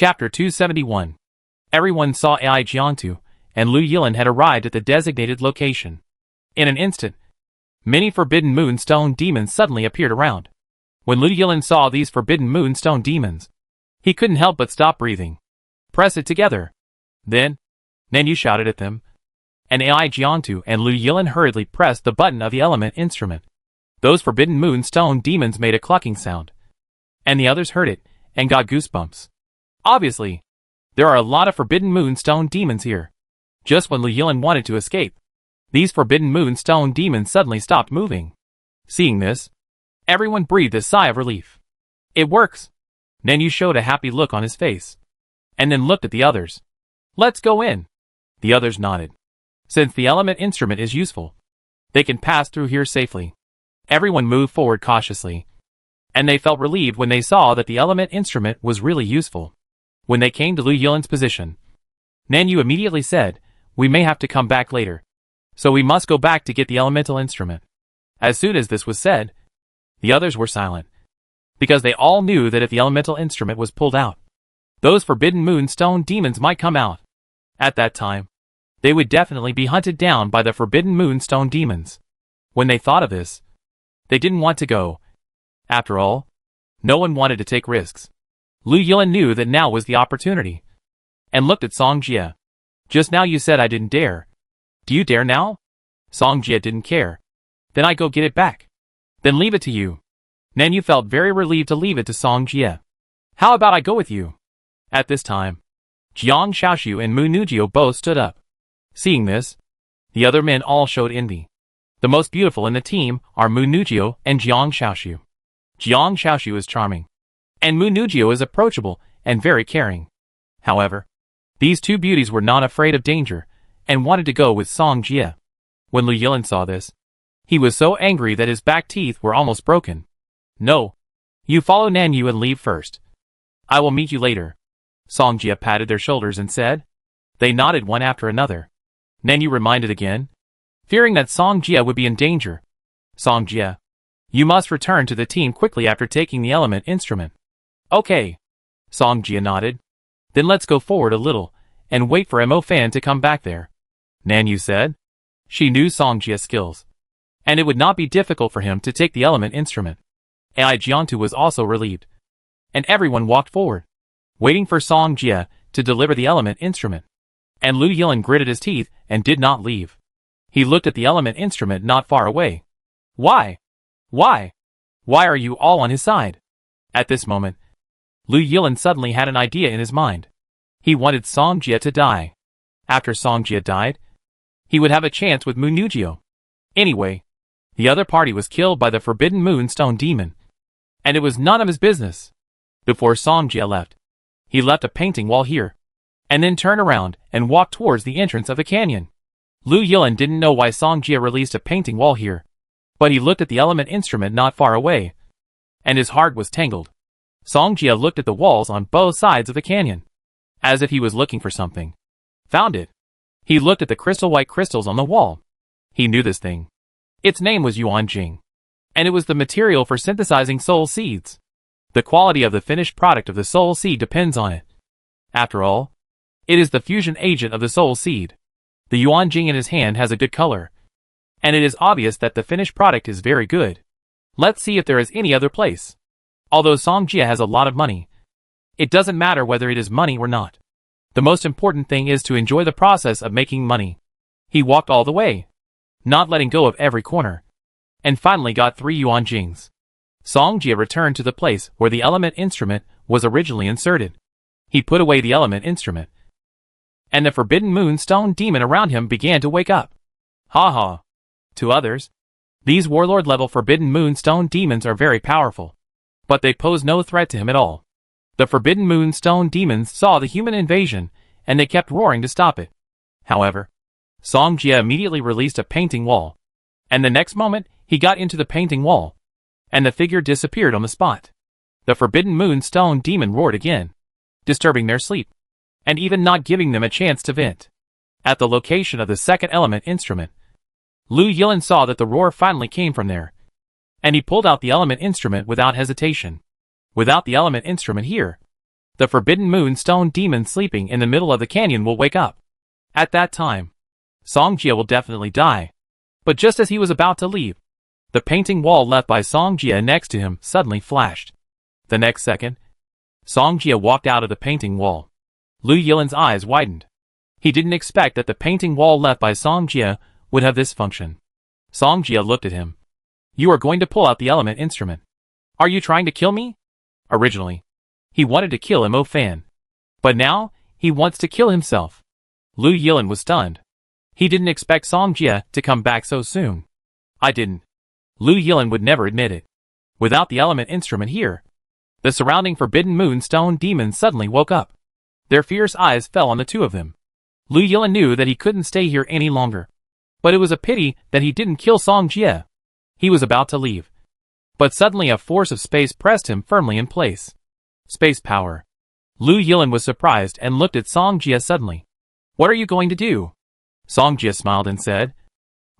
Chapter 271. Everyone saw Ai Jiangtu, and Lu Yilin had arrived at the designated location. In an instant, many forbidden moonstone demons suddenly appeared around. When Lu Yilin saw these forbidden moonstone demons, he couldn't help but stop breathing. Press it together. Then Nanyu shouted at them, and Ai Jiangtu and Lu Yilin hurriedly pressed the button of the element instrument. Those forbidden moonstone demons made a clucking sound, and the others heard it and got goosebumps. Obviously, there are a lot of forbidden moonstone demons here. Just when Lu Yilin wanted to escape, these forbidden moonstone demons suddenly stopped moving. Seeing this, everyone breathed a sigh of relief. It works. Nanyu showed a happy look on his face, and then looked at the others. Let's go in. The others nodded. Since the element instrument is useful, they can pass through here safely. Everyone moved forward cautiously, and they felt relieved when they saw that the element instrument was really useful. When they came to Lu Yilin's position, Nanyu immediately said, "We may have to come back later, so we must go back to get the elemental instrument." As soon as this was said, the others were silent, because they all knew that if the elemental instrument was pulled out, those forbidden moonstone demons might come out. At that time, they would definitely be hunted down by the forbidden moonstone demons. When they thought of this, they didn't want to go. After all, no one wanted to take risks. Lu Yilin knew that now was the opportunity, and looked at Song Jie. "Just now you said I didn't dare. Do you dare now?" Song Jie didn't care. "Then I go get it back." "Then leave it to you." Nanyu felt very relieved to leave it to Song Jie. "How about I go with you?" At this time, Jiang Xiaoxiu and Mu Nujio both stood up. Seeing this, the other men all showed envy. The most beautiful in the team are Mu Nujio and Jiang Xiaoxiu. Jiang Xiaoxiu is charming, and Mu Nujio is approachable and very caring. However, these two beauties were not afraid of danger, and wanted to go with Song Jie. When Lu Yilin saw this, he was so angry that his back teeth were almost broken. "No. You follow Nanyu and leave first. I will meet you later." Song Jie patted their shoulders and said. They nodded one after another. Nanyu reminded again, fearing that Song Jie would be in danger. "Song Jie, you must return to the team quickly after taking the element instrument." "Okay." Song Jie nodded. "Then let's go forward a little, and wait for Mo Fan to come back there," Nanyu said. She knew Song Jie's skills, and it would not be difficult for him to take the element instrument. Ai Jiangtu was also relieved, and everyone walked forward, waiting for Song Jie to deliver the element instrument. And Lu Yilin gritted his teeth and did not leave. He looked at the element instrument not far away. Why? Why are you all on his side? At this moment, Lu Yilin suddenly had an idea in his mind. He wanted Song Jie to die. After Song Jie died, he would have a chance with Mu Nujio. Anyway, the other party was killed by the forbidden moonstone demon, and it was none of his business. Before Song Jie left, he left a painting wall here, and then turned around and walked towards the entrance of the canyon. Lu Yilin didn't know why Song Jie released a painting wall here, but he looked at the element instrument not far away, and his heart was tangled. Song Jie looked at the walls on both sides of the canyon, as if he was looking for something. Found it. He looked at the crystal-white crystals on the wall. He knew this thing. Its name was Yuan Jing, and it was the material for synthesizing soul seeds. The quality of the finished product of the soul seed depends on it. After all, it is the fusion agent of the soul seed. The Yuan Jing in his hand has a good color, and it is obvious that the finished product is very good. Let's see if there is any other place. Although Song Jie has a lot of money, it doesn't matter whether it is money or not. The most important thing is to enjoy the process of making money. He walked all the way, not letting go of every corner, and finally got 3 Yuan Jings. Song Jie returned to the place where the element instrument was originally inserted. He put away the element instrument, and the forbidden moonstone demon around him began to wake up. Ha ha. To others, these warlord-level forbidden moonstone demons are very powerful, but they pose no threat to him at all. The forbidden moonstone demons saw the human invasion, and they kept roaring to stop it. However, Song Jie immediately released a painting wall, and the next moment he got into the painting wall, and the figure disappeared on the spot. The forbidden moonstone demon roared again, disturbing their sleep, and even not giving them a chance to vent. At the location of the second element instrument, Lu Yilin saw that the roar finally came from there, and he pulled out the element instrument without hesitation. Without the element instrument here, The Forbidden Moonstone demon sleeping in the middle of the canyon will wake up. At that time, Songjia will definitely die. But just as he was about to leave, the painting wall left by Songjia next to him suddenly flashed. The next second, Songjia walked out of the painting wall. Lu Yilan's eyes widened. He didn't expect that the painting wall left by Songjia would have this function. Songjia looked at him. You are going to pull out the element instrument. Are you trying to kill me? Originally, he wanted to kill Mo Fan. But now, he wants to kill himself. Lu Yilan was stunned. He didn't expect Songjia to come back so soon. I didn't. Lu Yilan would never admit it. Without the element instrument here, the surrounding Forbidden Moonstone demons suddenly woke up. Their fierce eyes fell on the two of them. Lu Yilan knew that he couldn't stay here any longer. But it was a pity that he didn't kill Songjia. He was about to leave. But suddenly a force of space pressed him firmly in place. Space power. Lu Yilan was surprised and looked at Songjia suddenly. What are you going to do? Songjia smiled and said,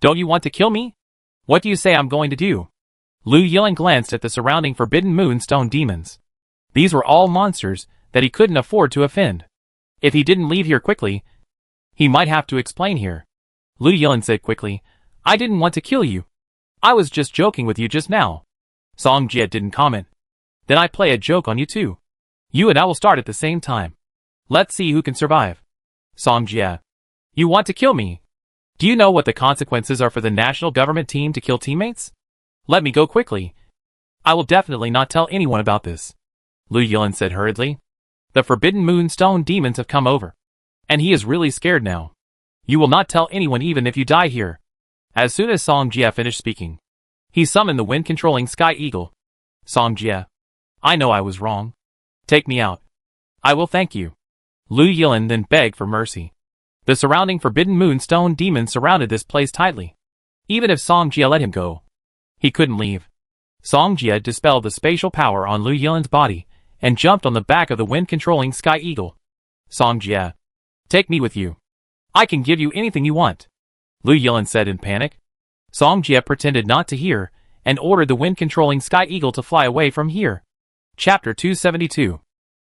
Don't you want to kill me? What do you say I'm going to do? Lu Yilan glanced at the surrounding Forbidden Moonstone demons. These were all monsters that he couldn't afford to offend. If he didn't leave here quickly, he might have to explain here. Lu Yilan said quickly, I didn't want to kill you. I was just joking with you just now. Songjia didn't comment. Then I play a joke on you too. You and I will start at the same time. Let's see who can survive. Songjia. You want to kill me? Do you know what the consequences are for the national government team to kill teammates? Let me go quickly. I will definitely not tell anyone about this. Lu Yilan said hurriedly. The Forbidden Moonstone demons have come over. And he is really scared now. You will not tell anyone even if you die here. As soon as Songjia finished speaking, he summoned the wind-controlling Sky Eagle. Songjia. I know I was wrong. Take me out. I will thank you. Lu Yilan then begged for mercy. The surrounding Forbidden Moonstone demons surrounded this place tightly. Even if Songjia let him go, he couldn't leave. Songjia dispelled the spatial power on Lu Yilan's body and jumped on the back of the wind-controlling Sky Eagle. Songjia. Take me with you. I can give you anything you want. Lu Yilan said in panic. Songjia pretended not to hear and ordered the wind-controlling Sky Eagle to fly away from here. Chapter 272.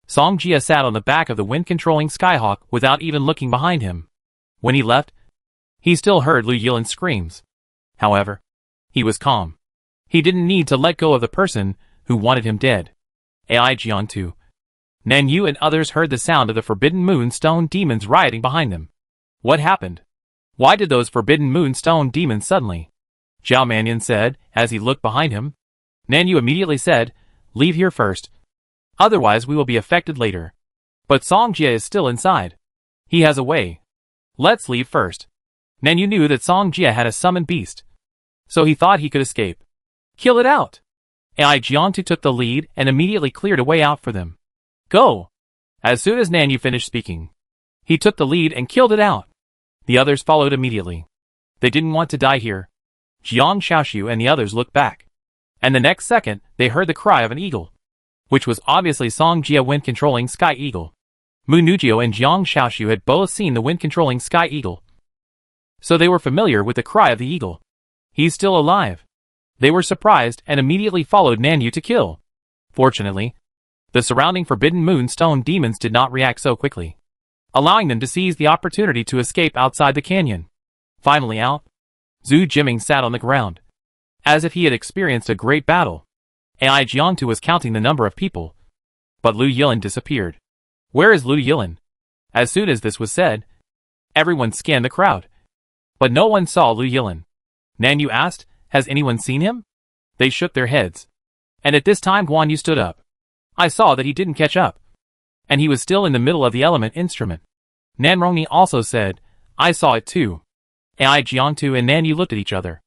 Songjia sat on the back of the wind-controlling Skyhawk without even looking behind him. When he left, he still heard Lu Yilan's screams. However, he was calm. He didn't need to let go of the person who wanted him dead. Ai Jiangtu. Nanyu and others heard the sound of the Forbidden Moonstone demons rioting behind them. What happened? Why did those Forbidden Moonstone demons suddenly? Zhao Mannion said as he looked behind him. Nanyu immediately said, Leave here first. Otherwise we will be affected later. But Songjia is still inside. He has a way. Let's leave first. Nanyu knew that Songjia had a summoned beast. So he thought he could escape. Kill it out. Ai Jiangtu took the lead and immediately cleared a way out for them. Go. As soon as Nanyu finished speaking, he took the lead and killed it out. The others followed immediately. They didn't want to die here. Jiang Xiaoxiu and the others looked back. And the next second, they heard the cry of an eagle, which was obviously Songjia wind-controlling Sky Eagle. Mu Nujio and Jiang Xiaoxiu had both seen the wind-controlling Sky Eagle, so they were familiar with the cry of the eagle. He's still alive. They were surprised and immediately followed Nanyu to kill. Fortunately, the surrounding Forbidden Moonstone demons did not react so quickly, allowing them to seize the opportunity to escape outside the canyon. Finally out, Zhu Jiming sat on the ground, as if he had experienced a great battle. Ai Jiangtu was counting the number of people, but Lu Yilan disappeared. Where is Lu Yilan? As soon as this was said, everyone scanned the crowd, but no one saw Lu Yilan. Nanyu asked, Has anyone seen him? They shook their heads. And at this time Guan Yu stood up. I saw that he didn't catch up, and he was still in the middle of the element instrument. Nan Rongni also said, I saw it too. Ai Jiangtu and Nanyu looked at each other,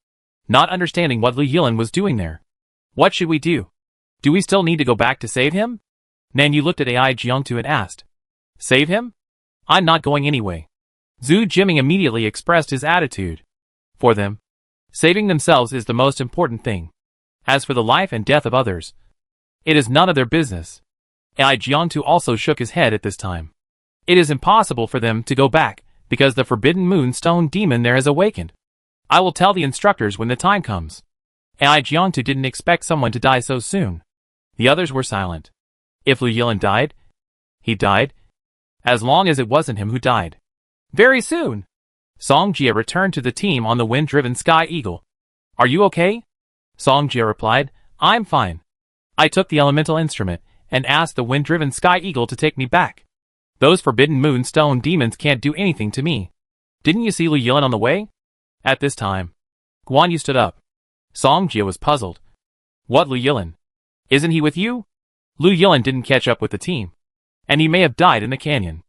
not understanding what Lu Yilan was doing there. What should we do? Do we still need to go back to save him? Nanyu looked at Ai Jiangtu and asked. Save him? I'm not going anyway. Zhu Jiming immediately expressed his attitude. For them, saving themselves is the most important thing. As for the life and death of others, it is none of their business. Ai Jiangtu also shook his head at this time. It is impossible for them to go back, because the Forbidden Moonstone demon there has awakened. I will tell the instructors when the time comes. Ai Jiangtu didn't expect someone to die so soon. The others were silent. If Lu Yilan died, He died? As long as it wasn't him who died. Very soon. Song Jia returned to the team on the wind-driven Sky Eagle. Are you okay? Song Jia replied, I'm fine. I took the elemental instrument and asked the wind-driven Sky Eagle to take me back. Those forbidden moonstone demons can't do anything to me. Didn't you see Lu Yilin on the way? At this time, Guan Yu stood up. Song Jia was puzzled. What Lu Yilin? Isn't he with you? Lu Yilin didn't catch up with the team. And he may have died in the canyon.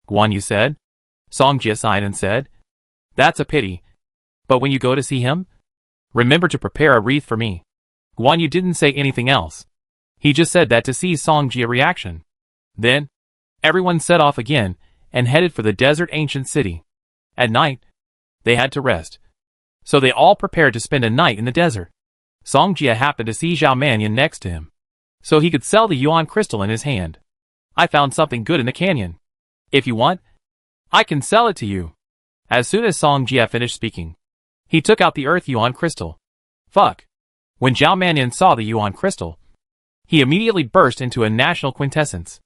Guan Yu said. Song Jia sighed and said, That's a pity. But when you go to see him, remember to prepare a wreath for me. Guan Yu didn't say anything else. He just said that to see Song Jia's reaction. Then, everyone set off again and headed for the desert ancient city. At night, they had to rest. So they all prepared to spend a night in the desert. Song Jia happened to see Zhao Mannion next to him, so he could sell the yuan crystal in his hand. I found something good in the canyon. If you want, I can sell it to you. As soon as Song Jia finished speaking, he took out the earth yuan crystal. Fuck. When Zhao Mannion saw the yuan crystal, he immediately burst into a national quintessence.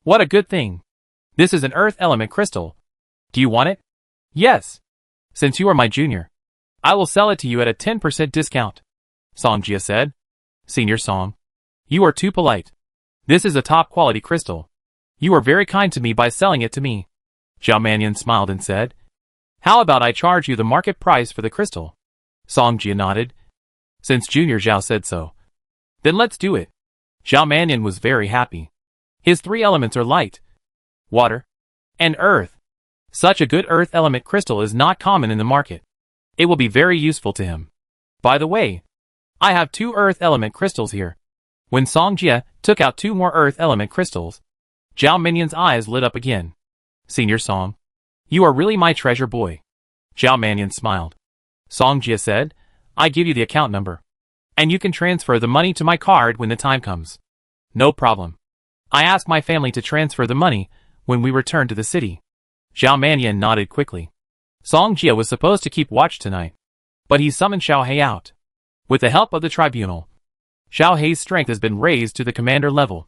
What a good thing. This is an earth element crystal. Do you want it? Yes. Since you are my junior, I will sell it to you at a 10% discount. Song Jia said. Senior Song, you are too polite. This is a top quality crystal. You are very kind to me by selling it to me. Zhao Mannion smiled and said, How about I charge you the market price for the crystal? Song Jia nodded. Since Junior Zhao said so, then let's do it. Zhao Mannion was very happy. His three elements are light, water, and earth. Such a good earth element crystal is not common in the market. It will be very useful to him. By the way, I have 2 earth element crystals here. When Song Jia took out 2 more earth element crystals, Zhao Mannion's eyes lit up again. Senior Song, you are really my treasure boy. Zhao Mannion smiled. Song Jia said, I give you the account number, and you can transfer the money to my card when the time comes. No problem. I asked my family to transfer the money when we return to the city. Zhao Mannion nodded quickly. Song Jia was supposed to keep watch tonight, but he summoned Xiao He out. With the help of the tribunal, Xiao He's strength has been raised to the commander level.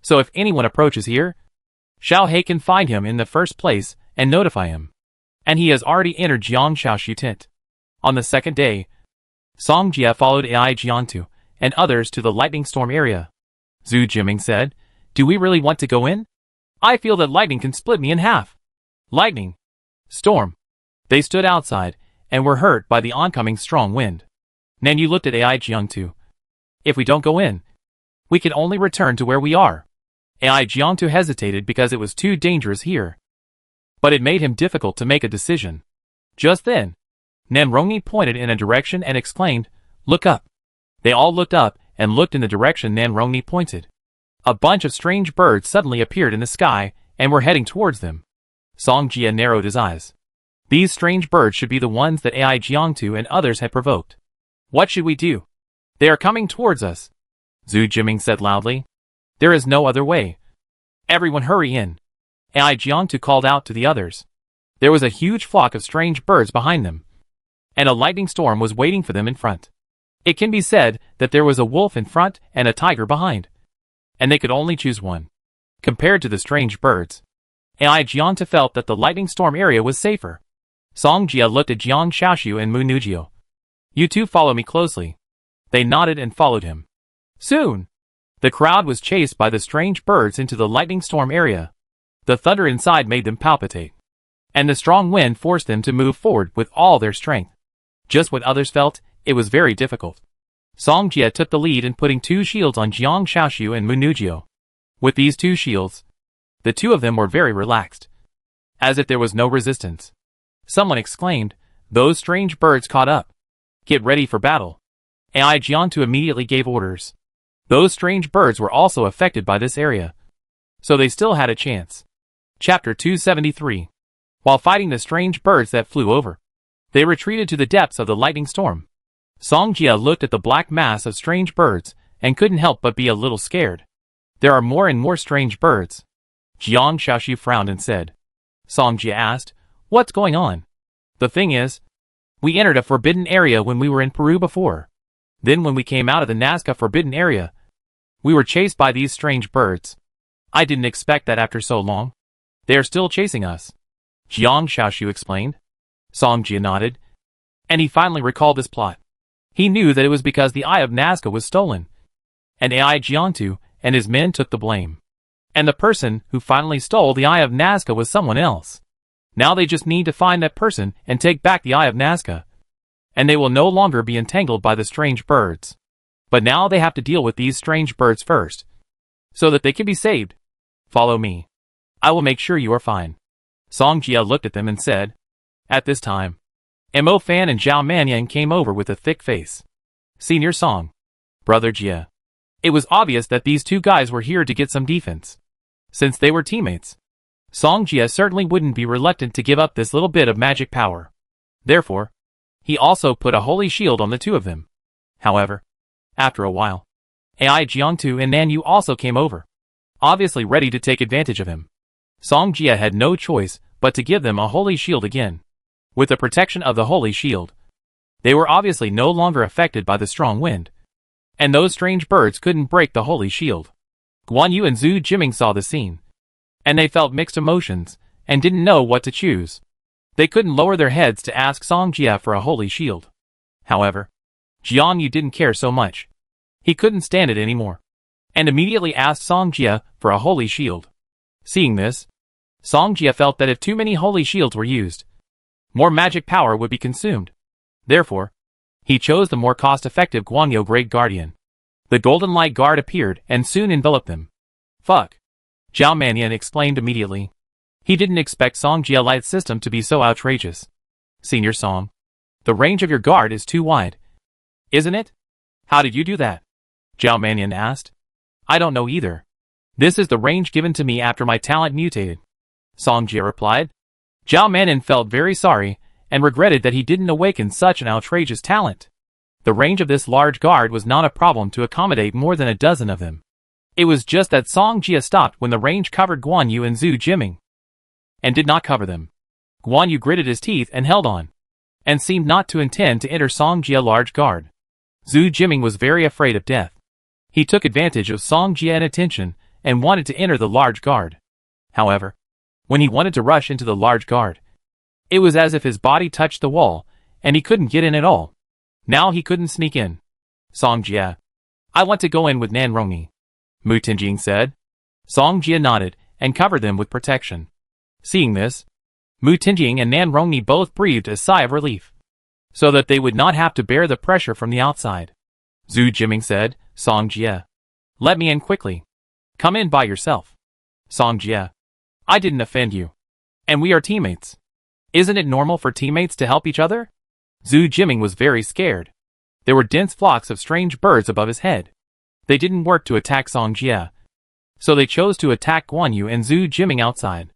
So if anyone approaches here, Xiao He can find him in the first place and notify him. And he has already entered Jiang Xiaoshu tent. On the second day, Song Jia followed Ai Jiantu and others to the lightning storm area. Zhu Jiming said, Do we really want to go in? I feel that lightning can split me in half. Lightning. Storm. They stood outside and were hurt by the oncoming strong wind. Nan Yu looked at Ai Jiantu. If we don't go in, we can only return to where we are. Ai Jiantu hesitated because it was too dangerous here. But it made him difficult to make a decision. Just then, Nan Rongyi pointed in a direction and exclaimed, Look up. They all looked up and looked in the direction Nan Rongyi pointed. A bunch of strange birds suddenly appeared in the sky and were heading towards them. Song Jia narrowed his eyes. These strange birds should be the ones that Ai Jiangtu and others had provoked. What should we do? They are coming towards us. Zhu Jiming said loudly. There is no other way. Everyone hurry in. Ai Jiangtu called out to the others. There was a huge flock of strange birds behind them, and a lightning storm was waiting for them in front. It can be said that there was a wolf in front and a tiger behind, and they could only choose one. Compared to the strange birds, Ai Jiantu felt that the lightning storm area was safer. Song Jia looked at Jiang Xiaoshu and Mu Nujio. You two follow me closely. They nodded and followed him. Soon, the crowd was chased by the strange birds into the lightning storm area. The thunder inside made them palpitate, and the strong wind forced them to move forward with all their strength. Just what others felt, it was very difficult. Song Jia took the lead in putting 2 shields on Jiang Xiaoshu and Mu Nujio. With these 2 shields, the 2 of them were very relaxed, as if there was no resistance. Someone exclaimed, Those strange birds caught up. Get ready for battle. Ai Jiantu immediately gave orders. Those strange birds were also affected by this area, so they still had a chance. Chapter 273. While fighting the strange birds that flew over, they retreated to the depths of the lightning storm. Song Jia looked at the black mass of strange birds and couldn't help but be a little scared. There are more and more strange birds. Jiang Xiaoshu frowned and said. Song Jia asked, What's going on? The thing is, we entered a forbidden area when we were in Peru before. Then when we came out of the Nazca forbidden area, we were chased by these strange birds. I didn't expect that after so long. They are still chasing us. Jiang Xiaoshu explained. Song Jia nodded. And he finally recalled this plot. He knew that it was because the Eye of Nazca was stolen. And AI Jiantu and his men took the blame. And the person who finally stole the Eye of Nazca was someone else. Now they just need to find that person and take back the Eye of Nazca. And they will no longer be entangled by the strange birds. But now they have to deal with these strange birds first, so that they can be saved. Follow me. I will make sure you are fine. Song Jia looked at them and said. At this time, Mo Fan and Zhao Manyan came over with a thick face. Senior Song. Brother Jia. It was obvious that these two guys were here to get some defense. Since they were teammates, Song Jia certainly wouldn't be reluctant to give up this little bit of magic power. Therefore, he also put a holy shield on the two of them. However, after a while, AI Jiangtu and Nanyu also came over, obviously ready to take advantage of him. Song Jia had no choice but to give them a holy shield again. With the protection of the holy shield, they were obviously no longer affected by the strong wind. And those strange birds couldn't break the holy shield. Guan Yu and Zhu Jiming saw the scene. And they felt mixed emotions, and didn't know what to choose. They couldn't lower their heads to ask Song Jia for a holy shield. However, Jiang Yu didn't care so much. He couldn't stand it anymore. And immediately asked Song Jia for a holy shield. Seeing this, Song Jia felt that if too many holy shields were used, more magic power would be consumed. Therefore, he chose the more cost-effective Guanyu Great Guardian. The Golden Light Guard appeared and soon enveloped them. Fuck. Zhao Manyan explained immediately. He didn't expect Song Jia Light's system to be so outrageous. Senior Song. The range of your guard is too wide. Isn't it? How did you do that? Zhao Manyan asked. I don't know either. This is the range given to me after my talent mutated. Song Jia replied. Zhao Manyan felt very sorry and regretted that he didn't awaken such an outrageous talent. The range of this large guard was not a problem to accommodate more than a dozen of them. It was just that Song Jia stopped when the range covered Guan Yu and Zhu Jiming, and did not cover them. Guan Yu gritted his teeth and held on, and seemed not to intend to enter Song Jia's large guard. Zhu Jiming was very afraid of death. He took advantage of Song Jia's inattention and wanted to enter the large guard. However, when he wanted to rush into the large guard, it was as if his body touched the wall, and he couldn't get in at all. Now he couldn't sneak in. Song Jia. I want to go in with Nan Rongyi, Mu Tinjing said. Song Jia nodded and covered them with protection. Seeing this, Mu Tinjing and Nan Rongyi both breathed a sigh of relief, so that they would not have to bear the pressure from the outside. Zhu Jiming said, Song Jia. Let me in quickly. Come in by yourself. Song Jia. I didn't offend you. And we are teammates. Isn't it normal for teammates to help each other? Zhu Jiming was very scared. There were dense flocks of strange birds above his head. They didn't work to attack Song Jia, so they chose to attack Guan Yu and Zhu Jiming outside.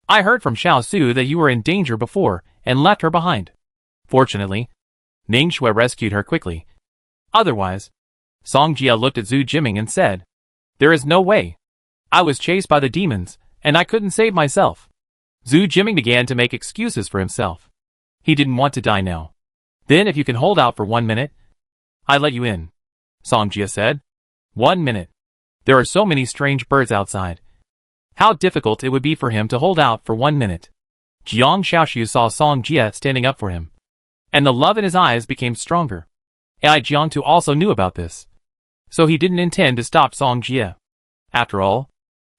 I heard from Xiao Su that you were in danger before and left her behind. Fortunately, Ning Shui rescued her quickly. Otherwise, Song Jia looked at Zhu Jiming and said, There is no way. I was chased by the demons, and I couldn't save myself. Zhu Jiming began to make excuses for himself. He didn't want to die now. Then if you can hold out for 1 minute, I let you in, Song Jia said. 1 minute. There are so many strange birds outside. How difficult it would be for him to hold out for 1 minute. Jiang Xiaoshu saw Song Jia standing up for him, and the love in his eyes became stronger. Ai Jiangtu also knew about this, so he didn't intend to stop Song Jia. After all,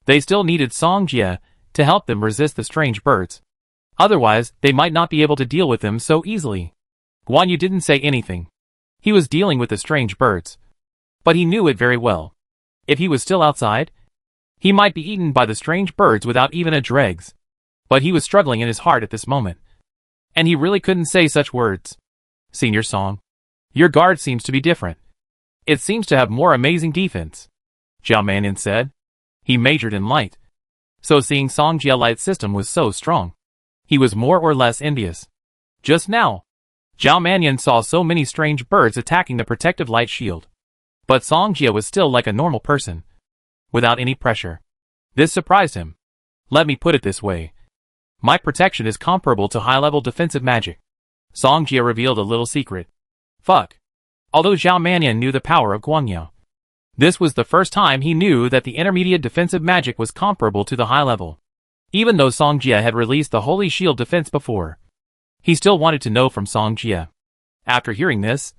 they still needed Song Jia to help them resist the strange birds. Otherwise, they might not be able to deal with them so easily. Guan Yu didn't say anything. He was dealing with the strange birds, but he knew it very well. If he was still outside, he might be eaten by the strange birds without even a dregs. But he was struggling in his heart at this moment, and he really couldn't say such words. Senior Song, your guard seems to be different. It seems to have more amazing defense, Zhao Manyan said. He majored in light, so seeing Song Jia Light's system was so strong, he was more or less envious. Just now, Zhao Manyan saw so many strange birds attacking the protective light shield. But Song Jia was still like a normal person, without any pressure. This surprised him. Let me put it this way. My protection is comparable to high-level defensive magic. Song Jia revealed a little secret. Fuck. Although Zhao Manyan knew the power of Guanyu, This was the first time he knew that the intermediate defensive magic was comparable to the high level. Even though Song Jie had released the Holy Shield defense before, he still wanted to know from Song Jie. After hearing this,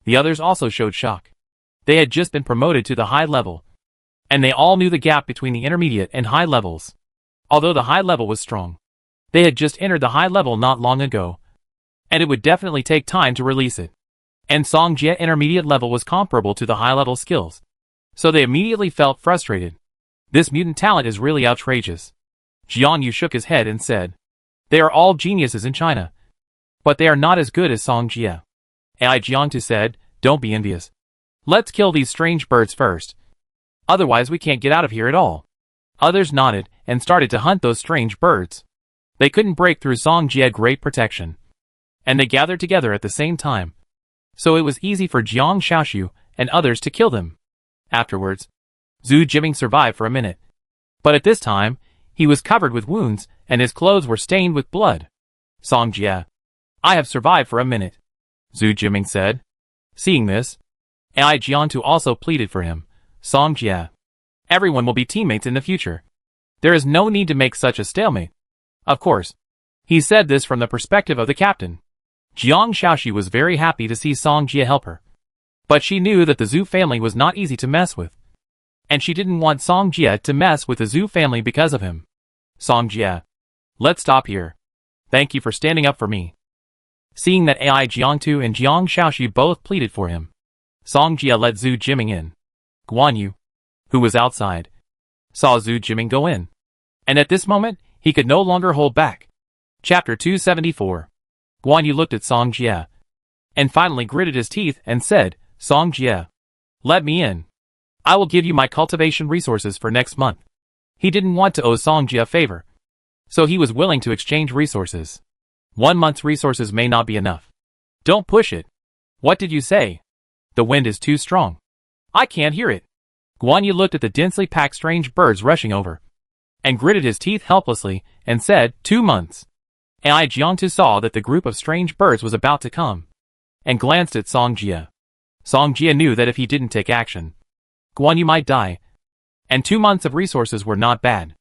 the others also showed shock. They had just been promoted to the high level, and they all knew the gap between the intermediate and high levels. Although the high level was strong, they had just entered the high level not long ago, and it would definitely take time to release it. And Song Jie intermediate level was comparable to the high level skills, so they immediately felt frustrated. This mutant talent is really outrageous. Jiang Yu shook his head and said, "They are all geniuses in China, but they are not as good as Song Jie." AI Jiangtu said, "Don't be envious. Let's kill these strange birds first. Otherwise we can't get out of here at all." Others nodded and started to hunt those strange birds. They couldn't break through Song Jie's great protection, and they gathered together at the same time, so it was easy for Jiang Shaoxiu and others to kill them. Afterwards, Zhu Jiming survived for a minute, but at this time, he was covered with wounds and his clothes were stained with blood. "Song Jie, I have survived for a minute," Zhu Jiming said. Seeing this, AI Jiantu also pleaded for him. "Song Jie, everyone will be teammates in the future. There is no need to make such a stalemate." Of course, he said this from the perspective of the captain. Jiang Shaoxi was very happy to see Song Jie help her, but she knew that the Zhu family was not easy to mess with, and she didn't want Song Jie to mess with the Zhu family because of him. "Song Jie, let's stop here. Thank you for standing up for me." Seeing that AI Jiangtu and Jiang Shaoxi both pleaded for him, Song Jie let Zhu Jiming in. Guan Yu, who was outside, saw Zhu Jiming go in, and at this moment, he could no longer hold back. Chapter 274. Guan Yu looked at Song Jie, and finally gritted his teeth and said, "Song Jie, let me in. I will give you my cultivation resources for next month." He didn't want to owe Song Jie a favor, so he was willing to exchange resources. 1 month's resources may not be enough. "Don't push it." "What did you say?" "The wind is too strong. I can't hear it." Guan Yu looked at the densely packed strange birds rushing over, and gritted his teeth helplessly, and said, 2 months. AI Jiangtu saw that the group of strange birds was about to come, and glanced at Song Jie. Song Jie knew that if he didn't take action, Guan Yu might die, and 2 months of resources were not bad.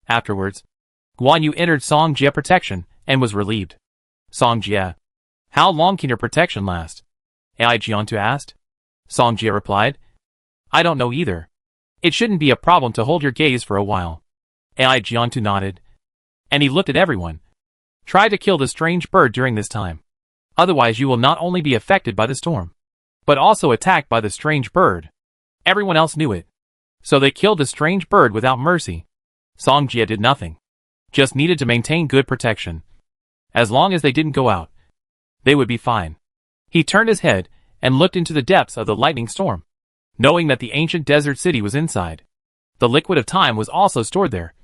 Afterwards, Guan Yu entered Song Jie protection, and was relieved. "Song Jie, how long can your protection last?" AI Jiangtu asked. Song Jie replied, "I don't know either. It shouldn't be a problem to hold your gaze for a while." AI Jiangtu nodded, and he looked at everyone. "Try to kill the strange bird during this time. Otherwise you will not only be affected by the storm, but also attacked by the strange bird." Everyone else knew it, so they killed the strange bird without mercy. Song Jie did nothing, just needed to maintain good protection. As long as they didn't go out, they would be fine. He turned his head and looked into the depths of the lightning storm, knowing that the ancient desert city was inside. The liquid of time was also stored there,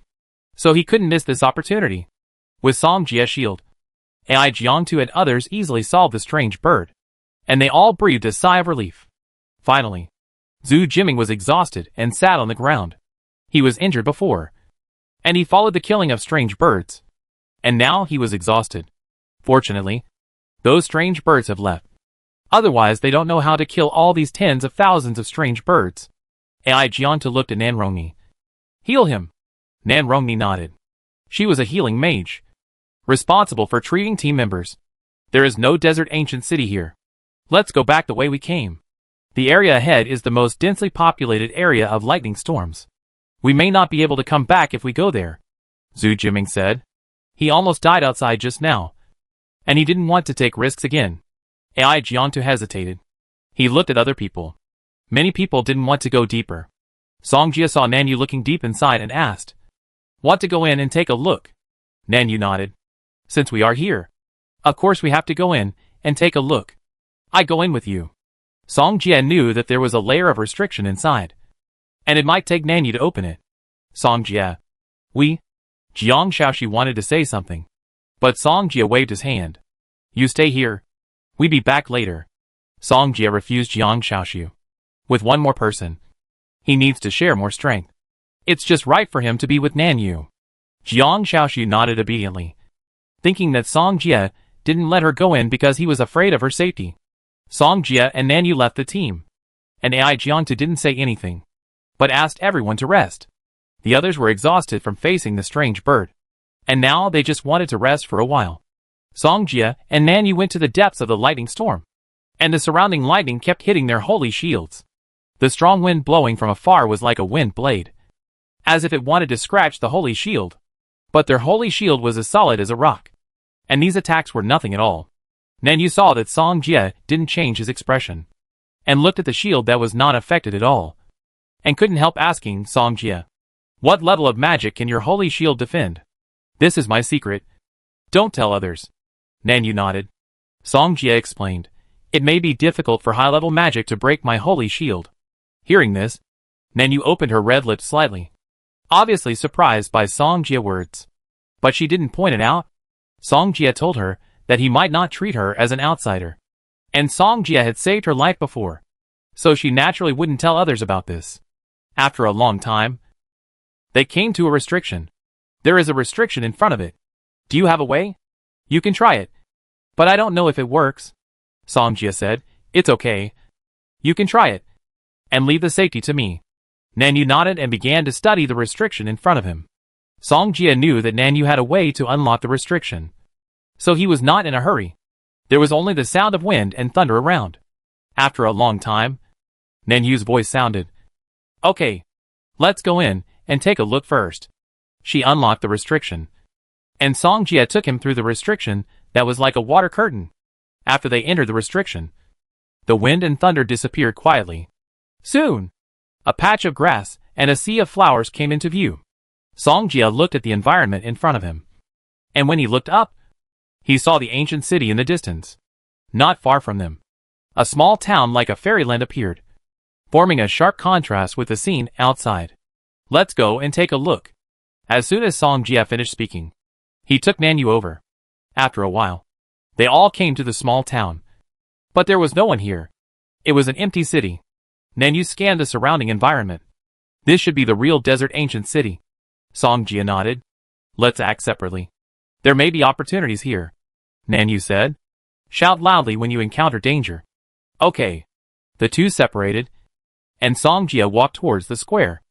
so he couldn't miss this opportunity. With Song Jie's shield, AI Jiangtu and others easily solved the strange bird, and they all breathed a sigh of relief. Finally, Zhu Jiming was exhausted and sat on the ground. He was injured before, and he followed the killing of strange birds, and now he was exhausted. Fortunately, those strange birds have left. Otherwise they don't know how to kill all these tens of thousands of strange birds. AI Jiangtu looked at Nan Rongni. "Heal him." Nan Rongni nodded. She was a healing mage, responsible for treating team members. "There is no desert ancient city here. Let's go back the way we came. The area ahead is the most densely populated area of lightning storms. We may not be able to come back if we go there," Zhu Jiming said. He almost died outside just now, and he didn't want to take risks again. AI Jiangtu hesitated. He looked at other people. Many people didn't want to go deeper. Song Jie saw Nan Yu looking deep inside and asked, "Want to go in and take a look?" Nan Yu nodded. "Since we are here, of course we have to go in and take a look. I go in with you." Song Jie knew that there was a layer of restriction inside, and it might take Nan Yu to open it. "Song Jie, we..." Jiang Shaoxi wanted to say something, but Song Jie waved his hand. "You stay here. We be back later." Song Jie refused Jiang Shaoxi. With one more person, he needs to share more strength. It's just right for him to be with Nan Yu. Jiang Shaoxi nodded obediently, thinking that Song Jie didn't let her go in because he was afraid of her safety. Song Jie and Nan Yu left the team. and AI Jiangtu didn't say anything, but asked everyone to rest. The others were exhausted from facing the strange bird, and now they just wanted to rest for a while. Song Jia and Nan Yu went to the depths of the lightning storm, and the surrounding lightning kept hitting their holy shields. The strong wind blowing from afar was like a wind blade, as if it wanted to scratch the holy shield. But their holy shield was as solid as a rock, and these attacks were nothing at all. Nan Yu saw that Song Jia didn't change his expression, and looked at the shield that was not affected at all, and couldn't help asking Song Jia, "What level of magic can your holy shield defend?" "This is my secret. Don't tell others." Nan Yu nodded. Song Jia explained, "It may be difficult for high-level magic to break my holy shield." Hearing this, Nan Yu opened her red lips slightly, obviously surprised by Song Jia's words. But she didn't point it out. Song Jia told her that he might not treat her as an outsider, and Song Jia had saved her life before, so she naturally wouldn't tell others about this. After a long time, they came to a restriction. "There is a restriction in front of it. Do you have a way? You can try it. But I don't know if it works." Song Jia said, "It's okay. You can try it, and leave the safety to me." Nan Yu nodded and began to study the restriction in front of him. Song Jia knew that Nan Yu had a way to unlock the restriction, so he was not in a hurry. There was only the sound of wind and thunder around. After a long time, Nan Yu's voice sounded, "Okay, let's go in and take a look first." She unlocked the restriction, and Song Jia took him through the restriction that was like a water curtain. After they entered the restriction, the wind and thunder disappeared quietly. Soon, a patch of grass and a sea of flowers came into view. Song Jia looked at the environment in front of him, and when he looked up, he saw the ancient city in the distance. Not far from them, a small town like a fairyland appeared, forming a sharp contrast with the scene outside. "Let's go and take a look." As soon as Song Jia finished speaking, he took Nan Yu over. After a while, they all came to the small town, but there was no one here. It was an empty city. Nan Yu scanned the surrounding environment. "This should be the real desert ancient city." Song Jia nodded. "Let's act separately. There may be opportunities here," Nan Yu said. "Shout loudly when you encounter danger." "Okay." The two separated, and Song Jia walked towards the square.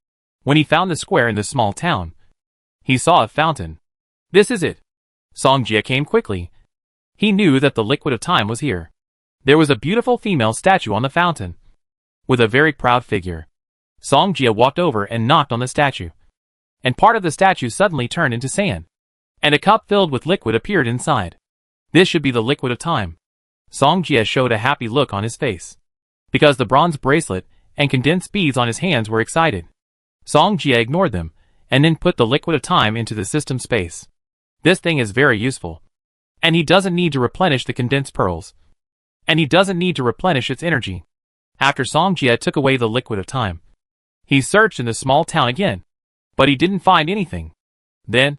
When he found the square in the small town, he saw a fountain. "This is it." Song Jia came quickly. He knew that the liquid of time was here. There was a beautiful female statue on the fountain, with a very proud figure. Song Jia walked over and knocked on the statue, and part of the statue suddenly turned into sand, and a cup filled with liquid appeared inside. "This should be the liquid of time." Song Jia showed a happy look on his face, because the bronze bracelet and condensed beads on his hands were excited. Song Jia ignored them, and then put the liquid of time into the system space. "This thing is very useful, and he doesn't need to replenish the condensed pearls, and he doesn't need to replenish its energy." After Song Jia took away the liquid of time, he searched in the small town again, but he didn't find anything. Then,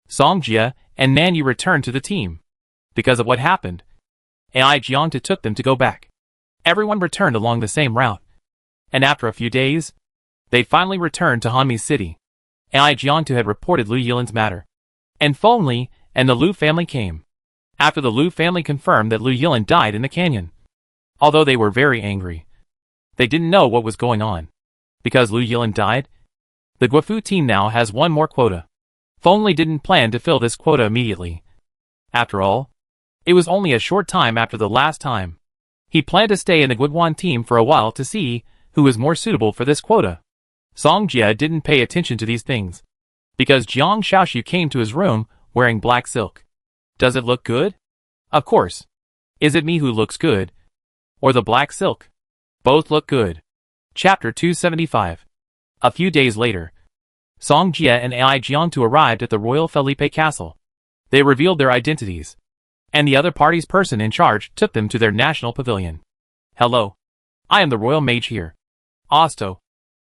Song Jia and Nan Yu returned to the team. Because of what happened, AI Jiangtu took them to go back. Everyone returned along the same route, and after a few days, they finally returned to Hanmi City. AI Jiangtu had reported Lu Yilan's matter, and Feng Li and the Lu family came. After the Lu family confirmed that Lu Yilan died in the canyon. Although they were very angry, they didn't know what was going on. Because Lu Yilan died, the Guofu team now has one more quota. Feng Li didn't plan to fill this quota immediately. After all, it was only a short time after the last time. He planned to stay in the Guoduan team for a while to see who was more suitable for this quota. Song Jia didn't pay attention to these things, because Jiang Shaoxu came to his room wearing black silk. "Does it look good?" "Of course. Is it me who looks good, or the black silk?" "Both look good." Chapter 275. A few days later, Song Jia and AI Jiangtu arrived at the Royal Felipe Castle. They revealed their identities, and the other party's person in charge took them to their national pavilion. "Hello. I am the Royal Mage here, Osto,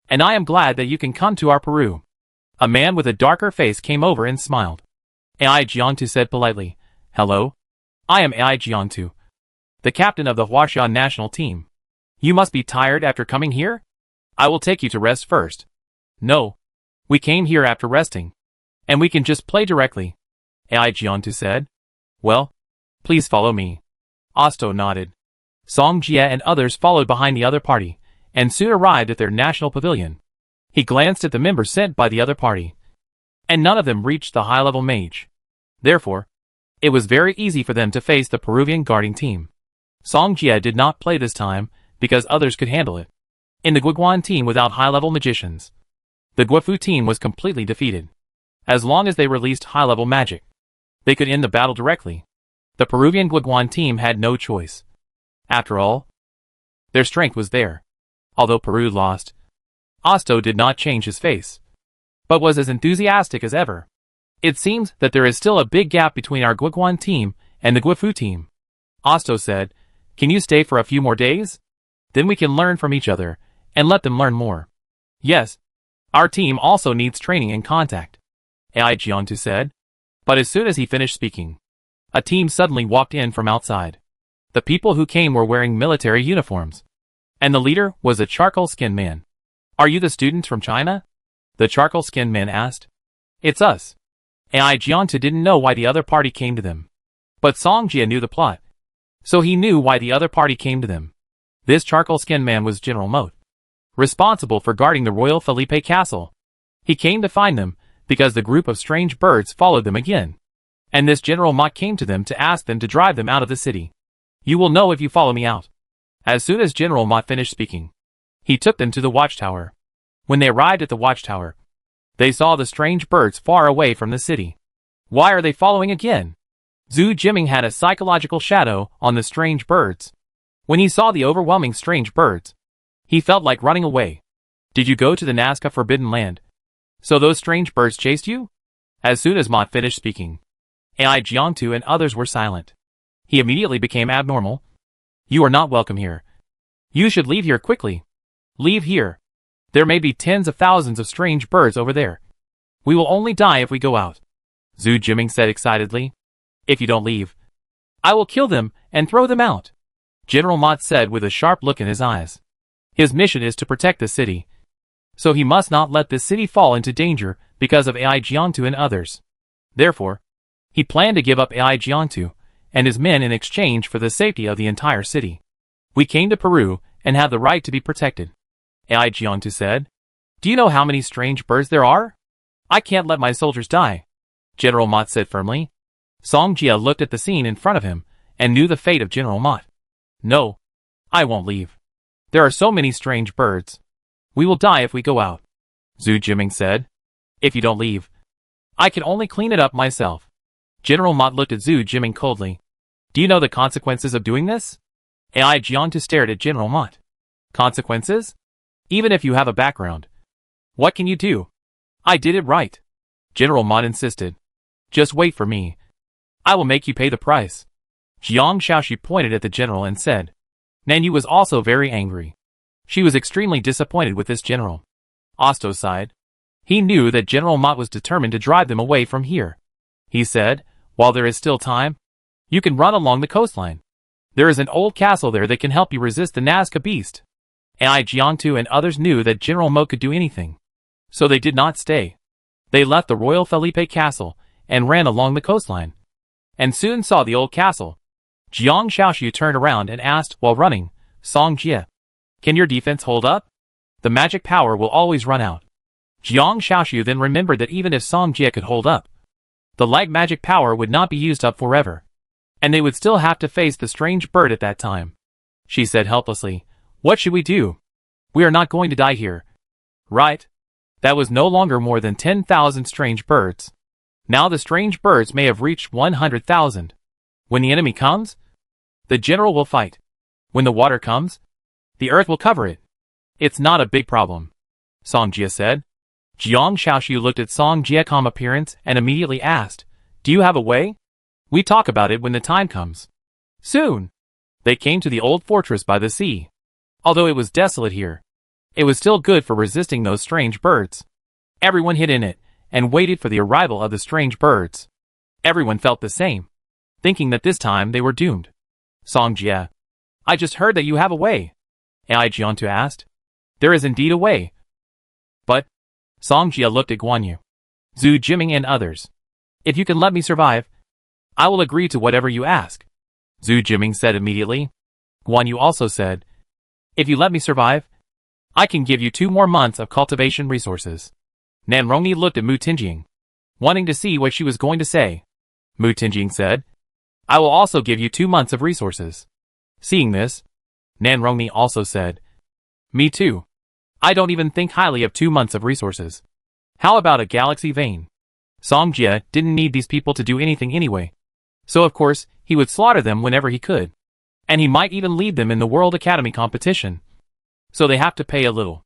and I am glad that you can come to our Peru." A man with a darker face came over and smiled. AI Jiangtu said politely, "Hello. I am AI Jiangtu, the captain of the Huaxian national team. You must be tired after coming here? I will take you to rest first." "No. We came here after resting, and we can just play directly," AI Jiangtu said. "Well, please follow me." Osto nodded. Song Jia and others followed behind the other party, and soon arrived at their national pavilion. He glanced at the members sent by the other party, and none of them reached the high-level mage. Therefore, it was very easy for them to face the Peruvian guarding team. Song Jie did not play this time because others could handle it. In the Guiguan team without high-level magicians, the Guifu team was completely defeated. As long as they released high-level magic, they could end the battle directly. The Peruvian Guiguan team had no choice. After all, their strength was there. Although Peru lost, Osto did not change his face, but was as enthusiastic as ever. It seems that there is still a big gap between our Guiguan team and the Guifu team. Osto said, "Can you stay for a few more days? Then we can learn from each other, and let them learn more." "Yes. Our team also needs training and contact," Ai Jiantu said. But as soon as he finished speaking, a team suddenly walked in from outside. The people who came were wearing military uniforms, and the leader was a charcoal-skinned man. "Are you the students from China?" the charcoal-skinned man asked. "It's us." Ai Jiantu didn't know why the other party came to them. But Song Jie knew the plot, so he knew why the other party came to them. This charcoal-skinned man was General Moat, responsible for guarding the Royal Felipe Castle. He came to find them because the group of strange birds followed them again. And this General Moat came to them to ask them to drive them out of the city. "You will know if you follow me out." As soon as General Moat finished speaking, he took them to the watchtower. When they arrived at the watchtower, they saw the strange birds far away from the city. Why are they following again? Zhu Jiming had a psychological shadow on the strange birds. When he saw the overwhelming strange birds, he felt like running away. "Did you go to the Nazca Forbidden Land? So those strange birds chased you?" As soon as Moat finished speaking, Ai Jiantu and others were silent. He immediately became abnormal. "You are not welcome here. You should leave here quickly. Leave here. There may be tens of thousands of strange birds over there. We will only die if we go out," Zhu Jiming said excitedly. "If you don't leave, I will kill them and throw them out," General Moat said with a sharp look in his eyes. His mission is to protect the city, so he must not let this city fall into danger because of Ai Jiantu and others. Therefore, he planned to give up Ai Jiantu and his men in exchange for the safety of the entire city. "We came to Peru and have the right to be protected," Ai Jiantu said. "Do you know how many strange birds there are? I can't let my soldiers die," General Moat said firmly. Song Jie looked at the scene in front of him and knew the fate of General Moat. "No, I won't leave. There are so many strange birds. We will die if we go out," Zhu Jiming said. "If you don't leave, I can only clean it up myself." General Moat looked at Zhu Jiming coldly. "Do you know the consequences of doing this?" Ai Jiantu stared at General Moat. "Consequences? Even if you have a background, what can you do?" "I did it right," General Moat insisted. "Just wait for me. I will make you pay the price." Jiang Shaoxu pointed at the general and said. Nan Yu was also very angry. She was extremely disappointed with this general. Osto sighed. He knew that General Moat was determined to drive them away from here. He said, "While there is still time, you can run along the coastline. There is an old castle there that can help you resist the Nazca beast." Ai Jiangtu and others knew that General Moat could do anything, so they did not stay. They left the Royal Felipe Castle and ran along the coastline, and soon saw the old castle. Jiang Shaoxu turned around and asked while running, "Song Jie, can your defense hold up? The magic power will always run out." Jiang Shaoxu then remembered that even if Song Jie could hold up, the light magic power would not be used up forever, and they would still have to face the strange bird at that time. She said helplessly, "What should we do? We are not going to die here, right?" That was no longer more than 10,000 strange birds. Now the strange birds may have reached 100,000. When the enemy comes, the general will fight. When the water comes, the earth will cover it. It's not a big problem, Song Jie said. Jiang Shaoxu looked at Song Jie's calm appearance and immediately asked, "Do you have a way? We talk about it when the time comes." Soon, they came to the old fortress by the sea. Although it was desolate here, it was still good for resisting those strange birds. Everyone hid in it and waited for the arrival of the strange birds. Everyone felt the same, thinking that this time they were doomed. Song Jie, "I just heard that you have a way," Ai Jiantu asked. "There is indeed a way. But," Song Jie looked at Guan Yu, Zhu Jiming and others. "If you can let me survive, I will agree to whatever you ask," Zhu Jiming said immediately. Guan Yu also said, "If you let me survive, I can give you 2 more months of cultivation resources. Nanrongni looked at Mu Tingjing, wanting to see what she was going to say. Mu Tingjing said, I will also give you 2 months of resources. Seeing this, Nanrongni also said, Me too. I don't even think highly of 2 months of resources. How about a galaxy vein? Song Jie didn't need these people to do anything anyway. So of course, he would slaughter them whenever he could. And he might even lead them in the World Academy competition. So they have to pay a little.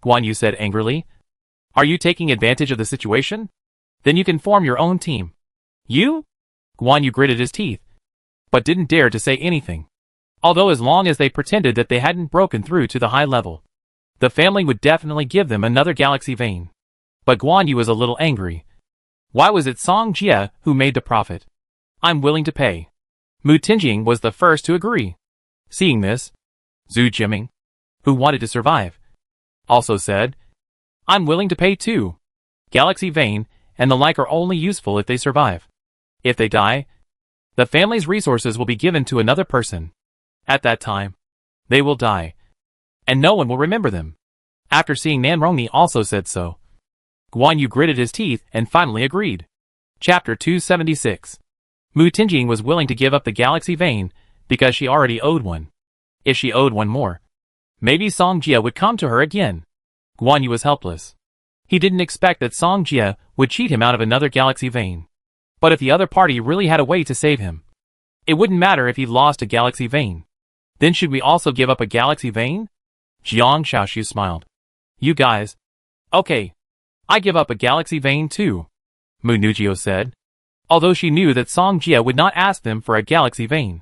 Guan Yu said angrily. Are you taking advantage of the situation? Then you can form your own team. You? Guan Yu gritted his teeth, but didn't dare to say anything. Although as long as they pretended that they hadn't broken through to the high level, the family would definitely give them another galaxy vein. But Guan Yu was a little angry. Why was it Song Jie who made the profit? I'm willing to pay. Mu Tingjing was the first to agree. Seeing this, Zhu Jiming, who wanted to survive, also said, I'm willing to pay too. Galaxy vein and the like are only useful if they survive. If they die, the family's resources will be given to another person. At that time, they will die, and no one will remember them. After seeing Nanrongni also said so, Guan Yu gritted his teeth and finally agreed. Chapter 276. Mu Tingjing was willing to give up the galaxy vein because she already owed one. If she owed one more, maybe Song Jie would come to her again. Guan Yu was helpless. He didn't expect that Song Jie would cheat him out of another galaxy vein. But if the other party really had a way to save him, it wouldn't matter if he lost a galaxy vein. Then should we also give up a galaxy vein? Jiang Xiaoxiu smiled. You guys. Okay. I give up a galaxy vein too, Mu Nujio said. Although she knew that Song Jie would not ask them for a galaxy vein.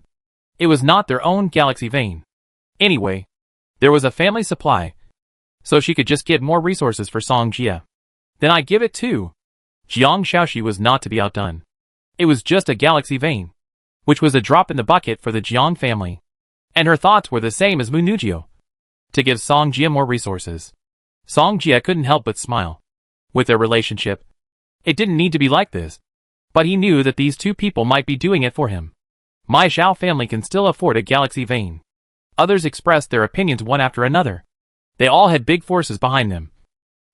It was not their own galaxy vein. Anyway, there was a family supply, so she could just get more resources for Song Jie. Then I give it too. Jiang Xiaoxi was not to be outdone. It was just a galaxy vein, which was a drop in the bucket for the Jiang family. And her thoughts were the same as Mu Nujio. To give Song Jie more resources. Song Jie couldn't help but smile. With their relationship, it didn't need to be like this. But he knew that these two people might be doing it for him. My Zhao family can still afford a galaxy vein. Others expressed their opinions one after another. They all had big forces behind them.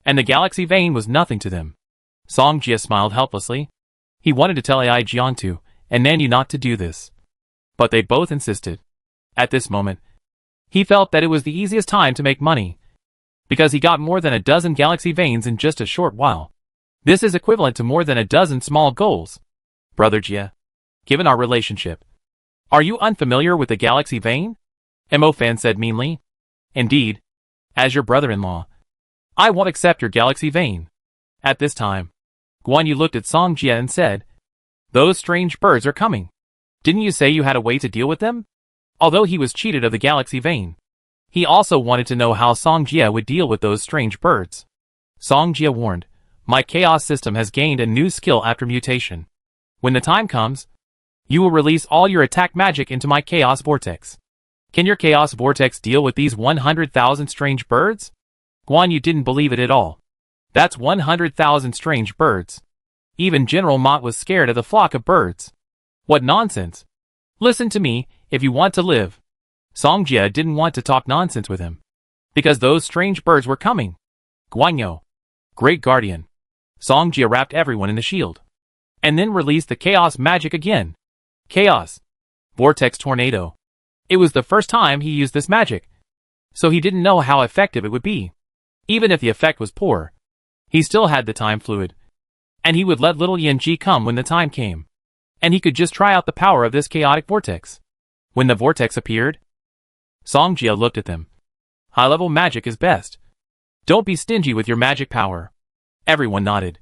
And the galaxy vein was nothing to them. Song Jie smiled helplessly. He wanted to tell Ai Jiantu and Nanyu not to do this. But they both insisted. At this moment, he felt that it was the easiest time to make money, because he got more than a dozen galaxy veins in just a short while. This is equivalent to more than a dozen small goals. Brother Jie, given our relationship, are you unfamiliar with the galaxy vein? Mo Fan said meanly. Indeed, as your brother-in-law, I won't accept your galaxy vein. At this time, Guan Yu looked at Song Jie and said, Those strange birds are coming. Didn't you say you had a way to deal with them? Although he was cheated of the galaxy vein, he also wanted to know how Song Jie would deal with those strange birds. Song Jie warned, My chaos system has gained a new skill after mutation. When the time comes, you will release all your attack magic into my chaos vortex. Can your chaos vortex deal with these 100,000 strange birds? Guan Yu didn't believe it at all. That's 100,000 strange birds. Even General Mott was scared of the flock of birds. What nonsense. Listen to me, if you want to live. Song Jie didn't want to talk nonsense with him, because those strange birds were coming. Guanyo, Great Guardian. Song Jie wrapped everyone in the shield, and then released the chaos magic again. Chaos. Vortex Tornado. It was the first time he used this magic, so he didn't know how effective it would be. Even if the effect was poor, he still had the time fluid, and he would let little Yanji come when the time came, and he could just try out the power of this chaotic vortex. When the vortex appeared, Song Jie looked at them. High-level magic is best. Don't be stingy with your magic power. Everyone nodded,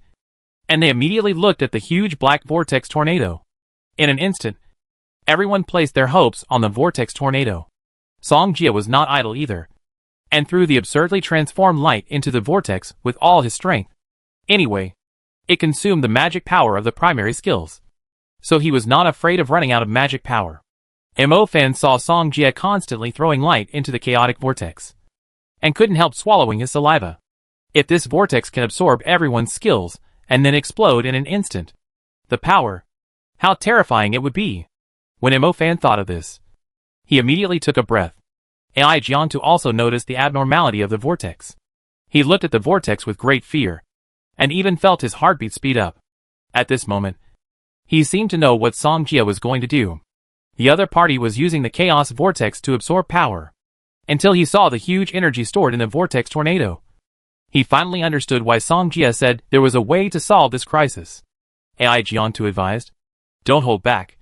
and they immediately looked at the huge black vortex tornado. In an instant, everyone placed their hopes on the vortex tornado. Song Jie was not idle either, and threw the absurdly transformed light into the vortex with all his strength. Anyway, it consumed the magic power of the primary skills, so he was not afraid of running out of magic power. Mo Fan saw Song Jie constantly throwing light into the chaotic vortex, and couldn't help swallowing his saliva. If this vortex can absorb everyone's skills and then explode in an instant, the power, how terrifying it would be. When Mo Fan thought of this, he immediately took a breath. AI Jiantu also noticed the abnormality of the vortex. He looked at the vortex with great fear, and even felt his heartbeat speed up. At this moment, he seemed to know what Song Jia was going to do. The other party was using the chaos vortex to absorb power, until he saw the huge energy stored in the vortex tornado. He finally understood why Song Jia said there was a way to solve this crisis. AI Jiantu advised, "Don't hold back.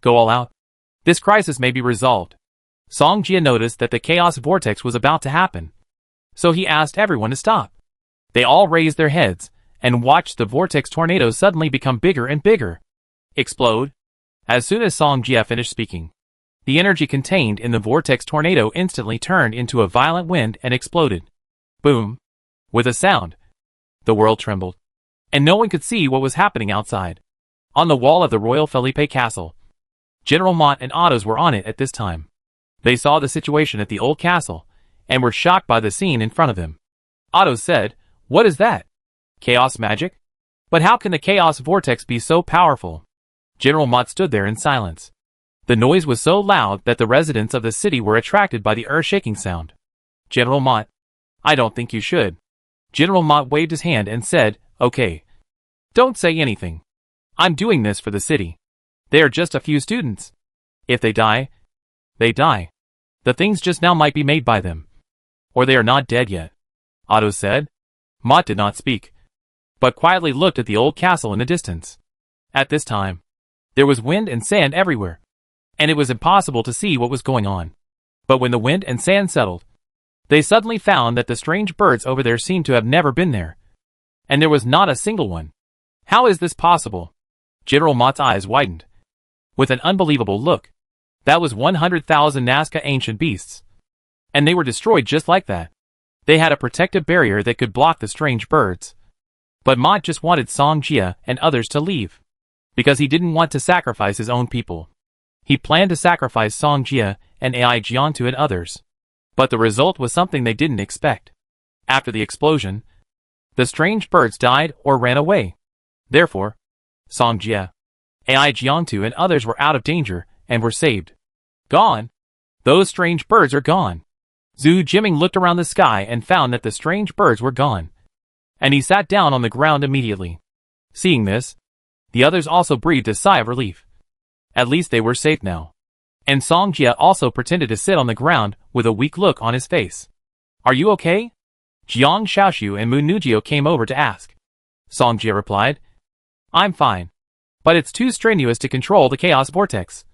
Go all out. This crisis may be resolved." Song Jia noticed that the chaos vortex was about to happen, so he asked everyone to stop. They all raised their heads and watched the vortex tornado suddenly become bigger and bigger. Explode. As soon as Song Jia finished speaking, the energy contained in the vortex tornado instantly turned into a violent wind and exploded. Boom. With a sound, the world trembled, and no one could see what was happening outside. On the wall of the Royal Felipe Castle, General Mott and Ottos were on it at this time. They saw the situation at the old castle, and were shocked by the scene in front of them. Ottos said, "What is that? Chaos magic? But how can the chaos vortex be so powerful?" General Mott stood there in silence. The noise was so loud that the residents of the city were attracted by the earth-shaking sound. "General Mott, I don't think you should." General Mott waved his hand and said, "Okay. Don't say anything. I'm doing this for the city. They are just a few students. If they die, they die. The things just now might be made by them. Or they are not dead yet." Otto said. Mott did not speak, but quietly looked at the old castle in the distance. At this time, there was wind and sand everywhere, and it was impossible to see what was going on. But when the wind and sand settled, they suddenly found that the strange birds over there seemed to have never been there. And there was not a single one. How is this possible? General Mott's eyes widened with an unbelievable look. That was 100,000 Nazca ancient beasts, and they were destroyed just like that. They had a protective barrier that could block the strange birds. But Mott just wanted Song Jia and others to leave, because he didn't want to sacrifice his own people. He planned to sacrifice Song Jia and AI Jiantu and others. But the result was something they didn't expect. After the explosion, the strange birds died or ran away. Therefore, Song Jia, AI Jiantu and others were out of danger and were saved. Gone. Those strange birds are gone. Zhu Jiming looked around the sky and found that the strange birds were gone, and he sat down on the ground immediately. Seeing this, the others also breathed a sigh of relief. At least they were safe now. And Song Jia also pretended to sit on the ground with a weak look on his face. "Are you okay?" Jiang Shaoxu and Mu Nujio came over to ask. Song Jia replied, "I'm fine, but it's too strenuous to control the chaos vortex,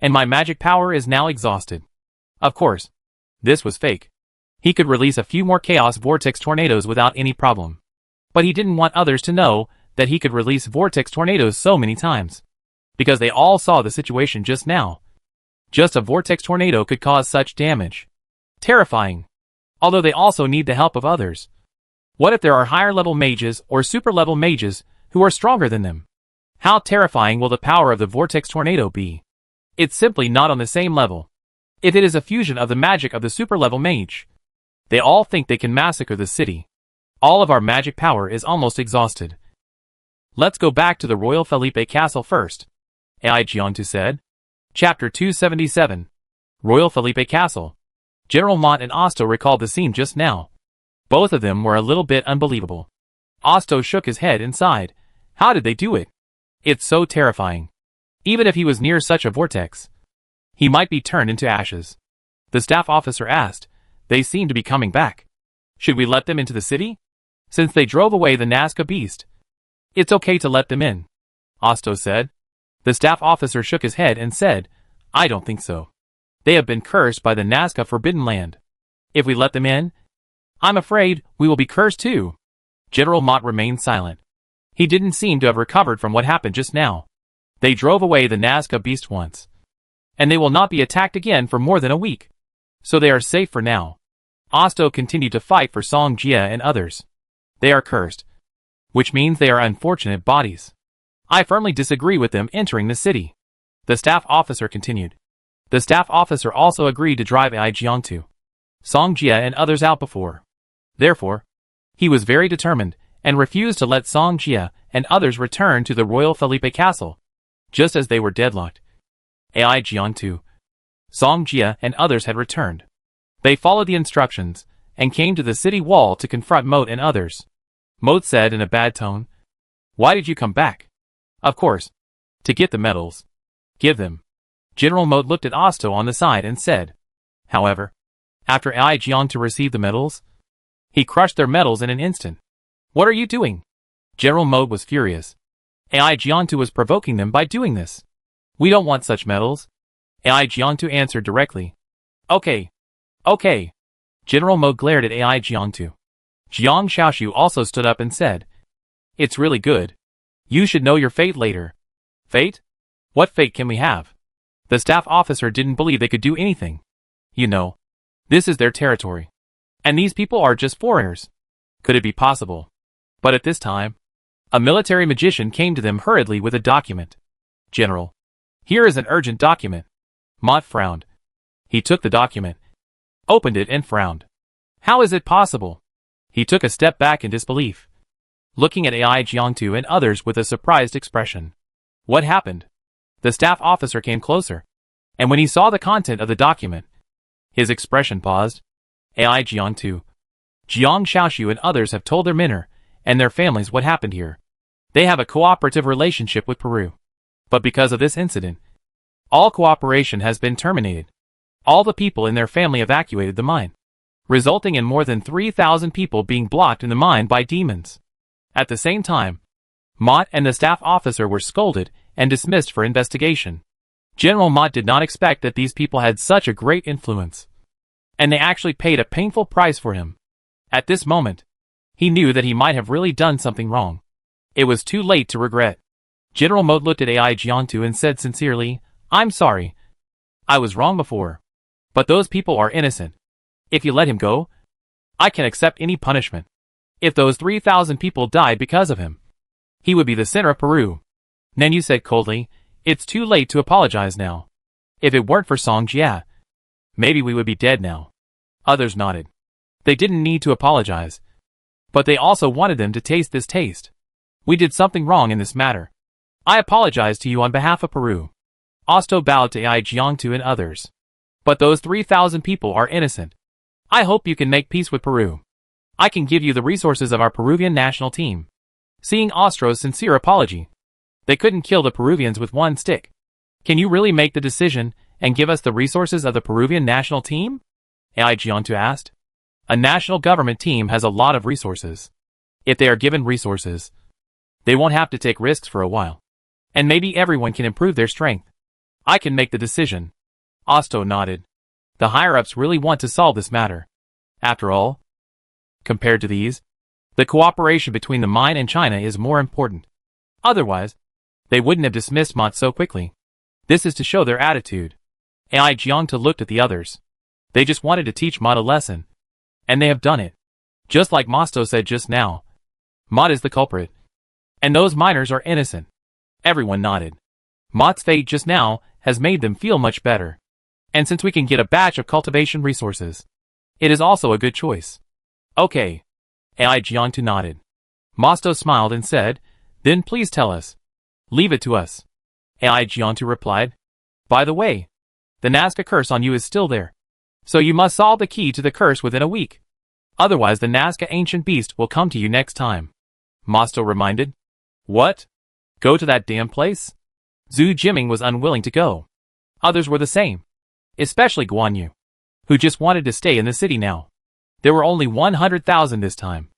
and my magic power is now exhausted." Of course, this was fake. He could release a few more chaos vortex tornadoes without any problem. But he didn't want others to know that he could release vortex tornadoes so many times, because they all saw the situation just now. Just a vortex tornado could cause such damage. Terrifying. Although they also need the help of others. What if there are higher level mages or super level mages who are stronger than them? How terrifying will the power of the vortex tornado be? It's simply not on the same level. If it is a fusion of the magic of the super level mage, they all think they can massacre the city. All of our magic power is almost exhausted. Let's go back to the Royal Felipe Castle first, AI Jiantu said. Chapter 277. Royal Felipe Castle. General Mott and Osto recalled the scene just now. Both of them were a little bit unbelievable. Osto shook his head and sighed. How did they do it? It's so terrifying. Even if he was near such a vortex, he might be turned into ashes. The staff officer asked. They seem to be coming back. Should we let them into the city? Since they drove away the Nazca beast, it's okay to let them in, Osto said. The staff officer shook his head and said, I don't think so. They have been cursed by the Nazca Forbidden Land. If we let them in, I'm afraid we will be cursed too. General Mott remained silent. He didn't seem to have recovered from what happened just now. They drove away the Nazca beast once, and they will not be attacked again for more than a week. So they are safe for now. Osto continued to fight for Song Jia and others. They are cursed, which means they are unfortunate bodies. I firmly disagree with them entering the city. The staff officer continued. The staff officer also agreed to drive AI Jiangtu, Song Jia and others out before. Therefore, he was very determined and refused to let Song Jia and others return to the Royal Felipe Castle, just as they were deadlocked. AI Jiangtu, Song Jia and others had returned. They followed the instructions, and came to the city wall to confront Moat and others. Moat said in a bad tone, "Why did you come back?" "Of course. To get the medals." "Give them." General Moat looked at Osto on the side and said. However, after Ai Jiang to receive the medals, he crushed their medals in an instant. "What are you doing?" General Moat was furious. Ai Jiang was provoking them by doing this. "We don't want such medals." Ai Jiang answered directly. "Okay. Okay." General Mo glared at Ai Jiang. Jiang Xiaoshu also stood up and said, "It's really good. You should know your fate later." "Fate? What fate can we have?" The staff officer didn't believe they could do anything. "You know, this is their territory. And these people are just foreigners. Could it be possible?" But at this time, a military magician came to them hurriedly with a document. "General, here is an urgent document." Mott frowned. He took the document, opened it and frowned. "How is it possible?" He took a step back in disbelief, looking at Ai Jiang and others with a surprised expression. "What happened?" The staff officer came closer, and when he saw the content of the document, his expression paused. Ai Jiang, Jiang Xiaoshu and others have told their men and their families what happened here. They have a cooperative relationship with Peru. But because of this incident, all cooperation has been terminated. All the people in their family evacuated the mine, resulting in more than 3,000 people being blocked in the mine by demons. At the same time, Mott and the staff officer were scolded and dismissed for investigation. General Mott did not expect that these people had such a great influence, and they actually paid a painful price for him. At this moment, he knew that he might have really done something wrong. It was too late to regret. General Mott looked at Ai Jiang and said sincerely, "I'm sorry. I was wrong before. But those people are innocent. If you let him go, I can accept any punishment. If those 3,000 people died because of him, he would be the center of Peru." Nanyu said coldly, "It's too late to apologize now. If it weren't for Song Jia, maybe we would be dead now." Others nodded. They didn't need to apologize, but they also wanted them to taste this taste. "We did something wrong in this matter. I apologize to you on behalf of Peru." Osto bowed to Ai Jiang and others. "But those 3,000 people are innocent. I hope you can make peace with Peru. I can give you the resources of our Peruvian national team." Seeing Ostro's sincere apology, they couldn't kill the Peruvians with one stick. "Can you really make the decision and give us the resources of the Peruvian national team?" Ai Jiang asked. "A national government team has a lot of resources. If they are given resources, they won't have to take risks for a while. And maybe everyone can improve their strength. I can make the decision." Osto nodded. The higher-ups really want to solve this matter. After all, compared to these, the cooperation between the mine and China is more important. Otherwise, they wouldn't have dismissed Mott so quickly. This is to show their attitude. Ai Jiang looked at the others. They just wanted to teach Mott a lesson. And they have done it. Just like Mosto said just now, Mott is the culprit. And those miners are innocent. Everyone nodded. Mott's fate just now has made them feel much better. And since we can get a batch of cultivation resources, it is also a good choice. Okay. Ai Jiang nodded. Mosto smiled and said, "Then please tell us. Leave it to us." Ai Jiang replied, "By the way, the Nazca curse on you is still there. So you must solve the key to the curse within a week. Otherwise the Nazca ancient beast will come to you next time." Mosto reminded. "What? Go to that damn place?" Zhu Jiming was unwilling to go. Others were the same. Especially Guan Yu, who just wanted to stay in the city now. There were only 100,000 this time.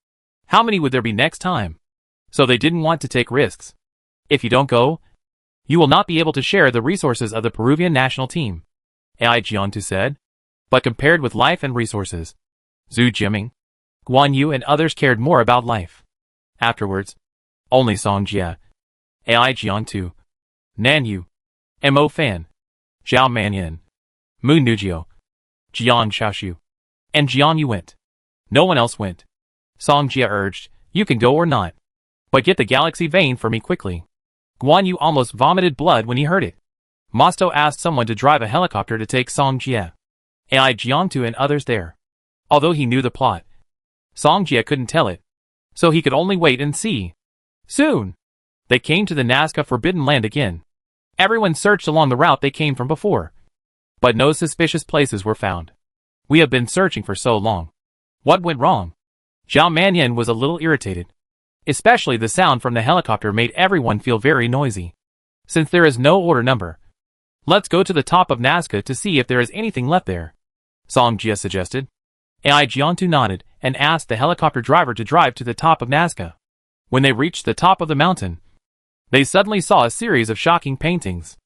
How many would there be next time? So they didn't want to take risks. "If you don't go, you will not be able to share the resources of the Peruvian national team," Ai Jiang said. But compared with life and resources, Zhu Jiming, Guan Yu and others cared more about life. Afterwards, only Song Jia, Ai Jiang, Nanyu, Mo Fan, Zhao Manyan, Mu Nujio, Jiang Xiaoshu, and Jiang Yu went. No one else went. Song Jia urged, "You can go or not. But get the galaxy vein for me quickly." Guan Yu almost vomited blood when he heard it. Mosto asked someone to drive a helicopter to take Song Jia, Ai Jiang and others there. Although he knew the plot, Song Jia couldn't tell it, so he could only wait and see. Soon, they came to the Nazca Forbidden Land again. Everyone searched along the route they came from before, but no suspicious places were found. We have been searching for so long. What went wrong? Zhao Manyan was a little irritated. Especially the sound from the helicopter made everyone feel very noisy. Since there is no order number, let's go to the top of Nazca to see if there is anything left there, Song Jia suggested. AI Jiantu nodded and asked the helicopter driver to drive to the top of Nazca. When they reached the top of the mountain, they suddenly saw a series of shocking paintings.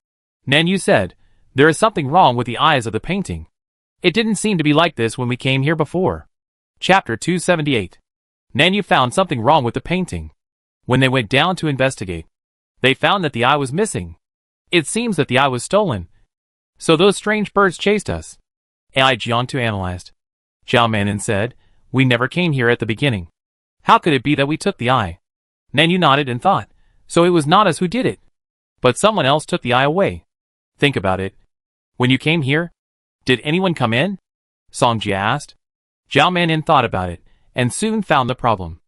Nanyu said, "There is something wrong with the eyes of the painting. It didn't seem to be like this when we came here before." Chapter 278. Nanyu found something wrong with the painting. When they went down to investigate, they found that the eye was missing. It seems that the eye was stolen. So those strange birds chased us. AI Jiantu analyzed. Zhao Manin said, "We never came here at the beginning. How could it be that we took the eye?" Nanyu nodded and thought, "So it was not us who did it. But someone else took the eye away. Think about it. When you came here, did anyone come in?" Song Jia asked. Zhao Manin thought about it, and soon found the problem.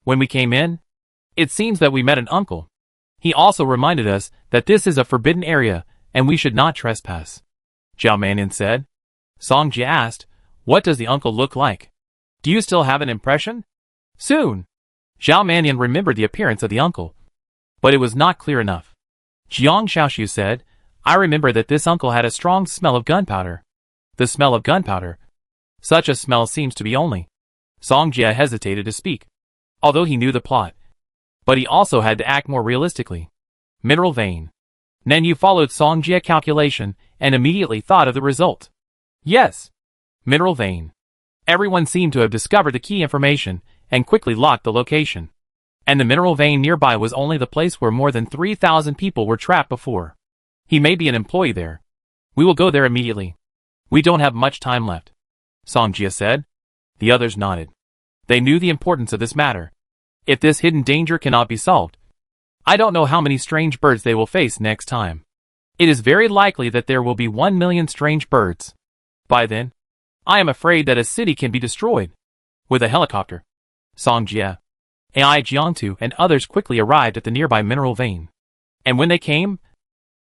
When we came in, it seems that we met an uncle. He also reminded us that this is a forbidden area, and we should not trespass. Zhao Manin said. Song Jia asked, "What does the uncle look like? Do you still have an impression?" Soon, Zhao Manin remembered the appearance of the uncle, but it was not clear enough. Jiang Xiaoxiu said, "I remember that this uncle had a strong smell of gunpowder." The smell of gunpowder. Such a smell seems to be only. Song Jia hesitated to speak, although he knew the plot. But he also had to act more realistically. Mineral vein. Nanyu followed Song Jia's calculation and immediately thought of the result. Yes! Mineral vein. Everyone seemed to have discovered the key information and quickly locked the location. And the mineral vein nearby was only the place where more than 3,000 people were trapped before. He may be an employee there. We will go there immediately. We don't have much time left, Song Jia said. The others nodded. They knew the importance of this matter. If this hidden danger cannot be solved, I don't know how many strange birds they will face next time. It is very likely that there will be 1 million strange birds. By then, I am afraid that a city can be destroyed. With a helicopter, Song Jia, AI Jiantu and others quickly arrived at the nearby mineral vein. And when they came,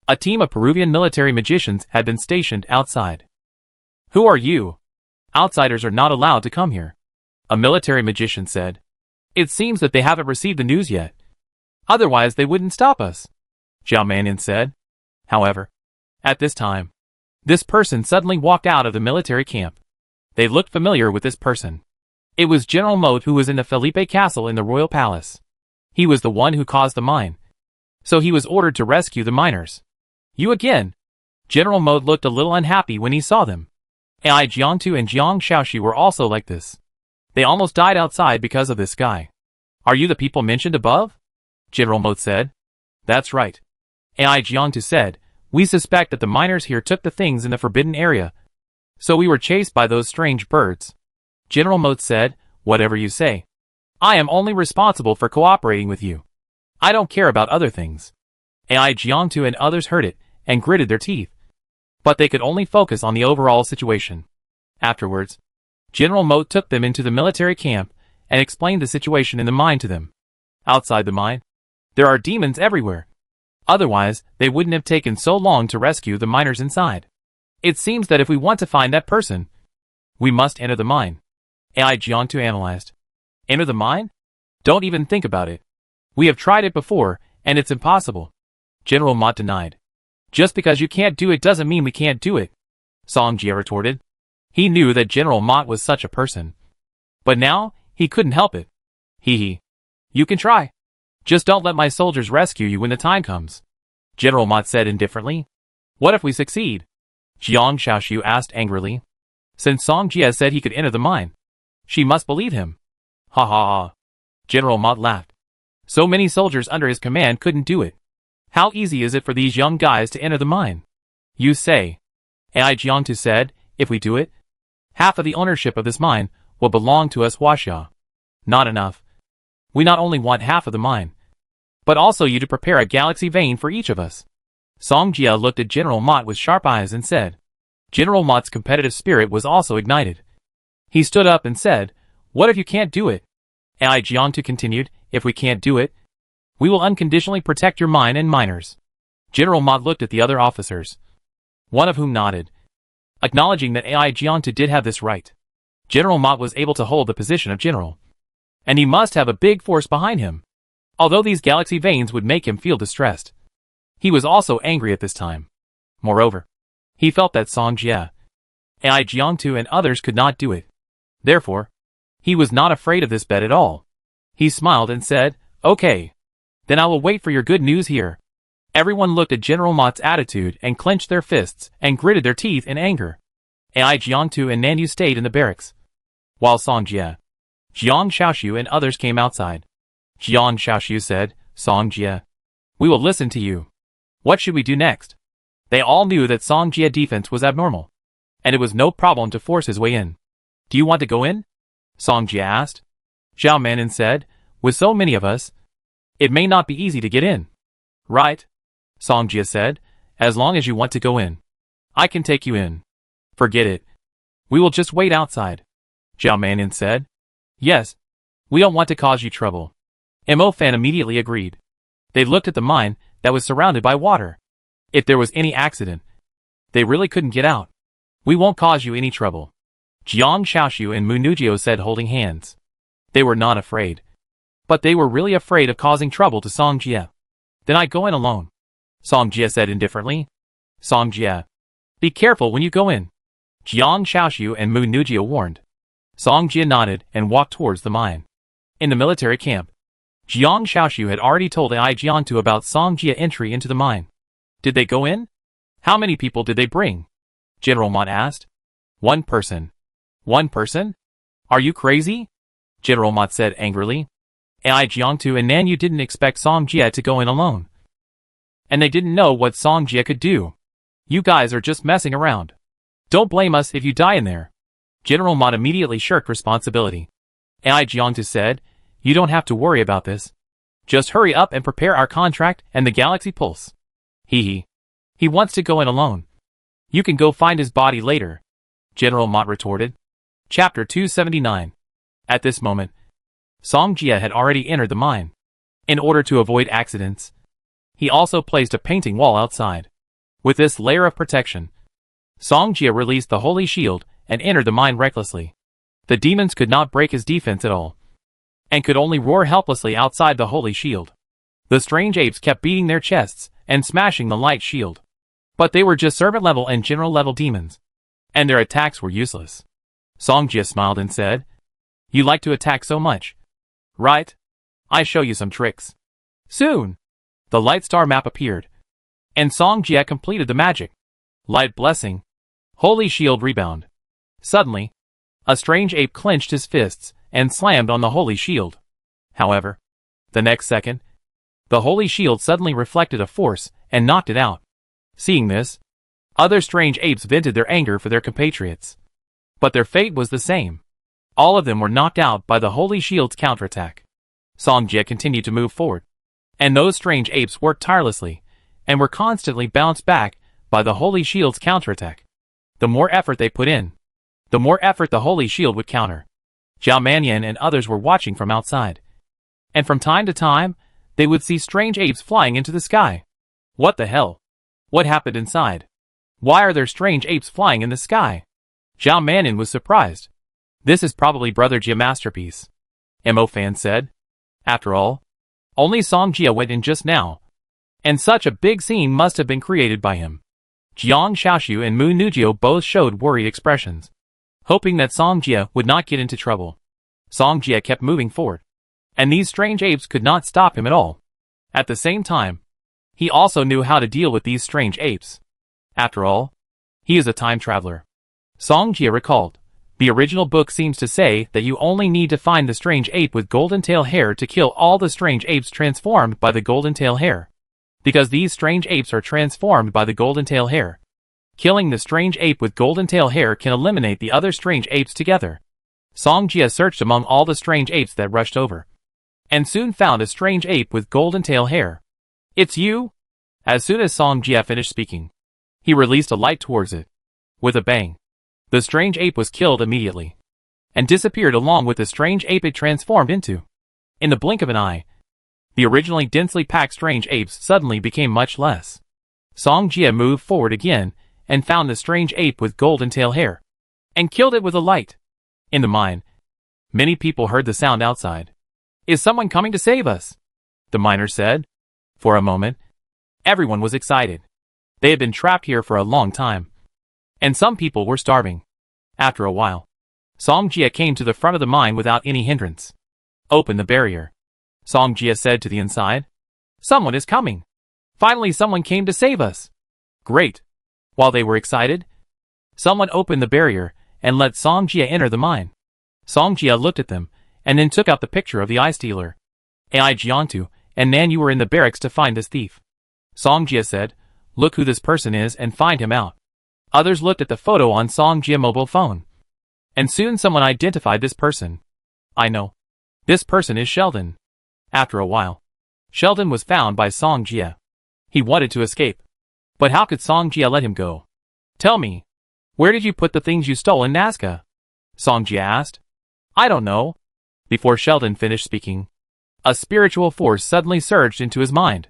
a team of Peruvian military magicians had been stationed outside. "Who are you? Outsiders are not allowed to come here," a military magician said. "It seems that they haven't received the news yet. Otherwise they wouldn't stop us," Zhao Manin said. However, at this time, this person suddenly walked out of the military camp. They looked familiar with this person. It was General Moat, who was in the Felipe Castle in the royal palace. He was the one who caused the mine, so he was ordered to rescue the miners. "You again?" General Moat looked a little unhappy when he saw them. AI Jiantu and Jiang Shaoxi were also like this. They almost died outside because of this guy. "Are you the people mentioned above?" General Moat said. "That's right," AI Jiantu said. "We suspect that the miners here took the things in the forbidden area, so we were chased by those strange birds." General Moat said, "Whatever you say. I am only responsible for cooperating with you. I don't care about other things." AI Jiantu and others heard it and gritted their teeth. But they could only focus on the overall situation. Afterwards, General Moat took them into the military camp and explained the situation in the mine to them. Outside the mine, there are demons everywhere. Otherwise, they wouldn't have taken so long to rescue the miners inside. It seems that if we want to find that person, we must enter the mine. AI Jiantu analyzed. Enter the mine? Don't even think about it. We have tried it before, and it's impossible. General Mott denied. Just because you can't do it doesn't mean we can't do it, Song Jia retorted. He knew that General Mott was such a person. But now, he couldn't help it. Hee. You can try. Just don't let my soldiers rescue you when the time comes, General Mott said indifferently. What if we succeed? Jiang Shaoxiu asked angrily. Since Song Jia said he could enter the mine, she must believe him. Ha ha ha. General Mott laughed. So many soldiers under his command couldn't do it. How easy is it for these young guys to enter the mine? You say. AI Jiantu said, if we do it, half of the ownership of this mine will belong to us Huaxia. Not enough. We not only want half of the mine, but also you to prepare a galaxy vein for each of us. Song Jia looked at General Mott with sharp eyes and said. General Mott's competitive spirit was also ignited. He stood up and said, what if you can't do it? AI Jiantu continued, if we can't do it, we will unconditionally protect your mine and miners. General Mott looked at the other officers, one of whom nodded. Acknowledging that AI Jiantu did have this right, General Mott was able to hold the position of general. And he must have a big force behind him. Although these galaxy veins would make him feel distressed, he was also angry at this time. Moreover, he felt that Song Jie, AI Jiangtu and others could not do it. Therefore, he was not afraid of this bet at all. He smiled and said, "Okay. Then I will wait for your good news here." Everyone looked at General Mott's attitude and clenched their fists and gritted their teeth in anger. AI Jiangtu and Nanyu stayed in the barracks, while Song Jie, Jiang Shaoxu and others came outside. Jiang Shaoxu said, "Song Jie, we will listen to you. What should we do next?" They all knew that Song Jie's defense was abnormal, and it was no problem to force his way in. "Do you want to go in?" Song Jie asked. Zhao Manin said, "With so many of us, it may not be easy to get in." "Right," Song Jie said, "as long as you want to go in, I can take you in." "Forget it. We will just wait outside," Zhao Manin said. "Yes. We don't want to cause you trouble." Mo Fan immediately agreed. They looked at the mine that was surrounded by water. If there was any accident, they really couldn't get out. "We won't cause you any trouble," Jiang Shaoxu and Mu Nujio said, holding hands. They were not afraid, but they were really afraid of causing trouble to Song Jie. "Then I go in alone," Song Jie said indifferently. "Song Jie, be careful when you go in," Jiang Shaoxu and Mu Nujio warned. Song Jie nodded and walked towards the mine. In the military camp, Jiang Shaoxu had already told AI Jiantu about Song Jie's entry into the mine. Did they go in? How many people did they bring? General Mott asked. "One person." "One person? Are you crazy?" General Mott said angrily. AI Jiangtu and Nanyu didn't expect Song Jie to go in alone. And they didn't know what Song Jie could do. "You guys are just messing around. Don't blame us if you die in there." General Mott immediately shirked responsibility. AI Jiangtu said, "You don't have to worry about this. Just hurry up and prepare our contract and the Galaxy Pulse." He wants to go in alone. "You can go find his body later," General Mott retorted. Chapter 279. At this moment, Song Jie had already entered the mine. In order to avoid accidents, he also placed a painting wall outside. With this layer of protection, Song Jie released the Holy Shield and entered the mine recklessly. The demons could not break his defense at all, and could only roar helplessly outside the Holy Shield. The strange apes kept beating their chests and smashing the light shield. But they were just servant level and general level demons, and their attacks were useless. Song Jie smiled and said, "You like to attack so much, right? I show you some tricks." Soon, the Light Star map appeared, and Song Jie completed the magic. Light Blessing, Holy Shield Rebound. Suddenly, a strange ape clenched his fists and slammed on the Holy Shield. However, the next second, the Holy Shield suddenly reflected a force and knocked it out. Seeing this, other strange apes vented their anger for their compatriots. But their fate was the same. All of them were knocked out by the Holy Shield's counterattack. Song Jie continued to move forward, and those strange apes worked tirelessly and were constantly bounced back by the Holy Shield's counterattack. The more effort they put in, the more effort the Holy Shield would counter. Zhao Manyan and others were watching from outside, and from time to time, they would see strange apes flying into the sky. What the hell? What happened inside? Why are there strange apes flying in the sky? Zhao Manyan was surprised. "This is probably Brother Jie's masterpiece," Mo Fan said. After all, only Song Jie went in just now, and such a big scene must have been created by him. Jiang Shaoxu and Mu Nujio both showed worried expressions, hoping that Song Jie would not get into trouble. Song Jie kept moving forward, and these strange apes could not stop him at all. At the same time, he also knew how to deal with these strange apes. After all, he is a time traveler. Song Jie recalled, the original book seems to say that you only need to find the strange ape with golden tail hair to kill all the strange apes transformed by the golden tail hair. Because these strange apes are transformed by the golden tail hair, killing the strange ape with golden tail hair can eliminate the other strange apes together. Song Jie searched among all the strange apes that rushed over, and soon found a strange ape with golden tail hair. "It's you?" As soon as Song Jie finished speaking, he released a light towards it. With a bang, the strange ape was killed immediately, and disappeared along with the strange ape it transformed into. In the blink of an eye, the originally densely packed strange apes suddenly became much less. Song Jie moved forward again, and found the strange ape with golden tail hair, and killed it with a light. In the mine, many people heard the sound outside. "Is someone coming to save us?" the miner said. For a moment, everyone was excited. They had been trapped here for a long time, and some people were starving. After a while, Songjia came to the front of the mine without any hindrance. "Open the barrier," Songjia said to the inside. "Someone is coming. Finally someone came to save us." "Great." While they were excited, someone opened the barrier and let Songjia enter the mine. Songjia looked at them, and then took out the picture of the eye stealer. "Ai Jiantu and Nan, you were in the barracks to find this thief." Songjia said, "Look who this person is and find him out." Others looked at the photo on Songjia's mobile phone, and soon someone identified this person. "I know. This person is Sheldon." After a while, Sheldon was found by Songjia. He wanted to escape, but how could Songjia let him go? "Tell me, where did you put the things you stole in Nazca?" Songjia asked. "I don't know." Before Sheldon finished speaking, a spiritual force suddenly surged into his mind.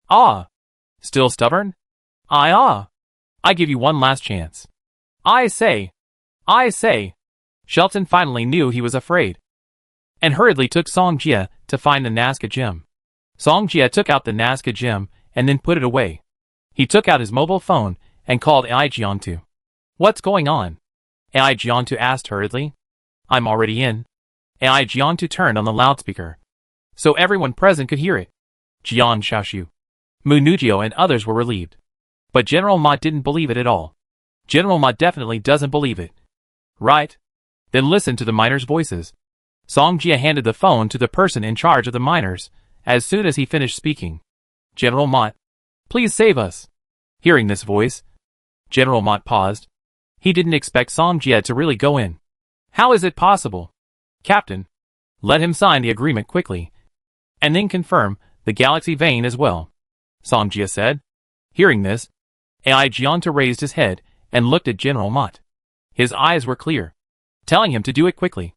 "Ah! Still stubborn? I give you one last chance. I say. Sheldon finally knew he was afraid, and hurriedly took Songjia to find the Nazca gem. Songjia took out the Nazca gem and then put it away. He took out his mobile phone and called Ai Jiantu. "What's going on?" Ai Jiantu asked hurriedly. "I'm already in." Ai Jiantu turned on the loudspeaker, so everyone present could hear it. Jian Shaoshu, Mu Nujio and others were relieved. But General Ma didn't believe it at all. General Ma definitely doesn't believe it. "Right. Then listen to the miners' voices." Songjia handed the phone to the person in charge of the miners as soon as he finished speaking. "General Mott, please save us." Hearing this voice, General Mott paused. He didn't expect Songjia to really go in. "How is it possible?" "Captain, let him sign the agreement quickly, and then confirm the galaxy vein as well," Songjia said. Hearing this, Ai Jiantu raised his head and looked at General Mott. His eyes were clear, telling him to do it quickly.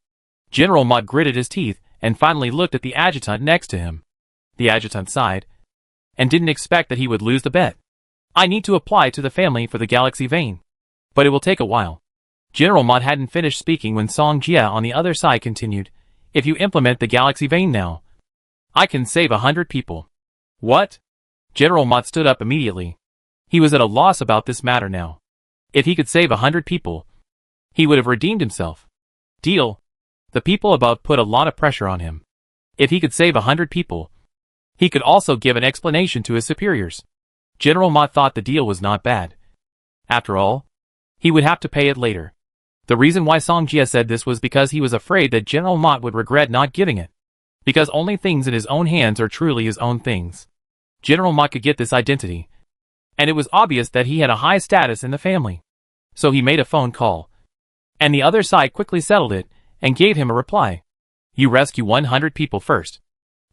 General Mott gritted his teeth and finally looked at the adjutant next to him. The adjutant sighed, and didn't expect that he would lose the bet. "I need to apply to the family for the galaxy vein, but it will take a while." General Mott hadn't finished speaking when Songjia on the other side continued, "If you implement the galaxy vein now, I can save 100 people." "What?" General Mott stood up immediately. He was at a loss about this matter now. If he could save 100 people, he would have redeemed himself. Deal. The people above put a lot of pressure on him. If he could save 100 people, he could also give an explanation to his superiors. General Mott thought the deal was not bad. After all, he would have to pay it later. The reason why Songjia said this was because he was afraid that General Mott would regret not giving it. Because only things in his own hands are truly his own things. General Mott could get this identity, and it was obvious that he had a high status in the family. So he made a phone call, and the other side quickly settled it and gave him a reply. "You rescue 100 people first,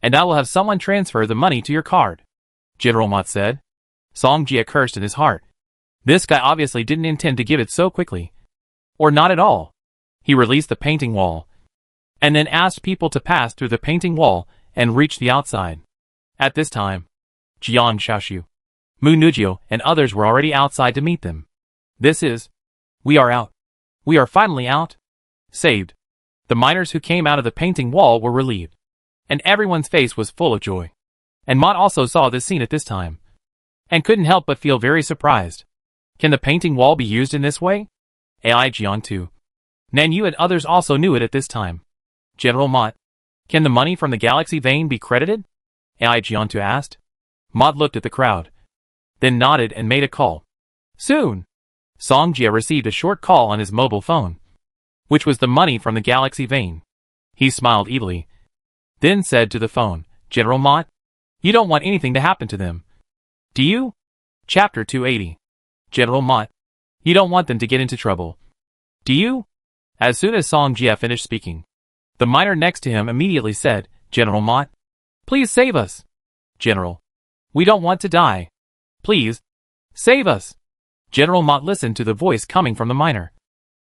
and I will have someone transfer the money to your card," General Mott said. Songjia cursed in his heart. This guy obviously didn't intend to give it so quickly. Or not at all. He released the painting wall, and then asked people to pass through the painting wall and reach the outside. At this time, Jian Shaoshu, Mu Nujio and others were already outside to meet them. We are out. We are finally out. Saved. The miners who came out of the painting wall were relieved, and everyone's face was full of joy. And Mott also saw this scene at this time, and couldn't help but feel very surprised. Can the painting wall be used in this way? Ai Jiantu, Nan Yu and others also knew it at this time. General Mott, can the money from the galaxy vein be credited? Ai Jiantu asked. Mott looked at the crowd, then nodded and made a call. Soon, Songjia received a short call on his mobile phone, which was the money from the galaxy vein. He smiled evilly, then said to the phone, General Mott, you don't want anything to happen to them, do you? Chapter 280. General Mott, you don't want them to get into trouble, do you? As soon as Songjia finished speaking, the miner next to him immediately said, General Mott, please save us. General, we don't want to die. Please, save us. General Mott listened to the voice coming from the miner,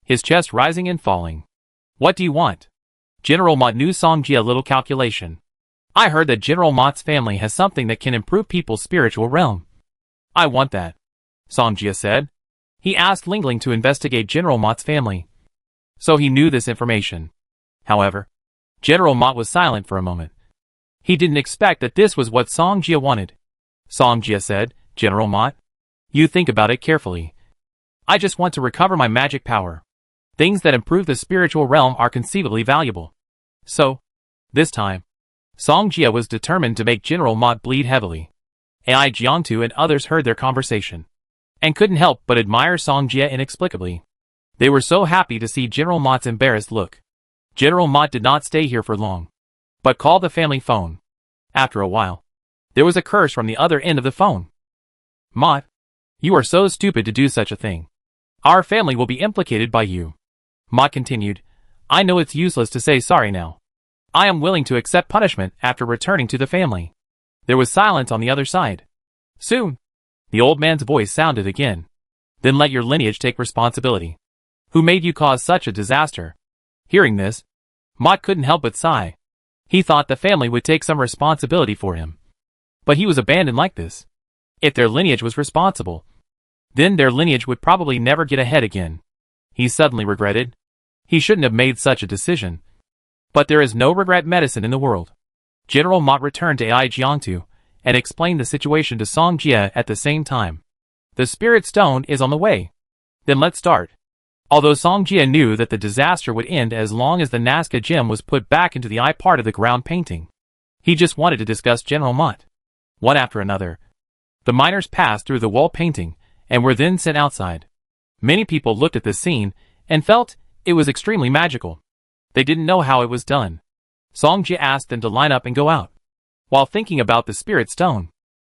his chest rising and falling. What do you want? General Mott knew Songjia a little calculation. I heard that General Mott's family has something that can improve people's spiritual realm. I want that, Songjia said. He asked Lingling to investigate General Mott's family, so he knew this information. However, General Mott was silent for a moment. He didn't expect that this was what Song Jia wanted. Song Jia said, "General Mott, you think about it carefully. I just want to recover my magic power. Things that improve the spiritual realm are conceivably valuable. So, this time, Song Jia was determined to make General Mott bleed heavily." Ai Jiangtu and others heard their conversation, and couldn't help but admire Song Jia inexplicably. They were so happy to see General Mott's embarrassed look. General Mott did not stay here for long, but called the family phone. After a while, there was a curse from the other end of the phone. "Mott, you are so stupid to do such a thing. Our family will be implicated by you." Mott continued, "I know it's useless to say sorry now. I am willing to accept punishment after returning to the family." There was silence on the other side. Soon, the old man's voice sounded again. "Then let your lineage take responsibility. Who made you cause such a disaster?" Hearing this, Mott couldn't help but sigh. He thought the family would take some responsibility for him. But he was abandoned like this. If their lineage was responsible, then their lineage would probably never get ahead again. He suddenly regretted. He shouldn't have made such a decision. But there is no regret medicine in the world. General Mott returned to Ai Jiangtu and explained the situation to Song Jia at the same time. "The spirit stone is on the way. Then let's start." Although Song Jia knew that the disaster would end as long as the Nazca gem was put back into the eye part of the ground painting, he just wanted to discuss General Mott. One after another, the miners passed through the wall painting and were then sent outside. Many people looked at this scene and felt it was extremely magical. They didn't know how it was done. Song Jia asked them to line up and go out. While thinking about the spirit stone,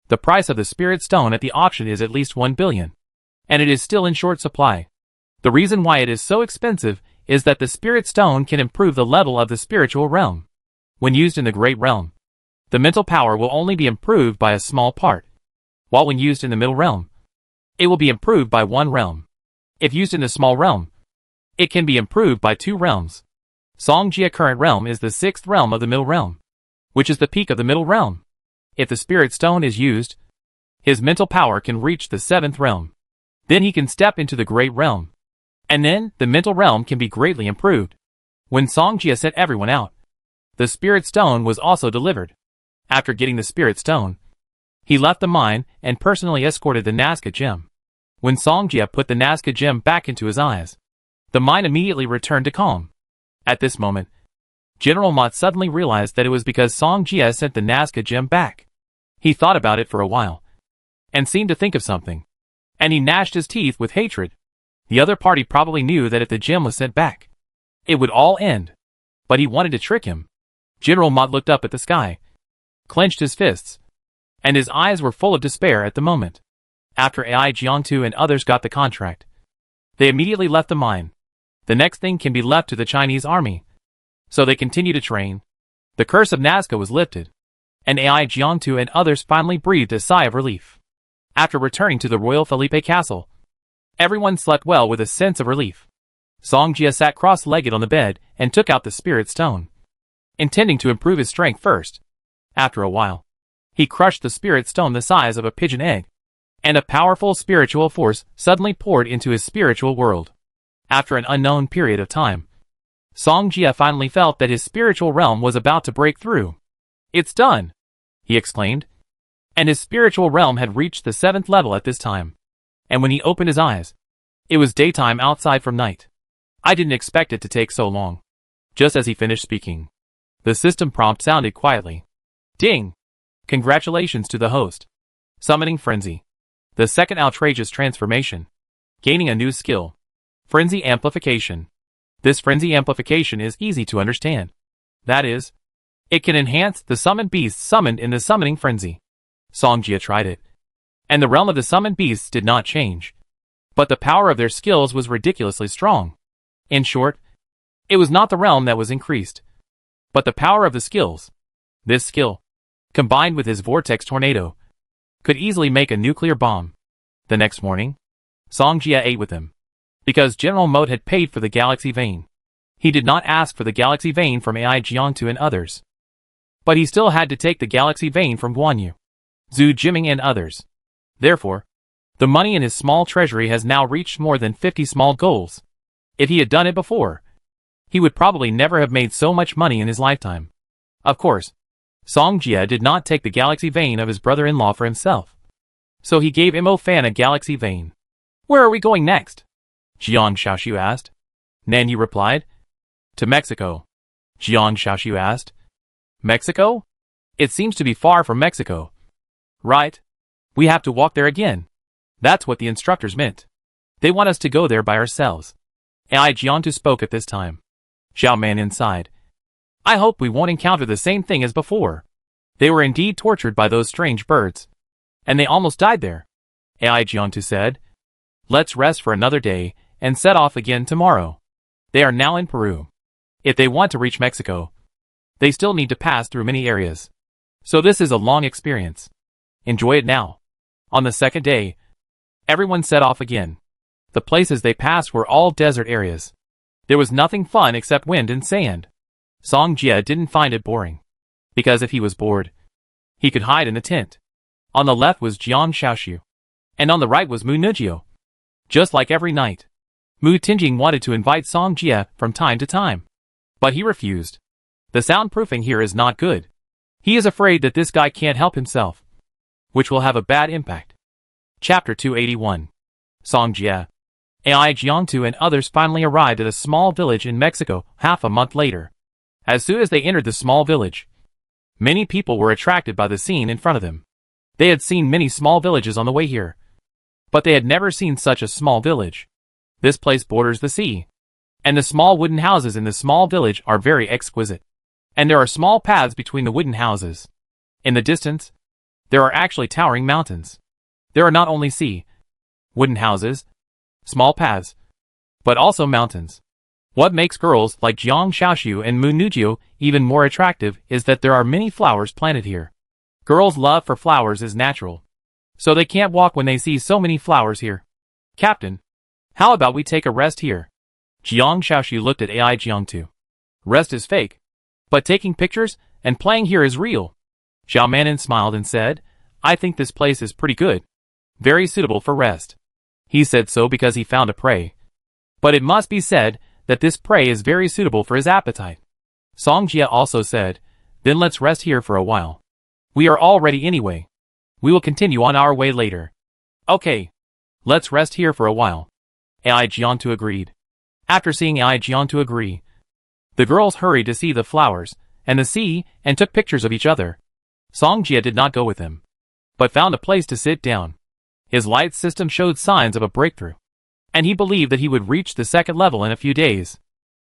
the price of the spirit stone at the auction is at least 1 billion, and it is still in short supply. The reason why it is so expensive is that the spirit stone can improve the level of the spiritual realm. When used in the great realm, the mental power will only be improved by a small part, while when used in the middle realm, it will be improved by 1 realm. If used in the small realm, it can be improved by 2 realms. Song Jia current realm is the 6th realm of the middle realm, which is the peak of the middle realm. If the spirit stone is used, his mental power can reach the 7th realm. Then he can step into the great realm, and then the mental realm can be greatly improved. When Song Jia sent everyone out, the spirit stone was also delivered. After getting the spirit stone, he left the mine and personally escorted the Nazca gem. When Song Jia put the Nazca gem back into his eyes, the mine immediately returned to calm. At this moment, General Mott suddenly realized that it was because Song Jia sent the Nazca gem back. He thought about it for a while, and seemed to think of something, and he gnashed his teeth with hatred. The other party probably knew that if the gem was sent back, it would all end, but he wanted to trick him. General Mott looked up at the sky, clenched his fists, and his eyes were full of despair at the moment. After Ai Jiangtu and others got the contract, they immediately left the mine. The next thing can be left to the Chinese army. So they continue to train. The curse of Nazca was lifted, and Ai Jiangtu and others finally breathed a sigh of relief. After returning to the Royal Felipe Castle, everyone slept well with a sense of relief. Song Jia sat cross-legged on the bed and took out the spirit stone, intending to improve his strength first. After a while, he crushed the spirit stone the size of a pigeon egg, and a powerful spiritual force suddenly poured into his spiritual world. After an unknown period of time, Song Jia finally felt that his spiritual realm was about to break through. "It's done!" he exclaimed. And his spiritual realm had reached the 7th level at this time. And when he opened his eyes, it was daytime outside from night. "I didn't expect it to take so long." Just as he finished speaking, the system prompt sounded quietly. Ding! Congratulations to the host. Summoning Frenzy. The second outrageous transformation. Gaining a new skill. Frenzy Amplification. This Frenzy Amplification is easy to understand. That is, it can enhance the summoned beasts summoned in the Summoning Frenzy. Song Jia tried it, and the realm of the summoned beasts did not change. But the power of their skills was ridiculously strong. In short, it was not the realm that was increased, but the power of the skills. This skill, combined with his Vortex Tornado, could easily make a nuclear bomb. The next morning, Song Jia ate with him. Because General Mott had paid for the Galaxy Vein, he did not ask for the Galaxy Vein from Ai Jiangtu and others. But he still had to take the Galaxy Vein from Guan Yu, Zhu Jiming and others. Therefore, The money in his small treasury has now reached more than 50 small goals. If he had done it before, he would probably never have made so much money in his lifetime. Of course, Song Jia did not take the galaxy vein of his brother-in-law for himself. So he gave Mo Fan a galaxy vein. Where are we going next? Jiang Xiaoxiu asked. Nan Yu replied. To Mexico. Jiang Xiaoxiu asked. Mexico? It seems to be far from Mexico. Right. We have to walk there again. That's what the instructors meant. They want us to go there by ourselves. AI Jiantu spoke at this time. Xiao Man inside. I hope we won't encounter the same thing as before. They were indeed tortured by those strange birds. And they almost died there. AI Jiantu said. Let's rest for another day and set off again tomorrow. They are now in Peru. If they want to reach Mexico, they still need to pass through many areas. So this is a long experience. Enjoy it now. On the second day, everyone set off again. The places they passed were all desert areas. There was nothing fun except wind and sand. Song Jia didn't find it boring. Because if he was bored, he could hide in a tent. On the left was Jiang Xiaoxiu. And on the right was Mu Nujio. Just like every night, Mu Tingjing wanted to invite Song Jia from time to time. But he refused. The soundproofing here is not good. He is afraid that this guy can't help himself, which will have a bad impact. Chapter 281. Song Jia. AI Jiangtu and others finally arrived at a small village in Mexico half a month later. As soon as they entered the small village, many people were attracted by the scene in front of them. They had seen many small villages on the way here, but they had never seen such a small village. This place borders the sea, and the small wooden houses in the small village are very exquisite. And there are small paths between the wooden houses. In the distance, there are actually towering mountains. There are not only wooden houses, small paths, but also mountains. What makes girls like Jiang Xiaoxiu and Mu Nujio even more attractive is that there are many flowers planted here. Girls' love for flowers is natural, so they can't walk when they see so many flowers here. Captain, how about we take a rest here? Jiang Xiaoxiu looked at AI Jiangtu. Rest is fake, but taking pictures and playing here is real. Xiao Manin smiled and said, I think this place is pretty good. Very suitable for rest. He said so because he found a prey. But it must be said that this prey is very suitable for his appetite. Song Jia also said, then let's rest here for a while. We are all ready anyway. We will continue on our way later. Okay. Let's rest here for a while. AI Jiantu agreed. After seeing AI Jiantu agree, the girls hurried to see the flowers and the sea and took pictures of each other. Song Jia did not go with them, but found a place to sit down. His light system showed signs of a breakthrough, and he believed that he would reach the second level in a few days.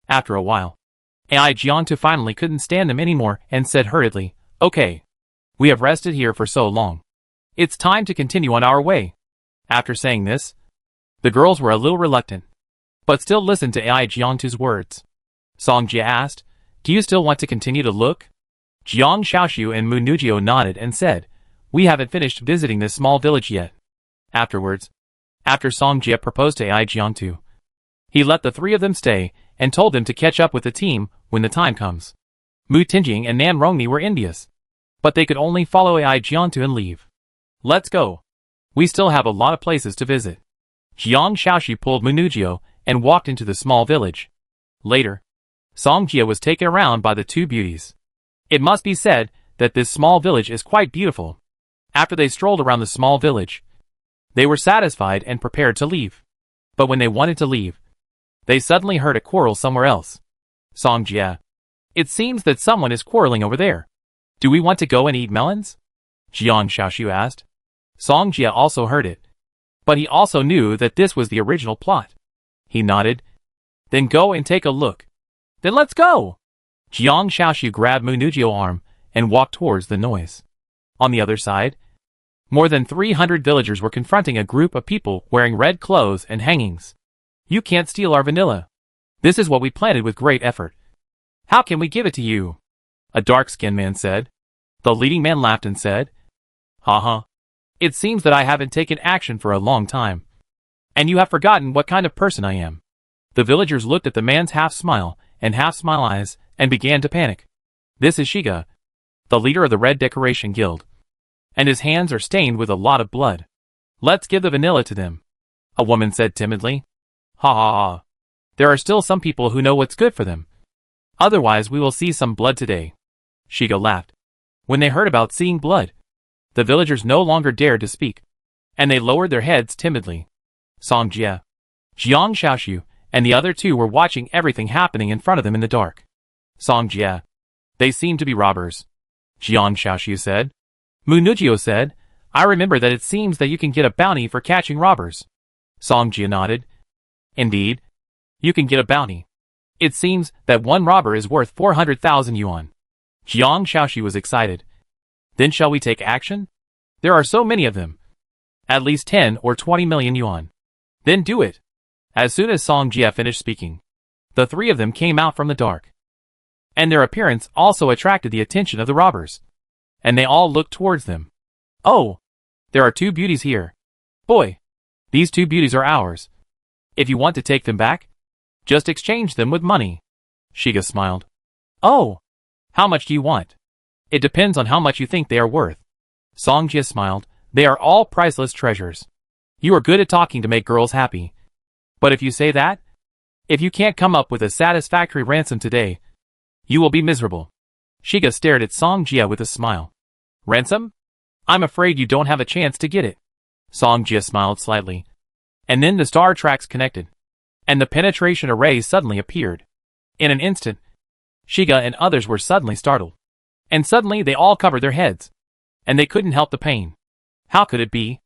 After a while, AI Jiantu finally couldn't stand them anymore and said hurriedly, Okay. We have rested here for so long. It's time to continue on our way. After saying this, the girls were a little reluctant, but still listened to AI Jiantu's words. Song Jia asked, Do you still want to continue to look? Jiang Xiaoxiu and Mu Nujio nodded and said, We haven't finished visiting this small village yet. Afterwards, after Song Jia proposed to AI Jiantu, he let the three of them stay and told them to catch up with the team when the time comes. Mu Tingjing and Nan Rongmi were envious, but they could only follow AI Jiantu and leave. Let's go. We still have a lot of places to visit. Jiang Xiaoxi pulled Mu Nujio and walked into the small village. Later, Song Jia was taken around by the two beauties. It must be said that this small village is quite beautiful. After they strolled around the small village, they were satisfied and prepared to leave. But when they wanted to leave, they suddenly heard a quarrel somewhere else. Song Jia. It seems that someone is quarreling over there. Do we want to go and eat melons? Jiang Xiaoxiu asked. Song Jia also heard it, but he also knew that this was the original plot. He nodded. Then go and take a look. Then let's go! Jiang Xiaoxiu grabbed Mu Nujio's arm and walked towards the noise. On the other side, more than 300 villagers were confronting a group of people wearing red clothes and hangings. You can't steal our vanilla. This is what we planted with great effort. How can we give it to you? A dark-skinned man said. The leading man laughed and said, Haha. It seems that I haven't taken action for a long time, and you have forgotten what kind of person I am. The villagers looked at the man's half-smile and half-smile eyes and began to panic. This is Shiga, the leader of the Red Decoration Guild, and his hands are stained with a lot of blood. Let's give the vanilla to them, a woman said timidly. Ha ha ha. There are still some people who know what's good for them. Otherwise we will see some blood today. Shiga laughed. When they heard about seeing blood, the villagers no longer dared to speak, and they lowered their heads timidly. Song Jie, Jiang Xiaoxiu, and the other two were watching everything happening in front of them in the dark. Song Jie. They seem to be robbers, Jiang Xiaoxiu said. Mu Nujio said, I remember that it seems that you can get a bounty for catching robbers. Song Jie nodded. Indeed. You can get a bounty. It seems that one robber is worth 400,000 yuan. Jiang Xiaoxi was excited. Then shall we take action? There are so many of them. At least 10 or 20 million yuan. Then do it. As soon as Song Jie finished speaking, the three of them came out from the dark. And their appearance also attracted the attention of the robbers. And they all looked towards them. Oh! There are two beauties here. Boy! These two beauties are ours. If you want to take them back, just exchange them with money. Shiga smiled. Oh! How much do you want? It depends on how much you think they are worth. Song Jie smiled. They are all priceless treasures. You are good at talking to make girls happy. But if you say that, if you can't come up with a satisfactory ransom today, you will be miserable. Shiga stared at Song Jie with a smile. Ransom? I'm afraid you don't have a chance to get it. Song Jie smiled slightly. And then the star tracks connected. And the penetration array suddenly appeared. In an instant, Shiga and others were suddenly startled. And suddenly they all covered their heads. And they couldn't help the pain. How could it be?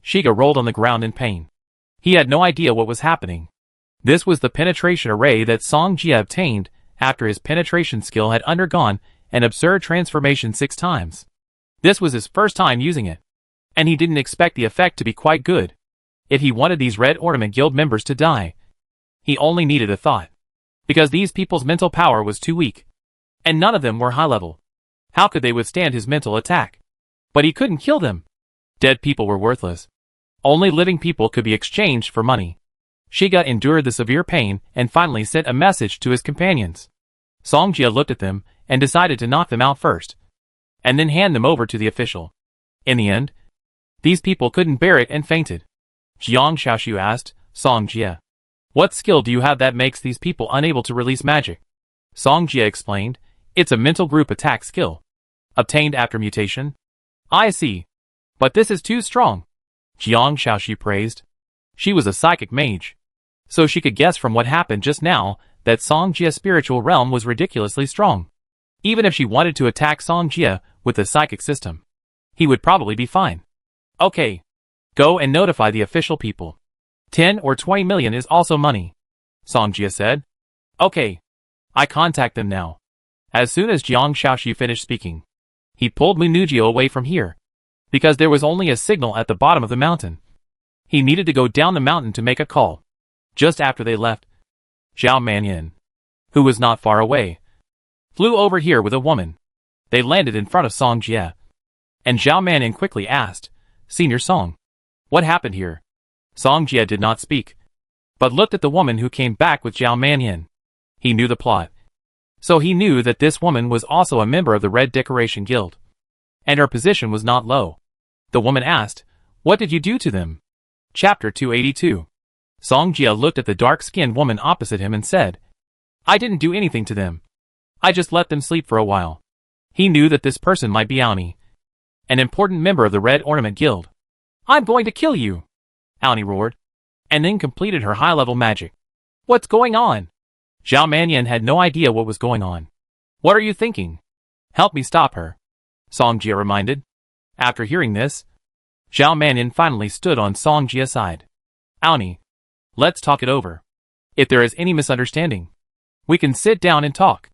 Shiga rolled on the ground in pain. He had no idea what was happening. This was the penetration array that Song Jie obtained after his penetration skill had undergone an absurd transformation 6 times. This was his first time using it. And he didn't expect the effect to be quite good. If he wanted these Red Ornament Guild members to die, he only needed a thought. Because these people's mental power was too weak. And none of them were high level. How could they withstand his mental attack? But he couldn't kill them. Dead people were worthless. Only living people could be exchanged for money. Shiga endured the severe pain and finally sent a message to his companions. Song Jie looked at them and decided to knock them out first, and then hand them over to the official. In the end, these people couldn't bear it and fainted. Jiang Xiaoxiu asked Song Jie, what skill do you have that makes these people unable to release magic? Song Jie explained, it's a mental group attack skill. Obtained after mutation. I see. But this is too strong. Jiang Xiaoxi praised. She was a psychic mage. So she could guess from what happened just now that Song Jie's spiritual realm was ridiculously strong. Even if she wanted to attack Song Jie with the psychic system, he would probably be fine. Okay. Go and notify the official people. 10 or 20 million is also money, Song Jie said. Okay. I contact them now. As soon as Jiang Xiaoxi finished speaking, he pulled Mu Nujio away from here. Because there was only a signal at the bottom of the mountain. He needed to go down the mountain to make a call. Just after they left, Zhao Manyan, who was not far away, flew over here with a woman. They landed in front of Song Jie. And Zhao Manyan quickly asked, Senior Song, what happened here? Song Jie did not speak, but looked at the woman who came back with Zhao Manyan. He knew the plot. So he knew that this woman was also a member of the Red Decoration Guild. And her position was not low. The woman asked, what did you do to them? Chapter 282. Song Jie looked at the dark-skinned woman opposite him and said, I didn't do anything to them. I just let them sleep for a while. He knew that this person might be Aoni, an important member of the Red Ornament Guild. I'm going to kill you, Aoni roared, and then completed her high-level magic. What's going on? Zhao Manyan had no idea what was going on. What are you thinking? Help me stop her, Song Jie reminded. After hearing this, Zhao Manyan finally stood on Song Jie's side. Aoni, let's talk it over. If there is any misunderstanding, we can sit down and talk.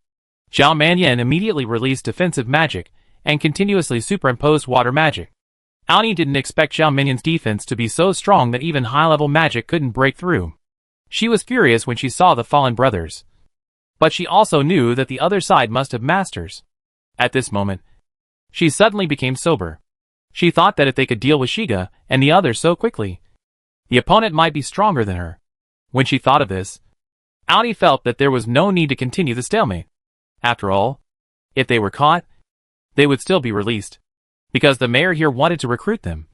Zhao Manyan immediately released defensive magic and continuously superimposed water magic. Aoni didn't expect Zhao Manyan's defense to be so strong that even high-level magic couldn't break through. She was furious when she saw the fallen brothers. But she also knew that the other side must have masters. At this moment, she suddenly became sober. She thought that if they could deal with Shiga and the others so quickly, the opponent might be stronger than her. When she thought of this, Aoni felt that there was no need to continue the stalemate. After all, if they were caught, they would still be released, because the mayor here wanted to recruit them.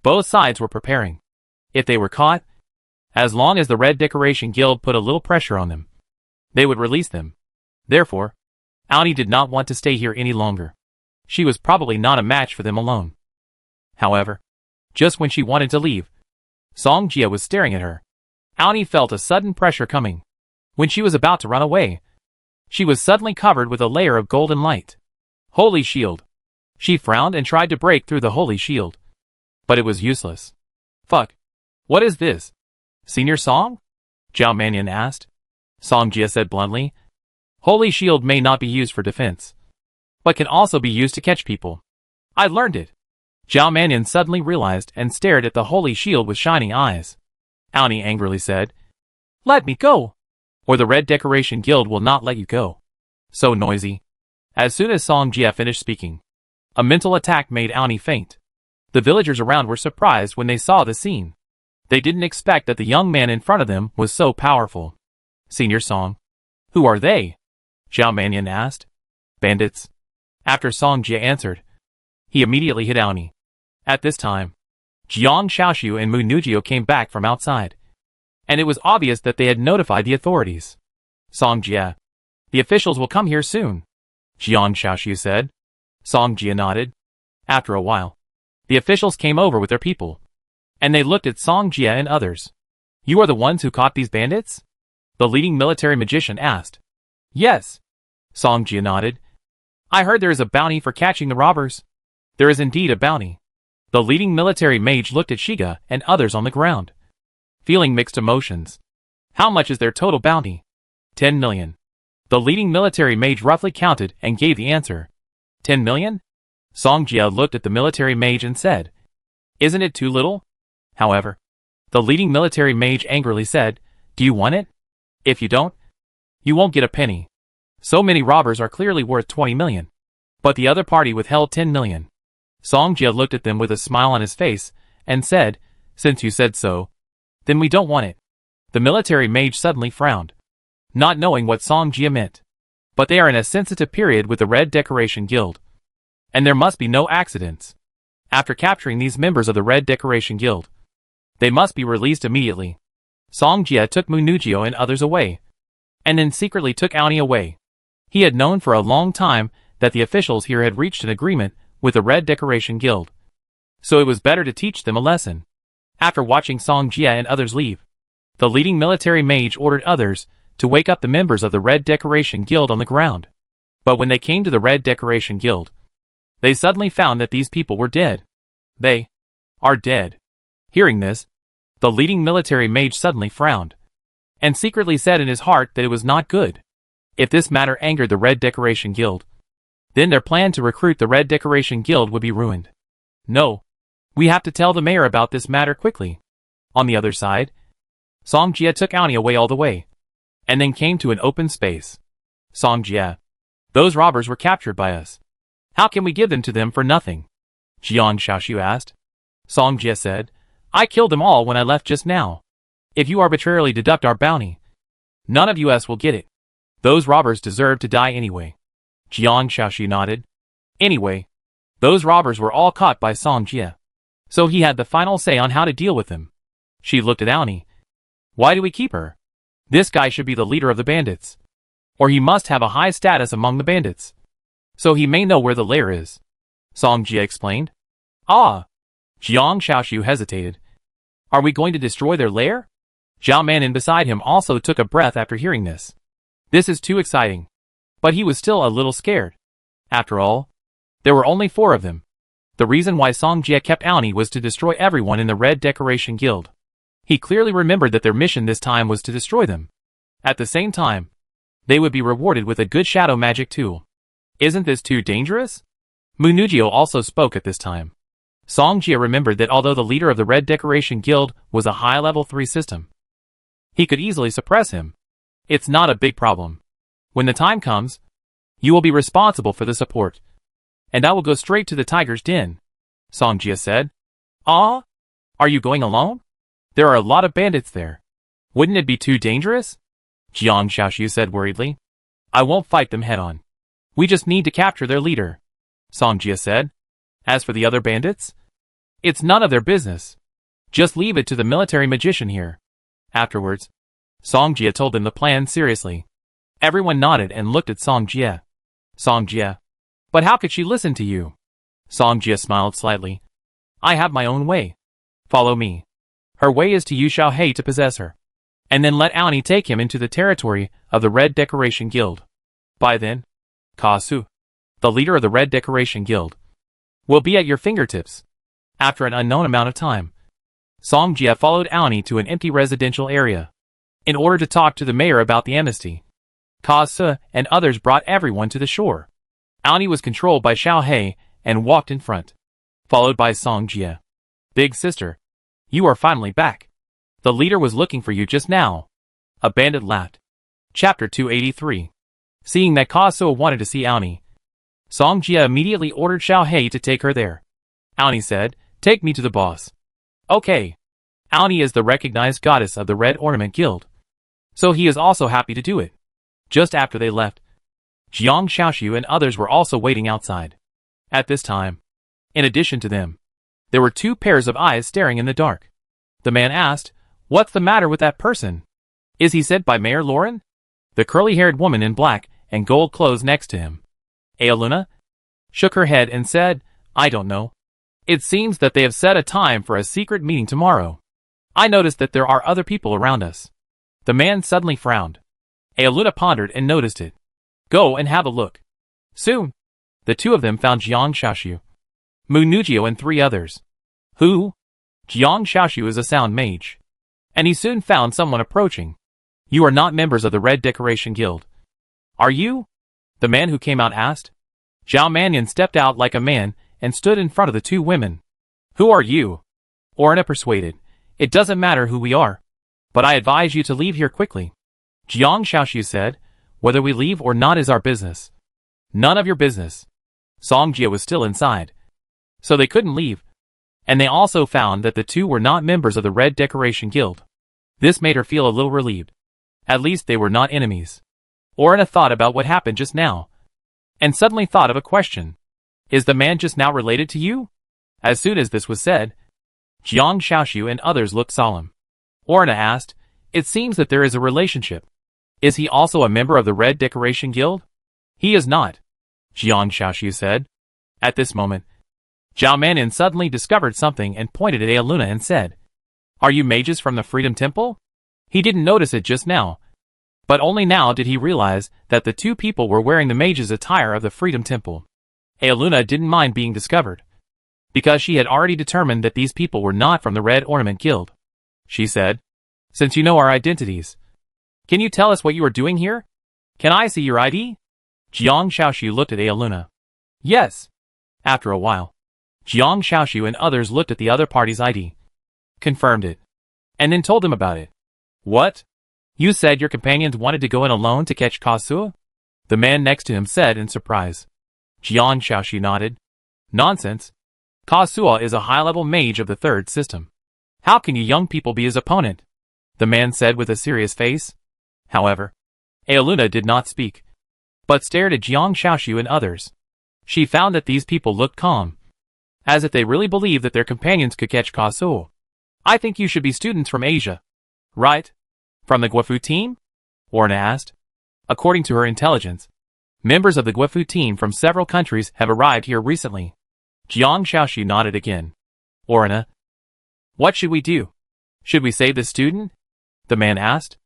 Both sides were preparing. If they were caught, as long as the Red Decoration Guild put a little pressure on them, they would release them. Therefore, Aoni did not want to stay here any longer. She was probably not a match for them alone. However, just when she wanted to leave, Song Jia was staring at her. Aoni felt a sudden pressure coming. When she was about to run away, she was suddenly covered with a layer of golden light. Holy shield. She frowned and tried to break through the holy shield. But it was useless. Fuck. What is this? Senior Song? Zhao Mannion asked. Song Jia said bluntly. Holy shield may not be used for defense, but can also be used to catch people. I learned it. Zhao Mannion suddenly realized and stared at the holy shield with shining eyes. Aoni angrily said, Let me go, or the Red Decoration Guild will not let you go. So noisy. As soon as Song Jia finished speaking, a mental attack made Aoni faint. The villagers around were surprised when they saw the scene. They didn't expect that the young man in front of them was so powerful. Senior Song. Who are they? Zhao Mannion asked. Bandits. After Song Jia answered, he immediately hit Aoni. At this time, Jiang Xiaoxiu and Mu Nujio came back from outside, and it was obvious that they had notified the authorities. Song Jia. The officials will come here soon, Jiang Xiaoxiu said. Song Jia nodded. After a while, the officials came over with their people, and they looked at Song Jia and others. You are the ones who caught these bandits? The leading military magician asked. Yes. Song Jia nodded. I heard there is a bounty for catching the robbers. There is indeed a bounty. The leading military mage looked at Shiga and others on the ground, feeling mixed emotions. How much is their total bounty? 10 million. The leading military mage roughly counted and gave the answer. 10 million? Song Jia looked at the military mage and said, Isn't it too little? However, the leading military mage angrily said, Do you want it? If you don't, you won't get a penny. So many robbers are clearly worth 20 million. But the other party withheld 10 million. Song Jia looked at them with a smile on his face and said, Since you said so, then we don't want it. The military mage suddenly frowned, not knowing what Song Jia meant. But they are in a sensitive period with the Red Decoration Guild, and there must be no accidents. After capturing these members of the Red Decoration Guild, they must be released immediately. Song Jia took Mu Nujio and others away, and then secretly took Aoni away. He had known for a long time that the officials here had reached an agreement with the Red Decoration Guild, so it was better to teach them a lesson. After watching Song Jia and others leave, the leading military mage ordered others to wake up the members of the Red Decoration Guild on the ground. But when they came to the Red Decoration Guild, they suddenly found that these people were dead. They are dead. Hearing this, the leading military mage suddenly frowned, and secretly said in his heart that it was not good. If this matter angered the Red Decoration Guild, then their plan to recruit the Red Decoration Guild would be ruined. No. We have to tell the mayor about this matter quickly. On the other side, Song Jia took Aoni away all the way, and then came to an open space. Song Jia. Those robbers were captured by us. How can we give them to them for nothing? Jiang Xiaoxiu asked. Song Jia said, I killed them all when I left just now. If you arbitrarily deduct our bounty, none of us will get it. Those robbers deserve to die anyway. Jiang Xiaoxiu nodded. Anyway, those robbers were all caught by Song Jia, so he had the final say on how to deal with them. She looked at Aoni. Why do we keep her? This guy should be the leader of the bandits, or he must have a high status among the bandits, so he may know where the lair is. Song Jia explained. Ah. Jiang Xiaoxiu hesitated. Are we going to destroy their lair? Zhao Mannion beside him also took a breath after hearing this. This is too exciting. But he was still a little scared. After all, there were only 4 of them. The reason why Song Jia kept Aoni was to destroy everyone in the Red Decoration Guild. He clearly remembered that their mission this time was to destroy them. At the same time, they would be rewarded with a good shadow magic tool. Isn't this too dangerous? Mu Nujio also spoke at this time. Song Jia remembered that although the leader of the Red Decoration Guild was a high level 3 system, he could easily suppress him. It's not a big problem. When the time comes, you will be responsible for the support, and I will go straight to the tiger's den, Song Jia said. Ah? Are you going alone? There are a lot of bandits there. Wouldn't it be too dangerous? Jiang Xiaoxiu said worriedly. I won't fight them head on. We just need to capture their leader, Song Jia said. As for the other bandits, It's none of their business. Just leave it to the military magician here. Afterwards, Song Jie told them the plan seriously. Everyone nodded and looked at Song Jie. Song Jie. But how could she listen to you? Song Jie smiled slightly. I have my own way. Follow me. Her way is to use Xiao Hei to possess her, and then let Aoni take him into the territory of the Red Decoration Guild. By then, Ka Su, the leader of the Red Decoration Guild, will be at your fingertips. After an unknown amount of time, Song Jie followed Aoni to an empty residential area in order to talk to the mayor about the amnesty. Ka Su and others brought everyone to the shore. Aoni was controlled by Xiao Hei and walked in front, followed by Song Jie. Big sister, you are finally back. The leader was looking for you just now. A bandit laughed. Chapter 283. Seeing that Ka Su wanted to see Aoni, Song Jie immediately ordered Xiao Hei to take her there. Aoni said, take me to the boss. Okay. Aoni is the recognized goddess of the Red Ornament Guild, so he is also happy to do it. Just after they left, Jiang Xiaoxiu and others were also waiting outside. At this time, in addition to them, there were two pairs of eyes staring in the dark. The man asked, what's the matter with that person? Is he sent by Mayor Lauren? The curly-haired woman in black and gold clothes next to him, Aoluna, shook her head and said, I don't know. It seems that they have set a time for a secret meeting tomorrow. I noticed that there are other people around us. The man suddenly frowned. Aoluna pondered and noticed it. Go and have a look. Soon, the two of them found Jiang Xiaoxiu, Mu Nujio and three others. Who? Jiang Xiaoxiu is a sound mage, and he soon found someone approaching. You are not members of the Red Decoration Guild. Are you? The man who came out asked. Zhao Mannion stepped out like a man and stood in front of the two women. Who are you? Orna persuaded. It doesn't matter who we are, but I advise you to leave here quickly. Jiang Xiaoxiu said, whether we leave or not is our business. None of your business. Song Jie was still inside, so they couldn't leave, and they also found that the two were not members of the Red Decoration Guild. This made her feel a little relieved. At least they were not enemies. Orna thought about what happened just now, and suddenly thought of a question. Is the man just now related to you? As soon as this was said, Jiang Xiaoxiu and others looked solemn. Orna asked, it seems that there is a relationship. Is he also a member of the Red Decoration Guild? He is not, Jiang Xiaoxiu said. At this moment, Zhao Mannion suddenly discovered something and pointed at Aoluna and said, are you mages from the Freedom Temple? He didn't notice it just now, but only now did he realize that the two people were wearing the mage's attire of the Freedom Temple. Aoluna didn't mind being discovered, because she had already determined that these people were not from the Red Ornament Guild. She said, since you know our identities, can you tell us what you are doing here? Can I see your ID? Jiang Xiaoxiu looked at Aoluna. Yes. After a while, Jiang Xiaoxiu and others looked at the other party's ID, confirmed it, and then told him about it. What? You said your companions wanted to go in alone to catch Ka Su? The man next to him said in surprise. Jiang Xiaoxiu nodded. Nonsense. Ka Su is a high-level mage of the third system. How can you young people be his opponent? The man said with a serious face. However, Aoluna did not speak, but stared at Jiang Xiaoxiu and others. She found that these people looked calm, as if they really believed that their companions could catch Ka Su. I think you should be students from Asia. Right? From the Guofu team? Orna asked. According to her intelligence, members of the Guofu team from several countries have arrived here recently. Jiang Xiaoxiu nodded again. Orna, what should we do? Should we save the student? The man asked.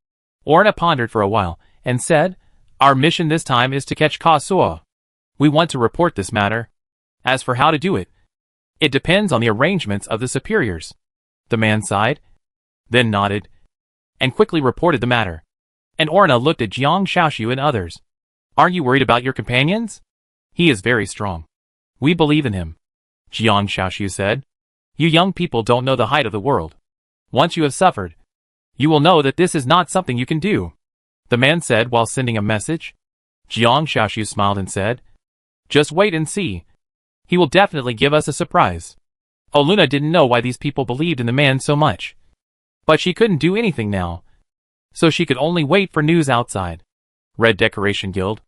Orna pondered for a while and said, our mission this time is to catch Ka Su. We want to report this matter. As for how to do it, it depends on the arrangements of the superiors. The man sighed, then nodded, and quickly reported the matter. And Orna looked at Jiang Xiaoxiu and others. Aren't you worried about your companions? He is very strong. We believe in him, Jiang Xiaoxiu said. You young people don't know the height of the world. Once you have suffered, you will know that this is not something you can do, the man said while sending a message. Jiang Xiaoxiu smiled and said, just wait and see. He will definitely give us a surprise. Aoluna didn't know why these people believed in the man so much, but she couldn't do anything now, so she could only wait for news outside. Red Decoration Guild.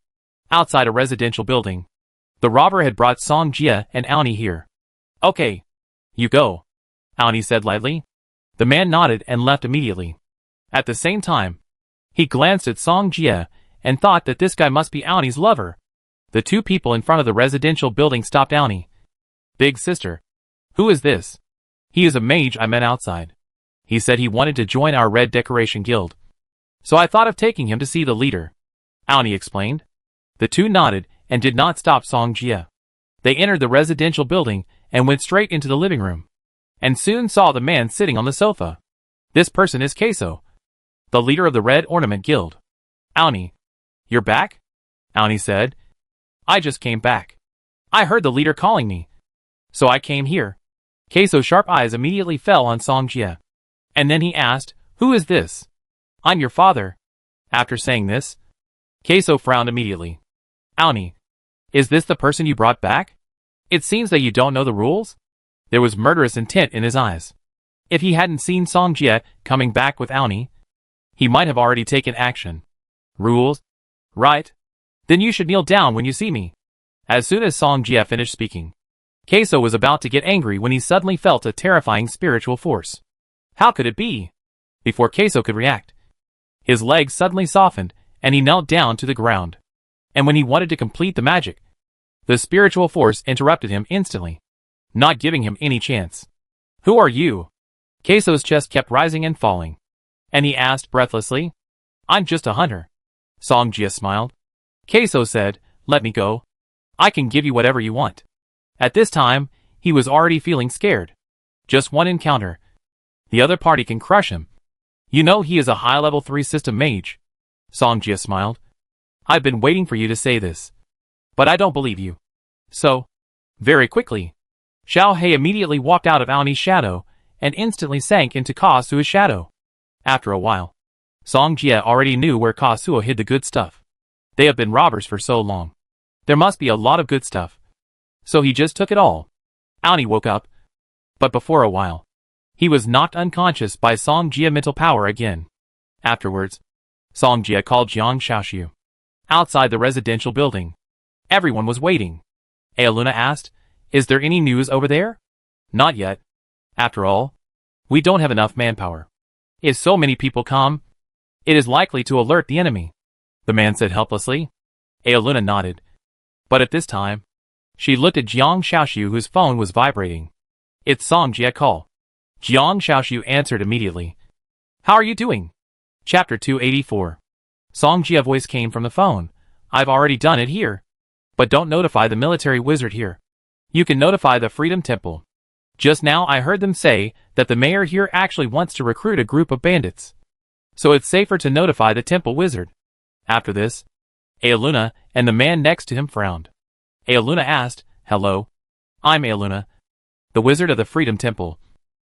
Outside a residential building, the robber had brought Song Jie and Aoni here. Okay, You go, Aoni said lightly. The man nodded and left immediately. At the same time, he glanced at Song Jie and thought that this guy must be Aoni's lover. The two people in front of the residential building stopped Aoni. Big sister. Who is this? He is a mage I met outside. He said he wanted to join our Red Decoration Guild. So I thought of taking him to see the leader, Aoni explained. The two nodded and did not stop Song Jie. They entered the residential building and went straight into the living room, and soon saw the man sitting on the sofa. This person is Queso, the leader of the Red Ornament Guild. Aoni. You're back? Aoni said. I just came back. I heard the leader calling me, so I came here. Queso's sharp eyes immediately fell on Song Jie. And then he asked, Who is this? I'm your father. After saying this, Queso frowned immediately. Aoni. Is this the person you brought back? It seems that you don't know the rules? There was murderous intent in his eyes. If he hadn't seen Song Jie coming back with Aoni, he might have already taken action. Rules? Right. Then you should kneel down when you see me. As soon as Song Jie finished speaking, Queso was about to get angry when he suddenly felt a terrifying spiritual force. How could it be? Before Queso could react, his legs suddenly softened and he knelt down to the ground. And when he wanted to complete the magic, the spiritual force interrupted him instantly, not giving him any chance. Who are you? Queso's chest kept rising and falling, and he asked breathlessly. I'm just a hunter. Song Jie smiled. Queso said, Let me go. I can give you whatever you want. At this time, he was already feeling scared. Just one encounter. The other party can crush him. You know he is a high-level 3 system mage. Song Jie smiled. I've been waiting for you to say this. But I don't believe you. So, very quickly, Xiao He immediately walked out of Aoni's shadow and instantly sank into Kasuo's shadow. After a while, Song Jie already knew where Kasuo hid the good stuff. They have been robbers for so long. There must be a lot of good stuff. So he just took it all. Aoni woke up. But before a while, he was knocked unconscious by Song Jie mental power again. Afterwards, Song Jie called Jiang Xiaoxiu. Outside the residential building, everyone was waiting. Aoluna asked, Is there any news over there? Not yet. After all, we don't have enough manpower. If so many people come, it is likely to alert the enemy, the man said helplessly. Aoluna nodded. But at this time, she looked at Jiang Xiaoxiu whose phone was vibrating. It's Song Jie call. Jiang Xiaoxiu answered immediately. How are you doing? Chapter 284. Song Jie's voice came from the phone. I've already done it here. But don't notify the military wizard here. You can notify the Freedom Temple. Just now I heard them say that the mayor here actually wants to recruit a group of bandits. So it's safer to notify the temple wizard. After this, Aoluna and the man next to him frowned. Aoluna asked, Hello. I'm Aoluna, the wizard of the Freedom Temple.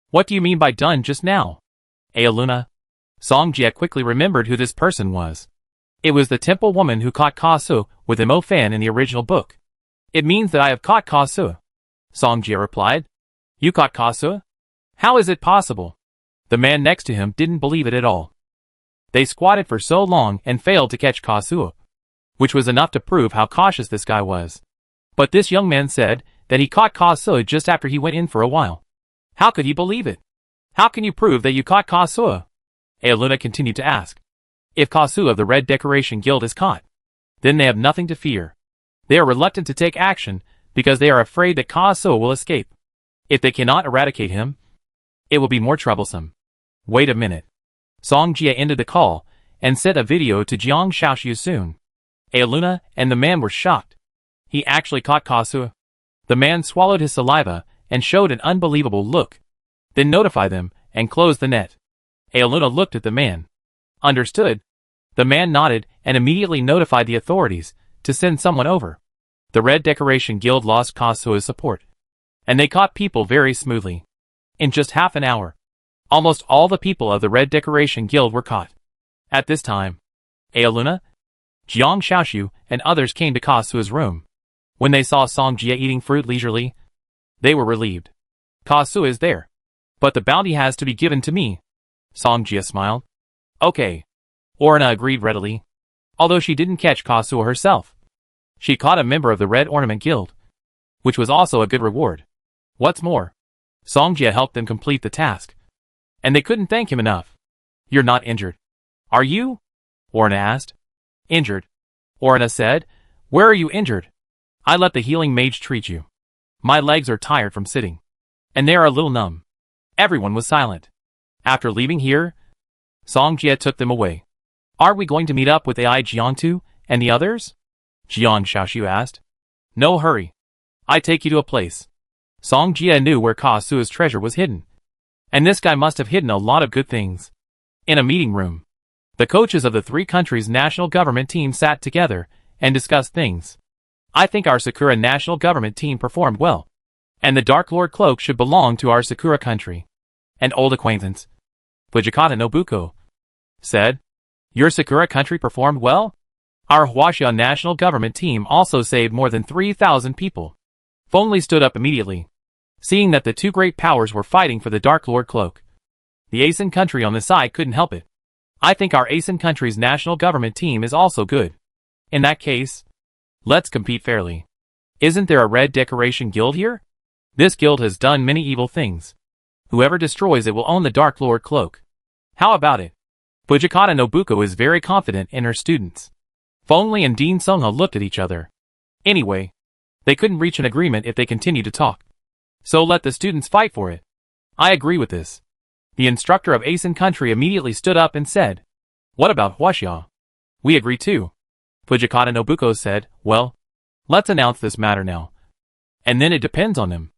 What do you mean by done just now? Aoluna. Song Jie quickly remembered who this person was. It was the temple woman who caught Kasuo with a Mo fan in the original book. It means that I have caught Kasuo. Song Jie replied. You caught Kasuo? How is it possible? The man next to him didn't believe it at all. They squatted for so long and failed to catch Kasuo, which was enough to prove how cautious this guy was. But this young man said that he caught Kasuo just after he went in for a while. How could he believe it? How can you prove that you caught Kasuo? Aoluna continued to ask. If Kasuo of the Red Decoration Guild is caught, then they have nothing to fear. They are reluctant to take action because they are afraid that Kasuo will escape. If they cannot eradicate him, it will be more troublesome. Wait a minute. Song Jie ended the call and sent a video to Jiang Xiaoxiu soon. Aoluna and the man were shocked. He actually caught Kasuo. The man swallowed his saliva and showed an unbelievable look. Then notify them and close the net. Aoluna looked at the man. Understood. The man nodded and immediately notified the authorities to send someone over. The Red Decoration Guild lost Kasuo's support, and they caught people very smoothly. In just half an hour, almost all the people of the Red Decoration Guild were caught. At this time, Aoluna, Jiang Xiaoxiu, and others came to Kasuo's room. When they saw Song Jie eating fruit leisurely, they were relieved. Kasuo is there, but the bounty has to be given to me. Song Jie smiled. Okay. Orna agreed readily. Although she didn't catch Kasuo herself, she caught a member of the Red Ornament Guild, which was also a good reward. What's more, Songjia helped them complete the task. And they couldn't thank him enough. You're not injured. Are you? Orna asked. Injured? Orna said. Where are you injured? I let the healing mage treat you. My legs are tired from sitting. And they are a little numb. Everyone was silent. After leaving here, Songjia took them away. Are we going to meet up with AI Jiangtu and the others? Jiang Shaoxiu asked. No hurry. I take you to a place. Songjia knew where Ka Sua's treasure was hidden. And this guy must have hidden a lot of good things. In a meeting room, the coaches of the three countries' national government team sat together and discussed things. I think our Sakura national government team performed well. And the Dark Lord cloak should belong to our Sakura country. An old acquaintance, Fujikata Nobuko, said. Your Sakura country performed well? Our Huaxia national government team also saved more than 3,000 people. Fengli stood up immediately, seeing that the two great powers were fighting for the Dark Lord cloak. The Asian country on the side couldn't help it. I think our Asian country's national government team is also good. In that case, let's compete fairly. Isn't there a red decoration guild here? This guild has done many evil things. Whoever destroys it will own the Dark Lord cloak. How about it? Fujikata Nobuko is very confident in her students. Fengli and Dean Sungha looked at each other. Anyway, they couldn't reach an agreement if they continued to talk. So let the students fight for it. I agree with this. The instructor of Asian country immediately stood up and said, What about Huaxia? We agree too. Fujikata Nobuko said, Well, let's announce this matter now. And then it depends on them.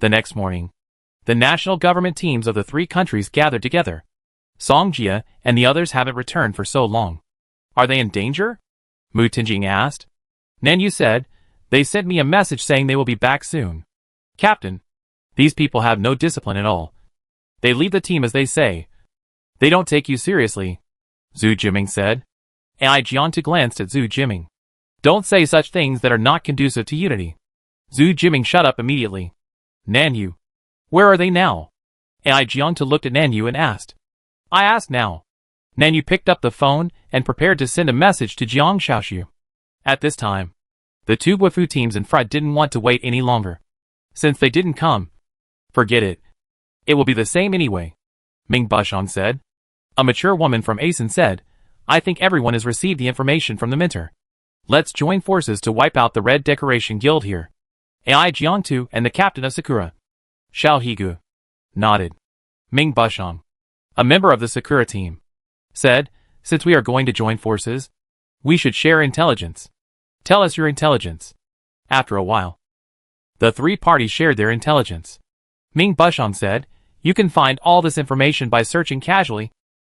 The next morning, the national government teams of the three countries gathered together. Songjia and the others haven't returned for so long. Are they in danger? Mu Tingjing asked. Nanyu said, They sent me a message saying they will be back soon. Captain, these people have no discipline at all. They leave the team as they say. They don't take you seriously, Zhu Jiming said. AI Jiangtu glanced at Zhu Jiming. Don't say such things that are not conducive to unity. Zhu Jiming shut up immediately. Nanyu, where are they now? AI Jiangtu looked at Nanyu and asked. I asked now. Nanyu picked up the phone and prepared to send a message to Jiang Shaoxiu. At this time, the two Guifu teams in front didn't want to wait any longer. Since they didn't come, forget it. It will be the same anyway, Ming Bushong said. A mature woman from Asen said, I think everyone has received the information from the mentor. Let's join forces to wipe out the Red Decoration Guild here. AI Jiangtu and the captain of Sakura. Xiao Higu nodded. Ming Bushong, a member of the Sakura team, said, Since we are going to join forces, we should share intelligence. Tell us your intelligence. After a while, the three parties shared their intelligence. Ming Bushong said, You can find all this information by searching casually,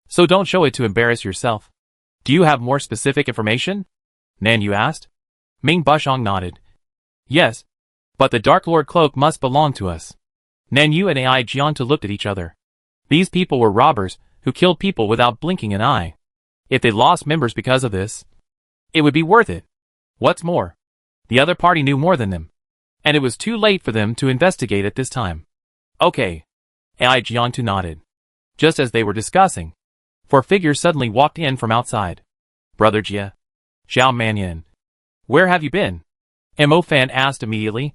so don't show it to embarrass yourself. Do you have more specific information? Nanyu asked. Ming Bushong nodded. Yes, but the Dark Lord cloak must belong to us. Nanyu and AI Jiangtu looked at each other. These people were robbers who killed people without blinking an eye. If they lost members because of this, it would be worth it. What's more, the other party knew more than them, and it was too late for them to investigate at this time. Okay, AI Jiangtu nodded. Just as they were discussing, four figures suddenly walked in from outside. Brother Jia, Zhao Manyan, where have you been? Mo Fan asked immediately,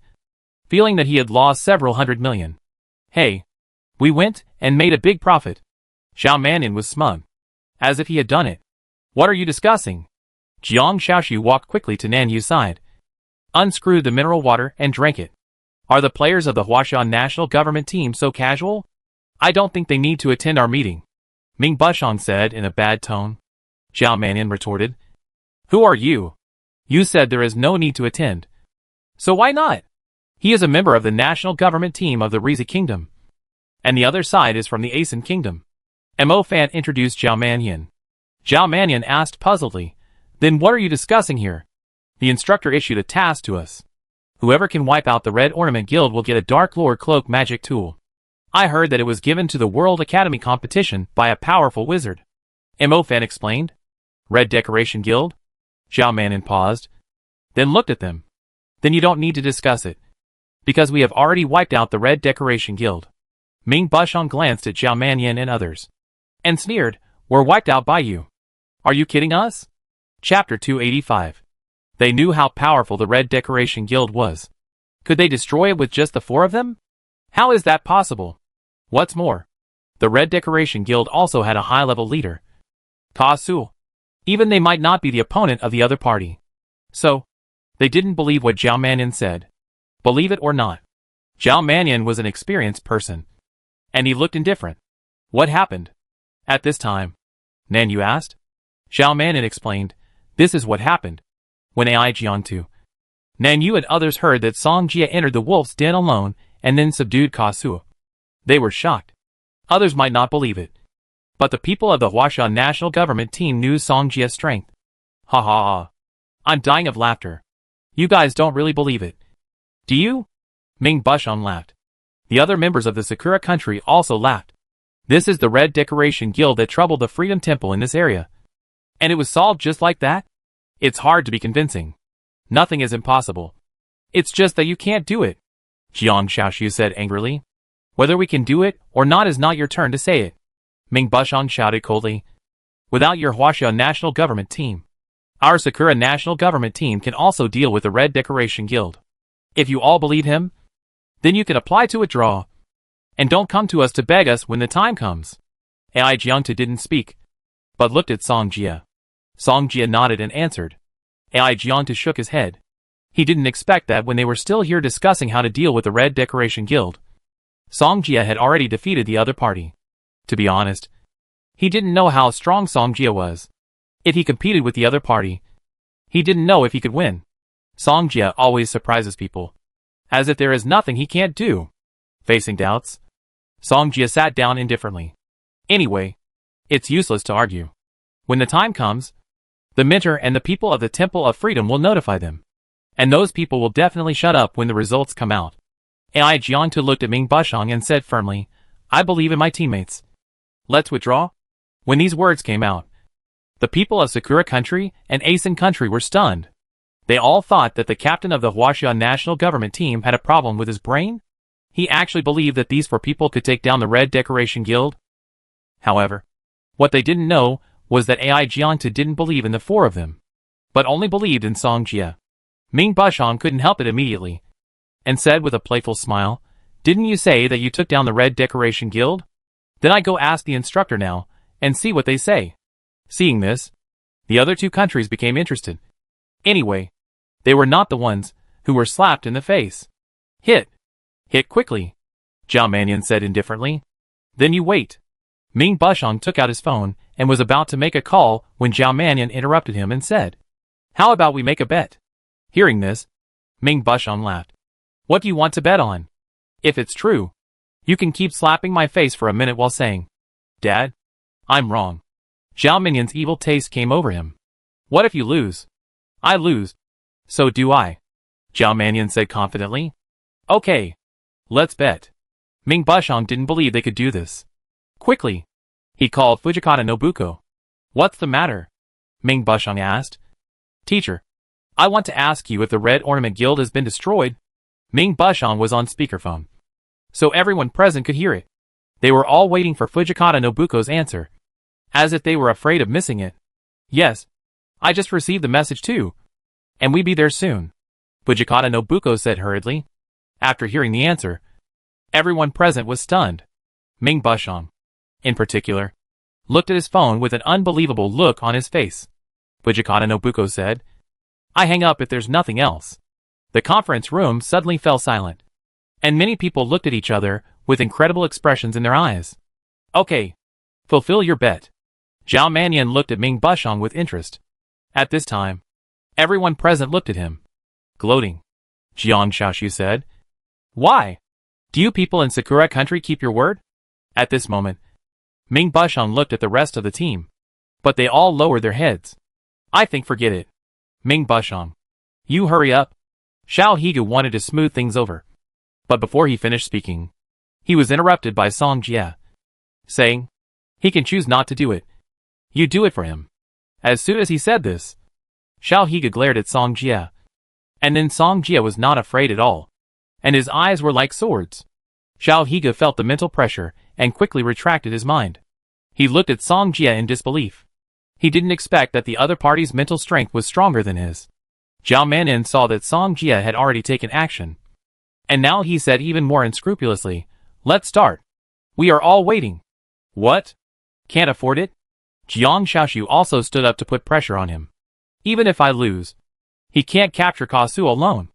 feeling that he had lost several hundred million. Hey, we went and made a big profit. Zhao Manyan was smug, as if he had done it. What are you discussing? Jiang Shaoxiu walked quickly to Nanyu's side, unscrewed the mineral water and drank it. Are the players of the Huaxia national government team so casual? I don't think they need to attend our meeting, Ming Bushong said in a bad tone. Zhao Manyan retorted. Who are you? You said there is no need to attend. So why not? He is a member of the national government team of the Riza Kingdom. And the other side is from the Asen Kingdom. Mo Fan introduced Zhao Manyan. Zhao Manyan asked puzzledly, Then what are you discussing here? The instructor issued a task to us. Whoever can wipe out the Red Ornament Guild will get a Dark Lord Cloak magic tool. I heard that it was given to the World Academy competition by a powerful wizard. Mo Fan explained. Red Decoration Guild? Zhao Manyan paused, then looked at them. Then you don't need to discuss it, because we have already wiped out the Red Decoration Guild. Ming Bushong glanced at Zhao Manyan and others, and sneered, We're wiped out by you. Are you kidding us? Chapter 285. They knew how powerful the Red Decoration Guild was. Could they destroy it with just the four of them? How is that possible? What's more, the Red Decoration Guild also had a high-level leader, Ka Su. Even they might not be the opponent of the other party. So, they didn't believe what Zhao Mannion said. Believe it or not, Zhao Mannion was an experienced person. And he looked indifferent. What happened? At this time, Nan Yu asked. Zhao Mannion explained, this is what happened. When Ai Jiantu, Nan Yu and others heard that Song Jia entered the wolf's den alone and then subdued Ka Su. They were shocked. Others might not believe it. But the people of the Huashan national government team knew Song Jia's strength. Ha ha ha. I'm dying of laughter. You guys don't really believe it. Do you? Ming Bushong laughed. The other members of the Sakura country also laughed. This is the Red Decoration Guild that troubled the Freedom Temple in this area. And it was solved just like that? It's hard to be convincing. Nothing is impossible. It's just that you can't do it, Jiang Xiaoxiu said angrily. Whether we can do it or not is not your turn to say it, Ming Bushong shouted coldly. Without your Huaxia national government team, our Sakura national government team can also deal with the Red Decoration Guild. If you all believe him, then you can apply to withdraw. And don't come to us to beg us when the time comes. Ai Jiangtu didn't speak, but looked at Song Jia. Song Jia nodded and answered. Ai Jiangtu shook his head. He didn't expect that when they were still here discussing how to deal with the Red Decoration Guild, Song Jia had already defeated the other party. To be honest, he didn't know how strong Song Jia was. If he competed with the other party, he didn't know if he could win. Song Jia always surprises people, as if there is nothing he can't do. Facing doubts, Song Jia sat down indifferently. Anyway, it's useless to argue. When the time comes, the mentor and the people of the Temple of Freedom will notify them. And those people will definitely shut up when the results come out. Ai Jiangtu looked at Ming Bushong and said firmly, I believe in my teammates. Let's withdraw? When these words came out, the people of Sakura country and Asen country were stunned. They all thought that the captain of the Huaxia national government team had a problem with his brain. He actually believed that these four people could take down the Red Decoration Guild. However, what they didn't know was that Ai Jiangtu didn't believe in the four of them, but only believed in Song Jia. Ming Bushong couldn't help it immediately, and said with a playful smile, Didn't you say that you took down the Red Decoration Guild? Then I go ask the instructor now, and see what they say. Seeing this, the other two countries became interested. Anyway, they were not the ones who were slapped in the face. Hit. Hit quickly, Zhao Mannion said indifferently. Then you wait. Ming Bushong took out his phone and was about to make a call when Zhao Mannion interrupted him and said, How about we make a bet? Hearing this, Ming Bushong laughed. What do you want to bet on? If it's true, you can keep slapping my face for a minute while saying, Dad, I'm wrong. Zhao Mannion's evil taste came over him. What if you lose? I lose. So do I, Zhao Mannion said confidently. Okay. Let's bet. Ming Bushong didn't believe they could do this. Quickly, he called Fujikata Nobuko. What's the matter? Ming Bushong asked. Teacher, I want to ask you if the Red Ornament Guild has been destroyed. Ming Bushong was on speakerphone, so everyone present could hear it. They were all waiting for Fujikata Nobuko's answer, as if they were afraid of missing it. Yes, I just received the message too, and we be there soon, Fujikata Nobuko said hurriedly. After hearing the answer, everyone present was stunned. Ming Bushong, in particular, looked at his phone with an unbelievable look on his face. Fujikata Nobuko said, I hang up if there's nothing else. The conference room suddenly fell silent, and many people looked at each other with incredible expressions in their eyes. Okay, fulfill your bet. Zhao Mannion looked at Ming Bushong with interest. At this time, everyone present looked at him, gloating. Jiang Xiaoxiu said, Why? Do you people in Sakura country keep your word? At this moment, Ming Bushong looked at the rest of the team, but they all lowered their heads. I think forget it. Ming Bushong, you hurry up. Xiao Higu wanted to smooth things over, but before he finished speaking, he was interrupted by Song Jia, saying, he can choose not to do it. You do it for him. As soon as he said this, Xiao Higu glared at Song Jia, and then Song Jia was not afraid at all, and his eyes were like swords. Xiao Higu felt the mental pressure and quickly retracted his mind. He looked at Song Jia in disbelief. He didn't expect that the other party's mental strength was stronger than his. Zhao Mannion saw that Song Jia had already taken action. And now he said even more unscrupulously, "Let's start. We are all waiting." "What? Can't afford it?" Jiang Xiaoshu also stood up to put pressure on him. "Even if I lose, he can't capture Kasu alone."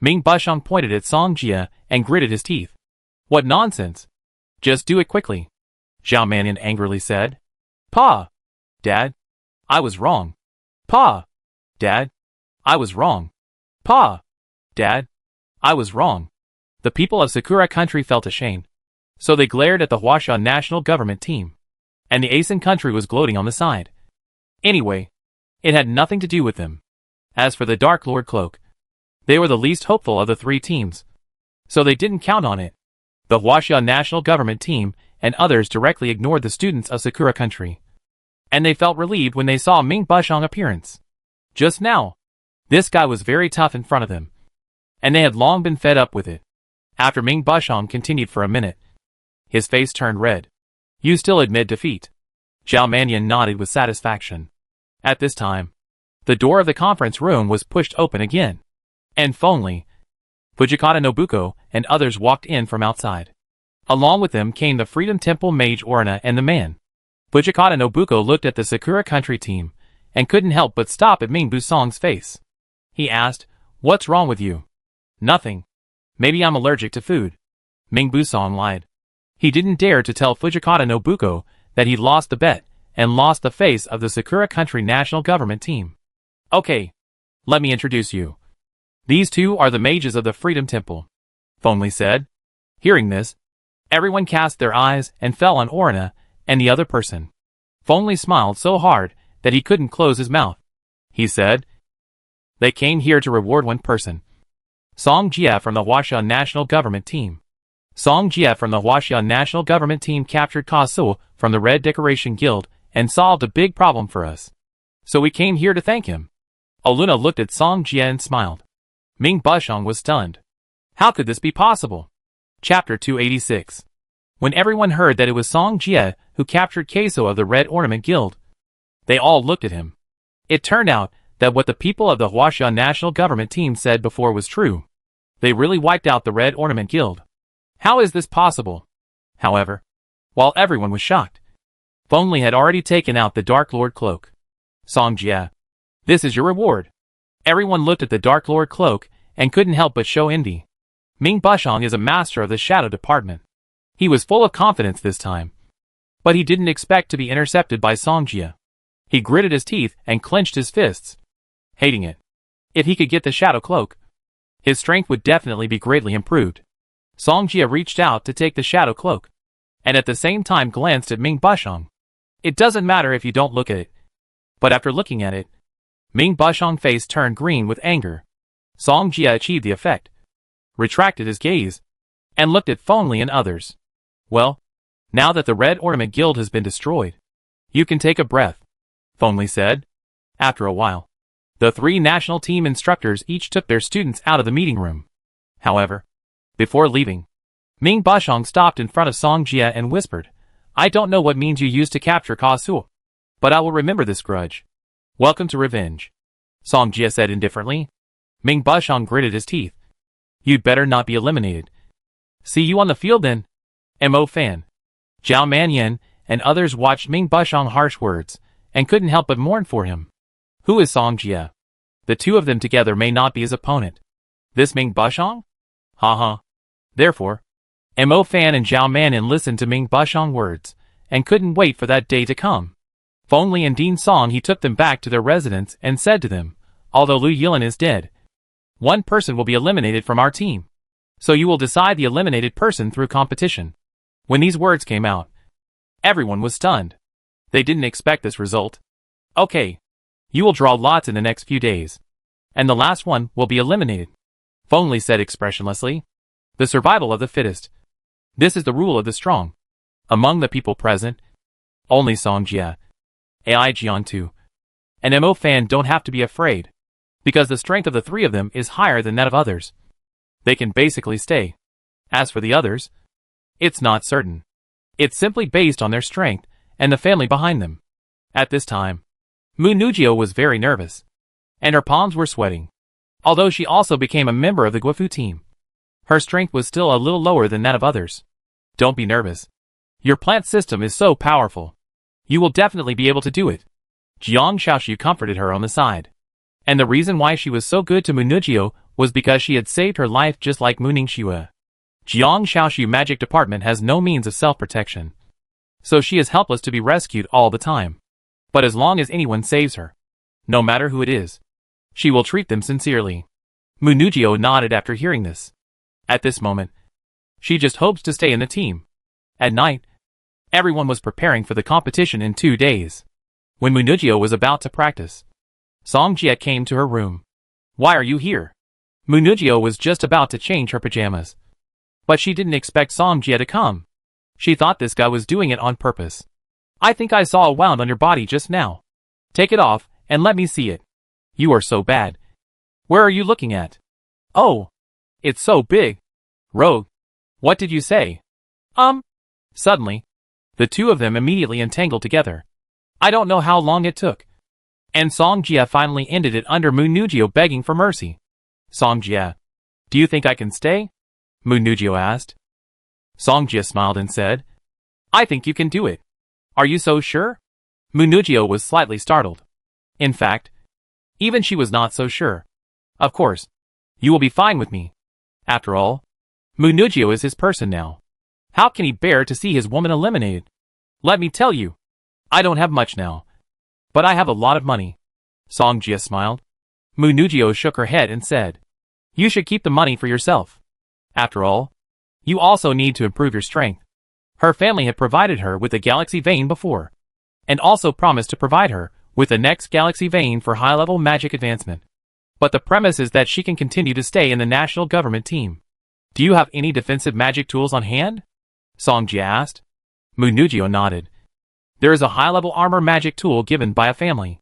Ming Bushong pointed at Song Jia and gritted his teeth. "What nonsense. Just do it quickly," Zhao Mannion angrily said. "Pa! Dad! I was wrong. Pa! Dad! I was wrong. Pa! Dad! I was wrong." The people of Sakura country felt ashamed, so they glared at the Huaxia national government team. And the Asen country was gloating on the side. Anyway, it had nothing to do with them. As for the Dark Lord Cloak, they were the least hopeful of the three teams, so they didn't count on it. The Huaxia national government team and others directly ignored the students of Sakura country. And they felt relieved when they saw Ming Bushong's appearance. Just now, this guy was very tough in front of them, and they had long been fed up with it. After Ming Bushong continued for a minute, his face turned red. "You still admit defeat?" Zhao Mannion nodded with satisfaction. At this time, the door of the conference room was pushed open again. And finally, Fujikata Nobuko and others walked in from outside. Along with them came the Freedom Temple Mage Orina and the man. Fujikata Nobuko looked at the Sakura country team and couldn't help but stop at Ming Busong's face. He asked, "What's wrong with you?" "Nothing. Maybe I'm allergic to food." Ming Busong lied. He didn't dare to tell Fujikata Nobuko that he'd lost the bet and lost the face of the Sakura country national government team. "Okay, let me introduce you. These two are the mages of the Freedom Temple," Fengli said. Hearing this, everyone cast their eyes and fell on Orina and the other person. Fengli smiled so hard that he couldn't close his mouth. He said, "They came here to reward one person. Song Jia from the Huaxia national government team. Song Jia from the Huaxia national government team captured Kasu from the Red Decoration Guild and solved a big problem for us. So we came here to thank him." Aluna looked at Song Jia and smiled. Ming Bushong was stunned. How could this be possible? Chapter 286. When everyone heard that it was Song Jia who captured Kasu of the Red Ornament Guild, they all looked at him. It turned out that what the people of the Huaxia national government team said before was true. They really wiped out the Red Ornament Guild. How is this possible? However, while everyone was shocked, Fengli had already taken out the Dark Lord Cloak. "Song Jia, this is your reward." Everyone looked at the Dark Lord Cloak and couldn't help but show envy. Ming Bushong is a master of the Shadow Department. He was full of confidence this time, but he didn't expect to be intercepted by Song Jia. He gritted his teeth and clenched his fists, hating it. If he could get the Shadow Cloak, his strength would definitely be greatly improved. Song Jia reached out to take the Shadow Cloak, and at the same time glanced at Ming Bushong. It doesn't matter if you don't look at it. But after looking at it, Ming Bushong's face turned green with anger. Song Jia achieved the effect, retracted his gaze, and looked at Fengli and others. "Well, now that the Red Ornament Guild has been destroyed, you can take a breath," Fengli said. After a while, the three national team instructors each took their students out of the meeting room. However, before leaving, Ming Bushong stopped in front of Song Jia and whispered, "I don't know what means you used to capture Kasu, but I will remember this grudge. Welcome to revenge," Song Jia said indifferently. Ming Bushong gritted his teeth. "You'd better not be eliminated. See you on the field then, Mo Fan." Zhao Mannion and others watched Ming Bushong's harsh words and couldn't help but mourn for him. Who is Song Jia? The two of them together may not be his opponent. This Ming Bushong? Haha. Therefore, Mo Fan and Zhao Mannion listened to Ming Bushong's words and couldn't wait for that day to come. Fengli and Dean Song he took them back to their residence and said to them, "Although Lu Yilin is dead, one person will be eliminated from our team. So you will decide the eliminated person through competition." When these words came out, everyone was stunned. They didn't expect this result. "Okay. You will draw lots in the next few days, and the last one will be eliminated," Fengli said expressionlessly. "The survival of the fittest. This is the rule of the strong." Among the people present, only Song Jia, Ai Jiantu, and Mo Fan don't have to be afraid, because the strength of the three of them is higher than that of others. They can basically stay. As for the others, it's not certain. It's simply based on their strength and the family behind them. At this time, Mu Nujio was very nervous, and her palms were sweating, although she also became a member of the Guifu team. Her strength was still a little lower than that of others. Don't be nervous. Your plant system is so powerful. You will definitely be able to do it. Jiang Xiaoxu comforted her on the side. And the reason why she was so good to Munujio was because she had saved her life just like Mu Ningxue. Jiang Xiaoxu magic department has no means of self-protection. So she is helpless to be rescued all the time. But as long as anyone saves her, no matter who it is, she will treat them sincerely. Munujio nodded after hearing this. At this moment, she just hopes to stay in the team. At night, everyone was preparing for the competition in 2 days. When Munujio was about to practice, Songjie came to her room. Why are you here? Munujio was just about to change her pajamas. But she didn't expect Songjie to come. She thought this guy was doing it on purpose. I think I saw a wound on your body just now. Take it off, and let me see it. You are so bad. Where are you looking at? Oh, it's so big. Rogue, what did you say? Suddenly, the two of them immediately entangled together. I don't know how long it took. And Songjie finally ended it under Munujio begging for mercy. Songjie, do you think I can stay? Munujio asked. Songjie smiled and said, I think you can do it. Are you so sure? Munujio was slightly startled. In fact, even she was not so sure. Of course, you will be fine with me. After all, Munujio is his person now. How can he bear to see his woman eliminated? Let me tell you, I don't have much now. But I have a lot of money. Songjie smiled. Munujio shook her head and said, you should keep the money for yourself. After all, you also need to improve your strength. Her family had provided her with a galaxy vein before, and also promised to provide her with the next galaxy vein for high-level magic advancement. But the premise is that she can continue to stay in the national government team. Do you have any defensive magic tools on hand? Songjie asked. Munujio nodded. There is a high-level armor magic tool given by a family.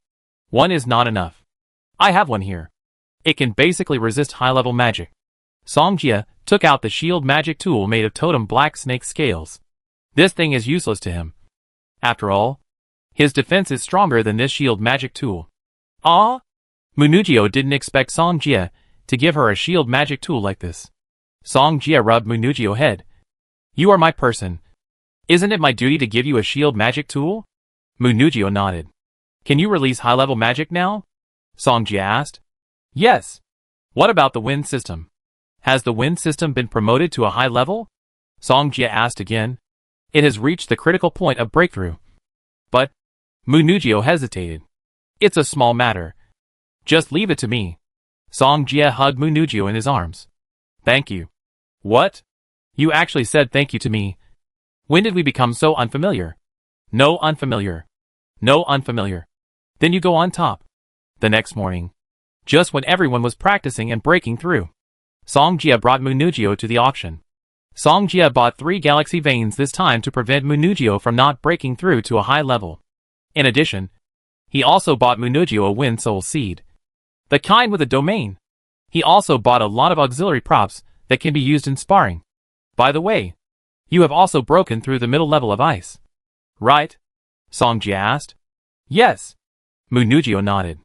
One is not enough. I have one here. It can basically resist high-level magic. Songjie took out the shield magic tool made of totem black snake scales. This thing is useless to him. After all, his defense is stronger than this shield magic tool. Ah? Munujio didn't expect Songjie to give her a shield magic tool like this. Songjie rubbed Munujio's head. You are my person. Isn't it my duty to give you a shield magic tool? Munujio nodded. Can you release high-level magic now? Songjie asked. Yes. What about the wind system? Has the wind system been promoted to a high level? Songjie asked again. It has reached the critical point of breakthrough. But, Munujio hesitated. It's a small matter. Just leave it to me. Songjie hugged Munujio in his arms. Thank you. What? You actually said thank you to me. When did we become so unfamiliar? No unfamiliar. No unfamiliar. Then you go on top. The next morning, just when everyone was practicing and breaking through, Songjie brought Munujio to the auction. Songjie bought 3 galaxy veins this time to prevent Munujio from not breaking through to a high level. In addition, he also bought Munujio a wind soul seed. The kind with a domain. He also bought a lot of auxiliary props that can be used in sparring. By the way, you have also broken through the middle level of ice. Right? Songjie asked. Yes. Munujio nodded.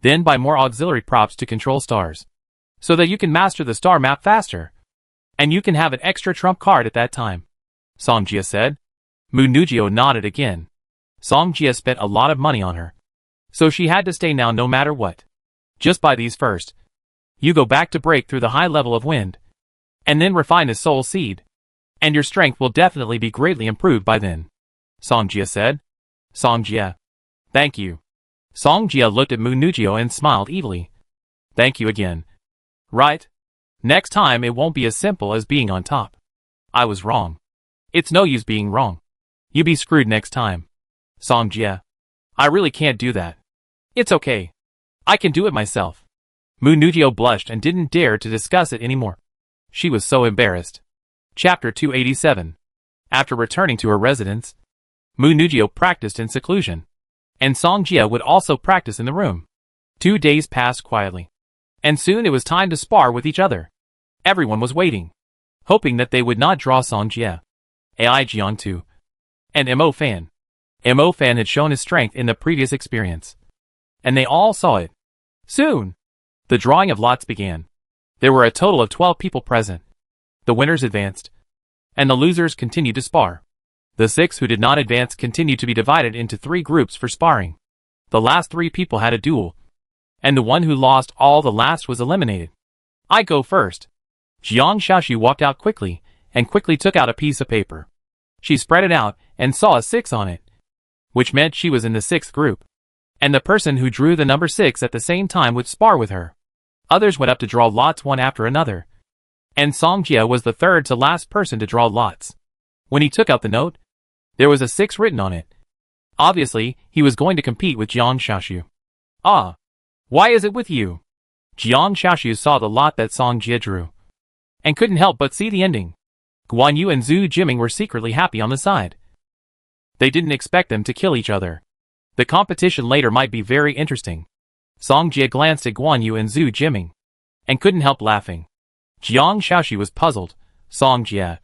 Then buy more auxiliary props to control stars, so that you can master the star map faster. And you can have an extra trump card at that time. Songjie said. Munujio nodded again. Songjie spent a lot of money on her, so she had to stay now no matter what. Just buy these first. You go back to break through the high level of wind, and then refine the soul seed, and your strength will definitely be greatly improved by then. Songjie said. Songjie. Thank you. Songjie looked at Munujio and smiled evilly. Thank you again. Right? Next time it won't be as simple as being on top. I was wrong. It's no use being wrong. You be screwed next time. Songjie. I really can't do that. It's okay. I can do it myself. Munujio blushed and didn't dare to discuss it anymore. She was so embarrassed. Chapter 287. After returning to her residence, Munujio practiced in seclusion, and Songjie would also practice in the room. 2 days passed quietly, and soon it was time to spar with each other. Everyone was waiting, hoping that they would not draw Songjie. AI Jiangtu, and Mo Fan. Mo Fan had shown his strength in the previous experience, and they all saw it. Soon, the drawing of lots began. There were a total of 12 people present. The winners advanced, and the losers continued to spar. The 6 who did not advance continued to be divided into 3 groups for sparring. The last 3 people had a duel, and the one who lost all the last was eliminated. I go first. Jiang Shaoxu walked out quickly, and quickly took out a piece of paper. She spread it out, and saw a 6 on it, which meant she was in the 6th group. And the person who drew the number 6 at the same time would spar with her. Others went up to draw lots one after another, and Song Jia was the third to last person to draw lots. When he took out the note, there was a 6 written on it. Obviously, he was going to compete with Jiang Shaoxu. Ah, why is it with you? Jiang Shaoxu saw the lot that Song Jia drew, and couldn't help but see the ending. Guan Yu and Zhu Jiming were secretly happy on the side. They didn't expect them to kill each other. The competition later might be very interesting. Song Jia glanced at Guan Yu and Zhu Jiming, and couldn't help laughing. Jiang Shaoxu was puzzled. Song Jia,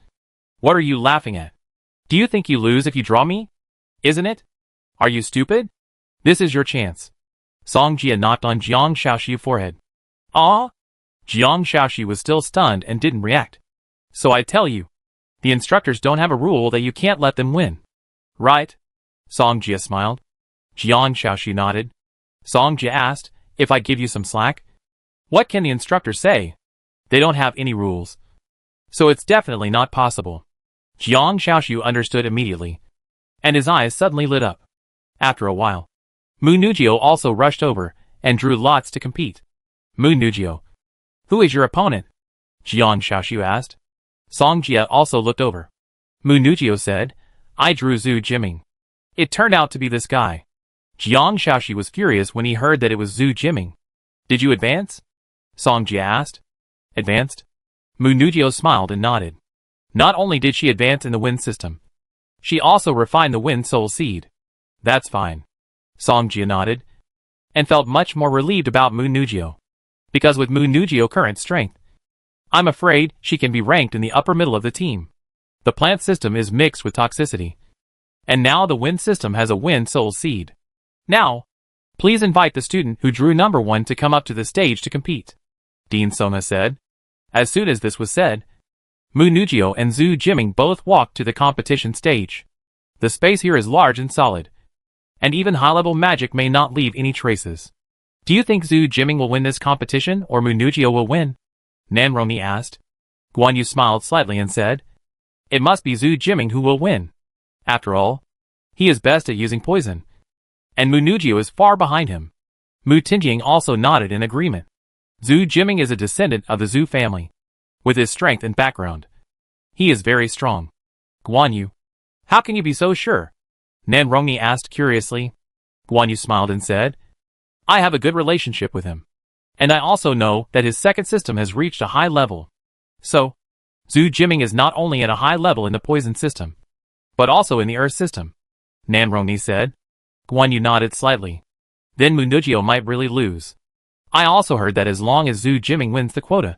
what are you laughing at? Do you think you lose if you draw me? Isn't it? Are you stupid? This is your chance. Song Jia knocked on Jiang Shaoxu's forehead. Ah? Jiang Shaoxu was still stunned and didn't react. So I tell you, the instructors don't have a rule that you can't let them win. Right? Song Jia smiled. Jiang Shaoxu nodded. Song Jia asked, if I give you some slack? What can the instructor say? They don't have any rules. So it's definitely not possible. Jiang Shaoxu understood immediately, and his eyes suddenly lit up. After a while, Mu Nujio also rushed over and drew lots to compete. Mu Nujio, who is your opponent? Jiang Shaoxu asked. Song Jia also looked over. Mu Nujio said, I drew Zhu Jiming. It turned out to be this guy. Jiang Shaoxu was furious when he heard that it was Zhu Jiming. Did you advance? Song Jia asked. Advanced? Mu Nujio smiled and nodded. Not only did she advance in the wind system, she also refined the wind soul seed. That's fine. Song Jia nodded, and felt much more relieved about Mu Nujio. Because with Mu Nujio's current strength, I'm afraid she can be ranked in the upper middle of the team. The plant system is mixed with toxicity, and now the wind system has a wind soul seed. Now, please invite the student who drew number 1 to come up to the stage to compete, Dean Sona said. As soon as this was said, Mu Nujio and Zhu Jiming both walked to the competition stage. The space here is large and solid, and even high-level magic may not leave any traces. Do you think Zhu Jiming will win this competition or Mu Nujio will win? Nanroni asked. Guan Yu smiled slightly and said, it must be Zhu Jiming who will win. After all, he is best at using poison, and Mu Nujio is far behind him. Mu Tinjing also nodded in agreement. Zhu Jiming is a descendant of the Zhu family. With his strength and background, he is very strong. Guan Yu, how can you be so sure? Nanrongni asked curiously. Guan Yu smiled and said, I have a good relationship with him, and I also know that his second system has reached a high level. So, Zhu Jiming is not only at a high level in the poison system, but also in the earth system, Nanrongni said. Guan Yu nodded slightly. Then Mu Nujio might really lose. I also heard that as long as Zhu Jiming wins the quota,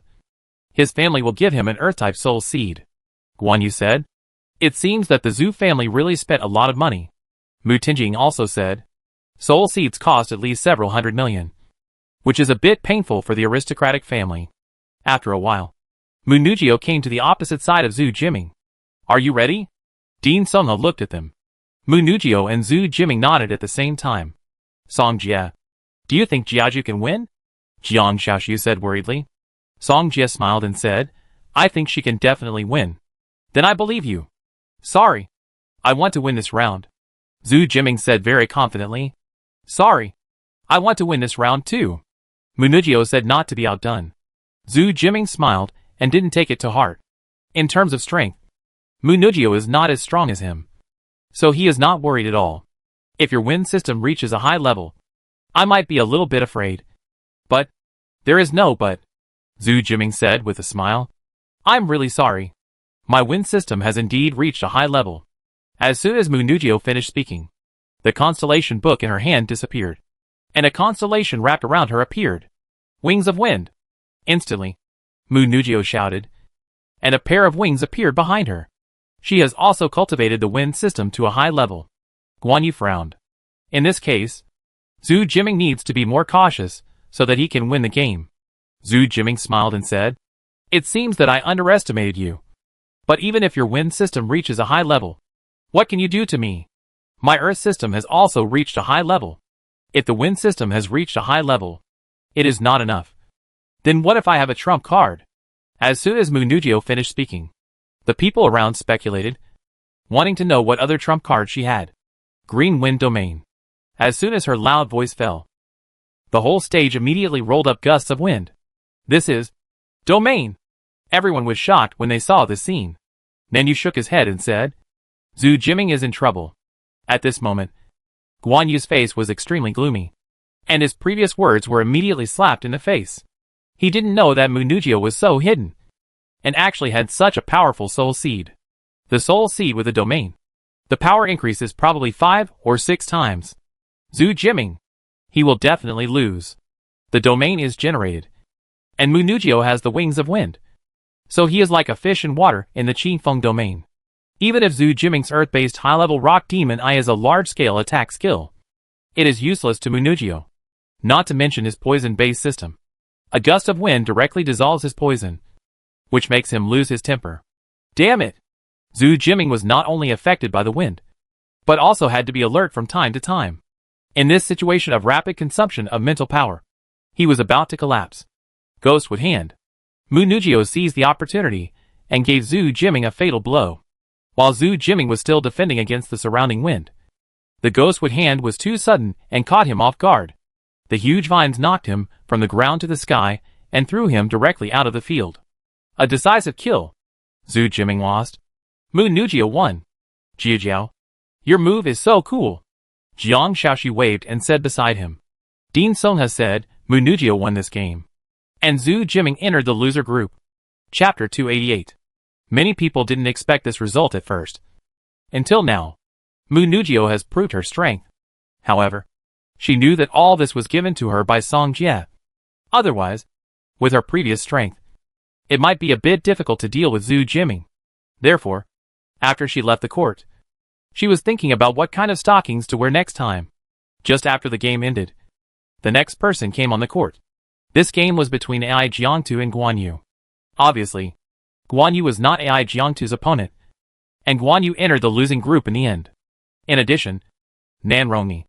his family will give him an Earth-type soul seed, Guan Yu said. It seems that the Zhu family really spent a lot of money. Mu Tinjing also said, soul seeds cost at least several hundred million, which is a bit painful for the aristocratic family. After a while, Mu Nujio came to the opposite side of Zhu Jiming. Are you ready? Dean Songha looked at them. Mu Nujio and Zhu Jiming nodded at the same time. Song Jia, do you think Jiaju can win? Jiang Shaoxu said worriedly. Song Jia smiled and said, I think she can definitely win. Then I believe you. Sorry. I want to win this round. Zhu Jiming said very confidently. Sorry. I want to win this round too. Mu Nujio said not to be outdone. Zhu Jiming smiled and didn't take it to heart. In terms of strength, Mu Nujio is not as strong as him, so he is not worried at all. If your wind system reaches a high level, I might be a little bit afraid. But, there is no but, Zhu Jiming said with a smile. I'm really sorry. My wind system has indeed reached a high level. As soon as Mu Nujio finished speaking, the constellation book in her hand disappeared, and a constellation wrapped around her appeared. Wings of wind. Instantly, Mu Nujio shouted, and a pair of wings appeared behind her. She has also cultivated the wind system to a high level. Guan Yu frowned. In this case, Zhu Jiming needs to be more cautious so that he can win the game. Zhu Jiming smiled and said, It seems that I underestimated you. But even if your wind system reaches a high level, what can you do to me? My earth system has also reached a high level. If the wind system has reached a high level, it is not enough. Then what if I have a trump card? As soon as Munugio finished speaking, the people around speculated, wanting to know what other trump card she had. Green Wind Domain. As soon as her loud voice fell, the whole stage immediately rolled up gusts of wind. This is Domain. Everyone was shocked when they saw this scene. Nanyu shook his head and said, Zhu Jiming is in trouble. At this moment, Guan Yu's face was extremely gloomy, and his previous words were immediately slapped in the face. He didn't know that Munugio was so hidden, and actually had such a powerful soul seed. The soul seed with a domain. The power increases probably 5 or 6 times. Zhu Jiming. He will definitely lose. The domain is generated, and Munugio has the wings of wind. So he is like a fish in water in the Qingfeng domain. Even if Zhu Jiming's earth-based high-level rock demon eye is a large-scale attack skill, it is useless to Munugio. Not to mention his poison-based system. A gust of wind directly dissolves his poison, which makes him lose his temper. Damn it! Zhu Jiming was not only affected by the wind, but also had to be alert from time to time. In this situation of rapid consumption of mental power, he was about to collapse. Ghostwood Hand. Munugio seized the opportunity and gave Zhu Jiming a fatal blow. While Zhu Jiming was still defending against the surrounding wind, the Ghostwood Hand was too sudden and caught him off guard. The huge vines knocked him from the ground to the sky and threw him directly out of the field. A decisive kill. Zhu Jiming lost. Munugio won. Jiajiao. Your move is so cool. Jiang Shaoxu waved and said beside him. Dean Songha said, Munugio won this game. And Zhu Jiming entered the loser group. Chapter 288. Many people didn't expect this result at first. Until now, Munugio has proved her strength. However, she knew that all this was given to her by Song Jie. Otherwise, with her previous strength, it might be a bit difficult to deal with Zhu Jiming. Therefore, after she left the court, she was thinking about what kind of stockings to wear next time. Just after the game ended, the next person came on the court. This game was between AI Jiangtu and Guan Yu. Obviously, Guan Yu was not AI Jiangtu's opponent, and Guan Yu entered the losing group in the end. In addition, Nan Rongyi,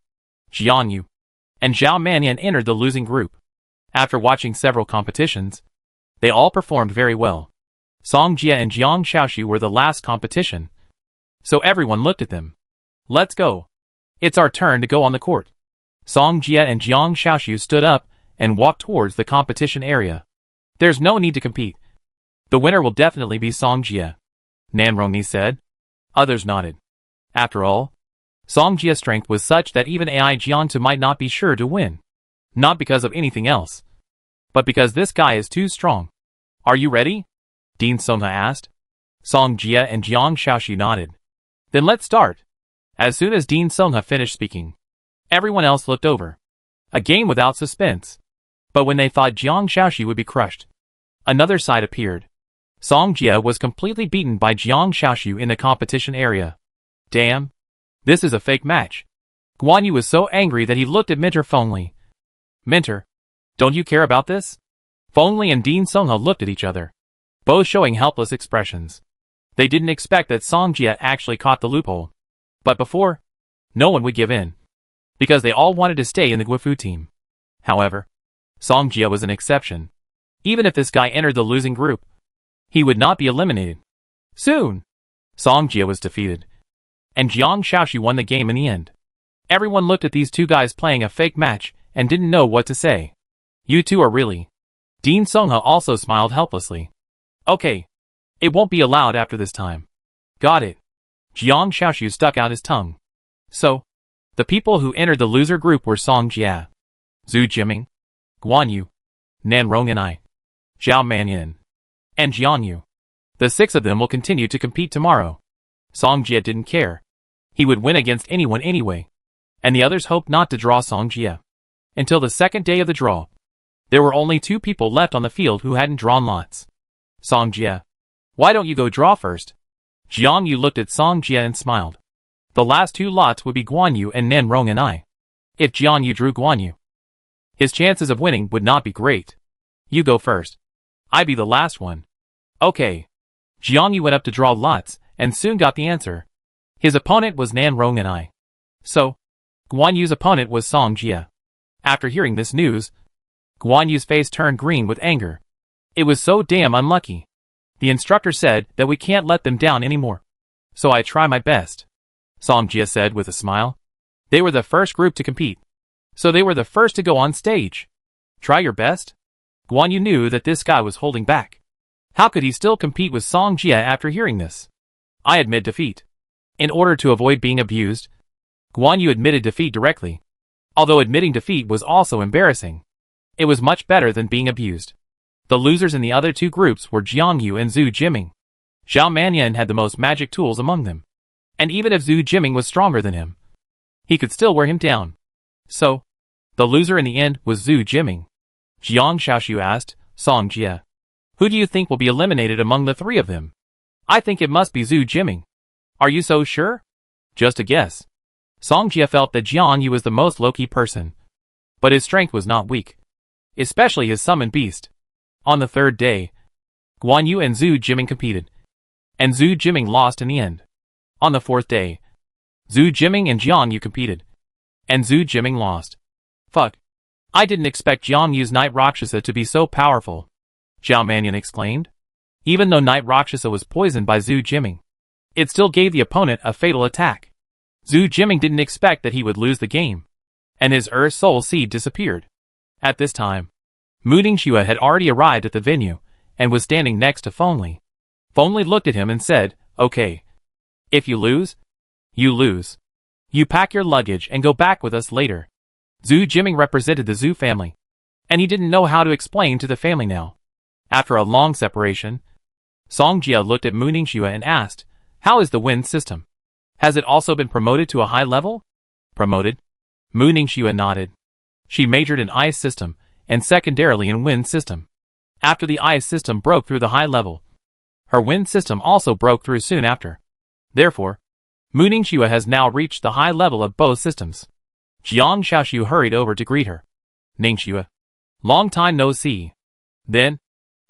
Jiang Yu, and Zhao Manyan entered the losing group. After watching several competitions, they all performed very well. Song Jie and Jiang Shaoxu were the last competition, so everyone looked at them. Let's go. It's our turn to go on the court. Song Jie and Jiang Shaoxu stood up and walked towards the competition area. There's no need to compete. The winner will definitely be Song Jie, Nan Rongyi said. Others nodded. After all, Song Jie's strength was such that even AI Jiangtu might not be sure to win. Not because of anything else, but because this guy is too strong. Are you ready? Dean Songha asked. Song Jie and Jiang Shaoxu nodded. Then let's start. As soon as Dean Songha finished speaking, everyone else looked over. A game without suspense. But when they thought Jiang Shaoxu would be crushed, another side appeared. Song Jie was completely beaten by Jiang Shaoxu in the competition area. Damn. This is a fake match. Guan Yu was so angry that he looked at Mentor Fengli. Mentor, don't you care about this? Fengli and Dean Songha looked at each other, both showing helpless expressions. They didn't expect that Song Jie actually caught the loophole. But before, no one would give in, because they all wanted to stay in the Guifu team. However, Song Jie was an exception. Even if this guy entered the losing group, he would not be eliminated. Soon, Song Jie was defeated, and Jiang Shaoxu won the game in the end. Everyone looked at these two guys playing a fake match and didn't know what to say. You two are really... Dean Songha also smiled helplessly. Okay. It won't be allowed after this time. Got it. Jiang Shaoxu stuck out his tongue. So, the people who entered the loser group were Song Jie, Zhu Jiming, Guan Yu, Nan Rongyi, Zhao Manyan, and Jiang Yu. The 6 of them will continue to compete tomorrow. Song Jie didn't care. He would win against anyone anyway. And the others hoped not to draw Song Jie. Until the second day of the draw, there were only 2 people left on the field who hadn't drawn lots. Song Jie, why don't you go draw first? Jiang Yu looked at Song Jie and smiled. The last 2 lots would be Guan Yu and Nan Rongyi. If Jiang Yu drew Guan Yu, his chances of winning would not be great. You go first. I be the last one. Okay. Jiang Yu went up to draw lots, and soon got the answer. His opponent was Nan Rong and I. So, Guan Yu's opponent was Song Jia. After hearing this news, Guan Yu's face turned green with anger. It was so damn unlucky. The instructor said that we can't let them down anymore. So I try my best. Song Jia said with a smile. They were the first group to compete. So they were the first to go on stage. Try your best? Guan Yu knew that this guy was holding back. How could he still compete with Song Jia after hearing this? I admit defeat. In order to avoid being abused, Guan Yu admitted defeat directly. Although admitting defeat was also embarrassing. It was much better than being abused. The losers in the other two groups were Jiang Yu and Zhu Jiming. Zhao Manyan had the most magic tools among them. And even if Zhu Jiming was stronger than him, he could still wear him down. So, the loser in the end was Zhu Jiming. Jiang Shaoxiu asked Song Jia, "Who do you think will be eliminated among the three of them?" "I think it must be Zhu Jiming." "Are you so sure?" "Just a guess." Song Jia felt that Jiang Yu was the most low-key person. But his strength was not weak. Especially his summon beast. On the third day, Guan Yu and Zhu Jiming competed. And Zhu Jiming lost in the end. On the fourth day, Zhu Jiming and Jiang Yu competed. And Zhu Jiming lost. Fuck. I didn't expect Jiang Yu's Night Rakshasa to be so powerful, Zhao Manyan exclaimed. Even though Night Rakshasa was poisoned by Zhu Jiming, it still gave the opponent a fatal attack. Zhu Jiming didn't expect that he would lose the game. And his Earth Soul Seed disappeared. At this time, Mu Ningxue had already arrived at the venue, and was standing next to Fengli. Fengli looked at him and said, "Okay. If you lose, you lose. You pack your luggage and go back with us later." Zhu Jiming represented the Zhu family, and he didn't know how to explain to the family now. After a long separation, Song Jia looked at Mu Ningxue and asked, "How is the wind system? Has it also been promoted to a high level?" "Promoted?" Mu Ningxue nodded. She majored in ice system, and secondarily in wind system. After the ice system broke through the high level, her wind system also broke through soon after. Therefore, Mu Ningxue has now reached the high level of both systems. Jiang Shaoxiu hurried over to greet her. "Ningxue. Long time no see." Then,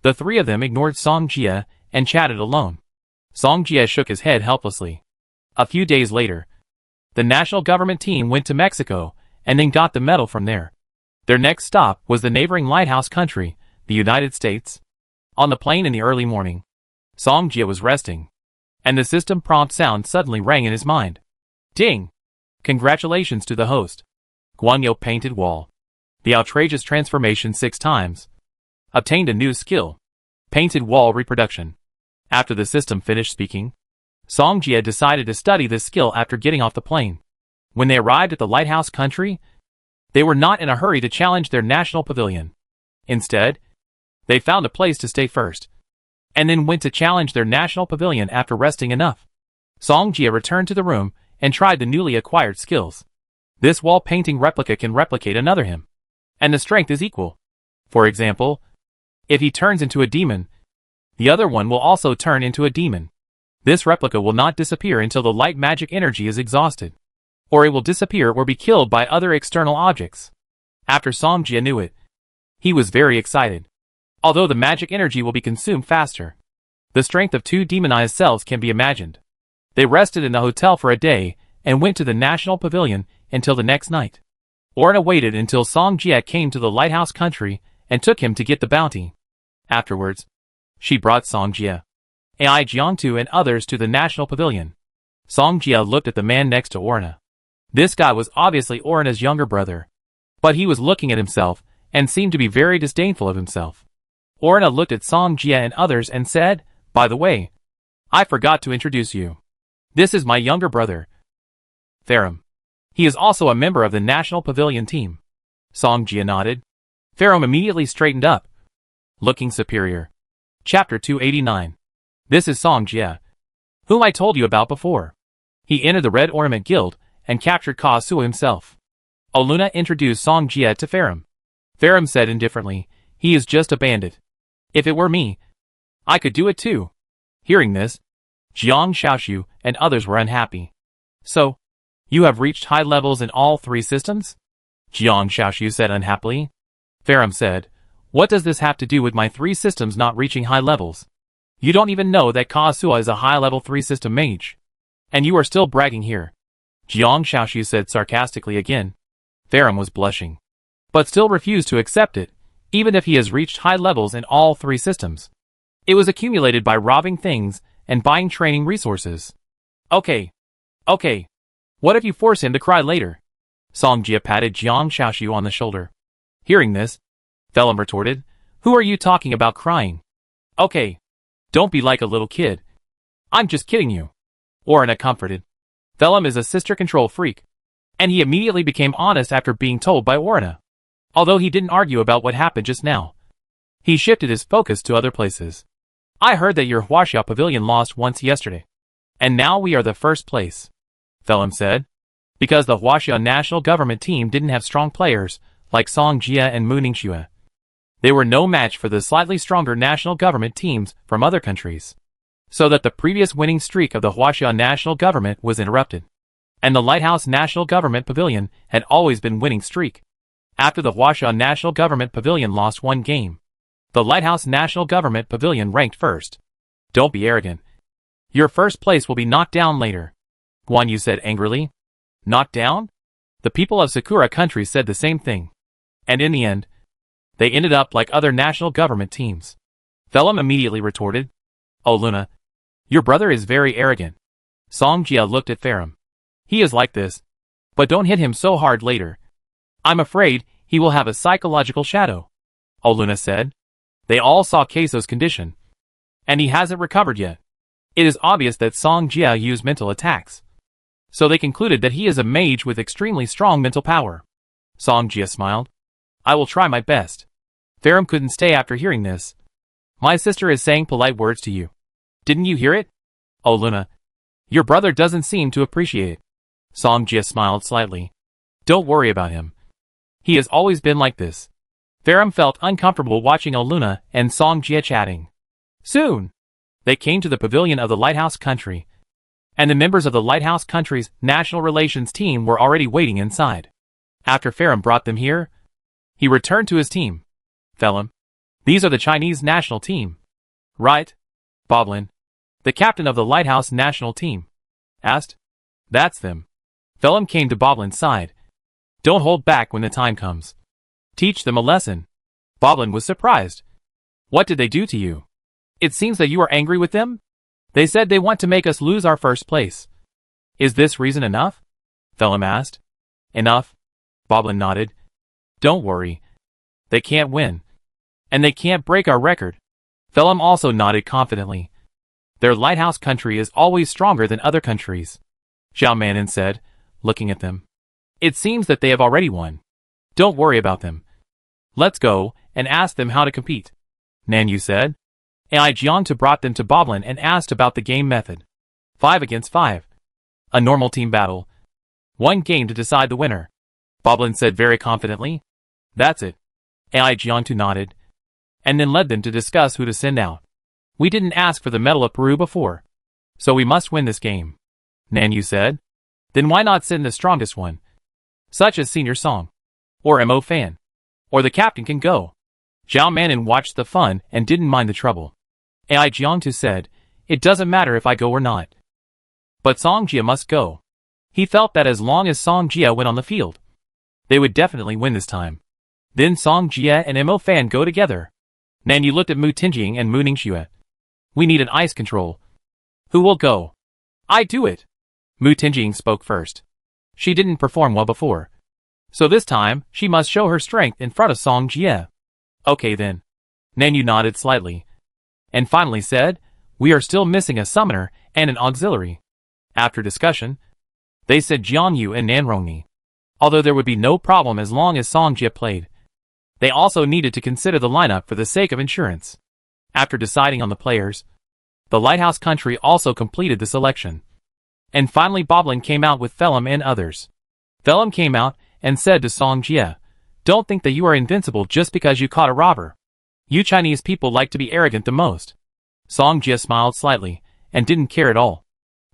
the three of them ignored Song Jia and chatted alone. Song Jia shook his head helplessly. A few days later, the national government team went to Mexico and then got the medal from there. Their next stop was the neighboring lighthouse country, the United States. On the plane in the early morning, Song Jia was resting, and the system prompt sound suddenly rang in his mind. Ding! Congratulations to the host. Guanyo painted wall. The outrageous transformation 6 times. Obtained a new skill. Painted wall reproduction. After the system finished speaking, Song Jia decided to study this skill after getting off the plane. When they arrived at the lighthouse country, they were not in a hurry to challenge their national pavilion. Instead, they found a place to stay first, and then went to challenge their national pavilion after resting enough. Song Jia returned to the room and tried the newly acquired skills. This wall painting replica can replicate another him, and the strength is equal. For example, if he turns into a demon, the other one will also turn into a demon. This replica will not disappear until the light magic energy is exhausted, or it will disappear or be killed by other external objects. After Song Jia knew it, he was very excited. Although the magic energy will be consumed faster, the strength of 2 demonized cells can be imagined. They rested in the hotel for a day and went to the national pavilion until the next night. Orna waited until Song Jia came to the lighthouse country and took him to get the bounty. Afterwards, she brought Song Jia, Ai Jiangtu and others to the national pavilion. Song Jia looked at the man next to Orna. This guy was obviously Orna's younger brother, but he was looking at himself and seemed to be very disdainful of himself. Orna looked at Song Jia and others and said, "By the way, I forgot to introduce you. This is my younger brother, Farum. He is also a member of the National Pavilion team." Song Jia nodded. Farum immediately straightened up, looking superior. Chapter 289. This is Song Jia, whom I told you about before. He entered the Red Ornament Guild and captured Ka Sua himself. Oluna introduced Song Jia to Farum. Farum said indifferently, "He is just a bandit. If it were me, I could do it too." Hearing this, Jiang Shaoxiu and others were unhappy. "So, you have reached high levels in all 3 systems?" Jiang Shaoxiu said unhappily. Farum said, "What does this have to do with my 3 systems not reaching high levels?" You don't even know that Kazuha is a high-level 3 system mage. And you are still bragging here. Jiang Shaoxu said sarcastically again. Farum was blushing, but still refused to accept it, even if he has reached high levels in all 3 systems. It was accumulated by robbing things and buying training resources. Okay. What if you force him to cry later? Song Jia patted Jiang Shaoxu on the shoulder. Hearing this, Phelim retorted, Who are you talking about crying? Okay. Don't be like a little kid. I'm just kidding you. Orna comforted. Phelim is a sister control freak, and he immediately became honest after being told by Orna. Although he didn't argue about what happened just now, he shifted his focus to other places. I heard that your Huaxia pavilion lost once yesterday, and now we are the first place, Phelim said, because the Huaxia national government team didn't have strong players like Song Jia and Mu Ningxue. They were no match for the slightly stronger national government teams from other countries, so that the previous winning streak of the Huaxia national government was interrupted, and the Lighthouse National Government Pavilion had always been winning streak. After the Huaxia National Government Pavilion lost 1 game, the Lighthouse National Government Pavilion ranked first. Don't be arrogant. Your first place will be knocked down later, Guan Yu said angrily. Knocked down? The people of Sakura country said the same thing. And in the end, they ended up like other national government teams. Phelim immediately retorted, Oh Luna, your brother is very arrogant. Song Jia looked at Farum. He is like this, but don't hit him so hard later. I'm afraid he will have a psychological shadow, Oh Luna said. They all saw Queso's condition, and he hasn't recovered yet. It is obvious that Song Jia used mental attacks, so they concluded that he is a mage with extremely strong mental power. Song Jia smiled. I will try my best. Farum couldn't stay after hearing this. My sister is saying polite words to you. Didn't you hear it? Oh Luna, your brother doesn't seem to appreciate it. Song Jia smiled slightly. Don't worry about him. He has always been like this. Farum felt uncomfortable watching Oluna and Song Jia chatting. Soon, they came to the pavilion of the Lighthouse Country, and the members of the Lighthouse Country's national relations team were already waiting inside. After Farum brought them here, he returned to his team. Phelim, these are the Chinese national team, right? Boblin, the captain of the Lighthouse national team, asked. That's them. Phelim came to Boblin's side. Don't hold back when the time comes. Teach them a lesson. Boblin was surprised. What did they do to you? It seems that you are angry with them? They said they want to make us lose our first place. Is this reason enough? Phelim asked. Enough? Boblin nodded. Don't worry. They can't win. And they can't break our record. Phelim also nodded confidently. Their lighthouse country is always stronger than other countries, Zhao Manin said, looking at them. It seems that they have already won. Don't worry about them. Let's go and ask them how to compete, Nan Yu said. Ai Jiangtu brought them to Boblin and asked about the game method. 5 against 5. A normal team battle. 1 game to decide the winner, Boblin said very confidently. That's it. Ai Jiangtu nodded, and then led them to discuss who to send out. We didn't ask for the Medal of Peru before, so we must win this game, Nan Yu said. Then why not send the strongest one, such as Senior Song, or Mo Fan, or the captain can go. Zhao Manin watched the fun and didn't mind the trouble. Ai Jiangtu said, it doesn't matter if I go or not. But Song Jia must go. He felt that as long as Song Jia went on the field, they would definitely win this time. Then Song Jia and Mo Fan go together. Nan Yu looked at Mu Tinjing and Mu Ningxue. We need an ice control. Who will go? I do it. Mu Tinjing spoke first. She didn't perform well before, so this time she must show her strength in front of Song Jia. Okay then. Nan Yu nodded slightly, and finally said, we are still missing a summoner and an auxiliary. After discussion, they said Jiang Yu and Nan Rongni. Although there would be no problem as long as Song Jia played, they also needed to consider the lineup for the sake of insurance. After deciding on the players, the Lighthouse Country also completed the selection. And finally Boblin came out with Phelim and others. Phelim came out and said to Song Jia, don't think that you are invincible just because you caught a robber. You Chinese people like to be arrogant the most. Song Jia smiled slightly, and didn't care at all.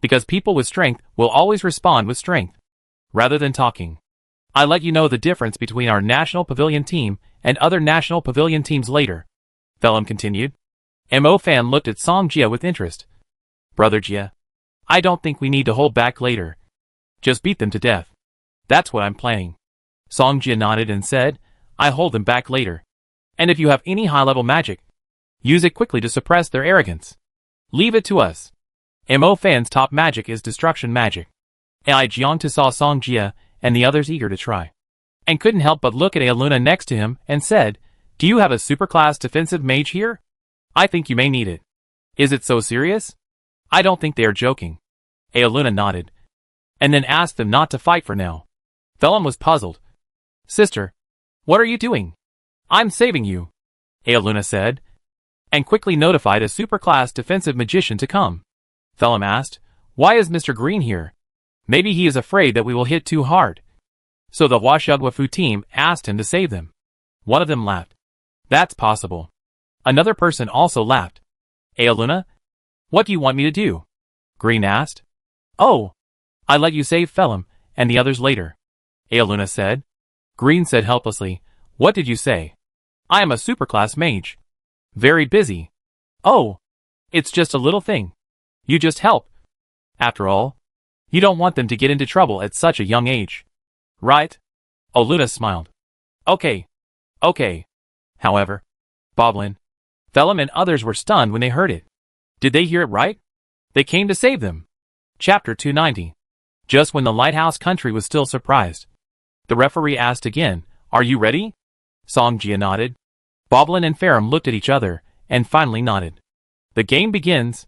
Because people with strength will always respond with strength, rather than talking. I'll let you know the difference between our national pavilion team and other national pavilion teams later, Phelim continued. Mo Fan looked at Song Jia with interest. Brother Jia, I don't think we need to hold back later. Just beat them to death. That's what I'm planning. Song Jia nodded and said, I hold them back later. And if you have any high-level magic, use it quickly to suppress their arrogance. Leave it to us. Mo Fan's top magic is destruction magic. Ai Jiangtu saw Song Jia and the others eager to try, and couldn't help but look at Aluna next to him and said, Do you have a superclass defensive mage here? I think you may need it. Is it so serious? I don't think they are joking. Aluna nodded, and then asked them not to fight for now. Phelim was puzzled. Sister, what are you doing? I'm saving you, Aluna said, and quickly notified a superclass defensive magician to come. Phelim asked, Why is Mr. Green here? Maybe he is afraid that we will hit too hard. So the Huashugwafu team asked him to save them. One of them laughed. That's possible. Another person also laughed. Aluna, what do you want me to do? Green asked. Oh, I let you save Phelim and the others later, Aluna said. Green said helplessly, What did you say? I am a superclass mage. Very busy. Oh, it's just a little thing. You just help. After all, you don't want them to get into trouble at such a young age. Right? Aluna smiled. Okay. However, Boblin, Phelim and others were stunned when they heard it. Did they hear it right? They came to save them. Chapter 290. Just when the lighthouse country was still surprised, the referee asked again, Are you ready? Song Jia nodded. Boblin and Phelim looked at each other and finally nodded. The game begins.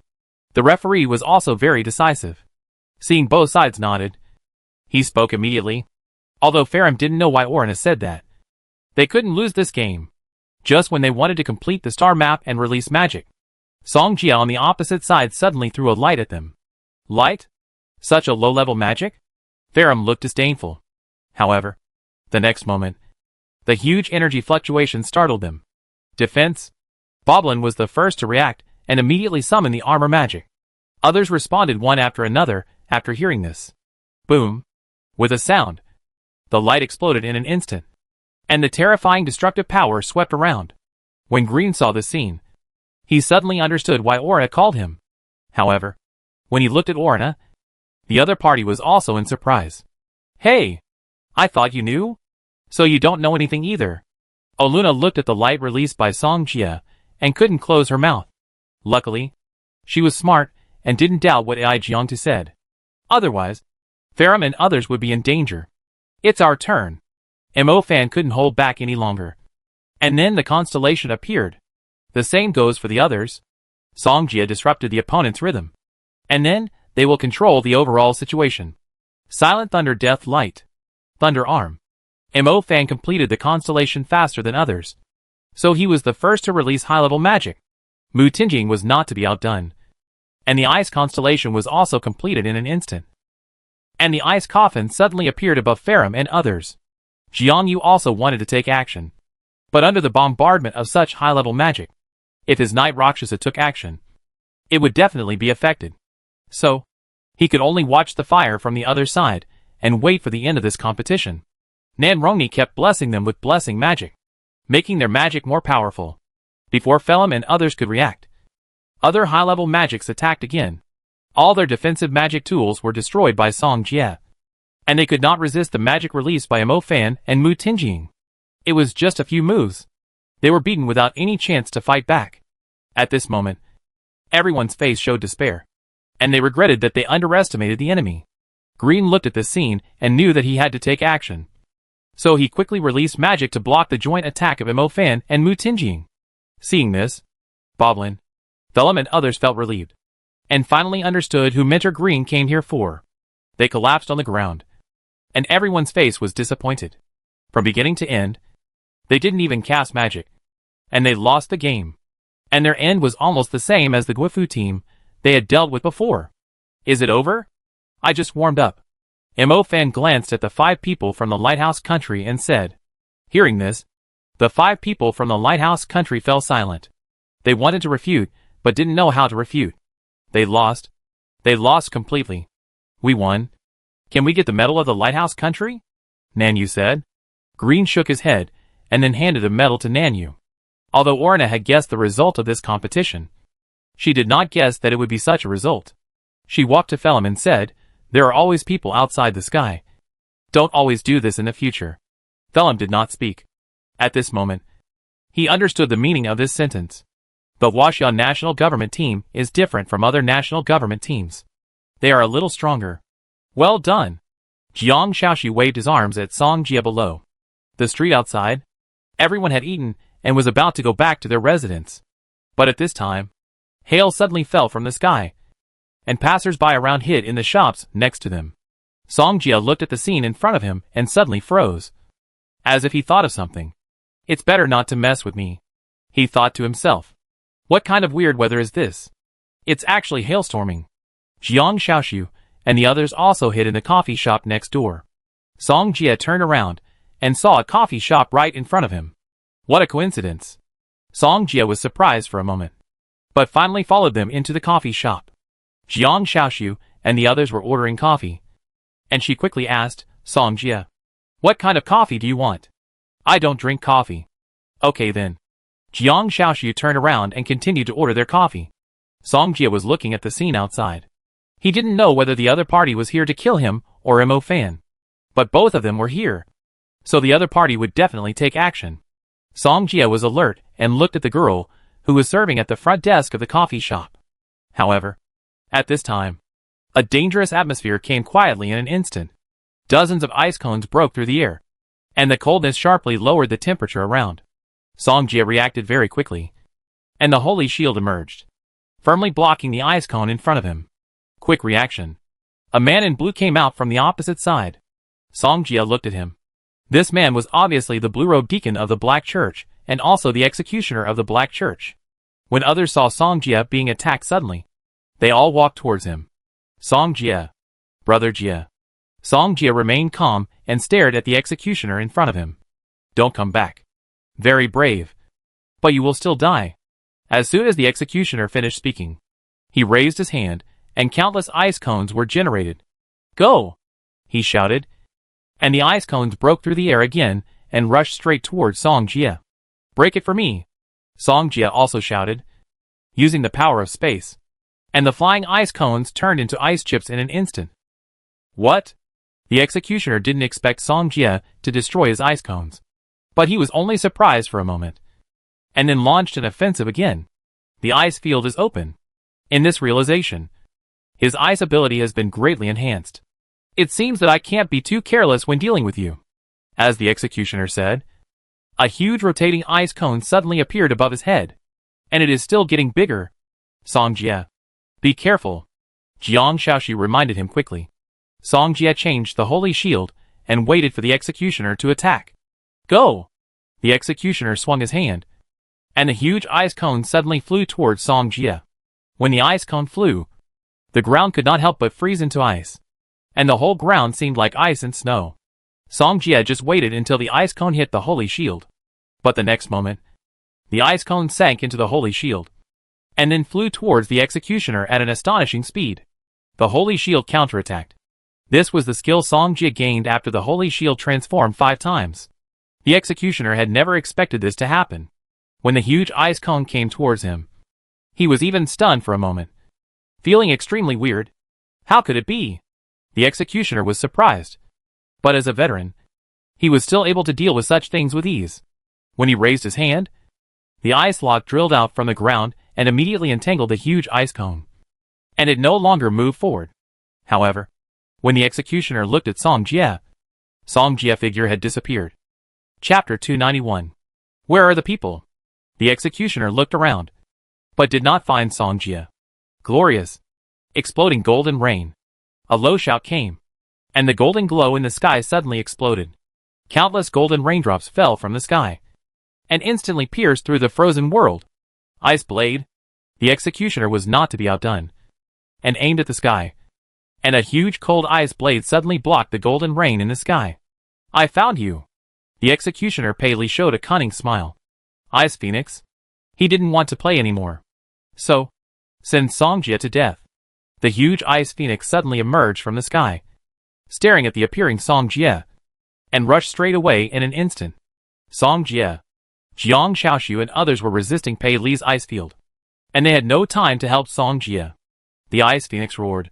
The referee was also very decisive. Seeing both sides nodded, he spoke immediately. Although Phelim didn't know why Orna said that. They couldn't lose this game. Just when they wanted to complete the star map and release magic, Song Jia on the opposite side suddenly threw a light at them. Light? Such a low-level magic? Phelim looked disdainful. However, the next moment, the huge energy fluctuation startled them. Defense? Boblin was the first to react and immediately summoned the armor magic. Others responded one after another after hearing this. Boom! With a sound, the light exploded in an instant, and the terrifying destructive power swept around. When Green saw this scene, he suddenly understood why Orna called him. However, when he looked at Orna, the other party was also in surprise. Hey! I thought you knew? So you don't know anything either. Aluna looked at the light released by Song Jia and couldn't close her mouth. Luckily, she was smart and didn't doubt what Ai Jiangtu said. Otherwise, Phelim and others would be in danger. It's our turn. Mo Fan couldn't hold back any longer. And then the constellation appeared. The same goes for the others. Song Jia disrupted the opponent's rhythm. And then, they will control the overall situation. Silent Thunder Death Light. Thunder Arm. Mo Fan completed the constellation faster than others. So he was the first to release high-level magic. Mu Tinjing was not to be outdone. And the ice constellation was also completed in an instant. And the ice coffin suddenly appeared above Phelim and others. Jiang Yu also wanted to take action. But under the bombardment of such high-level magic, if his Knight Rakshasa took action, it would definitely be affected. So, he could only watch the fire from the other side and wait for the end of this competition. Nan Rongni kept blessing them with blessing magic, making their magic more powerful. Before Phelim and others could react, other high-level magics attacked again. All their defensive magic tools were destroyed by Song Jia, and they could not resist the magic released by Mo Fan and Mu Tinjing. It was just a few moves. They were beaten without any chance to fight back. At this moment, everyone's face showed despair, and they regretted that they underestimated the enemy. Green looked at this scene and knew that he had to take action. So he quickly released magic to block the joint attack of Mo Fan and Mu Tinjing. Seeing this, Boblin, Phelim and others felt relieved, and finally understood who Mentor Green came here for. They collapsed on the ground, and everyone's face was disappointed. From beginning to end, they didn't even cast magic, and they lost the game. And their end was almost the same as the Guifu team they had dealt with before. Is it over? I just warmed up. Mo Fan glanced at the 5 people from the lighthouse country and said. Hearing this, the 5 people from the lighthouse country fell silent. They wanted to refute, but didn't know how to refute. They lost. They lost completely. We won. Can we get the medal of the lighthouse country? Nanyu said. Green shook his head, and then handed a medal to Nanyu. Although Orna had guessed the result of this competition, she did not guess that it would be such a result. She walked to Phelim and said, "There are always people outside the sky. Don't always do this in the future." Phelim did not speak. At this moment, he understood the meaning of this sentence. The Huaxian national government team is different from other national government teams. They are a little stronger. Well done. Jiang Shaoxu waved his arms at Song Jia below. The street outside, everyone had eaten and was about to go back to their residence. But at this time, hail suddenly fell from the sky, and passers-by around hid in the shops next to them. Song Jia looked at the scene in front of him and suddenly froze, as if he thought of something. "It's better not to mess with me," he thought to himself. "What kind of weird weather is this? It's actually hailstorming." Jiang Shaoxu and the others also hid in the coffee shop next door. Song Jia turned around and saw a coffee shop right in front of him. What a coincidence. Song Jia was surprised for a moment, but finally followed them into the coffee shop. Jiang Shaoxu and the others were ordering coffee, and she quickly asked Song Jia, "What kind of coffee do you want?" "I don't drink coffee." "Okay then." Jiang Shaoxu turned around and continued to order their coffee. Song Jia was looking at the scene outside. He didn't know whether the other party was here to kill him or Mo Fan. But both of them were here, so the other party would definitely take action. Song Jia was alert and looked at the girl who was serving at the front desk of the coffee shop. However, at this time, a dangerous atmosphere came quietly in an instant. Dozens of ice cones broke through the air, and the coldness sharply lowered the temperature around. Song Jia reacted very quickly, and the holy shield emerged, firmly blocking the ice cone in front of him. Quick reaction. A man in blue came out from the opposite side. Song Jia looked at him. This man was obviously the blue-robed deacon of the Black Church, and also the executioner of the Black Church. When others saw Song Jia being attacked suddenly, they all walked towards him. "Song Jia. Brother Jia." Song Jia remained calm and stared at the executioner in front of him. "Don't come back." "Very brave. But you will still die." As soon as the executioner finished speaking, he raised his hand, and countless ice cones were generated. "Go!" he shouted, and the ice cones broke through the air again and rushed straight towards Song Jia. "Break it for me!" Song Jia also shouted, using the power of space, and the flying ice cones turned into ice chips in an instant. What? The executioner didn't expect Song Jia to destroy his ice cones, but he was only surprised for a moment, and then launched an offensive again. The ice field is open. In this realization, his ice ability has been greatly enhanced. "It seems that I can't be too careless when dealing with you," as the executioner said. A huge rotating ice cone suddenly appeared above his head, and it is still getting bigger. "Song Jia, be careful," Jiang Shaoxu reminded him quickly. Song Jia changed the holy shield and waited for the executioner to attack. "Go!" The executioner swung his hand, and the huge ice cone suddenly flew towards Song Jia. When the ice cone flew, the ground could not help but freeze into ice, and the whole ground seemed like ice and snow. Song Jia just waited until the ice cone hit the holy shield. But the next moment, the ice cone sank into the holy shield, and then flew towards the executioner at an astonishing speed. The holy shield counterattacked. This was the skill Song Jia gained after the holy shield transformed 5 times. The executioner had never expected this to happen. When the huge ice cone came towards him, he was even stunned for a moment, feeling extremely weird. How could it be? The executioner was surprised, but as a veteran, he was still able to deal with such things with ease. When he raised his hand, the ice lock drilled out from the ground and immediately entangled the huge ice cone, and it no longer moved forward. However, when the executioner looked at Song Jia figure had disappeared. Chapter 291. Where are the people? The executioner looked around, but did not find Song Jia. Glorious! Exploding golden rain. A low shout came, and the golden glow in the sky suddenly exploded. Countless golden raindrops fell from the sky, and instantly pierced through the frozen world. Ice blade. The executioner was not to be outdone, and aimed at the sky, and a huge cold ice blade suddenly blocked the golden rain in the sky. "I found you!" The executioner palely showed a cunning smile. Ice Phoenix? He didn't want to play anymore. So, send Song Jia to death. The huge ice phoenix suddenly emerged from the sky, staring at the appearing Song Jia, and rushed straight away in an instant. "Song Jia, Jiang Xiaoxiu and others were resisting Pei Li's ice field. And they had no time to help Song Jie. The ice phoenix roared.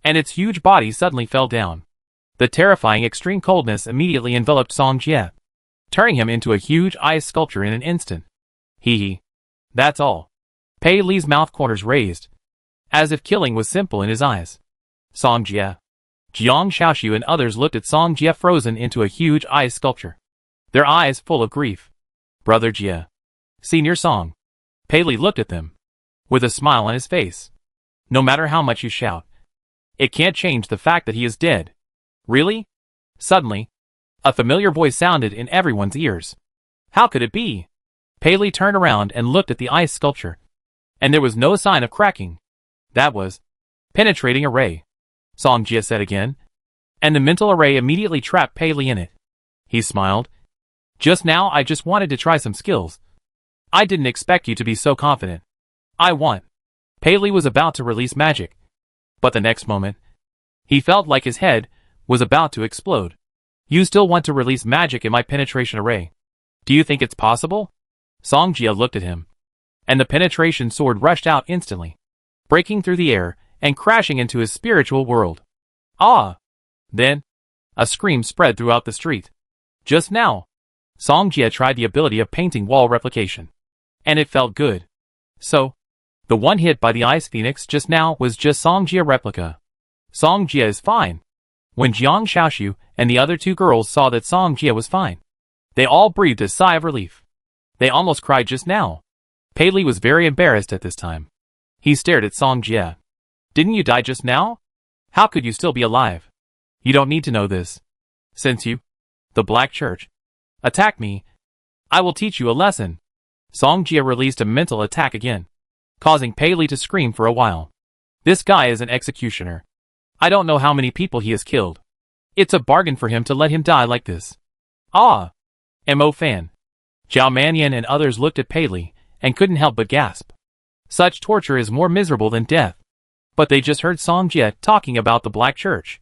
And its huge body suddenly fell down. The terrifying extreme coldness immediately enveloped Song Jie, turning him into a huge ice sculpture in an instant. Hee hee. That's all. Pei Li's mouth corners raised, as if killing was simple in his eyes. Song Jie. Jiang Xiaoxiu and others looked at Song Jie frozen into a huge ice sculpture, their eyes full of grief. Brother Jie. Senior Song. Pei Li looked at them, with a smile on his face. No matter how much you shout, it can't change the fact that he is dead. Really? Suddenly, a familiar voice sounded in everyone's ears. How could it be? Pei Li turned around and looked at the ice sculpture, and there was no sign of cracking. That was penetrating array, Song Jie said again, and the mental array immediately trapped Pei Li in it. He smiled. Just now I just wanted to try some skills. I didn't expect you to be so confident. I want. Pei Li was about to release magic, but the next moment, he felt like his head was about to explode. You still want to release magic in my penetration array? Do you think it's possible? Song Jie looked at him, and the penetration sword rushed out instantly, breaking through the air and crashing into his spiritual world. Ah! Then, a scream spread throughout the street. Just now, Song Jie tried the ability of painting wall replication, and it felt good. So, the one hit by the ice phoenix just now was just Song Jie replica. Song Jie is fine. When Jiang Xiaoxiu and the other two girls saw that Song Jie was fine, they all breathed a sigh of relief. They almost cried just now. Pei Li was very embarrassed at this time. He stared at Song Jie. Didn't you die just now? How could you still be alive? You don't need to know this. Since you, the Black Church, attacked me, I will teach you a lesson. Song Jie released a mental attack again, causing Pei Li to scream for a while. This guy is an executioner. I don't know how many people he has killed. It's a bargain for him to let him die like this. Ah! Mo Fan. Zhao Manyan and others looked at Pei Li and couldn't help but gasp. Such torture is more miserable than death. But they just heard Song Jie talking about the Black Church.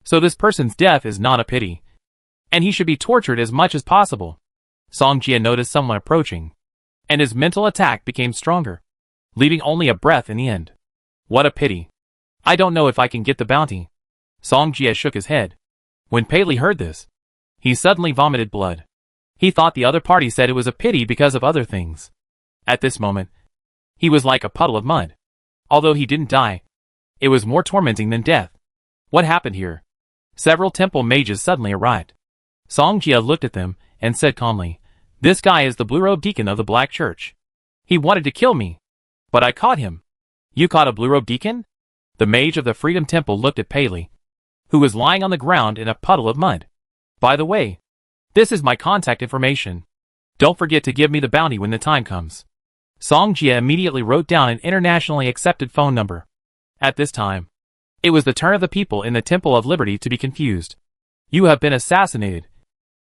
So this person's death is not a pity, and he should be tortured as much as possible. Song Jie noticed someone approaching, and his mental attack became stronger, leaving only a breath in the end. What a pity. I don't know if I can get the bounty. Song Jie shook his head. When Pei Li heard this, he suddenly vomited blood. He thought the other party said it was a pity because of other things. At this moment, he was like a puddle of mud. Although he didn't die, it was more tormenting than death. What happened here? Several temple mages suddenly arrived. Song Jie looked at them and said calmly, This guy is the blue-robed deacon of the Black Church. He wanted to kill me, but I caught him. You caught a blue-robed deacon? The mage of the Freedom Temple looked at Pei Li, who was lying on the ground in a puddle of mud. By the way, this is my contact information. Don't forget to give me the bounty when the time comes. Song Jie immediately wrote down an internationally accepted phone number. At this time, it was the turn of the people in the Temple of Liberty to be confused. You have been assassinated,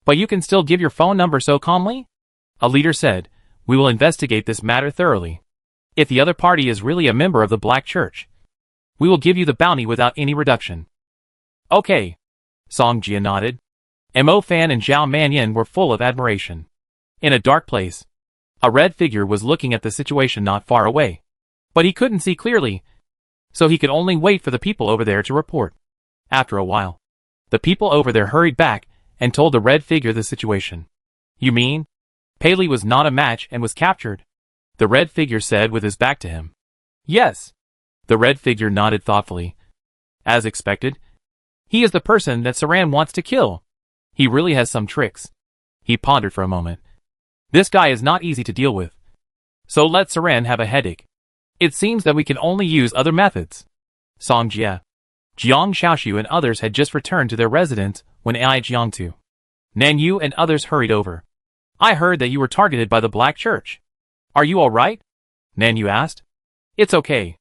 but you can still give your phone number so calmly? A leader said, We will investigate this matter thoroughly. If the other party is really a member of the Black Church, we will give you the bounty without any reduction. Okay. Song Jie nodded. Mo Fan and Zhao Manyan were full of admiration. In a dark place, a red figure was looking at the situation not far away. But he couldn't see clearly, so he could only wait for the people over there to report. After a while, the people over there hurried back and told the red figure the situation. You mean? Pei Li was not a match and was captured? The red figure said with his back to him. Yes. The red figure nodded thoughtfully. As expected, he is the person that Saran wants to kill. He really has some tricks. He pondered for a moment. This guy is not easy to deal with. So let Saran have a headache. It seems that we can only use other methods. Song Jie, Jiang Xiaoxiu and others had just returned to their residence when Ai Jiangtu, Nan Yu and others hurried over. I heard that you were targeted by the Black Church. Are you alright? Nan Yu asked. It's okay.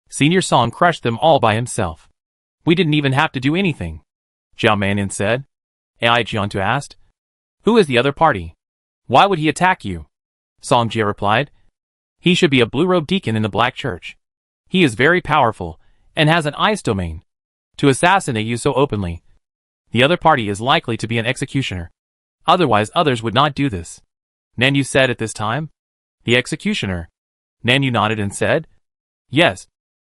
Senior Song crushed them all by himself. We didn't even have to do anything. Zhao Manyan said. Ai Jiangtu asked. Who is the other party? Why would he attack you? Song Jie replied. He should be a blue-robed deacon in the Black Church. He is very powerful, and has an ice domain. To assassinate you so openly, the other party is likely to be an executioner. Otherwise others would not do this. Nanyu said at this time. The executioner. Nanyu nodded and said, yes.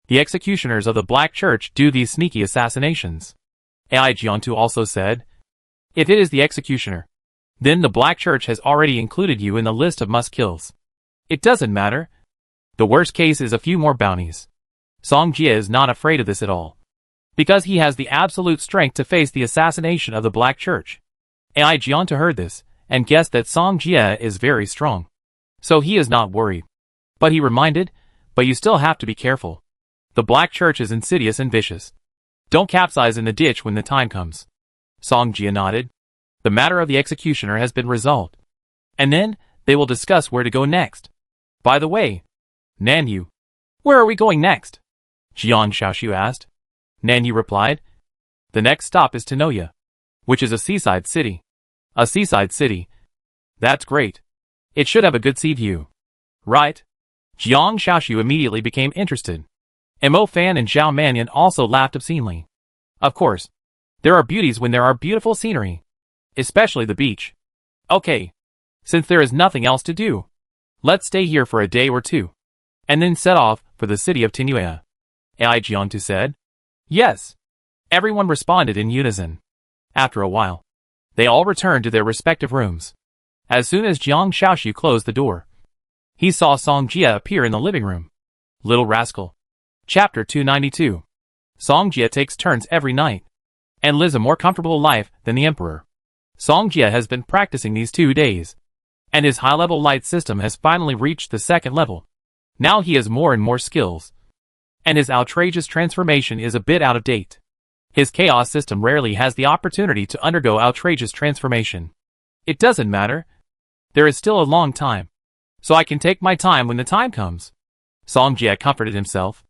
The executioners of the Black Church do these sneaky assassinations. AI Jiantu also said, if it is the executioner, then the Black Church has already included you in the list of must-kills. It doesn't matter. The worst case is a few more bounties. Song Jie is not afraid of this at all, because he has the absolute strength to face the assassination of the Black Church. AI Jiantu heard this, and guessed that Song Jie is very strong. So he is not worried. But he reminded, but you still have to be careful. The Black Church is insidious and vicious. Don't capsize in the ditch when the time comes. Song Jie nodded. The matter of the executioner has been resolved. And then, they will discuss where to go next. By the way, Nanyu, where are we going next? Jian Shaoxu asked. Nanyu replied, the next stop is Tanoya, which is a seaside city. A seaside city. That's great. It should have a good sea view. Right? Jiang Shaoxu immediately became interested. Mo Fan and Zhao Mannion also laughed obscenely. Of course, there are beauties when there are beautiful scenery. Especially the beach. Okay. Since there is nothing else to do, let's stay here for a day or two, and then set off for the city of Tanoya. AI Jiantu said. Yes. Everyone responded in unison. After a while, they all returned to their respective rooms. As soon as Jiang Shaoxu closed the door, he saw Song Jie appear in the living room. Little rascal. Chapter 292. Song Jie takes turns every night, and lives a more comfortable life than the emperor. Song Jie has been practicing these 2 days, and his high-level light system has finally reached the 2nd level. Now he has more and more skills, and his outrageous transformation is a bit out of date. His chaos system rarely has the opportunity to undergo outrageous transformation. It doesn't matter. There is still a long time, so I can take my time when the time comes. Song Jie comforted himself.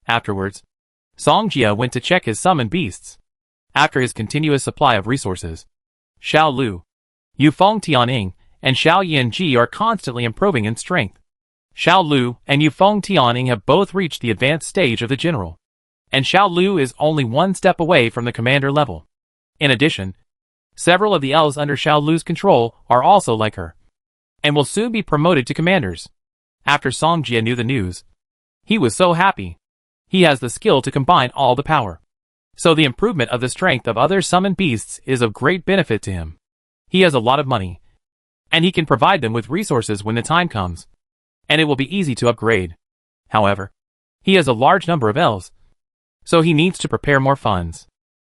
Afterwards, Song Jie went to check his summoned beasts. After his continuous supply of resources, Xiao Lu, Yufeng Tianying, and Xiao Yanji are constantly improving in strength. Xiao Lu and Yufeng Tianying have both reached the advanced stage of the general, and Xiao Lu is only 1 step away from the commander level. In addition, several of the elves under Xiao Lu's control are also like her, and will soon be promoted to commanders. After Song Jie knew the news, he was so happy. He has the skill to combine all the power. So the improvement of the strength of other summoned beasts is of great benefit to him. He has a lot of money, and he can provide them with resources when the time comes, and it will be easy to upgrade. However, he has a large number of elves, so he needs to prepare more funds.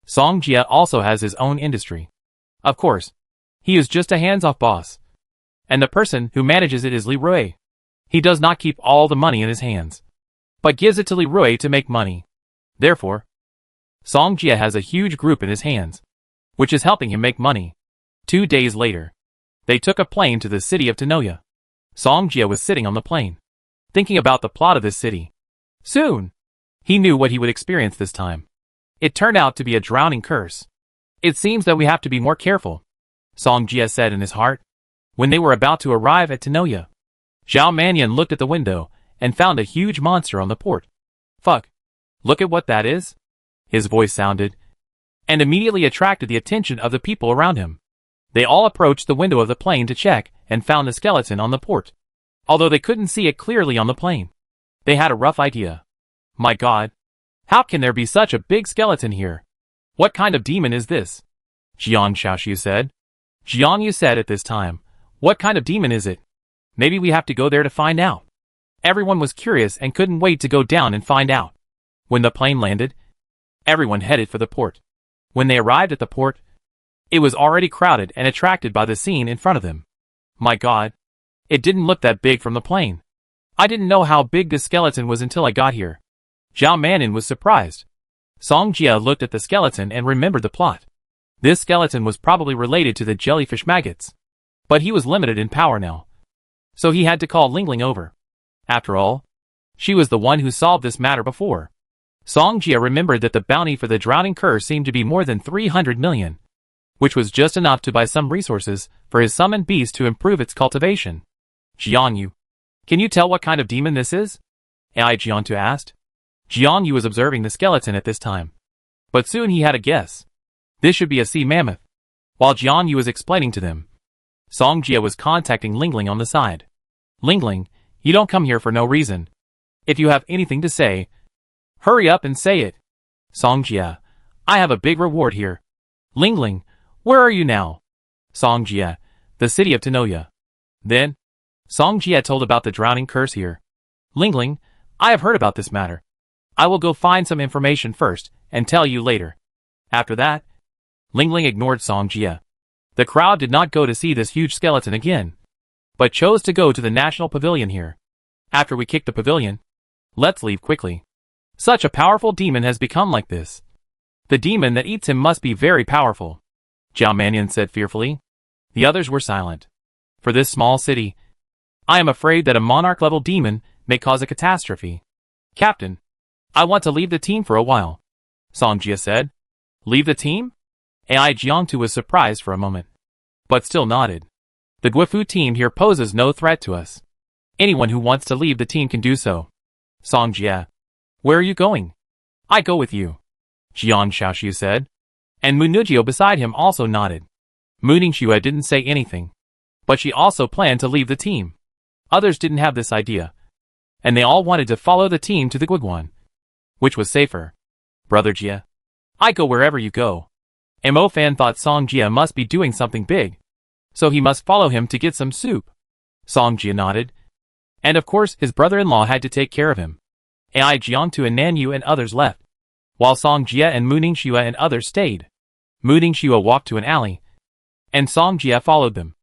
Song Jie also has his own industry. Of course, he is just a hands-off boss, and the person who manages it is Li Rui. He does not keep all the money in his hands, but gives it to Li Rui to make money. Therefore, Song Jie has a huge group in his hands, which is helping him make money. 2 days later, they took a plane to the city of Tanoya. Song Jie was sitting on the plane, thinking about the plot of this city. Soon, he knew what he would experience this time. It turned out to be a drowning curse. It seems that we have to be more careful, Song Jie said in his heart. When they were about to arrive at Tanoya, Zhao Mannion looked at the window and found a huge monster on the port. Fuck. Look at what that is. His voice sounded, and immediately attracted the attention of the people around him. They all approached the window of the plane to check and found the skeleton on the port. Although they couldn't see it clearly on the plane, they had a rough idea. My God. How can there be such a big skeleton here? What kind of demon is this? Jiang Shaoxu said. Jiang Yu said at this time, what kind of demon is it? Maybe we have to go there to find out. Everyone was curious and couldn't wait to go down and find out. When the plane landed, everyone headed for the port. When they arrived at the port, it was already crowded and attracted by the scene in front of them. My God. It didn't look that big from the plane. I didn't know how big the skeleton was until I got here. Zhao Mannion was surprised. Song Jie looked at the skeleton and remembered the plot. This skeleton was probably related to the jellyfish maggots. But he was limited in power now, so he had to call Lingling over. After all, she was the one who solved this matter before. Song Jie remembered that the bounty for the drowning curse seemed to be more than 300 million, which was just enough to buy some resources for his summoned beast to improve its cultivation. Jiangyu, can you tell what kind of demon this is? AI Jiantu asked. Jiangyu was observing the skeleton at this time, but soon he had a guess. This should be a sea mammoth. While Jiangyu was explaining to them, Song Jia was contacting Lingling on the side. Lingling, you don't come here for no reason. If you have anything to say, hurry up and say it. Song Jia, I have a big reward here. Lingling, where are you now? Song Jia, the city of Tanoya. Then, Song Jia told about the drowning curse here. Lingling, I have heard about this matter. I will go find some information first and tell you later. After that, Lingling ignored Song Jia. The crowd did not go to see this huge skeleton again, but chose to go to the national pavilion here. After we kick the pavilion, let's leave quickly. Such a powerful demon has become like this. The demon that eats him must be very powerful, Jiao Mannion said fearfully. The others were silent. For this small city, I am afraid that a monarch-level demon may cause a catastrophe. Captain, I want to leave the team for a while, Song Jia said. Leave the team? AI Jiangtu was surprised for a moment, but still nodded. The Guifu team here poses no threat to us. Anyone who wants to leave the team can do so. Song Jia, where are you going? I go with you, Jiang Shaoxiu said. And Mu Nujio beside him also nodded. Mu Ningxue didn't say anything, but she also planned to leave the team. Others didn't have this idea, and they all wanted to follow the team to the Guiguan, which was safer. Brother Jia, I go wherever you go. Mo Fan thought Song Jia must be doing something big, so he must follow him to get some soup. Song Jia nodded, and of course his brother-in-law had to take care of him. AI Jiangtu and Nanyu and others left, while Song Jia and Mu Ningxue and others stayed. Mu Ningxue walked to an alley, and Song Jia followed them.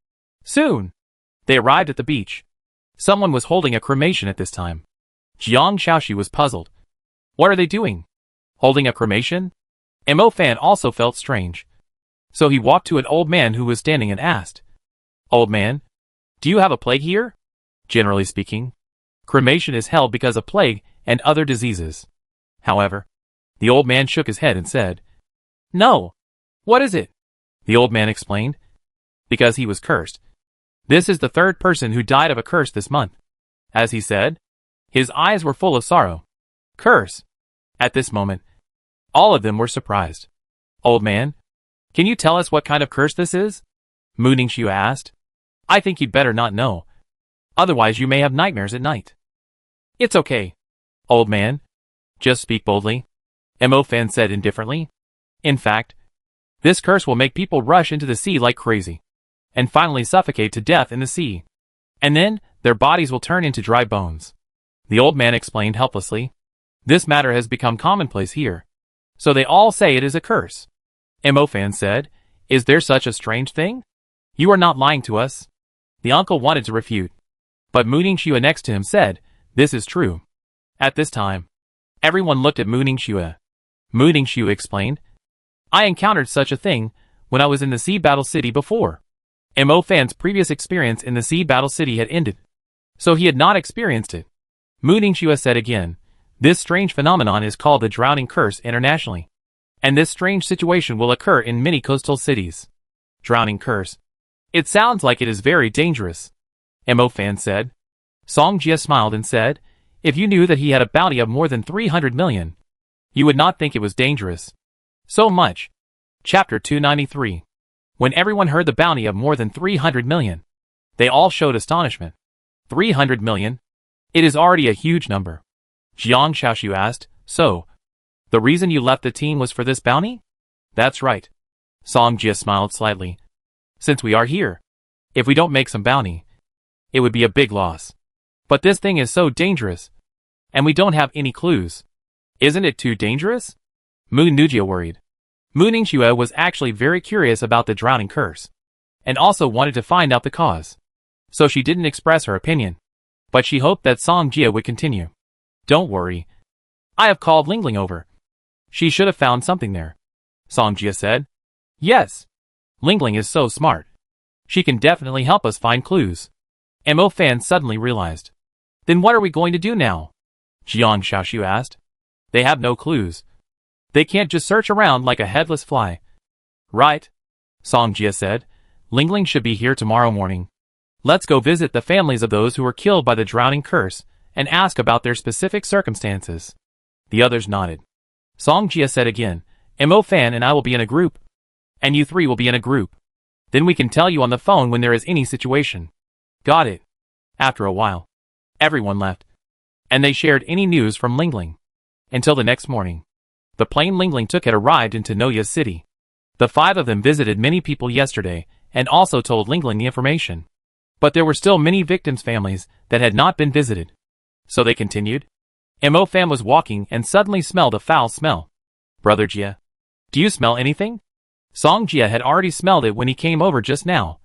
Soon, they arrived at the beach. Someone was holding a cremation at this time. Jiang Shaoxi was puzzled. What are they doing? Holding a cremation? Mo Fan also felt strange. So he walked to an old man who was standing and asked, Old man, do you have a plague here? Generally speaking, cremation is held because of plague and other diseases. However, the old man shook his head and said, No. What is it? The old man explained. Because he was cursed. This is the third person who died of a curse this month. As he said, his eyes were full of sorrow. Curse. At this moment, all of them were surprised. Old man, can you tell us what kind of curse this is? Mu Ningxue asked. I think you'd better not know. Otherwise you may have nightmares at night. It's okay. Old man, just speak boldly, Mo Fan said indifferently. In fact, this curse will make people rush into the sea like crazy, and finally suffocate to death in the sea. And then, their bodies will turn into dry bones. The old man explained helplessly. This matter has become commonplace here, so they all say it is a curse. Mo Fan said, Is there such a strange thing? You are not lying to us. The uncle wanted to refute, but Mu Ningxue next to him said, This is true. At this time, everyone looked at Mu Ningxue. Mu Ningxue explained, I encountered such a thing when I was in the Sea Battle City before. Mo Fan's previous experience in the Sea Battle City had ended, so he had not experienced it. Mu Ningxue said again, This strange phenomenon is called the drowning curse internationally, and this strange situation will occur in many coastal cities. Drowning curse. It sounds like it is very dangerous, Mo Fan said. Song Jia smiled and said, If you knew that he had a bounty of more than 300 million, you would not think it was dangerous. So much. Chapter 293. When everyone heard the bounty of more than 300 million, they all showed astonishment. 300 million? It is already a huge number. Jiang Shaoxiu asked, So, the reason you left the team was for this bounty? That's right. Song Jia smiled slightly. Since we are here, if we don't make some bounty, it would be a big loss. But this thing is so dangerous, and we don't have any clues. Isn't it too dangerous? Mu Nujio worried. Mu Ningxue was actually very curious about the drowning curse, and also wanted to find out the cause. So she didn't express her opinion, but she hoped that Song Jia would continue. Don't worry. I have called Lingling over. She should have found something there, Song Jia said. Yes. Lingling is so smart. She can definitely help us find clues. Mo Fan suddenly realized. Then what are we going to do now? Jiang Shaoxiu asked. They have no clues. They can't just search around like a headless fly. Right, Song Jia said. Lingling should be here tomorrow morning. Let's go visit the families of those who were killed by the drowning curse and ask about their specific circumstances. The others nodded. Song Jia said again, Mo Fan and I will be in a group. And you three will be in a group. Then we can tell you on the phone when there is any situation. Got it. After a while, everyone left, and they shared any news from Lingling. Until the next morning, the plane Lingling took had arrived into Noya City. The 5 of them visited many people yesterday, and also told Lingling the information. But there were still many victims' families that had not been visited. So they continued. Mo Fan was walking and suddenly smelled a foul smell. Brother Jia, do you smell anything? Song Jia had already smelled it when he came over just now,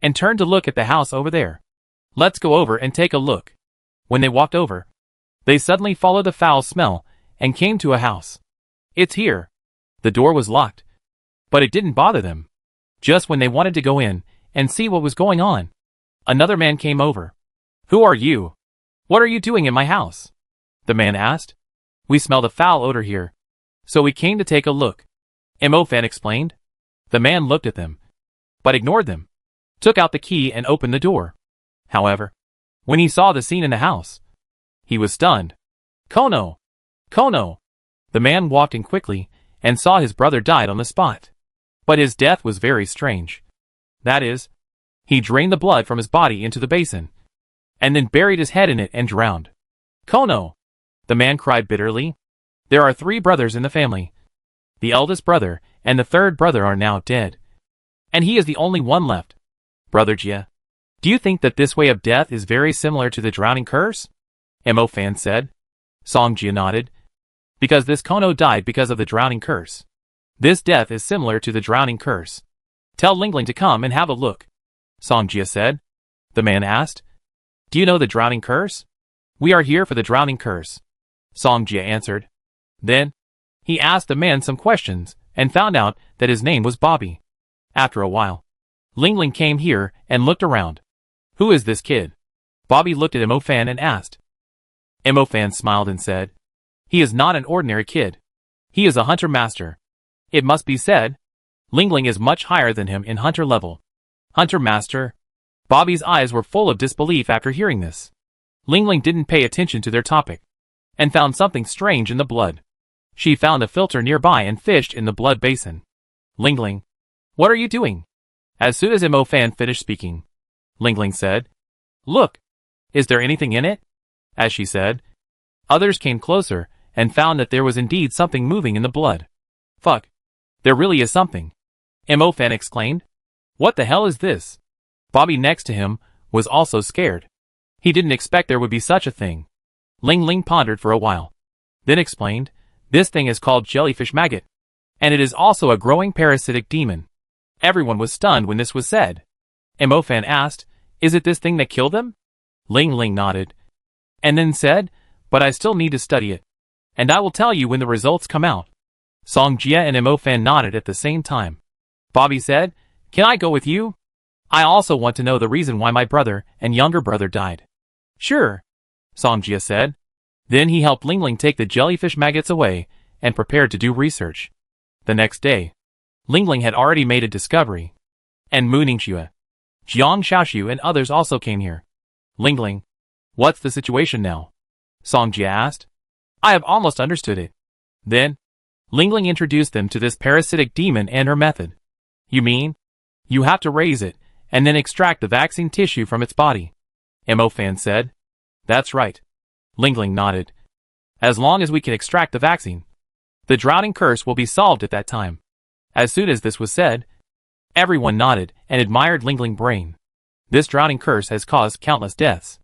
and turned to look at the house over there. Let's go over and take a look. When they walked over, they suddenly followed the foul smell and came to a house. It's here. The door was locked, but it didn't bother them. Just when they wanted to go in and see what was going on, another man came over. Who are you? What are you doing in my house? The man asked. We smelled a foul odor here, so we came to take a look. Mo Fan explained. The man looked at them, but ignored them, took out the key and opened the door. However, when he saw the scene in the house, he was stunned. Kono! Kono! The man walked in quickly and saw his brother died on the spot. But his death was very strange. That is, he drained the blood from his body into the basin, and then buried his head in it and drowned. Kono! The man cried bitterly. There are 3 brothers in the family. The eldest brother and the 3rd brother are now dead, and he is the only one left. Brother Jia, do you think that this way of death is very similar to the drowning curse? Mo Fan said. Song Jia nodded. Because this Kono died because of the drowning curse. This death is similar to the drowning curse. Tell Lingling to come and have a look. Song Jia said. The man asked. Do you know the drowning curse? We are here for the drowning curse. Song Jia answered. Then, he asked the man some questions and found out that his name was Bobby. After a while, Lingling came here and looked around. Who is this kid? Bobby looked at Mo Fan and asked. Mo Fan smiled and said, he is not an ordinary kid. He is a hunter master. It must be said, Lingling is much higher than him in hunter level. Hunter master? Bobby's eyes were full of disbelief after hearing this. Lingling didn't pay attention to their topic, and found something strange in the blood. She found a filter nearby and fished in the blood basin. Lingling, what are you doing? As soon as Mo Fan finished speaking, Lingling said, look, is there anything in it? As she said, others came closer and found that there was indeed something moving in the blood. Fuck, there really is something. Mo Fan exclaimed. What the hell is this? Bobby next to him was also scared. He didn't expect there would be such a thing. Lingling pondered for a while, then explained, this thing is called jellyfish maggot, and it is also a growing parasitic demon. Everyone was stunned when this was said. Mo Fan asked, is it this thing that killed them? Lingling nodded, and then said, but I still need to study it, and I will tell you when the results come out. Song Jia and Mo Fan nodded at the same time. Bobby said, can I go with you? I also want to know the reason why my brother and younger brother died. Sure, Song Jia said. Then he helped Lingling take the jellyfish maggots away and prepared to do research. The next day, Lingling had already made a discovery, and Mu Ningxue, Jiang Xiaoxiu and others also came here. Lingling, what's the situation now? Song Jia asked. I have almost understood it. Then, Lingling introduced them to this parasitic demon and her method. You mean? You have to raise it, and then extract the vaccine tissue from its body. Mo Fan said. That's right. Lingling nodded. As long as we can extract the vaccine, the drowning curse will be solved at that time. As soon as this was said, everyone nodded and admired Lingling brain. This drowning curse has caused countless deaths.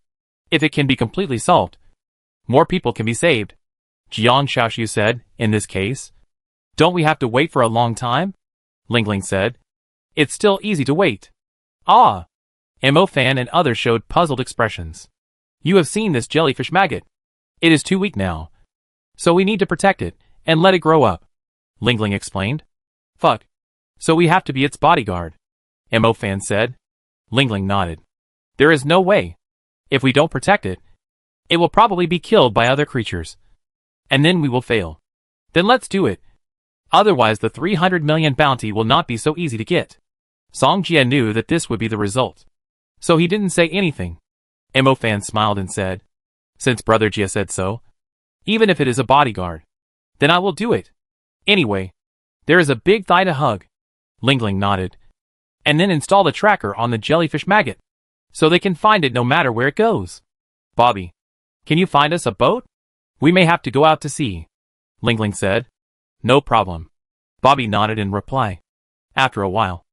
If it can be completely solved, more people can be saved. Jiang Xiaoxiu said, in this case, don't we have to wait for a long time? Lingling said. It's still easy to wait. Ah! Mo Fan and others showed puzzled expressions. You have seen this jellyfish maggot. It is too weak now, so we need to protect it and let it grow up. Lingling explained. Fuck. So we have to be its bodyguard. Mo Fan said. Lingling nodded. There is no way. If we don't protect it, it will probably be killed by other creatures. And then we will fail. Then let's do it. Otherwise the 300 million bounty will not be so easy to get. Song Jia knew that this would be the result, so he didn't say anything. Mo Fan smiled and said, since Brother Jia said so, even if it is a bodyguard, then I will do it. Anyway, there is a big thigh to hug. Lingling nodded. and then install the tracker on the jellyfish maggot, so they can find it no matter where it goes. Bobby, can you find us a boat? We may have to go out to sea, Ling said. No problem. Bobby nodded in reply. After a while,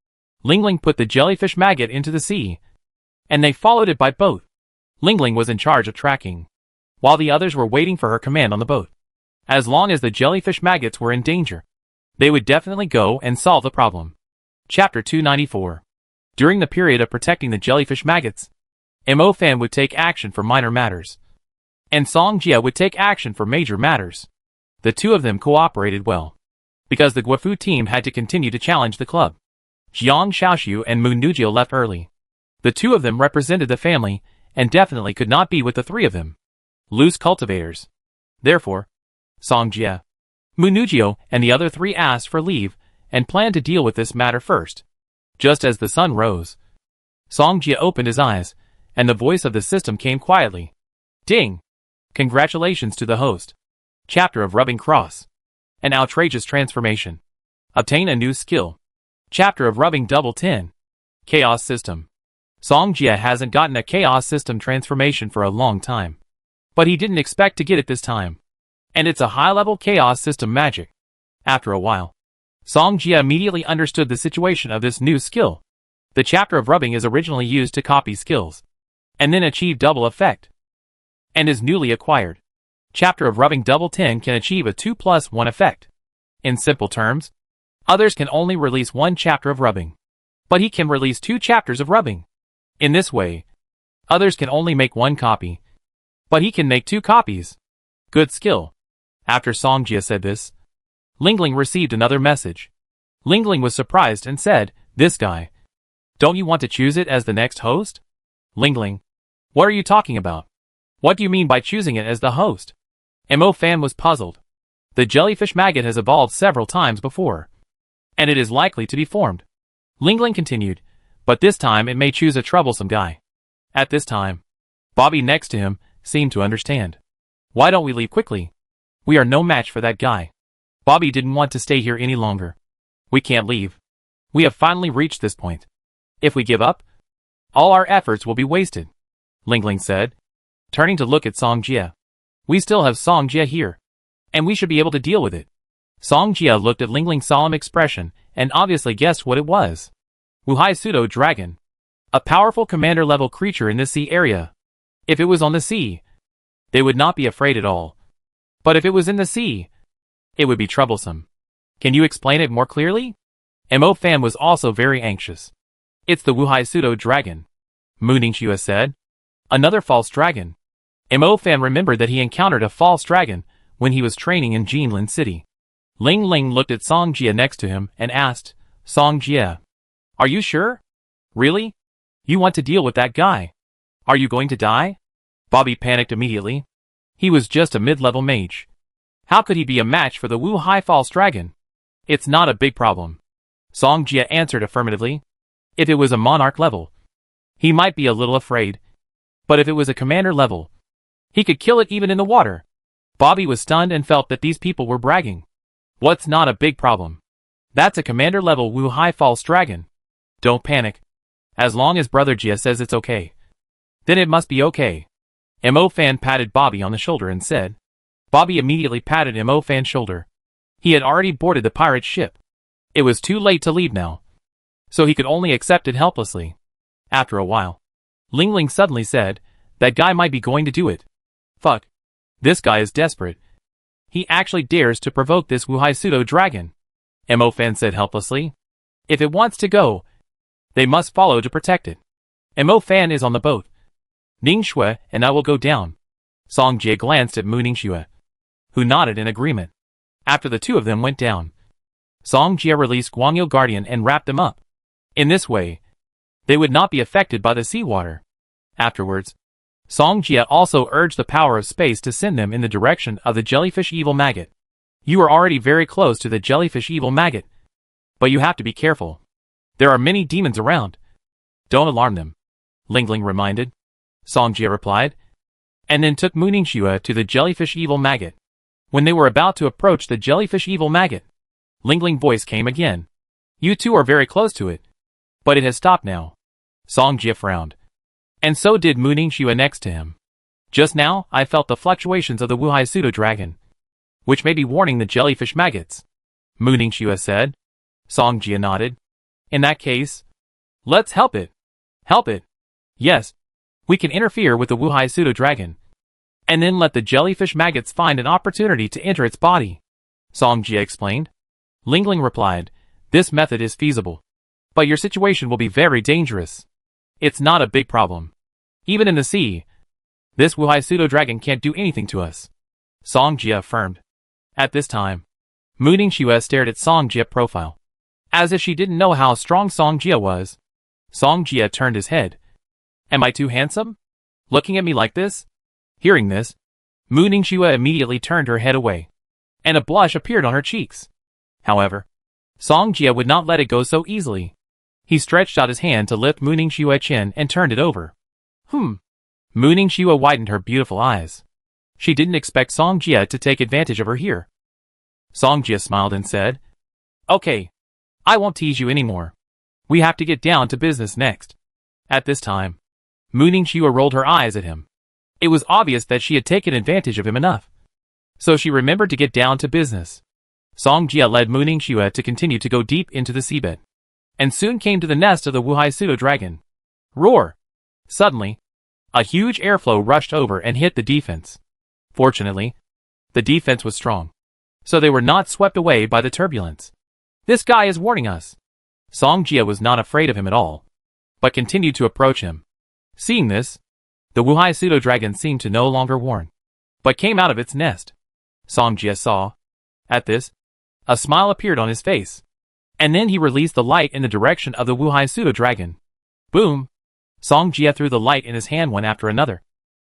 Ling put the jellyfish maggot into the sea, and they followed it by boat. Ling was in charge of tracking, while the others were waiting for her command on the boat. As long as the jellyfish maggots were in danger, they would definitely go and solve the problem. Chapter 294. During the period of protecting the jellyfish maggots, Mo Fan would take action for minor matters, and Song Jia would take action for major matters. The two of them cooperated well, because the Guofu team had to continue to challenge the club. Jiang Xiaoxiu and Mu Nujio left early. The two of them represented the family, and definitely could not be with the three of them. Loose cultivators. Therefore, Song Jia, Mu Nujio, and the other three asked for leave, and planned to deal with this matter first. Just as the sun rose, Song Jia opened his eyes, and the voice of the system came quietly. Ding! Congratulations to the host. Chapter of Rubbing Cross. An outrageous transformation. Obtain a new skill. Chapter of Rubbing Double 10. Chaos System. Song Jia hasn't gotten a Chaos System transformation for a long time, but he didn't expect to get it this time. And it's a high-level Chaos System magic. After a while, Song Jia immediately understood the situation of this new skill. The chapter of rubbing is originally used to copy skills, and then achieve double effect, and is newly acquired. Chapter of Rubbing Double 10 can achieve a 2+1 effect. In simple terms, others can only release one chapter of rubbing, but he can release 2 chapters of rubbing. In this way, others can only make 1 copy, but he can make 2 copies. Good skill. After Song Jia said this, Ling received another message. Ling was surprised and said, "This guy. Don't you want to choose it as the next host?" Ling, what are you talking about? What do you mean by choosing it as the host? Mo Fan was puzzled. The jellyfish maggot has evolved several times before, and it is likely to be formed. Ling continued, but this time it may choose a troublesome guy. At this time, Bobby next to him seemed to understand. Why don't we leave quickly? We are no match for that guy. Bobby didn't want to stay here any longer. We can't leave. We have finally reached this point. If we give up, all our efforts will be wasted, Ling said, turning to look at Song Jia. We still have Song Jia here, and we should be able to deal with it. Song Jia looked at Lingling's solemn expression and obviously guessed what it was. Wuhai Pseudo Dragon. A powerful commander-level creature in the sea area. If it was on the sea, they would not be afraid at all. But if it was in the sea, it would be troublesome. Can you explain it more clearly? Mo Fan was also very anxious. It's the Wuhai Pseudo Dragon, Mu Ningxue said. Another false dragon. Mo Fan remembered that he encountered a false dragon when he was training in Jinlin City. Ling looked at Song Jia next to him and asked, Song Jia, are you sure? Really? You want to deal with that guy? Are you going to die? Bobby panicked immediately. He was just a mid-level mage. How could he be a match for the Wuhai False Dragon? It's not a big problem. Song Jia answered affirmatively. If it was a monarch level, he might be a little afraid. But if it was a commander level, he could kill it even in the water. Bobby was stunned and felt that these people were bragging. What's not a big problem? That's a commander level Wuhai False Dragon. Don't panic. As long as Brother Jia says it's okay, then it must be okay. Mo Fan patted Bobby on the shoulder and said. Bobby immediately patted Mo Fan's shoulder. He had already boarded the pirate ship. It was too late to leave now, so he could only accept it helplessly. After a while, Ling suddenly said, that guy might be going to do it. Fuck. This guy is desperate. He actually dares to provoke this Wuhai Pseudo Dragon. Mo Fan said helplessly. If it wants to go, they must follow to protect it. Mo Fan is on the boat. Ningxue and I will go down. Song Jia glanced at Mu Ningxue, who nodded in agreement. After the two of them went down, Song Jia released Guangyo Guardian and wrapped them up. In this way, they would not be affected by the seawater. Afterwards, Song Jia also urged the power of space to send them in the direction of the jellyfish evil maggot. You are already very close to the jellyfish evil maggot, but you have to be careful. There are many demons around. Don't alarm them, Ling reminded. Song Jia replied, and then took Mu Ningxue to the jellyfish evil maggot. When they were about to approach the jellyfish evil maggot, Ling voice came again. You two are very close to it. But it has stopped now. Song Jia frowned. And so did Mooning Shua next to him. Just now, I felt the fluctuations of the Wuhai pseudo-dragon, which may be warning the jellyfish maggots. Mooning Shua said. Song Jia nodded. In that case, let's help it. Help it. Yes. We can interfere with the Wuhai pseudo-dragon, and then let the jellyfish maggots find an opportunity to enter its body. Song Jia explained. Lingling replied, this method is feasible. But your situation will be very dangerous. It's not a big problem. Even in the sea, this Wuhai pseudo-dragon can't do anything to us. Song Jia affirmed. At this time, Mooning Shua stared at Song Jia's profile, as if she didn't know how strong Song Jia was. Song Jia turned his head. Am I too handsome? Looking at me like this? Hearing this, Mooning Shua immediately turned her head away, and a blush appeared on her cheeks. However, Song Jia would not let it go so easily. He stretched out his hand to lift Mooning Shua's chin and turned it over. Mooning Shua widened her beautiful eyes. She didn't expect Song Jia to take advantage of her here. Song Jia smiled and said, Okay, I won't tease you anymore. We have to get down to business next. At this time, Mooning Shua rolled her eyes at him. It was obvious that she had taken advantage of him enough, so she remembered to get down to business. Song Jia led Mooning Shua to continue to go deep into the seabed, and soon came to the nest of the Wuhai pseudo-dragon. Roar! Suddenly, a huge airflow rushed over and hit the defense. Fortunately, the defense was strong, so they were not swept away by the turbulence. This guy is warning us. Song Jia was not afraid of him at all, but continued to approach him. Seeing this, the Wuhai pseudo-dragon seemed to no longer warn, but came out of its nest. Song Jia saw. At this, a smile appeared on his face, and then he released the light in the direction of the Wuhai pseudo-dragon. Boom! Song Jia threw the light in his hand one after another,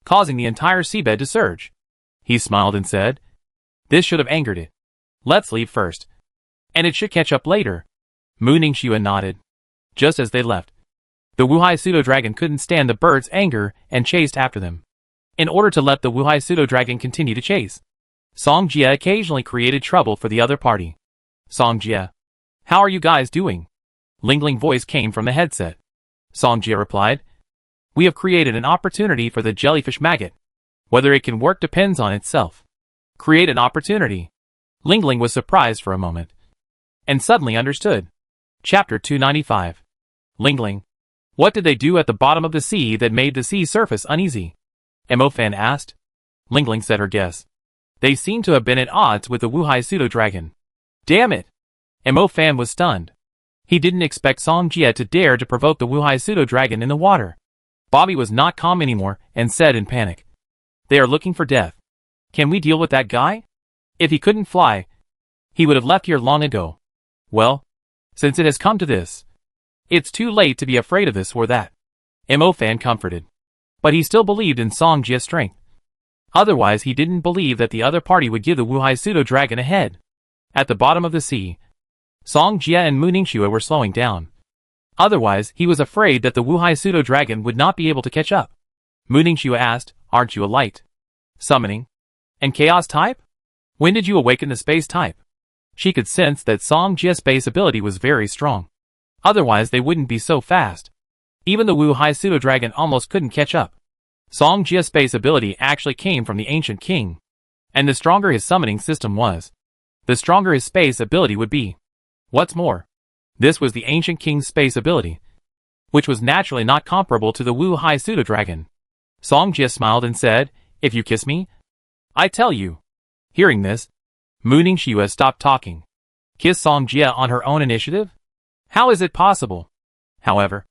causing the entire seabed to surge. He smiled and said, This should have angered it. Let's leave first, and it should catch up later. Mooning Shua nodded. Just as they left, the Wuhai pseudo-dragon couldn't stand the bird's anger and chased after them. In order to let the Wuhai pseudo-dragon continue to chase, Song Jia occasionally created trouble for the other party. Song Jia, how are you guys doing? Lingling voice came from the headset. Song Jia replied, We have created an opportunity for the jellyfish maggot. Whether it can work depends on itself. Create an opportunity. Lingling was surprised for a moment, and suddenly understood. Chapter 295. Lingling. What did they do at the bottom of the sea that made the sea surface uneasy? Mo Fan asked. Lingling said her guess. They seem to have been at odds with the Wuhai pseudo-dragon. Damn it! Mo Fan was stunned. He didn't expect Song Jia to dare to provoke the Wuhai pseudo-dragon in the water. Bobby was not calm anymore and said in panic. They are looking for death. Can we deal with that guy? If he couldn't fly, he would have left here long ago. Well, since it has come to this, it's too late to be afraid of this or that. Mo Fan comforted. But he still believed in Song Jia's strength. Otherwise he didn't believe that the other party would give the Wuhai pseudo-dragon a head. At the bottom of the sea, Song Jia and Mooning Shua were slowing down. Otherwise he was afraid that the Wuhai pseudo-dragon would not be able to catch up. Mooning Shua asked, Aren't you a light, summoning, and chaos type? When did you awaken the space type? She could sense that Song Jia's space ability was very strong. Otherwise they wouldn't be so fast. Even the Wuhai pseudo-dragon almost couldn't catch up. Song Jia's space ability actually came from the ancient king, and the stronger his summoning system was, the stronger his space ability would be. What's more, this was the ancient king's space ability, which was naturally not comparable to the Wuhai pseudo-dragon. Song Jia smiled and said, If you kiss me, I tell you. Hearing this, Mooning Shua stopped talking. Kiss Song Jia on her own initiative? How is it possible? However,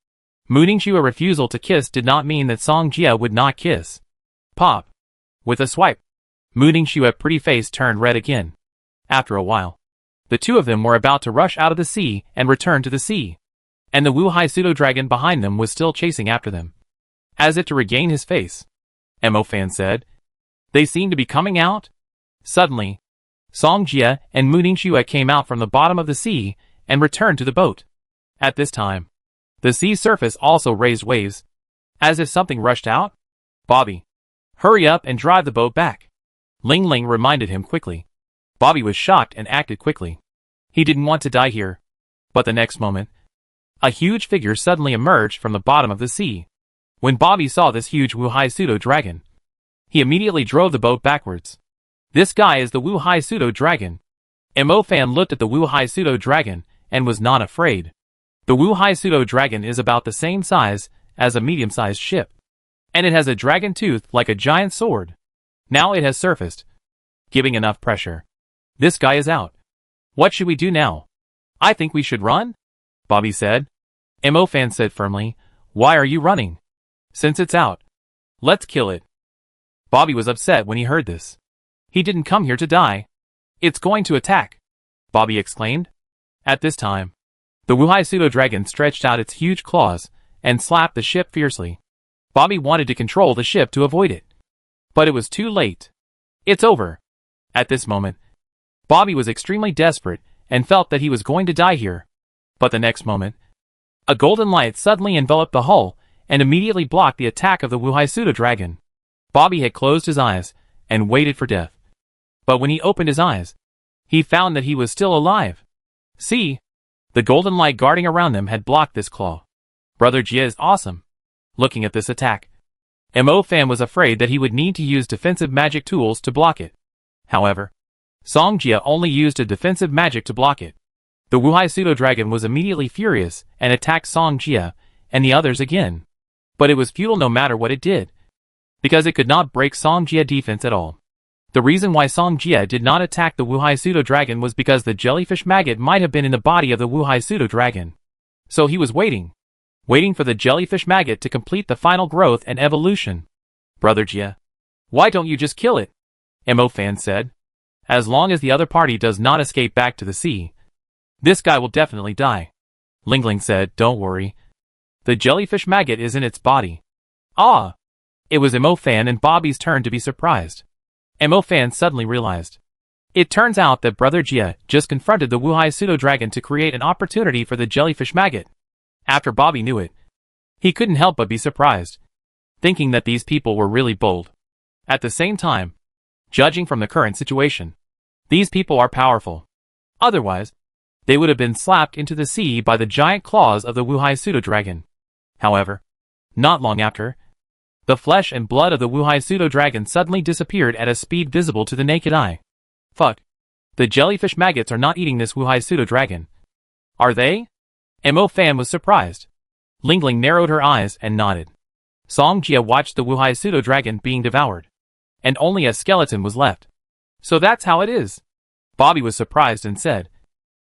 Mooning Shua's refusal to kiss did not mean that Song Jia would not kiss. Pop. With a swipe, Mooning Shua's pretty face turned red again. After a while, the two of them were about to rush out of the sea and return to the sea, and the Wuhai pseudo-dragon behind them was still chasing after them. As if to regain his face, Mo Fan said, They seem to be coming out. Suddenly, Song Jia and Mooning Shua came out from the bottom of the sea and returned to the boat. At this time, the sea surface also raised waves, as if something rushed out. Bobby, hurry up and drive the boat back. Ling reminded him quickly. Bobby was shocked and acted quickly. He didn't want to die here. But the next moment, A huge figure suddenly emerged from the bottom of the sea. When Bobby saw this huge Wuhai pseudo-dragon, he immediately drove the boat backwards. This guy is the Wuhai pseudo-dragon. Mo Fan looked at the Wuhai pseudo-dragon and was not afraid. The Wuhai pseudo-dragon is about the same size as a medium-sized ship, and it has a dragon tooth like a giant sword. Now it has surfaced, giving enough pressure. This guy is out. What should we do now? I think we should run, Bobby said. Mo Fan said firmly, why are you running? Since it's out, let's kill it. Bobby was upset when he heard this. He didn't come here to die. It's going to attack, Bobby exclaimed. At this time, the Wuhai pseudo-dragon stretched out its huge claws and slapped the ship fiercely. Bobby wanted to control the ship to avoid it, but it was too late. It's over. At this moment, Bobby was extremely desperate and felt that he was going to die here. But the next moment, a golden light suddenly enveloped the hull and immediately blocked the attack of the Wuhai pseudo-dragon. Bobby had closed his eyes and waited for death. But when he opened his eyes, he found that he was still alive. See? The golden light guarding around them had blocked this claw. Brother Jia is awesome. Looking at this attack, Mo Fan was afraid that he would need to use defensive magic tools to block it. However, Song Jia only used a defensive magic to block it. The Wuhai pseudo-dragon was immediately furious and attacked Song Jia and the others again. But it was futile no matter what it did, because it could not break Song Jia defense at all. The reason why Song Jia did not attack the Wuhai pseudo-dragon was because the jellyfish maggot might have been in the body of the Wuhai pseudo-dragon. So he was waiting for the jellyfish maggot to complete the final growth and evolution. Brother Jia, why don't you just kill it? Mo Fan said. As long as the other party does not escape back to the sea, this guy will definitely die. Lingling said, don't worry. The jellyfish maggot is in its body. Ah! It was Mo Fan and Bobby's turn to be surprised. Mo Fan suddenly realized. It turns out that Brother Jia just confronted the Wuhai pseudo-dragon to create an opportunity for the jellyfish maggot. After Bobby knew it, he couldn't help but be surprised, thinking that these people were really bold. At the same time, judging from the current situation, these people are powerful. Otherwise, they would have been slapped into the sea by the giant claws of the Wuhai pseudo-dragon. However, not long after, the flesh and blood of the Wuhai pseudo-dragon suddenly disappeared at a speed visible to the naked eye. Fuck. The jellyfish maggots are not eating this Wuhai pseudo-dragon. Are they? Mo Fan was surprised. Lingling narrowed her eyes and nodded. Song Jia watched the Wuhai pseudo-dragon being devoured, and only a skeleton was left. So that's how it is. Bobby was surprised and said,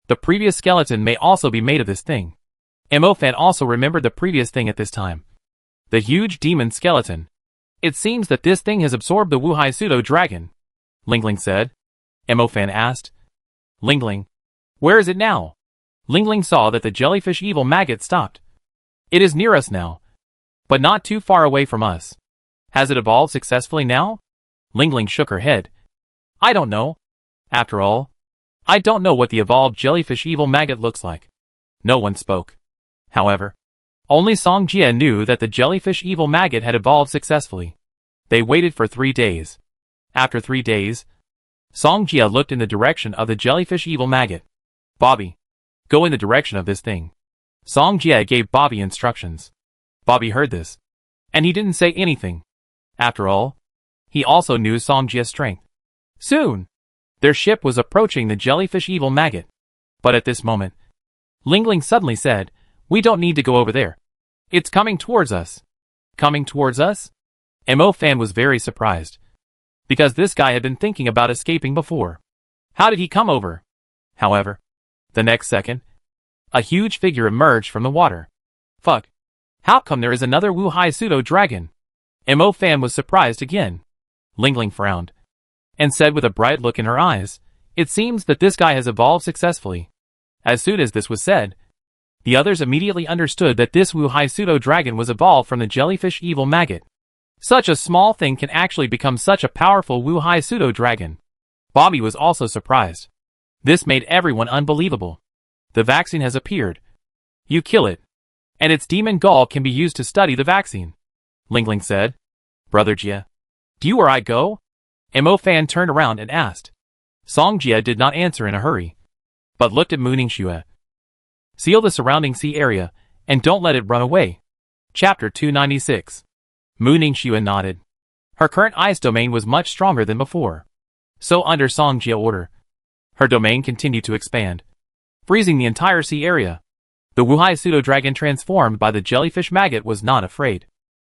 the previous skeleton may also be made of this thing. Mo Fan also remembered the previous thing at this time. The huge demon skeleton. It seems that this thing has absorbed the Wuhai pseudo-dragon, Lingling said. Mo Fan asked. Lingling, where is it now? Lingling saw that the jellyfish evil maggot stopped. It is near us now, but not too far away from us. Has it evolved successfully now? Lingling shook her head. I don't know. After all, I don't know what the evolved jellyfish evil maggot looks like. No one spoke. However, only Song Jia knew that the jellyfish evil maggot had evolved successfully. They waited for 3 days. After 3 days, Song Jia looked in the direction of the jellyfish evil maggot. Bobby, go in the direction of this thing. Song Jia gave Bobby instructions. Bobby heard this, and he didn't say anything. After all, he also knew Song Jia's strength. Soon, their ship was approaching the jellyfish evil maggot. But at this moment, Lingling suddenly said, we don't need to go over there. It's coming towards us. Coming towards us? Mo Fan was very surprised, because this guy had been thinking about escaping before. How did he come over? However, the next second, a huge figure emerged from the water. Fuck. How come there is another Wuhai pseudo-dragon? Mo Fan was surprised again. Lingling frowned, and said with a bright look in her eyes, it seems that this guy has evolved successfully. As soon as this was said, the others immediately understood that this Wuhai pseudo-dragon was evolved from the jellyfish evil maggot. Such a small thing can actually become such a powerful Wuhai pseudo-dragon. Bobby was also surprised. This made everyone unbelievable. The vaccine has appeared. You kill it, and its demon gall can be used to study the vaccine, Lingling said. Brother Jia, do you or I go? Mo Fan turned around and asked. Song Jia did not answer in a hurry, but looked at Mu Ningxue. Seal the surrounding sea area and don't let it run away. Chapter 296. Mu Ningxue nodded. Her current ice domain was much stronger than before. So under Song Jie order, her domain continued to expand, freezing the entire sea area. The Wuhai pseudo-dragon transformed by the jellyfish maggot was not afraid,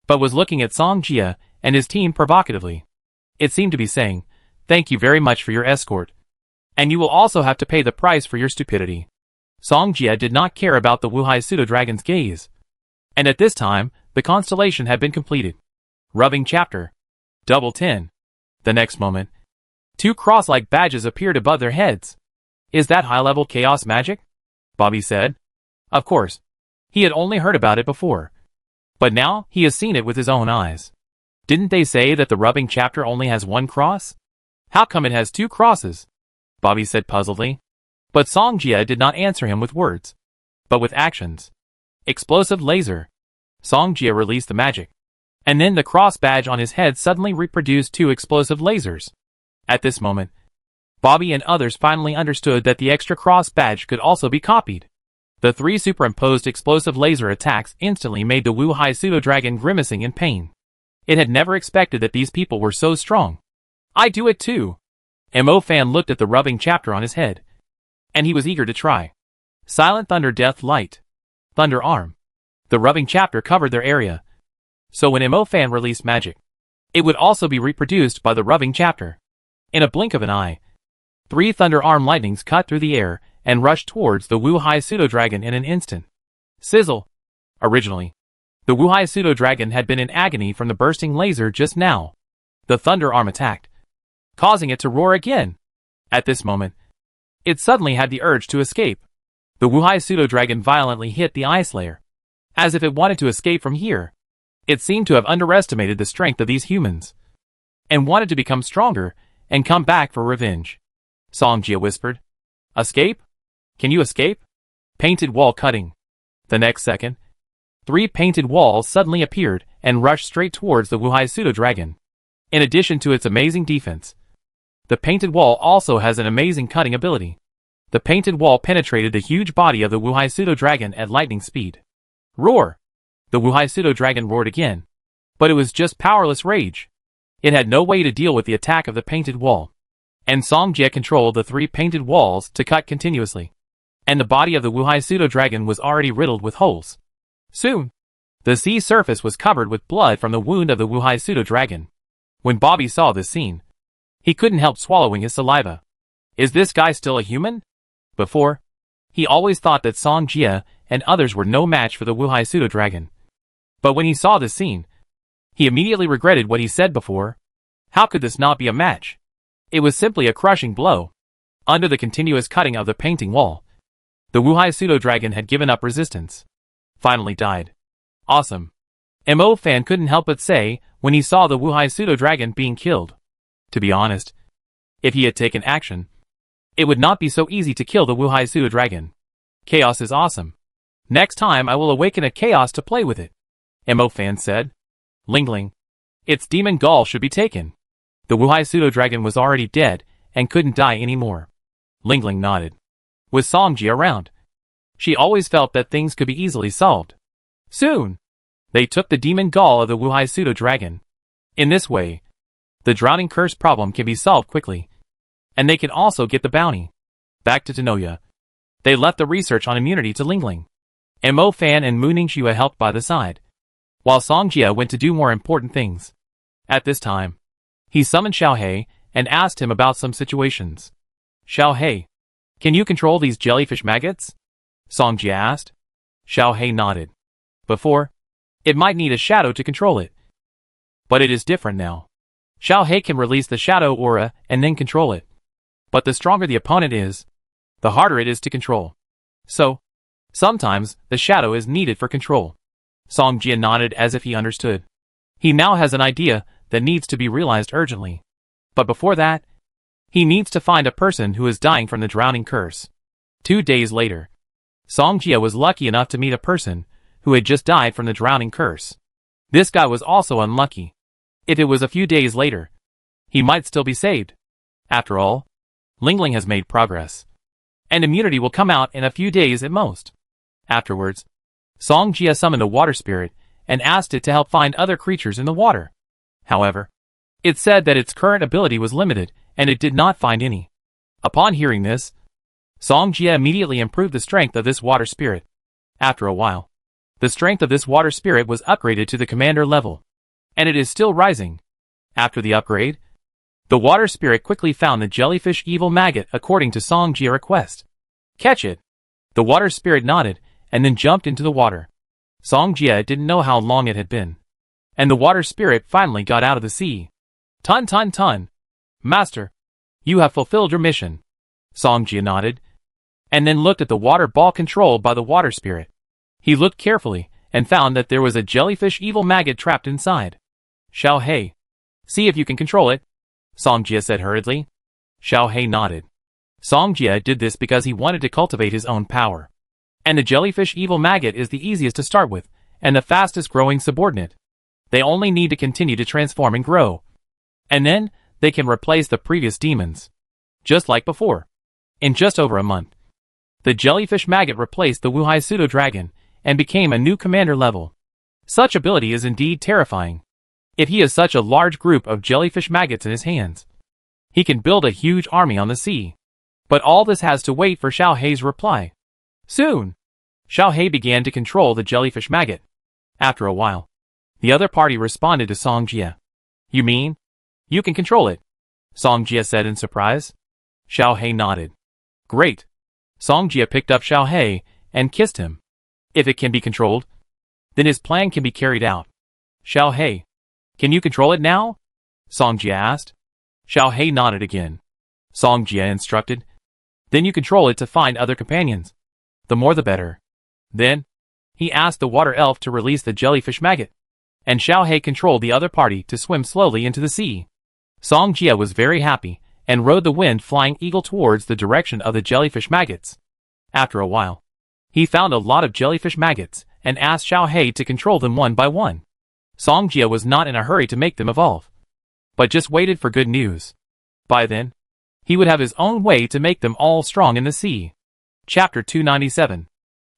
but was looking at Song Jie and his team provocatively. It seemed to be saying, "Thank you very much for your escort. And you will also have to pay the price for your stupidity." Song Jie did not care about the Wuhai pseudo-dragon's gaze. And at this time, the constellation had been completed. Rubbing chapter. Double 10. The next moment, two cross-like badges appeared above their heads. "Is that high-level chaos magic?" Bobby said. Of course. He had only heard about it before. But now, he has seen it with his own eyes. Didn't they say that the rubbing chapter only has one cross? How come it has two crosses? Bobby said puzzledly. But Song Jie did not answer him with words, but with actions. Explosive laser. Song Jie released the magic. And then the cross badge on his head suddenly reproduced two explosive lasers. At this moment, Bobby and others finally understood that the extra cross badge could also be copied. The three superimposed explosive laser attacks instantly made the Wuhai pseudo-dragon grimacing in pain. It had never expected that these people were so strong. "I do it too." Mo Fan looked at the rubbing chapter on his head, and he was eager to try. Silent Thunder Death Light. Thunder Arm. The rubbing chapter covered their area, so when Mo Fan released magic, it would also be reproduced by the rubbing chapter. In a blink of an eye, three Thunder Arm lightnings cut through the air and rushed towards the Wuhai pseudo-dragon in an instant. Sizzle. Originally, the Wuhai pseudo-dragon had been in agony from the bursting laser just now. The Thunder Arm attacked, causing it to roar again. At this moment, it suddenly had the urge to escape. The Wuhai pseudo-dragon violently hit the ice layer, as if it wanted to escape from here. It seemed to have underestimated the strength of these humans, and wanted to become stronger and come back for revenge. Song Jie whispered. "Escape? Can you escape?" Painted wall cutting. The next second, three painted walls suddenly appeared and rushed straight towards the Wuhai pseudo-dragon. In addition to its amazing defense, the painted wall also has an amazing cutting ability. The painted wall penetrated the huge body of the Wuhai pseudo-dragon at lightning speed. Roar! The Wuhai pseudo-dragon roared again, but it was just powerless rage. It had no way to deal with the attack of the painted wall, and Song Jie controlled the three painted walls to cut continuously, and the body of the Wuhai pseudo-dragon was already riddled with holes. Soon, the sea surface was covered with blood from the wound of the Wuhai pseudo-dragon. When Bobby saw this scene, he couldn't help swallowing his saliva. Is this guy still a human? Before, he always thought that Song Jie and others were no match for the Wuhai pseudo-dragon. But when he saw this scene, he immediately regretted what he said before. How could this not be a match? It was simply a crushing blow. Under the continuous cutting of the painting wall, the Wuhai pseudo-dragon had given up resistance. Finally died. Awesome. Mo Fan couldn't help but say when he saw the Wuhai pseudo-dragon being killed. To be honest, if he had taken action, it would not be so easy to kill the Wuhai pseudo-dragon. Chaos is awesome. Next time I will awaken a chaos to play with it, Mo Fan said. Lingling. Its demon gall should be taken. The Wuhai pseudo-dragon was already dead and couldn't die anymore. Lingling nodded. With Song Jie around, she always felt that things could be easily solved. Soon, they took the demon gall of the Wuhai pseudo-dragon. In this way, the drowning curse problem can be solved quickly, and they can also get the bounty. Back to Tanoya. They left the research on immunity to Lingling. Mo Fan and Mu Ningxue helped by the side, while Song Jie went to do more important things. At this time, he summoned Xiao He and asked him about some situations. Xiao He, can you control these jellyfish maggots? Song Jie asked. Xiao He nodded. Before, it might need a shadow to control it, but it is different now. Xiao He can release the shadow aura and then control it. But the stronger the opponent is, the harder it is to control. So, sometimes, the shadow is needed for control. Song Jie nodded as if he understood. He now has an idea that needs to be realized urgently. But before that, he needs to find a person who is dying from the drowning curse. 2 days later, Song Jie was lucky enough to meet a person who had just died from the drowning curse. This guy was also unlucky. If it was a few days later, he might still be saved. After all, Lingling has made progress, and immunity will come out in a few days at most. Afterwards, Song Jia summoned a water spirit and asked it to help find other creatures in the water. However, it said that its current ability was limited and it did not find any. Upon hearing this, Song Jia immediately improved the strength of this water spirit. After a while, the strength of this water spirit was upgraded to the commander level, and it is still rising. After the upgrade, the water spirit quickly found the jellyfish evil maggot according to Song Jia's request. Catch it! The water spirit nodded and then jumped into the water. Song Jia didn't know how long it had been, and the water spirit finally got out of the sea. Tun tun tun! Master, you have fulfilled your mission. Song Jia nodded, and then looked at the water ball controlled by the water spirit. He looked carefully and found that there was a jellyfish evil maggot trapped inside. Xiao Hei, see if you can control it, Song Jia said hurriedly. Xiao Hei nodded. Song Jia did this because he wanted to cultivate his own power. And the jellyfish evil maggot is the easiest to start with, and the fastest growing subordinate. They only need to continue to transform and grow. And then, they can replace the previous demons. Just like before. In just over a month, the jellyfish maggot replaced the Wuhai pseudo-dragon, and became a new commander level. Such ability is indeed terrifying. If he has such a large group of jellyfish maggots in his hands, he can build a huge army on the sea. But all this has to wait for Xiao Hei's reply. Soon, Xiao Hei began to control the jellyfish maggot. After a while, the other party responded to Song Jia. You mean? You can control it? Song Jia said in surprise. Xiao Hei nodded. Great. Song Jia picked up Xiao Hei and kissed him. If it can be controlled, then his plan can be carried out. Xiao Hei, can you control it now? Song Jia asked. Xiao Hei nodded again. Song Jia instructed. Then you control it to find other companions. The more the better. Then, he asked the water elf to release the jellyfish maggot, and Xiao Hei controlled the other party to swim slowly into the sea. Song Jia was very happy, and rode the wind flying eagle towards the direction of the jellyfish maggots. After a while, he found a lot of jellyfish maggots, and asked Xiao Hei to control them one by one. Song Jia was not in a hurry to make them evolve, but just waited for good news. By then, he would have his own way to make them all strong in the sea. Chapter 297.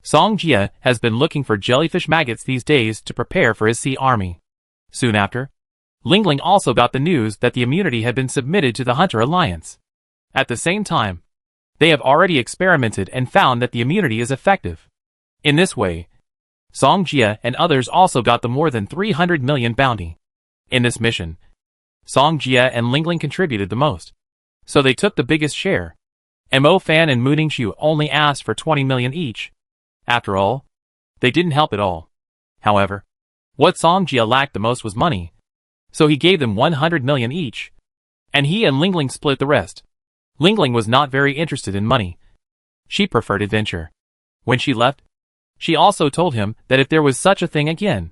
Song Jia has been looking for jellyfish maggots these days to prepare for his sea army. Soon after, Lingling also got the news that the immunity had been submitted to the Hunter Alliance. At the same time, they have already experimented and found that the immunity is effective. In this way, Song Jia and others also got the more than 300 million bounty. In this mission, Song Jia and Lingling contributed the most, so they took the biggest share. Mo Fan and Mu Ningxiu only asked for 20 million each. After all, they didn't help at all. However, what Song Jia lacked the most was money, so he gave them 100 million each, and he and Lingling split the rest. Lingling was not very interested in money. She preferred adventure. When she left, she also told him that if there was such a thing again,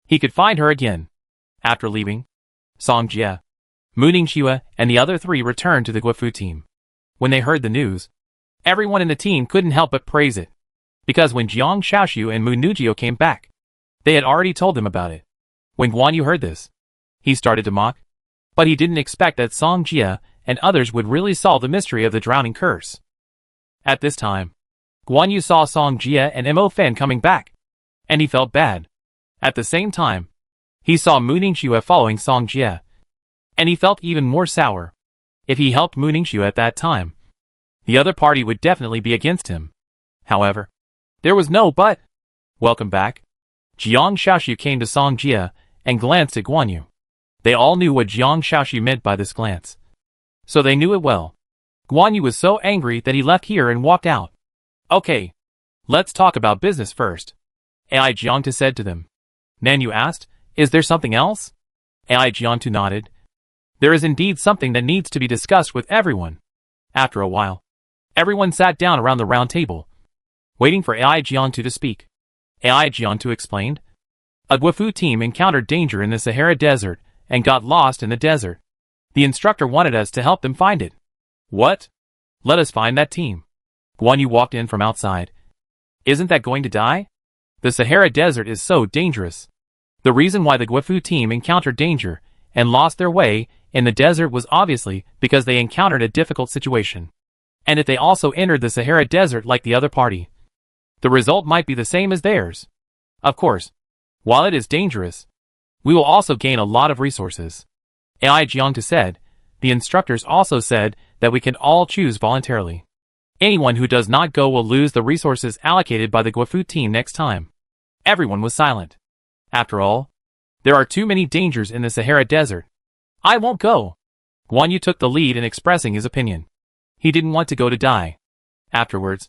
he could find her again. After leaving, Song Jia, Mu Ningxiu, and the other three returned to the Guofu team. When they heard the news, everyone in the team couldn't help but praise it, because when Jiang Shaoxiu and Mu Nujio came back, they had already told them about it. When Guan Yu heard this, he started to mock, but he didn't expect that Song Jia and others would really solve the mystery of the drowning curse. At this time, Guan Yu saw Song Jia and Mo Fan coming back, and he felt bad. At the same time, he saw Mu Ningxiu following Song Jia, and he felt even more sour. If he helped Mu Ningxiu at that time, the other party would definitely be against him. However, there was no but. Welcome back. Jiang Shaoxiu came to Song Jia and glanced at Guan Yu. They all knew what Jiang Shaoxiu meant by this glance, so they knew it well. Guan Yu was so angry that he left here and walked out. Okay, let's talk about business first, Ai Jiangtu said to them. Nan Yu asked, is there something else? Ai Jiangtu nodded. There is indeed something that needs to be discussed with everyone. After a while, everyone sat down around the round table, waiting for Ai Jiangtu to speak. Ai Jiangtu explained. A Guofu team encountered danger in the Sahara Desert and got lost in the desert. The instructor wanted us to help them find it. What? Let us find that team. Guan Yu walked in from outside. Isn't that going to die? The Sahara Desert is so dangerous. The reason why the Guofu team encountered danger and lost their way in the desert was obviously because they encountered a difficult situation. And if they also entered the Sahara Desert like the other party, the result might be the same as theirs. Of course, while it is dangerous, we will also gain a lot of resources. AI Jiangtu said. The instructors also said that we can all choose voluntarily. Anyone who does not go will lose the resources allocated by the Guofu team next time. Everyone was silent. After all, there are too many dangers in the Sahara Desert. I won't go. Guan Yu took the lead in expressing his opinion. He didn't want to go to die. Afterwards,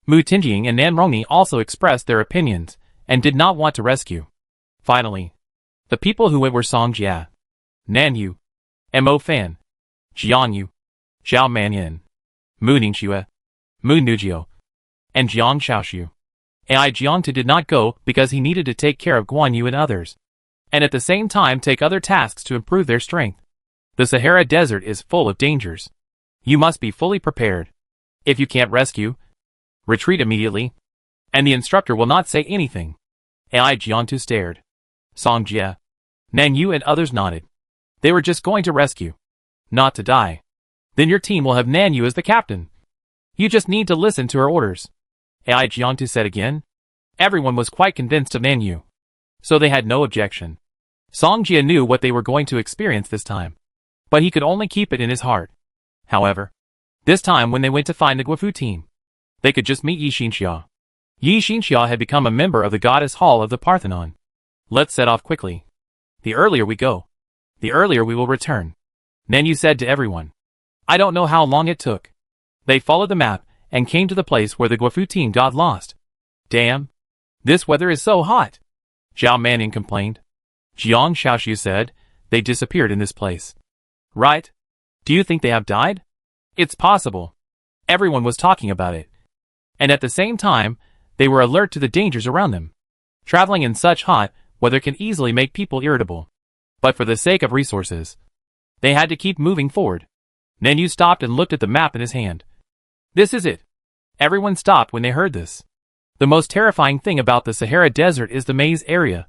Mu Tinjing and Nan Rongni also expressed their opinions and did not want to rescue. Finally, the people who went were Song Jia, Nan Yu, Mo Fan, Jiang Yu, Zhao Manyan, Mu Ningxue, Mu Nujio, and Jiang Xiaoxiu. AI Jiangtu did not go because he needed to take care of Guan Yu and others, and at the same time take other tasks to improve their strength. The Sahara Desert is full of dangers. You must be fully prepared. If you can't rescue, retreat immediately, and the instructor will not say anything. AI Jiangtu stared. Song Jia, Nan Yu and others nodded. They were just going to rescue, not to die. Then your team will have Nan Yu as the captain. You just need to listen to her orders. AI Jiangtu said again. Everyone was quite convinced of Nan Yu, so they had no objection. Song Jia knew what they were going to experience this time, but he could only keep it in his heart. However, this time when they went to find the Guofu team, they could just meet Yi Xinxia. Yi Xinxia had become a member of the Goddess Hall of the Parthenon. Let's set off quickly. The earlier we go, the earlier we will return, Nan Yu said to everyone. I don't know how long it took. They followed the map and came to the place where the Guofu team got lost. Damn! This weather is so hot! Zhao Manning complained. Jiang Xiaoxiu said, they disappeared in this place. Right? Do you think they have died? It's possible. Everyone was talking about it. And at the same time, they were alert to the dangers around them. Traveling in such hot weather can easily make people irritable. But for the sake of resources, they had to keep moving forward. Nan Yu stopped and looked at the map in his hand. This is it. Everyone stopped when they heard this. The most terrifying thing about the Sahara Desert is the maze area.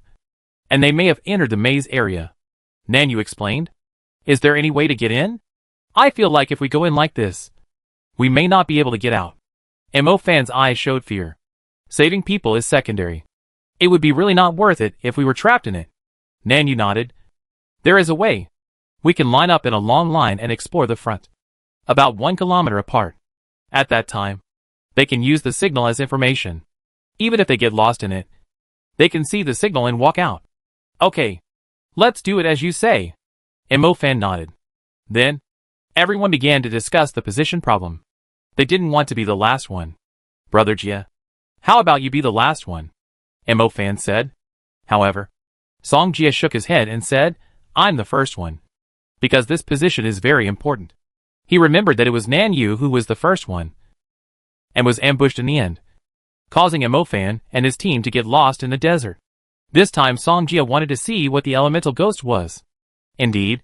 And they may have entered the maze area. Nan Yu explained. Is there any way to get in? I feel like if we go in like this, we may not be able to get out. Mo Fan's eyes showed fear. Saving people is secondary. It would be really not worth it if we were trapped in it. Nan Yu nodded. There is a way. We can line up in a long line and explore the front. About 1 kilometer apart. At that time, they can use the signal as information. Even if they get lost in it, they can see the signal and walk out. Okay. Let's do it as you say. Mo Fan nodded. Then, everyone began to discuss the position problem. They didn't want to be the last one. Brother Jia, how about you be the last one? Mo Fan said. However, Song Jia shook his head and said, I'm the first one. Because this position is very important. He remembered that it was Nan Yu who was the first one, and was ambushed in the end, causing Mo Fan and his team to get lost in the desert. This time Song Jia wanted to see what the elemental ghost was. Indeed,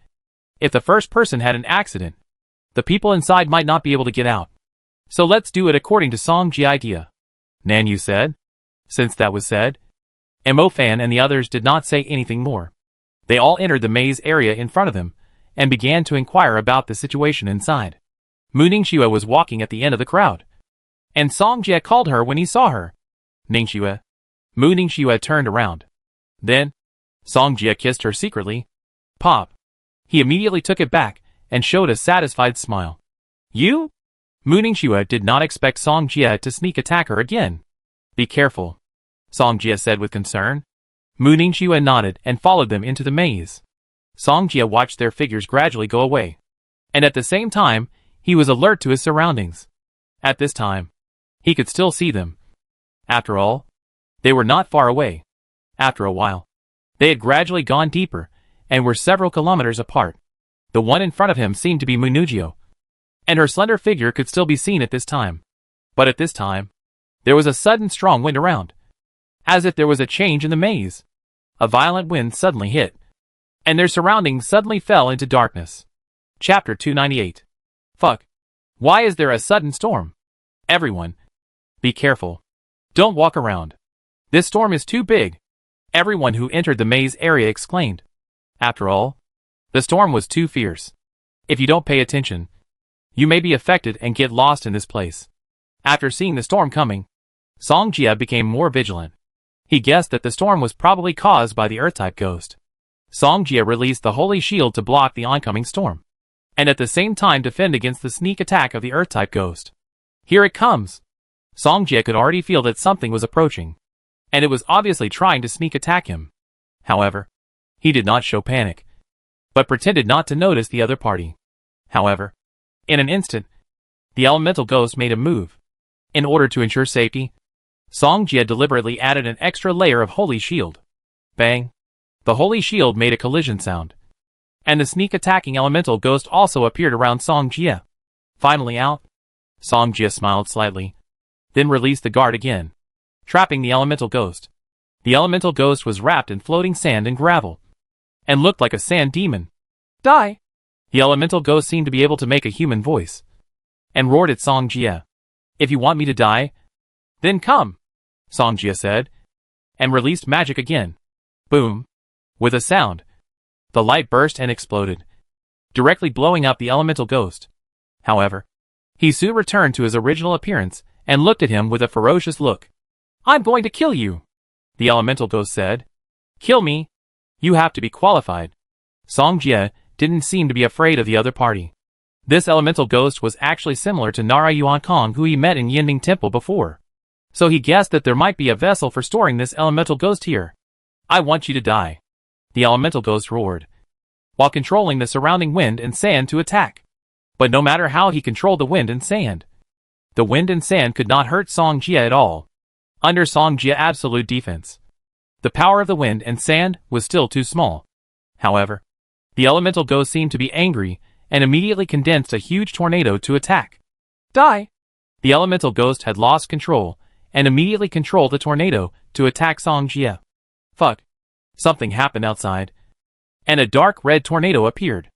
if the first person had an accident, the people inside might not be able to get out. So let's do it according to Song Jia idea, Nan Yu said. Since that was said, Mo Fan and the others did not say anything more. They all entered the maze area in front of them, and began to inquire about the situation inside. Mu Ningxue was walking at the end of the crowd, and Song Jia called her when he saw her. Ningxue. Mu Ningxue turned around. Then, Song Jia kissed her secretly. Pop. He immediately took it back, and showed a satisfied smile. You? Mu Ningxue did not expect Song Jia to sneak attack her again. Be careful, Song Jia said with concern. Mu Ningxue nodded and followed them into the maze. Song Jia watched their figures gradually go away, and at the same time, he was alert to his surroundings. At this time, he could still see them. After all, they were not far away. After a while, they had gradually gone deeper, and were several kilometers apart. The one in front of him seemed to be Mu Nujio, and her slender figure could still be seen at this time. But at this time, there was a sudden strong wind around, as if there was a change in the maze. A violent wind suddenly hit, and their surroundings suddenly fell into darkness. Chapter 298. Fuck. Why is there a sudden storm? Everyone, be careful. Don't walk around. This storm is too big. Everyone who entered the maze area exclaimed. After all, the storm was too fierce. If you don't pay attention, you may be affected and get lost in this place. After seeing the storm coming, Song Jia became more vigilant. He guessed that the storm was probably caused by the Earth-type ghost. Song Jie released the Holy Shield to block the oncoming storm, and at the same time defend against the sneak attack of the Earth-type ghost. Here it comes! Song Jie could already feel that something was approaching, and it was obviously trying to sneak attack him. However, he did not show panic, but pretended not to notice the other party. However, in an instant, the elemental ghost made a move. In order to ensure safety, Song Jie deliberately added an extra layer of Holy Shield. Bang! The Holy Shield made a collision sound, and the sneak attacking elemental ghost also appeared around Song Jie. Finally out, Song Jie smiled slightly, then released the guard again, trapping the elemental ghost. The elemental ghost was wrapped in floating sand and gravel, and looked like a sand demon. Die! The elemental ghost seemed to be able to make a human voice, and roared at Song Jie. If you want me to die, then come, Song Jie said, and released magic again. Boom! With a sound, the light burst and exploded, directly blowing up the elemental ghost. However, he soon returned to his original appearance and looked at him with a ferocious look. I'm going to kill you, the elemental ghost said. Kill me? You have to be qualified. Song Jie didn't seem to be afraid of the other party. This elemental ghost was actually similar to Nara Yuan Kong, who he met in Yinning Temple before. So he guessed that there might be a vessel for storing this elemental ghost here. I want you to die, the elemental ghost roared, while controlling the surrounding wind and sand to attack. But no matter how he controlled the wind and sand, the wind and sand could not hurt Song Jie at all. Under Song Jie's absolute defense, the power of the wind and sand was still too small. However, the elemental ghost seemed to be angry and immediately condensed a huge tornado to attack. Die! The elemental ghost had lost control and immediately controlled the tornado to attack Song Jie. Fuck. Something happened outside, and a dark red tornado appeared,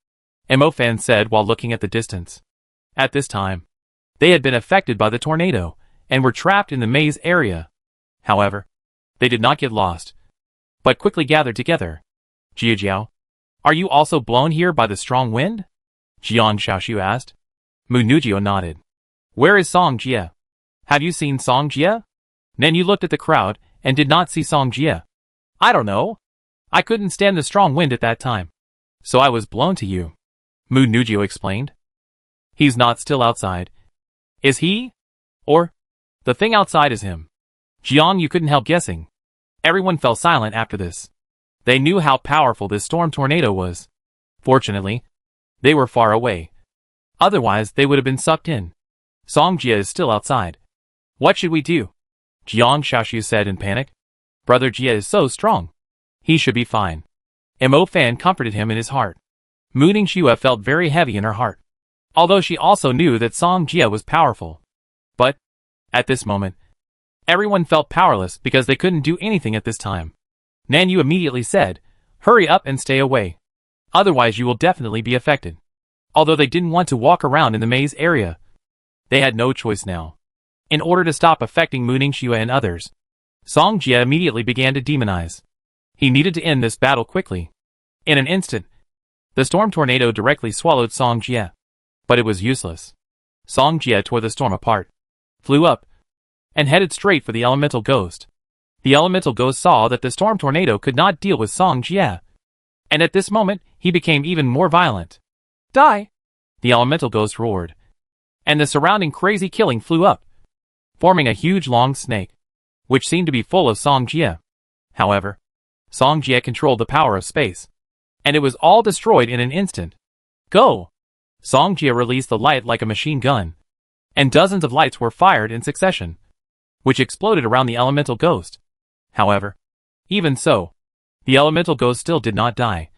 Mo Fan said while looking at the distance. At this time, they had been affected by the tornado and were trapped in the maze area. However, they did not get lost, but quickly gathered together. Jiao, are you also blown here by the strong wind? Jiang Xiaoshu asked. Mu Nujio nodded. Where is Song Jie? Have you seen Song Jie? Then you looked at the crowd and did not see Song Jie. I don't know. I couldn't stand the strong wind at that time, so I was blown to you, Mu Nujio explained. He's not still outside. Is he? Or, the thing outside is him? Jiang, you couldn't help guessing. Everyone fell silent after this. They knew how powerful this storm tornado was. Fortunately, they were far away. Otherwise, they would have been sucked in. Song Jie is still outside. What should we do? Jiang Xiaoshu said in panic. Brother Jie is so strong. He should be fine. Mo Fan comforted him in his heart. Mu Ningxue felt very heavy in her heart, although she also knew that Song Jie was powerful. But, at this moment, everyone felt powerless because they couldn't do anything at this time. Nan Yu immediately said, hurry up and stay away. Otherwise you will definitely be affected. Although they didn't want to walk around in the maze area, they had no choice now. In order to stop affecting Mu Ningxue and others, Song Jie immediately began to demonize. He needed to end this battle quickly. In an instant, the storm tornado directly swallowed Song Jie. But it was useless. Song Jie tore the storm apart, flew up, and headed straight for the elemental ghost. The elemental ghost saw that the storm tornado could not deal with Song Jie, and at this moment, he became even more violent. Die! The elemental ghost roared, and the surrounding crazy killing flew up, forming a huge long snake, which seemed to be full of Song Jie. However, Song Jie controlled the power of space, and it was all destroyed in an instant. Go! Song Jie released the light like a machine gun, and dozens of lights were fired in succession, which exploded around the elemental ghost. However, even so, the elemental ghost still did not die,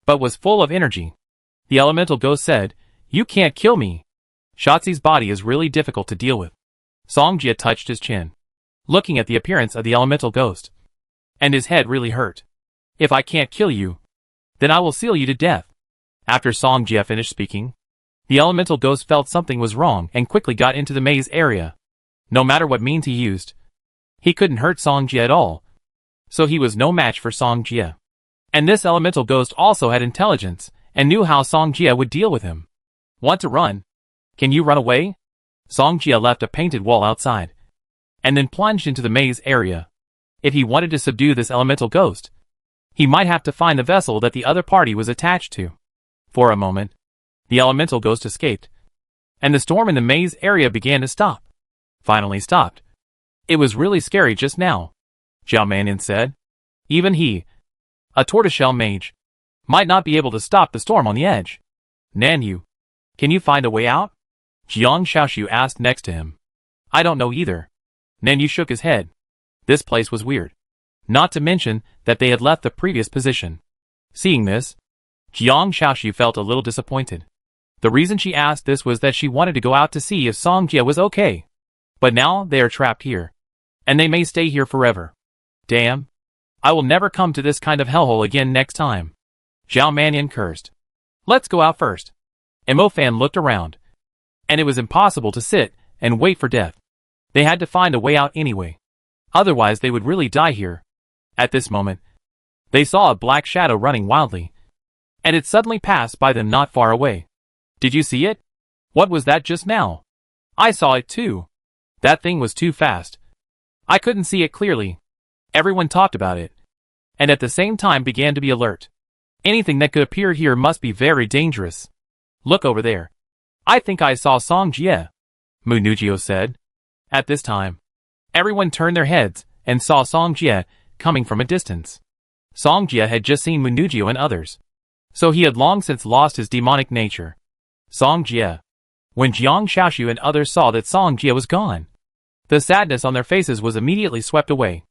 but was full of energy. The elemental ghost said, "You can't kill me." Shotzi's body is really difficult to deal with. Song Jie touched his chin, looking at the appearance of the elemental ghost, and his head really hurt. "If I can't kill you, then I will seal you to death." After Song Jie finished speaking, the elemental ghost felt something was wrong and quickly got into the maze area. No matter what means he used, he couldn't hurt Song Jie at all, so he was no match for Song Jie. And this elemental ghost also had intelligence and knew how Song Jie would deal with him. "Want to run? Can you run away?" Song Jie left a painted wall outside, and then plunged into the maze area. If he wanted to subdue this elemental ghost, he might have to find the vessel that the other party was attached to. For a moment, the elemental ghost escaped, and the storm in the maze area began to stop. Finally stopped. It was really scary just now, Zhao Mannion said. Even he, a tortoiseshell mage, might not be able to stop the storm on the edge. Nanyu, can you find a way out? Jiang Shaoxu asked next to him. I don't know either. Nanyu shook his head. This place was weird. Not to mention that they had left the previous position. Seeing this, Jiang Shaoxu felt a little disappointed. The reason she asked this was that she wanted to go out to see if Song Jie was okay. But now they are trapped here, and they may stay here forever. Damn. I will never come to this kind of hellhole again next time. Zhao Mannion cursed. Let's go out first. Mo Fan looked around, and it was impossible to sit and wait for death. They had to find a way out anyway. Otherwise they would really die here. At this moment, they saw a black shadow running wildly, and it suddenly passed by them not far away. Did you see it? What was that just now? I saw it too. That thing was too fast. I couldn't see it clearly. Everyone talked about it, and at the same time began to be alert. Anything that could appear here must be very dangerous. Look over there. I think I saw Song Jie, Mu Nujio said. At this time, everyone turned their heads and saw Song Jie coming from a distance. Song Jie had just seen Mu Nujio and others, so he had long since lost his demonic nature. Song Jie. When Jiang Shaoxu and others saw that Song Jie was gone, the sadness on their faces was immediately swept away.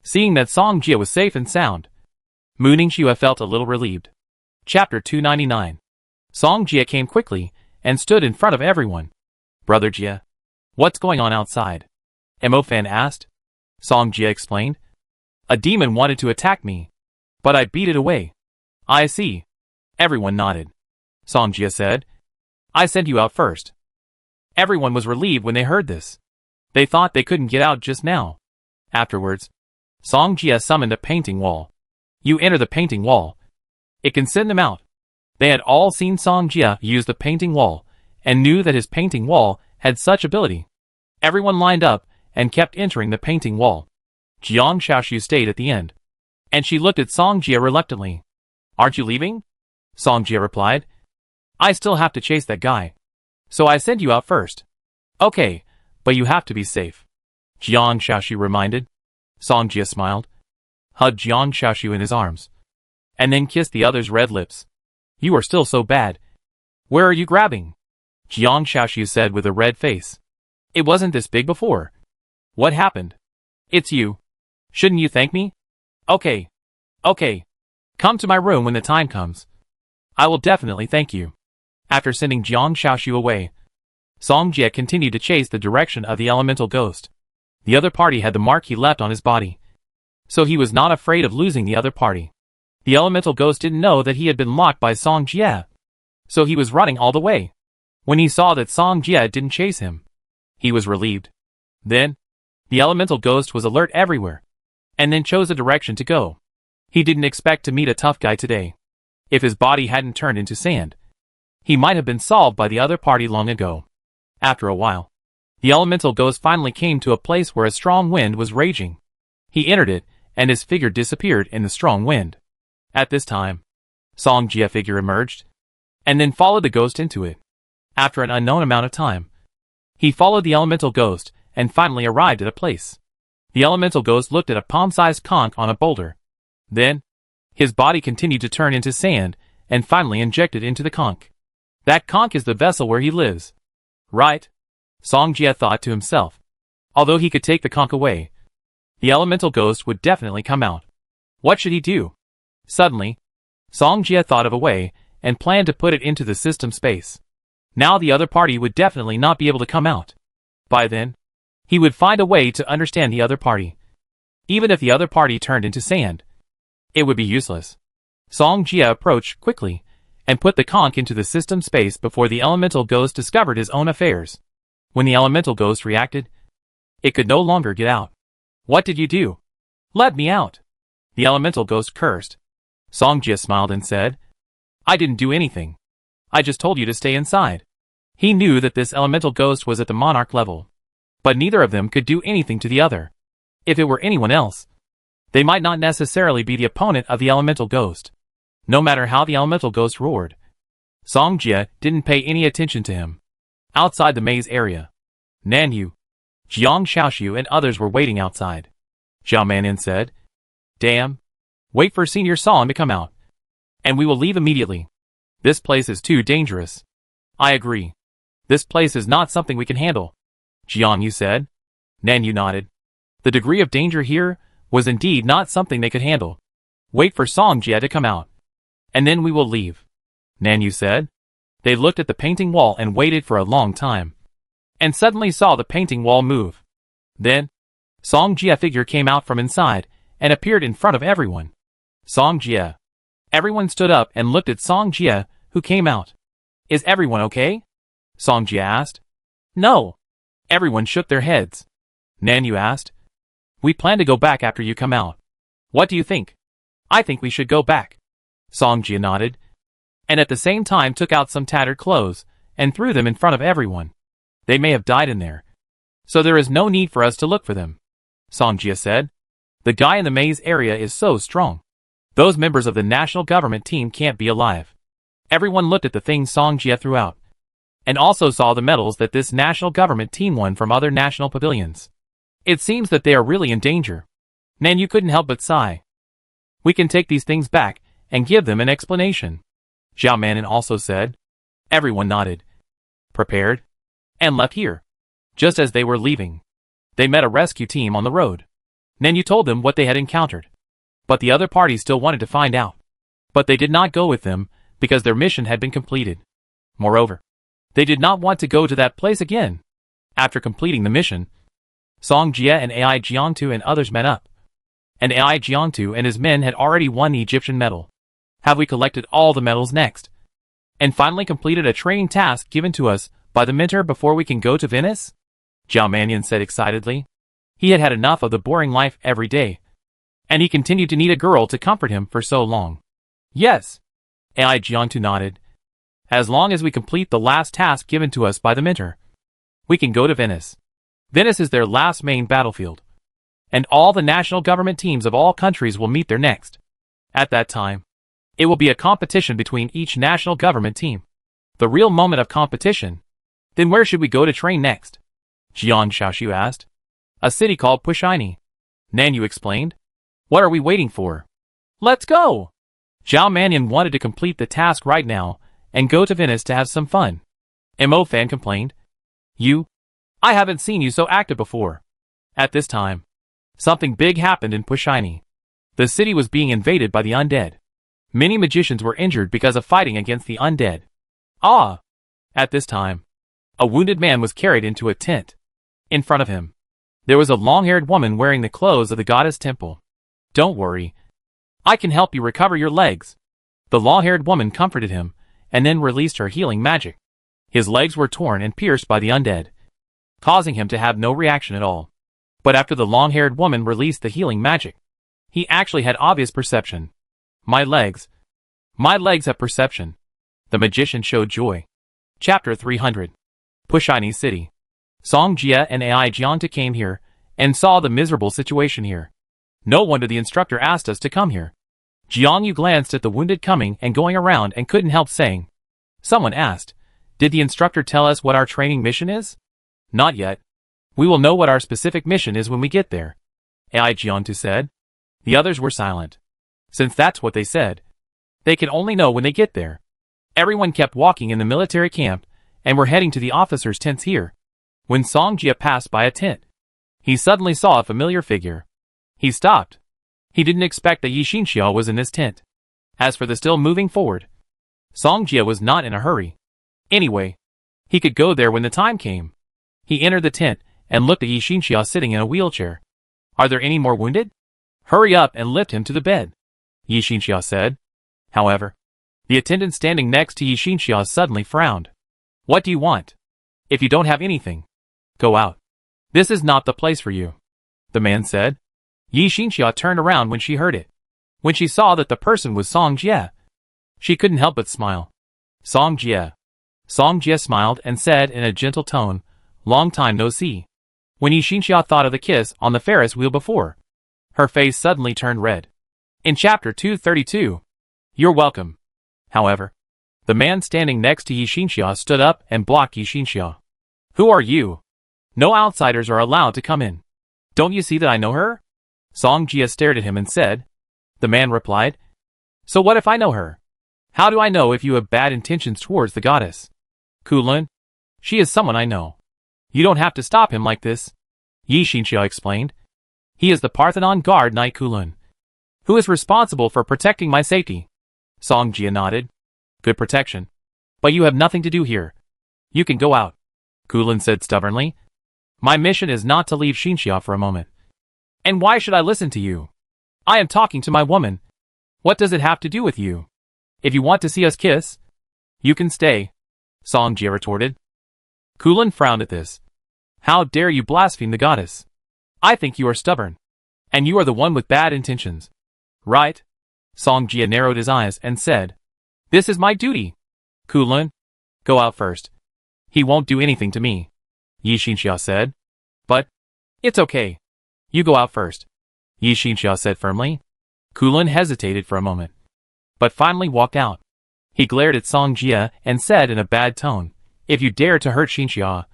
Seeing that Song Jie was safe and sound, Mu Ningxue felt a little relieved. Chapter 299. Song Jie came quickly and stood in front of everyone. Brother Jie, what's going on outside? Mo Fan asked. Song Jie explained. A demon wanted to attack me, but I beat it away. I see. Everyone nodded. Song Jie said. I sent you out first. Everyone was relieved when they heard this. They thought they couldn't get out just now. Afterwards, Song Jie summoned a painting wall. You enter the painting wall. It can send them out. They had all seen Song Jie use the painting wall, and knew that his painting wall had such ability. Everyone lined up and kept entering the painting wall. Jiang Shaoxu stayed at the end, and she looked at Song Jie reluctantly. Aren't you leaving? Song Jie replied. I still have to chase that guy, so I sent you out first. Okay, but you have to be safe, Jiang Shaoxu reminded. Song Jie smiled, hugged Jiang Shaoxu in his arms, and then kissed the other's red lips. You are still so bad. Where are you grabbing? Jiang Shaoxu said with a red face. It wasn't this big before. What happened? It's you. Shouldn't you thank me? Okay. Okay. Come to my room when the time comes. I will definitely thank you. After sending Jiang Shaoxu away, Song Jie continued to chase the direction of the elemental ghost. The other party had the mark he left on his body, so he was not afraid of losing the other party. The elemental ghost didn't know that he had been locked by Song Jie, so he was running all the way. When he saw that Song Jie didn't chase him, he was relieved. Then, the elemental ghost was alert everywhere, and then chose a direction to go. He didn't expect to meet a tough guy today. If his body hadn't turned into sand, he might have been solved by the other party long ago. After a while, the elemental ghost finally came to a place where a strong wind was raging. He entered it, and his figure disappeared in the strong wind. At this time, Song Jie figure emerged, and then followed the ghost into it. After an unknown amount of time, he followed the elemental ghost and finally arrived at a place. The elemental ghost looked at a palm-sized conch on a boulder. Then, his body continued to turn into sand and finally injected into the conch. That conch is the vessel where he lives. Right? Song Jie thought to himself. Although he could take the conch away, the elemental ghost would definitely come out. What should he do? Suddenly, Song Jie thought of a way and planned to put it into the system space. Now the other party would definitely not be able to come out. By then, he would find a way to understand the other party. Even if the other party turned into sand, it would be useless. Song Jie approached quickly and put the conch into the system space before the elemental ghost discovered his own affairs. When the elemental ghost reacted, it could no longer get out. What did you do? Let me out. The elemental ghost cursed. Song Jie smiled and said, I didn't do anything. I just told you to stay inside. He knew that this elemental ghost was at the monarch level, but neither of them could do anything to the other. If it were anyone else, They might not necessarily be the opponent of the elemental ghost. No matter how the elemental ghost roared, Song Jie didn't pay any attention to him. Outside the maze area, Nanyu, Jiang Xiaoxiu and others were waiting outside. Zhao Mannian said, "Damn. Wait for Senior Song to come out, and we will leave immediately. This place is too dangerous." "I agree. This place is not something we can handle," Jiang Yu said. Nanyu nodded. The degree of danger here was indeed not something they could handle. "Wait for Song Jie to come out, and then we will leave," Nanyu said. They looked at the painting wall and waited for a long time, and suddenly saw the painting wall move. Then, Song Jie figure came out from inside and appeared in front of everyone. Song Jie. Everyone stood up and looked at Song Jie, who came out. "Is everyone okay?" Song Jie asked. "No." Everyone shook their heads. Nanyu asked, "We plan to go back after you come out. What do you think?" "I think we should go back." Song Jie nodded, and at the same time took out some tattered clothes and threw them in front of everyone. "They may have died in there, so there is no need for us to look for them," Song Jie said. "The guy in the maze area is so strong. Those members of the national government team can't be alive." Everyone looked at the things Song Jie threw out, and also saw the medals that this national government team won from other national pavilions. It seems that they are really in danger. Nanyu couldn't help but sigh. "We can take these things back and give them an explanation," Zhao Mannian also said. Everyone nodded, prepared, and left here. Just as they were leaving, they met a rescue team on the road. Nanyu told them what they had encountered, but the other party still wanted to find out. But they did not go with them because their mission had been completed. Moreover, they did not want to go to that place again. After completing the mission, Song Jie and Ai Jiangtu and others met up. And Ai Jiangtu and his men had already won the Egyptian medal. "Have we collected all the medals next? And finally completed a training task given to us by the mentor before we can go to Venice?" Zhao Mannian said excitedly. He had had enough of the boring life every day, and he continued to need a girl to comfort him for so long. "Yes," Ai Jiangtu nodded. "As long as we complete the last task given to us by the mentor, we can go to Venice. Venice is their last main battlefield, and all the national government teams of all countries will meet there next. At that time, it will be a competition between each national government team. The real moment of competition. Then where should we go to train next?" Jiang Xiaoxiu asked. "A city called Pushini," Nanyu explained. "What are we waiting for? Let's go!" Zhao Mannian wanted to complete the task right now and go to Venice to have some fun. Mo Fan complained. I haven't seen you so active before." At this time, something big happened in Pushini. The city was being invaded by the undead. Many magicians were injured because of fighting against the undead. At this time, a wounded man was carried into a tent. In front of him, there was a long-haired woman wearing the clothes of the goddess temple. "Don't worry. I can help you recover your legs." The long-haired woman comforted him, and then released her healing magic. His legs were torn and pierced by the undead, causing him to have no reaction at all. But after the long-haired woman released the healing magic, he actually had obvious perception. My legs have perception." The magician showed joy. Chapter 300. Pushini City. Song Jie and Ai Jiangtu came here, and saw the miserable situation here. "No wonder the instructor asked us to come here." Jiang Yu glanced at the wounded coming and going around and couldn't help saying. Someone asked, "Did the instructor tell us what our training mission is?" "Not yet. We will know what our specific mission is when we get there," Ai Jiangtu said. The others were silent. Since that's what they said, they can only know when they get there. Everyone kept walking in the military camp, and were heading to the officers' tents here, when Song Jie passed by a tent. He suddenly saw a familiar figure. He stopped. He didn't expect that Yi Xinxiao was in this tent. As for the still moving forward, Song Jie was not in a hurry. Anyway, he could go there when the time came. He entered the tent and looked at Yi Xinxiao sitting in a wheelchair. "Are there any more wounded? Hurry up and lift him to the bed," Yi Xinxiao said. However, the attendant standing next to Yi Xinxiao suddenly frowned. "What do you want? If you don't have anything, go out. This is not the place for you," the man said. Yi Xinxiao turned around when she heard it. When she saw that the person was Song Jie, she couldn't help but smile. "Song Jie." Song Jie smiled and said in a gentle tone, "Long time no see." When Yi Xinxiao thought of the kiss on the Ferris wheel before, Her face suddenly turned red. In chapter 232. You're welcome. However, the man standing next to Yi Xinxia stood up and blocked Yi Xinxia. Who are you? No outsiders are allowed to come in. Don't you see that I know her? Song Jia stared at him and said. The man replied. So what if I know her? How do I know if you have bad intentions towards the goddess? Kulun, she is someone I know. You don't have to stop him like this. Yi Xinxia explained. He is the Parthenon guard knight Kulun, who is responsible for protecting my safety. Song Jia nodded. Good protection. But you have nothing to do here. You can go out. Kulun said stubbornly. My mission is not to leave Xinxia for a moment. And why should I listen to you? I am talking to my woman. What does it have to do with you? If you want to see us kiss, you can stay, Song Jia retorted. Kulun frowned at this. How dare you blaspheme the goddess? I think you are stubborn. And you are the one with bad intentions. Right? Song Jia narrowed his eyes and said. This is my duty. Kulun, go out first. He won't do anything to me, Yi Xinxia said. But, it's okay. You go out first, Yi Xinxia said firmly. Kulun hesitated for a moment, but finally walked out. He glared at Song Jia and said in a bad tone, If you dare to hurt Xinxia,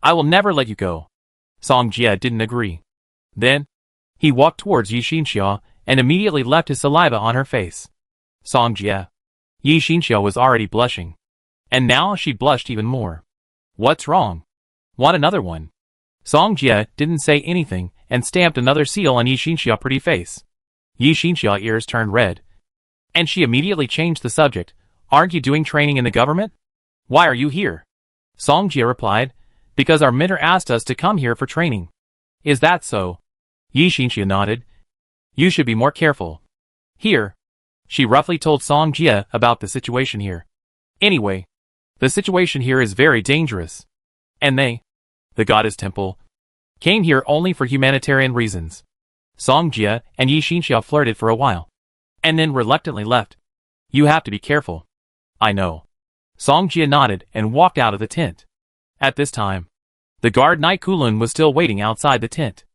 I will never let you go. Song Jia didn't agree. Then, he walked towards Yi Xinxia and immediately left his saliva on her face. Song Jia. Yi Xinxia was already blushing. And now she blushed even more. What's wrong? Want another one? Song Jia didn't say anything and stamped another seal on Yi Xinxia's pretty face. Yi Xinxia's ears turned red. And she immediately changed the subject. Aren't you doing training in the government? Why are you here? Song Jia replied, Because our mentor asked us to come here for training. Is that so? Yi Xinxia nodded. You should be more careful. Here. She roughly told Song Jia about the situation here. Anyway, the situation here is very dangerous. And they, the goddess temple, came here only for humanitarian reasons. Song Jia and Yi Xinxia flirted for a while, and then reluctantly left. You have to be careful. I know. Song Jia nodded and walked out of the tent. At this time, the guard knight Kulun was still waiting outside the tent.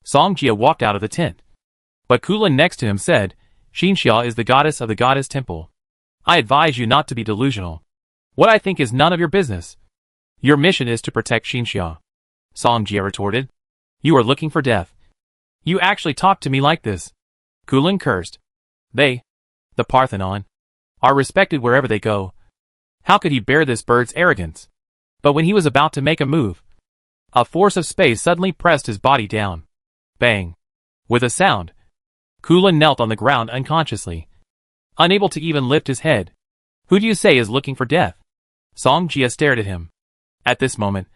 Song Jia walked out of the tent. But Kulun next to him said, Xinxia is the goddess of the goddess temple. I advise you not to be delusional. What I think is none of your business. Your mission is to protect Xinxia. Song Jia retorted. You are looking for death. You actually talk to me like this. Kulun cursed. They, the Parthenon, are respected wherever they go. How could he bear this bird's arrogance? But when he was about to make a move, a force of space suddenly pressed his body down. Bang. With a sound, Kulun knelt on the ground unconsciously, unable to even lift his head. Who do you say is looking for death? Song Jia stared at him. At this moment,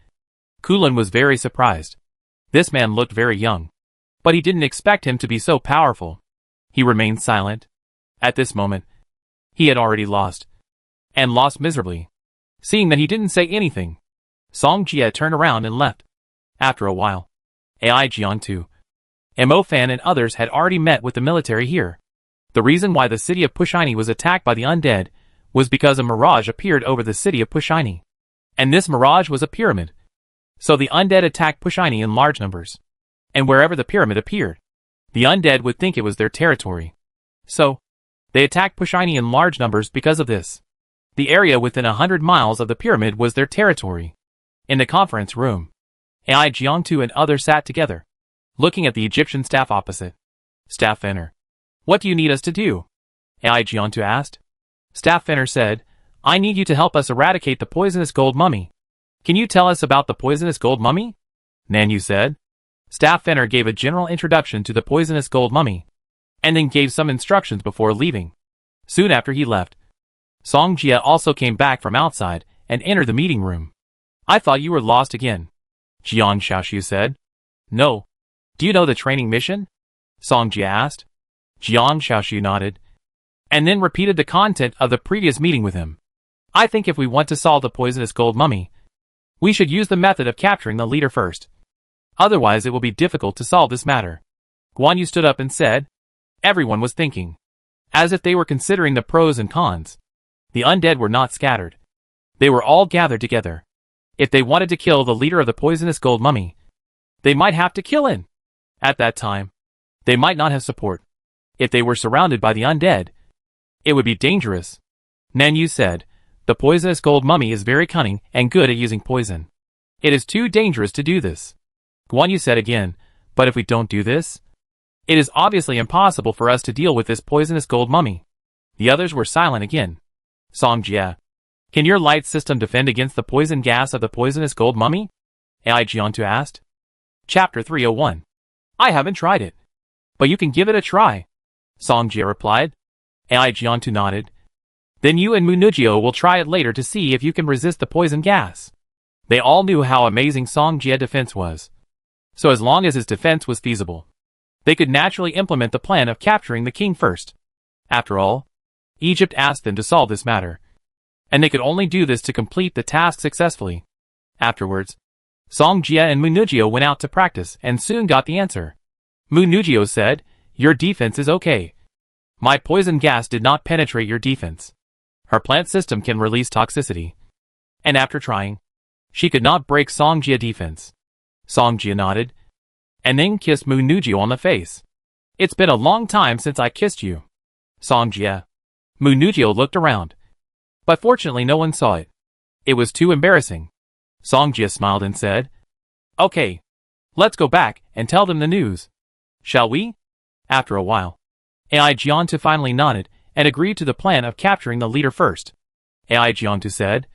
Kulun was very surprised. This man looked very young, but he didn't expect him to be so powerful. He remained silent. At this moment, he had already lost, and lost miserably. Seeing that he didn't say anything, Song Jia turned around and left. After a while, Ai Jiangtu, Mo Fan and others had already met with the military here. The reason why the city of Pushini was attacked by the undead was because a mirage appeared over the city of Pushini. And this mirage was a pyramid. So the undead attacked Pushini in large numbers. And wherever the pyramid appeared, the undead would think it was their territory. So, they attacked Pushini in large numbers because of this. The area within 100 miles of the pyramid was their territory. In the conference room, Ai Jiangtu and others sat together, looking at the Egyptian staff opposite. Staff Fenner. What do you need us to do? Ai Jiangtu asked. Staff Fenner said, I need you to help us eradicate the poisonous gold mummy. Can you tell us about the poisonous gold mummy? Nanyu said. Staff Fenner gave a general introduction to the poisonous gold mummy, and then gave some instructions before leaving. Soon after he left, Song Jia also came back from outside and entered the meeting room. I thought you were lost again, Jiang Xiaoxiu said. No. Do you know the training mission? Song Jia asked. Jiang Xiaoxiu nodded, and then repeated the content of the previous meeting with him. I think if we want to solve the poisonous gold mummy, we should use the method of capturing the leader first. Otherwise it will be difficult to solve this matter. Guan Yu stood up and said. Everyone was thinking, as if they were considering the pros and cons. The undead were not scattered. They were all gathered together. If they wanted to kill the leader of the poisonous gold mummy, they might have to kill him. At that time, They might not have support. If they were surrounded by the undead, it would be dangerous. Nan Yu said, the poisonous gold mummy is very cunning and good at using poison. It is too dangerous to do this. Guan Yu said again, but if we don't do this, it is obviously impossible for us to deal with this poisonous gold mummy. The others were silent again. Song Jie, can your light system defend against the poison gas of the poisonous gold mummy? Ai Jiantu asked. Chapter 301. I haven't tried it. But you can give it a try. Song Jie replied. Ai Jiantu nodded. Then you and Munujio will try it later to see if you can resist the poison gas. They all knew how amazing Song Jie's defense was. So as long as his defense was feasible, they could naturally implement the plan of capturing the king first. After all, Egypt asked them to solve this matter, and they could only do this to complete the task successfully. Afterwards, Song Jie and Munujio went out to practice and soon got the answer. Munujio said, your defense is okay. My poison gas did not penetrate your defense. Her plant system can release toxicity. And after trying, she could not break Song Jie's defense. Song Jie nodded, and then kissed Munujio on the face. It's been a long time since I kissed you. Song Jie. Munujio looked around. But fortunately no one saw it. It was too embarrassing. Song Jie smiled and said, okay, let's go back and tell them the news. Shall we? After a while, Ai Jiantu finally nodded and agreed to the plan of capturing the leader first. Ai Jiantu said,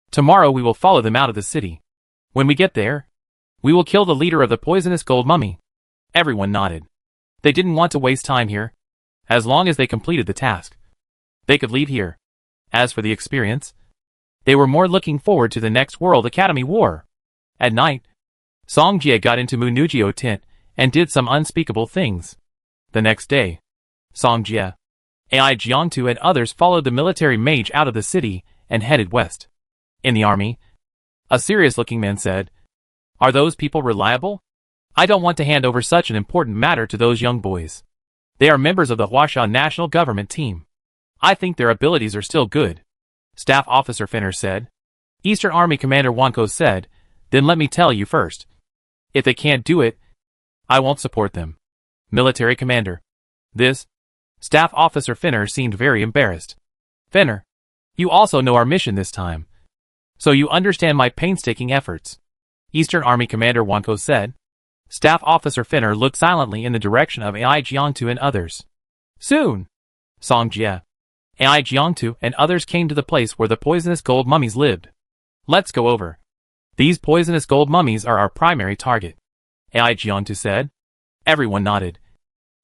tomorrow we will follow them out of the city. When we get there, we will kill the leader of the poisonous gold mummy. Everyone nodded. They didn't want to waste time here. As long as they completed the task, they could leave here. As for the experience, they were more looking forward to the next World Academy War. At night, Song Jie got into Munujio's tent and did some unspeakable things. The next day, Song Jie, Ai Jiantu and others followed the military mage out of the city and headed west. In the army, a serious-looking man said, are those people reliable? I don't want to hand over such an important matter to those young boys. They are members of the Huasha national government team. I think their abilities are still good. Staff Officer Finner said. Eastern Army Commander Wanko said, then let me tell you first. If they can't do it, I won't support them. Military Commander. This. Staff Officer Finner seemed very embarrassed. Finner, you also know our mission this time, so you understand my painstaking efforts. Eastern Army Commander Wanko said. Staff Officer Finner looked silently in the direction of Ai Jiantu and others. Soon, Song Jie, Ai Jiantu and others came to the place where the poisonous gold mummies lived. Let's go over. These poisonous gold mummies are our primary target, Ai Jiantu said. Everyone nodded,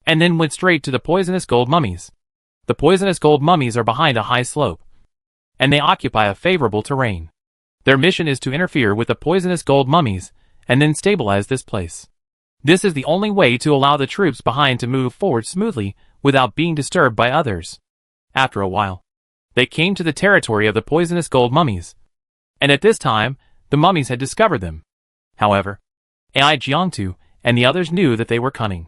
and then went straight to the poisonous gold mummies. The poisonous gold mummies are behind a high slope, and they occupy a favorable terrain. Their mission is to interfere with the poisonous gold mummies and then stabilize this place. This is the only way to allow the troops behind to move forward smoothly without being disturbed by others. After a while, they came to the territory of the poisonous gold mummies, and at this time, the mummies had discovered them. However, Ai Jiantu and the others knew that they were cunning,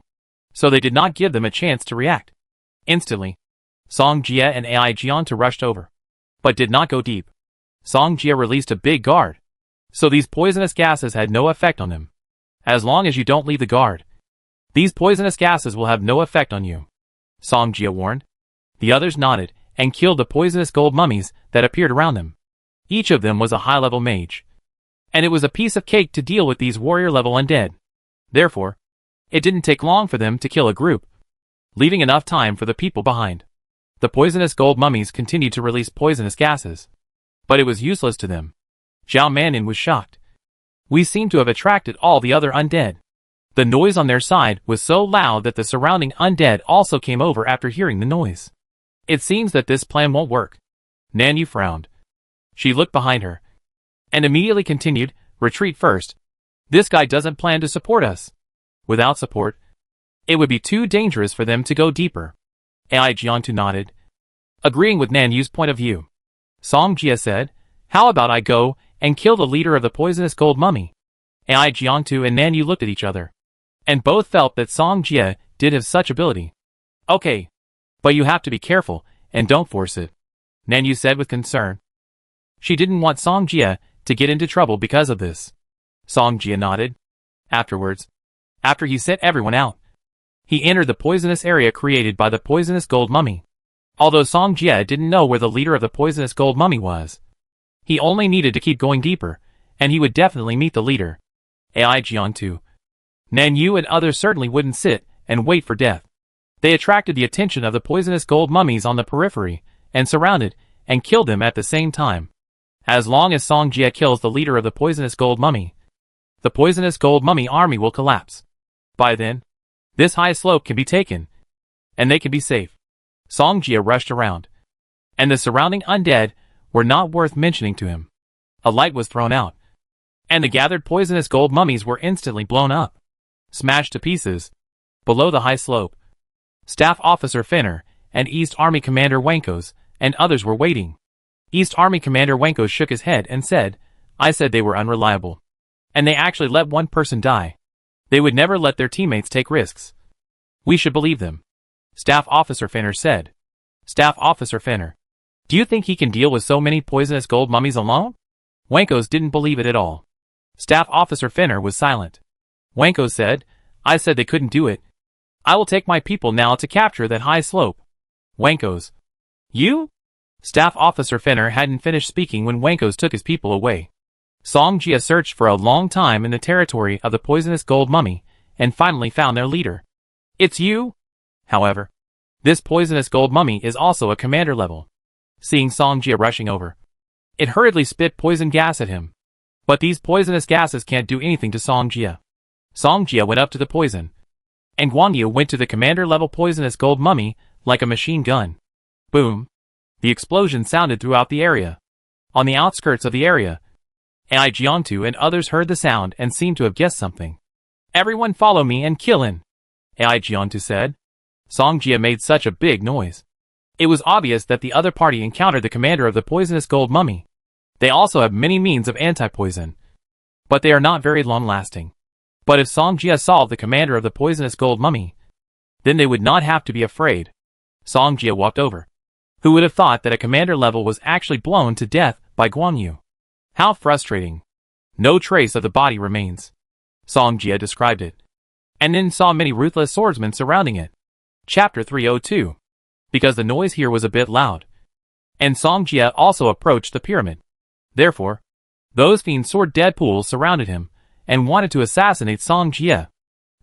so they did not give them a chance to react. Instantly, Song Jie and Ai Jiantu rushed over, but did not go deep. Song Jie released a big guard, so these poisonous gases had no effect on him. As long as you don't leave the guard, these poisonous gases will have no effect on you, Song Jie warned. The others nodded and killed the poisonous gold mummies that appeared around them. Each of them was a high-level mage, and it was a piece of cake to deal with these warrior-level undead. Therefore, it didn't take long for them to kill a group, leaving enough time for the people behind. The poisonous gold mummies continued to release poisonous gases, but it was useless to them. Zhao Manin was shocked. We seem to have attracted all the other undead. The noise on their side was so loud that the surrounding undead also came over after hearing the noise. It seems that this plan won't work. Nan Yu frowned. She looked behind her, and immediately continued, retreat first. This guy doesn't plan to support us. Without support, it would be too dangerous for them to go deeper. Ai Jiantu nodded, agreeing with Nan Yu's point of view. Song Jie said, how about I go and kill the leader of the poisonous gold mummy? Ai Jiantu and Nan Yu looked at each other, and both felt that Song Jie did have such ability. Okay, but you have to be careful and don't force it, Nan Yu said with concern. She didn't want Song Jie to get into trouble because of this. Song Jie nodded. Afterwards, after he sent everyone out, He entered the poisonous area created by the poisonous gold mummy. Although Song Jie didn't know where the leader of the poisonous gold mummy was, he only needed to keep going deeper, and he would definitely meet the leader. Ai Jian-tu. Nan Yu and others certainly wouldn't sit and wait for death. They attracted the attention of the poisonous gold mummies on the periphery, and surrounded and killed them at the same time. As long as Song Jie kills the leader of the poisonous gold mummy, the poisonous gold mummy army will collapse. By then, this high slope can be taken, and they can be safe. Song Jie rushed around, and the surrounding undead were not worth mentioning to him. A light was thrown out, and the gathered poisonous gold mummies were instantly blown up, smashed to pieces. Below the high slope, Staff Officer Fenner and East Army Commander Wankos and others were waiting. East Army Commander Wankos shook his head and said, "I said they were unreliable. And they actually let one person die. They would never let their teammates take risks. We should believe them." Staff Officer Fenner said. Staff Officer Fenner, do you think he can deal with so many poisonous gold mummies alone? Wankos didn't believe it at all. Staff Officer Fenner was silent. Wankos said, "I said they couldn't do it. I will take my people now to capture that high slope." Wankos. You? Staff Officer Fenner hadn't finished speaking when Wankos took his people away. Song Jie searched for a long time in the territory of the poisonous gold mummy, and finally found their leader. "It's you?" However, this poisonous gold mummy is also a commander level. Seeing Song Jie rushing over, it hurriedly spit poison gas at him. But these poisonous gases can't do anything to Song Jie. Song Jie went up to the poison, and Guan Yu went to the commander-level poisonous gold mummy like a machine gun. Boom! The explosion sounded throughout the area. On the outskirts of the area, Ai Jian-tu and others heard the sound and seemed to have guessed something. "Everyone follow me and kill him," Ai Jian-tu said. Song Jie made such a big noise. It was obvious that the other party encountered the commander of the poisonous gold mummy. They also have many means of anti-poison, but they are not very long-lasting. But if Song Jie solved the commander of the poisonous gold mummy, then they would not have to be afraid. Song Jie walked over. Who would have thought that a commander level was actually blown to death by Guan Yu? How frustrating. No trace of the body remains. Song Jie described it, and then saw many ruthless swordsmen surrounding it. Chapter 302. Because the noise here was a bit loud, and Song Jie also approached the pyramid. Therefore, those fiend sword Deadpools surrounded him, and wanted to assassinate Song Jie.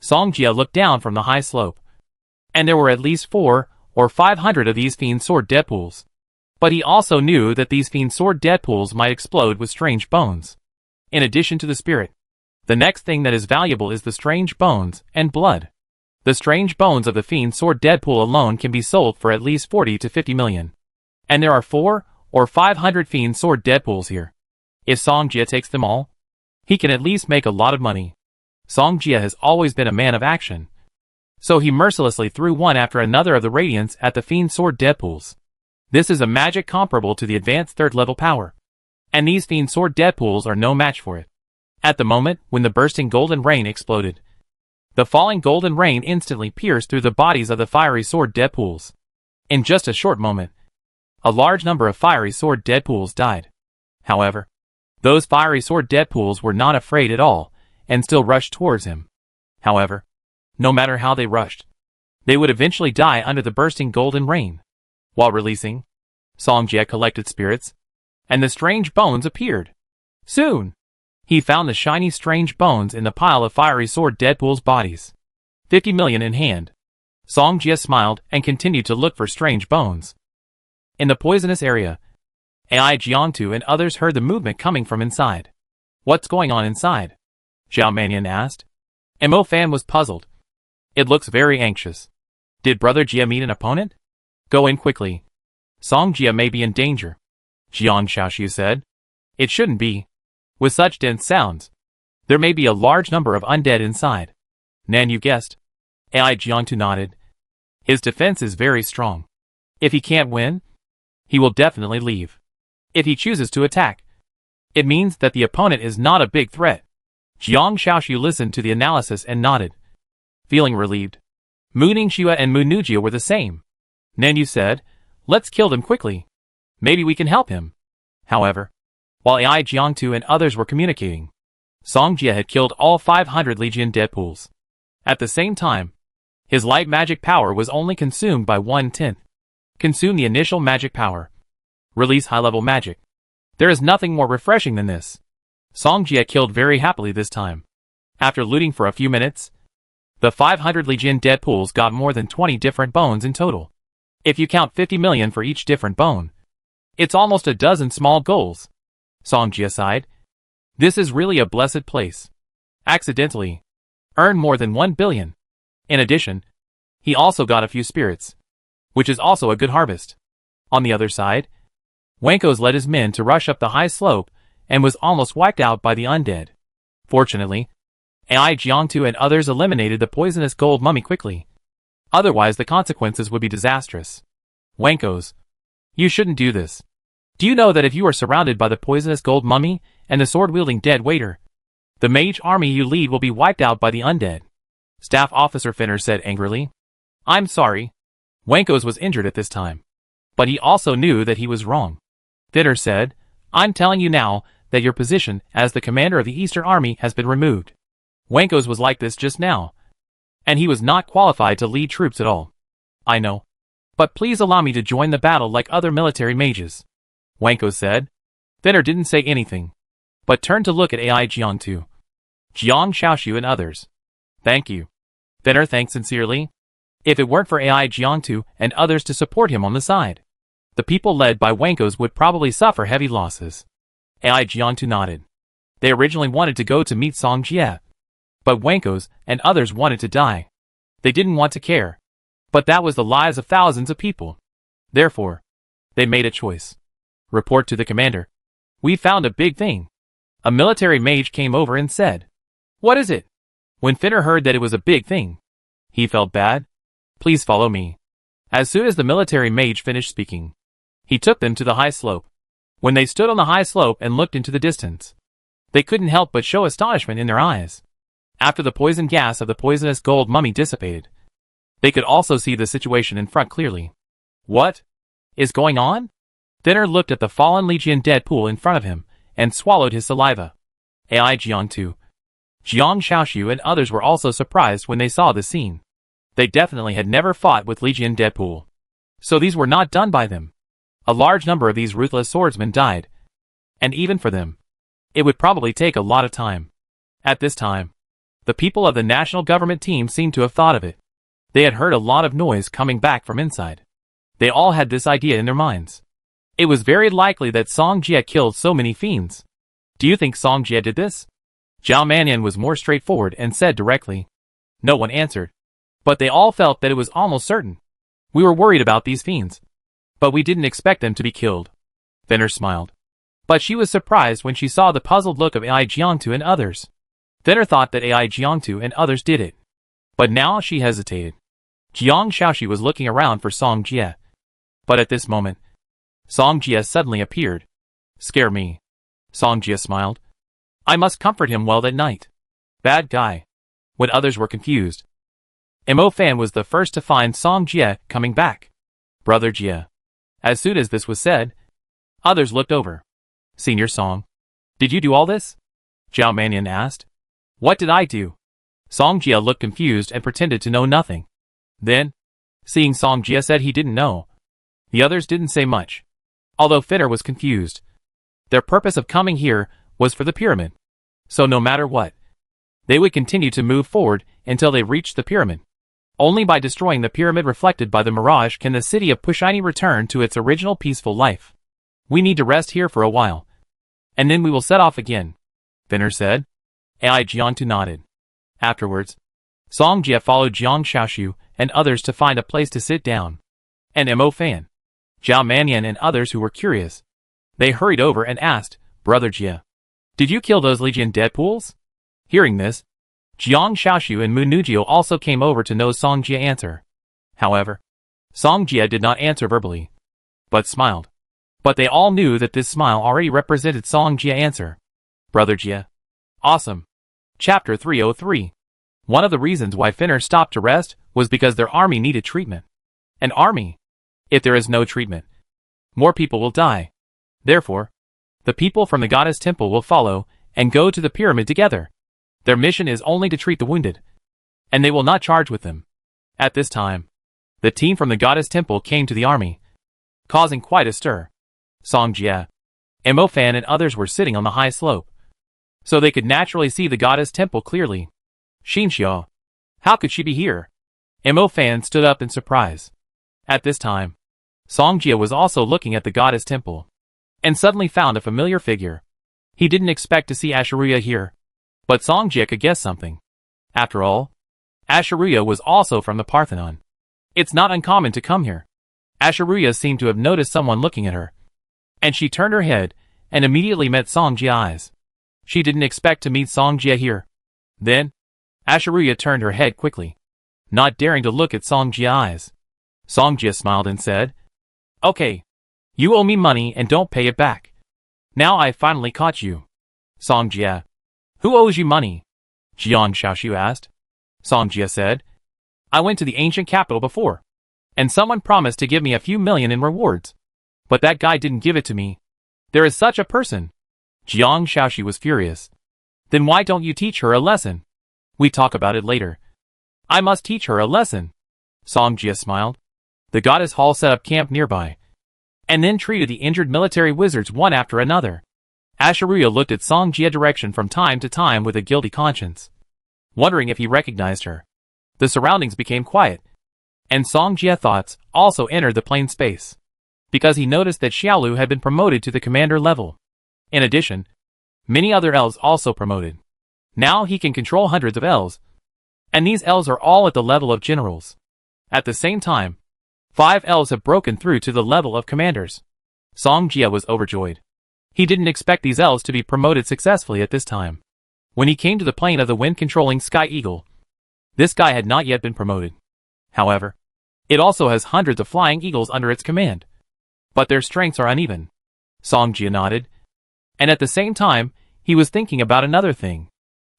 Song Jie looked down from the high slope, and there were at least 400 or 500 of these fiend sword Deadpools. But he also knew that these fiend sword Deadpools might explode with strange bones. In addition to the spirit, the next thing that is valuable is the strange bones and blood. The strange bones of the fiend sword Deadpool alone can be sold for at least 40 to 50 million. And there are 400 or 500 fiend sword Deadpools here. If Song Jie takes them all, he can at least make a lot of money. Song Jie has always been a man of action, so he mercilessly threw one after another of the radiants at the fiend sword Deadpools. This is a magic comparable to the advanced third-level power, and these fiend sword Deadpools are no match for it. At the moment when the bursting golden rain exploded, the falling golden rain instantly pierced through the bodies of the fiery sword Deadpools. In just a short moment, a large number of fiery sword Deadpools died. However, those fiery sword Deadpools were not afraid at all, and still rushed towards him. However, no matter how they rushed, they would eventually die under the bursting golden rain. While releasing, Song Jie collected spirits, and the strange bones appeared. Soon, he found the shiny strange bones in the pile of fiery sword Deadpool's bodies. 50 million in hand. Song Jie smiled and continued to look for strange bones. In the poisonous area, Ai Jian-tu and others heard the movement coming from inside. "What's going on inside?" Zhao Manyan asked. Mo Fan was puzzled. "It looks very anxious. Did Brother Jie meet an opponent? Go in quickly. Song Jie may be in danger." Jiang Xiaoxiu said. "It shouldn't be. With such dense sounds, there may be a large number of undead inside." "Nan, you guessed." Ai Jian-tu nodded. "His defense is very strong. If he can't win, he will definitely leave. If he chooses to attack, it means that the opponent is not a big threat." Jiang Xiaoxiu listened to the analysis and nodded, feeling relieved. Mu Ningxue and Mu Nujia were the same. Nan Yu said, "Let's kill them quickly. Maybe we can help him." However, while Ai Jiang-tu and others were communicating, Song Jie had killed all 500 Legion Deadpools. At the same time, His light magic power was only consumed by 1/10. Consume the initial magic power. Release high-level magic. There is nothing more refreshing than this. Song Jie killed very happily this time. After looting for a few minutes, the 500 Legion dead pools got more than 20 different bones in total. If you count 50 million for each different bone, it's almost a dozen small goals. Song Jie sighed. This is really a blessed place. Accidentally earn more than 1 billion. In addition, he also got a few spirits, which is also a good harvest. On the other side, Wankos led his men to rush up the high slope and was almost wiped out by the undead. Fortunately, AI Jiangtu and others eliminated the poisonous gold mummy quickly. Otherwise the consequences would be disastrous. Wankos, you shouldn't do this. Do you know that if you are surrounded by the poisonous gold mummy and the sword-wielding dead waiter, the mage army you lead will be wiped out by the undead? Staff Officer Finner said angrily. I'm sorry. Wankos was injured at this time, but he also knew that he was wrong. Finner said, I'm telling you now that your position as the commander of the Eastern Army has been removed. Wankos was like this just now, and he was not qualified to lead troops at all. I know. But please allow me to join the battle like other military mages. Wankos said. Finner didn't say anything, but turned to look at AI Jiangtu, Jiang Xiaoshu and others. Thank you. Finner thanked sincerely. If it weren't for AI Jiangtu and others to support him on the side, the people led by Wankos would probably suffer heavy losses. AI Jiangtu nodded. They originally wanted to go to meet Song Jie, but Wankos and others wanted to die. They didn't want to care, but that was the lives of thousands of people. Therefore, they made a choice. Report to the commander. We found a big thing. A military mage came over and said, What is it? When Finner heard that it was a big thing, he felt bad. Please follow me. As soon as the military mage finished speaking, he took them to the high slope. When they stood on the high slope and looked into the distance, they couldn't help but show astonishment in their eyes. After the poison gas of the poisonous gold mummy dissipated, they could also see the situation in front clearly. What is going on? Finner looked at the fallen Legion dead pool in front of him and swallowed his saliva. AI Jiangtu, Jiang Xiaoshu and others were also surprised when they saw the scene. They definitely had never fought with Legion dead pool, so these were not done by them. A large number of these ruthless swordsmen died, and even for them, it would probably take a lot of time. At this time, the people of the national government team seemed to have thought of it. They had heard a lot of noise coming back from inside. They all had this idea in their minds. It was very likely that Song Jie killed so many fiends. Do you think Song Jie did this? Zhao Manyan was more straightforward and said directly. No one answered, but they all felt that it was almost certain. We were worried about these fiends, but we didn't expect them to be killed. Finner smiled, but she was surprised when she saw the puzzled look of AI Jiangtu and others. Finner thought that AI Jiangtu and others did it, but now she hesitated. Jiang Xiaoshi was looking around for Song Jie, but at this moment, Song Jie suddenly appeared. Scare me. Song Jie smiled. I must comfort him well that night. Bad guy. When others were confused, Mo Fan was the first to find Song Jie coming back. Brother Jie. As soon as this was said, others looked over. Senior Song. Did you do all this? Zhao Manyan asked. What did I do? Song Jie looked confused and pretended to know nothing. Then, seeing Song Jie said he didn't know, the others didn't say much. Although Finner was confused. Their purpose of coming here was for the pyramid. So no matter what, they would continue to move forward until they reached the pyramid. Only by destroying the pyramid reflected by the mirage can the city of Pushini return to its original peaceful life. We need to rest here for a while, and then we will set off again, Finner said. AI Jiangtu nodded. Afterwards, Song Jie followed Jiang Xiaoshu and others to find a place to sit down. And Mo Fan, Zhao Manyan and others who were curious. They hurried over and asked, Brother Jie, did you kill those Legion dead pools? Hearing this, Jiang Xiaoshu and Mu Nujio also came over to know Song Jie answer. However, Song Jie did not answer verbally, but smiled. But they all knew that this smile already represented Song Jie answer. Brother Jie. Awesome. Chapter 303. One of the reasons why Finner stopped to rest was because their army needed treatment. An army. If there is no treatment, more people will die. Therefore, the people from the goddess temple will follow and go to the pyramid together. Their mission is only to treat the wounded, and they will not charge with them. At this time, the team from the goddess temple came to the army, causing quite a stir. Song Jie, Mo Fan and others were sitting on the high slope, so they could naturally see the goddess temple clearly. Xinxiao, how could she be here? Mo Fan stood up in surprise. At this time, Song Jie was also looking at the goddess temple, and suddenly found a familiar figure. He didn't expect to see Asheruya here, but Song Jie could guess something. After all, Asheruya was also from the Parthenon. It's not uncommon to come here. Asheruya seemed to have noticed someone looking at her, and she turned her head and immediately met Song Jie's eyes. She didn't expect to meet Song Jie here. Then, Asheruya turned her head quickly, not daring to look at Song Jie's eyes. Song Jie smiled and said, "Okay, you owe me money and don't pay it back. Now I finally caught you." Song Jie, who owes you money? Jiang Xiaoshu asked. Song Jie said, I went to the ancient capital before, and someone promised to give me a few million in rewards. But that guy didn't give it to me. There is such a person. Jiang Xiaoshu was furious. Then why don't you teach her a lesson? We talk about it later. I must teach her a lesson. Song Jie smiled. The goddess hall set up camp nearby, and then treated the injured military wizards one after another. Asheruya looked at Song Jie's direction from time to time with a guilty conscience, wondering if he recognized her. The surroundings became quiet, and Song Jie's thoughts also entered the plain space, because he noticed that Xiaolu had been promoted to the commander level. In addition, many other elves also promoted. Now he can control hundreds of elves, and these elves are all at the level of generals. At the same time, 5 elves have broken through to the level of commanders. Song Jie was overjoyed. He didn't expect these elves to be promoted successfully at this time. When he came to the plane of the wind-controlling Sky Eagle, this guy had not yet been promoted. However, it also has hundreds of flying eagles under its command, but their strengths are uneven. Song Jie nodded, and at the same time, he was thinking about another thing.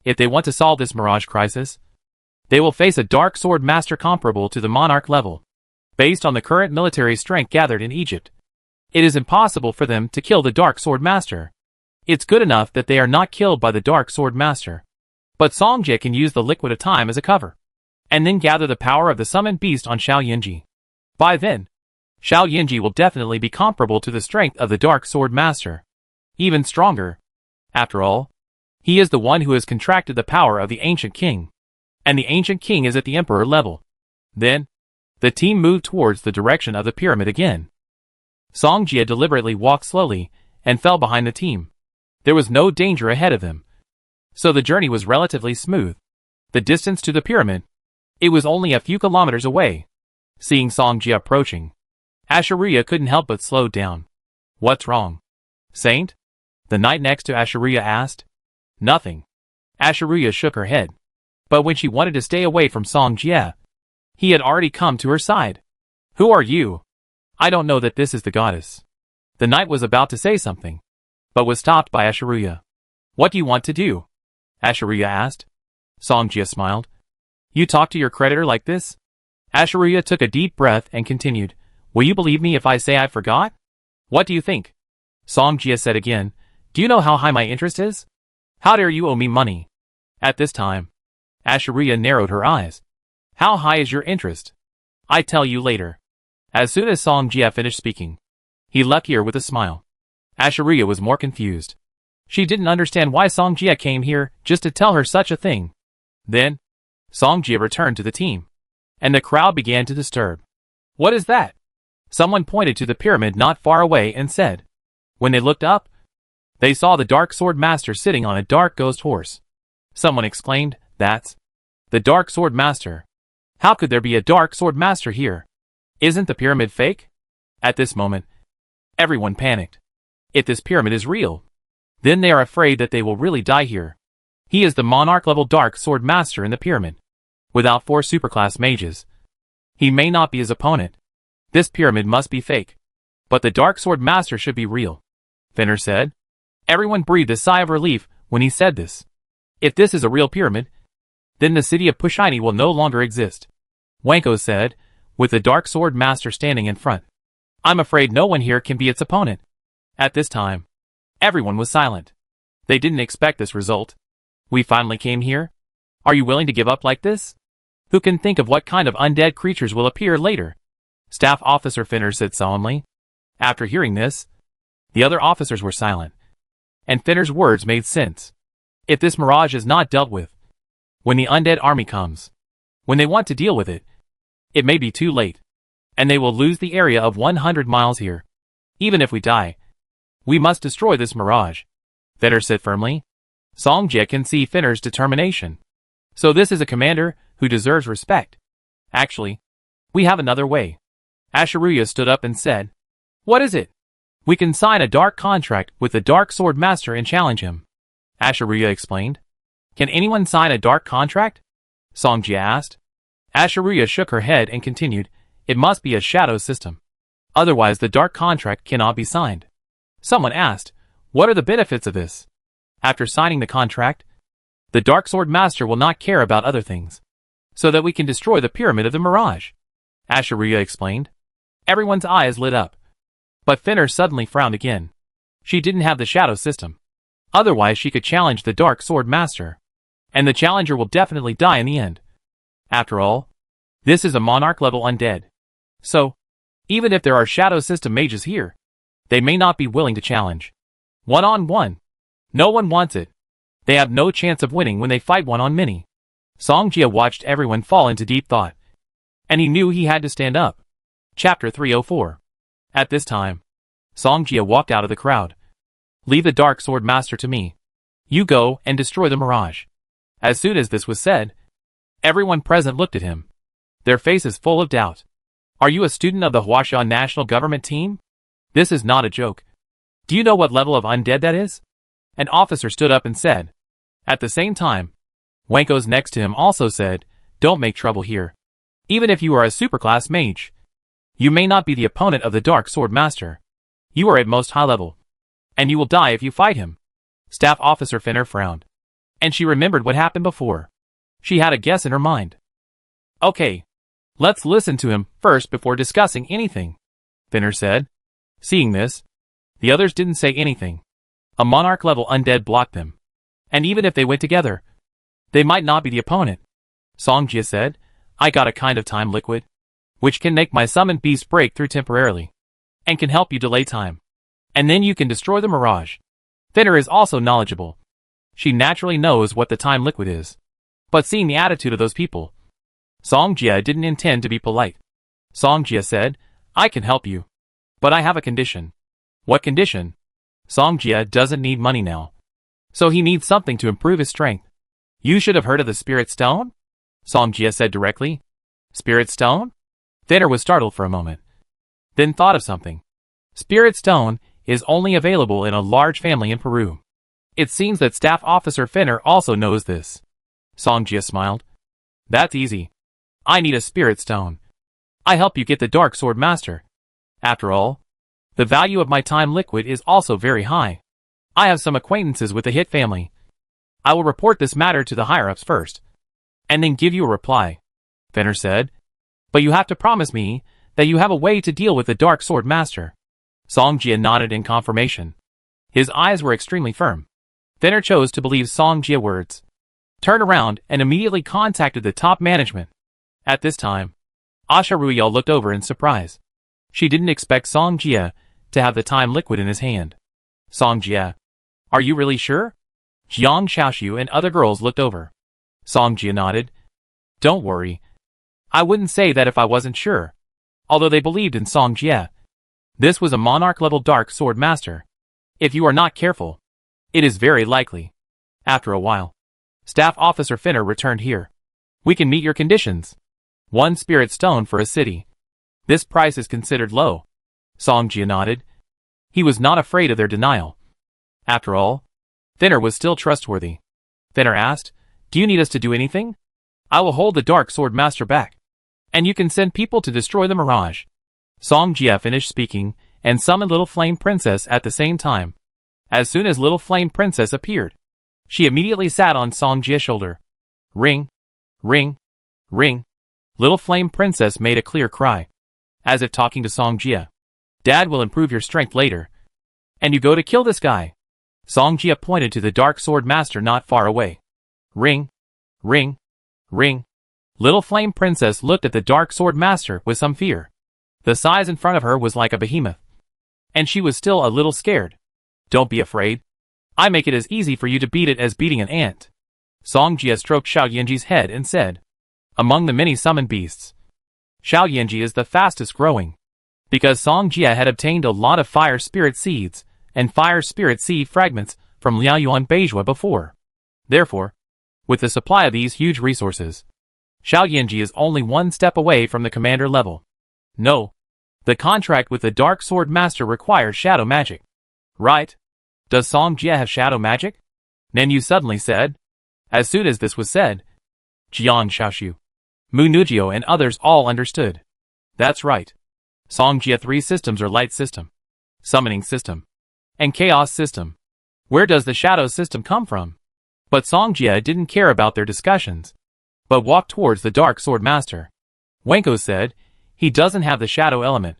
If they want to solve this Mirage crisis, they will face a Dark Sword Master comparable to the Monarch level. Based on the current military strength gathered in Egypt, it is impossible for them to kill the Dark Sword Master. It's good enough that they are not killed by the Dark Sword Master. But Song Jie can use the Liquid of Time as a cover, and then gather the power of the summoned beast on Xiao Yinji. By then, Xiao Yinji will definitely be comparable to the strength of the Dark Sword Master. Even stronger. After all, he is the one who has contracted the power of the Ancient King, and the Ancient King is at the Emperor level. Then, the team moved towards the direction of the pyramid again. Song Jie deliberately walked slowly and fell behind the team. There was no danger ahead of them, so the journey was relatively smooth. The distance to the pyramid, it was only a few kilometers away. Seeing Song Jie approaching, Asheruya couldn't help but slow down. What's wrong, Saint? The knight next to Asheruya asked. Nothing. Asheruya shook her head. But when she wanted to stay away from Song Jie, he had already come to her side. Who are you? I don't know that this is the goddess. The knight was about to say something, but was stopped by Asheruya. What do you want to do? Asheruya asked. Song Jie smiled. You talk to your creditor like this? Asheruya took a deep breath and continued. Will you believe me if I say I forgot? What do you think? Song Jie said again. Do you know how high my interest is? How dare you owe me money? At this time, Asheruya narrowed her eyes. How high is your interest? I tell you later. As soon as Song Jie finished speaking, he left here with a smile. Asheruya was more confused. She didn't understand why Song Jie came here just to tell her such a thing. Then, Song Jie returned to the team, and the crowd began to disturb. What is that? Someone pointed to the pyramid not far away and said. When they looked up, they saw the Dark Sword Master sitting on a dark ghost horse. Someone exclaimed, That's the Dark Sword Master. How could there be a Dark Sword Master here? Isn't the pyramid fake? At this moment, everyone panicked. If this pyramid is real, then they are afraid that they will really die here. He is the Monarch-level Dark Sword Master in the pyramid. Without 4 superclass mages, he may not be his opponent. This pyramid must be fake. But the Dark Sword Master should be real, Finner said. Everyone breathed a sigh of relief when he said this. If this is a real pyramid, then the city of Pushini will no longer exist, Wanko said, with the Dark Sword Master standing in front. I'm afraid no one here can be its opponent. At this time, everyone was silent. They didn't expect this result. We finally came here? Are you willing to give up like this? Who can think of what kind of undead creatures will appear later? Staff Officer Finner said solemnly. After hearing this, the other officers were silent, and Finner's words made sense. If this mirage is not dealt with, when the undead army comes, when they want to deal with it, it may be too late, and they will lose the area of 100 miles here. Even if we die, we must destroy this mirage, Finner said firmly. Songjia can see Finner's determination. So this is a commander who deserves respect. Actually, we have another way. Asheruya stood up and said, "What is it?" "We can sign a dark contract with the Dark Sword Master and challenge him," Asheruya explained. "Can anyone sign a dark contract?" Songjia asked. Asheruya shook her head and continued, "It must be a shadow system. Otherwise the dark contract cannot be signed." Someone asked, "What are the benefits of this?" "After signing the contract, the Dark Sword Master will not care about other things, so that we can destroy the Pyramid of the Mirage," Asheruya explained. Everyone's eyes lit up. But Finner suddenly frowned again. She didn't have the shadow system. Otherwise she could challenge the Dark Sword Master, and the challenger will definitely die in the end. After all, this is a monarch-level undead. So, even if there are shadow system mages here, they may not be willing to challenge. One-on-one. No one wants it. They have no chance of winning when they fight one-on-many. Songjia watched everyone fall into deep thought, and he knew he had to stand up. Chapter 304. At this time, Songjia walked out of the crowd. "Leave the Dark Sword Master to me. You go and destroy the mirage." As soon as this was said, everyone present looked at him, their faces full of doubt. "Are you a student of the Huasha National Government Team? This is not a joke. Do you know what level of undead that is?" An officer stood up and said. At the same time, Wankos next to him also said, "Don't make trouble here. Even if you are a superclass mage, you may not be the opponent of the Dark Sword Master. You are at most high level, and you will die if you fight him." Staff Officer Finner frowned, and she remembered what happened before. She had a guess in her mind. "Okay, let's listen to him first before discussing anything," Finner said. Seeing this, the others didn't say anything. A monarch-level undead blocked them, and even if they went together, they might not be the opponent. Songjia said, "I got a kind of time liquid, which can make my summoned beast break through temporarily, and can help you delay time. And then you can destroy the mirage." Finner is also knowledgeable. She naturally knows what the time liquid is. But seeing the attitude of those people, Songjia didn't intend to be polite. Songjia said, "I can help you. But I have a condition." "What condition?" Songjia doesn't need money now, so he needs something to improve his strength. "You should have heard of the Spirit Stone?" Songjia said directly. "Spirit Stone?" Finner was startled for a moment, then thought of something. Spirit Stone is only available in a large family in Peru. It seems that Staff Officer Finner also knows this. Songjia smiled. "That's easy. I need a Spirit Stone. I help you get the Dark Sword Master. After all, the value of my time liquid is also very high. I have some acquaintances with the Hit family. I will report this matter to the higher-ups first, and then give you a reply," Finner said. "But you have to promise me that you have a way to deal with the Dark Sword Master." Songjia nodded in confirmation. His eyes were extremely firm. Finner chose to believe Songjia's words, turned around and immediately contacted the top management. At this time, Asheruya looked over in surprise. She didn't expect Songjia to have the time liquid in his hand. "Songjia, are you really sure?" Jiang Xiaoxiu and other girls looked over. Songjia nodded. "Don't worry. I wouldn't say that if I wasn't sure." Although they believed in Songjia, this was a monarch-level Dark Sword Master. If you are not careful, it is very likely. After a while, Staff Officer Finner returned here. "We can meet your conditions. 1 Spirit Stone for a city. This price is considered low." Songjia nodded. He was not afraid of their denial. After all, Finner was still trustworthy. Finner asked, "Do you need us to do anything?" "I will hold the Dark Sword Master back, and you can send people to destroy the mirage." Songjia finished speaking and summoned Little Flame Princess at the same time. As soon as Little Flame Princess appeared, she immediately sat on Songjia's shoulder. Ring, ring, ring. Little Flame Princess made a clear cry, as if talking to Songjia. "Dad will improve your strength later. And you go to kill this guy." Songjia pointed to the Dark Sword Master not far away. Ring, ring, ring. Little Flame Princess looked at the Dark Sword Master with some fear. The size in front of her was like a behemoth. And she was still a little scared. Don't be afraid. I make it as easy for you to beat it as beating an ant. Song Jia stroked Xiao Yanji's head and said, among the many summoned beasts, Xiao Yanji is the fastest growing. Because Song Jia had obtained a lot of fire spirit seeds and fire spirit seed fragments from Liaoyuan Beijua before. Therefore, with the supply of these huge resources, Xiao Yanji is only one step away from the commander level. No. The contract with the Dark Sword Master requires shadow magic. Right? Does Song Jia have shadow magic? Nen Yu suddenly said. As soon as this was said, Jiang Xiaoshu, Mu Nujio and others all understood. That's right. Song Jia 3 systems are light system, summoning system, and chaos system. Where does the shadow system come from? But Song Jia didn't care about their discussions, but walked towards the Dark Sword Master. Wenko said, he doesn't have the shadow element.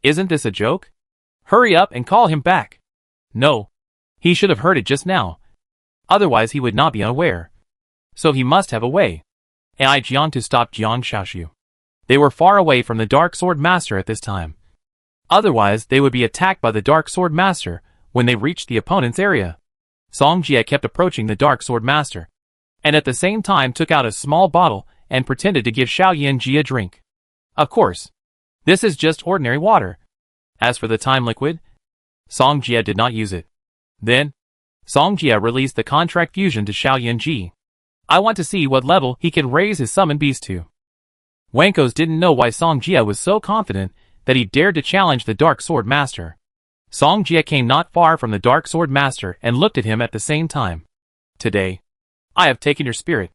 Isn't this a joke? Hurry up and call him back. No. He should have heard it just now. Otherwise he would not be unaware. So he must have a way. AI Jian to stop Jiang Xiaoshu. They were far away from the Dark Sword Master at this time. Otherwise they would be attacked by the Dark Sword Master when they reached the opponent's area. Song Jia kept approaching the Dark Sword Master, and at the same time took out a small bottle and pretended to give Xiao Yanji a drink. Of course, this is just ordinary water. As for the time liquid, Song Jia did not use it. Then, Song Jia released the contract fusion to Xiao Yanji. I want to see what level he can raise his summon beast to. Wankos didn't know why Song Jia was so confident that he dared to challenge the Dark Sword Master. Song Jia came not far from the Dark Sword Master and looked at him at the same time. Today, I have taken your spirit,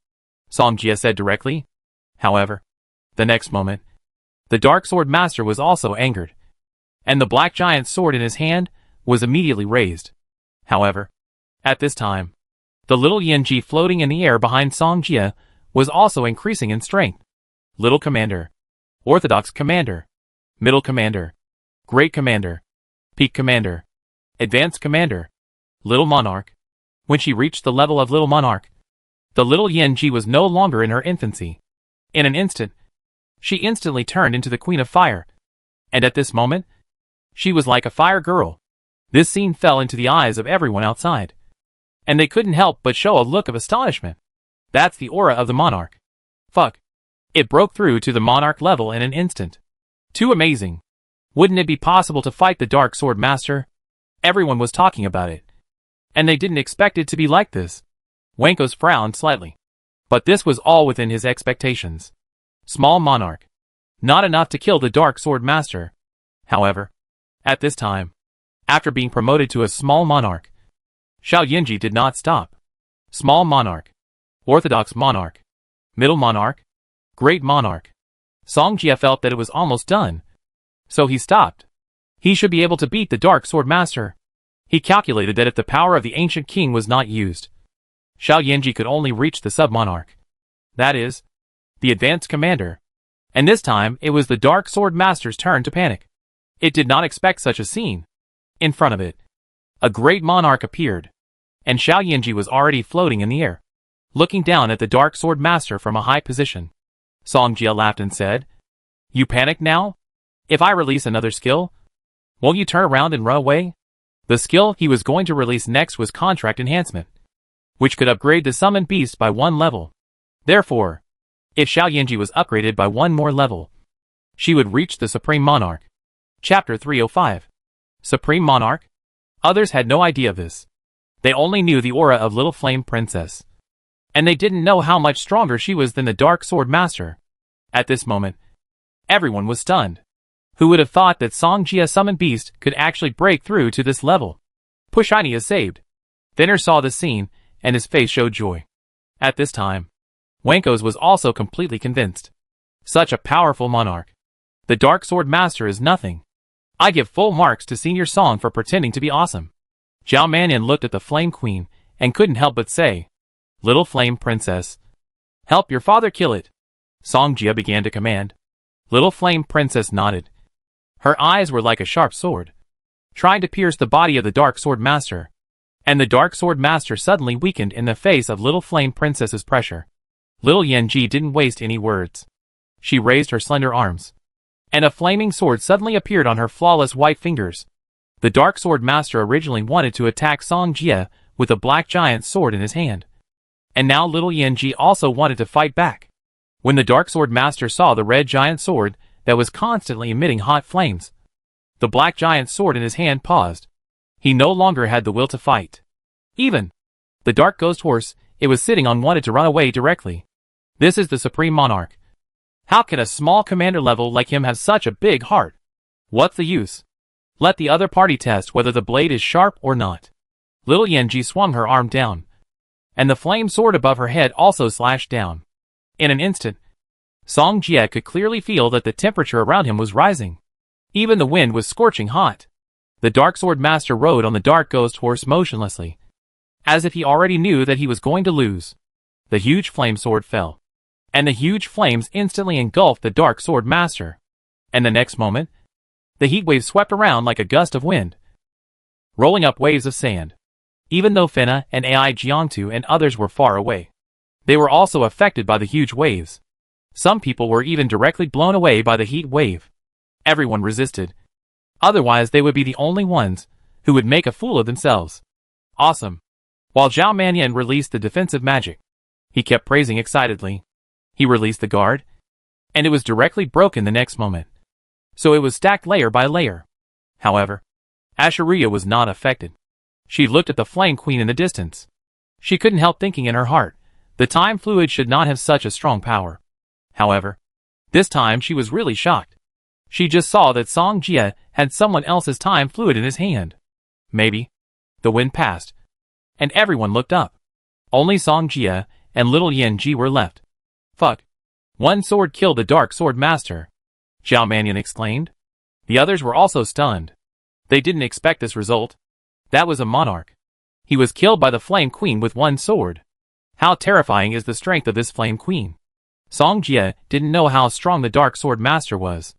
Song Jia said directly. However, the next moment, the Dark Sword Master was also angered, and the black giant's sword in his hand was immediately raised. However, at this time, the little Yanji floating in the air behind Song Jia was also increasing in strength. Little Commander, Orthodox Commander, Middle Commander, Great Commander, Peak Commander, Advanced Commander, Little Monarch. When she reached the level of Little Monarch, the little Yanji was no longer in her infancy. In an instant, she instantly turned into the Queen of Fire. And at this moment, she was like a fire girl. This scene fell into the eyes of everyone outside, and they couldn't help but show a look of astonishment. That's the aura of the Monarch. Fuck. It broke through to the Monarch level in an instant. Too amazing. Wouldn't it be possible to fight the Dark Sword Master? Everyone was talking about it, and they didn't expect it to be like this. Wankos frowned slightly, but this was all within his expectations. Small Monarch. Not enough to kill the Dark Sword Master. However, at this time, after being promoted to a small Monarch, Xiao Yanji did not stop. Small Monarch, Orthodox Monarch, Middle Monarch, Great Monarch. Song Jia felt that it was almost done, so he stopped. He should be able to beat the Dark Sword Master. He calculated that if the power of the Ancient King was not used, Xiao Yanji could only reach the Sub-Monarch. That is, the Advanced Commander. And this time, it was the Dark Sword Master's turn to panic. It did not expect such a scene. In front of it, a great monarch appeared, and Xiao Yanji was already floating in the air, looking down at the Dark Sword Master from a high position. Song Jia laughed and said, "You panic now? If I release another skill, won't you turn around and run away?" The skill he was going to release next was Contract Enhancement, which could upgrade the summoned beast by 1 level. Therefore, if Xiao Yanji was upgraded by 1 more level, she would reach the Supreme Monarch. Chapter 305. Supreme Monarch? Others had no idea of this. They only knew the aura of Little Flame Princess, and they didn't know how much stronger she was than the Dark Sword Master. At this moment, everyone was stunned. Who would have thought that Song Jia Summoned Beast could actually break through to this level? Pushini is saved. Thinner saw the scene, and his face showed joy. At this time, Wankos was also completely convinced. Such a powerful monarch. The Dark Sword Master is nothing. I give full marks to Senior Song for pretending to be awesome. Zhao Mannion looked at the Flame Queen and couldn't help but say, "Little Flame Princess, help your father kill it." Song Jia began to command. Little Flame Princess nodded. Her eyes were like a sharp sword, trying to pierce the body of the Dark Sword Master. And the Dark Sword Master suddenly weakened in the face of Little Flame Princess's pressure. Little Yanji didn't waste any words. She raised her slender arms, and a flaming sword suddenly appeared on her flawless white fingers. The Dark Sword Master originally wanted to attack Song Jie with a black giant sword in his hand, and now little Yanji also wanted to fight back. When the Dark Sword Master saw the red giant sword that was constantly emitting hot flames, the black giant sword in his hand paused. He no longer had the will to fight. Even the dark ghost horse it was sitting on wanted to run away directly. This is the Supreme Monarch. How can a small commander level like him have such a big heart? What's the use? Let the other party test whether the blade is sharp or not. Little Yanji swung her arm down, and the flame sword above her head also slashed down. In an instant, Song Jie could clearly feel that the temperature around him was rising. Even the wind was scorching hot. The Dark Sword Master rode on the dark ghost horse motionlessly, as if he already knew that he was going to lose. The huge flame sword fell, and the huge flames instantly engulfed the Dark Sword Master. And the next moment, the heat wave swept around like a gust of wind, rolling up waves of sand. Even though Fena and Ai Jiangtu and others were far away, they were also affected by the huge waves. Some people were even directly blown away by the heat wave. Everyone resisted. Otherwise they would be the only ones who would make a fool of themselves. Awesome. While Zhao Manyan released the defensive magic, he kept praising excitedly. He released the guard, and it was directly broken the next moment. So it was stacked layer by layer. However, Asheria was not affected. She looked at the Flame Queen in the distance. She couldn't help thinking in her heart, the time fluid should not have such a strong power. However, this time she was really shocked. She just saw that Song Jie had someone else's time fluid in his hand. Maybe. The wind passed, and everyone looked up. Only Song Jie and little Yanji were left. Fuck. One sword killed the Dark Sword Master, Zhao Manyan exclaimed. The others were also stunned. They didn't expect this result. That was a monarch. He was killed by the Flame Queen with one sword. How terrifying is the strength of this Flame Queen? Song Jie didn't know how strong the Dark Sword Master was.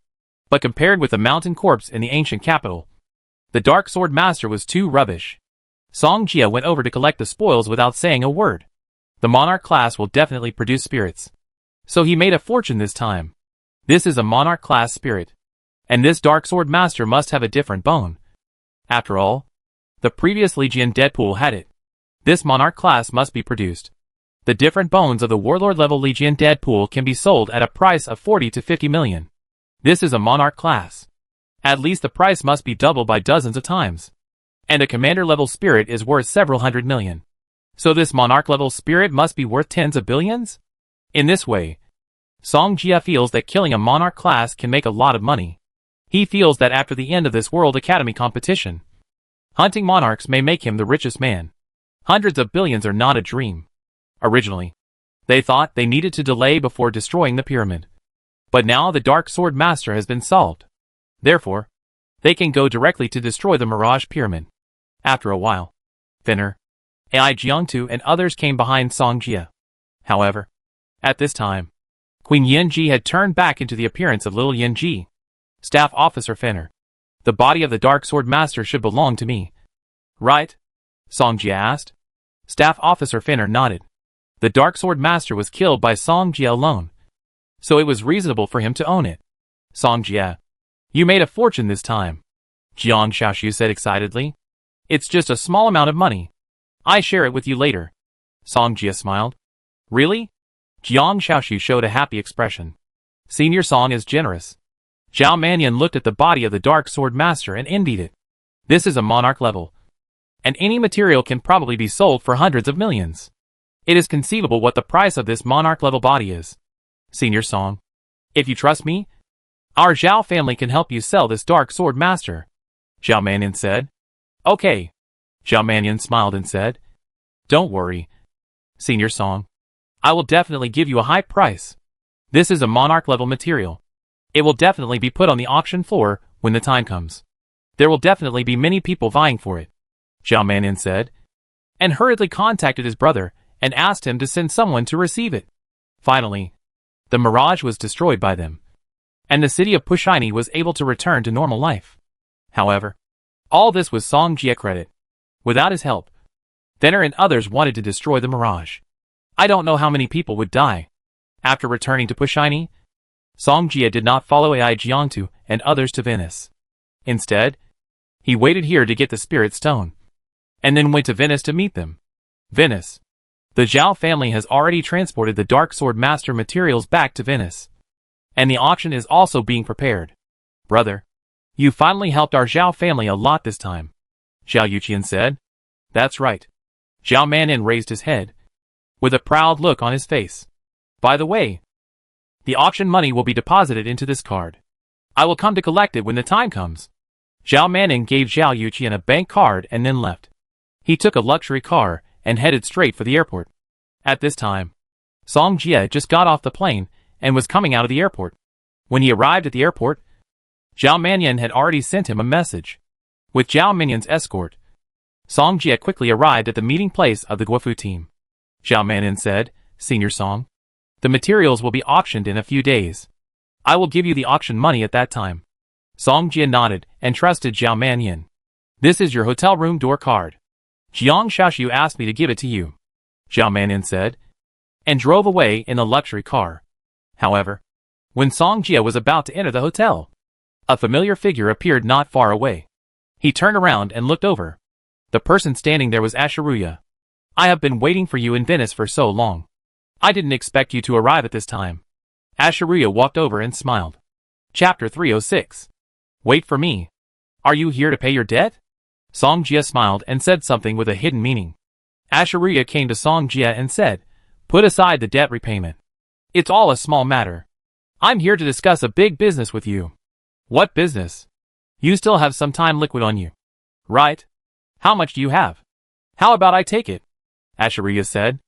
But compared with the mountain corpse in the ancient capital, the Dark Sword Master was too rubbish. Song Jie went over to collect the spoils without saying a word. The Monarch class will definitely produce spirits. So he made a fortune this time. This is a Monarch class spirit. And this Dark Sword Master must have a different bone. After all, the previous Legion Deadpool had it. This Monarch class must be produced. The different bones of the Warlord level Legion Deadpool can be sold at a price of 40 to 50 million. This is a Monarch class. At least the price must be doubled by dozens of times. And a Commander level spirit is worth several hundred million. So this Monarch level spirit must be worth tens of billions? In this way, Song Jie feels that killing a Monarch class can make a lot of money. He feels that after the end of this World Academy competition, hunting monarchs may make him the richest man. Hundreds of billions are not a dream. Originally, they thought they needed to delay before destroying the pyramid. But now the Dark Sword Master has been solved. Therefore, they can go directly to destroy the Mirage Pyramid. After a while, Finner, Ai Jiangtu and others came behind Song Jie. However, at this time, Queen Yanji had turned back into the appearance of little Yanji. Staff Officer Finner, the body of the Dark Sword Master should belong to me. Right? Song Jie asked. Staff Officer Finner nodded. The Dark Sword Master was killed by Song Jie alone, so it was reasonable for him to own it. Song Jie, you made a fortune this time, Jiang Xiaoxu said excitedly. It's just a small amount of money. I share it with you later. Song Jie smiled. Really? Jiang Xiaoxu showed a happy expression. Senior Song is generous. Zhao Manyan looked at the body of the Dark Sword Master and envied it. This is a Monarch level, and any material can probably be sold for hundreds of millions. It is conceivable what the price of this Monarch level body is. Senior Song, if you trust me, our Zhao family can help you sell this Dark Sword Master, Zhao Manyan said. Okay. Zhao Manyan smiled and said, don't worry, Senior Song. I will definitely give you a high price. This is a Monarch level material. It will definitely be put on the auction floor when the time comes. There will definitely be many people vying for it, Zhao Manyan said, and hurriedly contacted his brother and asked him to send someone to receive it. Finally, the Mirage was destroyed by them, and the city of Pushini was able to return to normal life. However, all this was Song Jie credit. Without his help, Thenner and others wanted to destroy the Mirage. I don't know how many people would die. After returning to Pushini, Song Jia did not follow Ai Jiangtu and others to Venice. Instead, he waited here to get the spirit stone, and then went to Venice to meet them. Venice. The Zhao family has already transported the Dark Sword Master materials back to Venice, and the auction is also being prepared. Brother, you finally helped our Zhao family a lot this time, Zhao Yuqian said. That's right. Zhao Manin raised his head, with a proud look on his face. By the way, the auction money will be deposited into this card. I will come to collect it when the time comes. Zhao Manin gave Zhao Yuqian a bank card and then left. He took a luxury car and headed straight for the airport. At this time, Song Jia just got off the plane and was coming out of the airport. When he arrived at the airport, Zhao Mannion had already sent him a message. With Zhao Mannion's escort, Song Jia quickly arrived at the meeting place of the Guofu team. Zhao Mannion said, Senior Song, the materials will be auctioned in a few days. I will give you the auction money at that time. Song Jia nodded and trusted Zhao Mannion. This is your hotel room door card. Jiang Shaoxiu asked me to give it to you, Zhao Mannion said, and drove away in the luxury car. However, when Song Jia was about to enter the hotel, a familiar figure appeared not far away. He turned around and looked over. The person standing there was Ashiruya. I have been waiting for you in Venice for so long. I didn't expect you to arrive at this time. Ashiruya walked over and smiled. Chapter 306. Wait for me. Are you here to pay your debt? Song Jia smiled and said something with a hidden meaning. Ashiruya came to Song Jia and said, Put aside the debt repayment. It's all a small matter. I'm here to discuss a big business with you. What business? You still have some time liquid on you. Right? How much do you have? How about I take it? Ashiruya said.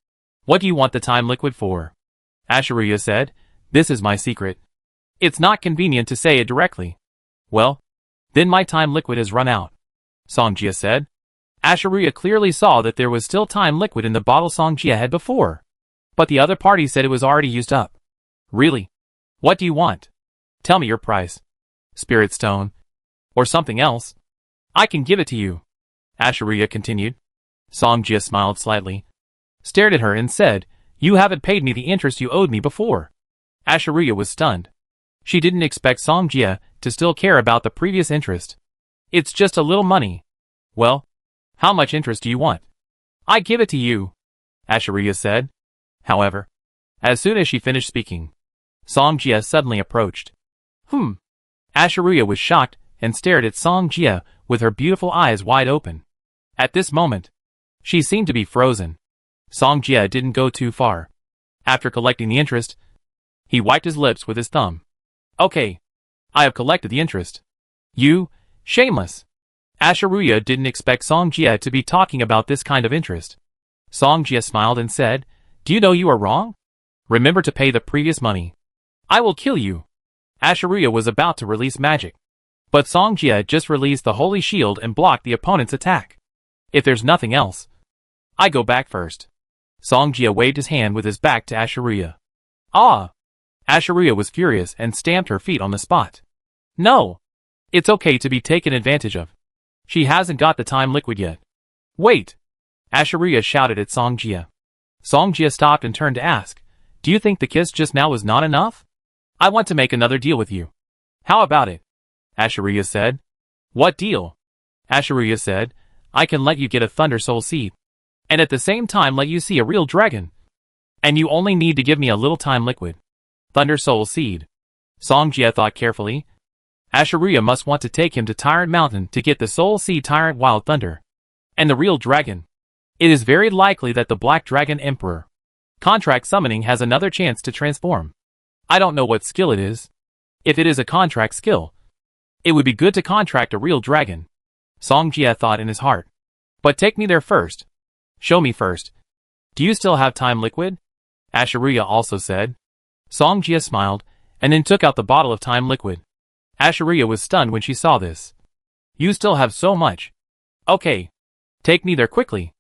What do you want the time liquid for? Ashiruya said, This is my secret. It's not convenient to say it directly. Well, then my time liquid has run out, Song Jia said. Ashiruya clearly saw that there was still time liquid in the bottle Song Jia had before, but the other party said it was already used up. Really? What do you want? Tell me your price. Spirit stone. Or something else. I can give it to you, Ashiruya continued. Song Jia smiled slightly, stared at her and said, You haven't paid me the interest you owed me before. Ashiruya was stunned. She didn't expect Song Jia to still care about the previous interest. It's just a little money. Well, how much interest do you want? I give it to you, Ashiruya said. However, as soon as she finished speaking, Song Jia suddenly approached. Ashiruya was shocked and stared at Song Jia with her beautiful eyes wide open. At this moment, she seemed to be frozen. Song Jia didn't go too far. After collecting the interest, he wiped his lips with his thumb. Okay, I have collected the interest. You, shameless. Ashiruya didn't expect Song Jia to be talking about this kind of interest. Song Jia smiled and said, Do you know you are wrong? Remember to pay the previous money. I will kill you. Ashiruya was about to release magic, but Song Jia just released the holy shield and blocked the opponent's attack. If there's nothing else, I go back first. Song Jia waved his hand with his back to Ashiruya. Ah! Ashiruya was furious and stamped her feet on the spot. No! It's okay to be taken advantage of. She hasn't got the time liquid yet. Wait! Ashiruya shouted at Song Jia. Song Jia stopped and turned to ask, Do you think the kiss just now was not enough? I want to make another deal with you. How about it? Ashiruya said. What deal? Ashiruya said, I can let you get a Thunder Soul Seed, and at the same time let you see a real dragon. And you only need to give me a little time liquid. Thunder Soul Seed. Song Jia thought carefully. Ashiruya must want to take him to Tyrant Mountain to get the Soul Seed Tyrant Wild Thunder, and the real dragon. It is very likely that the Black Dragon Emperor contract summoning has another chance to transform. I don't know what skill it is. If it is a contract skill, it would be good to contract a real dragon, Song Jia thought in his heart. But take me there first. Show me first. Do you still have time liquid? Ashiruya also said. Song Jia smiled, and then took out the bottle of time liquid. Ashiruya was stunned when she saw this. You still have so much. Okay. Take me there quickly.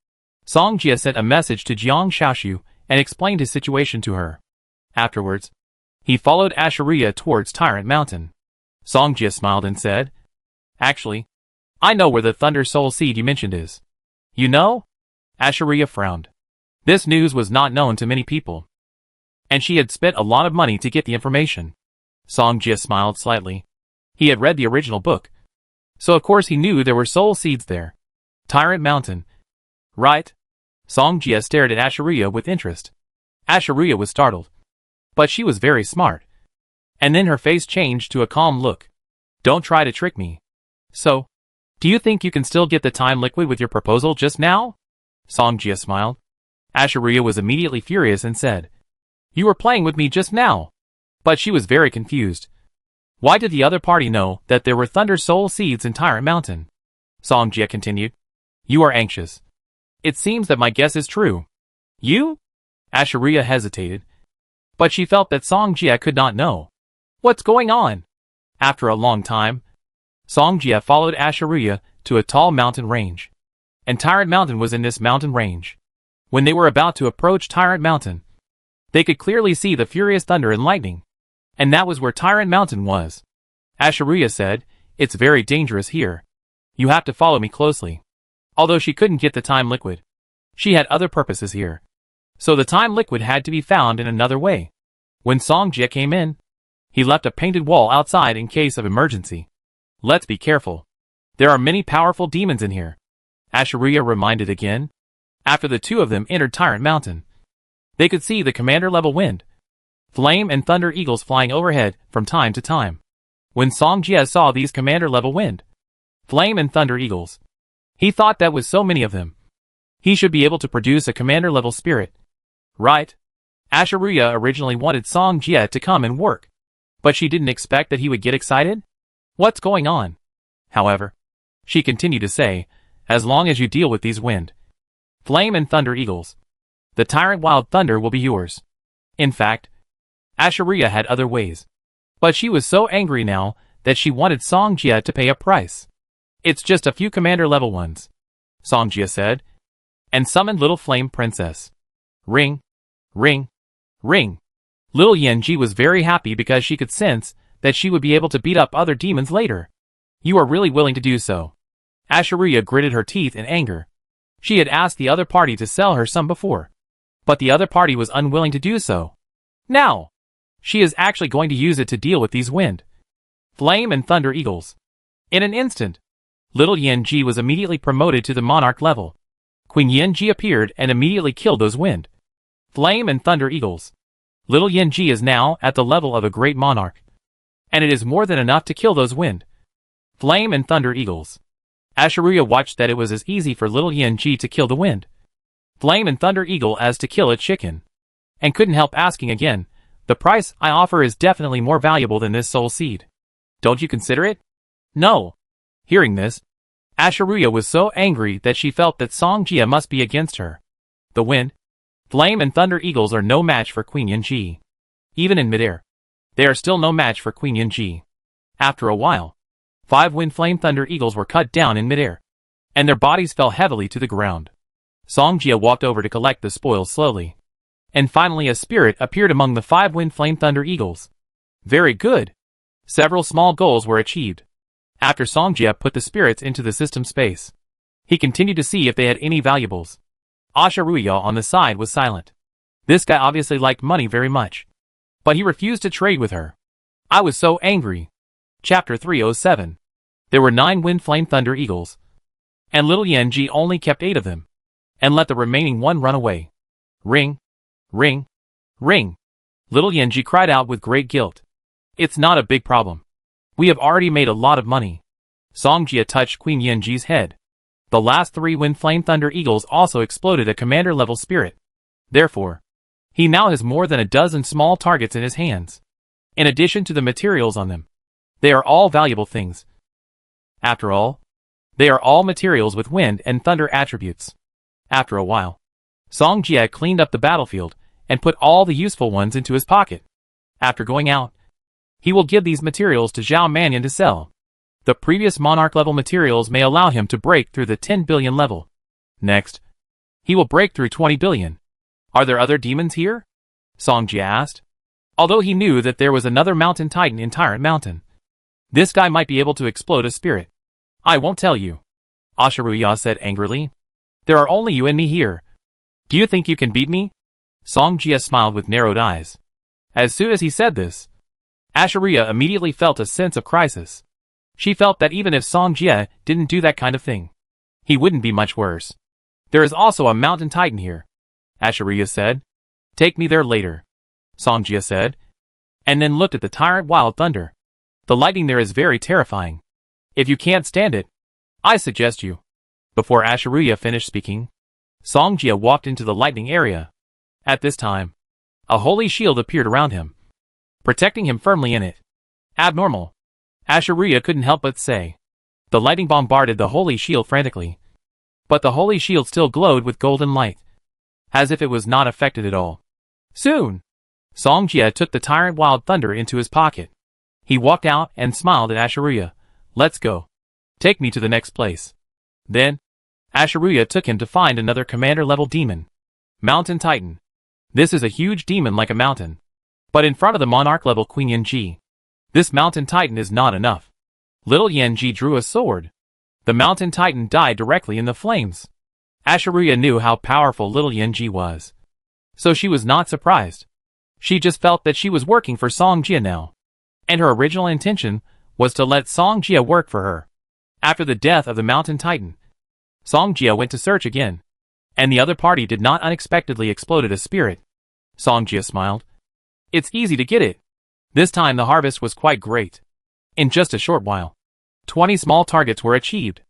Song Jia sent a message to Jiang Shaoxiu and explained his situation to her. Afterwards, he followed Ashiruya towards Tyrant Mountain. Song Jia smiled and said, Actually, I know where the Thunder Soul Seed you mentioned is. You know? Ashiruya frowned. This news was not known to many people, and she had spent a lot of money to get the information. Song Jia smiled slightly. He had read the original book, so of course he knew there were soul seeds there. Tyrant Mountain. Right? Song Jia stared at Asheria with interest. Asheria was startled, but she was very smart. And then her face changed to a calm look. Don't try to trick me. So, do you think you can still get the time liquid with your proposal just now? Song Jia smiled. Asheria was immediately furious and said, You were playing with me just now. But she was very confused. Why did the other party know that there were Thunder Soul Seeds in Tyrant Mountain? Song Jia continued. You are anxious. It seems that my guess is true. You? Asheria hesitated, but she felt that Song Jia could not know. What's going on? After a long time, Song Jia followed Asheria to a tall mountain range. And Tyrant Mountain was in this mountain range. When they were about to approach Tyrant Mountain, they could clearly see the furious thunder and lightning. And that was where Tyrant Mountain was. Asheria said, It's very dangerous here. You have to follow me closely. Although she couldn't get the time liquid, she had other purposes here. So the time liquid had to be found in another way. When Song Jia came in, he left a painted wall outside in case of emergency. Let's be careful. There are many powerful demons in here. Asheria reminded again. After the two of them entered Tyrant Mountain, they could see the commander-level wind, flame and thunder eagles flying overhead from time to time. When Song Jia saw these commander-level wind, flame and thunder eagles, he thought that with so many of them, he should be able to produce a commander-level spirit. Right? Asheria originally wanted Song Jia to come and work, but she didn't expect that he would get excited. What's going on? However, she continued to say, as long as you deal with these wind, flame and thunder eagles, the tyrant wild thunder will be yours. In fact, Asheria had other ways, but she was so angry now that she wanted Song Jia to pay a price. It's just a few commander-level ones, Song Jia said, and summoned Little Flame Princess. Ring, ring, ring. Little Yanji was very happy because she could sense that she would be able to beat up other demons later. You are really willing to do so. Asheria gritted her teeth in anger. She had asked the other party to sell her some before, but the other party was unwilling to do so. Now, she is actually going to use it to deal with these wind, flame and thunder eagles. In an instant, Little Yanji was immediately promoted to the monarch level. Queen Yanji appeared and immediately killed those wind, flame and thunder eagles. Little Yanji is now at the level of a great monarch, and it is more than enough to kill those wind, flame and thunder eagles. Asheria watched that it was as easy for Little Yanji to kill the wind, flame and thunder eagle as to kill a chicken, and couldn't help asking again, the price I offer is definitely more valuable than this soul seed. Don't you consider it? No. Hearing this, Asheria was so angry that she felt that Song Jia must be against her. The wind, flame and thunder eagles are no match for Queen Yanji. Even in midair, they are still no match for Queen Yanji. After a while, 5 wind flame thunder eagles were cut down in midair, and their bodies fell heavily to the ground. Song Jia walked over to collect the spoils slowly. And finally a spirit appeared among the 5 wind flame thunder eagles. Very good. Several small goals were achieved. After Song Jia put the spirits into the system space, he continued to see if they had any valuables. Asheria on the side was silent. This guy obviously liked money very much, but he refused to trade with her. I was so angry. Chapter 307. There were 9 wind flame thunder eagles, and Little Yanji only kept 8 of them, and let the remaining 1 run away. Ring, ring, ring. Little Yanji cried out with great guilt. It's not a big problem. We have already made a lot of money. Song Jia touched Queen Yanji's head. The last 3 wind flame thunder eagles also exploded a commander-level spirit. Therefore, he now has more than a dozen small targets in his hands. In addition to the materials on them, they are all valuable things. After all, they are all materials with wind and thunder attributes. After a while, Song Jia cleaned up the battlefield and put all the useful ones into his pocket. After going out, he will give these materials to Zhao Mannion to sell. The previous monarch level materials may allow him to break through the 10 billion level. Next, he will break through 20 billion. Are there other demons here? Song Jia asked. Although he knew that there was another mountain titan in Tyrant Mountain, this guy might be able to explode a spirit. I won't tell you, Asheria said angrily. There are only you and me here. Do you think you can beat me? Song Jia smiled with narrowed eyes. As soon as he said this, Ashuriya immediately felt a sense of crisis. She felt that even if Song Jia didn't do that kind of thing, he wouldn't be much worse. There is also a mountain titan here, Ashuriya said. Take me there later, Song Jia said, and then looked at the tyrant wild thunder. The lightning there is very terrifying. If you can't stand it, I suggest you. Before Ashuriya finished speaking, Song Jia walked into the lightning area. At this time, a holy shield appeared around him, protecting him firmly in it. Abnormal, Ashuriya couldn't help but say. The lightning bombarded the holy shield frantically, but the holy shield still glowed with golden light, as if it was not affected at all. Soon, Song Jia took the tyrant wild thunder into his pocket. He walked out and smiled at Ashuriya. Let's go. Take me to the next place. Then, Ashuriya took him to find another commander-level demon. Mountain Titan. This is a huge demon like a mountain. But in front of the monarch-level Queen Yanji, this Mountain Titan is not enough. Little Yanji drew a sword. The Mountain Titan died directly in the flames. Ashuriya knew how powerful little Yanji was, so she was not surprised. She just felt that she was working for Song Jia now, and her original intention was to let Song Jia work for her. After the death of the Mountain Titan, Song Jia went to search again, and the other party did not unexpectedly exploded a spirit. Song Jia smiled. It's easy to get it. This time the harvest was quite great. In just a short while, 20 small targets were achieved.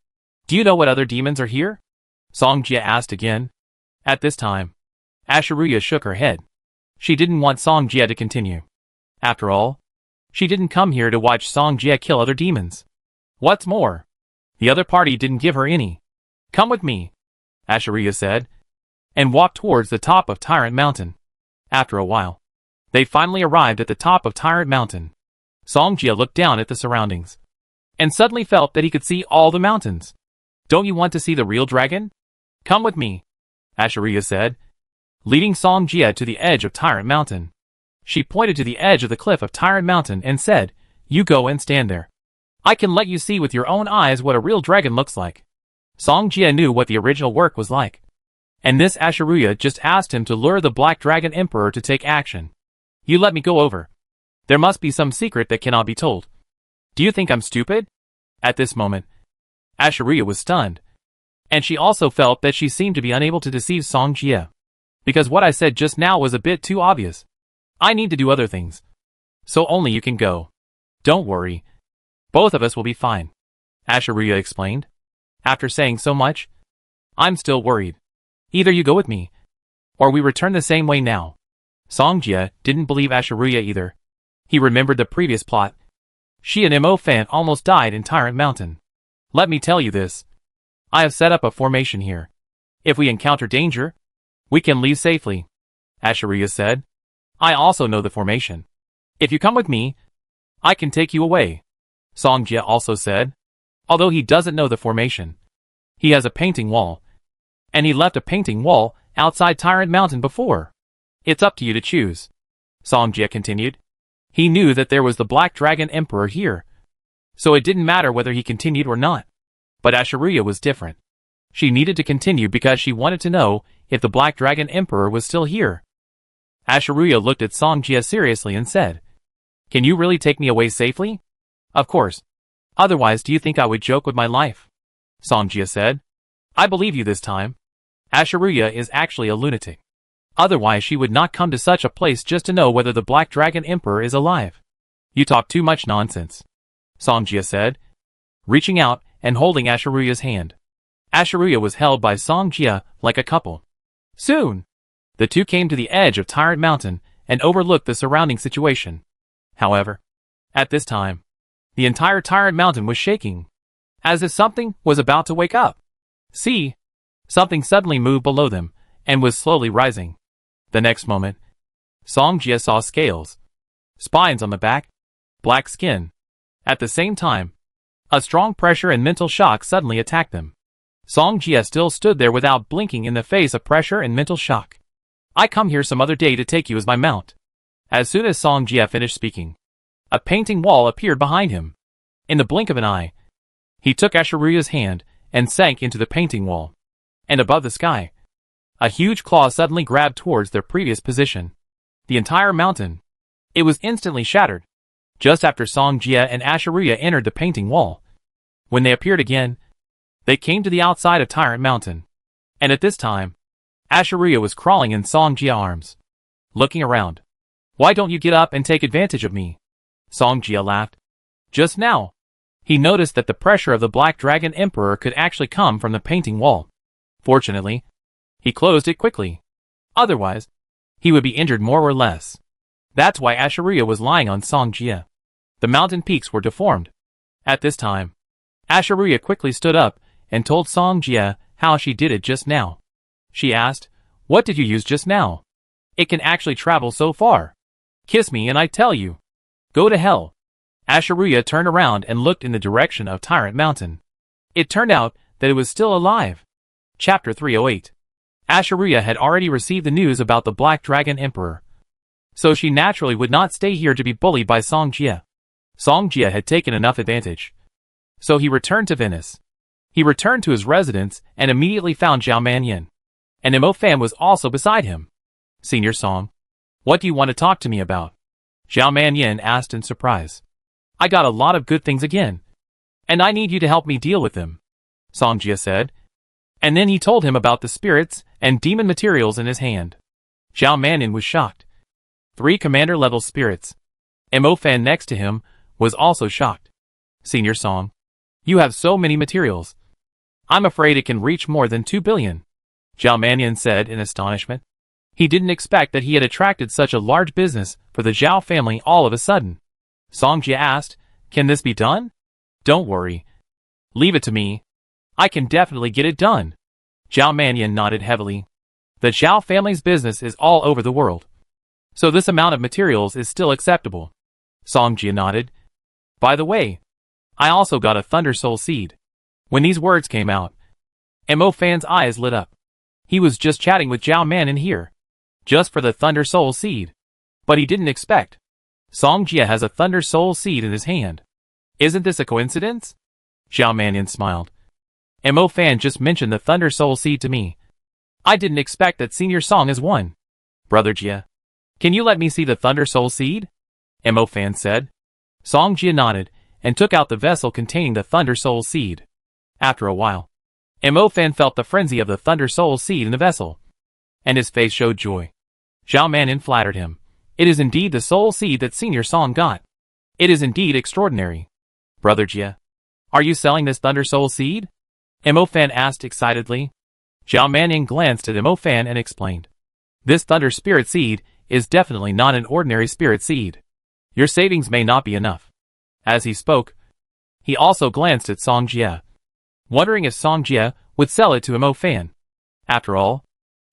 Do you know what other demons are here? Song Jia asked again. At this time, Ashuriya shook her head. She didn't want Song Jia to continue. After all, she didn't come here to watch Song Jia kill other demons. What's more, the other party didn't give her any. Come with me, Ashuriya said, and walked towards the top of Tyrant Mountain. After a while, they finally arrived at the top of Tyrant Mountain. Song Jia looked down at the surroundings, and suddenly felt that he could see all the mountains. Don't you want to see the real dragon? Come with me, Ashuriya said, leading Song Jia to the edge of Tyrant Mountain. She pointed to the edge of the cliff of Tyrant Mountain and said, You go and stand there. I can let you see with your own eyes what a real dragon looks like. Song Jia knew what the original work was like, and this Ashuriya just asked him to lure the Black Dragon Emperor to take action. You let me go over. There must be some secret that cannot be told. Do you think I'm stupid? At this moment, Ashuriya was stunned, and she also felt that she seemed to be unable to deceive Song Jia, because what I said just now was a bit too obvious. I need to do other things, so only you can go. Don't worry. Both of us will be fine, Ashuriya explained. After saying so much, I'm still worried. Either you go with me, or we return the same way now. Song Jia didn't believe Ashuriya either. He remembered the previous plot. She and Mo Fan almost died in Tyrant Mountain. Let me tell you this. I have set up a formation here. If we encounter danger, we can leave safely, Ashuriya said. I also know the formation. If you come with me, I can take you away, Song Jia also said. Although he doesn't know the formation, he has a painting wall, and he left a painting wall outside Tyrant Mountain before. It's up to you to choose, Song Jia continued. He knew that there was the Black Dragon Emperor here, so it didn't matter whether he continued or not. But Ashuriya was different. She needed to continue because she wanted to know if the Black Dragon Emperor was still here. Ashuriya looked at Song Jia seriously and said, Can you really take me away safely? Of course. Otherwise, do you think I would joke with my life? Song Jia said. I believe you this time. Ashuriya is actually a lunatic. Otherwise she would not come to such a place just to know whether the Black Dragon Emperor is alive. You talk too much nonsense, Song Jia said, reaching out and holding Ashuriya's hand. Ashuriya was held by Song Jia like a couple. Soon, the two came to the edge of Tyrant Mountain and overlooked the surrounding situation. However, at this time, the entire Tyrant Mountain was shaking, as if something was about to wake up. See, something suddenly moved below them and was slowly rising. The next moment, Song Jia saw scales, spines on the back, black skin. At the same time, a strong pressure and mental shock suddenly attacked them. Song Jia still stood there without blinking in the face of pressure and mental shock. I come here some other day to take you as my mount. As soon as Song Jia finished speaking, a painting wall appeared behind him. In the blink of an eye, he took Ashuriya's hand and sank into the painting wall. And above the sky, A huge claw suddenly grabbed towards their previous position. The entire mountain. It was instantly shattered. Just after Song Jia and Asheruya entered the painting wall. When they appeared again, they came to the outside of Tyrant Mountain. And at this time, Asheruya was crawling in Song Jia's arms, looking around. Why don't you get up and take advantage of me? Song Jia laughed. Just now, he noticed that the pressure of the Black Dragon Emperor could actually come from the painting wall. Fortunately, he closed it quickly. Otherwise, he would be injured more or less. That's why Asheruya was lying on Song Jia. The mountain peaks were deformed. At this time, Asheruya quickly stood up and told Song Jia how she did it just now. She asked, "What did you use just now? It can actually travel so far. Kiss me and I tell you. Go to hell." Asheruya turned around and looked in the direction of Tyrant Mountain. It turned out that it was still alive. Chapter 308. Asheruya had already received the news about the Black Dragon Emperor. So she naturally would not stay here to be bullied by Song Jia. Song Jia had taken enough advantage. So he returned to Venice. He returned to his residence and immediately found Zhao Manyan. And Mo Fan was also beside him. "Senior Song, what do you want to talk to me about?" Zhao Manyan asked in surprise. "I got a lot of good things again. And I need you to help me deal with them," Song Jia said. And then he told him about the spirits and demon materials in his hand. Zhao Manyan was shocked. 3 commander-level spirits. Mo Fan next to him was also shocked. "Senior Song, you have so many materials. I'm afraid it can reach more than 2 billion. Zhao Manyan said in astonishment. He didn't expect that he had attracted such a large business for the Zhao family all of a sudden. Song Jia asked, "Can this be done?" "Don't worry. Leave it to me. I can definitely get it done." Zhao Manyan nodded heavily. The Zhao family's business is all over the world. So this amount of materials is still acceptable. Song Jia nodded. "By the way, I also got a Thunder Soul Seed." When these words came out, Mo Fan's eyes lit up. He was just chatting with Zhao Manyan here, just for the Thunder Soul Seed. But he didn't expect. Song Jia has a Thunder Soul Seed in his hand. Isn't this a coincidence? Zhao Manyan smiled. Mo Fan just mentioned the Thunder Soul Seed to me. I didn't expect that Senior Song has won. Brother Jia, can you let me see the Thunder Soul Seed? Mo Fan said. Song Jia nodded and took out the vessel containing the Thunder Soul Seed. After a while, Mo Fan felt the frenzy of the Thunder Soul Seed in the vessel, and his face showed joy. Zhao Manyan flattered him. It is indeed the Soul Seed that Senior Song got. It is indeed extraordinary. Brother Jia, are you selling this Thunder Soul Seed? Mo Fan asked excitedly. Zhao Manyan glanced at Mo Fan and explained. This Thunder Spirit Seed is definitely not an ordinary spirit seed. Your savings may not be enough. As he spoke, he also glanced at Song Jia, wondering if Song Jia would sell it to Mo Fan. After all,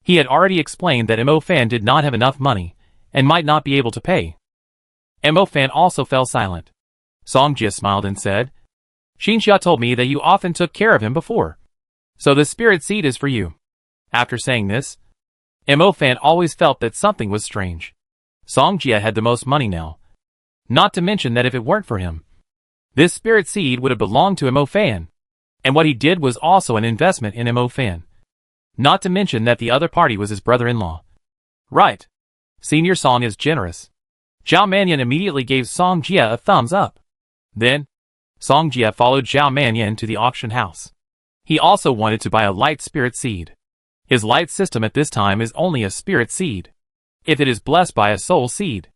he had already explained that Mo Fan did not have enough money and might not be able to pay. Mo Fan also fell silent. Song Jia smiled and said, Xinxia told me that you often took care of him before. So the spirit seed is for you. After saying this, Mo Fan always felt that something was strange. Song Jia had the most money now. Not to mention that if it weren't for him, this spirit seed would have belonged to Mo Fan. And what he did was also an investment in Mo Fan. Not to mention that the other party was his brother-in-law. Right. Senior Song is generous. Zhao Manyan immediately gave Song Jia a thumbs up. Then, Song Jia followed Zhao Manyan to the auction house. He also wanted to buy a light spirit seed. His light system at this time is only a spirit seed. If it is blessed by a soul seed,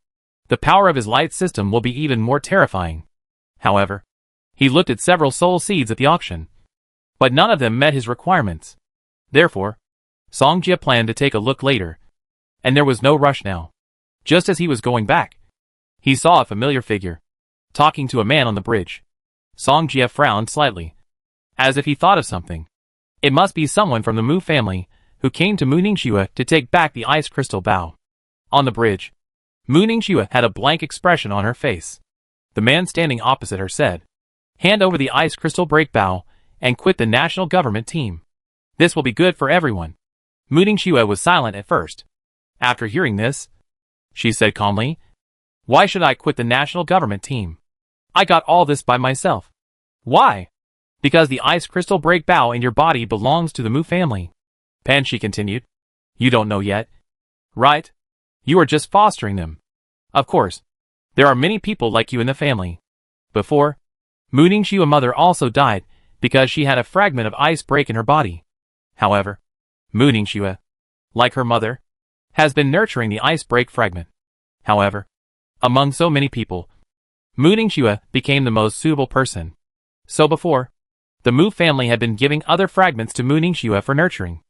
the power of his light system will be even more terrifying. However, he looked at several soul seeds at the auction, but none of them met his requirements. Therefore, Song Jia planned to take a look later, and there was no rush now. Just as he was going back, he saw a familiar figure, talking to a man on the bridge. Song Jia frowned slightly, as if he thought of something. It must be someone from the Mu family, who came to Mu Ningxue to take back the ice crystal bow. On the bridge, Mu Ningxue had a blank expression on her face. The man standing opposite her said, Hand over the ice crystal break bow, and quit the national government team. This will be good for everyone. Mu Ningxue was silent at first. After hearing this, she said calmly, Why should I quit the national government team? I got all this by myself. Why? Because the ice crystal break bow in your body belongs to the Mu family. Pan, she continued. You don't know yet, right? You are just fostering them. Of course, there are many people like you in the family. Before, Mu Ningxua's mother also died because she had a fragment of ice break in her body. However, Mu Ningxua, like her mother, has been nurturing the ice break fragment. However, among so many people, Mu Ningxua became the most suitable person. So before, the Mu family had been giving other fragments to Mu Ningxua for nurturing.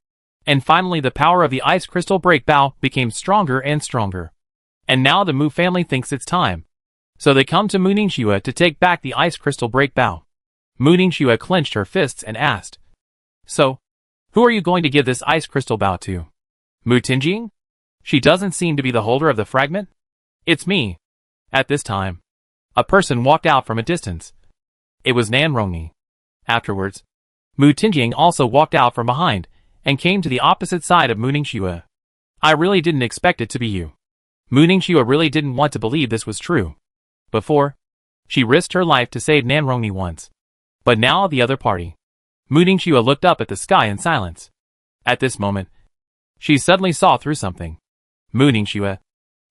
And finally the power of the ice crystal break bow became stronger and stronger. And now the Mu family thinks it's time. So they come to Mu Ningxua to take back the ice crystal break bow. Mu Ningxua clenched her fists and asked, "So, who are you going to give this ice crystal bow to? Mu Tingjing? She doesn't seem to be the holder of the fragment? It's me." At this time, a person walked out from a distance. It was Nan Rongni. Afterwards, Mu Tingjing also walked out from behind and came to the opposite side of Mu Ningxua. I really didn't expect it to be you. Mu Ningxua really didn't want to believe this was true. Before, she risked her life to save Nan Rongni once. But now the other party. Mu Ningxua looked up at the sky in silence. At this moment, she suddenly saw through something. Mu Ningxua,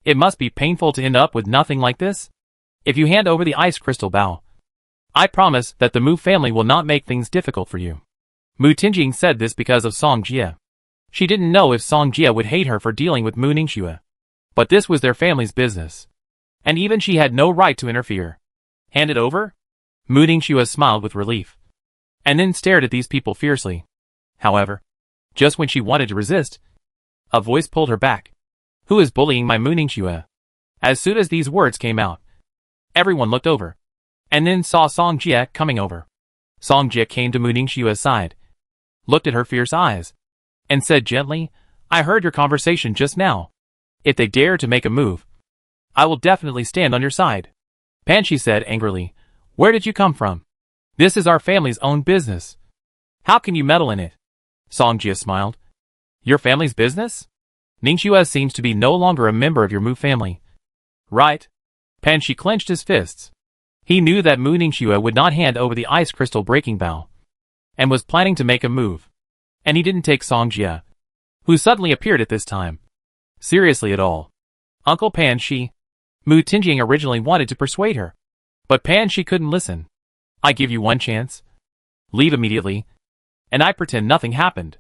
it must be painful to end up with nothing like this. If you hand over the ice crystal bow, I promise that the Mu family will not make things difficult for you. Mu Tingjing said this because of Song Jie. She didn't know if Song Jie would hate her for dealing with Mu Ningxua. But this was their family's business. And even she had no right to interfere. Hand it over? Mu Ningxua smiled with relief. And then stared at these people fiercely. However, just when she wanted to resist, a voice pulled her back. Who is bullying my Mu Ningxua? As soon as these words came out, everyone looked over. And then saw Song Jie coming over. Song Jie came to Mu Ningxua's side, looked at her fierce eyes, and said gently, I heard your conversation just now. If they dare to make a move, I will definitely stand on your side. Pan Shi said angrily, where did you come from? This is our family's own business. How can you meddle in it? Song Jie smiled. Your family's business? Ningxua seems to be no longer a member of your Mu family. Right? Pan Shi clenched his fists. He knew that Mu Ningxua would not hand over the ice crystal breaking bow, and was planning to make a move. And he didn't take Song Jie, who suddenly appeared at this time, seriously at all. Uncle Pan Shi, Mu Tingjing originally wanted to persuade her, but Pan Shi couldn't listen. I give you one chance. Leave immediately, and I pretend nothing happened.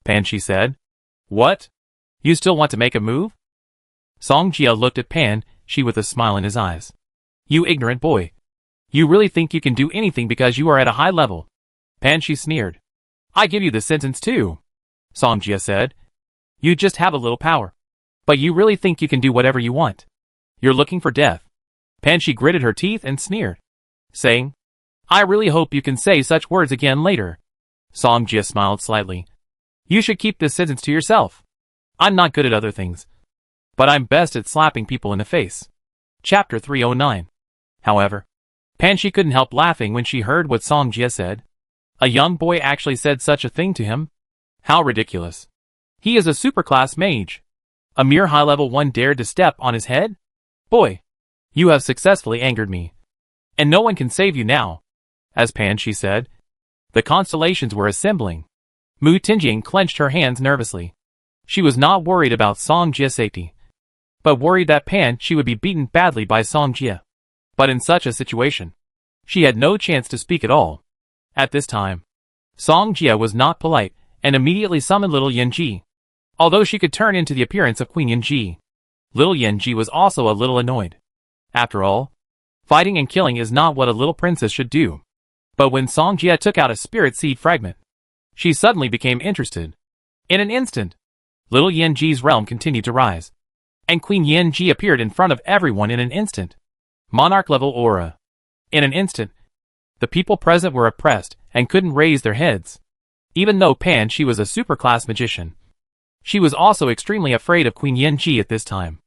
Pan Shi said. What? You still want to make a move? Song Jie looked at Pan Shi with a smile in his eyes. You ignorant boy. You really think you can do anything because you are at a high level? Pan Shi sneered. I give you the sentence too. Song Jie said. You just have a little power. But you really think you can do whatever you want? You're looking for death. Pan Shi gritted her teeth and sneered, saying, I really hope you can say such words again later. Song Jie smiled slightly. You should keep this sentence to yourself. I'm not good at other things, but I'm best at slapping people in the face. Chapter 309. However, Pan Shi couldn't help laughing when she heard what Song Jie said. A young boy actually said such a thing to him? How ridiculous. He is a superclass mage. A mere high-level one dared to step on his head? Boy, you have successfully angered me. And no one can save you now. As Pan Shi said, the constellations were assembling. Mu Tingjing clenched her hands nervously. She was not worried about Song Jie's safety, but worried that Pan Shi would be beaten badly by Song Jie. But in such a situation, she had no chance to speak at all. At this time, Song Jie was not polite and immediately summoned little Yanji. Although she could turn into the appearance of Queen Yanji, little Yanji was also a little annoyed. After all, fighting and killing is not what a little princess should do. But when Song Jie took out a spirit seed fragment, she suddenly became interested. In an instant, little Yanji's realm continued to rise, and Queen Yanji appeared in front of everyone in an instant. Monarch-level aura. In an instant, the people present were oppressed and couldn't raise their heads. Even though Pan Shi was a superclass magician, she was also extremely afraid of Queen Yanji at this time.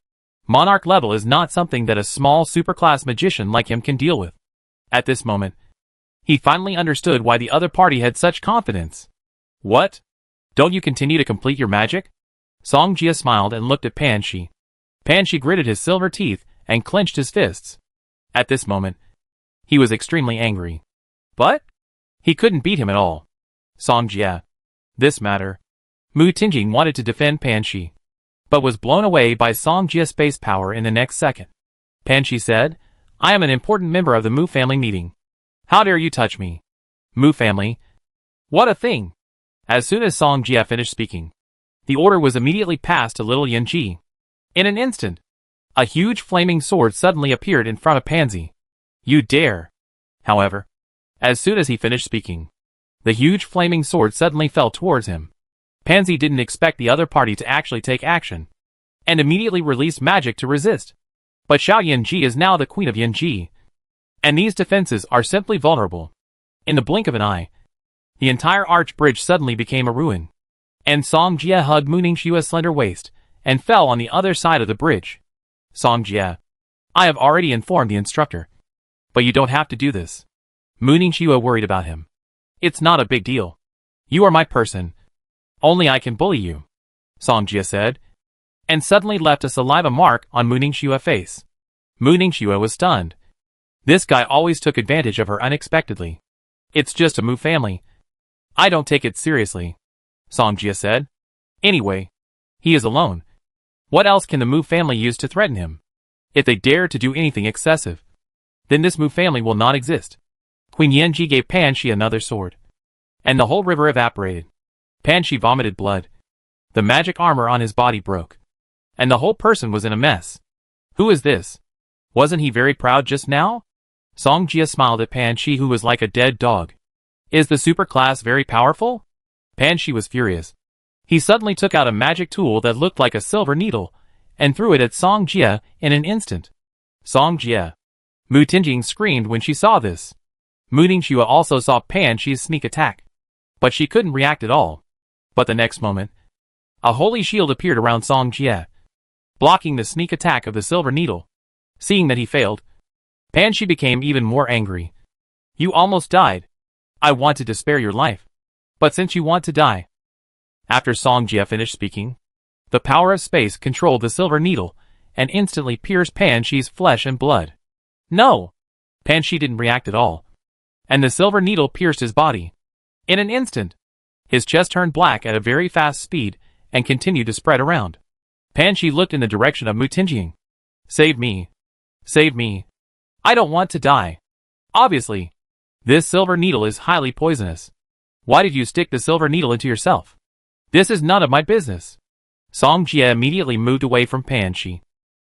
Monarch level is not something that a small superclass magician like him can deal with. At this moment, he finally understood why the other party had such confidence. What? Don't you continue to complete your magic? Song Jie smiled and looked at Pan Shi. Pan Shi gritted his silver teeth and clenched his fists. At this moment, he was extremely angry. But he couldn't beat him at all. Song Jie. This matter Mu Tingjing wanted to defend Pan Shi, but was blown away by Song Jia's space power in the next second. Pan Shi said, I am an important member of the Mu family meeting. How dare you touch me? Mu family? What a thing! As soon as Song Jia finished speaking, the order was immediately passed to little Yan Ji. In an instant, a huge flaming sword suddenly appeared in front of Pansy. You dare! However, as soon as he finished speaking, the huge flaming sword suddenly fell towards him. Pansy didn't expect the other party to actually take action, and immediately released magic to resist. But Xiao Yanji is now the queen of Yanji, and these defenses are simply vulnerable. In the blink of an eye, the entire arch bridge suddenly became a ruin, and Song Jia hugged Mu Ningxua's slender waist, and fell on the other side of the bridge. Song Jia, I have already informed the instructor, but you don't have to do this. Mu Ningxua worried about him. It's not a big deal. You are my person. Only I can bully you, Song Jia said, and suddenly left a saliva mark on Mu Ningxua's face. Mu Ningxua was stunned. This guy always took advantage of her unexpectedly. It's just a Mu family. I don't take it seriously, Song Jia said. Anyway, he is alone. What else can the Mu family use to threaten him? If they dare to do anything excessive, then this Mu family will not exist. Queen Yanji gave Pan Shi another sword, and the whole river evaporated. Pan Shi vomited blood. The magic armor on his body broke, and the whole person was in a mess. Who is this? Wasn't he very proud just now? Song Jia smiled at Pan Shi, who was like a dead dog. Is the super class very powerful? Pan Shi was furious. He suddenly took out a magic tool that looked like a silver needle, and threw it at Song Jia in an instant. Song Jia. Mu Tingjing screamed when she saw this. Mu Ningxua also saw Pan Shi's sneak attack, but she couldn't react at all. But the next moment, a holy shield appeared around Song Jia, blocking the sneak attack of the silver needle. Seeing that he failed, Pan Shi became even more angry. You almost died. I wanted to spare your life, but since you want to die. After Song Jia finished speaking, the power of space controlled the silver needle and instantly pierced Pan Shi's flesh and blood. No! Pan Shi didn't react at all, and the silver needle pierced his body. In an instant, his chest turned black at a very fast speed and continued to spread around. Pan Shi looked in the direction of Mu Tingjing. Save me. Save me. I don't want to die. Obviously, this silver needle is highly poisonous. Why did you stick the silver needle into yourself? This is none of my business. Song Jia immediately moved away from Pan Shi.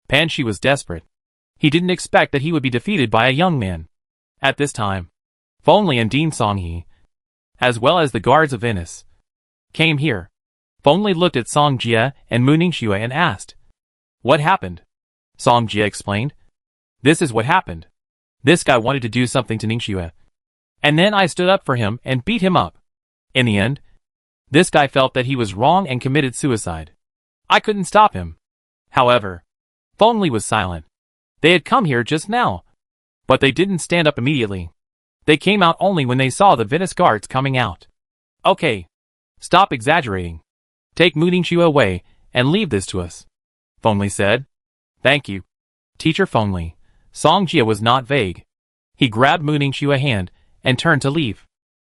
Pan Shi was desperate. He didn't expect that he would be defeated by a young man. At this time, Fengli and Dean Songhe, as well as the guards of Venice, came here. Fengli looked at Song Jia and Mu Ningxua and asked, What happened? Song Jia explained. This is what happened. This guy wanted to do something to Ningxua, and then I stood up for him and beat him up. In the end, this guy felt that he was wrong and committed suicide. I couldn't stop him. However, Fengli was silent. They had come here just now, but they didn't stand up immediately. They came out only when they saw the Venice guards coming out. Okay, stop exaggerating. Take Mu Ningxua away and leave this to us, Fengli said. Thank you, Teacher Fengli. Song Jia was not vague. He grabbed Mu Ningxua's hand and turned to leave.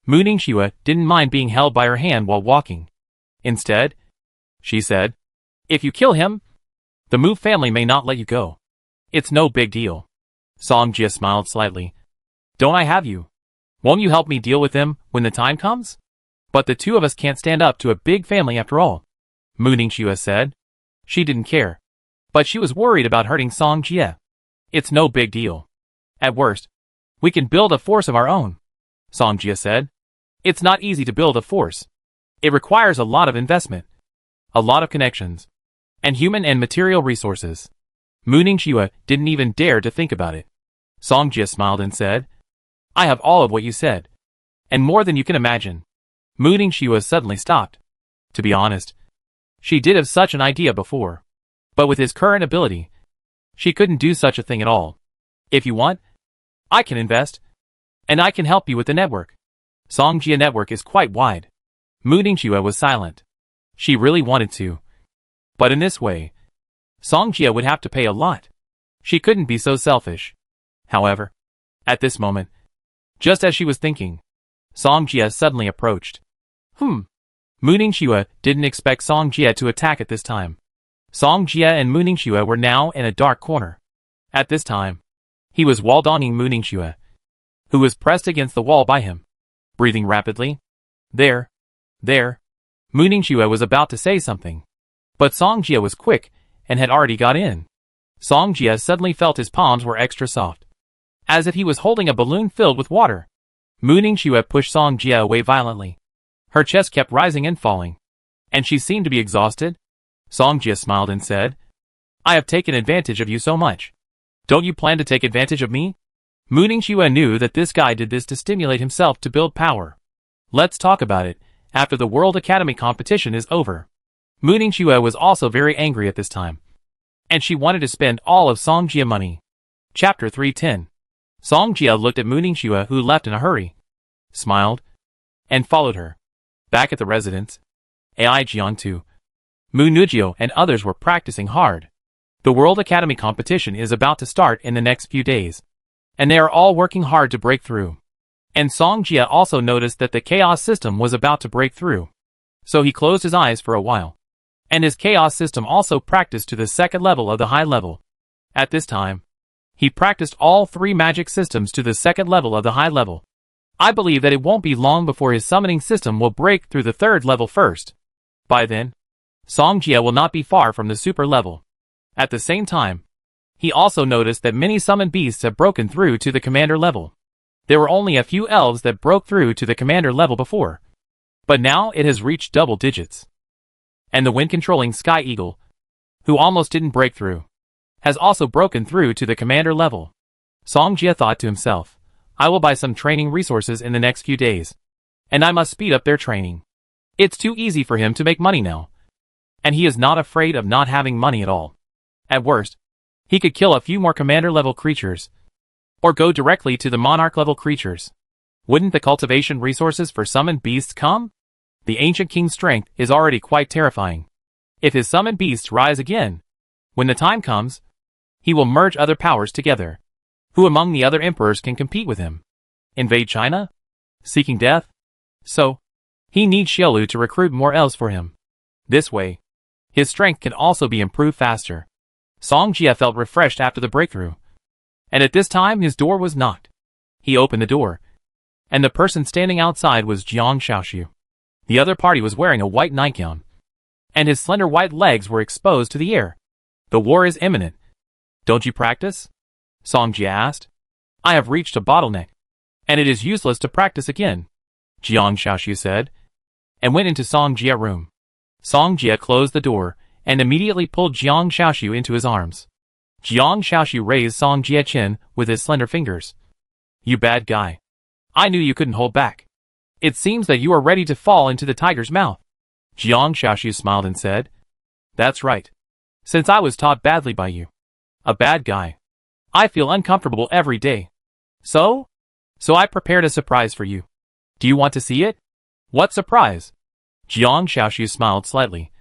Mu Ningxua didn't mind being held by her hand while walking. Instead, she said, If you kill him, the Mu family may not let you go. It's no big deal. Song Jia smiled slightly. Don't I have you? Won't you help me deal with them when the time comes? But the two of us can't stand up to a big family after all, Mu Ningxua said. She didn't care, but she was worried about hurting Song Jia. It's no big deal. At worst, we can build a force of our own, Song Jia said. It's not easy to build a force. It requires a lot of investment, a lot of connections, and human and material resources. Mu Ningxua didn't even dare to think about it. Song Jia smiled and said, I have all of what you said, and more than you can imagine. Mu Ningxua suddenly stopped. To be honest, she did have such an idea before, but with his current ability, she couldn't do such a thing at all. If you want, I can invest, and I can help you with the network. Song Jia network is quite wide. Mu Ningxua was silent. She really wanted to, but in this way, Song Jia would have to pay a lot. She couldn't be so selfish. However, at this moment, just as she was thinking, Song Jia suddenly approached. Mu Ningxue didn't expect Song Jie to attack at this time. Song Jie and Mu Ningxue were now in a dark corner. At this time, he was wall-dawning Mu Ningxue, who was pressed against the wall by him, breathing rapidly. There. Mu Ningxue was about to say something, but Song Jie was quick and had already got in. Song Jie suddenly felt his palms were extra soft, as if he was holding a balloon filled with water. Mu Ningxue pushed Song Jie away violently. Her chest kept rising and falling, and she seemed to be exhausted. Song Jie smiled and said, "I have taken advantage of you so much. Don't you plan to take advantage of me?" Mu Ningxue knew that this guy did this to stimulate himself to build power. Let's talk about it after the World Academy competition is over. Mu Ningxue was also very angry at this time, and she wanted to spend all of Song Jie money. Chapter 310. Song Jie looked at Mu Ningxue, who left in a hurry, smiled, and followed her. Back at the residence, Ai Jiantu, Mu Nujio and others were practicing hard. The World Academy competition is about to start in the next few days, and they are all working hard to break through. And Song Jie also noticed that the chaos system was about to break through, so he closed his eyes for a while. And his chaos system also practiced to the second level of the high level. At this time, he practiced all 3 magic systems to the second level of the high level. I believe that it won't be long before his summoning system will break through the 3rd level first. By then, Song Jie will not be far from the super level. At the same time, he also noticed that many summoned beasts have broken through to the commander level. There were only a few elves that broke through to the commander level before, but now it has reached double digits. And the wind-controlling Sky Eagle, who almost didn't break through, has also broken through to the commander level. Song Jie thought to himself, I will buy some training resources in the next few days, and I must speed up their training. It's too easy for him to make money now, and he is not afraid of not having money at all. At worst, he could kill a few more commander-level creatures, or go directly to the monarch-level creatures. Wouldn't the cultivation resources for summoned beasts come? The ancient king's strength is already quite terrifying. If his summoned beasts rise again, when the time comes, he will merge other powers together. Who among the other emperors can compete with him? Invade China? Seeking death? So, he needs Xiaolu to recruit more elves for him. This way, his strength can also be improved faster. Song Jie felt refreshed after the breakthrough, and at this time his door was knocked. He opened the door, and the person standing outside was Jiang Shaoxu. The other party was wearing a white nightgown, and his slender white legs were exposed to the air. The war is imminent. Don't you practice? Song Jie asked. I have reached a bottleneck, and it is useless to practice again, Jiang Shaoxu said, and went into Song Jie's room. Song Jie closed the door, and immediately pulled Jiang Shaoxu into his arms. Jiang Shaoxu raised Song Jie's chin with his slender fingers. You bad guy. I knew you couldn't hold back. It seems that you are ready to fall into the tiger's mouth. Jiang Shaoxu smiled and said, That's right. Since I was taught badly by you. A bad guy. I feel uncomfortable every day. So I prepared a surprise for you. Do you want to see it? What surprise? Jiang Shaoxu smiled slightly,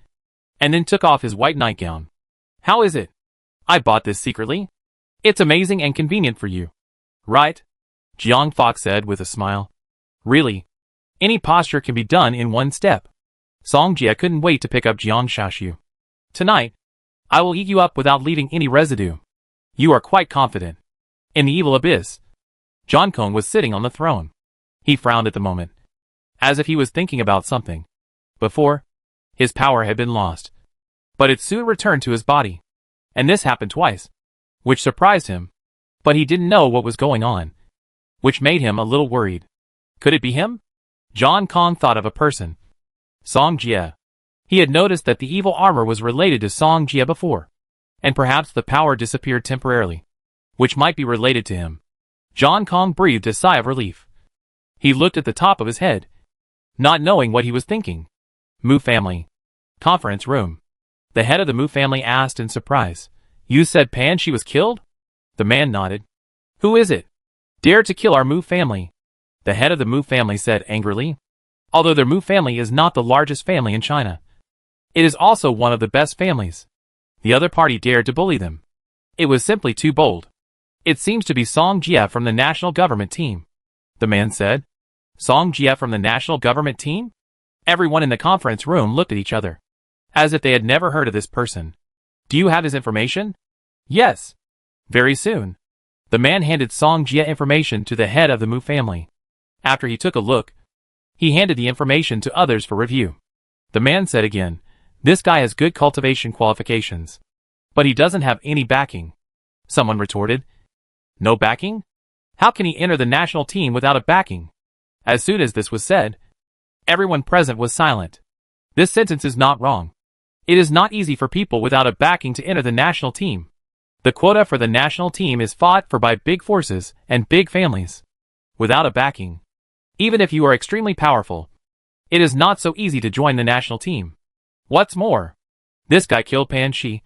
and then took off his white nightgown. How is it? I bought this secretly. It's amazing and convenient for you. Right? Jiang Fox said with a smile. Really? Any posture can be done in one step. Song Jie couldn't wait to pick up Jiang Shaoxu. Tonight, I will eat you up without leaving any residue. You are quite confident. In the evil abyss, John Kong was sitting on the throne. He frowned at the moment, as if he was thinking about something. Before, his power had been lost, but it soon returned to his body. And this happened twice, which surprised him. But he didn't know what was going on, which made him a little worried. Could it be him? John Kong thought of a person. Song Jie. He had noticed that the evil armor was related to Song Jie before, and perhaps the power disappeared temporarily, which might be related to him. John Kong breathed a sigh of relief. He looked at the top of his head, not knowing what he was thinking. Mu family. Conference room. The head of the Mu family asked in surprise. You said Pan Shi was killed? The man nodded. Who is it? Dared to kill our Mu family? The head of the Mu family said angrily. Although their Mu family is not the largest family in China, it is also one of the best families. The other party dared to bully them. It was simply too bold. It seems to be Song Jie from the national government team. The man said. Song Jie from the national government team? Everyone in the conference room looked at each other, as if they had never heard of this person. Do you have his information? Yes. Very soon. The man handed Song Jia information to the head of the Mu family. After he took a look, he handed the information to others for review. The man said again, this guy has good cultivation qualifications, but he doesn't have any backing. Someone retorted, no backing? How can he enter the national team without a backing? As soon as this was said, everyone present was silent. This sentence is not wrong. It is not easy for people without a backing to enter the national team. The quota for the national team is fought for by big forces and big families. Without a backing, even if you are extremely powerful, it is not so easy to join the national team. What's more, this guy killed Pan Shi,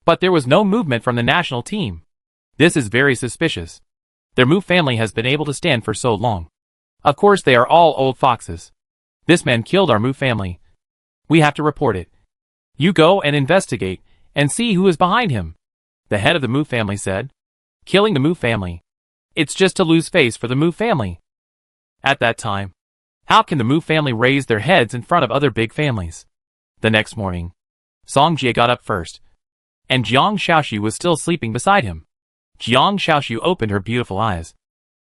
but there was no movement from the national team. This is very suspicious. Their Mu family has been able to stand for so long. Of course they are all old foxes. This man killed our Mu family. We have to report it. You go and investigate, and see who is behind him. The head of the Mu family said. Killing the Mu family. It's just to lose face for the Mu family. At that time, how can the Mu family raise their heads in front of other big families? The next morning, Song Jie got up first, and Jiang Xiaoxu was still sleeping beside him. Jiang Xiaoxu opened her beautiful eyes,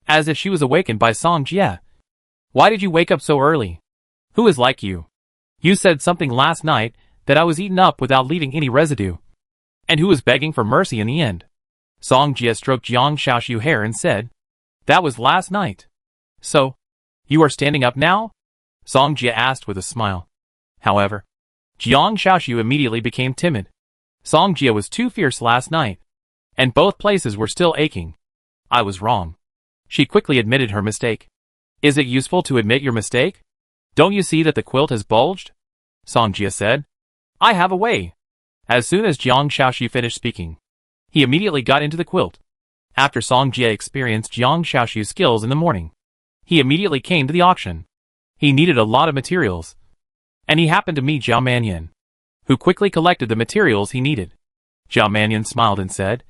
as if she was awakened by Song Jie. Why did you wake up so early? Who is like you? You said something last night that I was eaten up without leaving any residue. And who was begging for mercy in the end? Song Jie stroked Jiang Xiaoxu's hair and said, that was last night. So, you are standing up now? Song Jie asked with a smile. However, Jiang Xiaoxu immediately became timid. Song Jie was too fierce last night, and both places were still aching. I was wrong. She quickly admitted her mistake. Is it useful to admit your mistake? Don't you see that the quilt has bulged? Song Jie said. I have a way. As soon as Jiang Xiaoxu finished speaking, he immediately got into the quilt. After Song Jie experienced Jiang Xiaoxu's skills in the morning, he immediately came to the auction. He needed a lot of materials, and he happened to meet Zhao Manyan, who quickly collected the materials he needed. Zhao Manyan smiled and said,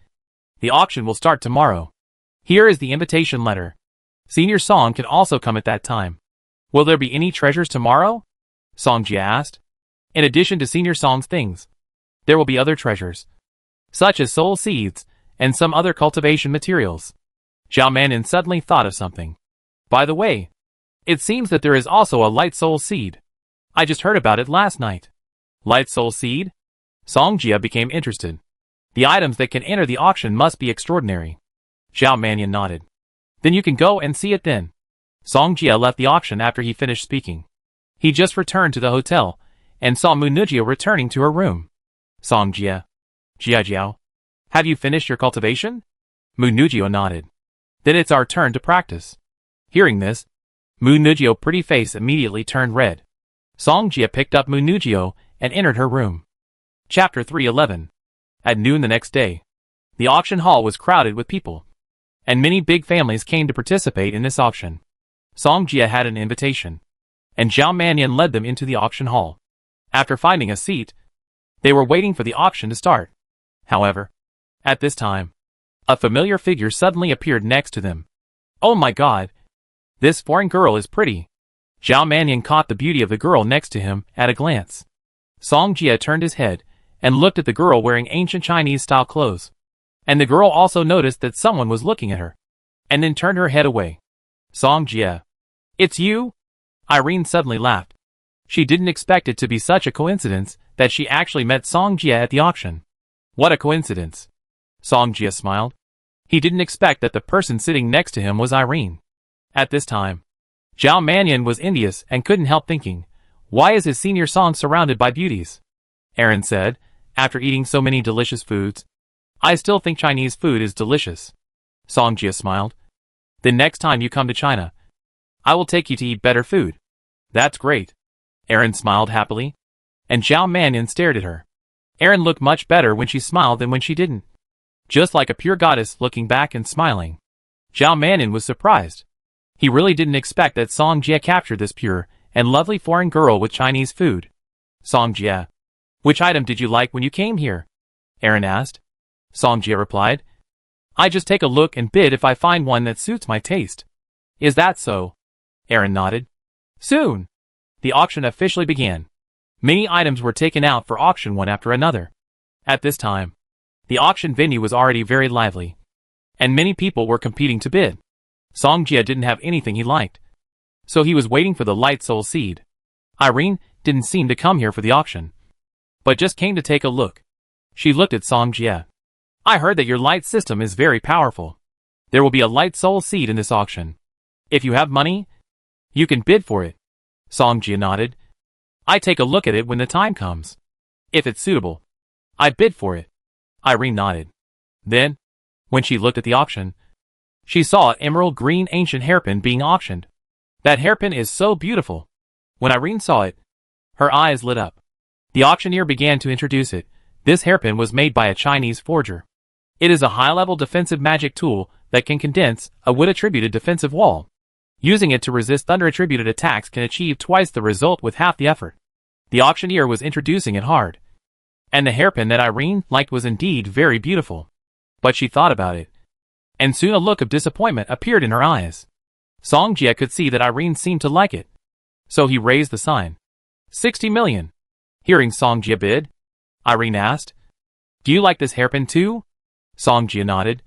the auction will start tomorrow. Here is the invitation letter. Senior Song can also come at that time. Will there be any treasures tomorrow? Song Jie asked. In addition to Senior Song's things, there will be other treasures, such as soul seeds and some other cultivation materials. Zhao Manyan suddenly thought of something. By the way, it seems that there is also a light soul seed. I just heard about it last night. Light soul seed? Song Jie became interested. The items that can enter the auction must be extraordinary. Zhao Manyan nodded. Then you can go and see it then. Song Jie left the auction after he finished speaking. He just returned to the hotel and saw Mu Nujio returning to her room. Song Jie. Jia Jiao. Have you finished your cultivation? Mu Nujio nodded. Then it's our turn to practice. Hearing this, Mu Nujio's pretty face immediately turned red. Song Jie picked up Mu Nujio and entered her room. Chapter 311. At noon the next day, the auction hall was crowded with people, and many big families came to participate in this auction. Song Jie had an invitation, and Zhao Manyan led them into the auction hall. After finding a seat, they were waiting for the auction to start. However, at this time, a familiar figure suddenly appeared next to them. Oh my god! This foreign girl is pretty. Zhao Manyan caught the beauty of the girl next to him at a glance. Song Jie turned his head and looked at the girl wearing ancient Chinese-style clothes. And the girl also noticed that someone was looking at her, and then turned her head away. Song Jie. It's you? Irene suddenly laughed. She didn't expect it to be such a coincidence that she actually met Song Jie at the auction. What a coincidence. Song Jie smiled. He didn't expect that the person sitting next to him was Irene. At this time, Zhao Manyan was envious and couldn't help thinking, why is his senior Song surrounded by beauties? Aaron said, after eating so many delicious foods. I still think Chinese food is delicious. Song Jie smiled. The next time you come to China, I will take you to eat better food. That's great. Aaron smiled happily, and Zhao Manyan stared at her. Aaron looked much better when she smiled than when she didn't. Just like a pure goddess looking back and smiling. Zhao Manyan was surprised. He really didn't expect that Song Jie captured this pure and lovely foreign girl with Chinese food. Song Jie. Which item did you like when you came here? Aaron asked. Song Jie replied. I just take a look and bid if I find one that suits my taste. Is that so? Aaron nodded. Soon. The auction officially began. Many items were taken out for auction one after another. At this time, the auction venue was already very lively, and many people were competing to bid. Song Jia didn't have anything he liked, so he was waiting for the Light Soul Seed. Irene didn't seem to come here for the auction, but just came to take a look. She looked at Song Jia. I heard that your light system is very powerful. There will be a Light Soul Seed in this auction. If you have money, you can bid for it. Song Jia nodded. I take a look at it when the time comes. If it's suitable, I bid for it. Irene nodded. Then, when she looked at the auction, she saw an emerald green ancient hairpin being auctioned. That hairpin is so beautiful. When Irene saw it, her eyes lit up. The auctioneer began to introduce it. This hairpin was made by a Chinese forger. It is a high-level defensive magic tool that can condense a wood-attributed defensive wall. Using it to resist thunder-attributed attacks can achieve twice the result with half the effort. The auctioneer was introducing it hard. And the hairpin that Irene liked was indeed very beautiful. But she thought about it, and soon a look of disappointment appeared in her eyes. Song Jia could see that Irene seemed to like it, so he raised the sign. 60 million. Hearing Song Jia bid, Irene asked, Do you like this hairpin too? Song Jia nodded.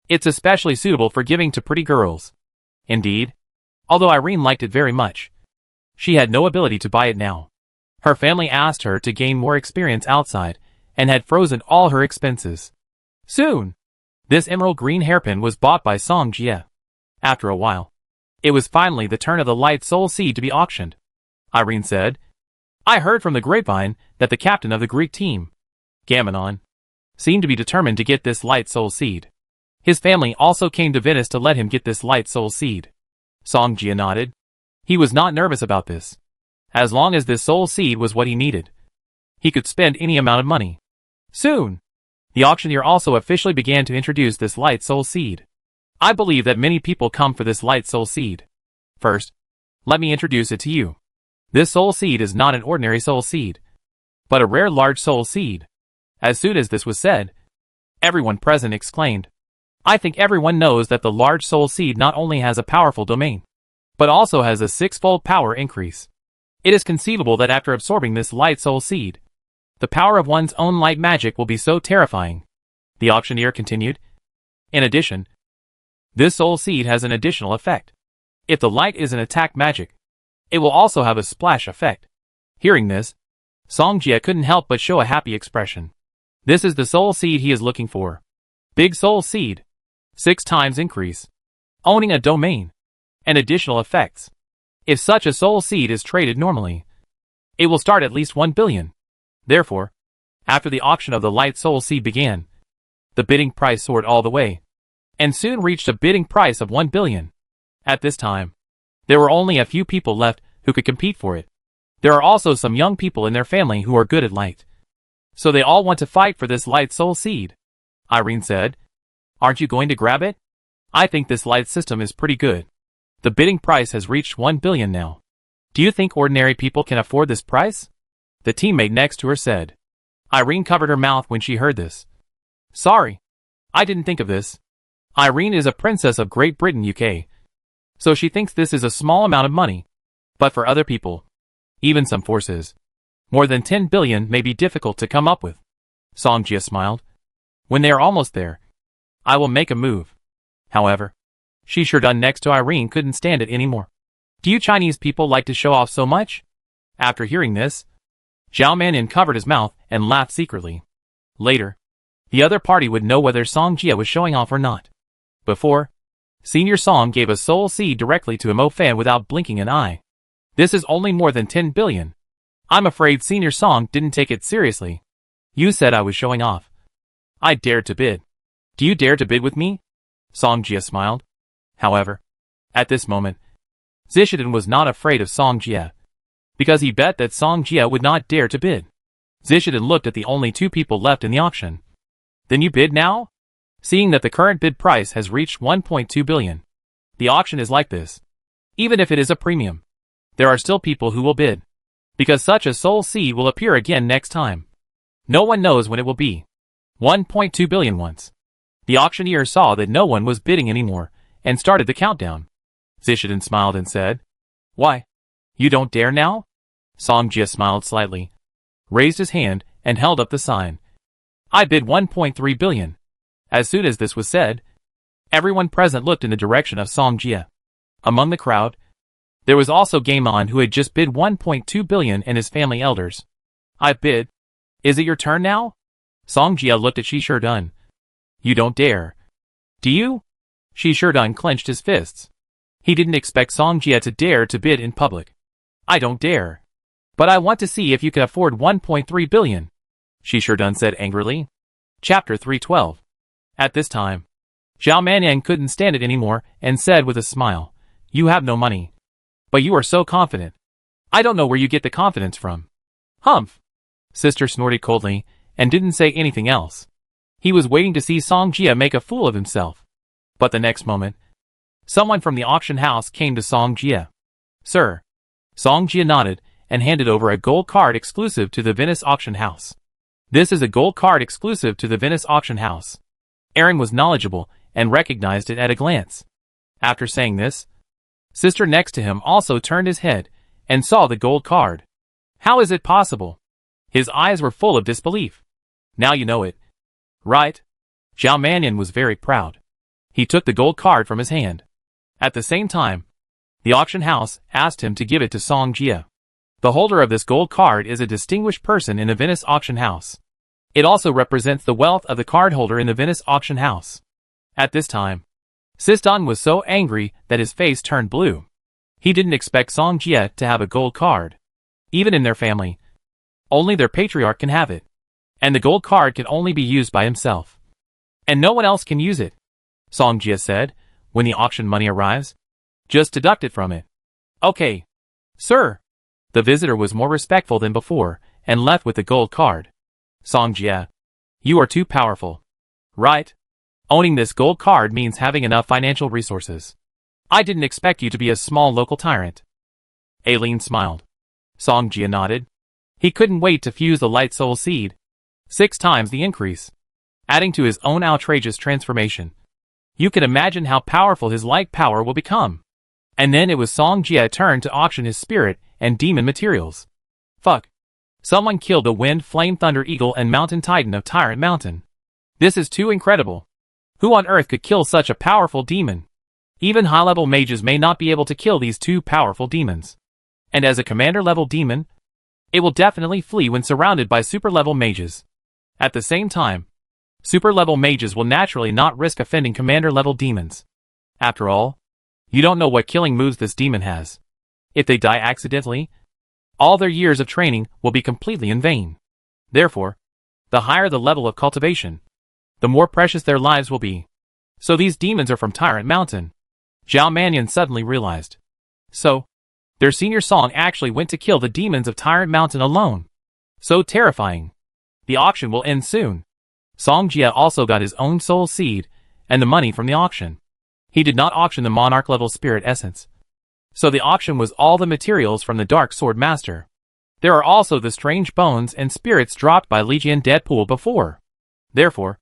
It's especially suitable for giving to pretty girls. Indeed, although Irene liked it very much, she had no ability to buy it now. Her family asked her to gain more experience outside, and had frozen all her expenses. Soon, this emerald green hairpin was bought by Song Jia. After a while, it was finally the turn of the Light Soul Seed to be auctioned. Irene said, I heard from the grapevine that the captain of the Greek team, Gamenon, seemed to be determined to get this Light Soul Seed. His family also came to Venice to let him get this Light Soul Seed. Song Jia nodded. He was not nervous about this. As long as this Soul Seed was what he needed, he could spend any amount of money. Soon, the auctioneer also officially began to introduce this Light Soul Seed. I believe that many people come for this Light Soul Seed. First, let me introduce it to you. This Soul Seed is not an ordinary Soul Seed, but a rare large Soul Seed. As soon as this was said, everyone present exclaimed. I think everyone knows that the large Soul Seed not only has a powerful domain, but also has a 6-fold power increase. It is conceivable that after absorbing this Light Soul Seed, the power of one's own light magic will be so terrifying. The auctioneer continued. In addition, this Soul Seed has an additional effect. If the light is an attack magic, it will also have a splash effect. Hearing this, Song Jia couldn't help but show a happy expression. This is the Soul Seed he is looking for. Big Soul Seed. 6 times increase. Owning a domain. And additional effects. If such a Soul Seed is traded normally, it will start at least 1 billion. Therefore, after the auction of the Light Soul Seed began, the bidding price soared all the way, and soon reached a bidding price of 1 billion. At this time, there were only a few people left who could compete for it. There are also some young people in their family who are good at light, so they all want to fight for this Light Soul Seed. Irene said, Aren't you going to grab it? I think this light system is pretty good. The bidding price has reached 1 billion now. Do you think ordinary people can afford this price? The teammate next to her said. Irene covered her mouth when she heard this. Sorry, I didn't think of this. Irene is a princess of Great Britain, UK, so she thinks this is a small amount of money. But for other people, even some forces, more than 10 billion may be difficult to come up with. Song Jia smiled. When they are almost there, I will make a move. However, she sure done next to Irene couldn't stand it anymore. Do you Chinese people like to show off so much? After hearing this, Zhao Manin covered his mouth and laughed secretly. Later, the other party would know whether Song Jia was showing off or not. Before, Senior Song gave a Soul Seed directly to Mo Fan without blinking an eye. This is only more than 10 billion. I'm afraid Senior Song didn't take it seriously. You said I was showing off. I dared to bid. Do you dare to bid with me? Song Jia smiled. However, at this moment, Zishiden was not afraid of Song Jia, because he bet that Song Jia would not dare to bid. Zishiden looked at the only 2 people left in the auction. Then you bid now? Seeing that the current bid price has reached 1.2 billion. The auction is like this. Even if it is a premium, there are still people who will bid, because such a Soul Seed will appear again next time. No one knows when it will be. 1.2 billion once. The auctioneer saw that no one was bidding anymore, and started the countdown. Zishiden smiled and said, Why? You don't dare now? Song Jia smiled slightly, raised his hand, and held up the sign. I bid 1.3 billion. As soon as this was said, everyone present looked in the direction of Song Jia. Among the crowd, there was also Gaimon, who had just bid 1.2 billion, and his family elders. I bid. Is it your turn now? Song Jia looked at Shi Sherdun. You don't dare. Do you? Shi Sherdun clenched his fists. He didn't expect Song Jia to dare to bid in public. I don't dare. But I want to see if you can afford 1.3 billion. Shi Sherdun said angrily. Chapter 312. At this time, Zhao Manyang couldn't stand it anymore and said with a smile, You have no money. But you are so confident. I don't know where you get the confidence from. Humph. Sister snorted coldly and didn't say anything else. He was waiting to see Song Jia make a fool of himself. But the next moment, someone from the auction house came to Song Jia. Sir. Song Jia nodded and handed over a gold card exclusive to the Venice auction house. This is a gold card exclusive to the Venice auction house. Aaron was knowledgeable and recognized it at a glance. After saying this, Sister next to him also turned his head and saw the gold card. How is it possible? His eyes were full of disbelief. Now you know it. Right? Zhao Mannion was very proud. He took the gold card from his hand. At the same time, the auction house asked him to give it to Song Jia. The holder of this gold card is a distinguished person in the Venice auction house. It also represents the wealth of the card holder in the Venice auction house. At this time, Sistan was so angry that his face turned blue. He didn't expect Song Jia to have a gold card. Even in their family, only their patriarch can have it. And the gold card can only be used by himself. And no one else can use it, Song Jia said, when the auction money arrives. Just deduct it from it. Okay. Sir. The visitor was more respectful than before, and left with the gold card. Song Jia. You are too powerful. Right? Owning this gold card means having enough financial resources. I didn't expect you to be a small local tyrant. Aileen smiled. Song Jia nodded. He couldn't wait to fuse the light soul seed. 6 times the increase. Adding to his own outrageous transformation. You can imagine how powerful his light power will become. And then it was Song Jia's turn to auction his spirit and demon materials. Fuck. Someone killed the Wind, Flame, Thunder Eagle and Mountain Titan of Tyrant Mountain. This is too incredible. Who on earth could kill such a powerful demon? Even high-level mages may not be able to kill these 2 powerful demons. And as a commander-level demon, it will definitely flee when surrounded by super-level mages. At the same time, super-level mages will naturally not risk offending commander-level demons. After all, you don't know what killing moves this demon has. If they die accidentally, all their years of training will be completely in vain. Therefore, the higher the level of cultivation, the more precious their lives will be. So these demons are from Tyrant Mountain. Zhao Mannion suddenly realized. So, their senior song actually went to kill the demons of Tyrant Mountain alone. So terrifying. The auction will end soon. Song Jia also got his own soul seed and the money from the auction. He did not auction the monarch level spirit essence. So the auction was all the materials from the Dark Sword Master. There are also the strange bones and spirits dropped by Legion Deadpool before. Therefore,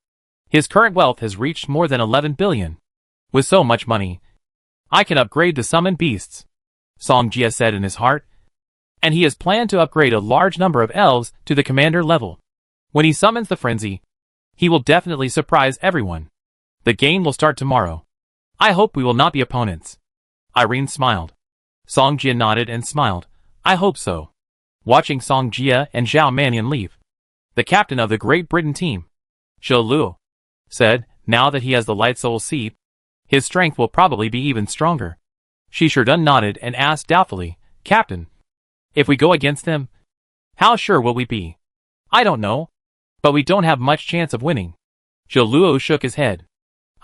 his current wealth has reached more than 11 billion. With so much money, I can upgrade the summoned beasts, Song Jia said in his heart. And he has planned to upgrade a large number of elves to the commander level. When he summons the frenzy, he will definitely surprise everyone. The game will start tomorrow. I hope we will not be opponents. Irene smiled. Song Jia nodded and smiled. I hope so. Watching Song Jia and Zhao Mannion leave, the captain of the Great Britain team, Zhou Luo, said, now that he has the light soul seed, his strength will probably be even stronger. Shi Sherdun nodded and asked doubtfully, Captain, if we go against them, how sure will we be? I don't know, but we don't have much chance of winning. Zhou Luo shook his head.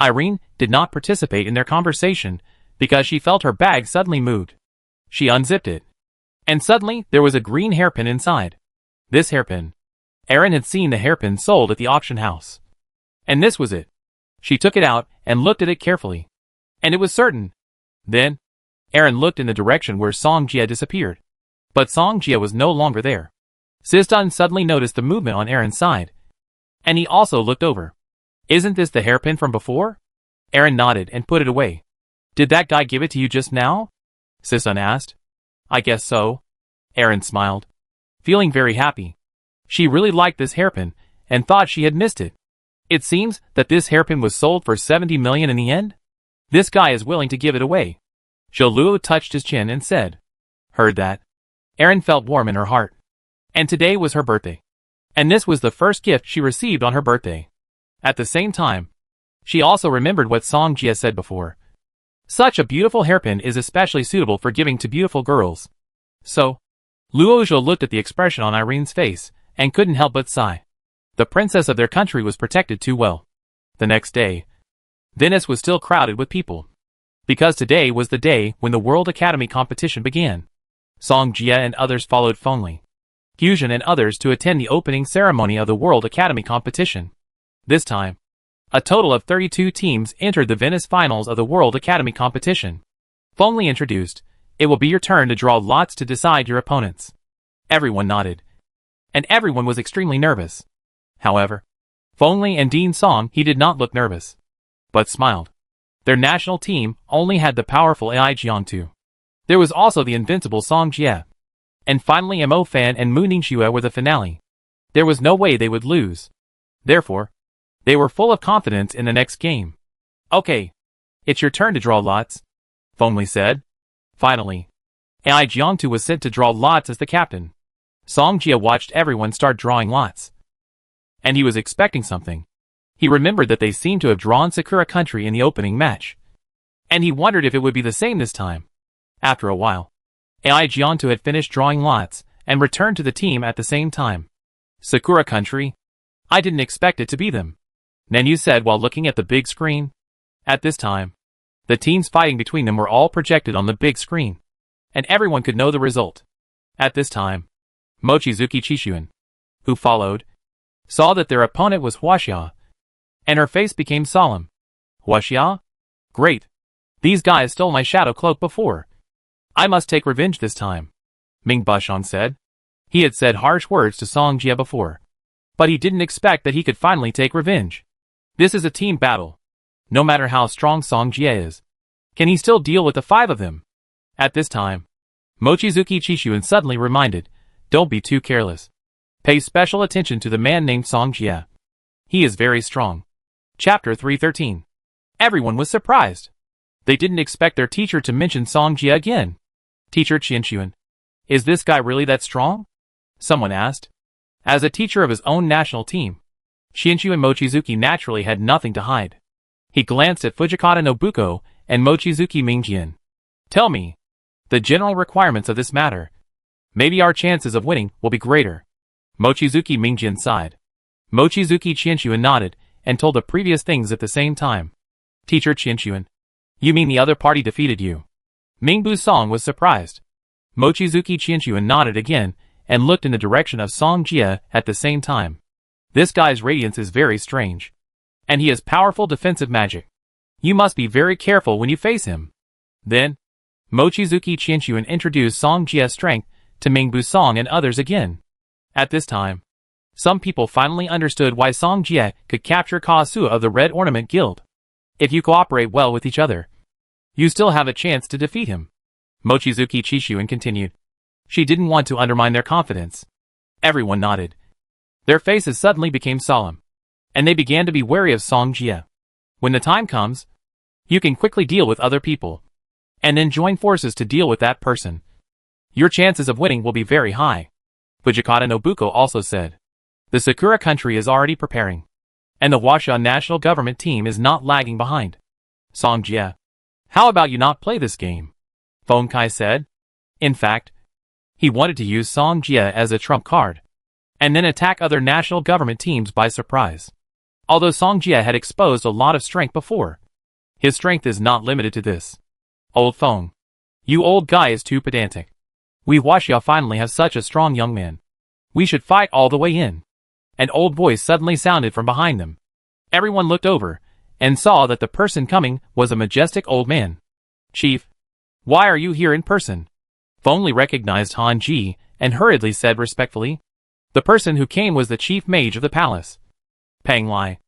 Irene did not participate in their conversation because she felt her bag suddenly moved. She unzipped it. And suddenly there was a green hairpin inside. This hairpin. Aaron had seen the hairpin sold at the auction house. And this was it. She took it out and looked at it carefully. And it was certain. Then, Aaron looked in the direction where Song Jia disappeared. But Song Jia was no longer there. Sistan suddenly noticed the movement on Aaron's side. And he also looked over. Isn't this the hairpin from before? Aaron nodded and put it away. Did that guy give it to you just now? Sistan asked. I guess so. Erin smiled, feeling very happy. She really liked this hairpin, and thought she had missed it. It seems that this hairpin was sold for 70 million in the end? This guy is willing to give it away. Zhou touched his chin and said, "Heard that?" Erin felt warm in her heart. And today was her birthday. And this was the first gift she received on her birthday. At the same time, she also remembered what Song Jie said before. Such a beautiful hairpin is especially suitable for giving to beautiful girls. So, Luo Zhou looked at the expression on Irene's face, and couldn't help but sigh. The princess of their country was protected too well. The next day, Venice was still crowded with people. Because today was the day when the World Academy competition began. Song Jie and others followed Fengli, Fusion and others to attend the opening ceremony of the World Academy competition. This time, a total of 32 teams entered the Venice finals of the World Academy competition. Fengli introduced, "It will be your turn to draw lots to decide your opponents." Everyone nodded. And everyone was extremely nervous. However, Fengli and Dean Song, he did not look nervous, but smiled. Their national team only had the powerful AI Jiangtu. There was also the invincible Song Jie. And finally Mo Fan and Mu Ningxue were the finale. There was no way they would lose. Therefore, they were full of confidence in the next game. "Okay, it's your turn to draw lots," Fengli said. Finally, AI Jiangtu was sent to draw lots as the captain. Song Jie watched everyone start drawing lots. And he was expecting something. He remembered that they seemed to have drawn Sakura Country in the opening match. And he wondered if it would be the same this time. After a while, AI Jiangtu had finished drawing lots, and returned to the team at the same time. "Sakura Country? I didn't expect it to be them," Nanyu said while looking at the big screen. At this time, the teams fighting between them were all projected on the big screen, and everyone could know the result. At this time, Mochizuki Chishuan, who followed, saw that their opponent was Huaxia, and her face became solemn. "Huaxia? Great. These guys stole my shadow cloak before. I must take revenge this time," Ming Bashan said. He had said harsh words to Song Jie before, but he didn't expect that he could finally take revenge. This is a team battle. No matter how strong Song Jie is, can he still deal with the 5 of them? At this time, Mochizuki Chishuan suddenly reminded, "Don't be too careless. Pay special attention to the man named Song Jie. He is very strong." Chapter 313. Everyone was surprised. They didn't expect their teacher to mention Song Jie again. "Teacher Qianshuan, is this guy really that strong?" someone asked. As a teacher of his own national team, Qianshuan Mochizuki naturally had nothing to hide. He glanced at Fujikata Nobuko and Mochizuki Mingjian. "Tell me the general requirements of this matter. Maybe our chances of winning will be greater." Mochizuki Mingjian sighed. Mochizuki Qianshuan nodded, and told the previous things at the same time. "Teacher Qianshuan, you mean the other party defeated you?" Mingbu Song was surprised. Mochizuki Qianshuan nodded again, and looked in the direction of Song Jie at the same time. "This guy's radiance is very strange. And he has powerful defensive magic. You must be very careful when you face him." Then, Mochizuki Qianshuan introduced Song Jie's strength to Mingbu Song and others again. At this time, some people finally understood why Song Jie could capture Kasu of the Red Ornament Guild. If you cooperate well with each other, you still have a chance to defeat him. Mochizuki Chishuan continued. She didn't want to undermine their confidence. Everyone nodded. Their faces suddenly became solemn, and they began to be wary of Song Jie. When the time comes, you can quickly deal with other people, and then join forces to deal with that person. Your chances of winning will be very high. Fujikata Nobuko also said. The Sakura country is already preparing, and the Huaxia national government team is not lagging behind. Song Jie, how about you not play this game? Feng Kai said. In fact, he wanted to use Song Jie as a trump card, and then attack other national government teams by surprise. Although Song Jie had exposed a lot of strength before, his strength is not limited to this. Old Feng, you old guy is too pedantic. We Huaxia finally have such a strong young man. We should fight all the way in. An old voice suddenly sounded from behind them. Everyone looked over, and saw that the person coming was a majestic old man. Chief, why are you here in person? Feng Li recognized Han Ji, and hurriedly said respectfully. The person who came was the chief mage of the palace, Pang Lai,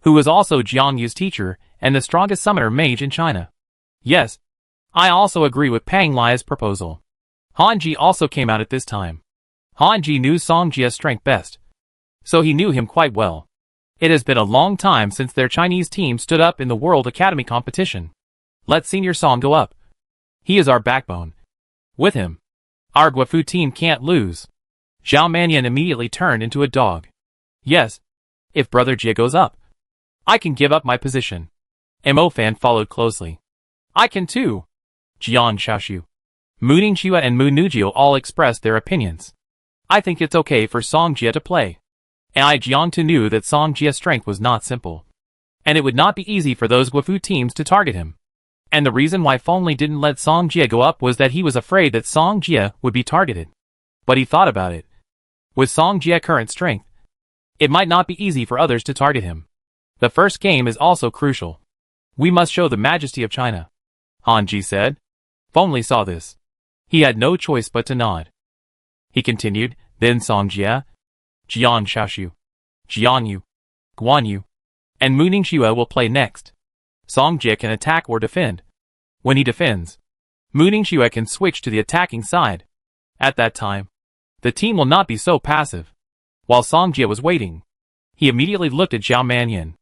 who was also Jiang Yu's teacher, and the strongest summoner mage in China. Yes, I also agree with Pang Lai's proposal. Hanji also came out at this time. Hanji knew Song Jie's strength best, so he knew him quite well. It has been a long time since their Chinese team stood up in the World Academy competition. Let Senior Song go up. He is our backbone. With him, our Guafu team can't lose. Zhao Manyan immediately turned into a dog. Yes, if Brother Jie goes up, I can give up my position. Mo Fan followed closely. I can too. Jian Xiaoshu, Mu Ningxue and Mu Nujio all expressed their opinions. I think it's okay for Song Jie to play. And Jiangtu knew that Song Jie's strength was not simple, and it would not be easy for those Guafu teams to target him. And the reason why Fengli didn't let Song Jie go up was that he was afraid that Song Jie would be targeted. But he thought about it. With Song Jie's current strength, it might not be easy for others to target him. The first game is also crucial. We must show the majesty of China, Hanji said. Fengli saw this. He had no choice but to nod. He continued, then Song Jie, Jian Xiaoshu, Jian Yu, Guan Yu, and Mu Ningxue will play next. Song Jie can attack or defend. When he defends, Mu Ningxue can switch to the attacking side. At that time, the team will not be so passive. While Song Jie was waiting, he immediately looked at Zhao Manyan.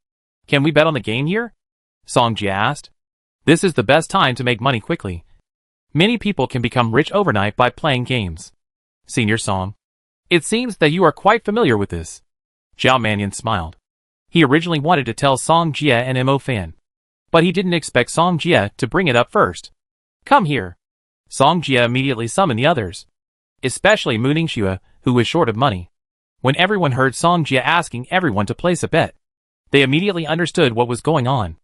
Can we bet on the game here? Song Jie asked. This is the best time to make money quickly. Many people can become rich overnight by playing games. Senior Song, it seems that you are quite familiar with this. Zhao Manyan smiled. He originally wanted to tell Song Jie and Mo Fan, but he didn't expect Song Jie to bring it up first. Come here. Song Jie immediately summoned the others, especially Mu Ningxue, who was short of money. When everyone heard Song Jie asking everyone to place a bet, they immediately understood what was going on.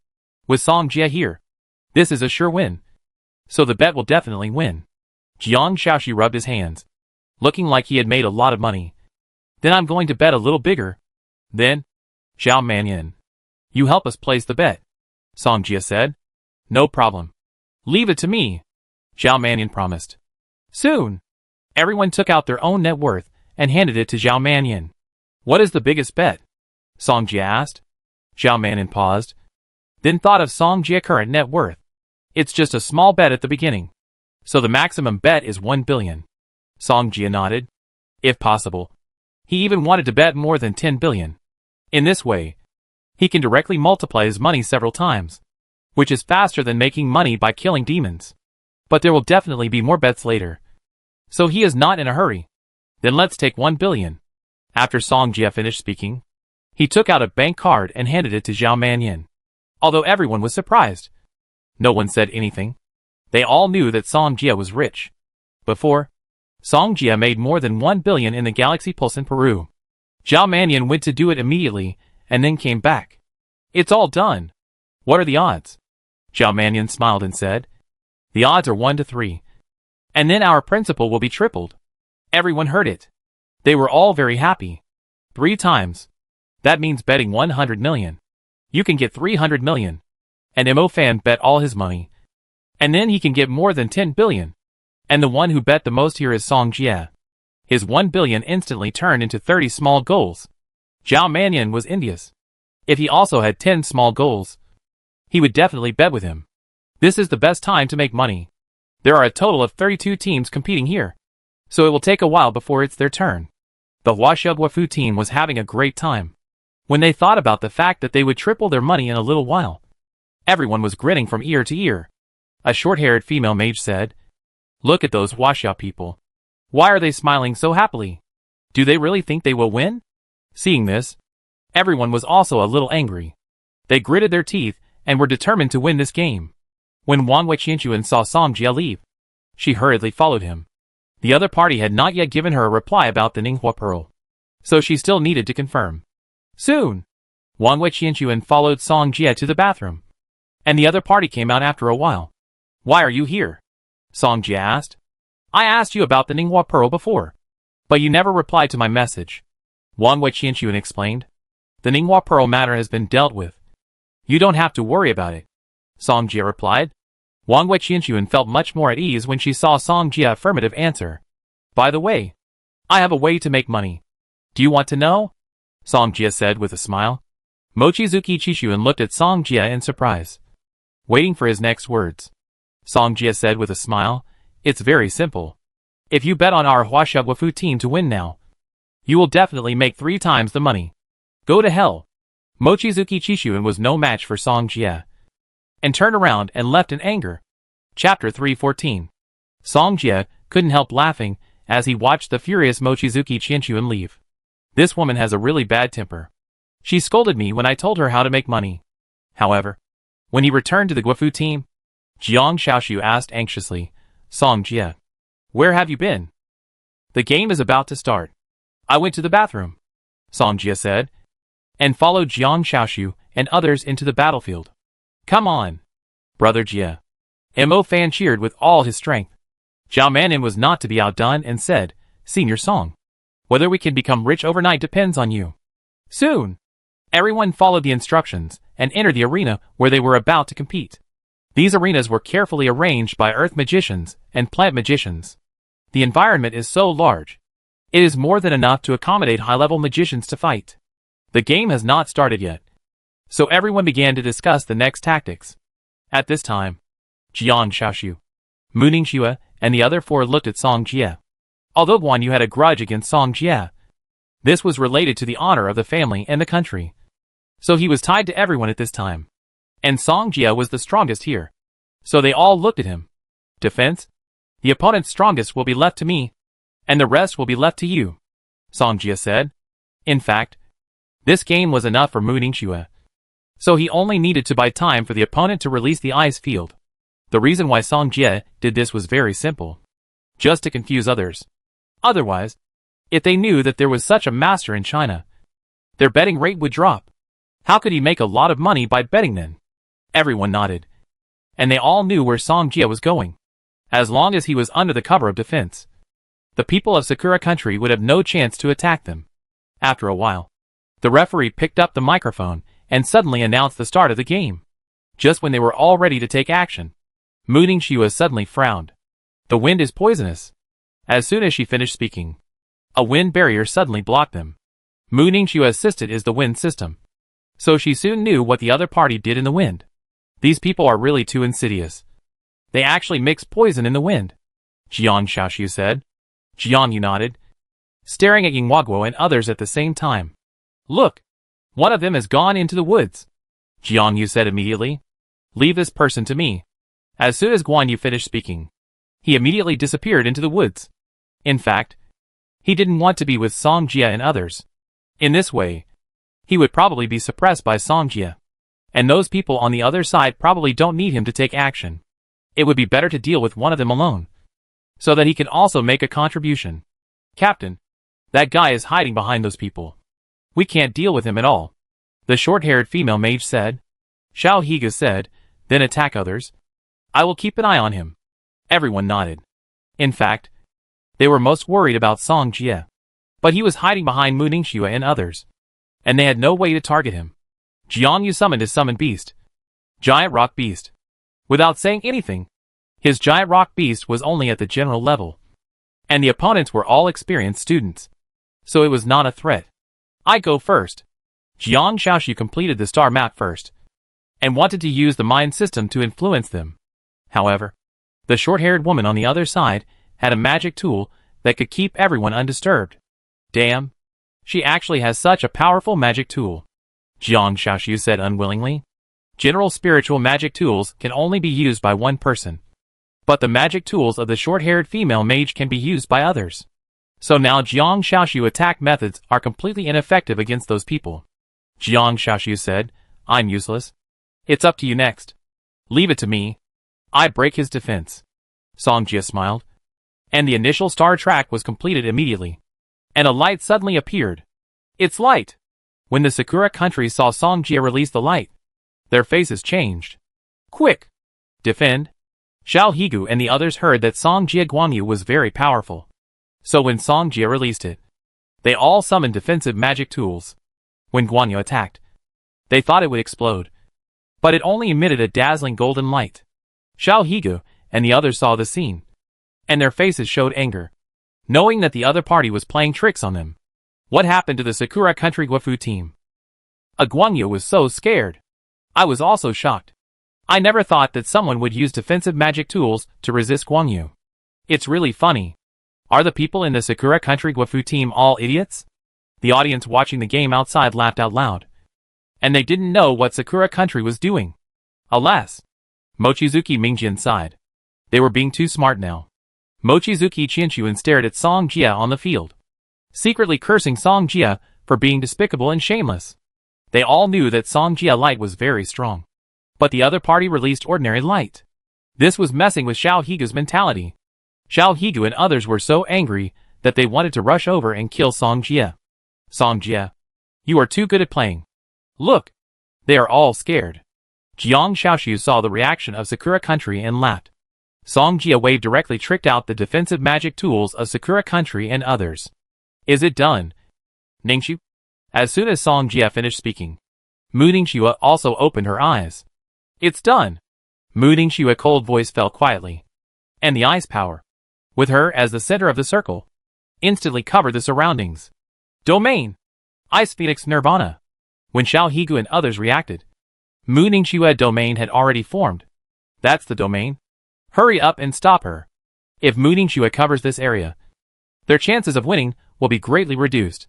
With Song Jie here, this is a sure win. So the bet will definitely win. Jiang Xiaoxi rubbed his hands, looking like he had made a lot of money. Then I'm going to bet a little bigger. Then, Zhao Manyan, you help us place the bet, Song Jie said. No problem. Leave it to me, Zhao Manyan promised. Soon, everyone took out their own net worth and handed it to Zhao Manyan. What is the biggest bet? Song Jie asked. Zhao Manyan paused, then thought of Song Jie's current net worth. It's just a small bet at the beginning, so the maximum bet is 1 billion. Song Jie nodded. If possible, he even wanted to bet more than 10 billion. In this way, he can directly multiply his money several times, which is faster than making money by killing demons. But there will definitely be more bets later, so he is not in a hurry. Then let's take 1 billion. After Song Jie finished speaking, he took out a bank card and handed it to Zhao Manyan. Although everyone was surprised, no one said anything. They all knew that Song Jie was rich. Before, Song Jie made more than 1 billion in the Galaxy Pulse in Peru. Zhao Manyan went to do it immediately, and then came back. It's all done. What are the odds? Zhao Manyan smiled and said, the odds are 1 to 3. And then our principal will be tripled. Everyone heard it. They were all very happy. 3 times. That means betting 100 million. You can get 300 million. And Mo Fan bet all his money. And then he can get more than 10 billion. And the one who bet the most here is Song Jie. His 1 billion instantly turned into 30 small goals. Zhao Manyan was envious. If he also had 10 small goals, he would definitely bet with him. This is the best time to make money. There are a total of 32 teams competing here, so it will take a while before it's their turn. The Huaxia Guafu team was having a great time. When they thought about the fact that they would triple their money in a little while, everyone was grinning from ear to ear. A short-haired female mage said, Look at those Huaxia people. Why are they smiling so happily? Do they really think they will win? Seeing this, everyone was also a little angry. They gritted their teeth and were determined to win this game. When Wang Weiqianchuan saw Song Jie leave, she hurriedly followed him. The other party had not yet given her a reply about the Ninghua Pearl, so she still needed to confirm. Soon, Wang Weiqianchuan followed Song Jie to the bathroom, and the other party came out after a while. Why are you here? Song Jie asked. I asked you about the Ninghua Pearl before, but you never replied to my message. Wang Weiqianchuan explained. The Ninghua Pearl matter has been dealt with. You don't have to worry about it, Song Jie replied. Wang Weiqianchuan felt much more at ease when she saw Song Jie's affirmative answer. By the way, I have a way to make money. Do you want to know? Song Jie said with a smile. Mochizuki Chishuan looked at Song Jie in surprise, waiting for his next words. Song Jie said with a smile, It's very simple. If you bet on our Huaxia Guofu team to win now, you will definitely make 3 times the money. Go to hell. Mochizuki Chishuan was no match for Song Jie, and turned around and left in anger. Chapter 314. Song Jie couldn't help laughing as he watched the furious Mochizuki Chishuan leave. This woman has a really bad temper. She scolded me when I told her how to make money. However, when he returned to the Guofu team, Jiang Xiaoshu asked anxiously, Song Jie, where have you been? The game is about to start. I went to the bathroom, Song Jie said, and followed Jiang Xiaoshu and others into the battlefield. Come on, brother Jie. Mo Fan cheered with all his strength. Zhao Manin was not to be outdone and said, Senior Song, whether we can become rich overnight depends on you. Soon. Everyone followed the instructions and entered the arena where they were about to compete. These arenas were carefully arranged by earth magicians and plant magicians. The environment is so large. It is more than enough to accommodate high-level magicians to fight. The game has not started yet, so everyone began to discuss the next tactics. At this time, Jiang Xiaoshu, Mu Ningxue, and the other 4 looked at Song Jie. Although Guan Yu had a grudge against Song Jie, this was related to the honor of the family and the country. So he was tied to everyone at this time. And Song Jie was the strongest here. So they all looked at him. Defense? The opponent's strongest will be left to me, and the rest will be left to you, Song Jie said. In fact, this game was enough for Mu Ningxue. So he only needed to buy time for the opponent to release the ice field. The reason why Song Jie did this was very simple. Just to confuse others. Otherwise, if they knew that there was such a master in China, their betting rate would drop. How could he make a lot of money by betting then? Everyone nodded. And they all knew where Song Jie was going. As long as he was under the cover of defense, the people of Sakura country would have no chance to attack them. After a while, the referee picked up the microphone and suddenly announced the start of the game. Just when they were all ready to take action, Mu Ningxue suddenly frowned. The wind is poisonous. As soon as she finished speaking, a wind barrier suddenly blocked them. Mu Ningxue's system is the wind system. So she soon knew what the other party did in the wind. These people are really too insidious. They actually mix poison in the wind, Jiang Xiaoshu said. Jiang Yu nodded, staring at Ying Huaguo and others at the same time. Look, one of them has gone into the woods, Jiang Yu said immediately. Leave this person to me. As soon as Guan Yu finished speaking, he immediately disappeared into the woods. In fact, he didn't want to be with Song Jie and others. In this way, he would probably be suppressed by Song Jie. And those people on the other side probably don't need him to take action. It would be better to deal with one of them alone, so that he can also make a contribution. Captain, that guy is hiding behind those people. We can't deal with him at all, the short-haired female mage said. Xiao Higa said, then attack others. I will keep an eye on him. Everyone nodded. In fact, they were most worried about Song Jie. But he was hiding behind Mu Ningxue and others, and they had no way to target him. Jiang Yu summoned his summoned beast, Giant Rock Beast. Without saying anything, his Giant Rock Beast was only at the general level, and the opponents were all experienced students, so it was not a threat. I go first. Jiang Xiaoshu completed the star map first, and wanted to use the mind system to influence them. However, the short-haired woman on the other side had a magic tool that could keep everyone undisturbed. Damn, she actually has such a powerful magic tool, Jiang Xiaoshu said unwillingly. General spiritual magic tools can only be used by one person, but the magic tools of the short-haired female mage can be used by others. So now Jiang Xiaoshu attack methods are completely ineffective against those people. Jiang Xiaoshu said, I'm useless. It's up to you next. Leave it to me. I break his defense. Song Jie smiled, and the initial star track was completed immediately. And a light suddenly appeared. It's light! When the Sakura country saw Song Jie release the light, their faces changed. Quick! Defend! Xiao Higu and the others heard that Song Jie Guanyu was very powerful. So when Song Jie released it, they all summoned defensive magic tools. When Guanyu attacked, they thought it would explode, but it only emitted a dazzling golden light. Xiao Higu and the others saw the scene, and their faces showed anger, knowing that the other party was playing tricks on them. What happened to the Sakura Country Guofu team? Guanyu was so scared. I was also shocked. I never thought that someone would use defensive magic tools to resist Guanyu. It's really funny. Are the people in the Sakura Country Guafu team all idiots? The audience watching the game outside laughed out loud. And they didn't know what Sakura Country was doing. Alas! Mochizuki Mingjin sighed. They were being too smart now. Mochizuki Qianchuan stared at Song Jia on the field, secretly cursing Song Jia for being despicable and shameless. They all knew that Song Jia light was very strong. But the other party released ordinary light. This was messing with Xiao Higu's mentality. Xiao Higu and others were so angry that they wanted to rush over and kill Song Jia. Song Jia, you are too good at playing. Look! They are all scared. Jiang Xiaoxiu saw the reaction of Sakura Country and laughed. Song Jia wave directly tricked out the defensive magic tools of Sakura Country and others. Is it done? Ningxu? As soon as Song Jia finished speaking, Mu Ningxue also opened her eyes. It's done! Mu Ningxue's cold voice fell quietly. And the ice power, with her as the center of the circle, instantly covered the surroundings. Domain! Ice Phoenix Nirvana! When Xiao Higu and others reacted, Mu Ningxue's domain had already formed. That's the domain. Hurry up and stop her. If Mu Ningxue covers this area, their chances of winning will be greatly reduced.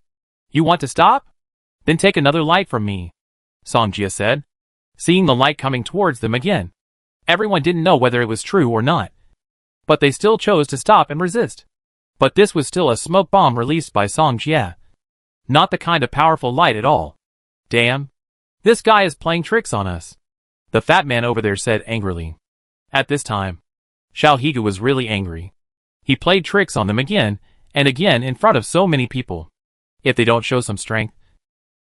You want to stop? Then take another light from me, Song Jia said, seeing the light coming towards them again. Everyone didn't know whether it was true or not, but they still chose to stop and resist. But this was still a smoke bomb released by Song Jia. Not the kind of powerful light at all. Damn. This guy is playing tricks on us, the fat man over there said angrily. At this time, Xiao Higu was really angry. He played tricks on them again and again in front of so many people. If they don't show some strength,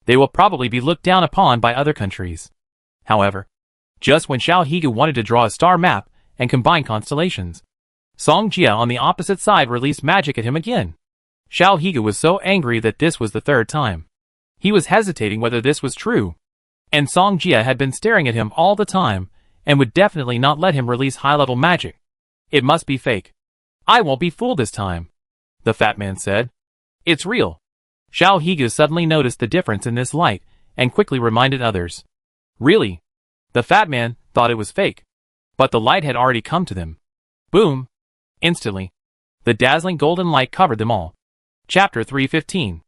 they will probably be looked down upon by other countries. However, just when Xiao Higu wanted to draw a star map and combine constellations, Song Jia on the opposite side released magic at him again. Xiao Higu was so angry that this was the third time. He was hesitating whether this was true. And Song Jia had been staring at him all the time and would definitely not let him release high-level magic. It must be fake. I won't be fooled this time, the fat man said. It's real. Xiao Higu suddenly noticed the difference in this light and quickly reminded others. Really? The fat man thought it was fake. But the light had already come to them. Boom! Instantly, the dazzling golden light covered them all. Chapter 315.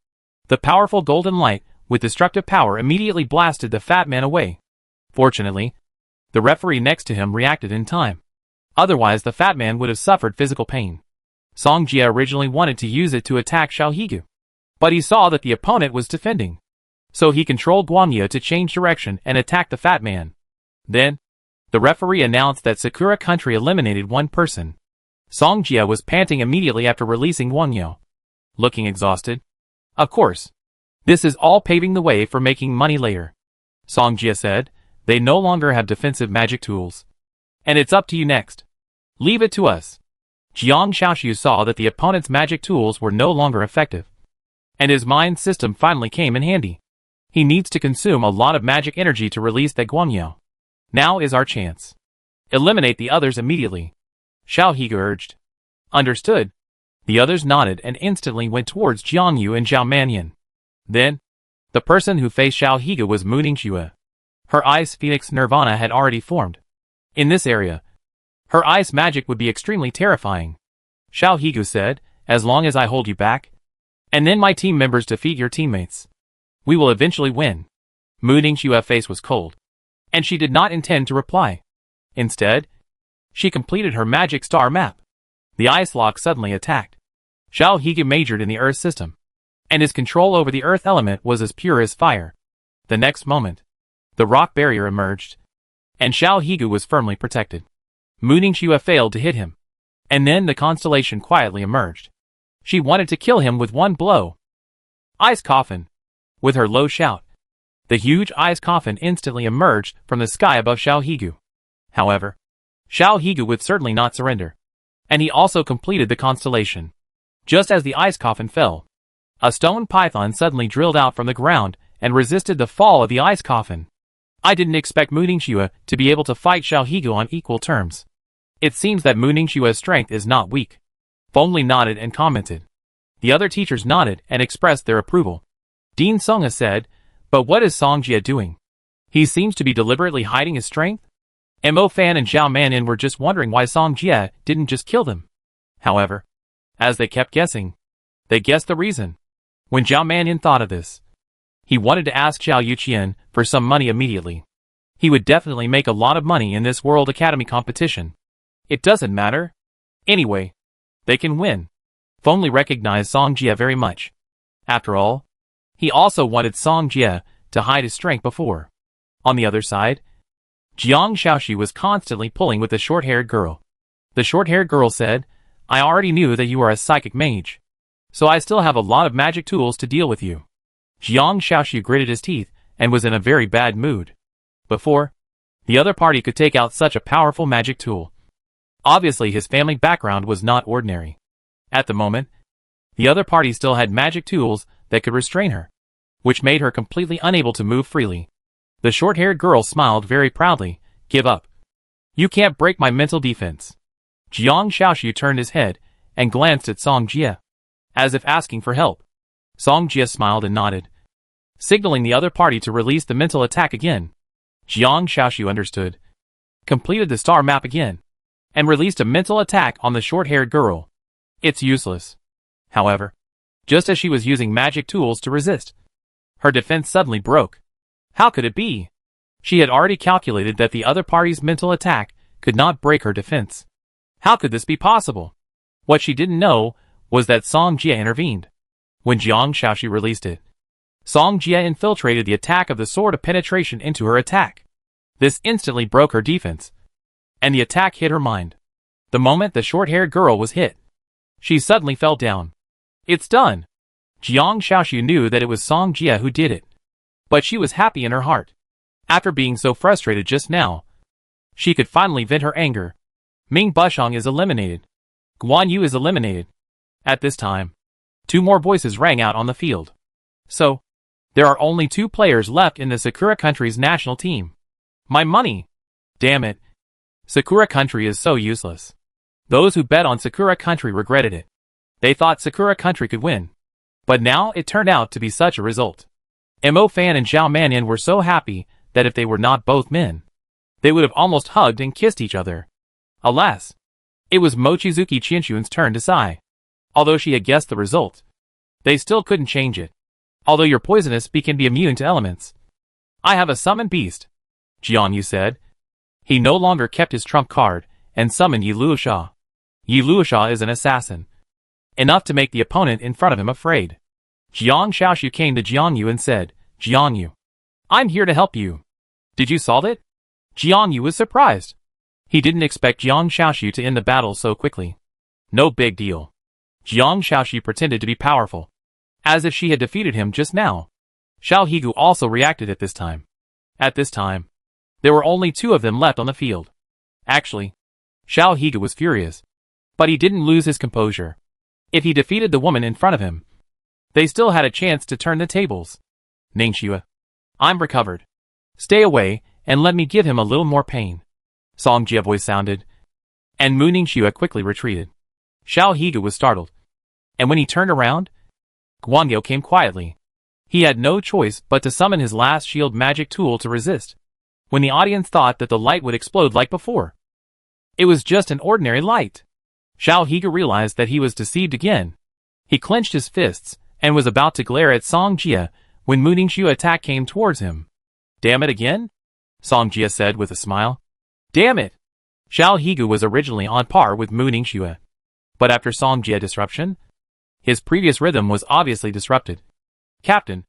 The powerful golden light with destructive power immediately blasted the fat man away. Fortunately, the referee next to him reacted in time. Otherwise the fat man would have suffered physical pain. Song Jia originally wanted to use it to attack Xiao Higu, but he saw that the opponent was defending. So he controlled Guan Yu to change direction and attack the fat man. Then, the referee announced that Sakura Country eliminated one person. Song Jia was panting immediately after releasing Guan Yu, looking exhausted. Of course, this is all paving the way for making money later. Song Jia said, they no longer have defensive magic tools. And it's up to you next. Leave it to us. Jiang Xiaoxiu saw that the opponent's magic tools were no longer effective. And his mind system finally came in handy. He needs to consume a lot of magic energy to release that Guan Yu. Now is our chance. Eliminate the others immediately, Xiao Higu urged. Understood. The others nodded and instantly went towards Jiang Yu and Zhao Manyan. Then, the person who faced Xiao Higu was Mu Ningxue. Her ice phoenix nirvana had already formed. In this area, her ice magic would be extremely terrifying. Xiao Higu said, as long as I hold you back, and then my team members defeat your teammates, we will eventually win. Mu Ningxue's face was cold, and she did not intend to reply. Instead, she completed her magic star map. The ice lock suddenly attacked. Xiao Higu majored in the earth system, and his control over the earth element was as pure as fire. The next moment, the rock barrier emerged, and Xiao Higu was firmly protected. Mu Ningxue failed to hit him, and then the constellation quietly emerged. She wanted to kill him with one blow. Ice coffin! With her low shout, the huge ice coffin instantly emerged from the sky above Xiao Higu. However, Xiao Higu would certainly not surrender, and he also completed the constellation. Just as the ice coffin fell, a stone python suddenly drilled out from the ground and resisted the fall of the ice coffin. I didn't expect Mu Ningxue to be able to fight Xiao Higu on equal terms. It seems that Mu Ningxue's strength is not weak. Fengli nodded and commented. The other teachers nodded and expressed their approval. Dean Songa said, but what is Song Jia doing? He seems to be deliberately hiding his strength? Mo Fan and Zhao Manin were just wondering why Song Jia didn't just kill them. However, As they kept guessing, they guessed the reason. When Zhao Mannian thought of this, he wanted to ask Xiao Yuqian for some money immediately. He would definitely make a lot of money in this World Academy competition. It doesn't matter. Anyway, they can win. Fengli recognized Song Jie very much. After all, he also wanted Song Jie to hide his strength before. On the other side, Jiang Shaoxu was constantly pulling with the short-haired girl. The short-haired girl said, "I already knew that you are a psychic mage, so I still have a lot of magic tools to deal with you." Jiang Shaoxu gritted his teeth and was in a very bad mood. Before, the other party could take out such a powerful magic tool. Obviously his family background was not ordinary. At the moment, the other party still had magic tools that could restrain her, which made her completely unable to move freely. The short-haired girl smiled very proudly. "Give up. You can't break my mental defense." Jiang Shaoxu turned his head and glanced at Song Jie, as if asking for help. Song Jie smiled and nodded, signaling the other party to release the mental attack again. Jiang Shaoxu understood, completed the star map again, and released a mental attack on the short-haired girl. It's useless. However, just as she was using magic tools to resist, her defense suddenly broke. How could it be? She had already calculated that the other party's mental attack could not break her defense. How could this be possible? What she didn't know was that Song Jie intervened. When Jiang Shaoxu released it, Song Jie infiltrated the attack of the sword of penetration into her attack. This instantly broke her defense, and the attack hit her mind. The moment the short-haired girl was hit, she suddenly fell down. It's done. Jiang Shaoxu knew that it was Song Jie who did it, but she was happy in her heart. After being so frustrated just now, she could finally vent her anger. Ming Bushong is eliminated. Guan Yu is eliminated. At this time, two more voices rang out on the field. So, there are only 2 players left in the Sakura Country's national team. My money! Damn it. Sakura Country is so useless. Those who bet on Sakura Country regretted it. They thought Sakura Country could win. But now it turned out to be such a result. Mo Fan and Zhao Mannian were so happy that if they were not both men, they would have almost hugged and kissed each other. Alas, it was Mochizuki Qianxuan's turn to sigh. Although she had guessed the result, they still couldn't change it. Although your poisonous bee can be immune to elements, I have a summoned beast, Jiang Yu said. He no longer kept his trump card and summoned Yi Luosha. Yi Luosha is an assassin, enough to make the opponent in front of him afraid. Jiang Shaoxu came to Jiang Yu and said, "Jiang Yu, I'm here to help you. Did you solve it?" Jiang Yu was surprised. He didn't expect Jiang Shaoxu to end the battle so quickly. No big deal. Jiang Shaoxu pretended to be powerful, as if she had defeated him just now. Xiao Higu also reacted at this time. At this time, there were only 2 of them left on the field. Actually, Xiao Higu was furious, but he didn't lose his composure. If he defeated the woman in front of him, they still had a chance to turn the tables. Ningxue, I'm recovered. Stay away and let me give him a little more pain. Song Jie's voice sounded, and Mu Ningxue quickly retreated. Xiao Higu was startled, and when he turned around, Guanyo came quietly. He had no choice but to summon his last shield magic tool to resist. When the audience thought that the light would explode like before, it was just an ordinary light. Xiao Higu realized that he was deceived again. He clenched his fists and was about to glare at Song Jie when Mu Ningxue's attack came towards him. Damn it again? Song Jie said with a smile. Damn it! Xiao Higu was originally on par with Mu Ningxue, but after Song Jie's disruption, his previous rhythm was obviously disrupted. Captain,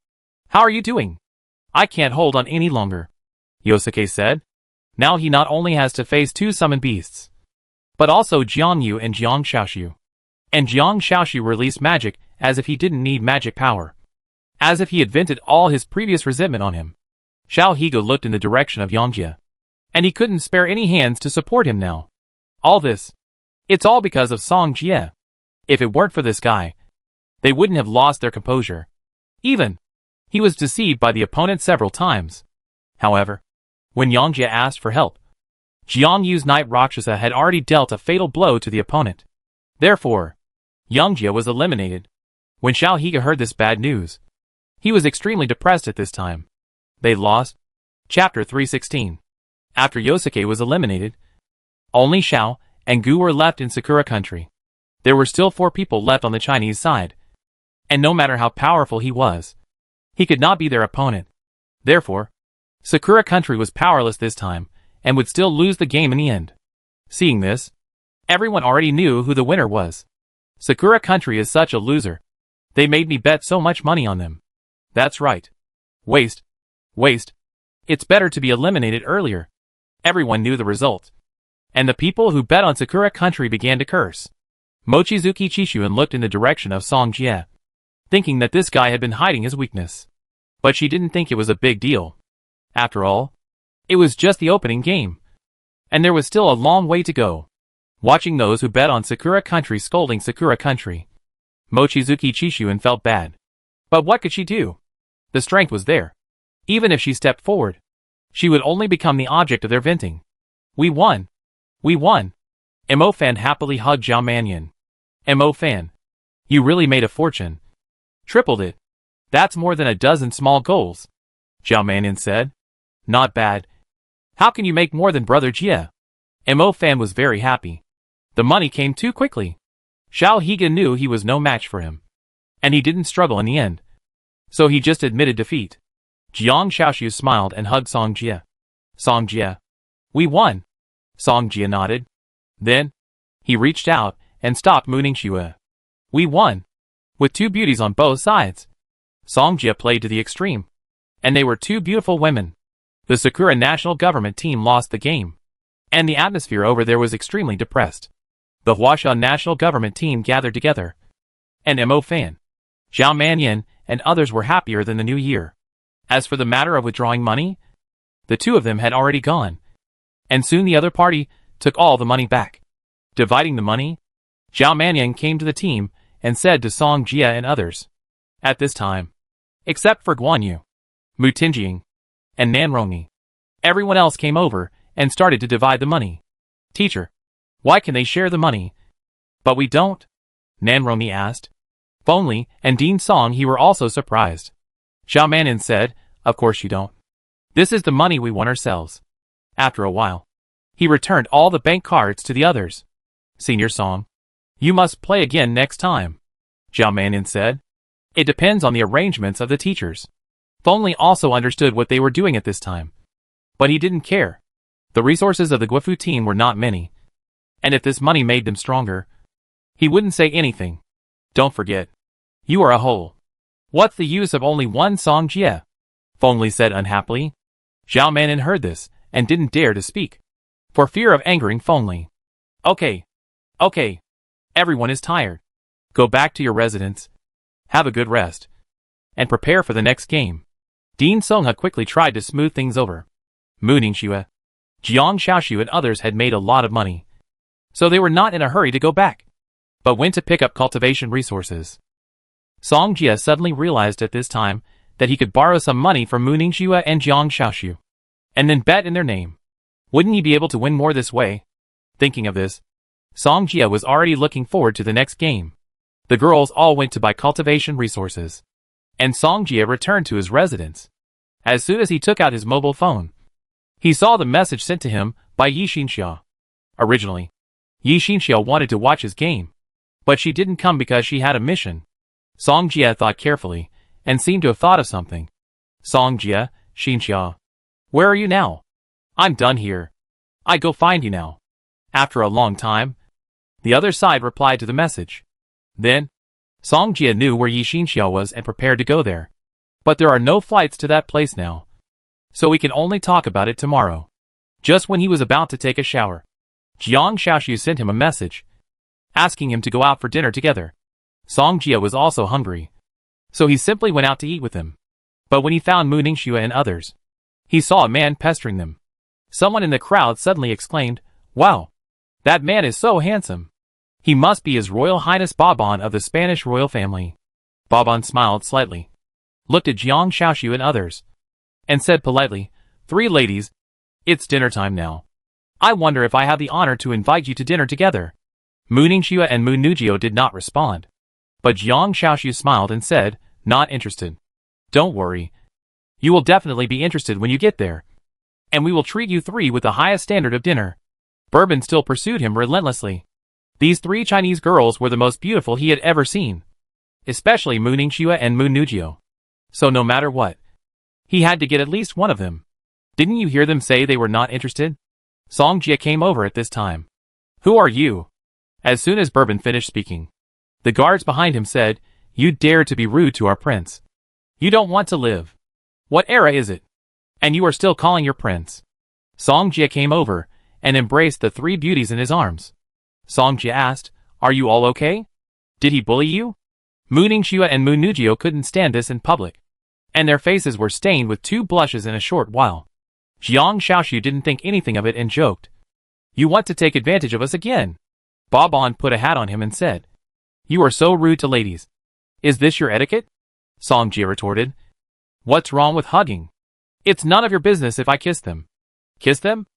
how are you doing? I can't hold on any longer, Yosuke said. Now he not only has to face 2 summoned beasts, but also Jiang Yu and Jiang Shaoxu. And Jiang Shaoxu released magic as if he didn't need magic power, as if he had vented all his previous resentment on him. Xiao Higu looked in the direction of Yangjie, and he couldn't spare any hands to support him now. All this, it's all because of Song Jie. If it weren't for this guy, they wouldn't have lost their composure. Even, he was deceived by the opponent several times. However, when Yangjie asked for help, Jiang Yu's Knight Rakshasa had already dealt a fatal blow to the opponent. Therefore, Yangjie was eliminated. When Xiao Higa heard this bad news, he was extremely depressed at this time. They lost. Chapter 316. After Yosuke was eliminated, only Xiao and Gu were left in Sakura Country. There were still 4 people left on the Chinese side, and no matter how powerful he was, he could not be their opponent. Therefore, Sakura Country was powerless this time, and would still lose the game in the end. Seeing this, everyone already knew who the winner was. Sakura Country is such a loser. They made me bet so much money on them. That's right. Waste. Waste. It's better to be eliminated earlier. Everyone knew the result. And the people who bet on Sakura Country began to curse. Mochizuki Chishuan looked in the direction of Song Jie, thinking that this guy had been hiding his weakness. But she didn't think it was a big deal. After all, it was just the opening game, and there was still a long way to go. Watching those who bet on Sakura Country scolding Sakura Country, Mochizuki Chishuan felt bad. But what could she do? The strength was there. Even if she stepped forward, she would only become the object of their venting. We won! We won! Mo Fan happily hugged Zhao Mannion. Mo Fan, you really made a fortune. Tripled it. That's more than a dozen small goals. Zhao Mannion said. Not bad. How can you make more than Brother Jie? Mo Fan was very happy. The money came too quickly. Xiao Higa knew he was no match for him, and he didn't struggle in the end. So he just admitted defeat. Jiang Xiaoxiu smiled and hugged Song Jie. Song Jie. We won. Song Jie nodded. Then, he reached out and stopped mooning Xue. We won. With 2 beauties on both sides. Song Jie played to the extreme. And they were 2 beautiful women. The Sakura national government team lost the game. And the atmosphere over there was extremely depressed. The Huasha national government team gathered together. And Mo Fan, Zhao Mannion, and others were happier than the new year. As for the matter of withdrawing money, the 2 of them had already gone. And soon the other party took all the money back. Dividing the money, Zhao Mannion came to the team and said to Song Jie and others. At this time, except for Guan Yu, Mu Tinjing, and Nan Rongyi, everyone else came over and started to divide the money. Teacher, why can they share the money? But we don't? Nan Rongyi asked. Feng and Dean Song he were also surprised. Zhao Mannion said, of course you don't. This is the money we won ourselves. After a while, he returned all the bank cards to the others. Senior Song, you must play again next time. Zhao Mannion said. It depends on the arrangements of the teachers. Feng also understood what they were doing at this time. But he didn't care. The resources of the Guifu team were not many. And if this money made them stronger, he wouldn't say anything. Don't forget. You are a whole. What's the use of only one Song Jie? Feng said unhappily. Zhao Mannion heard this and didn't dare to speak, for fear of angering Feng. Okay. Okay. Everyone is tired. Go back to your residence. Have a good rest. And prepare for the next game. Dean Songha quickly tried to smooth things over. Mu Ningxue, Jiang Xiaoxiu and others had made a lot of money, so they were not in a hurry to go back, but went to pick up cultivation resources. Song Jie suddenly realized at this time that he could borrow some money from Mu Ningxue and Jiang Xiaoxiu, and then bet in their name. Wouldn't he be able to win more this way? Thinking of this, Song Jie was already looking forward to the next game. The girls all went to buy cultivation resources, and Song Jie returned to his residence. As soon as he took out his mobile phone, he saw the message sent to him by Yi Xinxia. Originally, Yi Xinxia wanted to watch his game, but she didn't come because she had a mission. Song Jie thought carefully, and seemed to have thought of something. Song Jie, Xinxia, where are you now? I'm done here. I go find you now. After a long time, the other side replied to the message. Then, Song Jie knew where Yi Xinxia was and prepared to go there. But there are no flights to that place now, so we can only talk about it tomorrow. Just when he was about to take a shower, Jiang Xiaoxiu sent him a message, asking him to go out for dinner together. Song Jie was also hungry, so he simply went out to eat with him. But when he found Mu Ningxue and others, he saw a man pestering them. Someone in the crowd suddenly exclaimed, "Wow! That man is so handsome! He must be His Royal Highness Baban of the Spanish royal family." Baban smiled slightly, looked at Jiang Xiaoxiu and others, and said politely, "Three ladies, it's dinner time now. I wonder if I have the honor to invite you to dinner together." Mu Ningxue and Mu Nujio did not respond, but Jiang Xiaoxiu smiled and said, "Not interested. Don't worry. You will definitely be interested when you get there, and we will treat you three with the highest standard of dinner." Bourbon still pursued him relentlessly, These three Chinese girls were the most beautiful he had ever seen, especially Mu Ningxue and Mu Nujio. So no matter what, he had to get at least one of them. Didn't you hear them say they were not interested? Song Jie came over at this time. Who are you? As soon as Bourbon finished speaking, the guards behind him said, You dare to be rude to our prince. You don't want to live. What era is it? And you are still calling your prince. Song Jie came over and embraced the three beauties in his arms. Song Jie asked, Are you all okay? Did he bully you? Mu Ningxue and Mu Nujio couldn't stand this in public, and their faces were stained with 2 blushes in a short while. Jiang Shaoxu didn't think anything of it and joked. You want to take advantage of us again? Ba Ban put a hat on him and said, You are so rude to ladies. Is this your etiquette? Song Jie retorted. What's wrong with hugging? It's none of your business if I kiss them. Kiss them?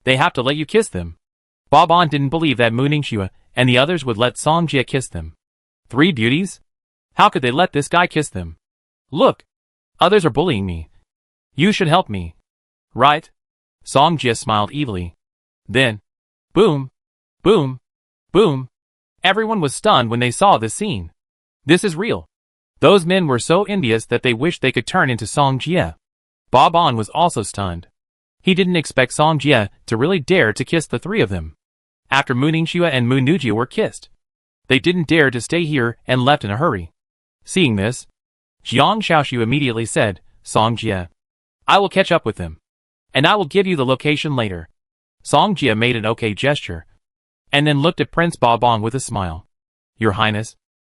They have to let you kiss them. Ba Ban didn't believe that Mu Ningxue and the others would let Song Jie kiss them. 3 beauties? How could they let this guy kiss them? Look, others are bullying me. You should help me. Right? Song Jie smiled evilly. Then, boom, boom, boom. Everyone was stunned when they saw this scene. This is real. Those men were so envious that they wished they could turn into Song Jie. Ba Ban was also stunned. He didn't expect Song Jie to really dare to kiss the 3 of them. After Mu Ningxue and Mu Nujio were kissed, they didn't dare to stay here and left in a hurry. Seeing this, Jiang Shaoxu immediately said, Song Jie, I will catch up with them, and I will give you the location later. Song Jie made an okay gesture, and then looked at Prince Ba Ban with a smile. Your Highness,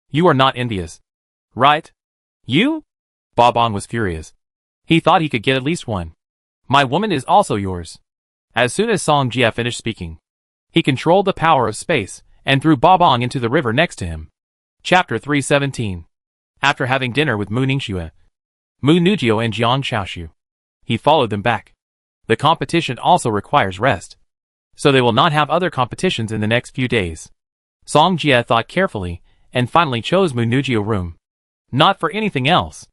you are not envious, right? You? Ba Ban was furious. He thought he could get at least one. My woman is also yours. As soon as Song Jie finished speaking, he controlled the power of space and threw Ba Ban into the river next to him. Chapter 317. After having dinner with Mu Ningxue, Mu Nujio and Jiang Shaoxu, he followed them back. The competition also requires rest, so they will not have other competitions in the next few days. Song Jie thought carefully and finally chose Mu Nujio's room. Not for anything else,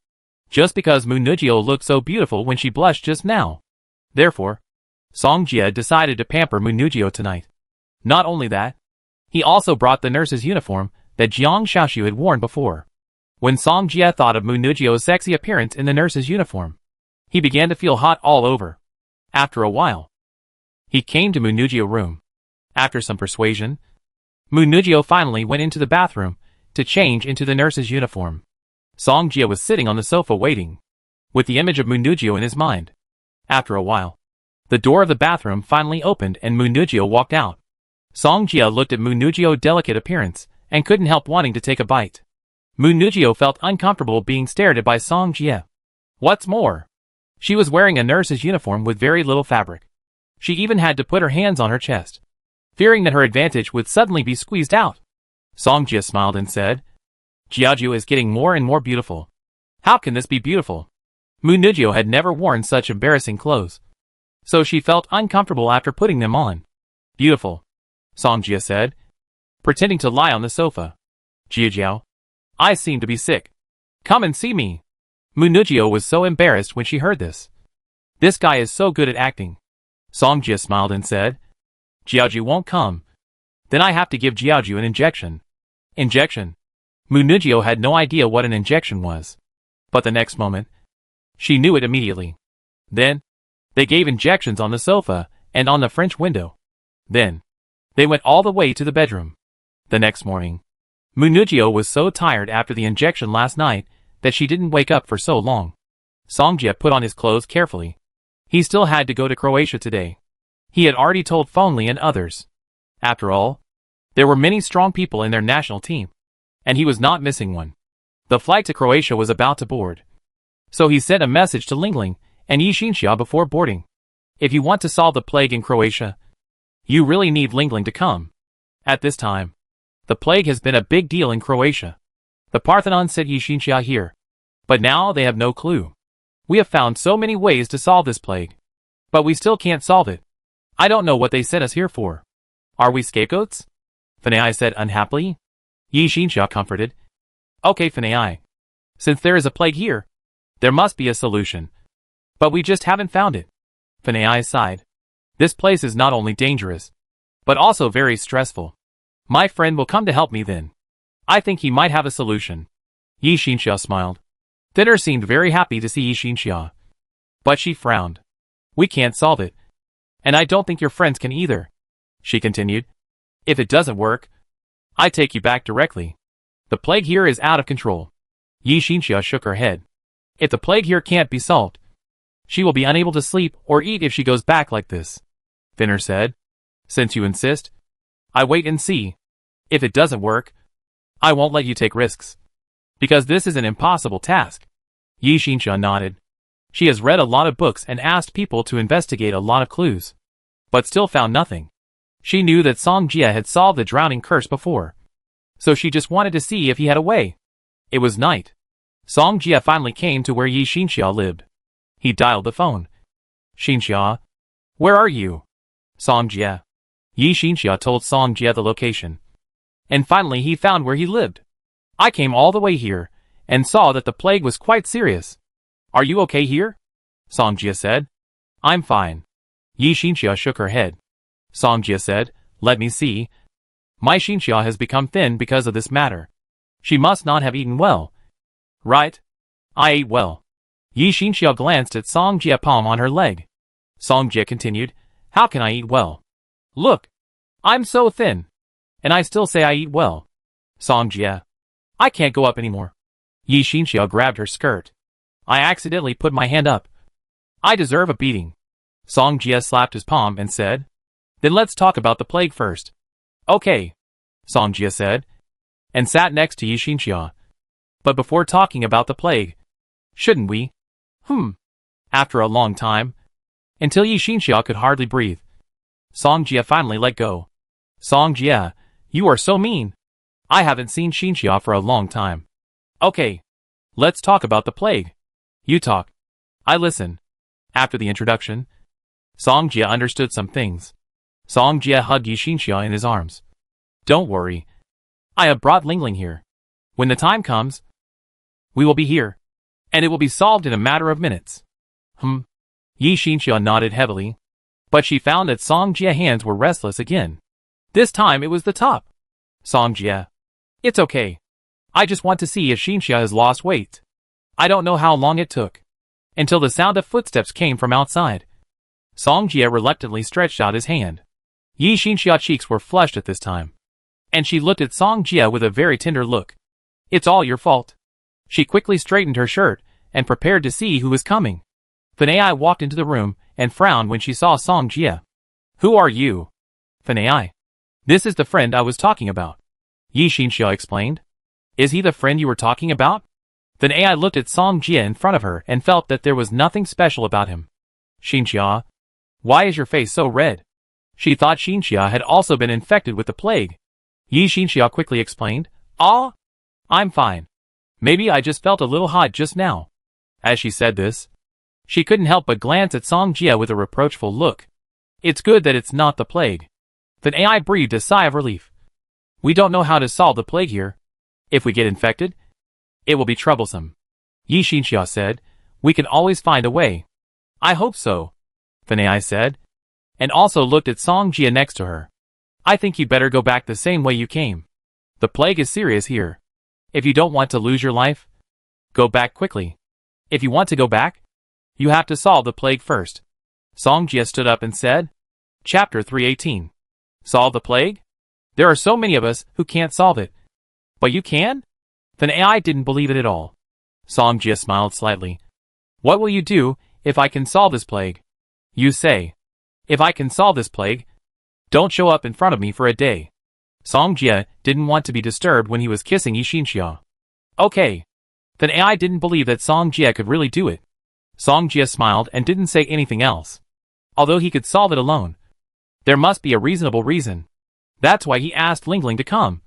just because Mu Nujio looked so beautiful when she blushed just now. Therefore, Song Jie decided to pamper Mu Nujio tonight. Not only that, he also brought the nurse's uniform that Jiang Shaoxu had worn before. When Song Jie thought of Mu Nujio's sexy appearance in the nurse's uniform, he began to feel hot all over. After a while, he came to Mu Nujio's room. After some persuasion, Mu Nujio finally went into the bathroom to change into the nurse's uniform. Song Jie was sitting on the sofa waiting, with the image of Mu Nujio in his mind. After a while, the door of the bathroom finally opened and Mu Nujio walked out. Song Jie looked at Mu Nujio's delicate appearance and couldn't help wanting to take a bite. Mu Nujio felt uncomfortable being stared at by Song Jie. What's more, she was wearing a nurse's uniform with very little fabric. She even had to put her hands on her chest, fearing that her advantage would suddenly be squeezed out. Song Jie smiled and said, Jiaju is getting more and more beautiful. How can this be beautiful? Mu Nujio had never worn such embarrassing clothes, so she felt uncomfortable after putting them on. Beautiful, Song Jie said, pretending to lie on the sofa. Jiajiao, I seem to be sick. Come and see me. Mu Nujio was so embarrassed when she heard this. This guy is so good at acting. Song Jie smiled and said, Jiaju won't come. Then I have to give Jiaju an injection. Injection? Mu Nujio had no idea what an injection was. But the next moment, she knew it immediately. Then, they gave injections on the sofa and on the French window. Then, they went all the way to the bedroom. The next morning, Mu Nujio was so tired after the injection last night that she didn't wake up for so long. Song Jie put on his clothes carefully. He still had to go to Croatia today. He had already told Fengli and others. After all, there were many strong people in their national team, and he was not missing one. The flight to Croatia was about to board, so he sent a message to Lingling and Yixinxia before boarding. If you want to solve the plague in Croatia, you really need Lingling to come. At this time, the plague has been a big deal in Croatia. The Parthenon sent Yixinxia here, but now they have no clue. We have found so many ways to solve this plague, but we still can't solve it. I don't know what they sent us here for. Are we scapegoats? Fanai said unhappily. Yixinxia comforted. Okay, Fanai. Since there is a plague here, there must be a solution. But we just haven't found it. Fanai sighed. This place is not only dangerous, but also very stressful. My friend will come to help me then. I think he might have a solution. Yi Xinxia smiled. Thinner seemed very happy to see Yi Xinxia. But she frowned. We can't solve it. And I don't think your friends can either, she continued. If it doesn't work, I take you back directly. The plague here is out of control. Yi Xinxia shook her head. If the plague here can't be solved, she will be unable to sleep or eat if she goes back like this, Thinner said. Since you insist, I wait and see. If it doesn't work, I won't let you take risks. Because this is an impossible task. Yi Xinxia nodded. She has read a lot of books and asked people to investigate a lot of clues, but still found nothing. She knew that Song Jia had solved the drowning curse before, so she just wanted to see if he had a way. It was night. Song Jia finally came to where Yi Xinxia lived. He dialed the phone. Xinxia, where are you? Song Jia. Yi Xinxia told Song Jia the location. And finally he found where he lived. I came all the way here, and saw that the plague was quite serious. Are you okay here? Song Jia said. I'm fine. Yi Xinxia shook her head. Song Jia said, let me see. My Xinxia has become thin because of this matter. She must not have eaten well. Right? I ate well. Yi Xinxia glanced at Song Jia palm on her leg. Song Jia continued, how can I eat well? Look, I'm so thin. And I still say I eat well. Song Jia. I can't go up anymore. Yi Xinxia grabbed her skirt. I accidentally put my hand up. I deserve a beating. Song Jia slapped his palm and said, then let's talk about the plague first. Okay, Song Jia said, and sat next to Yi Xinxia. But before talking about the plague, shouldn't we? After a long time, until Yi Xinxia could hardly breathe, Song Jia finally let go. Song Jia, you are so mean. I haven't seen Xinxia for a long time. Okay, let's talk about the plague. You talk. I listen. After the introduction, Song Jia understood some things. Song Jia hugged Yi Xinxia in his arms. Don't worry. I have brought Ling Ling here. When the time comes, we will be here, and it will be solved in a matter of minutes. Yi Xinxia nodded heavily, but she found that Song Jia's hands were restless again. This time it was the top. Song Jia. It's okay. I just want to see if Xinxia has lost weight. I don't know how long it took, until the sound of footsteps came from outside. Song Jia reluctantly stretched out his hand. Yi Xinxia's cheeks were flushed at this time, and she looked at Song Jia with a very tender look. It's all your fault. She quickly straightened her shirt and prepared to see who was coming. Fan Ai walked into the room and frowned when she saw Song Jia. Who are you? Fan Ai. This is the friend I was talking about. Yi Xinxia explained. Is he the friend you were talking about? Fan Ai looked at Song Jia in front of her and felt that there was nothing special about him. Xinxia, why is your face so red? She thought Xinxia had also been infected with the plague. Yi Xinxia quickly explained. Ah, I'm fine. Maybe I just felt a little hot just now. As she said this, she couldn't help but glance at Song Jia with a reproachful look. It's good that it's not the plague. Fan Ai breathed a sigh of relief. We don't know how to solve the plague here. If we get infected, it will be troublesome. Yi Xinxia said, we can always find a way. I hope so, Fan Ai said, and also looked at Song Jia next to her. I think you better go back the same way you came. The plague is serious here. If you don't want to lose your life, go back quickly. If you want to go back, you have to solve the plague first. Song Jia stood up and said, Chapter 318. Solve the plague? There are so many of us who can't solve it. But you can? Fan Ai didn't believe it at all. Song Jia smiled slightly. What will you do if I can solve this plague? You say. If I can solve this plague, don't show up in front of me for a day. Song Jia didn't want to be disturbed when he was kissing Yi Xinxia. Okay. Fan Ai didn't believe that Song Jia could really do it. Song Jia smiled and didn't say anything else. Although he could solve it alone, there must be a reasonable reason. That's why he asked Ling Ling to come.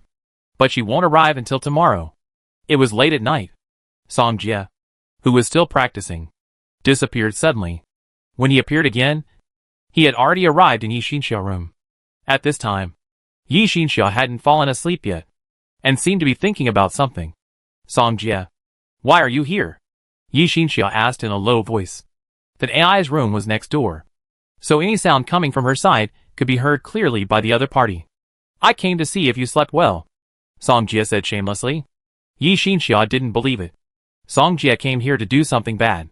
But she won't arrive until tomorrow. It was late at night. Song Jia, who was still practicing, disappeared suddenly. When he appeared again, he had already arrived in Yi Xinxia's room. At this time, Yi Xinxia hadn't fallen asleep yet, and seemed to be thinking about something. Song Jia, why are you here? Yi Xinxia asked in a low voice. Fan Ai's room was next door, so any sound coming from her side could be heard clearly by the other party. I came to see if you slept well, Song Jia said shamelessly. Yi Xinxia didn't believe it. Song Jia came here to do something bad.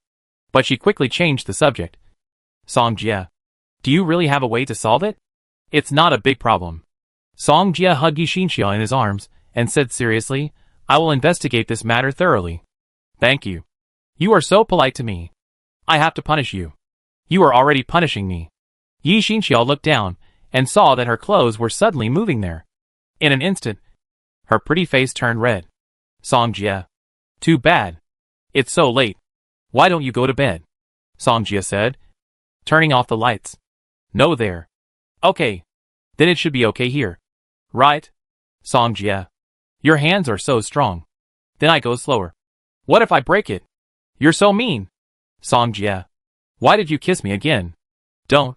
But she quickly changed the subject. Song Jia, do you really have a way to solve it? It's not a big problem. Song Jia hugged Yi Xinxia in his arms and said seriously, I will investigate this matter thoroughly. Thank you. You are so polite to me. I have to punish you. You are already punishing me. Yi Xinxia looked down and saw that her clothes were suddenly moving there. In an instant, her pretty face turned red. Song Jia. Too bad. It's so late. Why don't you go to bed? Song Jia said, turning off the lights. No there. Okay. Then it should be okay here. Right? Song Jia. Your hands are so strong. Then I go slower. What if I break it? You're so mean. Song Jia. Why did you kiss me again? Don't.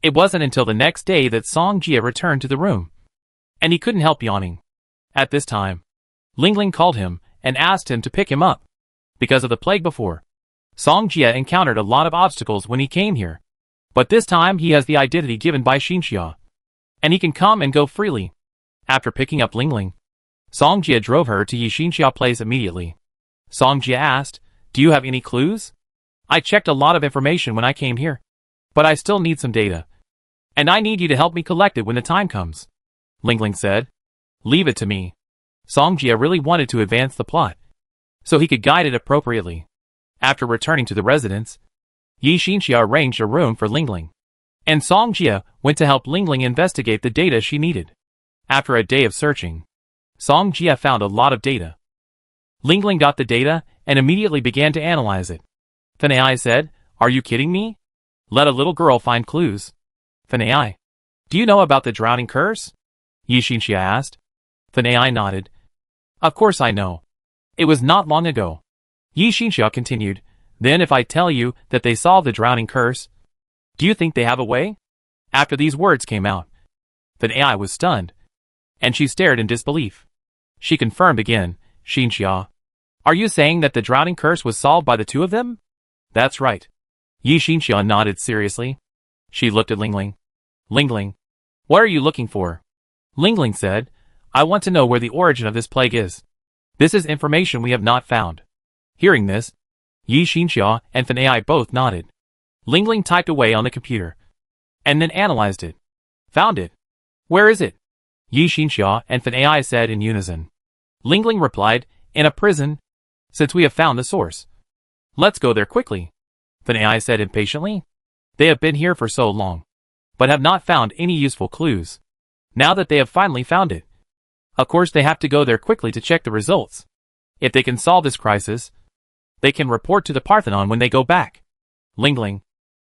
It wasn't until the next day that Song Jia returned to the room. And he couldn't help yawning. At this time, Ling Ling called him and asked him to pick him up. Because of the plague before, Song Jia encountered a lot of obstacles when he came here. But this time he has the identity given by Xinxia. And he can come and go freely. After picking up Ling Ling, Song Jia drove her to Yi Xinxia place immediately. Song Jia asked, do you have any clues? I checked a lot of information when I came here. But I still need some data. And I need you to help me collect it when the time comes. Ling Ling said. Leave it to me. Song Jia really wanted to advance the plot, so he could guide it appropriately. After returning to the residence, Yi Xinxia arranged a room for Ling Ling. And Song Jia went to help Ling Ling investigate the data she needed. After a day of searching, Song Jia found a lot of data. Ling Ling got the data and immediately began to analyze it. Fan Ai said, are you kidding me? Let a little girl find clues. Fan Ai, do you know about the drowning curse? Yi Xinxia asked. Fan Ai nodded. Of course I know. It was not long ago. Yi Xinxia continued, then if I tell you that they solved the drowning curse, do you think they have a way? After these words came out, Fan Ai was stunned, and she stared in disbelief. She confirmed again, Xinxia, are you saying that the drowning curse was solved by the two of them? That's right. Yi Xinxia nodded seriously. She looked at Ling Ling. Ling Ling, what are you looking for? Ling Ling said, I want to know where the origin of this plague is. This is information we have not found. Hearing this, Yi Xinxia and Fan Ai both nodded. Ling Ling typed away on the computer, and then analyzed it. Found it. Where is it? Yi Xinxia and Fan Ai said in unison. Ling Ling replied, in a prison, since we have found the source. Let's go there quickly. Fan Ai said impatiently. They have been here for so long, but have not found any useful clues. Now that they have finally found it, of course they have to go there quickly to check the results. If they can solve this crisis, they can report to the Parthenon when they go back. Ling Ling,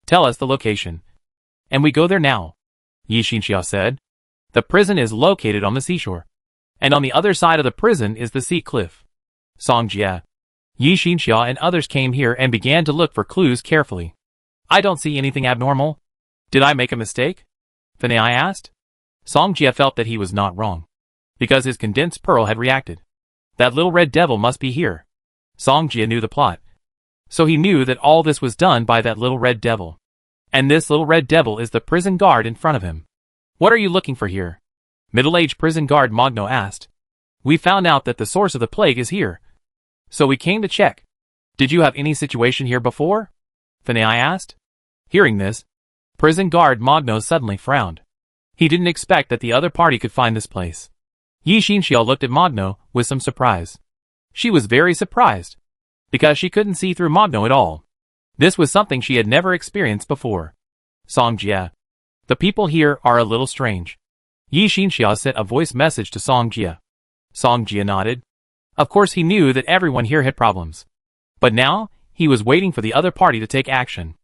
tell us the location. And we go there now. Yi Xinxia said. The prison is located on the seashore. And on the other side of the prison is the sea cliff. Song Jia, Yi Xinxia and others came here and began to look for clues carefully. I don't see anything abnormal. Did I make a mistake? Fan Ai asked. Song Jia felt that he was not wrong, because his condensed pearl had reacted. That little red devil must be here. Song Jia knew the plot, so he knew that all this was done by that little red devil. And this little red devil is the prison guard in front of him. What are you looking for here? Middle-aged prison guard Mogno asked. We found out that the source of the plague is here, so we came to check. Did you have any situation here before? Fan Ai asked. Hearing this, prison guard Mogno suddenly frowned. He didn't expect that the other party could find this place. Yi Xinxia looked at Mogno with some surprise. She was very surprised, because she couldn't see through Mogno at all. This was something she had never experienced before. Song Jia, the people here are a little strange. Yi Xinxia sent a voice message to Song Jia. Song Jia nodded. Of course he knew that everyone here had problems. But now, he was waiting for the other party to take action.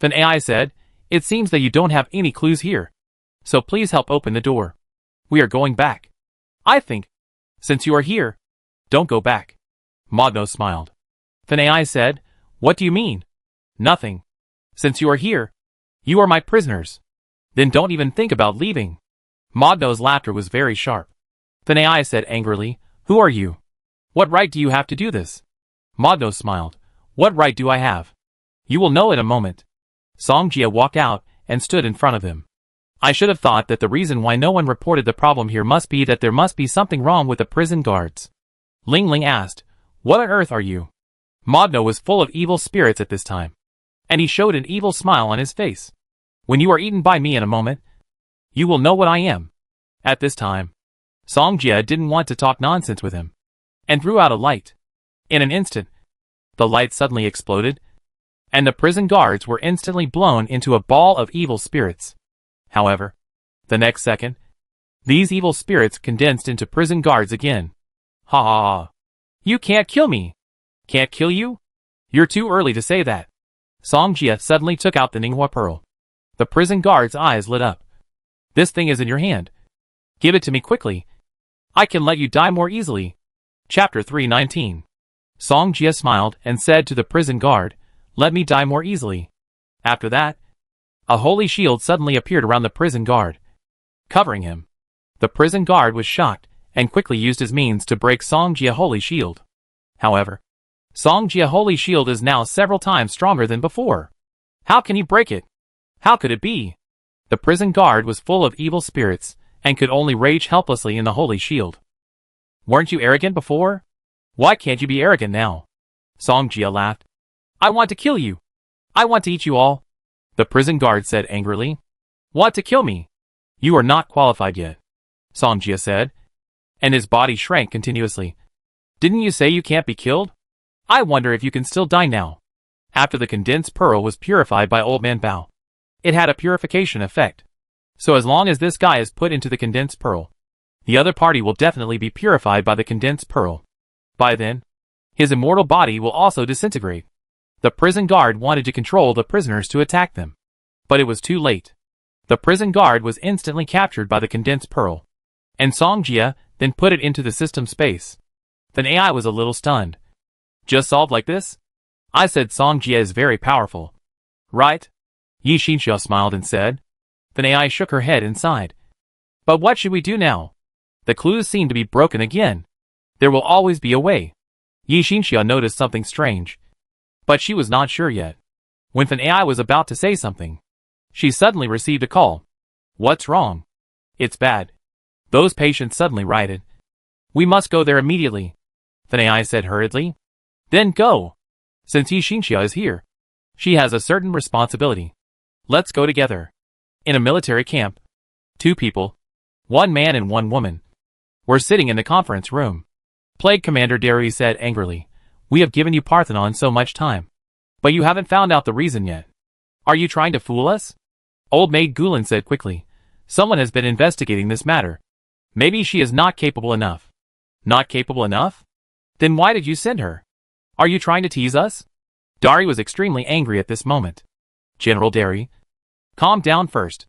Fan Ai said, it seems that you don't have any clues here. So please help open the door. We are going back. I think, since you are here, don't go back. Mogno smiled. Fan Ai said, what do you mean? Nothing. Since you are here, you are my prisoners. Then don't even think about leaving. Mogno's laughter was very sharp. Fan Ai said angrily, who are you? What right do you have to do this? Mogno smiled. What right do I have? You will know in a moment. Song Jia walked out and stood in front of him. I should have thought that the reason why no one reported the problem here must be that there must be something wrong with the prison guards. Ling Ling asked, "What on earth are you?" Modno was full of evil spirits at this time, and he showed an evil smile on his face. "When you are eaten by me in a moment, you will know what I am." At this time, Songjia didn't want to talk nonsense with him, and threw out a light. In an instant, the light suddenly exploded, and the prison guards were instantly blown into a ball of evil spirits. However, the next second, these evil spirits condensed into prison guards again. "Ha ha ha. You can't kill me." "Can't kill you? You're too early to say that." Songjia suddenly took out the Ninghua Pearl. The prison guard's eyes lit up. "This thing is in your hand. Give it to me quickly. I can let you die more easily." Chapter 319. Songjia smiled and said to the prison guard, "Let me die more easily." After that, a holy shield suddenly appeared around the prison guard, covering him. The prison guard was shocked and quickly used his means to break Songjia Holy Shield. However, Songjia Holy Shield is now several times stronger than before. How can he break it? How could it be? The prison guard was full of evil spirits and could only rage helplessly in the Holy Shield. "Weren't you arrogant before? Why can't you be arrogant now?" Songjia laughed. "I want to kill you. I want to eat you all." The prison guard said angrily. "Want to kill me? You are not qualified yet," Songjia said, and his body shrank continuously. "Didn't you say you can't be killed? I wonder if you can still die now." After the condensed pearl was purified by Old Man Bao, it had a purification effect. So as long as this guy is put into the condensed pearl, the other party will definitely be purified by the condensed pearl. By then, his immortal body will also disintegrate. The prison guard wanted to control the prisoners to attack them, but it was too late. The prison guard was instantly captured by the condensed pearl, and Songjia then put it into the system space. Then AI was a little stunned. "Just solved like this?" I said Songjia is very powerful. "Right?" Yi Xinxia smiled and said. Then AI shook her head and sighed. "But what should we do now? The clues seem to be broken again. There will always be a way." Yi Xinxia noticed something strange, but she was not sure yet. When Fan AI was about to say something, she suddenly received a call. "What's wrong?" "It's bad." Those patients suddenly rioted. "We must go there immediately," Fan AI said hurriedly. "Then go. Since Yi Xinxia is here, she has a certain responsibility. Let's go together." In a military camp, two people, one man and one woman, were sitting in the conference room. Plague Commander Derry said angrily, "We have given you Parthenon so much time, but you haven't found out the reason yet. Are you trying to fool us?" Old Maid Gulen said quickly, "Someone has been investigating this matter. Maybe she is not capable enough." "Not capable enough? Then why did you send her? Are you trying to tease us?" Dari was extremely angry at this moment. "General Derry, calm down first.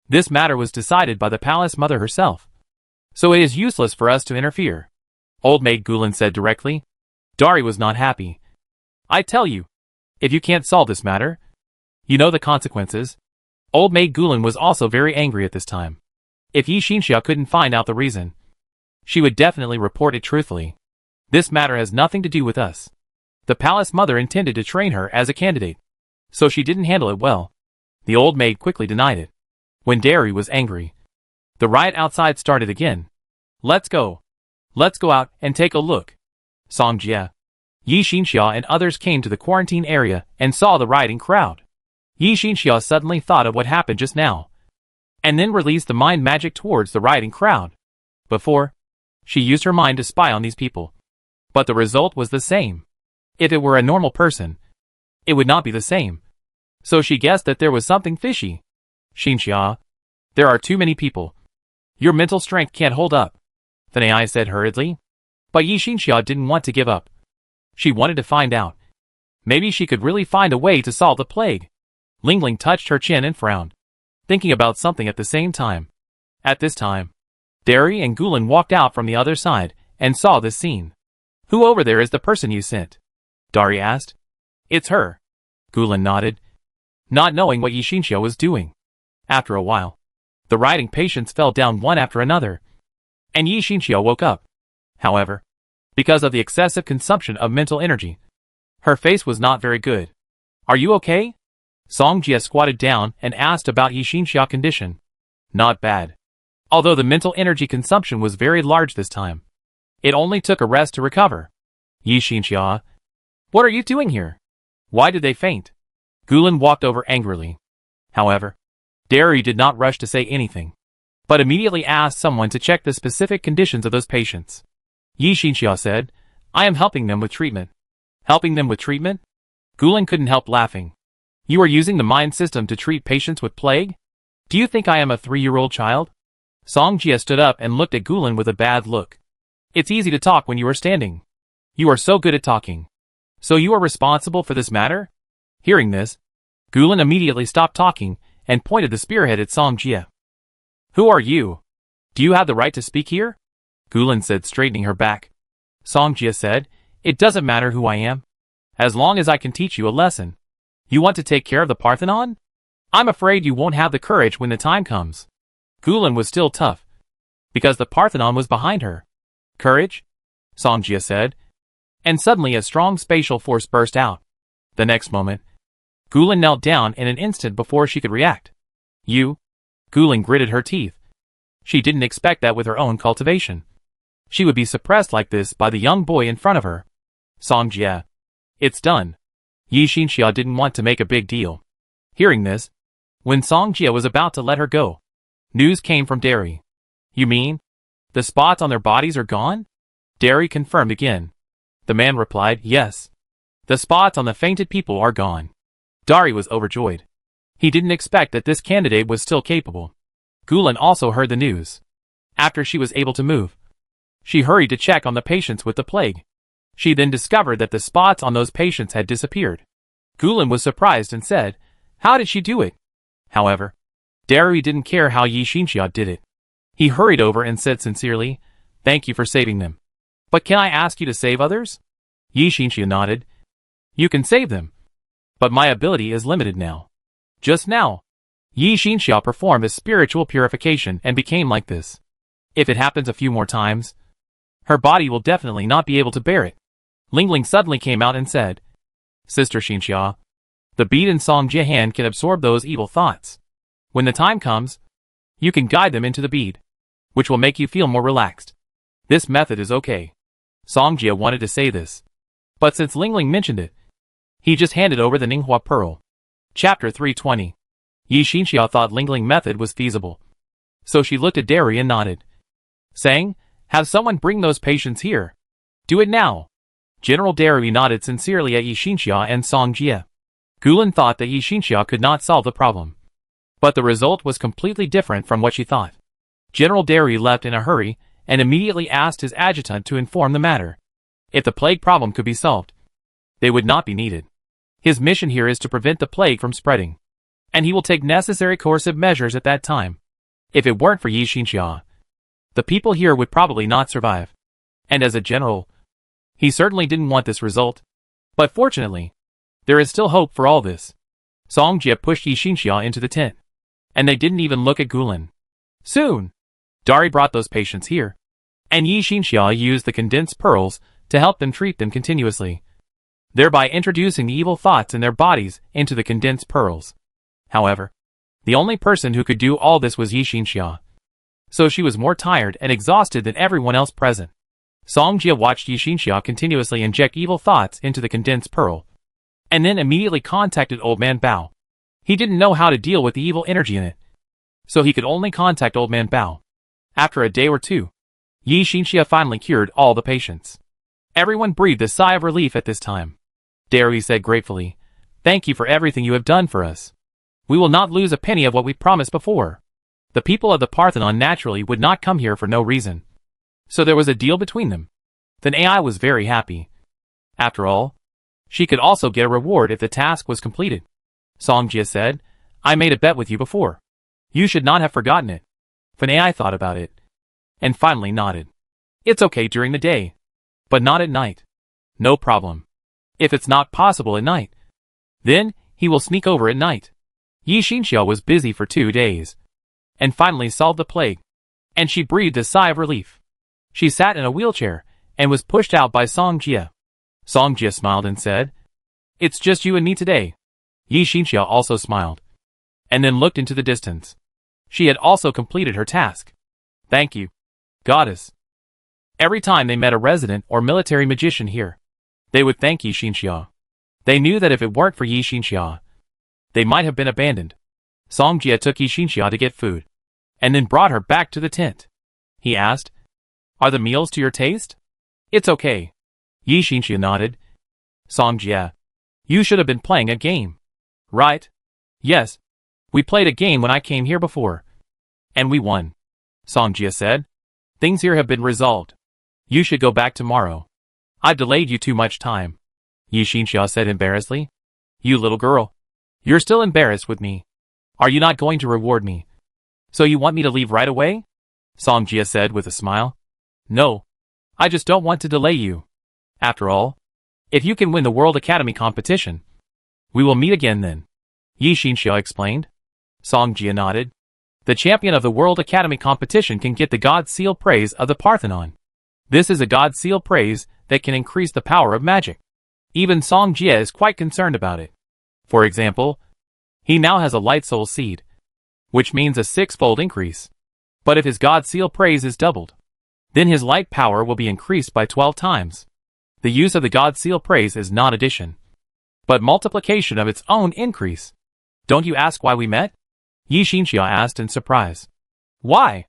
This matter was decided by the palace mother herself, so it is useless for us to interfere," Old Maid Gulen said directly. Dari was not happy. "I tell you, if you can't solve this matter, you know the consequences." Old Maid Gulen was also very angry at this time. If Yi Xinxia couldn't find out the reason, she would definitely report it truthfully. "This matter has nothing to do with us. The palace mother intended to train her as a candidate, so she didn't handle it well." The old maid quickly denied it. When Derry was angry, the riot outside started again. "Let's go. Let's go out and take a look." Songjia, Yi Xinxia and others came to the quarantine area and saw the rioting crowd. Yi Xinxia suddenly thought of what happened just now, and then released the mind magic towards the rioting crowd. Before, she used her mind to spy on these people, but the result was the same. If it were a normal person, it would not be the same. So she guessed that there was something fishy. "Xinxia, there are too many people. Your mental strength can't hold up," Fan AI said hurriedly. But Yi Xinxia didn't want to give up. She wanted to find out. Maybe she could really find a way to solve the plague. Ling Ling touched her chin and frowned, thinking about something at the same time. At this time, Derry and Gulen walked out from the other side and saw this scene. "Who over there is the person you sent?" Dari asked. "It's her." Gulen nodded, not knowing what Yi Xinxia was doing. After a while, the rioting patients fell down one after another, and Yi Xinxia woke up. However, because of the excessive consumption of mental energy, her face was not very good. "Are you okay?" Songjia squatted down and asked about Yi Xinxia's condition. Not bad. Although the mental energy consumption was very large this time. It only took a rest to recover. Yi Xinxia, what are you doing here? Why did they faint? Gulen walked over angrily. However, Derry did not rush to say anything, but immediately asked someone to check the specific conditions of those patients. Yi Xinxia said, I am helping them with treatment. Helping them with treatment? Gulen couldn't help laughing. You are using the mind system to treat patients with plague? Do you think I am a 3-year-old child? Song Jia stood up and looked at Gulen with a bad look. It's easy to talk when you are standing. You are so good at talking. So you are responsible for this matter? Hearing this, Gulen immediately stopped talking and pointed the spearhead at Song Jia. Who are you? Do you have the right to speak here? Gulen said, straightening her back. Song Jia said, it doesn't matter who I am, as long as I can teach you a lesson. You want to take care of the Parthenon? I'm afraid you won't have the courage when the time comes. Gulen was still tough, because the Parthenon was behind her. Courage? Song Jia said, and suddenly a strong spatial force burst out. The next moment, Gulen knelt down in an instant before she could react. You? Gulen gritted her teeth. She didn't expect that with her own cultivation. She would be suppressed like this by the young boy in front of her. Song Jia. It's done. Yi Xinxia didn't want to make a big deal. Hearing this, when Song Jia was about to let her go, news came from Derry. You mean? The spots on their bodies are gone? Derry confirmed again. The man replied, yes. The spots on the fainted people are gone. Dari was overjoyed. He didn't expect that this candidate was still capable. Gulen also heard the news. After she was able to move, she hurried to check on the patients with the plague. She then discovered that the spots on those patients had disappeared. Gulen was surprised and said, how did she do it? However, Dari didn't care how Yi Xinxia did it. He hurried over and said sincerely, thank you for saving them. But can I ask you to save others? Yi Xinxia nodded. You can save them. But my ability is limited now. Just now, Yi Xinxia performed a spiritual purification and became like this. If it happens a few more times, her body will definitely not be able to bear it. Lingling suddenly came out and said, Sister Xinxia, the bead in Song Jia hand can absorb those evil thoughts. When the time comes, you can guide them into the bead, which will make you feel more relaxed. This method is okay. Song Jia wanted to say this, but since Lingling mentioned it, he just handed over the Ninghua Pearl. Chapter 320. Yi Xinxia thought Lingling method was feasible, so she looked at Dari and nodded, saying, have someone bring those patients here. Do it now. General Dari nodded sincerely at Yi Xinxia and Song Jia. Gulen thought that Yi Xinxia could not solve the problem, but the result was completely different from what she thought. General Dari left in a hurry and immediately asked his adjutant to inform the matter. If the plague problem could be solved, they would not be needed. His mission here is to prevent the plague from spreading, and he will take necessary coercive measures at that time. If it weren't for Yi Xinxia, the people here would probably not survive. And as a general, he certainly didn't want this result. But fortunately, there is still hope for all this. Song Jia pushed Yi Xinxia into the tent, and they didn't even look at Gulen. Soon, Dari brought those patients here, and Yi Xinxia used the condensed pearls to help them treat them continuously, thereby introducing the evil thoughts in their bodies into the condensed pearls. However, the only person who could do all this was Yi Xinxia, so she was more tired and exhausted than everyone else present. Song Jia watched Yi Xinxia continuously inject evil thoughts into the condensed pearl, and then immediately contacted Old Man Bao. He didn't know how to deal with the evil energy in it, so he could only contact Old Man Bao. After a day or two, Yi Xinxia finally cured all the patients. Everyone breathed a sigh of relief at this time. Dari said gratefully, thank you for everything you have done for us. We will not lose a penny of what we promised before. The people of the Parthenon naturally would not come here for no reason. So there was a deal between them. Then AI was very happy. After all, she could also get a reward if the task was completed. Song Jia said, I made a bet with you before. You should not have forgotten it. Fan AI thought about it, and finally nodded. It's okay during the day, but not at night. No problem. If it's not possible at night, then he will sneak over at night. Yi Xinxia was busy for 2 days, and finally solved the plague, and she breathed a sigh of relief. She sat in a wheelchair, and was pushed out by Song Jia. Song Jia smiled and said, it's just you and me today. Yi Xinxia also smiled, and then looked into the distance. She had also completed her task. Thank you, goddess. Every time they met a resident or military magician here, they would thank Yi Xinxia. They knew that if it weren't for Yi Xinxia, they might have been abandoned. Song Jie took Yi Xinxia to get food, and then brought her back to the tent. He asked, "Are the meals to your taste?" "It's okay." Yi Xinxia nodded. Song Jie, you should have been playing a game. Right? Yes. We played a game when I came here before. And we won. Song Jie said. Things here have been resolved. You should go back tomorrow. I've delayed you too much time. Yi Xinxia said embarrassedly. You little girl. You're still embarrassed with me. Are you not going to reward me? So you want me to leave right away? Song Jie said with a smile. No. I just don't want to delay you. After all, if you can win the World Academy competition, we will meet again then. Yi Xinxia explained. Song Jie nodded. The champion of the World Academy competition can get the God Seal Praise of the Parthenon. This is a God Seal Praise that can increase the power of magic. Even Song Jie is quite concerned about it. For example, he now has a Light Soul Seed, which means a 6-fold increase. But if his God Seal Praise is doubled, then his light power will be increased by 12 times. The use of the God Seal Praise is not addition, but multiplication of its own increase. Don't you ask why we met? Yi Xinxia asked in surprise. Why?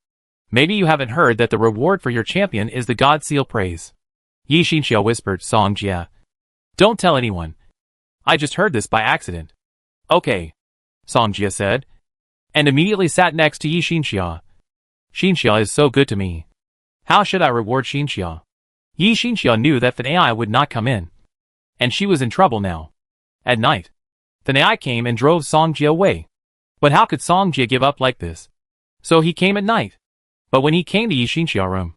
Maybe you haven't heard that the reward for your champion is the God Seal Praise. Yi Xinxia whispered Song Jie. Don't tell anyone. I just heard this by accident. Okay, Song Jie said, and immediately sat next to Yi Xinxia. Xinxia is so good to me. How should I reward Xinxia? Yi Xinxia knew that Fanai would not come in, and she was in trouble now. At night, Fanai came and drove Song Jie away. But how could Song Jie give up like this? So he came at night. But when he came to Yi Xinxia room,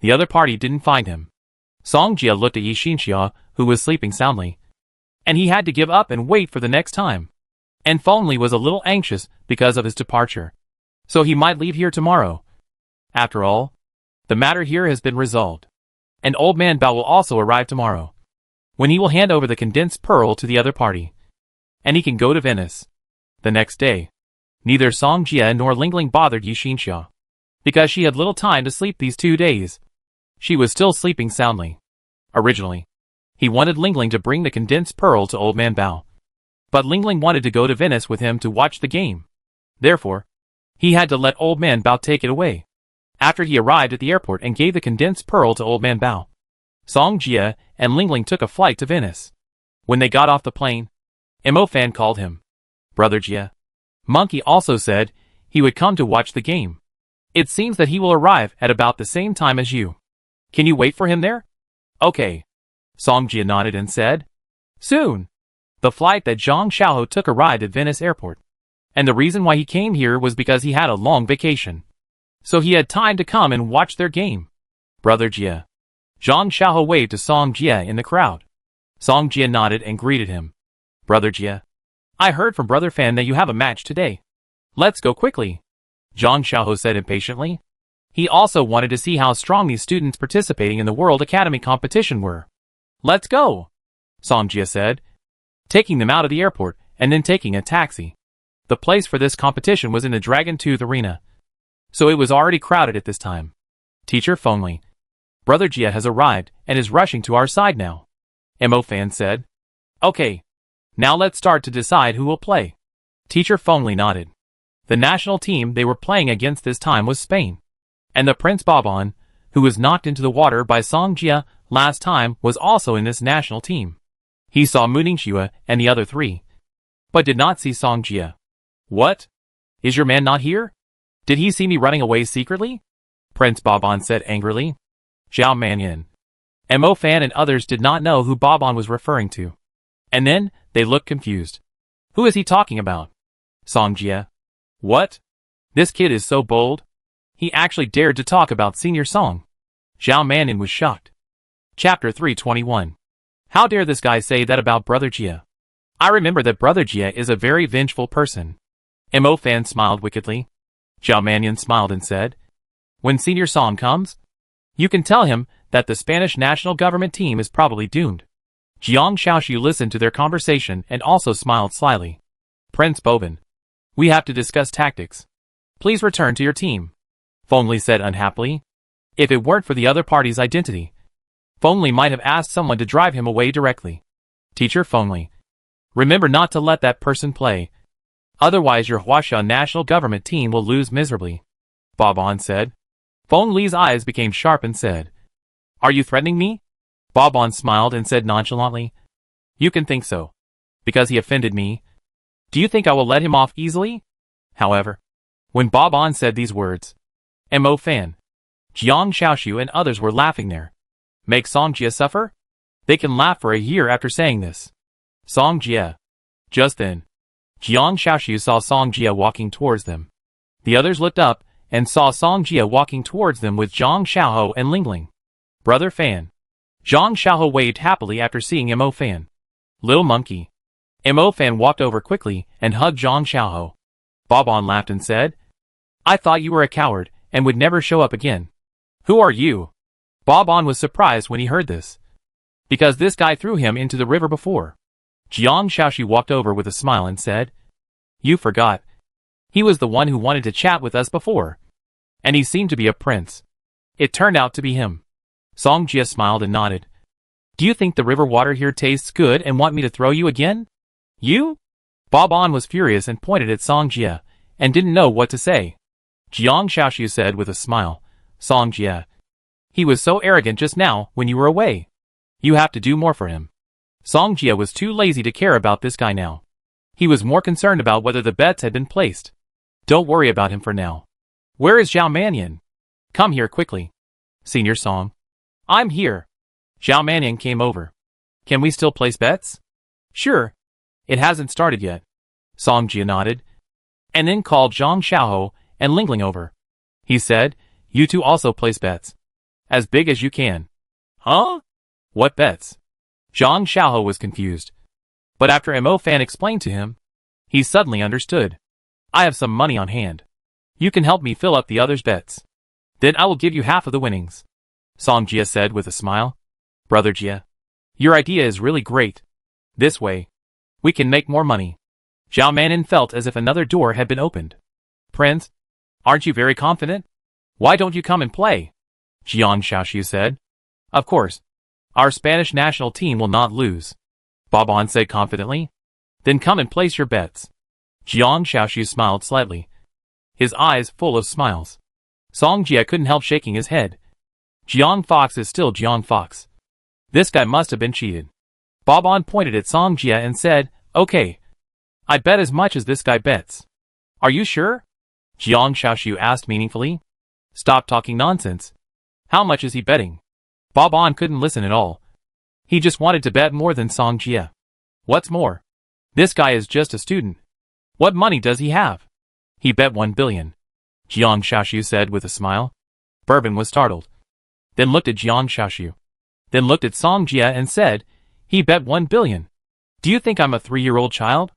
the other party didn't find him. Song Jie looked at Yi Xinxia, who was sleeping soundly, and he had to give up and wait for the next time. And Feng Li was a little anxious because of his departure, so he might leave here tomorrow. After all, the matter here has been resolved. And Old Man Bao will also arrive tomorrow, when he will hand over the condensed pearl to the other party, and he can go to Venice. The next day, neither Song Jie nor Lingling bothered Yi Xinxia, because she had little time to sleep these 2 days. She was still sleeping soundly. Originally, he wanted Lingling to bring the condensed pearl to Old Man Bao, but Lingling wanted to go to Venice with him to watch the game. Therefore, he had to let Old Man Bao take it away. After he arrived at the airport and gave the condensed pearl to Old Man Bao, Song Jie and Lingling took a flight to Venice. When they got off the plane, Mo Fan called him Brother Jie. Monkey also said he would come to watch the game. It seems that he will arrive at about the same time as you. Can you wait for him there? Okay. Song Jie nodded and said, soon. The flight that Zhang Xiaoho took arrived at Venice Airport, and the reason why he came here was because he had a long vacation. So he had time to come and watch their game. Brother Jie. Zhang Xiaoho waved to Song Jie in the crowd. Song Jie nodded and greeted him. Brother Jie. I heard from Brother Fan that you have a match today. Let's go quickly. Zhang Xiaoho said impatiently. He also wanted to see how strong these students participating in the World Academy competition were. Let's go, Song Jie said, taking them out of the airport and then taking a taxi. The place for this competition was in the Dragon Tooth Arena, so it was already crowded at this time. Teacher Feng Li. Brother Jie has arrived and is rushing to our side now. Mo Fan said. Okay. Now let's start to decide who will play. Teacher Feng Li nodded. The national team they were playing against this time was Spain. And the Prince Babon, who was knocked into the water by Song Jie last time, was also in this national team. He saw Mu Ningxue and the other 3, but did not see Song Jie. What? Is your man not here? Did he see me running away secretly? Prince Babon said angrily. Zhao Manyan, Mo Fan and others did not know who Babon was referring to. And then, they looked confused. Who is he talking about? Song Jie. What? This kid is so bold. He actually dared to talk about Senior Song. Zhao Manyan was shocked. Chapter 321. How dare this guy say that about Brother Jie? I remember that Brother Jie is a very vengeful person. Mo Fan smiled wickedly. Zhao Manyan smiled and said, when Senior Song comes, you can tell him that the Spanish national government team is probably doomed. Jiang Shaoxu listened to their conversation and also smiled slyly. Prince Boban. We have to discuss tactics. Please return to your team, Feng Li said unhappily. If it weren't for the other party's identity, Feng Li might have asked someone to drive him away directly. Teacher Feng Li, remember not to let that person play. Otherwise your Huasha national government team will lose miserably, Bob-on said. Feng Li's eyes became sharp and said, Are you threatening me? Bob-on smiled and said nonchalantly, You can think so. Because he offended me. Do you think I will let him off easily? However, when Bob-on said these words, Mo Fan, Jiang Xiaoshu and others were laughing there. Make Song Jie suffer? They can laugh for a year after saying this. Song Jie. Just then, Jiang Xiaoshu saw Song Jie walking towards them. The others looked up and saw Song Jie walking towards them with Zhang Xiaohou and Lingling. Brother Fan. Zhang Xiaohou waved happily after seeing Mo Fan. Little monkey. Mo Fan walked over quickly and hugged Zhang Xiaohou. Bob-on laughed and said, I thought you were a coward and would never show up again. Who are you? Bob-on was surprised when he heard this. Because this guy threw him into the river before. Jiang Xiaoxu walked over with a smile and said, You forgot. He was the one who wanted to chat with us before. And he seemed to be a prince. It turned out to be him. Song Jie smiled and nodded. Do you think the river water here tastes good and want me to throw you again? You? Bob-on was furious and pointed at Song Jie, and didn't know what to say. Jiang Xiaoxu said with a smile, Song Jie. He was so arrogant just now when you were away. You have to do more for him. Song Jie was too lazy to care about this guy now. He was more concerned about whether the bets had been placed. Don't worry about him for now. Where is Zhao Mannion? Come here quickly. Senior Song. I'm here. Zhao Mannion came over. Can we still place bets? Sure. It hasn't started yet. Song Jie nodded. And then called Zhang Xiaohou and Lingling over. He said, You two also place bets. As big as you can. Huh? What bets? Zhang Xiaohou was confused. But after Mo Fan explained to him, he suddenly understood. I have some money on hand. You can help me fill up the others' bets. Then I will give you half of the winnings. Song Jie said with a smile. Brother Jie, your idea is really great. This way, we can make more money. Zhao Mannion felt as if another door had been opened. Prince, aren't you very confident? Why don't you come and play? Jiang Xiaoxu said. Of course. Our Spanish national team will not lose. Bob-on said confidently. Then come and place your bets. Jiang Xiaoxu smiled slightly, his eyes full of smiles. Song Jie couldn't help shaking his head. Jiang Fox is still Jiang Fox. This guy must have been cheated. Bob-on pointed at Song Jie and said, Okay. I bet as much as this guy bets. Are you sure? Jiang Xiaoxu asked meaningfully. Stop talking nonsense. How much is he betting? Bob-on couldn't listen at all. He just wanted to bet more than Song Jie. What's more? This guy is just a student. What money does he have? He bet 1 billion. Jiang Xiaoxu said with a smile. Bourbon was startled. Then looked at Jiang Xiaoxu. Then looked at Song Jie and said, He bet 1 billion. Do you think I'm a 3-year-old child?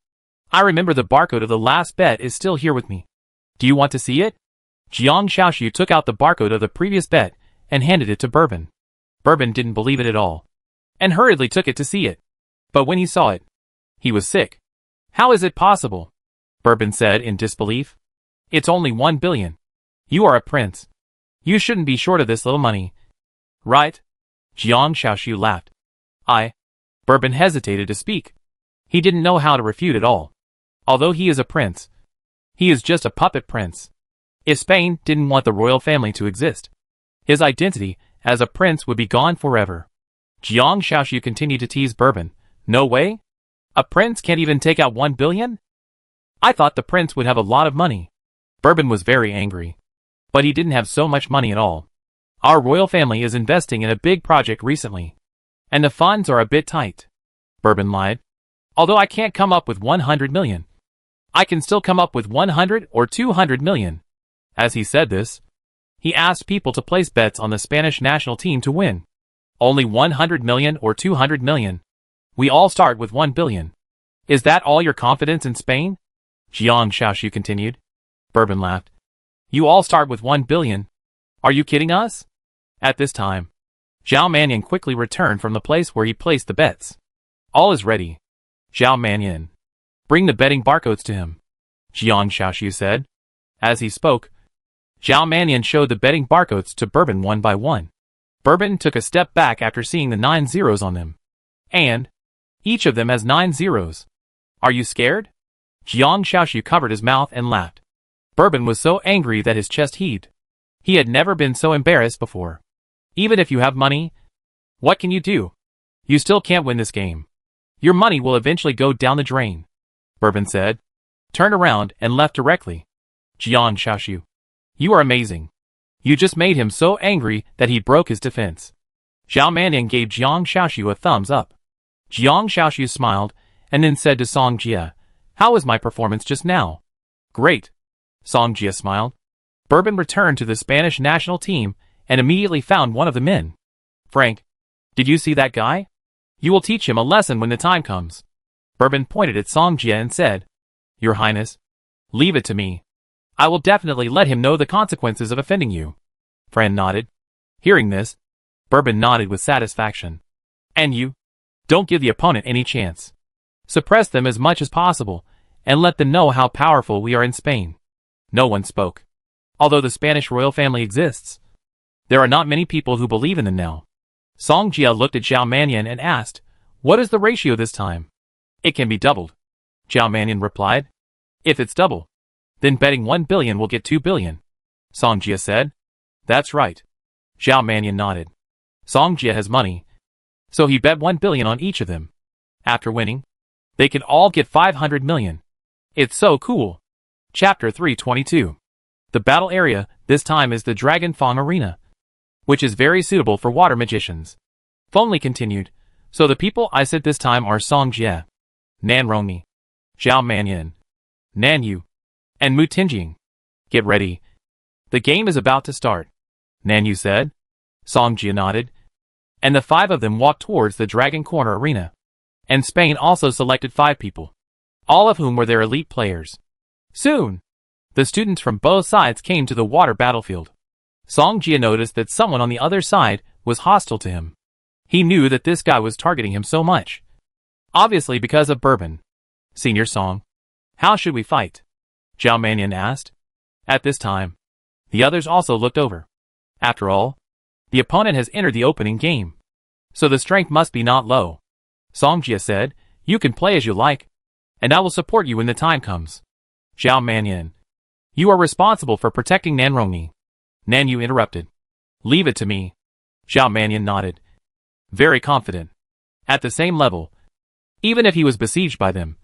I remember the barcode of the last bet is still here with me. Do you want to see it? Jiang Xiaoxu took out the barcode of the previous bet and handed it to Bourbon. Bourbon didn't believe it at all, and hurriedly took it to see it. But when he saw it, he was sick. How is it possible? Bourbon said in disbelief. It's only 1 billion. You are a prince. You shouldn't be short of this little money. Right? Jiang Xiaoxu laughed. Bourbon hesitated to speak. He didn't know how to refute at all. Although he is a prince, he is just a puppet prince. If Spain didn't want the royal family to exist, his identity as a prince would be gone forever. Jiang Xiaoxu continued to tease Bourbon. No way? A prince can't even take out 1 billion? I thought the prince would have a lot of money. Bourbon was very angry. But he didn't have so much money at all. Our royal family is investing in a big project recently, and the funds are a bit tight. Bourbon lied. Although I can't come up with 100 million. I can still come up with 100 or 200 million. As he said this, he asked people to place bets on the Spanish national team to win. Only 100 million or 200 million. We all start with 1 billion. Is that all your confidence in Spain? Jiang Xiaoxu continued. Bourbon laughed. You all start with 1 billion. Are you kidding us? At this time, Zhao Mannion quickly returned from the place where he placed the bets. All is ready. Zhao Mannion. Bring the betting barcodes to him. Jiang Xiaoxu said. As he spoke, Zhao Mannion showed the betting barcodes to Bourbon one by one. Bourbon took a step back after seeing the 9 zeros on them. And each of them has 9 zeros. Are you scared? Jiang Xiaoshu covered his mouth and laughed. Bourbon was so angry that his chest heaved. He had never been so embarrassed before. Even if you have money, what can you do? You still can't win this game. Your money will eventually go down the drain, Bourbon said, turned around and left directly. Jiang Xiaoshu, you are amazing. You just made him so angry that he broke his defense. Zhao Mannion gave Jiang Xiaoshu a thumbs up. Jiang Xiaoshu smiled and then said to Song Jia, how was my performance just now? Great. Song Jia smiled. Bourbon returned to the Spanish national team and immediately found one of the men. Frank, did you see that guy? You will teach him a lesson when the time comes. Bourbon pointed at Song Jia and said, Your Highness, leave it to me. I will definitely let him know the consequences of offending you. Fran nodded. Hearing this, Bourbon nodded with satisfaction. And you? Don't give the opponent any chance. Suppress them as much as possible, and let them know how powerful we are in Spain. No one spoke. Although the Spanish royal family exists, there are not many people who believe in them now. Song Jia looked at Zhao Mannion and asked, What is the ratio this time? It can be doubled. Zhao Mannion replied. If it's double, then betting 1 billion will get 2 billion. Song Jia said. That's right. Zhao Mannion nodded. Song Jia has money, so he bet 1 billion on each of them. After winning, they can all get 500 million. It's so cool. Chapter 322. The battle area this time is the Dragon Fang Arena, which is very suitable for water magicians. Fengli continued, so the people I said this time are Song Jie, Nan Rongmi, Zhao Mannion, Nan Yu, and Mu Tinjing. Get ready. The game is about to start, Nan Yu said. Song Jie nodded, and the 5 of them walked towards the Dragon Corner Arena. And Spain also selected 5 people, all of whom were their elite players. Soon, the students from both sides came to the water battlefield. Song Jia noticed that someone on the other side was hostile to him. He knew that this guy was targeting him so much. Obviously because of Bourbon. Senior Song, how should we fight? Zhao Mannion asked. At this time, the others also looked over. After all, the opponent has entered the opening game, so the strength must be not low. Song Jia said, You can play as you like, and I will support you when the time comes. Zhao Mannion, you are responsible for protecting Nan Rongmi. Nan Yu interrupted. Leave it to me. Zhao Mannion nodded. Very confident. At the same level, even if he was besieged by them,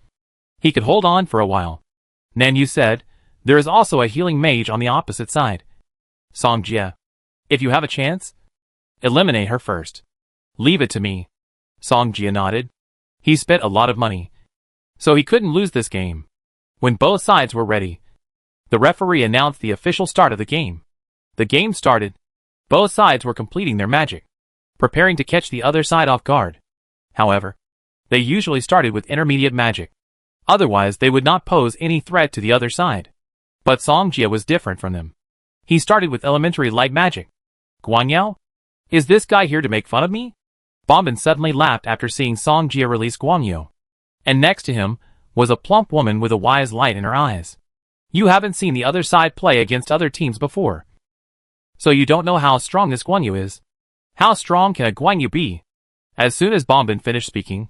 he could hold on for a while. Nan Yu said, There is also a healing mage on the opposite side. Song Jia, if you have a chance, eliminate her first. Leave it to me. Song Jia nodded. He spent a lot of money, so he couldn't lose this game. When both sides were ready, the referee announced the official start of the game. The game started. Both sides were completing their magic, preparing to catch the other side off guard. However, they usually started with intermediate magic. Otherwise, they would not pose any threat to the other side. But Song Jia was different from them. He started with elementary light magic. Guanyao? Is this guy here to make fun of me? Bombin suddenly laughed after seeing Song Jia release Guanyao. And next to him was a plump woman with a wise light in her eyes. You haven't seen the other side play against other teams before, so you don't know how strong this Guanyu is. How strong can a Guanyu be? As soon as Bombin finished speaking,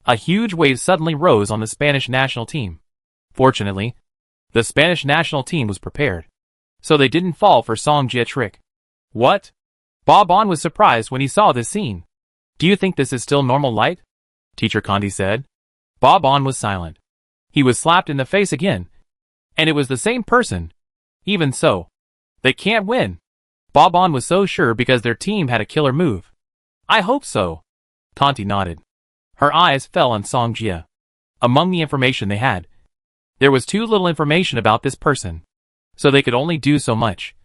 a huge wave suddenly rose on the Spanish national team. Fortunately, the Spanish national team was prepared, so they didn't fall for Song Jia trick. What? Bob-on was surprised when he saw this scene. Do you think this is still normal light? Teacher Condi said. Bob-on was silent. He was slapped in the face again, and it was the same person. Even so, they can't win. Bob-on was so sure because their team had a killer move. I hope so. Conti nodded. Her eyes fell on Song Jia. Among the information they had, there was too little information about this person, so they could only do so much.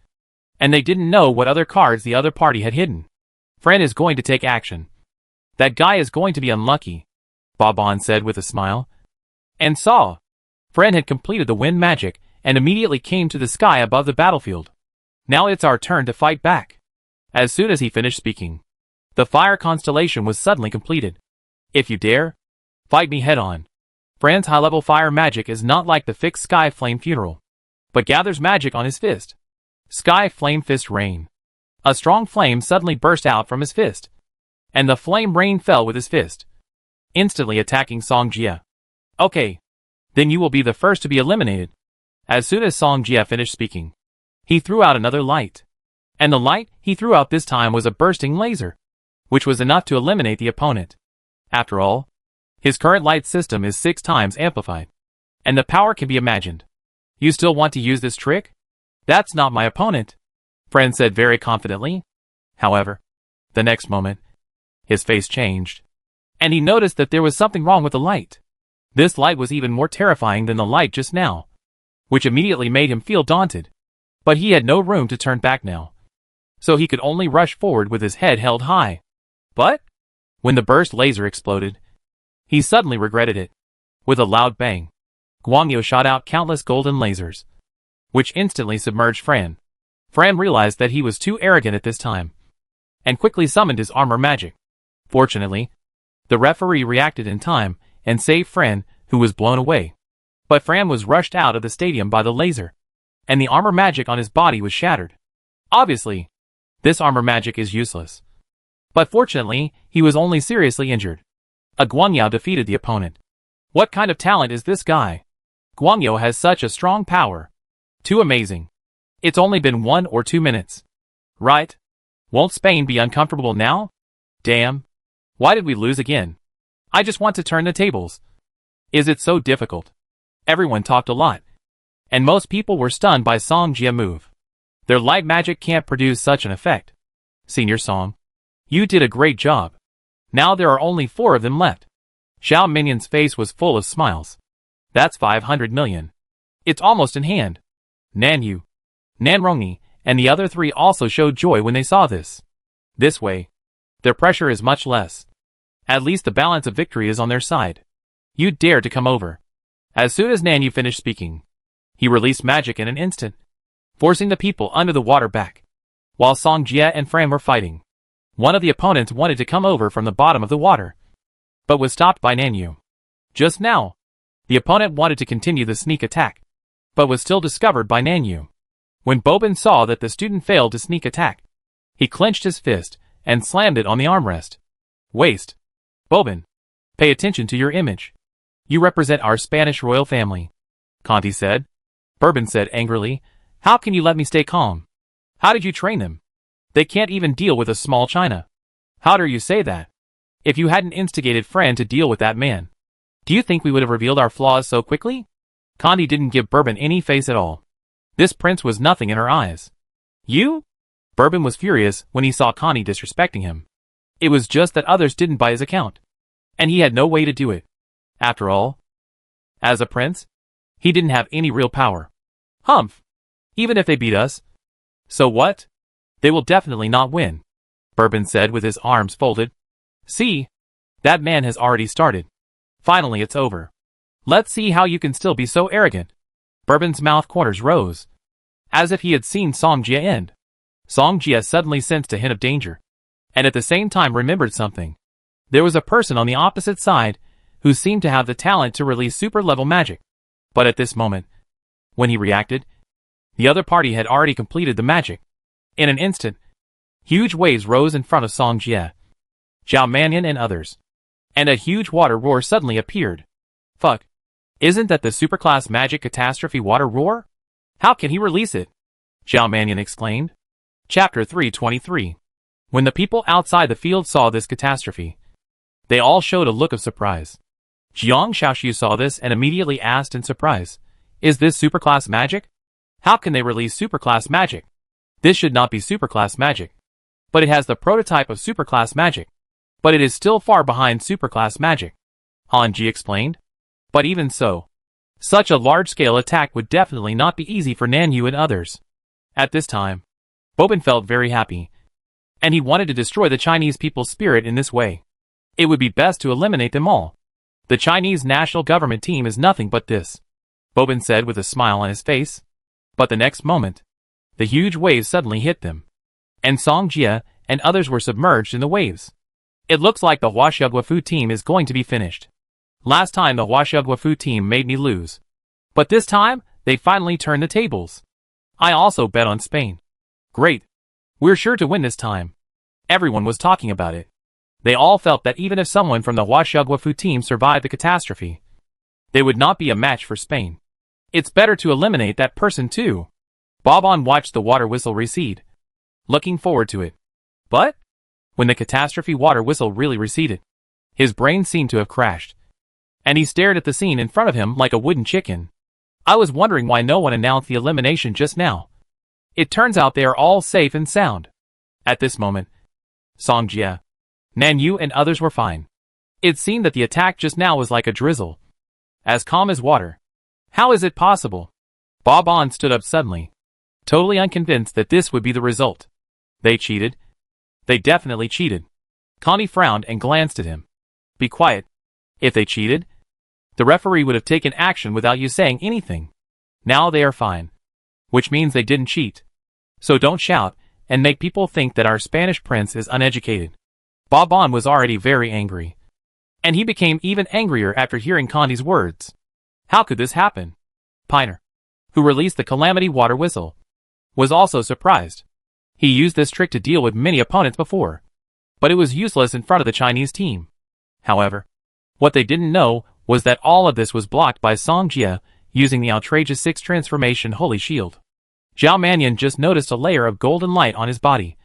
And they didn't know what other cards the other party had hidden. Friend is going to take action. That guy is going to be unlucky, Bob-on said with a smile. And saw. Friend had completed the wind magic and immediately came to the sky above the battlefield. Now it's our turn to fight back. As soon as he finished speaking, the fire constellation was suddenly completed. If you dare, fight me head on. Friend's high-level fire magic is not like the fixed sky flame funeral, but gathers magic on his fist. Sky Flame Fist Rain. A strong flame suddenly burst out from his fist, and the flame rain fell with his fist, instantly attacking Song Jie. Okay. Then you will be the first to be eliminated. As soon as Song Jie finished speaking, he threw out another light. And the light he threw out this time was a bursting laser, which was enough to eliminate the opponent. After all, his current light system is 6 times amplified, and the power can be imagined. You still want to use this trick? That's not my opponent, Friend said very confidently. However, the next moment, his face changed, and he noticed that there was something wrong with the light. This light was even more terrifying than the light just now, which immediately made him feel daunted. But he had no room to turn back now, so he could only rush forward with his head held high. But when the burst laser exploded, he suddenly regretted it. With a loud bang, Guangyo shot out countless golden lasers, which instantly submerged Fran. Fran realized that he was too arrogant at this time, and quickly summoned his armor magic. Fortunately, the referee reacted in time and saved Fran, who was blown away. But Fran was rushed out of the stadium by the laser, and the armor magic on his body was shattered. Obviously, this armor magic is useless. But fortunately, he was only seriously injured. A Guangyo defeated the opponent. What kind of talent is this guy? Guangyo has such a strong power. Too amazing. It's only been 1 or 2 minutes. Right? Won't Spain be uncomfortable now? Damn. Why did we lose again? I just want to turn the tables. Is it so difficult? Everyone talked a lot, and most people were stunned by Song Jie move. Their light magic can't produce such an effect. Senior Song, you did a great job. Now there are only 4 of them left. Xiao Minyan's face was full of smiles. That's 500 million. It's almost in hand. Nanyu, Nanrongni, and the other 3 also showed joy when they saw this. This way, their pressure is much less. At least the balance of victory is on their side. You dare to come over. As soon as Nanyu finished speaking, he released magic in an instant, forcing the people under the water back. While Song Jie and Fran were fighting, one of the opponents wanted to come over from the bottom of the water, but was stopped by Nanyu. Just now, the opponent wanted to continue the sneak attack, but was still discovered by Nanyu. When Bobin saw that the student failed to sneak attack, he clenched his fist and slammed it on the armrest. Waste. Bobin, pay attention to your image. You represent our Spanish royal family, Conti said. Bourbon said angrily, how can you let me stay calm? How did you train them? They can't even deal with a small China. How dare you say that? If you hadn't instigated Fran to deal with that man, do you think we would have revealed our flaws so quickly? Conti didn't give Bourbon any face at all. This prince was nothing in her eyes. You? Bourbon was furious when he saw Conti disrespecting him. It was just that others didn't buy his account, and he had no way to do it. After all, as a prince, he didn't have any real power. Humph! Even if they beat us, so what? They will definitely not win, Bourbon said with his arms folded. See? That man has already started. Finally it's over. Let's see how you can still be so arrogant. Bourbon's mouth corners rose, as if he had seen Song Jie end. Song Jie suddenly sensed a hint of danger, and at the same time remembered something. There was a person on the opposite side who seemed to have the talent to release super-level magic. But at this moment, when he reacted, the other party had already completed the magic. In an instant, huge waves rose in front of Song Jie, Zhao Manyan and others, and a huge water roar suddenly appeared. Fuck. Isn't that the superclass magic catastrophe water roar? How can he release it? Zhao Manyan exclaimed. Chapter 323. When the people outside the field saw this catastrophe, they all showed a look of surprise. Jiang Shaoxiu saw this and immediately asked in surprise, is this superclass magic? How can they release superclass magic? This should not be superclass magic. But it has the prototype of superclass magic. But it is still far behind superclass magic, Han Ji explained. But even so, such a large-scale attack would definitely not be easy for Nanyu and others. At this time, Bobin felt very happy, and he wanted to destroy the Chinese people's spirit in this way. It would be best to eliminate them all. The Chinese national government team is nothing but this, Bobin said with a smile on his face. But the next moment, the huge waves suddenly hit them, and Song Jie and others were submerged in the waves. It looks like the Huaxiaguafu team is going to be finished. Last time the Huaxiaguafu team made me lose. But this time, They finally turned the tables. I also bet on Spain. Great. We're sure to win this time. Everyone was talking about it. They all felt that even if someone from the Huashuguafu team survived the catastrophe, they would not be a match for Spain. It's better to eliminate that person too. Bob-on watched the water whistle recede, looking forward to it. But when the catastrophe water whistle really receded, his brain seemed to have crashed, and he stared at the scene in front of him like a wooden chicken. I was wondering why no one announced the elimination just now. It turns out they are all safe and sound. At this moment, Song Jie, Nan Yu and others were fine. It seemed that the attack just now was like a drizzle, as calm as water. How is it possible? Bob-on stood up suddenly, totally unconvinced that this would be the result. They cheated. They definitely cheated. Connie frowned and glanced at him. Be quiet. If they cheated, the referee would have taken action without you saying anything. Now they are fine, which means they didn't cheat. So don't shout and make people think that our Spanish prince is uneducated. Bob-on was already very angry, and he became even angrier after hearing Connie's words. How could this happen? Piner, who released the calamity water whistle, was also surprised. He used this trick to deal with many opponents before, but it was useless in front of the Chinese team. However, what they didn't know was that all of this was blocked by Song Jie using the outrageous 6 transformation holy shield. Zhao Mannion just noticed a layer of golden light on his body,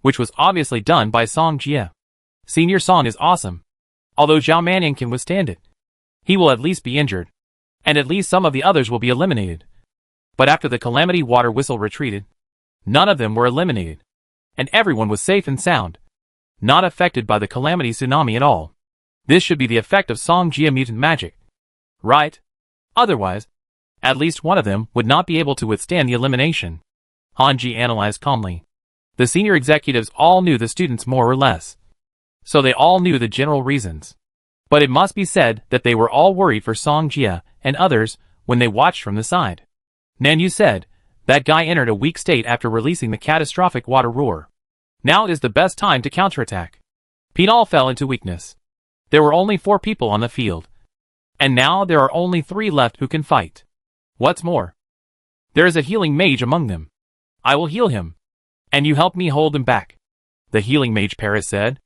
which was obviously done by Song Jie. Senior Song is awesome. Although Zhao Mannion can withstand it, he will at least be injured, and at least some of the others will be eliminated. But after the calamity water whistle retreated, none of them were eliminated, and everyone was safe and sound, not affected by the calamity tsunami at all. This should be the effect of Song Jie mutant magic, right? Otherwise, at least one of them would not be able to withstand the elimination. Hanji analyzed calmly. The senior executives all knew the students more or less, so they all knew the general reasons. But it must be said that they were all worried for Song Jie and others when they watched from the side. Nan Yu said, that guy entered a weak state after releasing the catastrophic water roar. Now is the best time to counterattack. Pinal fell into weakness. There were only 4 people on the field, and now there are only 3 left who can fight. What's more, there is a healing mage among them. I will heal him, and you help me hold him back, the healing mage Paris said.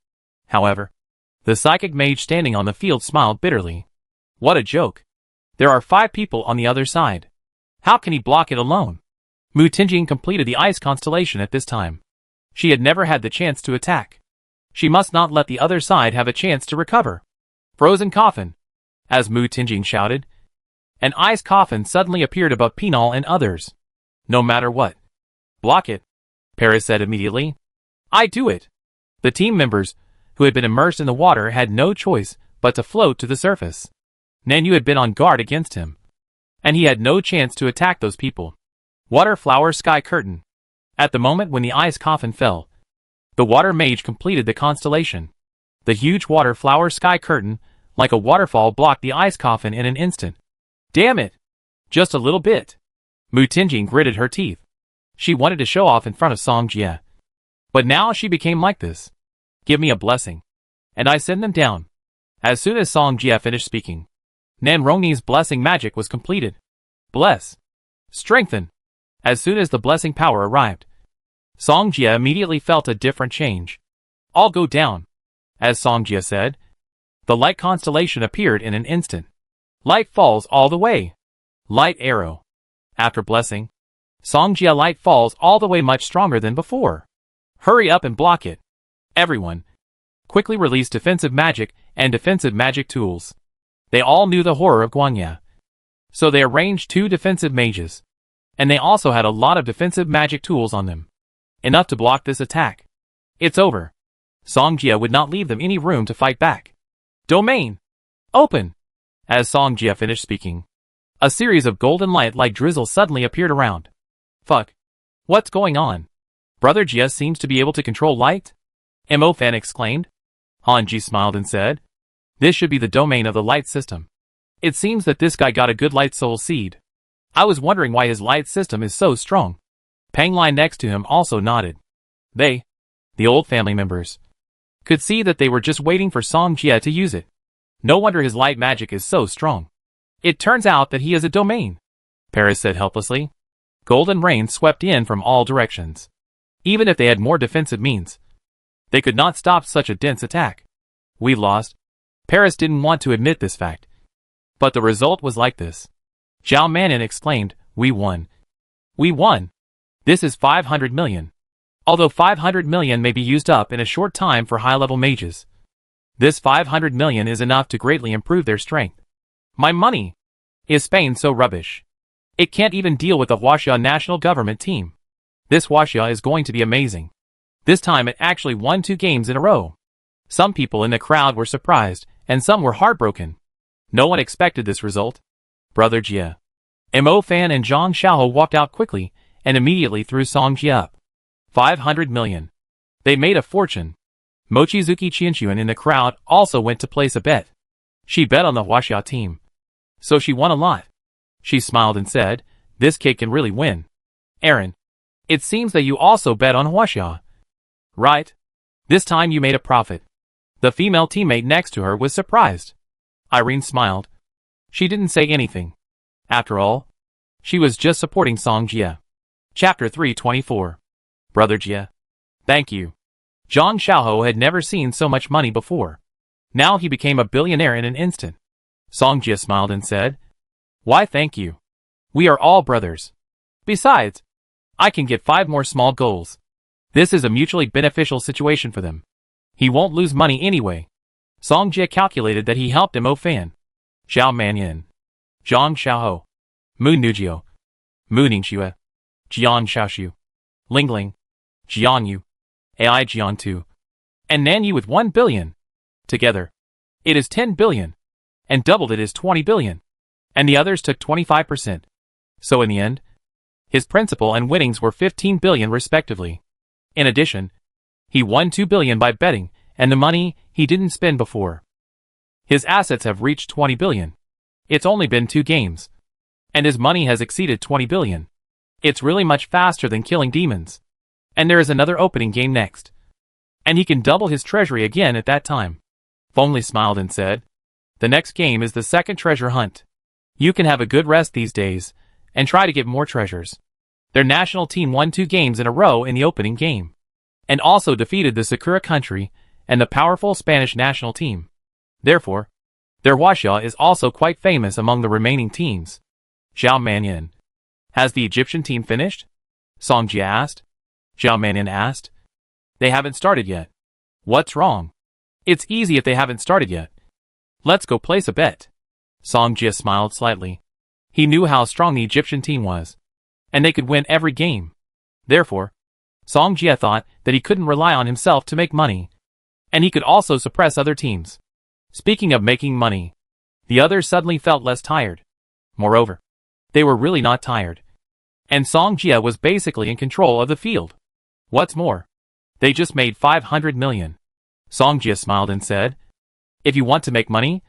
However, the psychic mage standing on the field smiled bitterly. What a joke. There are 5 people on the other side. How can he block it alone? Mu Tingjing completed the ice constellation at this time. She had never had the chance to attack. She must not let the other side have a chance to recover. Frozen coffin. As Mu Tingjing shouted, an ice coffin suddenly appeared above Pinal and others. No matter what. Block it, Paris said immediately. I do it. The team members, who had been immersed in the water, had no choice but to float to the surface. Nan Yu had been on guard against him, and he had no chance to attack those people. Water flower sky curtain. At the moment when the ice coffin fell, the water mage completed the constellation. The huge water flower sky curtain, like a waterfall, blocked the ice coffin in an instant. Damn it! Just a little bit. Mu Tingjing gritted her teeth. She wanted to show off in front of Song Jie, but now she became like this. Give me a blessing, and I send them down. As soon as Song Jie finished speaking, Nan Rongni's blessing magic was completed. Bless. Strengthen. As soon as the blessing power arrived, Song Jie immediately felt a different change. All go down. As Song Jie said, the light constellation appeared in an instant. Light falls all the way. Light arrow. After blessing, Song Jie light falls all the way, much stronger than before. Hurry up and block it. Everyone, quickly release defensive magic and defensive magic tools. They all knew the horror of Guangya, so they arranged 2 defensive mages, and they also had a lot of defensive magic tools on them. Enough to block this attack. It's over. Song Jie would not leave them any room to fight back. Domain! Open! As Song Jie finished speaking, a series of golden light like drizzle suddenly appeared around. Fuck. What's going on? Brother Jie seems to be able to control light? Mo Fan exclaimed. Hanji smiled and said, this should be the domain of the light system. It seems that this guy got a good light soul seed. I was wondering why his light system is so strong. Pang Lai next to him also nodded. They, the old family members, could see that they were just waiting for Song Jie to use it. No wonder his light magic is so strong. It turns out that he is a domain. Paris said helplessly. Golden rain swept in from all directions. Even if they had more defensive means, they could not stop such a dense attack. We lost. Paris didn't want to admit this fact. But the result was like this. Zhao Manin exclaimed, "We won. We won. This is 500 million. Although 500 million may be used up in a short time for high-level mages, this 500 million is enough to greatly improve their strength. My money! Is Spain so rubbish? It can't even deal with the Huaxia national government team. This Huaxia is going to be amazing. This time it actually won 2 games in a row." Some people in the crowd were surprised, and some were heartbroken. No one expected this result. Brother Jie, Mo Fan and Zhang Xiaoho walked out quickly, and immediately threw Song Jie up. 500 million. They made a fortune. Mochizuki Qianxuan in the crowd also went to place a bet. She bet on the Huaxia team. So she won a lot. She smiled and said, "This kid can really win." Aaron, it seems that you also bet on Huaxia. Right? This time you made a profit. The female teammate next to her was surprised. Irene smiled. She didn't say anything. After all, she was just supporting Song Jie. Chapter 324. Brother Jie. Thank you. Zhang Xiaoho had never seen so much money before. Now he became a billionaire in an instant. Song Jie smiled and said, "Why thank you. We are all brothers. Besides, I can get 5 more small goals. This is a mutually beneficial situation for them. He won't lose money anyway." Song Jie calculated that he helped Mo Fan, Zhao Manyan, Zhang Xiaoho, Mu Nujio, Mu Ningxue, Jian Xiaoxiu, Lingling, Jian Yu, AI Jian Tu, and Nan Yu with 1 billion. Together, it is 10 billion, and doubled it is 20 billion, and the others took 25%. So in the end, his principal and winnings were 15 billion respectively. In addition, he won 2 billion by betting, and the money he didn't spend before. His assets have reached 20 billion. It's only been 2 games, and his money has exceeded 20 billion. It's really much faster than killing demons. And there is another opening game next. And he can double his treasury again at that time. Feng Li smiled and said, "The next game is the second treasure hunt. You can have a good rest these days, and try to get more treasures." Their national team won 2 games in a row in the opening game, and also defeated the Sakura country and the powerful Spanish national team. Therefore, their Huaxia is also quite famous among the remaining teams. Zhao Manyan. Has the Egyptian team finished? Song Jie asked. Zhao Manyan asked. They haven't started yet. What's wrong? It's easy if they haven't started yet. Let's go place a bet. Song Jie smiled slightly. He knew how strong the Egyptian team was, and they could win every game. Therefore, Song Jie thought that he couldn't rely on himself to make money, and he could also suppress other teams. Speaking of making money, the others suddenly felt less tired. Moreover, they were really not tired, and Song Jie was basically in control of the field. What's more, they just made 500 million. Song Jie smiled and said, "If you want to make money,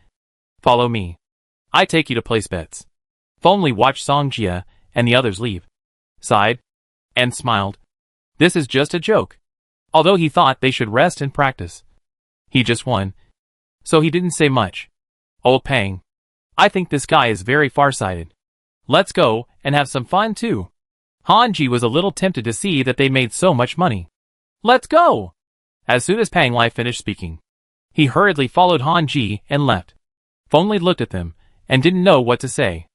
follow me. I take you to place bets." Feng Li watched Song Jie and the others leave, sighed, and smiled. This is just a joke. Although he thought they should rest and practice. He just won, so he didn't say much. Old Pang. I think this guy is very farsighted. Let's go and have some fun too. Hanji was a little tempted to see that they made so much money. Let's go! As soon as Pang Lai finished speaking, he hurriedly followed Hanji and left. Feng Li looked at them and didn't know what to say.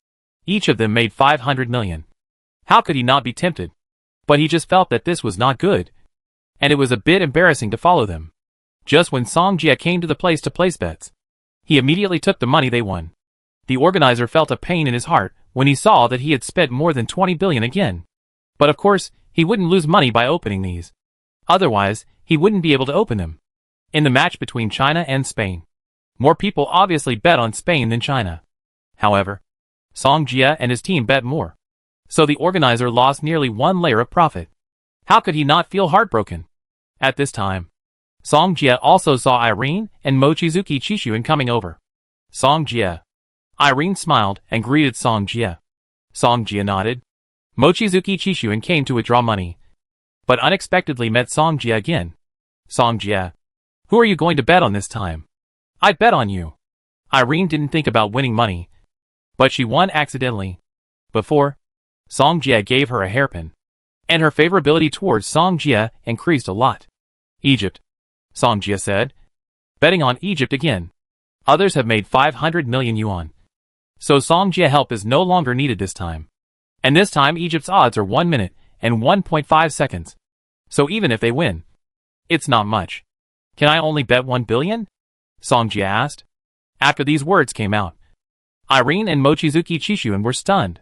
Each of them made 500 million. How could he not be tempted? But he just felt that this was not good, and it was a bit embarrassing to follow them. Just when Song Jie came to the place to place bets, he immediately took the money they won. The organizer felt a pain in his heart when he saw that he had spent more than 20 billion again. But of course, he wouldn't lose money by opening these. Otherwise, he wouldn't be able to open them. In the match between China and Spain, more people obviously bet on Spain than China. However, Song Jie and his team bet more. So the organizer lost nearly 1 layer of profit. How could he not feel heartbroken? At this time, Song Jie also saw Irene and Mochizuki Chishuan coming over. Song Jie. Irene smiled and greeted Song Jie. Song Jie nodded. Mochizuki Chishuan came to withdraw money, but unexpectedly met Song Jie again. Song Jie. Who are you going to bet on this time? I'd bet on you. Irene didn't think about winning money, but she won accidentally. Before, Song Jia gave her a hairpin, and her favorability towards Song Jia increased a lot. Egypt, Song Jia said, betting on Egypt again. Others have made 500 million yuan. So Song Jia help is no longer needed this time. And this time Egypt's odds are 1 minute and 1.5 seconds. So even if they win, it's not much. Can I only bet 1 billion? Song Jia asked. After these words came out, Irene and Mochizuki Chishuan were stunned.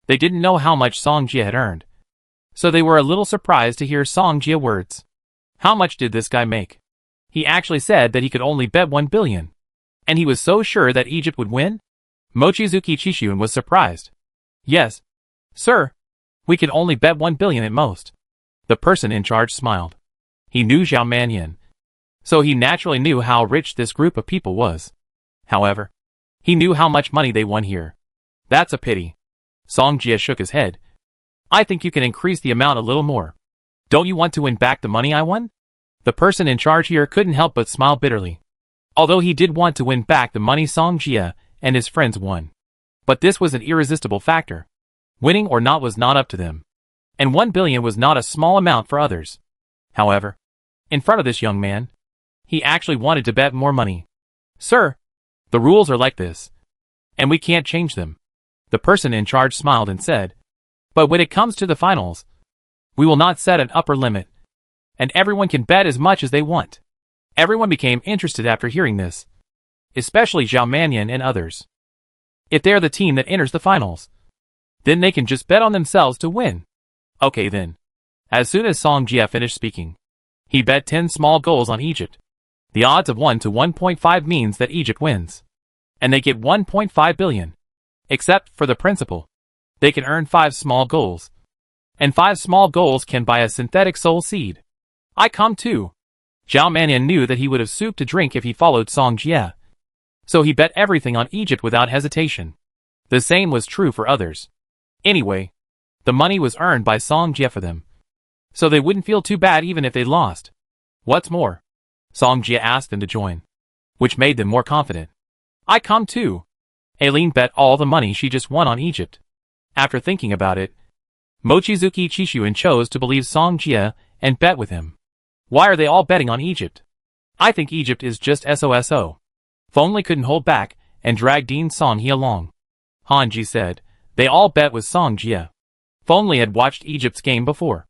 They didn't know how much Song Jia had earned. So they were a little surprised to hear Song Jia words. How much did this guy make? He actually said that he could only bet 1 billion. And he was so sure that Egypt would win? Mochizuki Chishuan was surprised. Yes, sir. We could only bet 1 billion at most. The person in charge smiled. He knew Zhao Manyan, so he naturally knew how rich this group of people was. However, he knew how much money they won here. That's a pity. Song Jia shook his head. I think you can increase the amount a little more. Don't you want to win back the money I won? The person in charge here couldn't help but smile bitterly. Although he did want to win back the money Song Jia and his friends won. But this was an irresistible factor. Winning or not was not up to them. And 1 billion was not a small amount for others. However, in front of this young man, he actually wanted to bet more money. Sir, the rules are like this, and we can't change them. The person in charge smiled and said, but when it comes to the finals, we will not set an upper limit, and everyone can bet as much as they want. Everyone became interested after hearing this, especially Zhao Manyan and others. If they're the team that enters the finals, then they can just bet on themselves to win. Okay then. As soon as Song Jia finished speaking, he bet 10 small goals on Egypt. The odds of 1 to 1.5 means that Egypt wins, and they get 1.5 billion. Except for the principal, they can earn 5 small goals, and 5 small goals can buy a synthetic soul seed. I come too. Zhao Manyan knew that he would have soup to drink if he followed Song Jia, so he bet everything on Egypt without hesitation. The same was true for others. Anyway, the money was earned by Song Jia for them, so they wouldn't feel too bad even if they lost. What's more, Song Jia asked them to join, which made them more confident. I come too. Aileen bet all the money she just won on Egypt. After thinking about it, Mochizuki Chishuan chose to believe Song Jia and bet with him. Why are they all betting on Egypt? I think Egypt is just SOSO. Fengli couldn't hold back and dragged Dean Songhe along. Hanji said, they all bet with Song Jia. Fengli had watched Egypt's game before,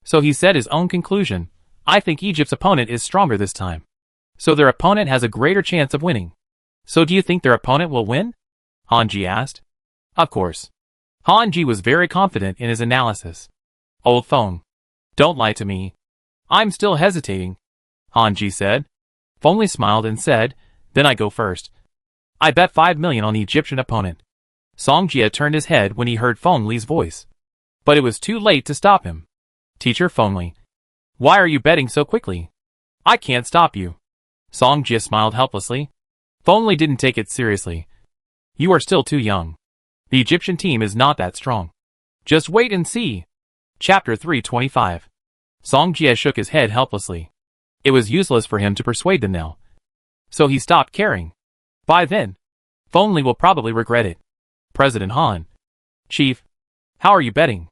so he said his own conclusion. I think Egypt's opponent is stronger this time, so their opponent has a greater chance of winning. So do you think their opponent will win? Hanji asked. Of course. Hanji was very confident in his analysis. Old Feng, don't lie to me. I'm still hesitating, Hanji said. Fengli smiled and said, then I go first. I bet 5 million on the Egyptian opponent. Song Jia turned his head when he heard Fengli's voice, but it was too late to stop him. Teacher Fengli, why are you betting so quickly? I can't stop you. Song Jia smiled helplessly. Fengli didn't take it seriously. You are still too young. The Egyptian team is not that strong. Just wait and see. Chapter 325. Song Jia shook his head helplessly. It was useless for him to persuade them now, so he stopped caring. By then, Fengli will probably regret it. President Han. Chief, how are you betting?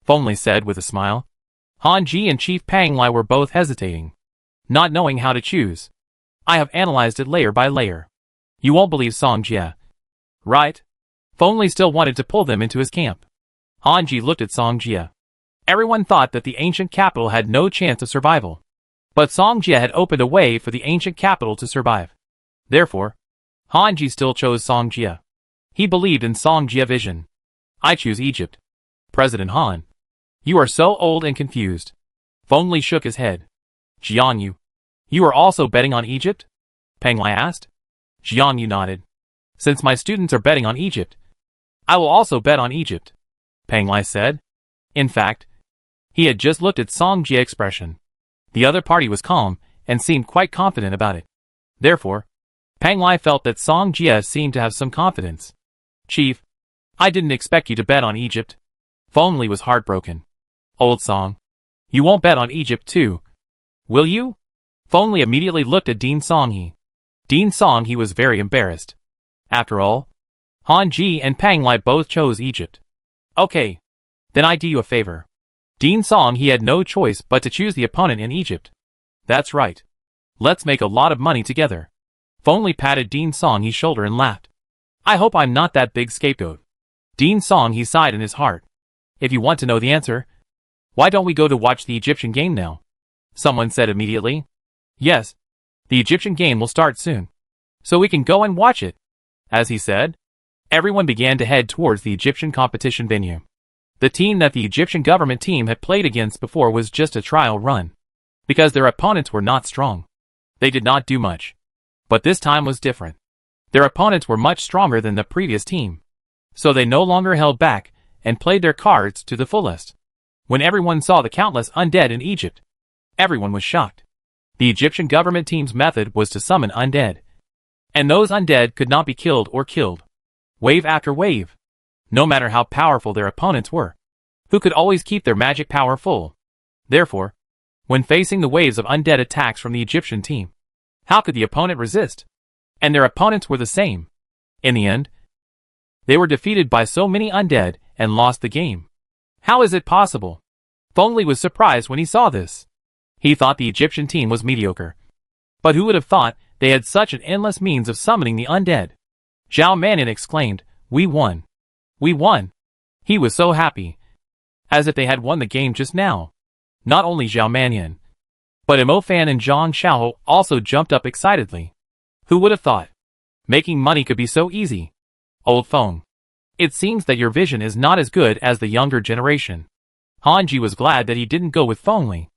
Fengli said with a smile. Han Ji and Chief Pang Lai were both hesitating, not knowing how to choose. I have analyzed it layer by layer. You won't believe Song Jia, right? Fengli still wanted to pull them into his camp. Han Ji looked at Song Jia. Everyone thought that the ancient capital had no chance of survival, but Song Jia had opened a way for the ancient capital to survive. Therefore, Han Ji still chose Song Jia. He believed in Song Jia vision. I choose Egypt. President Han. You are so old and confused. Fengli shook his head. Jiang you are also betting on Egypt? Peng Lai asked. Jiang nodded. Since my students are betting on Egypt, I will also bet on Egypt, Peng Lai said. In fact, he had just looked at Song Jia's expression. The other party was calm and seemed quite confident about it. Therefore, Peng Lai felt that Song Jia seemed to have some confidence. Chief, I didn't expect you to bet on Egypt. Fengli was heartbroken. Old Song, you won't bet on Egypt too, will you? Fengli immediately looked at Dean Songhe. Dean Songhe was very embarrassed. After all, Han Ji and Pang Lai both chose Egypt. Okay. Then I do you a favor. Dean Song he had no choice but to choose the opponent in Egypt. That's right. Let's make a lot of money together. Fongli patted Dean Song his shoulder and laughed. I hope I'm not that big scapegoat. Dean Song he sighed in his heart. If you want to know the answer, why don't we go to watch the Egyptian game now? Someone said immediately. Yes. The Egyptian game will start soon. So we can go and watch it. As he said, everyone began to head towards the Egyptian competition venue. The team that the Egyptian government team had played against before was just a trial run. Because their opponents were not strong. They did not do much. But this time was different. Their opponents were much stronger than the previous team. So they no longer held back and played their cards to the fullest. When everyone saw the countless undead in Egypt, everyone was shocked. The Egyptian government team's method was to summon undead. And those undead could not be killed or killed. Wave after wave. No matter how powerful their opponents were. Who could always keep their magic power full. Therefore, when facing the waves of undead attacks from the Egyptian team, how could the opponent resist? And their opponents were the same. In the end, they were defeated by so many undead and lost the game. How is it possible? Fongli was surprised when he saw this. He thought the Egyptian team was mediocre. But who would have thought they had such an endless means of summoning the undead? Zhao Mannion exclaimed, "We won. We won." He was so happy. As if they had won the game just now. Not only Zhao Mannion, but Mo Fan and Zhang Xiaoho also jumped up excitedly. Who would have thought? Making money could be so easy. Old Feng. It seems that your vision is not as good as the younger generation. Hanji was glad that he didn't go with Fengli.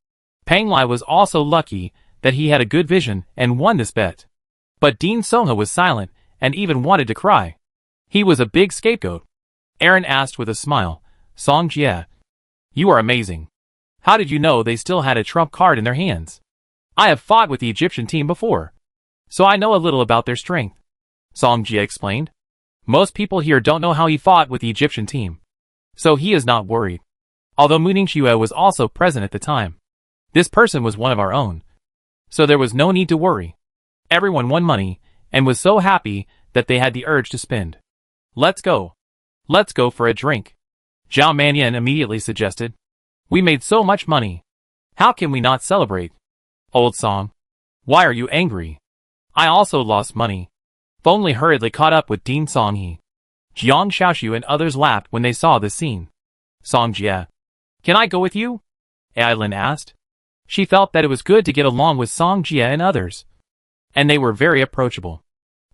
Peng Lai was also lucky that he had a good vision and won this bet. But Dean Songha was silent and even wanted to cry. He was a big scapegoat. Aaron asked with a smile, Song Jie, you are amazing. How did you know they still had a trump card in their hands? I have fought with the Egyptian team before, so I know a little about their strength. Song Jie explained. Most people here don't know how he fought with the Egyptian team, so he is not worried. Although Muning Xue was also present at the time. This person was one of our own, so there was no need to worry. Everyone won money, and was so happy that they had the urge to spend. Let's go. Let's go for a drink. Zhao Mannion immediately suggested. We made so much money. How can we not celebrate? Old Song. Why are you angry? I also lost money. Fengli hurriedly caught up with Dean Songhe. Jiang Xiaoxiu and others laughed when they saw this scene. Song Jie. Can I go with you? Ailin asked. She felt that it was good to get along with Song Jie and others. And they were very approachable.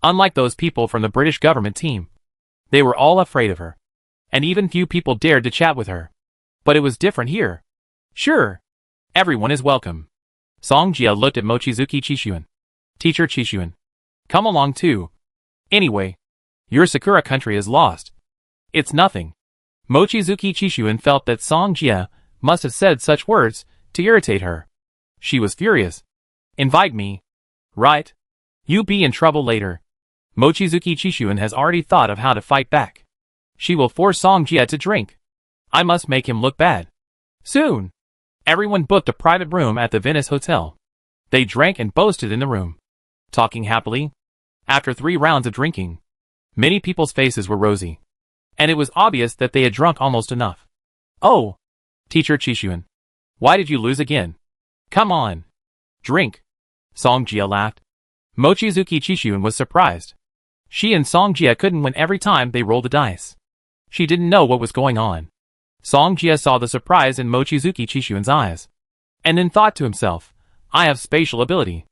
Unlike those people from the British government team. They were all afraid of her. And even few people dared to chat with her. But it was different here. Sure. Everyone is welcome. Song Jie looked at Mochizuki Chishuan. Teacher Chishuan. Come along too. Anyway, your Sakura country is lost. It's nothing. Mochizuki Chishuan felt that Song Jie must have said such words to irritate her. She was furious. Invite me. Right? You be in trouble later. Mochizuki Chishuan has already thought of how to fight back. She will force Song Jie to drink. I must make him look bad. Soon. Everyone booked a private room at the Venice Hotel. They drank and boasted in the room. Talking happily. After 3 rounds of drinking, many people's faces were rosy. And it was obvious that they had drunk almost enough. Oh! Teacher Chishuan. Why did you lose again? Come on. Drink. Song Jie laughed. Mochizuki Chishuan was surprised. She and Song Jie couldn't win every time they rolled the dice. She didn't know what was going on. Song Jie saw the surprise in Mochizuki Chishuan's eyes. And then thought to himself, I have spatial ability.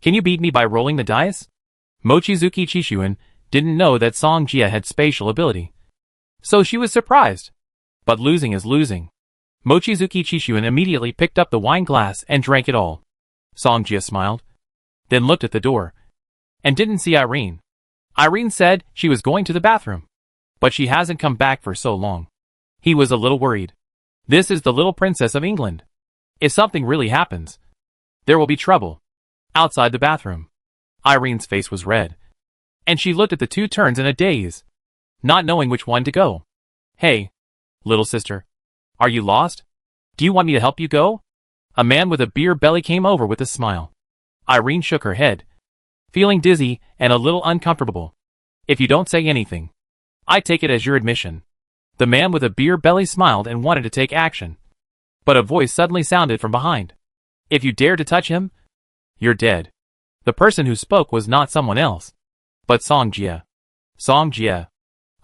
Can you beat me by rolling the dice? Mochizuki Chishuan didn't know that Song Jie had spatial ability. So she was surprised. But losing is losing. Mochizuki Chishuan immediately picked up the wine glass and drank it all. Song Jie smiled. Then looked at the door. And didn't see Irene. Irene said she was going to the bathroom. But she hasn't come back for so long. He was a little worried. This is the little princess of England. If something really happens, there will be trouble. Outside the bathroom. Irene's face was red. And she looked at the 2 turns in a daze. Not knowing which one to go. Hey, little sister. Are you lost? Do you want me to help you go? A man with a beer belly came over with a smile. Irene shook her head. Feeling dizzy and a little uncomfortable. If you don't say anything, I take it as your admission. The man with a beer belly smiled and wanted to take action. But a voice suddenly sounded from behind. If you dare to touch him, you're dead. The person who spoke was not someone else, but Song Jie. Song Jie.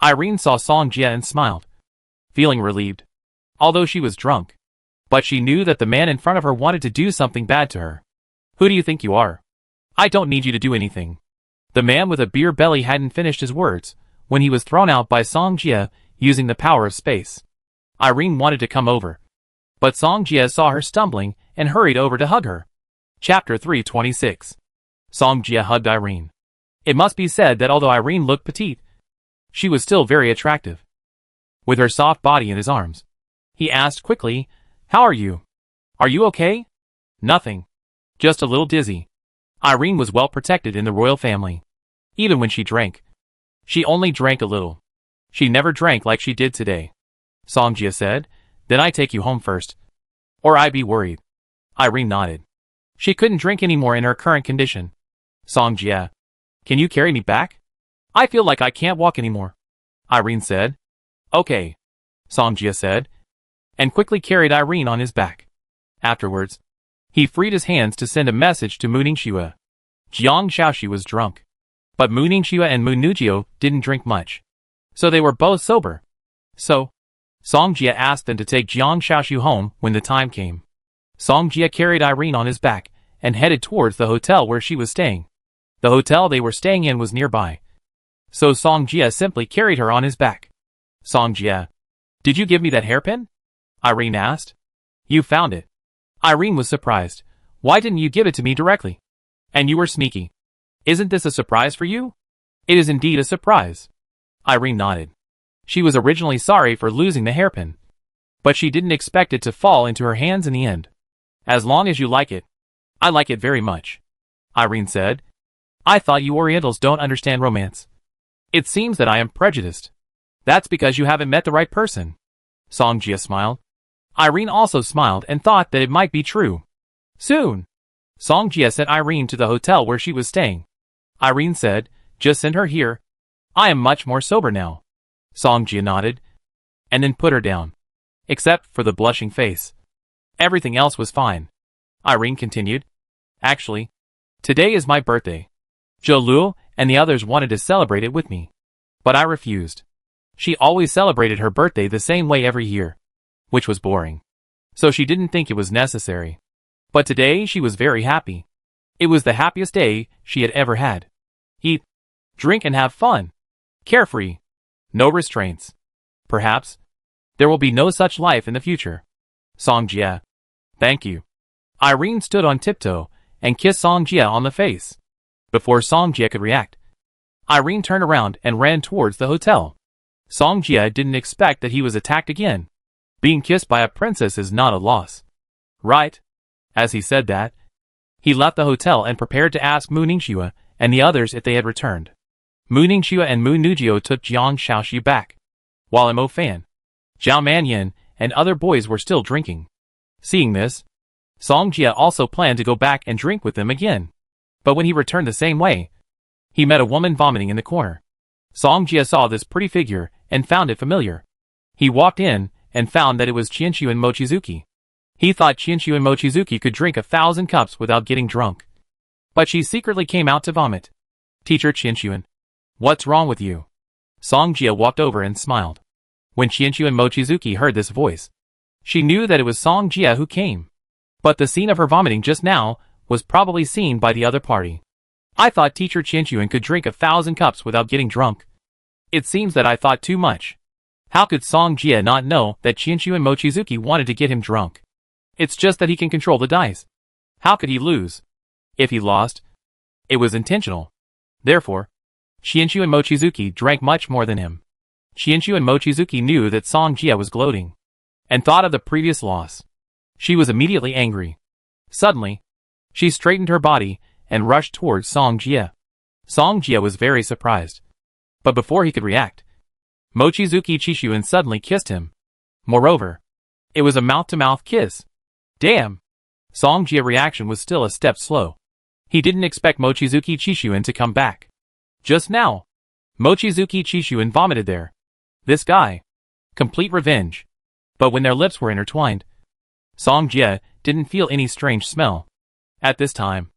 Irene saw Song Jie and smiled, feeling relieved, although she was drunk. But she knew that the man in front of her wanted to do something bad to her. Who do you think you are? I don't need you to do anything. The man with a beer belly hadn't finished his words when he was thrown out by Song Jie using the power of space. Irene wanted to come over, but Song Jie saw her stumbling and hurried over to hug her. Chapter 326. Song Jie hugged Irene. It must be said that although Irene looked petite, she was still very attractive. With her soft body in his arms, he asked quickly, "How are you? Are you okay?" "Nothing. Just a little dizzy." Irene was well protected in the royal family. Even when she drank, she only drank a little. She never drank like she did today. Song Jie said, "Then I take you home first, or I be worried." Irene nodded. She couldn't drink anymore in her current condition. Song Jie, "Can you carry me back? I feel like I can't walk anymore." Irene said. "Okay," Song Jie said, and quickly carried Irene on his back. Afterwards, he freed his hands to send a message to Mu Ningxue. Jiang Shaoxi was drunk, but Mu Ningxue and Mu Nujio didn't drink much, so they were both sober. So, Song Jie asked them to take Jiang Shaoxi home when the time came. Song Jie carried Irene on his back and headed towards the hotel where she was staying. The hotel they were staying in was nearby, so Song Jie simply carried her on his back. Song Jie, "Did you give me that hairpin?" Irene asked. "You found it." Irene was surprised. "Why didn't you give it to me directly? And you were sneaky. Isn't this a surprise for you?" "It is indeed a surprise." Irene nodded. She was originally sorry for losing the hairpin, but she didn't expect it to fall into her hands in the end. "As long as you like it." "I like it very much," Irene said. "I thought you Orientals don't understand romance. It seems that I am prejudiced." "That's because you haven't met the right person." Song Jie smiled. Irene also smiled and thought that it might be true. Soon, Song Jie sent Irene to the hotel where she was staying. Irene said, "Just send her here. I am much more sober now." Song Jie nodded, and then put her down, except for the blushing face. Everything else was fine. Irene continued, "Actually, today is my birthday. Zhou Luo and the others wanted to celebrate it with me, but I refused. She always celebrated her birthday the same way every year, which was boring, so she didn't think it was necessary. But today she was very happy. It was the happiest day she had ever had. Eat, drink and have fun. Carefree. No restraints. Perhaps there will be no such life in the future." Song Jie, "Thank you." Irene stood on tiptoe and kissed Song Jie on the face. Before Song Jie could react, Irene turned around and ran towards the hotel. Song Jie didn't expect that he was attacked again. Being kissed by a princess is not a loss, right? As he said that, he left the hotel and prepared to ask Mu Ningxue and the others if they had returned. Mu Ningxue and Mu Nujio took Jiang Shaoxi back, while Mo Fan, Zhao Manyan, and other boys were still drinking. Seeing this, Song Jie also planned to go back and drink with them again. But when he returned the same way, he met a woman vomiting in the corner. Song Jie saw this pretty figure and found it familiar. He walked in and found that it was Qianxu and Mochizuki. He thought Qianxu and Mochizuki could drink 1,000 cups without getting drunk. But she secretly came out to vomit. "Teacher Qianxuan, what's wrong with you?" Song Jie walked over and smiled. When Qianxu and Mochizuki heard this voice, she knew that it was Song Jie who came. But the scene of her vomiting just now was probably seen by the other party. "I thought Teacher Qianxuan could drink 1,000 cups without getting drunk. It seems that I thought too much." How could Song Jie not know that Qianxu and Mochizuki wanted to get him drunk? It's just that he can control the dice. How could he lose? If he lost, it was intentional. Therefore, Qianxu and Mochizuki drank much more than him. Qianxu and Mochizuki knew that Song Jie was gloating, and thought of the previous loss. She was immediately angry. Suddenly, she straightened her body and rushed towards Song Jie. Song Jie was very surprised. But before he could react, Mochizuki Chishuan suddenly kissed him. Moreover, it was a mouth-to-mouth kiss. Damn! Song Jie's reaction was still a step slow. He didn't expect Mochizuki Chishuan to come back. Just now, Mochizuki Chishuan vomited there. This guy complete revenge. But when their lips were intertwined, Song Jie didn't feel any strange smell. At this time,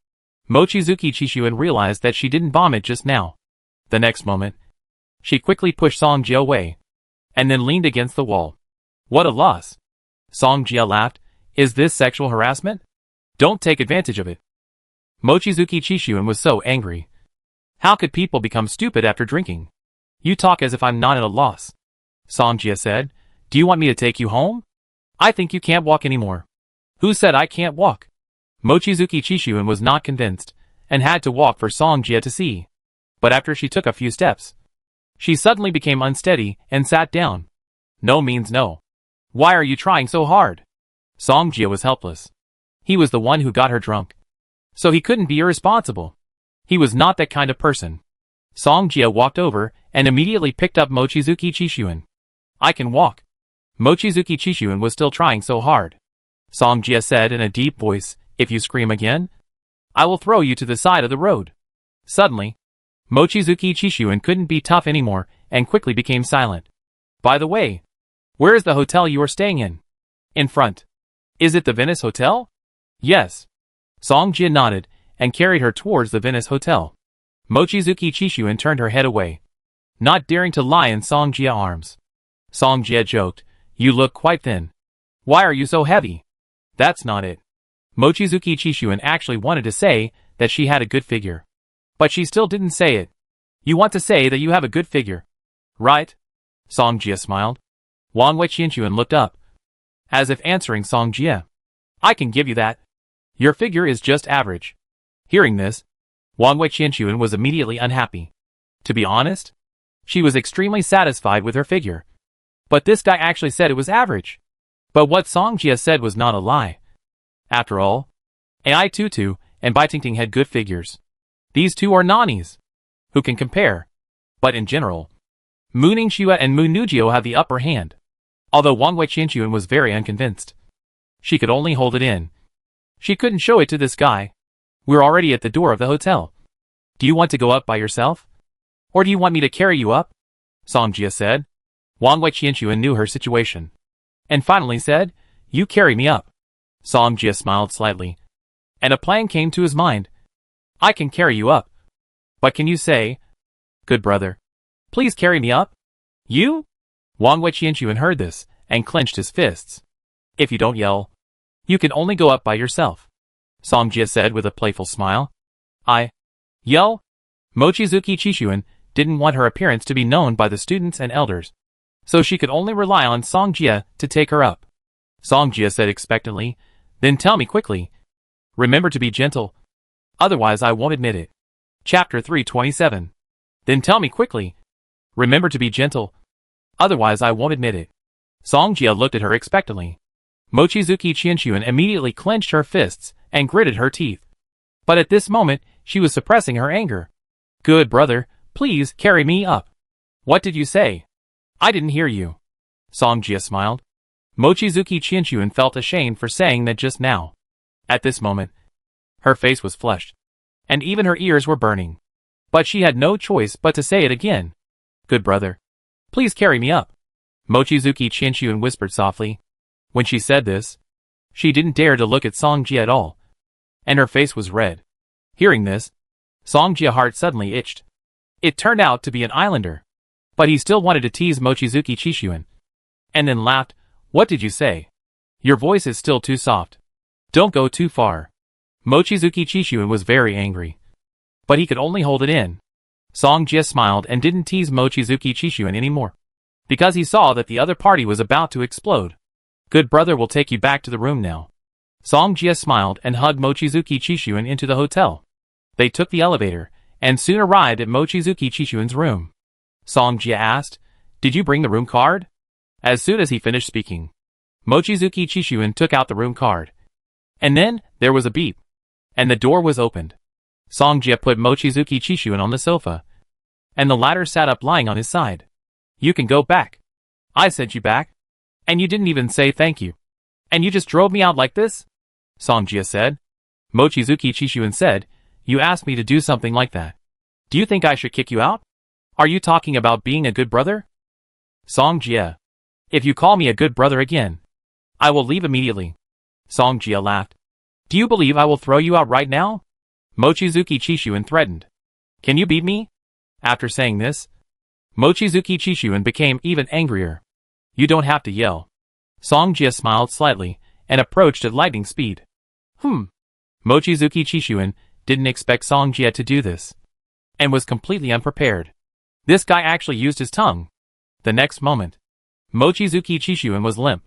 Mochizuki Chishuin realized that she didn't vomit just now. The next moment, she quickly pushed Song Jie away, and then leaned against the wall. What a loss! Song Jie laughed. Is this sexual harassment? Don't take advantage of it. Mochizuki Chishuin was so angry. How could people become stupid after drinking? You talk as if I'm not at a loss. Song Jie said, do you want me to take you home? I think you can't walk anymore. Who said I can't walk? Mochizuki Chishuin was not convinced, and had to walk for Song Jie to see. But after she took a few steps, she suddenly became unsteady and sat down. No means no. Why are you trying so hard? Song Jie was helpless. He was the one who got her drunk. So he couldn't be irresponsible. He was not that kind of person. Song Jie walked over and immediately picked up Mochizuki Chishuin. I can walk. Mochizuki Chishuin was still trying so hard. Song Jie said in a deep voice, if you scream again, I will throw you to the side of the road. Suddenly, Mochizuki Chishuin couldn't be tough anymore and quickly became silent. By the way, where is the hotel you are staying in? In front. Is it the Venice Hotel? Yes. Song Jie nodded and carried her towards the Venice Hotel. Mochizuki Chishuin turned her head away, not daring to lie in Song Jie's arms. Song Jie joked, you look quite thin. Why are you so heavy? That's not it. Mochizuki Chishuin actually wanted to say that she had a good figure. But she still didn't say it. You want to say that you have a good figure, right? Song Jie smiled. Wang Wei Qianxuan looked up, as if answering Song Jie. I can give you that. Your figure is just average. Hearing this, Wang Wei Qianxuan was immediately unhappy. To be honest, she was extremely satisfied with her figure. But this guy actually said it was average. But what Song Jie said was not a lie. After all, Ai Tutu and Bai Tingting had good figures. These two are nannies. Who can compare? But in general, Mu Ningxue and Mu Nujio have the upper hand. Although Wang Wei Qianxuan was very unconvinced. She could only hold it in. She couldn't show it to this guy. We're already at the door of the hotel. Do you want to go up by yourself? Or do you want me to carry you up? Song Jie said. Wang Wei Qianxuan knew her situation. And finally said, you carry me up. Song Jie smiled slightly. And a plan came to his mind. I can carry you up. But can you say, good brother, please carry me up? You? Wang Wei Qianxuan heard this, and clenched his fists. If you don't yell, you can only go up by yourself. Song Jie said with a playful smile. I yell? Mochizuki Chishuin didn't want her appearance to be known by the students and elders, so she could only rely on Song Jie to take her up. Song Jie said expectantly, then tell me quickly. Remember to be gentle. Otherwise I won't admit it. Chapter 327. Then tell me quickly. Remember to be gentle. Otherwise I won't admit it. Song Jie looked at her expectantly. Mochizuki Qianxuan immediately clenched her fists and gritted her teeth. But at this moment, she was suppressing her anger. Good brother, please carry me up. What did you say? I didn't hear you. Song Jie smiled. Mochizuki Qianxuan felt ashamed for saying that just now. At this moment, her face was flushed, and even her ears were burning. But she had no choice but to say it again. Good brother, please carry me up. Mochizuki Qianxuan whispered softly. When she said this, she didn't dare to look at Song Jie at all, and her face was red. Hearing this, Song Jie's heart suddenly itched. It turned out to be an islander, but he still wanted to tease Mochizuki Chishuin, and then laughed. What did you say? Your voice is still too soft. Don't go too far. Mochizuki Chishuin was very angry, but he could only hold it in. Song Jie smiled and didn't tease Mochizuki Chishuin anymore, because he saw that the other party was about to explode. Good brother will take you back to the room now. Song Jie smiled and hugged Mochizuki Chishuin into the hotel. They took the elevator, and soon arrived at Mochizuki Chishuin's room. Song Jie asked, did you bring the room card? As soon as he finished speaking, Mochizuki Chishuin took out the room card. And then, there was a beep, and the door was opened. Song Jie put Mochizuki Chishuin on the sofa, and the latter sat up lying on his side. You can go back. I sent you back, and you didn't even say thank you. And you just drove me out like this? Song Jie said. Mochizuki Chishuin said, you asked me to do something like that. Do you think I should kick you out? Are you talking about being a good brother? Song Jie. If you call me a good brother again, I will leave immediately. Song Jia laughed. Do you believe I will throw you out right now? Mochizuki Chishuan threatened. Can you beat me? After saying this, Mochizuki Chishuan became even angrier. You don't have to yell. Song Jia smiled slightly and approached at lightning speed. Mochizuki Chishuan didn't expect Song Jia to do this, and was completely unprepared. This guy actually used his tongue. The next moment, Mochizuki Chishuan was limp,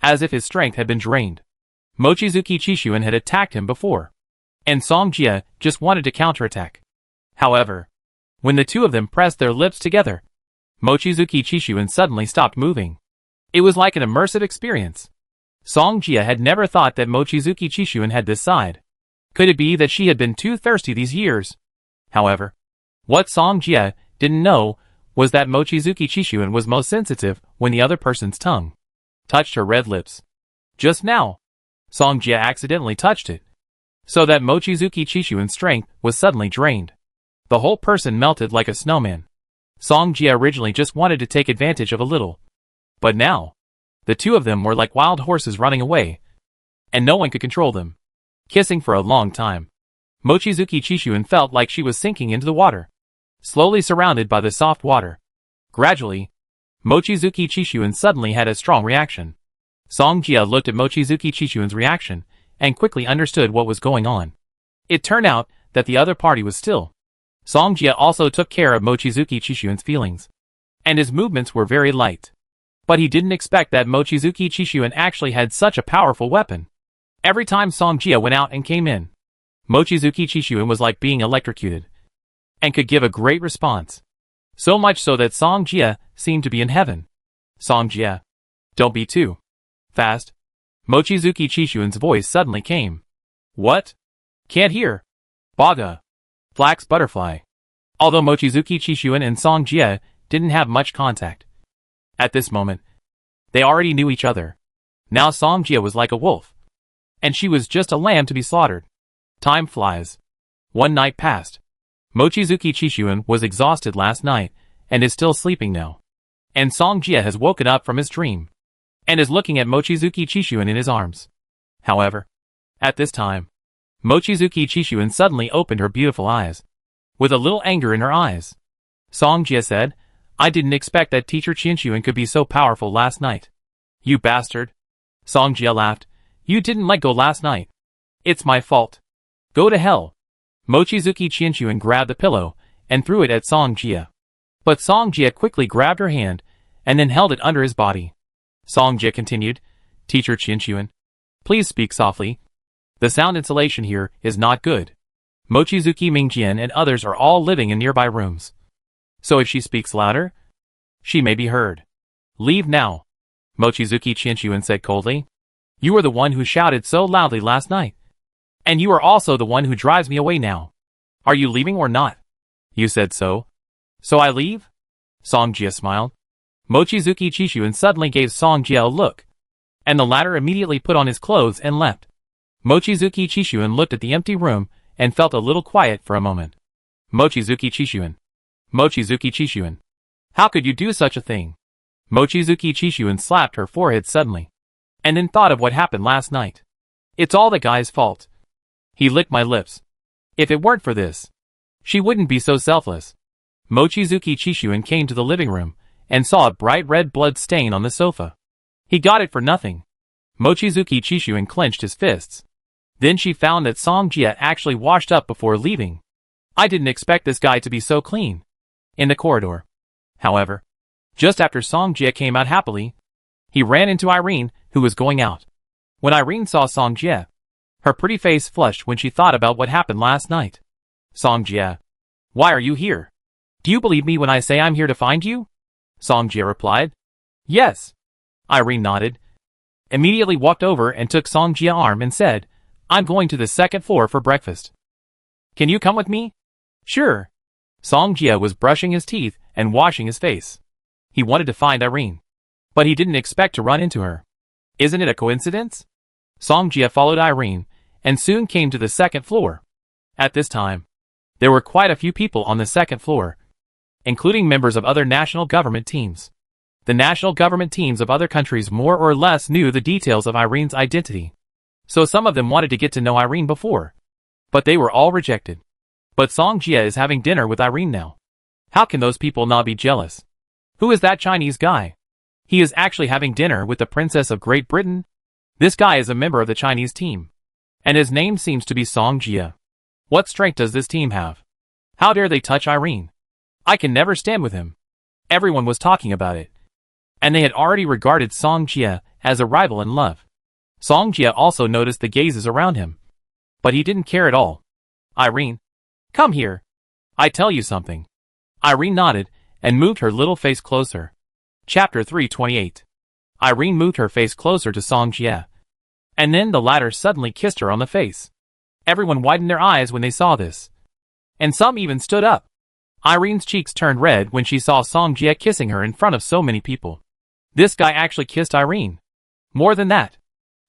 as if his strength had been drained. Mochizuki Chishuan had attacked him before, and Song Jia just wanted to counterattack. However, when the two of them pressed their lips together, Mochizuki Chishuan suddenly stopped moving. It was like an immersive experience. Song Jia had never thought that Mochizuki Chishuan had this side. Could it be that she had been too thirsty these years? However, what Song Jia didn't know was that Mochizuki Chishuan was most sensitive when the other person's tongue touched her red lips. Just now, Song Jia accidentally touched it, so that Mochizuki Chishuan's strength was suddenly drained. The whole person melted like a snowman. Song Jia originally just wanted to take advantage of a little, but now, the two of them were like wild horses running away, and no one could control them. Kissing for a long time, Mochizuki Chishuan felt like she was sinking into the water, slowly surrounded by the soft water. Gradually, Mochizuki Chishuan suddenly had a strong reaction. Song Jia looked at Mochizuki Chishuan's reaction and quickly understood what was going on. It turned out that the other party was still. Song Jia also took care of Mochizuki Chishuan's feelings, and his movements were very light. But he didn't expect that Mochizuki Chishuan actually had such a powerful weapon. Every time Song Jia went out and came in, Mochizuki Chishuan was like being electrocuted, and could give a great response. So much so that Song Jia seemed to be in heaven. Song Jia, don't be too fast. Mochizuki Chishuan's voice suddenly came. What? Can't hear. Baga. Flax butterfly. Although Mochizuki Chishuan and Song Jia didn't have much contact at this moment, they already knew each other. Now Song Jia was like a wolf, and she was just a lamb to be slaughtered. Time flies. One night passed. Mochizuki Chishuan was exhausted last night, and is still sleeping now. And Song Jia has woken up from his dream, and is looking at Mochizuki Chishuan in his arms. However, at this time, Mochizuki Chishuan suddenly opened her beautiful eyes, with a little anger in her eyes. Song Jia said, I didn't expect that teacher Chishuan could be so powerful last night. You bastard. Song Jia laughed. You didn't let go last night. It's my fault. Go to hell. Mochizuki Chishuan grabbed the pillow and threw it at Song Jia. But Song Jia quickly grabbed her hand and then held it under his body. Song Jia continued, Teacher Chishuan, please speak softly. The sound insulation here is not good. Mochizuki Mingjian and others are all living in nearby rooms. So if she speaks louder, she may be heard. Leave now. Mochizuki Chishuan said coldly. You are the one who shouted so loudly last night. And you are also the one who drives me away now. Are you leaving or not? You said so. So I leave? Song Jia smiled. Mochizuki Chishuan suddenly gave Song Jia a look, and the latter immediately put on his clothes and left. Mochizuki Chishuan looked at the empty room and felt a little quiet for a moment. Mochizuki Chishuan. Mochizuki Chishuan. How could you do such a thing? Mochizuki Chishuan slapped her forehead suddenly, and then thought of what happened last night. It's all the guy's fault. He licked my lips. If it weren't for this, she wouldn't be so selfless. Mochizuki Chishuan came to the living room and saw a bright red blood stain on the sofa. He got it for nothing. Mochizuki Chishuan clenched his fists. Then she found that Song Jia actually washed up before leaving. I didn't expect this guy to be so clean. In the corridor, however, just after Song Jia came out happily, he ran into Irene, who was going out. When Irene saw Song Jia, her pretty face flushed when she thought about what happened last night. Song Jia, why are you here? Do you believe me when I say I'm here to find you? Song Jia replied. Yes. Irene nodded, immediately walked over and took Song Jia's arm and said, I'm going to the second floor for breakfast. Can you come with me? Sure. Song Jia was brushing his teeth and washing his face. He wanted to find Irene, but he didn't expect to run into her. Isn't it a coincidence? Song Jia followed Irene and soon came to the second floor. At this time, there were quite a few people on the second floor, including members of other national government teams. The national government teams of other countries more or less knew the details of Irene's identity. So some of them wanted to get to know Irene before. But they were all rejected. But Song Jia is having dinner with Irene now. How can those people not be jealous? Who is that Chinese guy? He is actually having dinner with the Princess of Great Britain? This guy is a member of the Chinese team. And his name seems to be Song Jia. What strength does this team have? How dare they touch Irene? I can never stand with him. Everyone was talking about it. And they had already regarded Song Jia as a rival in love. Song Jia also noticed the gazes around him. But he didn't care at all. Irene, come here. I tell you something. Irene nodded and moved her little face closer. Chapter 328. Irene moved her face closer to Song Jia. And then the latter suddenly kissed her on the face. Everyone widened their eyes when they saw this. And some even stood up. Irene's cheeks turned red when she saw Song Jia kissing her in front of so many people. This guy actually kissed Irene. More than that.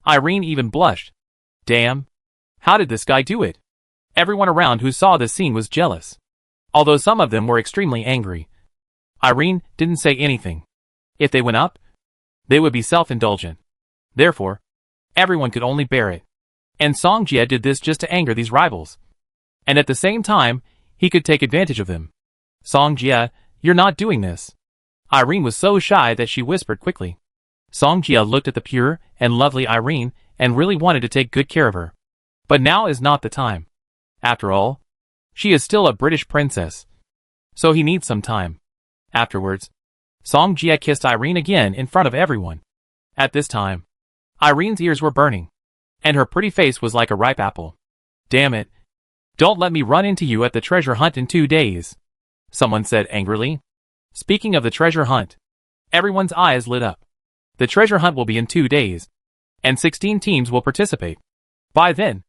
Irene even blushed. Damn. How did this guy do it? Everyone around who saw this scene was jealous. Although some of them were extremely angry. Irene didn't say anything. If they went up, they would be self-indulgent. Therefore, everyone could only bear it. And Song Jia did this just to anger these rivals. And at the same time, he could take advantage of them. Song Jia, you're not doing this. Irene was so shy that she whispered quickly. Song Jia looked at the pure and lovely Irene and really wanted to take good care of her. But now is not the time. After all, she is still a British princess. So he needs some time. Afterwards, Song Jia kissed Irene again in front of everyone. At this time, Irene's ears were burning. And her pretty face was like a ripe apple. Damn it. Don't let me run into you at the treasure hunt in 2 days. Someone said angrily. Speaking of the treasure hunt, everyone's eyes lit up. The treasure hunt will be in 2 days. And 16 teams will participate. By then,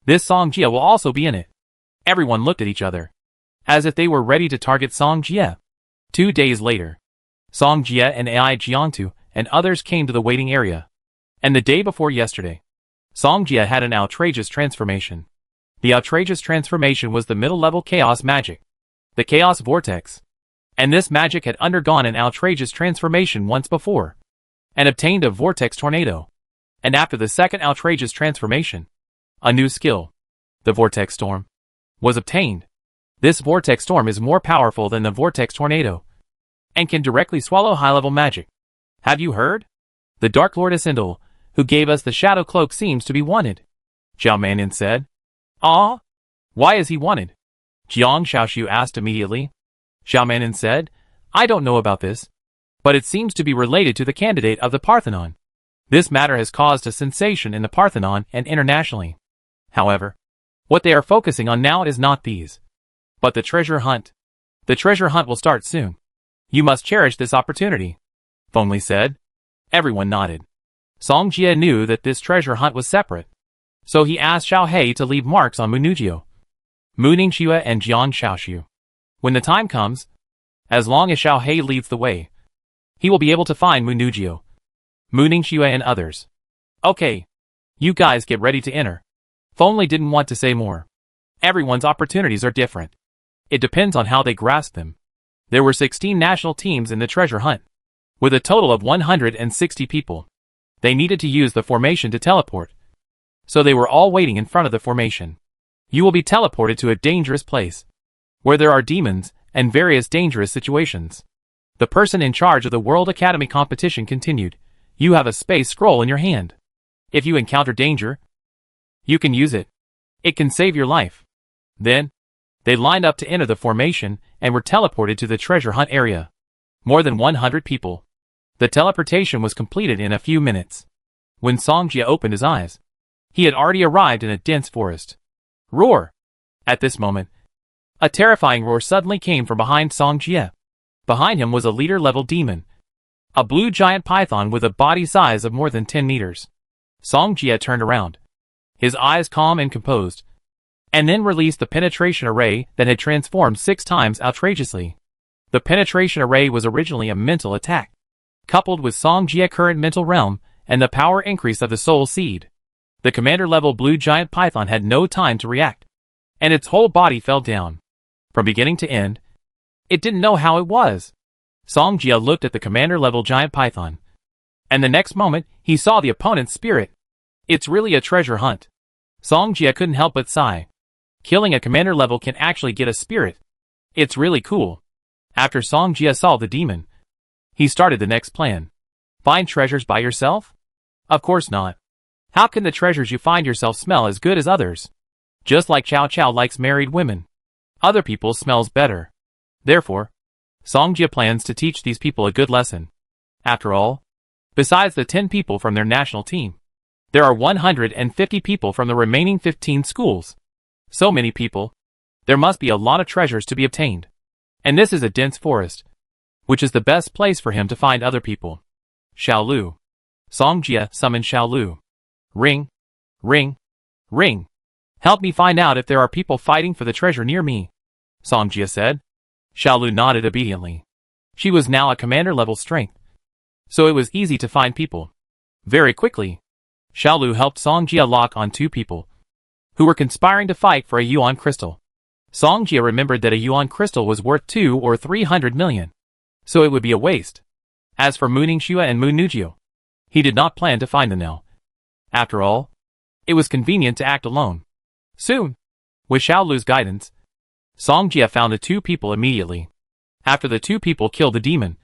this Song Jia will also be in it. Everyone looked at each other. As if they were ready to target Song Jia. 2 days later, Song Jia and Ai Jiantu and others came to the waiting area. And the day before yesterday, Song Jia had an outrageous transformation. The outrageous transformation was the middle-level chaos magic. The chaos vortex. And this magic had undergone an outrageous transformation once before. And obtained a vortex tornado. And after the second outrageous transformation, a new skill, the vortex storm, was obtained. This vortex storm is more powerful than the vortex tornado. And can directly swallow high-level magic. Have you heard? The Dark Lord Asindel, who gave us the shadow cloak, seems to be wanted. Zhao Manin said. Ah? Why is he wanted? Jiang Shaoxiu asked immediately. Zhao Manin said, I don't know about this. But it seems to be related to the candidate of the Parthenon. This matter has caused a sensation in the Parthenon and internationally. However, what they are focusing on now is not these, but the treasure hunt. The treasure hunt will start soon. You must cherish this opportunity. Fengli said. Everyone nodded. Song Jia knew that this treasure hunt was separate. So he asked Xiao He to leave marks on Munujio, Mu Ningxue and Jiang Shaoxiu. When the time comes, as long as Xiao He leads the way, he will be able to find Munujio, Mu Ningxue and others. Okay. You guys get ready to enter. Fengli didn't want to say more. Everyone's opportunities are different. It depends on how they grasp them. There were 16 national teams in the treasure hunt, with a total of 160 people. They needed to use the formation to teleport. So they were all waiting in front of the formation. You will be teleported to a dangerous place, where there are demons and various dangerous situations. The person in charge of the World Academy competition continued. You have a space scroll in your hand. If you encounter danger, you can use it. It can save your life. Then, they lined up to enter the formation and were teleported to the treasure hunt area. More than 100 people. The teleportation was completed in a few minutes. When Song Jia opened his eyes, he had already arrived in a dense forest. Roar! At this moment, a terrifying roar suddenly came from behind Song Jia. Behind him was a leader-level demon, a blue giant python with a body size of more than 10 meters. Song Jia turned around, his eyes calm and composed, and then released the penetration array that had transformed 6 times outrageously. The penetration array was originally a mental attack, coupled with Song Jia's current mental realm and the power increase of the soul seed. The commander-level blue giant python had no time to react, and its whole body fell down. From beginning to end, it didn't know how it was. Song Jia looked at the commander-level giant python. And the next moment, he saw the opponent's spirit. It's really a treasure hunt. Song Jia couldn't help but sigh. Killing a commander level can actually get a spirit. It's really cool. After Song Jia saw the demon, he started the next plan. Find treasures by yourself? Of course not. How can the treasures you find yourself smell as good as others? Just like Chow Chow likes married women. Other people's smells better. Therefore, Song Jia plans to teach these people a good lesson. After all, besides the 10 people from their national team, there are 150 people from the remaining 15 schools. So many people. There must be a lot of treasures to be obtained. And this is a dense forest, which is the best place for him to find other people. Xiaolu. Song Jia summoned Xiaolu. Ring. Ring. Ring. Help me find out if there are people fighting for the treasure near me, Song Jia said. Xiaolu nodded obediently. She was now a commander-level strength, so it was easy to find people. Very quickly, Xiaolu helped Song Jia lock on 2 people who were conspiring to fight for a yuan crystal. Song Jia remembered that a yuan crystal was worth 2 or 300 million, so it would be a waste. As for Mu Ningxue and Mu Nujio, he did not plan to find them now. After all, it was convenient to act alone. Soon, with Xiaolu's guidance, Song Jia found the 2 people immediately. After the 2 people killed the demon,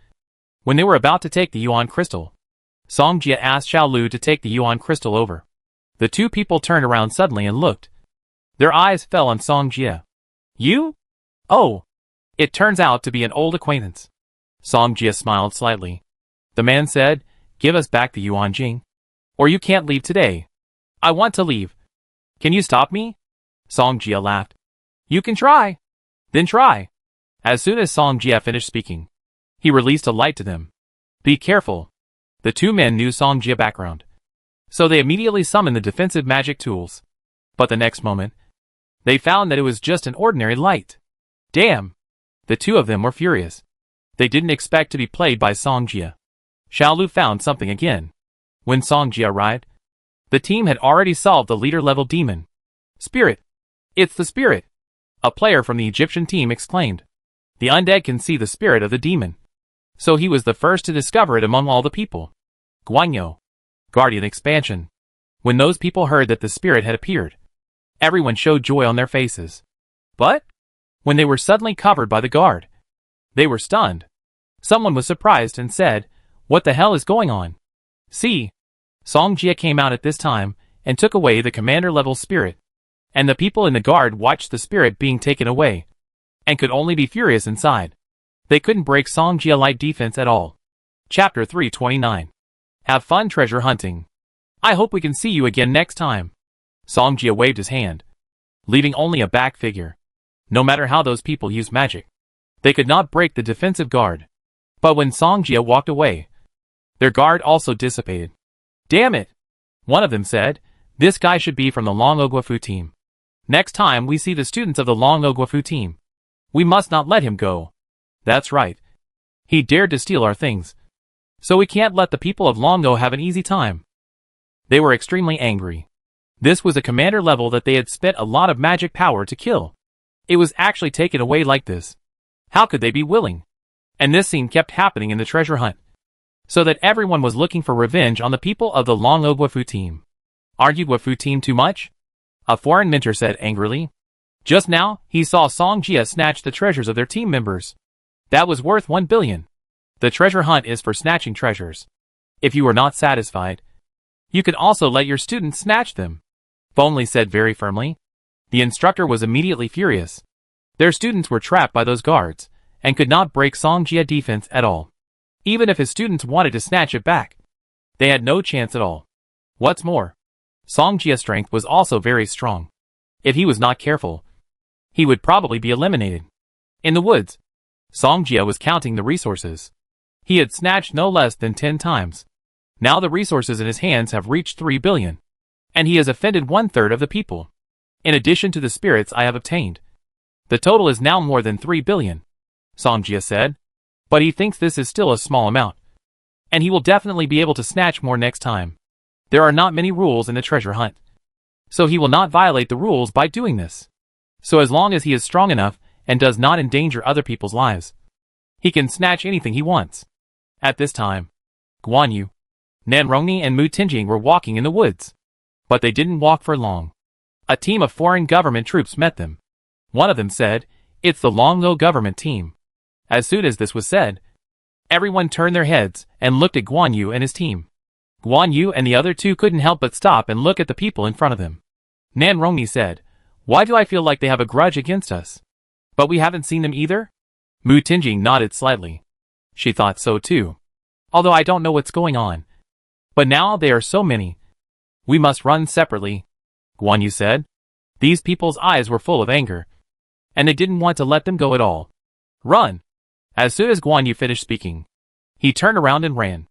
when they were about to take the yuan crystal, Song Jia asked Xiaolu to take the yuan crystal over. The 2 people turned around suddenly and looked. Their eyes fell on Song Jia. You? Oh, it turns out to be an old acquaintance. Song Jia smiled slightly. The man said, give us back the yuan jing, or you can't leave today. I want to leave. Can you stop me? Song Jia laughed. You can try. Then try. As soon as Song Jia finished speaking, he released a light to them. Be careful. The 2 men knew Song Jia background, so they immediately summoned the defensive magic tools. But the next moment, they found that it was just an ordinary light. Damn! The 2 of them were furious. They didn't expect to be played by Song Jia. Xiaolu found something again. When Song Jia arrived, the team had already solved the leader-level demon. Spirit! It's the spirit! A player from the Egyptian team exclaimed. The undead can see the spirit of the demon, so he was the first to discover it among all the people. Guanyo. Guardian expansion. When those people heard that the spirit had appeared, everyone showed joy on their faces. But, when they were suddenly covered by the guard, they were stunned. Someone was surprised and said, what the hell is going on? See, Song Jia came out at this time and took away the commander-level spirit, and the people in the guard watched the spirit being taken away, and could only be furious inside. They couldn't break Song Jia light defense at all. Chapter 329. Have fun treasure hunting. I hope we can see you again next time. Song Jia waved his hand, leaving only a back figure. No matter how those people used magic, they could not break the defensive guard. But when Song Jia walked away, their guard also dissipated. Damn it! One of them said, this guy should be from the Long Oguafu team. Next time we see the students of the Long Oguafu team, we must not let him go. That's right. He dared to steal our things, so we can't let the people of Longo have an easy time. They were extremely angry. This was a commander level that they had spent a lot of magic power to kill. It was actually taken away like this. How could they be willing? And this scene kept happening in the treasure hunt, so that everyone was looking for revenge on the people of the Long Oguafu team. Argued Guafu team too much? A foreign mentor said angrily. Just now, he saw Song Jia snatch the treasures of their team members. That was worth 1 billion. The treasure hunt is for snatching treasures. If you are not satisfied, you can also let your students snatch them, Fonley said very firmly. The instructor was immediately furious. Their students were trapped by those guards, and could not break Song Jia defense at all. Even if his students wanted to snatch it back, they had no chance at all. What's more, Song Jia's strength was also very strong. If he was not careful, he would probably be eliminated. In the woods, Song Jia was counting the resources. He had snatched no less than 10 times. Now the resources in his hands have reached 3 billion. And he has offended 1/3 of the people. In addition to the spirits I have obtained, the total is now more than 3 billion, Song Jia said. But he thinks this is still a small amount, and he will definitely be able to snatch more next time. There are not many rules in the treasure hunt, so he will not violate the rules by doing this. So as long as he is strong enough and does not endanger other people's lives, He can snatch anything he wants. At this time, Guan Yu, Nanrongni and Mu Tinjing were walking in the woods. But they didn't walk for long. A team of foreign government troops met them. One of them said, "It's the Longzhou government team." As soon as this was said, everyone turned their heads and looked at Guan Yu and his team. Guan Yu and the other two couldn't help but stop and look at the people in front of them. Nanrongni said, "Why do I feel like they have a grudge against us? But we haven't seen them either?" Mu Tinjing nodded slightly. She thought so too. Although I don't know what's going on. But now they are so many. We must run separately, Guan Yu said. These people's eyes were full of anger. And they didn't want to let them go at all. Run! As soon as Guan Yu finished speaking, he turned around and ran.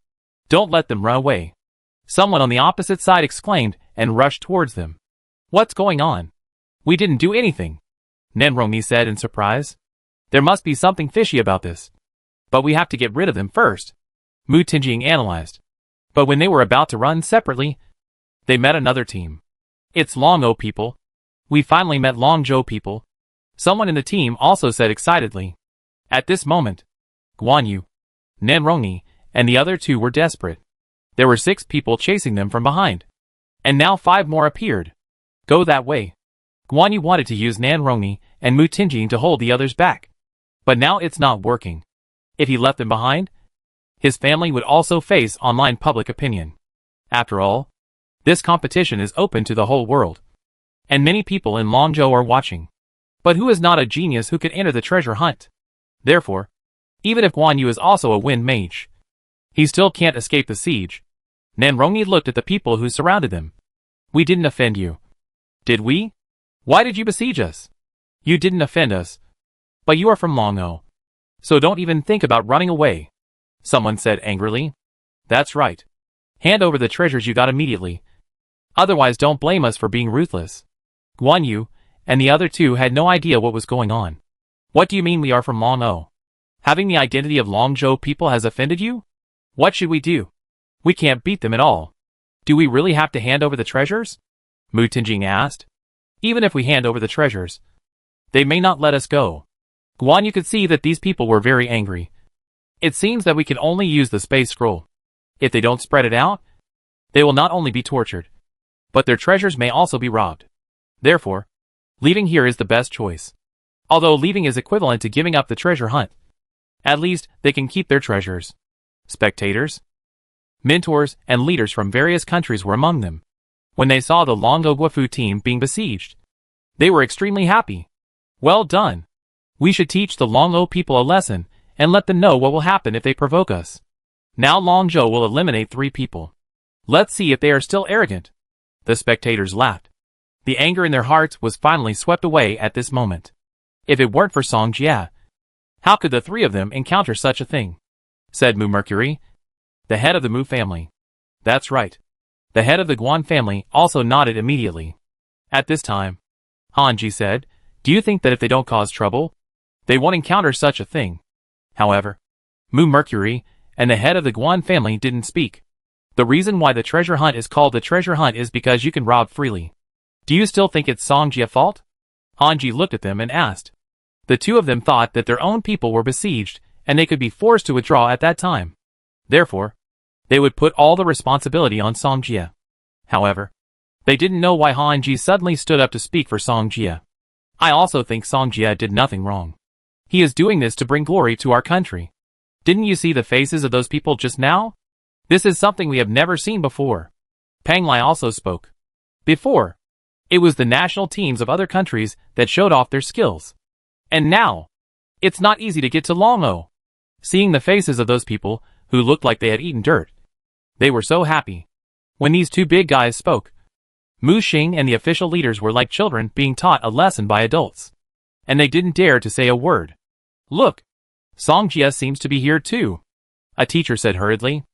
Don't let them run away. Someone on the opposite side exclaimed and rushed towards them. What's going on? We didn't do anything, Nanrongni said in surprise. There must be something fishy about this. But we have to get rid of them first, Mu Tinjing analyzed. But when they were about to run separately, they met another team. It's Longzhou people. We finally met Longzhou people. Someone in the team also said excitedly. At this moment, Guan Yu, Nanrongni, and the other two were desperate. There were 6 people chasing them from behind. And now 5 more appeared. Go that way. Guan Yu wanted to use Nanrongni and Mu Tinjing to hold the others back. But now it's not working. If he left them behind, his family would also face online public opinion. After all, this competition is open to the whole world. And many people in Longzhou are watching. But who is not a genius who could enter the treasure hunt? Therefore, even if Guan Yu is also a wind mage, he still can't escape the siege. Nanrongni looked at the people who surrounded them. We didn't offend you. Did we? Why did you besiege us? You didn't offend us. But you are from Longzhou. So don't even think about running away. Someone said angrily. That's right. Hand over the treasures you got immediately. Otherwise don't blame us for being ruthless. Guan Yu and the other two had no idea what was going on. What do you mean we are from Longzhou? Having the identity of Longzhou people has offended you? What should we do? We can't beat them at all. Do we really have to hand over the treasures? Mu Tinjing asked. Even if we hand over the treasures, they may not let us go. Guan Yu could see that these people were very angry. It seems that we can only use the space scroll. If they don't spread it out, they will not only be tortured, but their treasures may also be robbed. Therefore, leaving here is the best choice. Although leaving is equivalent to giving up the treasure hunt. At least, they can keep their treasures. Spectators, mentors, and leaders from various countries were among them. When they saw the Longzhou Guofu team being besieged, they were extremely happy. Well done. We should teach the Longzhou people a lesson and let them know what will happen if they provoke us. Now Longzhou will eliminate 3 people. Let's see if they are still arrogant. The spectators laughed. The anger in their hearts was finally swept away at this moment. If it weren't for Song Jia, how could the 3 of them encounter such a thing? Said Mu Mercury, the head of the Mu family. That's right. The head of the Guan family also nodded immediately. At this time, Hanji said, do you think that if they don't cause trouble, they won't encounter such a thing? However, Mu Mercury and the head of the Guan family didn't speak. The reason why the treasure hunt is called the treasure hunt is because you can rob freely. Do you still think it's Song Jia's fault? Hanji looked at them and asked. The 2 of them thought that their own people were besieged and they could be forced to withdraw at that time. Therefore, they would put all the responsibility on Song Jia. However, they didn't know why Hanji suddenly stood up to speak for Song Jia. I also think Song Jia did nothing wrong. He is doing this to bring glory to our country. Didn't you see the faces of those people just now? This is something we have never seen before. Pang Lai also spoke. Before, it was the national teams of other countries that showed off their skills. And now, it's not easy to get to Longzhou. Seeing the faces of those people who looked like they had eaten dirt, they were so happy. When these 2 big guys spoke, Mu Xing and the official leaders were like children being taught a lesson by adults. And they didn't dare to say a word. Look, Song Jia seems to be here too, a teacher said hurriedly.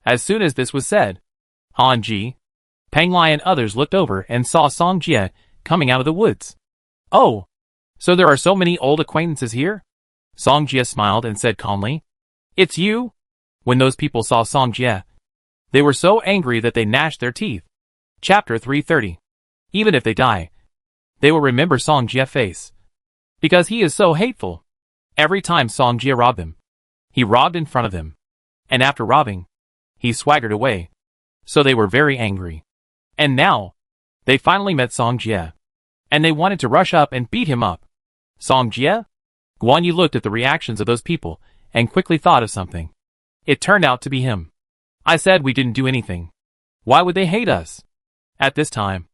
As soon as this was said, Hanji, Pang Lai and others looked over and saw Song Jia coming out of the woods. Oh, so there are so many old acquaintances here? Song Jia smiled and said calmly. It's you? When those people saw Song Jia, they were so angry that they gnashed their teeth. Chapter 330. Even if they die, they will remember Song Jia's face. Because he is so hateful. Every time Song Jia robbed them, He robbed in front of them. And after robbing, he swaggered away. So they were very angry. And now, they finally met Song Jie. And they wanted to rush up and beat him up. Song Jie? Guan Yu looked at the reactions of those people and quickly thought of something. It turned out to be him. I said we didn't do anything. Why would they hate us? At this time,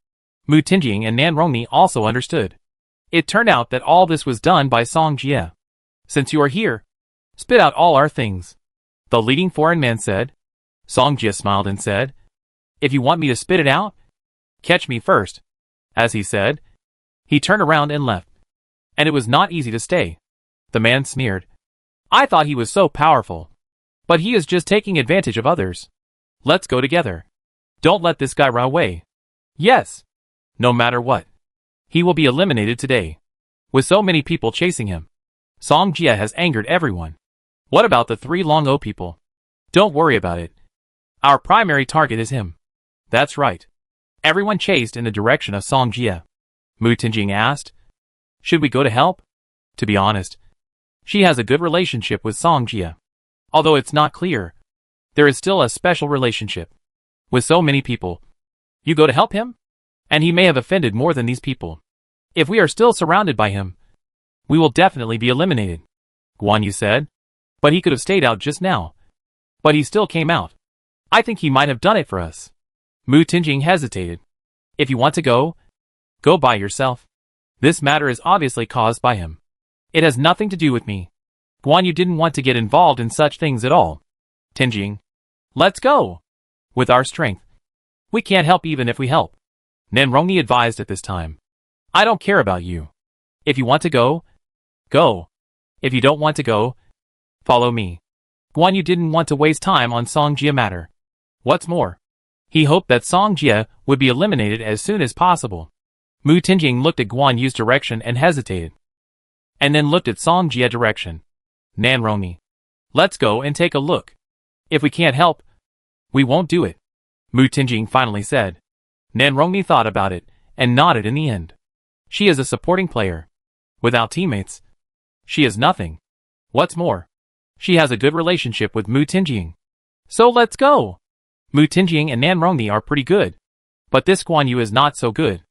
Mu Tinjing and Nan Rongni also understood. It turned out that all this was done by Song Jie. Since you are here, spit out all our things. The leading foreign man said. Song Jie smiled and said, if you want me to spit it out, catch me first. As he said, he turned around and left. And it was not easy to stay. The man sneered. I thought he was so powerful. But he is just taking advantage of others. Let's go together. Don't let this guy run away. Yes. No matter what. He will be eliminated today. With so many people chasing him. Song Jie has angered everyone. What about the 3 Long-O people? Don't worry about it. Our primary target is him. That's right. Everyone chased in the direction of Song Jie. Mu Tinjing asked. Should we go to help? To be honest, she has a good relationship with Song Jie. Although it's not clear, there is still a special relationship. With so many people. You go to help him? And he may have offended more than these people. If we are still surrounded by him, we will definitely be eliminated. Guan Yu said. But he could have stayed out just now. But he still came out. I think he might have done it for us. Mu Tinjing hesitated. If you want to go, go by yourself. This matter is obviously caused by him. It has nothing to do with me. Guan Yu didn't want to get involved in such things at all. Tinjing. Let's go. With our strength. We can't help even if we help. Nan Rongni advised at this time. I don't care about you. If you want to go, go. If you don't want to go, follow me. Guan Yu didn't want to waste time on Song Jie matter. What's more, he hoped that Song Jie would be eliminated as soon as possible. Mu Tinjing looked at Guan Yu's direction and hesitated. And then looked at Song Jie's direction. Nan Rongni. Let's go and take a look. If we can't help, we won't do it. Mu Tinjing finally said. Nan Rongni thought about it and nodded in the end. She is a supporting player. Without teammates, she is nothing. What's more, she has a good relationship with Mu Tinjing. So let's go. Mu Tinjing and Nan Rongni are pretty good. But this Guan Yu is not so good.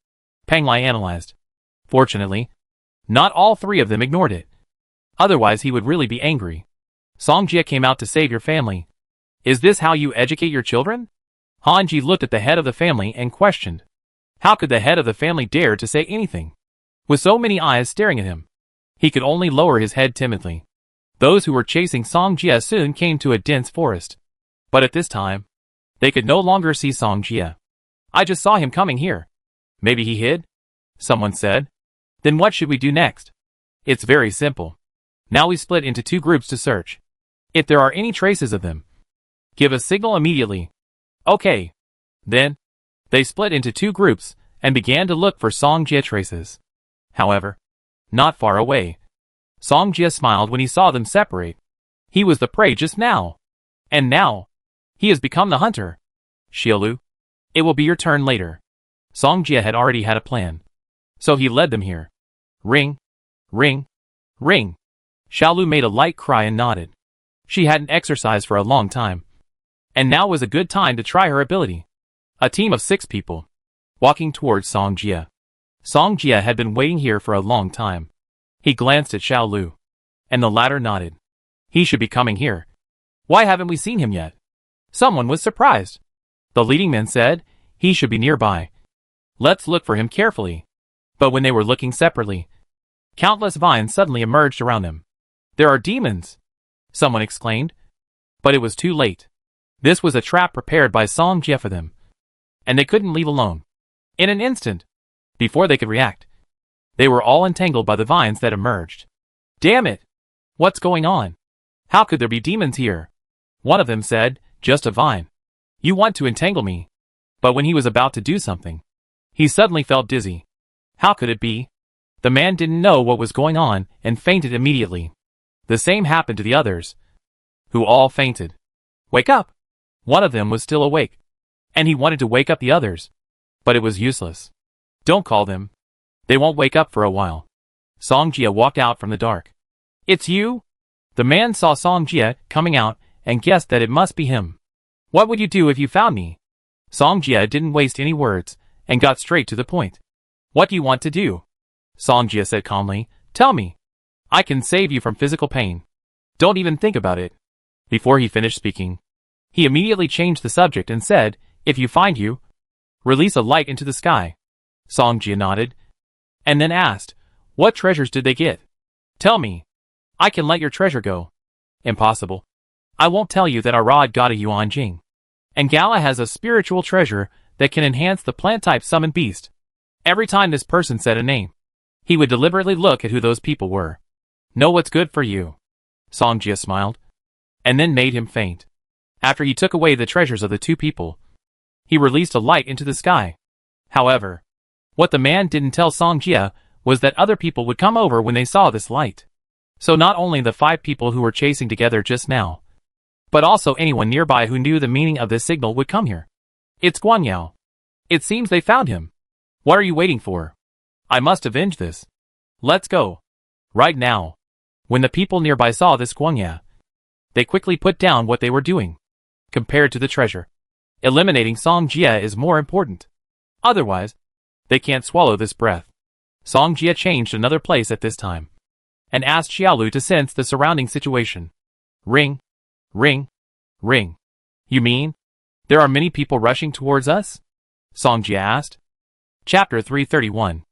Peng Lai analyzed. Fortunately, not all 3 of them ignored it. Otherwise he would really be angry. Song Jie came out to save your family. Is this how you educate your children? Han Ji looked at the head of the family and questioned. How could the head of the family dare to say anything? With so many eyes staring at him, he could only lower his head timidly. Those who were chasing Song Jie soon came to a dense forest. But at this time, they could no longer see Song Jie. I just saw him coming here. Maybe he hid? Someone said. Then what should we do next? It's very simple. Now we split into 2 groups to search. If there are any traces of them, give a signal immediately. Okay. Then, they split into 2 groups and began to look for Song Jie traces. However, not far away. Song Jie smiled when he saw them separate. He was the prey just now. And now, he has become the hunter. Xiaolu, it will be your turn later. Song Jie had already had a plan. So he led them here. Ring, ring, ring. Xiaolu made a light cry and nodded. She hadn't exercised for a long time. And now was a good time to try her ability. A team of 6 people. Walking towards Song Jie. Song Jie had been waiting here for a long time. He glanced at Xiaolu. And the latter nodded. He should be coming here. Why haven't we seen him yet? Someone was surprised. The leading man said, he should be nearby. Let's look for him carefully. But when they were looking separately, countless vines suddenly emerged around them. There are demons! Someone exclaimed. But it was too late. This was a trap prepared by Song Jie for them. And they couldn't leave alone. In an instant, before they could react, they were all entangled by the vines that emerged. Damn it! What's going on? How could there be demons here? One of them said, just a vine. You want to entangle me. But when he was about to do something, he suddenly felt dizzy. How could it be? The man didn't know what was going on and fainted immediately. The same happened to the others, who all fainted. Wake up! One of them was still awake, and he wanted to wake up the others. But it was useless. Don't call them. They won't wake up for a while. Song Jie walked out from the dark. It's you? The man saw Song Jia coming out and guessed that it must be him. What would you do if you found me? Song Jia didn't waste any words and got straight to the point. What do you want to do? Song Jia said calmly. Tell me. I can save you from physical pain. Don't even think about it. Before he finished speaking, he immediately changed the subject and said, if you find you, release a light into the sky. Song Jia nodded, and then asked, what treasures did they get? Tell me. I can let your treasure go. Impossible. I won't tell you that our rod got a Yuan Jing. And Gala has a spiritual treasure that can enhance the plant-type summon beast. Every time this person said a name, he would deliberately look at who those people were. Know what's good for you. Song Jia smiled, and then made him faint. After he took away the treasures of the two people, he released a light into the sky. However, what the man didn't tell Song Jia was that other people would come over when they saw this light. So not only the 5 people who were chasing together just now, but also anyone nearby who knew the meaning of this signal would come here. It's Guan Yao. It seems they found him. What are you waiting for? I must avenge this. Let's go. Right now. When the people nearby saw this Guan Yao, they quickly put down what they were doing. Compared to the treasure, eliminating Song Jia is more important. Otherwise, they can't swallow this breath. Song Jia changed another place at this time, and asked Xiaolu to sense the surrounding situation. Ring. Ring. Ring. You mean? There are many people rushing towards us? Song Jia asked. Chapter 331.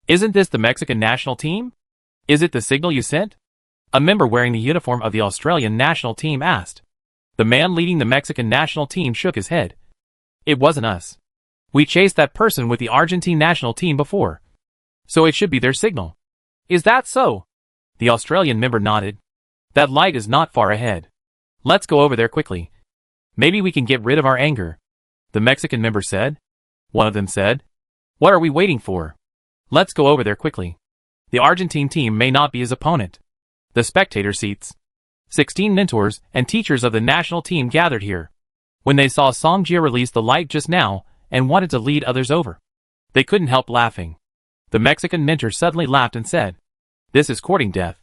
Isn't this the Mexican national team? Is it the signal you sent? A member wearing the uniform of the Australian national team asked. The man leading the Mexican national team shook his head. It wasn't us. We chased that person with the Argentine national team before, so it should be their signal. Is that so? The Australian member nodded. That light is not far ahead. Let's go over there quickly. Maybe we can get rid of our anger, the Mexican member said. One of them said, what are we waiting for? Let's go over there quickly. The Argentine team may not be his opponent. The spectator seats. 16 mentors and teachers of the national team gathered here. When they saw Song Jia release the light just now and wanted to lead others over, they couldn't help laughing. The Mexican mentor suddenly laughed and said, this is courting death.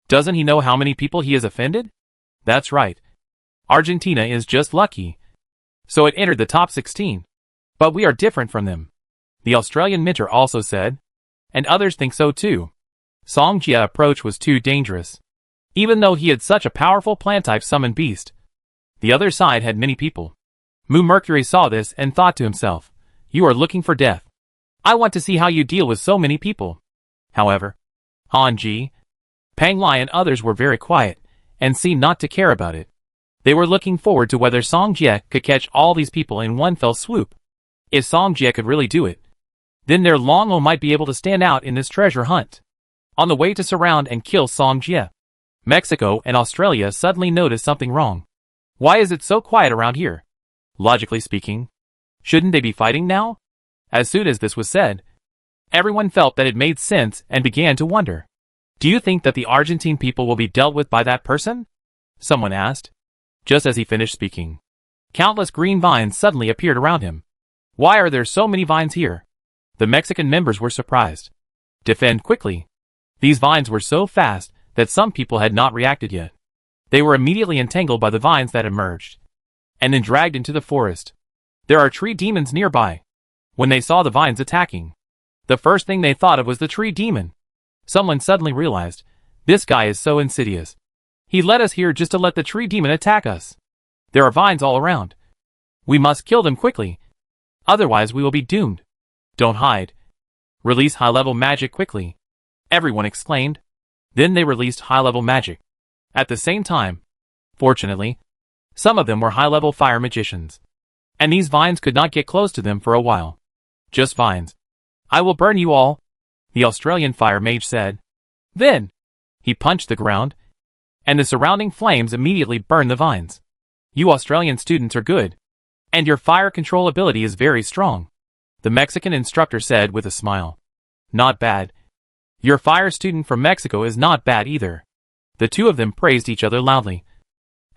Doesn't he know how many people he has offended? That's right. Argentina is just lucky. So it entered the top 16. But we are different from them. The Australian mentor also said. And others think so too. Song Jia's approach was too dangerous. Even though he had such a powerful plant-type summon beast, the other side had many people. Mu Mercury saw this and thought to himself, you are looking for death. I want to see how you deal with so many people. However, Han Ji, Pang Lai and others were very quiet and seemed not to care about it. They were looking forward to whether Song Jia could catch all these people in one fell swoop. If Song Jia could really do it, then their Longo might be able to stand out in this treasure hunt. On the way to surround and kill Song Jia, Mexico and Australia suddenly noticed something wrong. Why is it so quiet around here? Logically speaking, shouldn't they be fighting now? As soon as this was said, everyone felt that it made sense and began to wonder. Do you think that the Argentine people will be dealt with by that person? Someone asked. Just as he finished speaking, countless green vines suddenly appeared around him. Why are there so many vines here? The Mexican members were surprised. Defend quickly. These vines were so fast that some people had not reacted yet. They were immediately entangled by the vines that emerged, and then dragged into the forest. There are tree demons nearby. When they saw the vines attacking, the first thing they thought of was the tree demon. Someone suddenly realized, this guy is so insidious. He led us here just to let the tree demon attack us. There are vines all around. We must kill them quickly. Otherwise we will be doomed. Don't hide. Release high-level magic quickly. Everyone exclaimed. Then they released high-level magic. At the same time, fortunately, some of them were high-level fire magicians, and these vines could not get close to them for a while. Just vines. I will burn you all, the Australian fire mage said. Then, he punched the ground, and the surrounding flames immediately burned the vines. You Australian students are good, and your fire control ability is very strong, the Mexican instructor said with a smile. Not bad. Your fire student from Mexico is not bad either. The two of them praised each other loudly,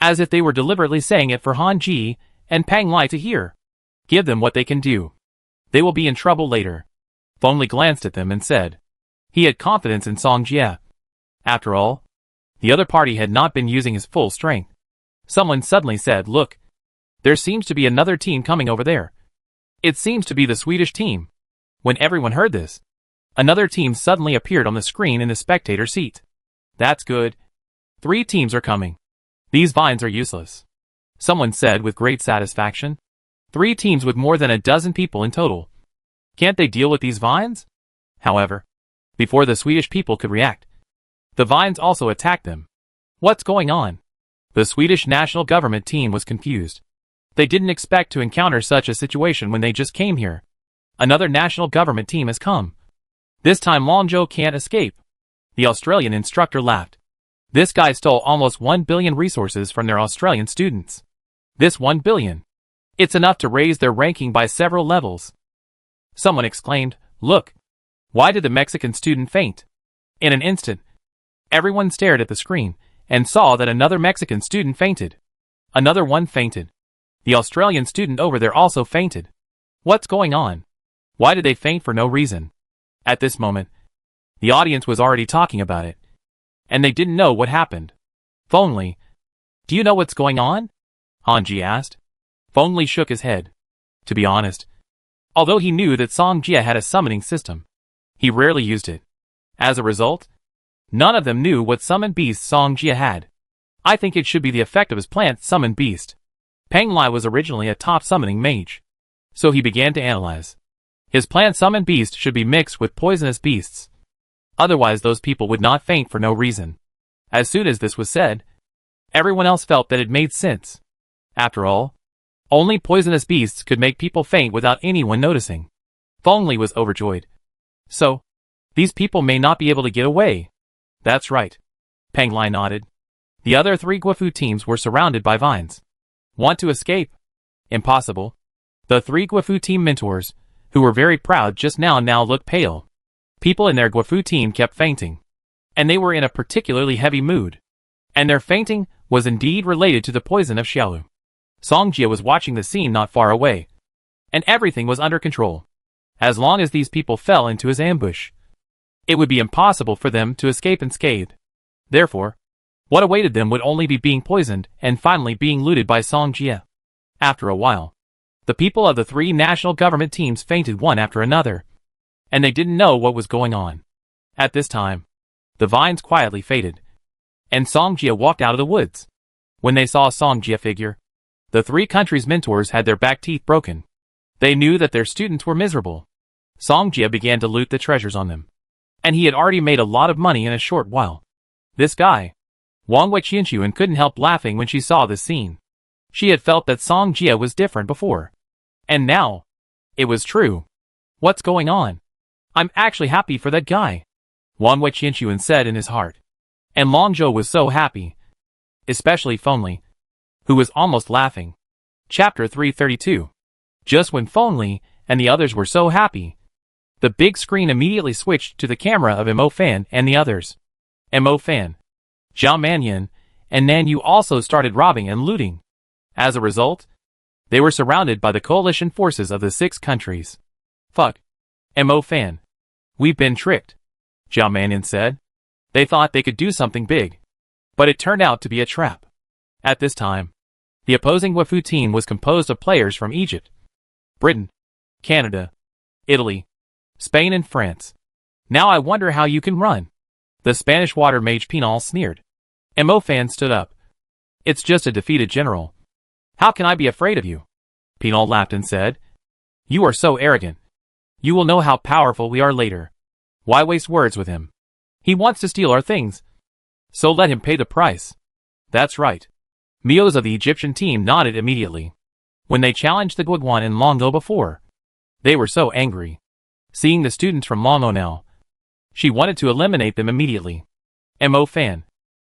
as if they were deliberately saying it for Han Ji and Pang Lai to hear. Give them what they can do. They will be in trouble later. Feng Li glanced at them and said. He had confidence in Song Jia. After all, The other party had not been using his full strength. Someone suddenly said, "Look, there seems to be another team coming over there. It seems to be the Swedish team." When everyone heard this, another team suddenly appeared on the screen in the spectator seat. "That's good. 3 teams are coming. These vines are useless," someone said with great satisfaction. 3 teams with more than a dozen people in total. Can't they deal with these vines? However, before the Swedish people could react, the vines also attacked them. What's going on? The Swedish national government team was confused. They didn't expect to encounter such a situation when they just came here. Another national government team has come. This time Longzhou can't escape. The Australian instructor laughed. This guy stole almost 1 billion resources from their Australian students. This 1 billion. It's enough to raise their ranking by several levels. Someone exclaimed, "Look! Why did the Mexican student faint?" In an instant, everyone stared at the screen and saw that another Mexican student fainted. Another one fainted. The Australian student over there also fainted. What's going on? Why did they faint for no reason? At this moment, the audience was already talking about it, and they didn't know what happened. Fengli, do you know what's going on? Hanji asked. Fengli shook his head. To be honest, although he knew that Song Jia had a summoning system, he rarely used it. As a result, none of them knew what summoned beast Song Jia had. I think it should be the effect of his plant summoned beast. Peng Lai was originally a top summoning mage, so he began to analyze. His plant summoned beast should be mixed with poisonous beasts. Otherwise those people would not faint for no reason. As soon as this was said, everyone else felt that it made sense. After all, only poisonous beasts could make people faint without anyone noticing. Fengli was overjoyed. So, these people may not be able to get away. That's right. Peng Lai nodded. The other 3 Guifu teams were surrounded by vines. Want to escape? Impossible. The 3 Guifu team mentors, who were very proud just now looked pale. People in their Guifu team kept fainting. And they were in a particularly heavy mood. And their fainting was indeed related to the poison of Xiaolu. Song Jia was watching the scene not far away. And everything was under control. As long as these people fell into his ambush, it would be impossible for them to escape unscathed. Therefore, what awaited them would only be being poisoned and finally being looted by Song Jia. After a while, the people of the 3 national government teams fainted one after another, and they didn't know what was going on. At this time, the vines quietly faded, and Song Jia walked out of the woods. When they saw Song Jia figure, the 3 countries' mentors had their back teeth broken. They knew that their students were miserable. Song Jia began to loot the treasures on them, and he had already made a lot of money in a short while. This guy, Wang Weiqianshuan, couldn't help laughing when she saw this scene. She had felt that Song Jia was different before. And now, it was true. What's going on? I'm actually happy for that guy, Wang Weiqianshuan said in his heart. And Longzhou was so happy. Especially Fengli, who was almost laughing. Chapter 332. Just when Fengli and the others were so happy, the big screen immediately switched to the camera of Mo Fan and the others. Mo Fan, Zhao Manyan, and Nan Yu also started robbing and looting. As a result, they were surrounded by the coalition forces of the 6 countries. Fuck. Mo Fan. We've been tricked, Zhao Manyan said. They thought they could do something big, but it turned out to be a trap. At this time, the opposing Guifu team was composed of players from Egypt, Britain, Canada, Italy, Spain and France. Now I wonder how you can run. The Spanish water mage Pinal sneered. Mo Fan stood up. It's just a defeated general. How can I be afraid of you? Pinal laughed and said. You are so arrogant. You will know how powerful we are later. Why waste words with him? He wants to steal our things. So let him pay the price. That's right. Mios of the Egyptian team nodded immediately. When they challenged the Guiguan and Longo before, they were so angry. Seeing the students from Longo now, she wanted to eliminate them immediately. Mo Fan.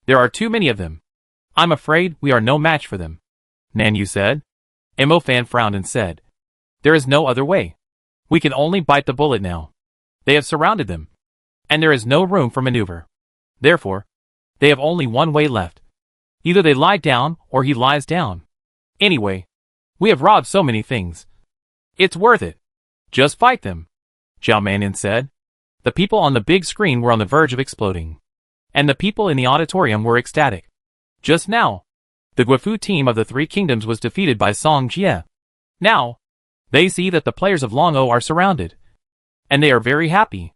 There are too many of them. I'm afraid we are no match for them, Nan Yu said. Mo Fan frowned and said. There is no other way. We can only bite the bullet now. They have surrounded them, and there is no room for maneuver. Therefore, they have only one way left. Either they lie down or he lies down. Anyway, we have robbed so many things. It's worth it. Just fight them, Zhao Manyan said. The people on the big screen were on the verge of exploding. and the people in the auditorium were ecstatic. Just now, the Guifu team of the Three Kingdoms was defeated by Song Jie. Now, they see that the players of Long O are surrounded, and they are very happy.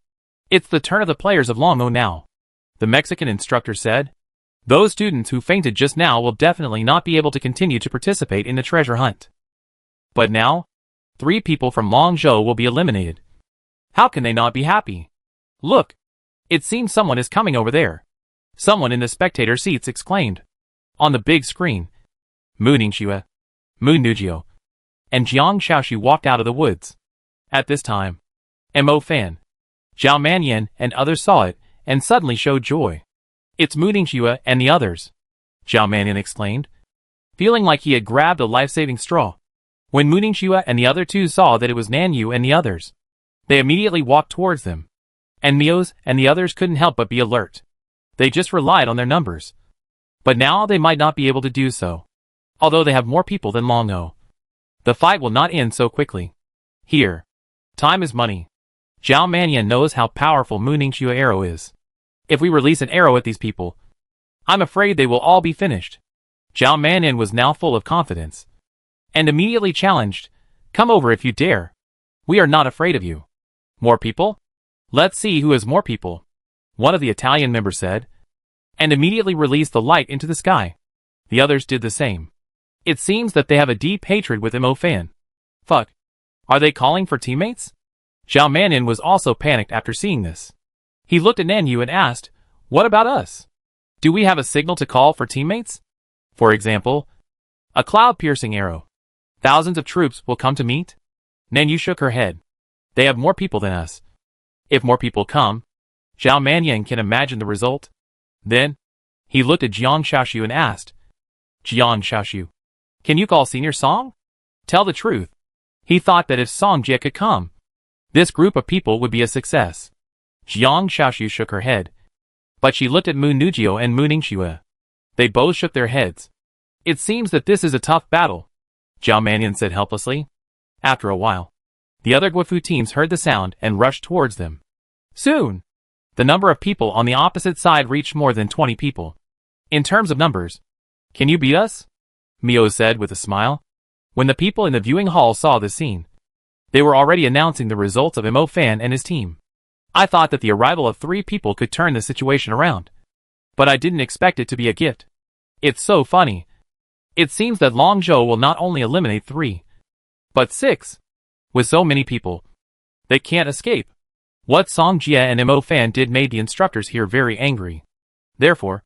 It's the turn of the players of Long O now, the Mexican instructor said. Those students who fainted just now will definitely not be able to continue to participate in the treasure hunt. But now, 3 people from Longzhou will be eliminated. How can they not be happy? Look, it seems someone is coming over there. Someone in the spectator seats exclaimed. On the big screen, Mu Ningxue, Mu Nujio, and Jiang Shaoxu walked out of the woods. At this time, Mo Fan, Zhao Manyan and others saw it and suddenly showed joy. It's Mu Ningxue and the others, Zhao Manyan exclaimed, feeling like he had grabbed a life-saving straw. When Mu Ningxue and the other 2 saw that it was Nanyu and the others, they immediately walked towards them. And Mios and the others couldn't help but be alert. They just relied on their numbers. But now they might not be able to do so. Although they have more people than Long O. The fight will not end so quickly. Here. Time is money. Zhao Manyan knows how powerful Mu Ningxue arrow is. If we release an arrow at these people, I'm afraid they will all be finished. Zhao Manyan was now full of confidence. And immediately challenged, come over if you dare. We are not afraid of you. More people? Let's see who has more people. One of the Italian members said. And immediately released the light into the sky. The others did the same. It seems that they have a deep hatred with Mo Fan. Fuck. Are they calling for teammates? Zhao Manyan was also panicked after seeing this. He looked at Nanyu and asked, what about us? Do we have a signal to call for teammates? For example, a cloud-piercing arrow. Thousands of troops will come to meet? Nanyu shook her head. They have more people than us. If more people come, Zhao Manyan can imagine the result. Then, he looked at Jiang Shaoxu and asked, Jiang Shaoxu, can you call Senior Song? Tell the truth. He thought that if Song Jie could come, this group of people would be a success. Jiang Shaoxu shook her head. But she looked at Mu Nujio and Mu Ningxue. They both shook their heads. It seems that this is a tough battle, Zhao Manyan said helplessly. After a while, the other Guifu teams heard the sound and rushed towards them. Soon, the number of people on the opposite side reached more than 20 people. In terms of numbers, can you beat us? Mio said with a smile. When the people in the viewing hall saw the scene, they were already announcing the results of Mo Fan and his team. I thought that the arrival of 3 people could turn the situation around. But I didn't expect it to be a gift. It's so funny. It seems that Longzhou will not only eliminate 3, but 6. With so many people, they can't escape. What Song Jie and Mo Fan did made the instructors here very angry. Therefore,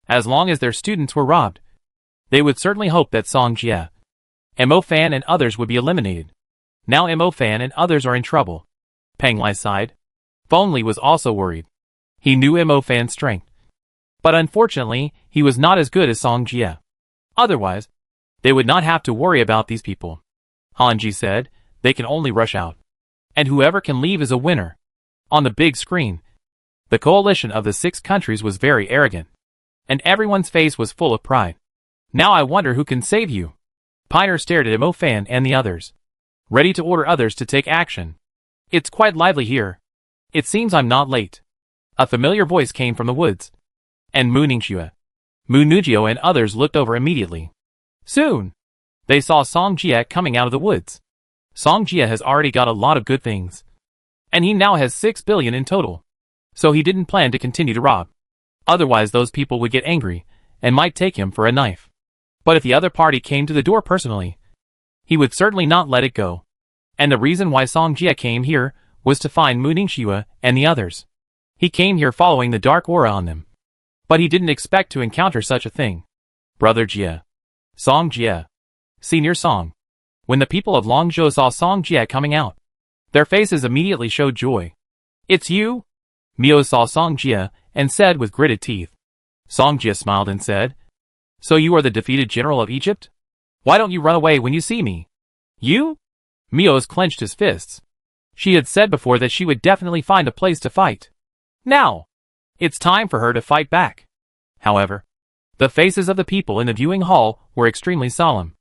as long as their students were robbed, they would certainly hope that Song Jie, Mo Fan and others would be eliminated. Now Mo Fan and others are in trouble. Peng Lai sighed. Feng Li was also worried. He knew Mo Fan's strength. But unfortunately, he was not as good as Song Jie. Otherwise, they would not have to worry about these people. Hanji said, they can only rush out. And whoever can leave is a winner. On the big screen, the coalition of the 6 countries was very arrogant. And everyone's face was full of pride. Now I wonder who can save you. Piner stared at Mo Fan and the others, ready to order others to take action. It's quite lively here. It seems I'm not late. A familiar voice came from the woods. And Mu Ningxue, Mu Nujio and others looked over immediately. Soon, they saw Song Jie coming out of the woods. Song Jie has already got a lot of good things. And he now has 6 billion in total. So he didn't plan to continue to rob. Otherwise those people would get angry, and might take him for a knife. But if the other party came to the door personally, he would certainly not let it go. And the reason why Song Jie came here was to find Mu Ningxue and the others. He came here following the dark aura on them. But he didn't expect to encounter such a thing. Brother Jie. Song Jie. Senior Song. When the people of Longzhou saw Song Jie coming out, their faces immediately showed joy. It's you? Mio saw Song Jie and said with gritted teeth. Song Jie smiled and said, so you are the defeated general of Egypt? Why don't you run away when you see me? You? Mio's clenched his fists. She had said before that she would definitely find a place to fight. Now, it's time for her to fight back. However, the faces of the people in the viewing hall were extremely solemn.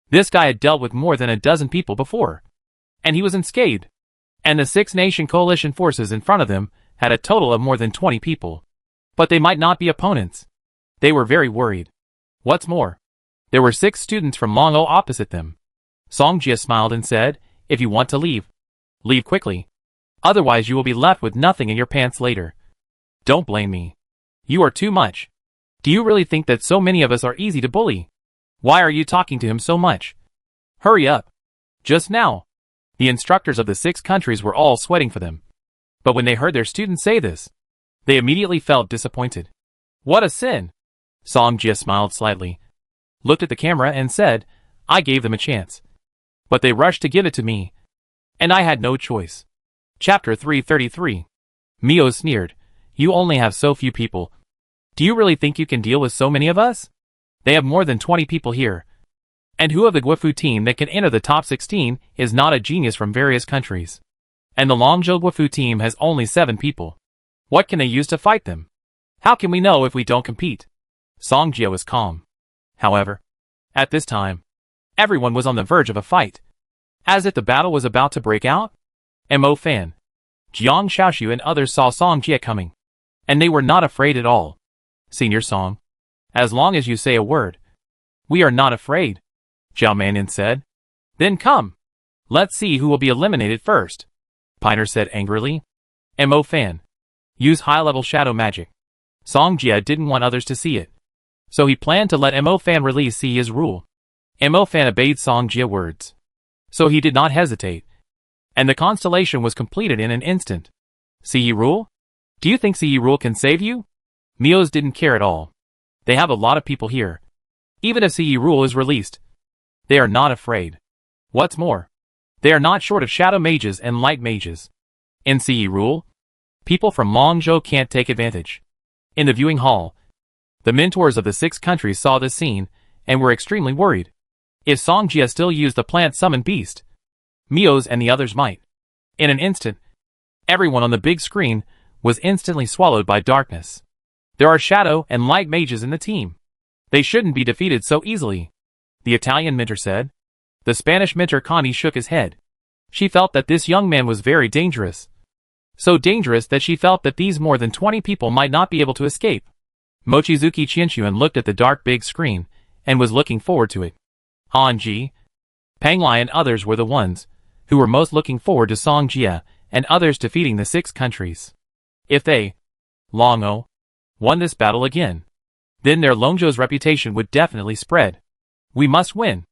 This guy had dealt with more than a dozen people before. And he was unscathed. And the 6-nation coalition forces in front of them had a total of more than 20 people. But they might not be opponents. They were very worried. What's more, there were 6 students from Longo opposite them. Songjia smiled and said, "If you want to leave, leave quickly. Otherwise you will be left with nothing in your pants later. Don't blame me. You are too much. Do you really think that so many of us are easy to bully? Why are you talking to him so much? Hurry up." Just now, the instructors of the 6 countries were all sweating for them. But when they heard their students say this, they immediately felt disappointed. What a sin! Songjia smiled slightly, looked at the camera and said, "I gave them a chance. But they rushed to give it to me. And I had no choice." Chapter 333. Mio sneered, "You only have so few people. Do you really think you can deal with so many of us? They have more than 20 people here. And who of the Guifu team that can enter the top 16 is not a genius from various countries? And the Longzhou Guifu team has only 7 people. What can they use to fight them? How can we know if we don't compete?" Songjia was calm. However, at this time, everyone was on the verge of a fight. As if the battle was about to break out. Mo Fan, Jiang Xiaoxiu and others saw Songjia coming. And they were not afraid at all. "Senior Song, as long as you say a word, we are not afraid," Zhao Manin said. "Then come. Let's see who will be eliminated first," Piner said angrily. Mo Fan, use high-level shadow magic. Songjia didn't want others to see it, so he planned to let Mo Fan release Si's rule. Mo Fan obeyed Songjia words, so he did not hesitate, and the constellation was completed in an instant. "Si rule? Do you think Si rule can save you?" Mios didn't care at all. They have a lot of people here. Even if Si rule is released, they are not afraid. What's more, they are not short of shadow mages and light mages. In Si rule, people from Longzhou can't take advantage. In the viewing hall, the mentors of the 6 countries saw this scene and were extremely worried. If Songjia still used the plant summon beast, Mios and the others might. In an instant, everyone on the big screen was instantly swallowed by darkness. There are shadow and light mages in the team. They shouldn't be defeated so easily, the Italian mentor said. The Spanish mentor Connie shook his head. She felt that this young man was very dangerous. So dangerous that she felt that these more than 20 people might not be able to escape. Mochizuki Qinshuan looked at the dark big screen and was looking forward to it. Han Ji, Pang Lai and others were the ones who were most looking forward to Songjia and others defeating the 6 countries. If they, Longo, won this battle again, then their Longzhou's reputation would definitely spread. "We must win."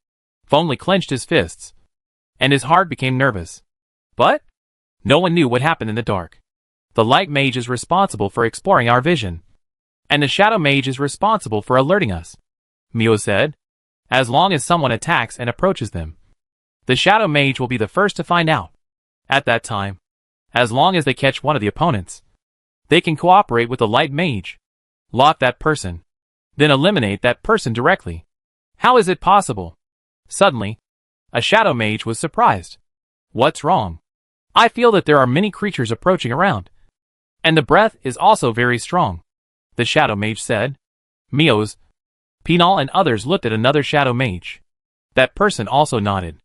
Fengli clenched his fists, and his heart became nervous. But no one knew what happened in the dark. The light mage is responsible for exploring our vision, and the shadow mage is responsible for alerting us, Mio said. As long as someone attacks and approaches them, the shadow mage will be the first to find out. At that time, as long as they catch one of the opponents, they can cooperate with the light mage, lock that person, then eliminate that person directly. How is it possible? Suddenly, a shadow mage was surprised. What's wrong? I feel that there are many creatures approaching around, and the breath is also very strong, the shadow mage said. Mios, Pinal and others looked at another shadow mage. That person also nodded.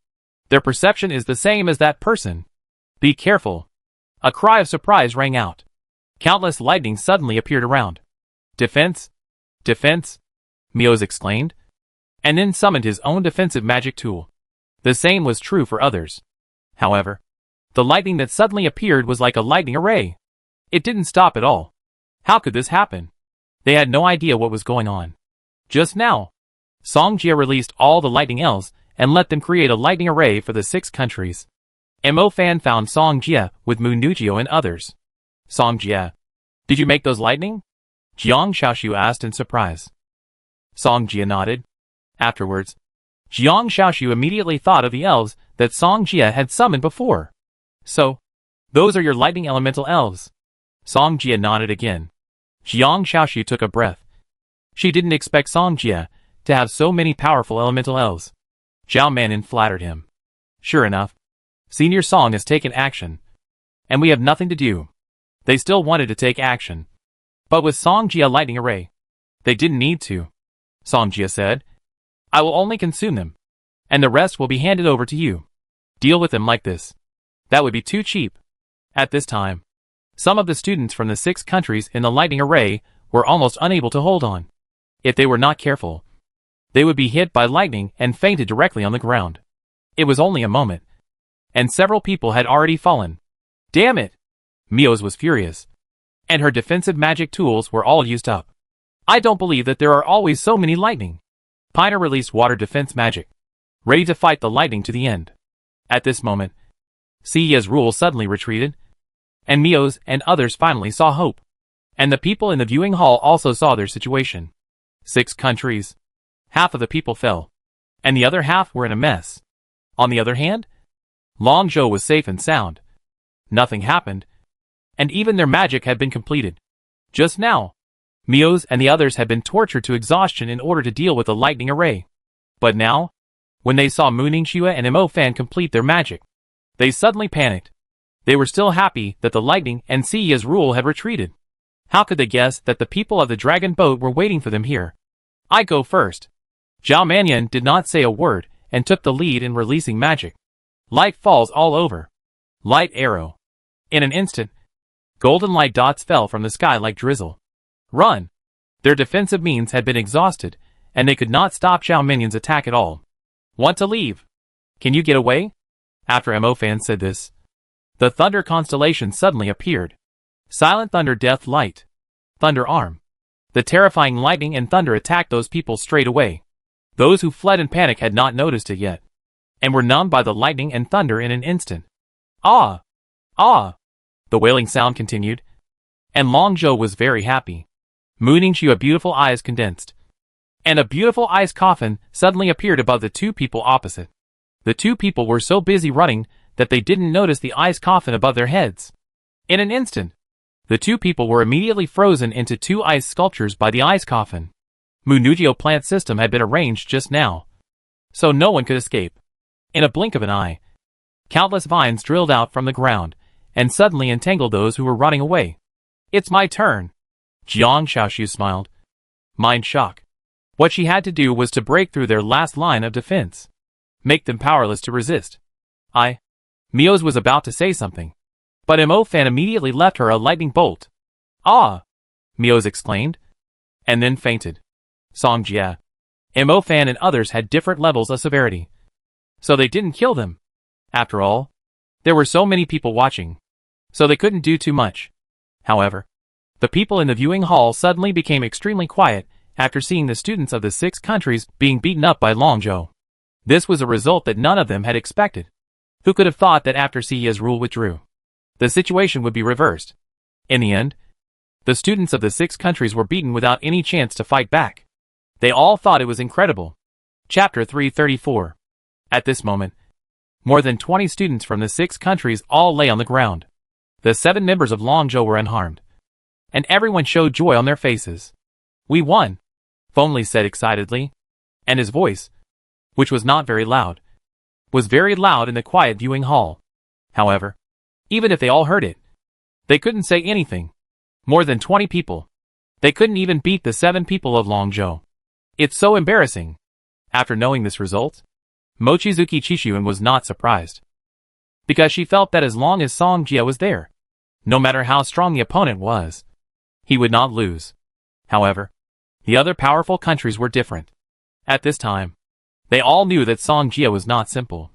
Their perception is the same as that person. Be careful. A cry of surprise rang out. Countless lightning suddenly appeared around. Defense? Defense? Mios exclaimed, and then summoned his own defensive magic tool. The same was true for others. However, the lightning that suddenly appeared was like a lightning array. It didn't stop at all. How could this happen? They had no idea what was going on. Just now, Songjia released all the lightning elves and let them create a lightning array for the 6 countries. Mo Fan found Songjia with Mu Nujio and others. Songjia, did you make those lightning? Jiang Xiaoxiu asked in surprise. Songjia nodded. Afterwards, Jiang Xiaoxiu immediately thought of the elves that Songjia had summoned before. So, those are your lightning elemental elves? Songjia nodded again. Jiang Xiaoxiu took a breath. She didn't expect Songjia to have so many powerful elemental elves. Zhao Manin flattered him. Sure enough, Senior Song has taken action, and we have nothing to do. They still wanted to take action, but with Songjia lightning array, they didn't need to. Songjia said, I will only consume them, and the rest will be handed over to you. Deal with them like this. That would be too cheap. At this time, some of the students from the 6 countries in the lightning array were almost unable to hold on. If they were not careful, they would be hit by lightning and fainted directly on the ground. It was only a moment, and several people had already fallen. Damn it! Mios was furious, and her defensive magic tools were all used up. I don't believe that there are always so many lightning. Piner released water defense magic, ready to fight the lightning to the end. At this moment, Seiya's rule suddenly retreated, and Mios and others finally saw hope. And the people in the viewing hall also saw their situation. 6 countries. Half of the people fell, and the other half were in a mess. On the other hand, Longzhou was safe and sound. Nothing happened, and even their magic had been completed. Just now, Mios and the others had been tortured to exhaustion in order to deal with the lightning array. But now, when they saw Mu Ningxue and Mo Fan complete their magic, they suddenly panicked. They were still happy that the lightning and Seiya's rule had retreated. How could they guess that the people of the dragon boat were waiting for them here? I go first. Zhao Manyan did not say a word and took the lead in releasing magic. Light falls all over. Light arrow. In an instant, golden light dots fell from the sky like drizzle. Run! Their defensive means had been exhausted, and they could not stop Zhao Manyan's attack at all. Want to leave? Can you get away? After Mo Fan said this, the thunder constellation suddenly appeared. Silent thunder, death light. Thunder arm. The terrifying lightning and thunder attacked those people straight away. Those who fled in panic had not noticed it yet, and were numbed by the lightning and thunder in an instant. Ah! Ah! The wailing sound continued, and Longzhou was very happy. Mu Ningxue beautiful eyes condensed, and a beautiful ice coffin suddenly appeared above the 2 people opposite. The 2 people were so busy running that they didn't notice the ice coffin above their heads. In an instant, the 2 people were immediately frozen into 2 ice sculptures by the ice coffin. Mu Ningxue plant system had been arranged just now, so no one could escape. In a blink of an eye, countless vines drilled out from the ground and suddenly entangled those who were running away. It's my turn. Jiang Shaoxu smiled. Mind shock. What she had to do was to break through their last line of defense. Make them powerless to resist. Mios was about to say something, but Mo Fan immediately left her a lightning bolt. Ah! Mios exclaimed, and then fainted. Song Jia, Mo Fan and others had different levels of severity, so they didn't kill them. After all, there were so many people watching, so they couldn't do too much. However, the people in the viewing hall suddenly became extremely quiet after seeing the students of the 6 countries being beaten up by Longzhou. This was a result that none of them had expected. Who could have thought that after Seiya's rule withdrew, the situation would be reversed? In the end, the students of the 6 countries were beaten without any chance to fight back. They all thought it was incredible. Chapter 334. At this moment, more than 20 students from the 6 countries all lay on the ground. The 7 members of Longzhou were unharmed, and everyone showed joy on their faces. We won, Fengli said excitedly, and his voice, which was not very loud, was very loud in the quiet viewing hall. However, even if they all heard it, they couldn't say anything. More than 20 people. They couldn't even beat the 7 people of Longzhou. It's so embarrassing. After knowing this result, Mochizuki Chishuin was not surprised, because she felt that as long as Song Jia was there, no matter how strong the opponent was, he would not lose. However, the other powerful countries were different. At this time, they all knew that Song Jia was not simple,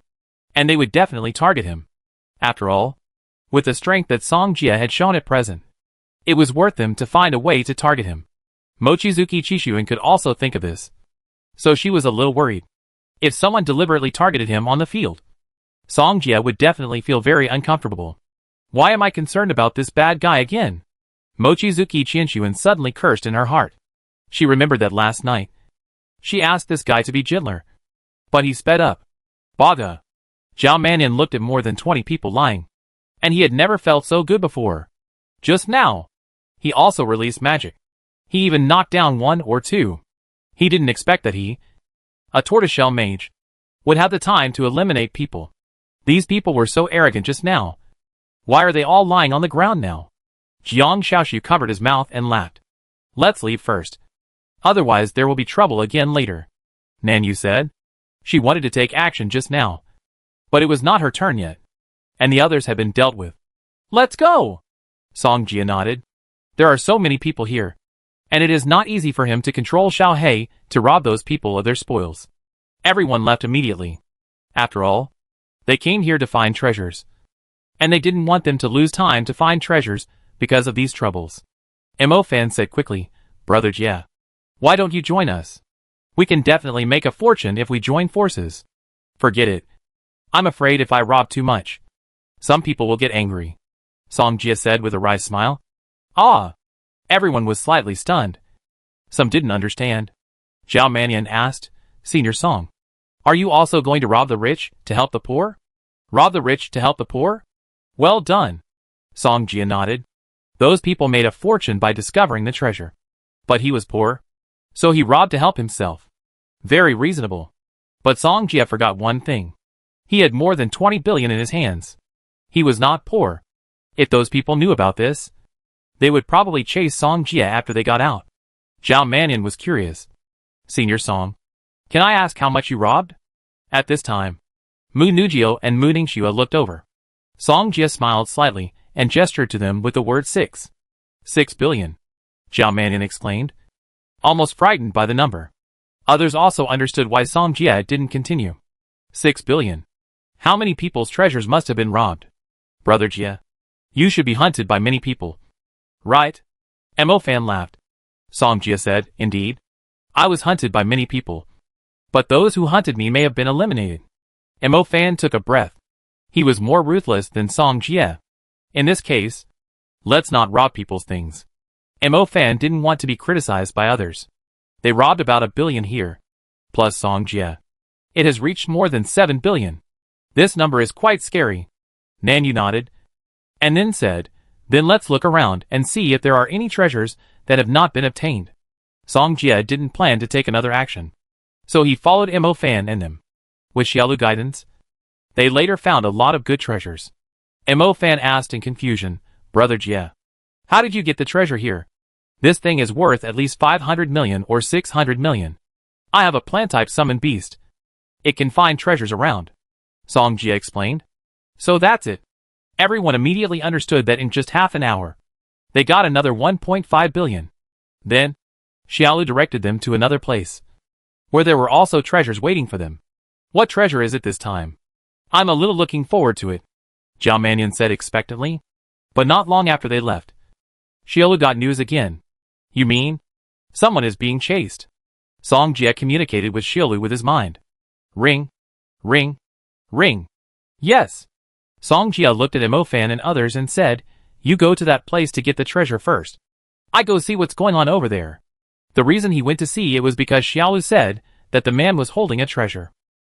and they would definitely target him. After all, with the strength that Song Jia had shown at present, it was worth them to find a way to target him. Mochizuki Chishuin could also think of this, so she was a little worried. If someone deliberately targeted him on the field, Song Jia would definitely feel very uncomfortable. Why am I concerned about this bad guy again? Mochizuki Chishuin suddenly cursed in her heart. She remembered that last night, she asked this guy to be gentler, but he sped up. Baga. Zhao Manyan looked at more than 20 people lying, and he had never felt so good before. Just now, he also released magic. He even knocked down 1 or 2. He didn't expect that he, a tortoiseshell mage, would have the time to eliminate people. These people were so arrogant just now. Why are they all lying on the ground now? Jiang Shaoxu covered his mouth and laughed. Let's leave first. Otherwise there will be trouble again later. Nan Yu said. She wanted to take action just now, but it was not her turn yet, and the others had been dealt with. Let's go! Song Jia nodded. There are so many people here. and it is not easy for him to control Xiao He to rob those people of their spoils. Everyone left immediately. After all, they came here to find treasures, and they didn't want them to lose time to find treasures because of these troubles. Mo Fan said quickly, "Brother Jia, why don't you join us? We can definitely make a fortune if we join forces." "Forget it. I'm afraid if I rob too much, some people will get angry," Song Jia said with a wry smile. "Ah!" Everyone was slightly stunned. Some didn't understand. Zhao Mannion asked, "Senior Song, are you also going to rob the rich to help the poor?" "Rob the rich to help the poor? Well done." Song Jia nodded. Those people made a fortune by discovering the treasure. But he was poor, so he robbed to help himself. Very reasonable. But Song Jia forgot one thing. He had more than 20 billion in his hands. He was not poor. If those people knew about this, they would probably chase Song Jia after they got out. Zhao Mannion was curious. "Senior Song, can I ask how much you robbed?" At this time, Mu Nujio and Mu Ningxue looked over. Song Jia smiled slightly and gestured to them with the word 6. 6 billion, Zhao Mannion explained, almost frightened by the number. Others also understood why Song Jia didn't continue. 6 billion. How many people's treasures must have been robbed? Brother Jia, you should be hunted by many people. Right? Mo Fan laughed. Song Jia said, "Indeed. I was hunted by many people. But those who hunted me may have been eliminated." Mo Fan took a breath. He was more ruthless than Song Jia. In this case, let's not rob people's things. Mo Fan didn't want to be criticized by others. They robbed about 1 billion here, plus Song Jia. It has reached more than 7 billion. This number is quite scary. Nanyu nodded, and then said, "Then let's look around and see if there are any treasures that have not been obtained." Song Jia didn't plan to take another action, so he followed Mo Fan and them. With Xiaolu guidance, they later found a lot of good treasures. Mo Fan asked in confusion, "Brother Jia, how did you get the treasure here? This thing is worth at least 500 million or 600 million. I have a plant-type summon beast. It can find treasures around," Song Jia explained. So that's it. Everyone immediately understood that in just half an hour, they got another 1.5 billion. Then, Xiaolu directed them to another place, where there were also treasures waiting for them. "What treasure is it this time? I'm a little looking forward to it," Zhao Mannion said expectantly. But not long after they left, Xiaolu got news again. "You mean? Someone is being chased." Song Jia communicated with Xiaolu with his mind. "Ring, ring, ring." "Yes." Song Jia looked at Mo Fan and others and said, "You go to that place to get the treasure first. I go see what's going on over there." The reason he went to see it was because Xiaolu said that the man was holding a treasure.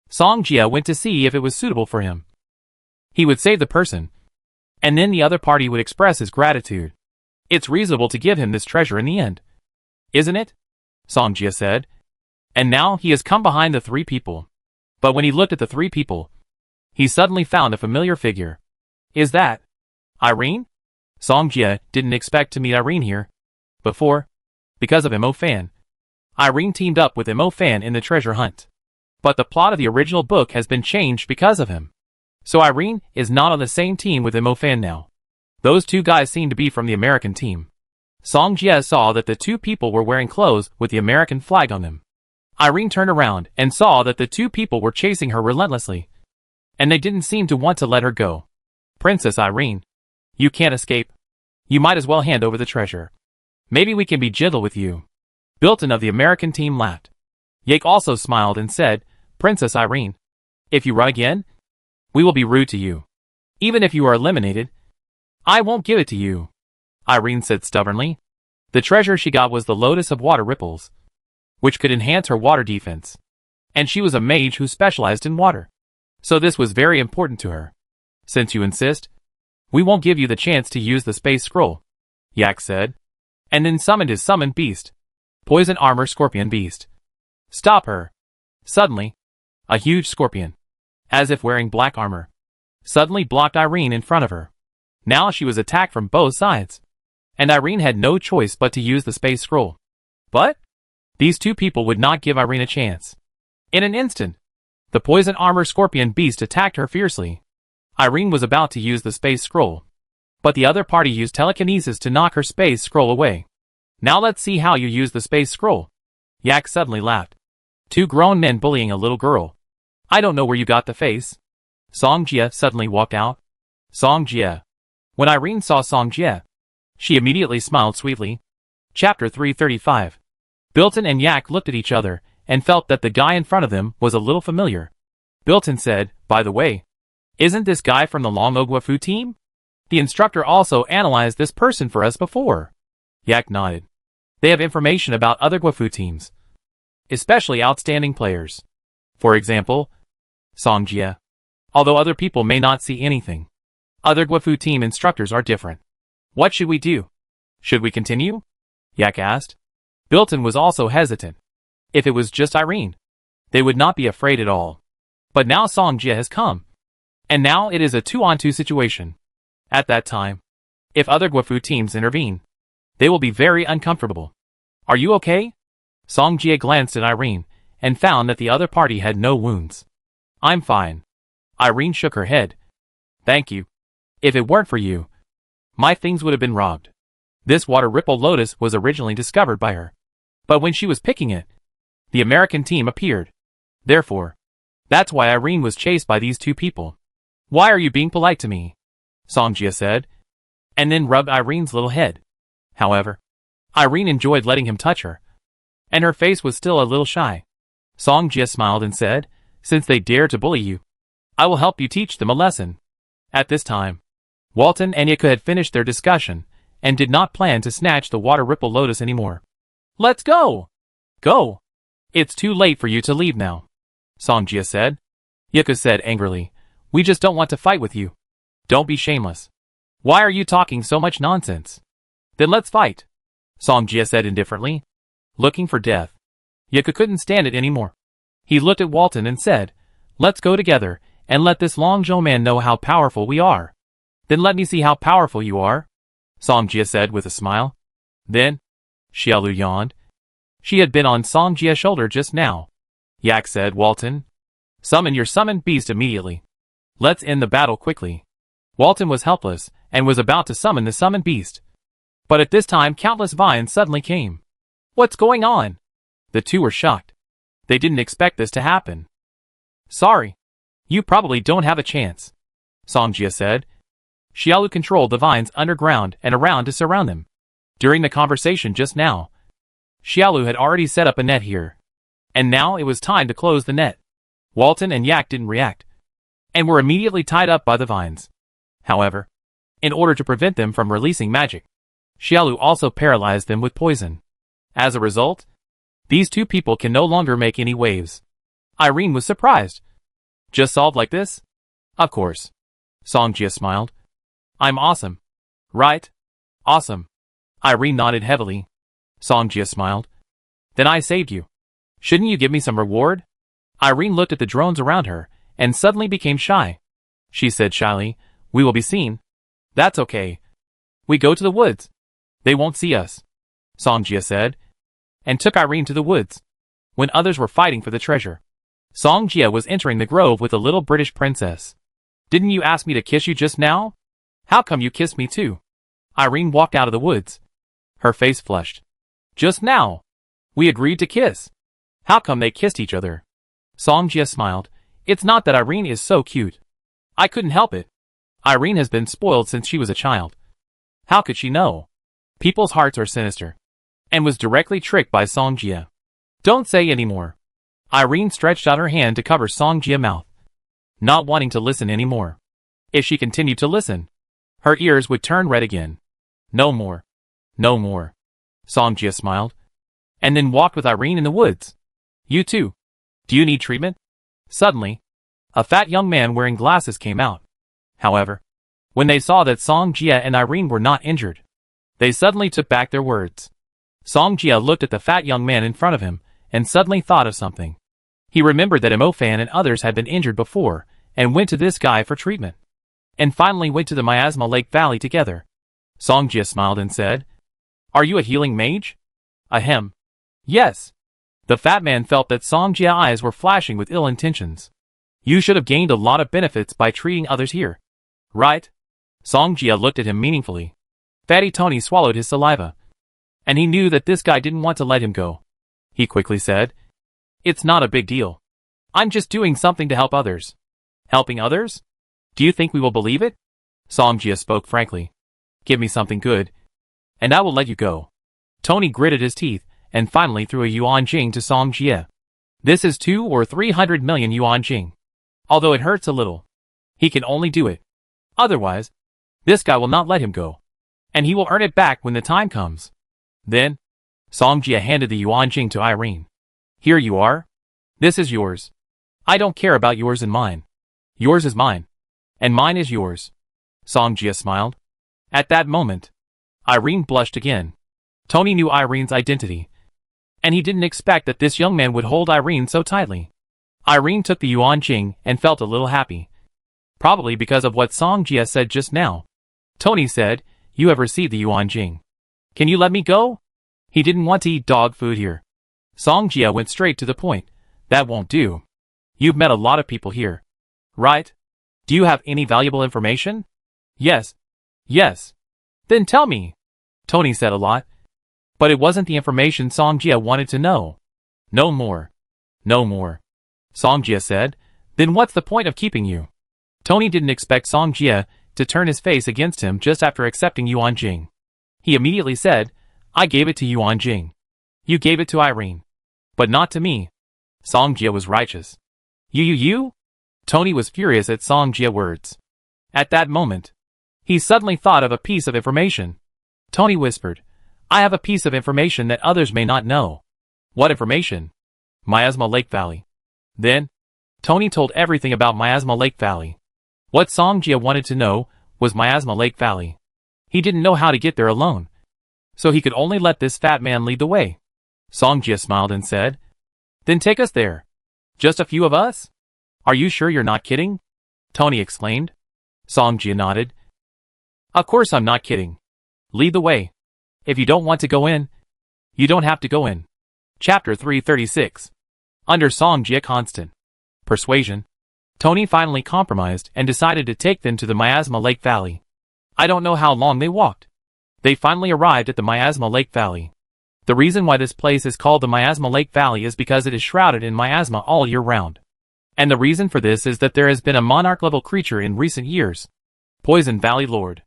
Song Jia went to see if it was suitable for him. He would save the person, and then the other party would express his gratitude. It's reasonable to give him this treasure in the end, isn't it? Song Jia said. And now he has come behind the 3 people. But when he looked at the 3 people, he suddenly found a familiar figure. Is that Irene? Song Jia didn't expect to meet Irene here before, because of Mo Fan. Irene teamed up with Mo Fan in the treasure hunt. But the plot of the original book has been changed because of him. So Irene is not on the same team with Mo Fan now. Those 2 guys seem to be from the American team. Song Jia saw that the 2 people were wearing clothes with the American flag on them. Irene turned around and saw that the 2 people were chasing her relentlessly, and they didn't seem to want to let her go. "Princess Irene, you can't escape. You might as well hand over the treasure. Maybe we can be gentle with you." Bilton of the American team laughed. Yake also smiled and said, "Princess Irene, if you run again, we will be rude to you. Even if you are eliminated, I won't give it to you," Irene said stubbornly. The treasure she got was the Lotus of Water Ripples, which could enhance her water defense. And she was a mage who specialized in water. So this was very important to her. "Since you insist, we won't give you the chance to use the space scroll," Yak said, and then summoned his summoned beast, Poison Armor Scorpion Beast. "Stop her." Suddenly, a huge scorpion, as if wearing black armor, suddenly blocked Irene in front of her. Now she was attacked from both sides, and Irene had no choice but to use the space scroll. But these 2 people would not give Irene a chance. In an instant, the Poison Armor Scorpion Beast attacked her fiercely. Irene was about to use the space scroll, but the other party used telekinesis to knock her space scroll away. Now let's see how you use the space scroll. Yak suddenly laughed. Two grown men bullying a little girl. I don't know where you got the face. Song Jie suddenly walked out. Song Jie. When Irene saw Song Jie, she immediately smiled sweetly. Chapter 335. Bilton and Yak looked at each other and felt that the guy in front of them was a little familiar. Bilton said, by the way, isn't this guy from the Long Ogwafu team? The instructor also analyzed this person for us before. Yak nodded. They have information about other Gwafu teams, especially outstanding players. For example, Song Jie. Although other people may not see anything, other Gwafu team instructors are different. What should we do? Should we continue? Yak asked. Bilton was also hesitant. If it was just Irene, they would not be afraid at all. But now Song Jie has come. And now it is a 2-on-2 situation. At that time, if other Gwafu teams intervene, they will be very uncomfortable. Are you okay? Song Jie glanced at Irene and found that the other party had no wounds. I'm fine. Irene shook her head. Thank you. If it weren't for you, my things would have been robbed. This water ripple lotus was originally discovered by her. But when she was picking it, the American team appeared. Therefore, that's why Irene was chased by these two people. Why are you being polite to me? Song Jie said, and then rubbed Irene's little head. However, Irene enjoyed letting him touch her, and her face was still a little shy. Song Jie smiled and said, since they dare to bully you, I will help you teach them a lesson. At this time, Walton and Yuka had finished their discussion and did not plan to snatch the water ripple lotus anymore. Let's go! Go! It's too late for you to leave now, Song Jie said. Yuka said angrily, we just don't want to fight with you. Don't be shameless. Why are you talking so much nonsense? Then let's fight, Song Jie said indifferently, looking for death. Yuka couldn't stand it anymore. He looked at Walton and said, let's go together and let this Longzhou man know how powerful we are. Then let me see how powerful you are, Song Jie said with a smile. Then, Xiaolu yawned. She had been on Song Jie's shoulder just now. Yak said, Walton, summon your summoned beast immediately. Let's end the battle quickly. Walton was helpless and was about to summon the summoned beast. But at this time countless vines suddenly came. What's going on? The two were shocked. They didn't expect this to happen. Sorry. You probably don't have a chance, Song Jie said. Xiaolu controlled the vines underground and around to surround them. During the conversation just now, Xiaolu had already set up a net here. And now it was time to close the net. Walton and Yak didn't react, and were immediately tied up by the vines. However, in order to prevent them from releasing magic, Xiaolu also paralyzed them with poison. As a result, these two people can no longer make any waves. Irene was surprised. Just solved like this? Of course. Song Jie smiled. I'm awesome. Right? Awesome. Irene nodded heavily. Song Jie smiled. Then I saved you. Shouldn't you give me some reward? Irene looked at the drones around her and suddenly became shy. She said shyly, we will be seen. That's okay. We go to the woods. They won't see us, Song Jie said, and took Irene to the woods. When others were fighting for the treasure, Song Jie was entering the grove with a little British princess. Didn't you ask me to kiss you just now? How come you kissed me too? Irene walked out of the woods. Her face flushed. Just now. We agreed to kiss. How come they kissed each other? Song Jie smiled. It's not that Irene is so cute. I couldn't help it. Irene has been spoiled since she was a child. How could she know? People's hearts are sinister. And was directly tricked by Song Jie. Don't say any more. Irene stretched out her hand to cover Song Jie's mouth, not wanting to listen anymore. If she continued to listen, her ears would turn red again. No more. No more. Song Jie smiled, and then walked with Irene in the woods. You too. Do you need treatment? Suddenly, a fat young man wearing glasses came out. However, when they saw that Song Jie and Irene were not injured, they suddenly took back their words. Song Jie looked at the fat young man in front of him and suddenly thought of something. He remembered that Mo Fan and others had been injured before and went to this guy for treatment, and finally went to the Miasma Lake Valley together. Song Jie smiled and said, Are you a healing mage? Ahem. Yes. The fat man felt that Song Jie's eyes were flashing with ill intentions. You should have gained a lot of benefits by treating others here. Right? Song Jie looked at him meaningfully. Fatty Tony swallowed his saliva. and he knew that this guy didn't want to let him go. He quickly said, "It's not a big deal. I'm just doing something to help others." "Helping others? Do you think we will believe it?" Songjia spoke frankly. "Give me something good, and I will let you go." Tony gritted his teeth, and finally threw a yuan jing to Songjia. This is 2 or 300 million yuan jing. Although it hurts a little, he can only do it. Otherwise, this guy will not let him go, and he will earn it back when the time comes. Then, Songjia handed the yuan jing to Irene. "Here you are. This is yours. I don't care about yours and mine. Yours is mine, and mine is yours." Songjia smiled. At that moment, Irene blushed again. Tony knew Irene's identity, and he didn't expect that this young man would hold Irene so tightly. Irene took the yuan jing and felt a little happy. Probably because of what Songjia said just now. Tony said, "You have received the yuan jing. Can you let me go?" He didn't want to eat dog food here. Songjia went straight to the point. "That won't do. You've met a lot of people here, right? Do you have any valuable information?" "Yes. Yes." "Then tell me." Tony said a lot. But it wasn't the information Songjia wanted to know. "No more. No more." Songjia said. "Then what's the point of keeping you?" Tony didn't expect Songjia to turn his face against him just after accepting yuan jing. He immediately said, "I gave it to yuan jing. You gave it to Irene. But not to me." Songjia was righteous. You? Tony was furious at Songjia's words. At that moment, he suddenly thought of a piece of information. Tony whispered, "I have a piece of information that others may not know." "What information?" "Miasma Lake Valley." Then, Tony told everything about Miasma Lake Valley. What Songjia wanted to know was Miasma Lake Valley. He didn't know how to get there alone, so he could only let this fat man lead the way. Songjia smiled and said, "Then take us there. Just a few of us?" "Are you sure you're not kidding?" Tony exclaimed. Songjia nodded. "Of course I'm not kidding. Lead the way. If you don't want to go in, you don't have to go in." Chapter 336. Under Songjia constant persuasion, Tony finally compromised and decided to take them to the Miasma Lake Valley. I don't know how long they walked. They finally arrived at the Miasma Lake Valley. The reason why this place is called the Miasma Lake Valley is because it is shrouded in miasma all year round. And the reason for this is that there has been a monarch-level creature in recent years. Poison Valley Lord.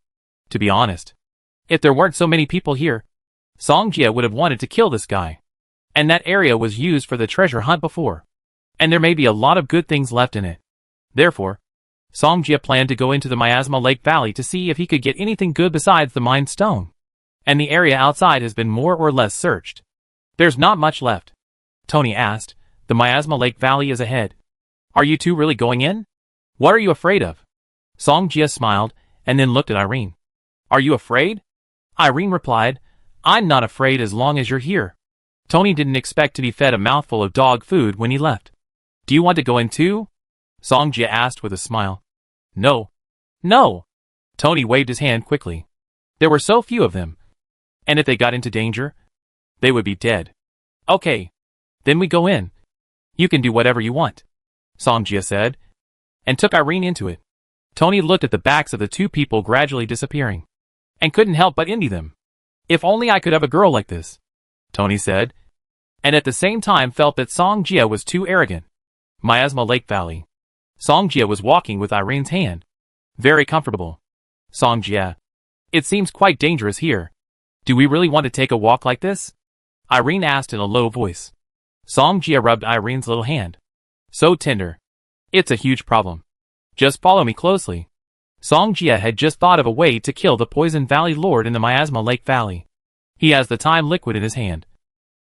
To be honest, if there weren't so many people here, Songjia would have wanted to kill this guy. And that area was used for the treasure hunt before. And there may be a lot of good things left in it. Therefore, Songjia planned to go into the Miasma Lake Valley to see if he could get anything good besides the Mind Stone. And the area outside has been more or less searched. "There's not much left?" Tony asked. "The Miasma Lake Valley is ahead. Are you two really going in? What are you afraid of?" Songjia smiled, and then looked at Irene. "Are you afraid?" Irene replied, "I'm not afraid as long as you're here." Tony didn't expect to be fed a mouthful of dog food when he left. "Do you want to go in too?" Songjia asked with a smile. "No. No." Tony waved his hand quickly. There were so few of them. And if they got into danger, they would be dead. "Okay. Then we go in. You can do whatever you want," Songjia said, and took Irene into it. Tony looked at the backs of the two people gradually disappearing, and couldn't help but envy them. "If only I could have a girl like this," Tony said, and at the same time felt that Songjia was too arrogant. Miasma Lake Valley. Songjia was walking with Irene's hand. "Very comfortable." "Songjia, it seems quite dangerous here. Do we really want to take a walk like this?" Irene asked in a low voice. Songjia rubbed Irene's little hand. "So tender. It's a huge problem. Just follow me closely." Songjia had just thought of a way to kill the Poison Valley Lord in the Miasma Lake Valley. He has the time liquid in his hand,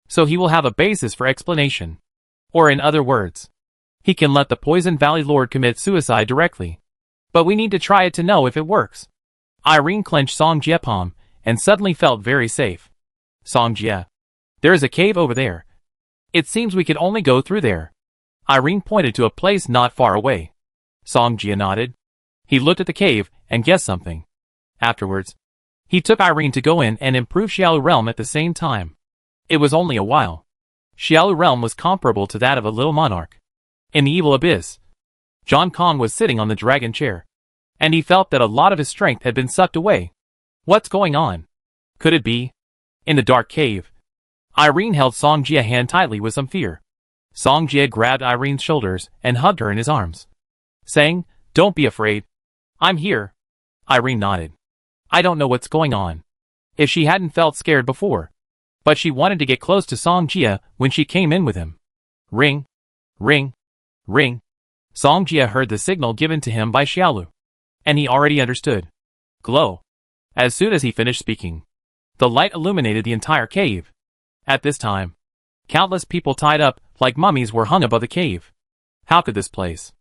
so he will have a basis for explanation. Or in other words, he can let the Poison Valley Lord commit suicide directly. But we need to try it to know if it works. Irene clenched Songjia's palm, and suddenly felt very safe. "Songjia, there is a cave over there. It seems we could only go through there." Irene pointed to a place not far away. Songjia nodded. He looked at the cave and guessed something. Afterwards, he took Irene to go in and improve Xiaolu Realm at the same time. It was only a while. Xiaolu Realm was comparable to that of a little monarch. In the evil abyss, John Kong was sitting on the dragon chair, and he felt that a lot of his strength had been sucked away. What's going on? Could it be? In the dark cave, Irene held Songjie's hand tightly with some fear. Songjie grabbed Irene's shoulders and hugged her in his arms, saying, "Don't be afraid. I'm here." Irene nodded. I don't know what's going on. If she hadn't felt scared before. But she wanted to get close to Songjie when she came in with him. Ring. Ring. Ring. Songjie heard the signal given to him by Xiaolu. And he already understood. Glow. As soon as he finished speaking, the light illuminated the entire cave. At this time, countless people tied up like mummies were hung above the cave. How could this place?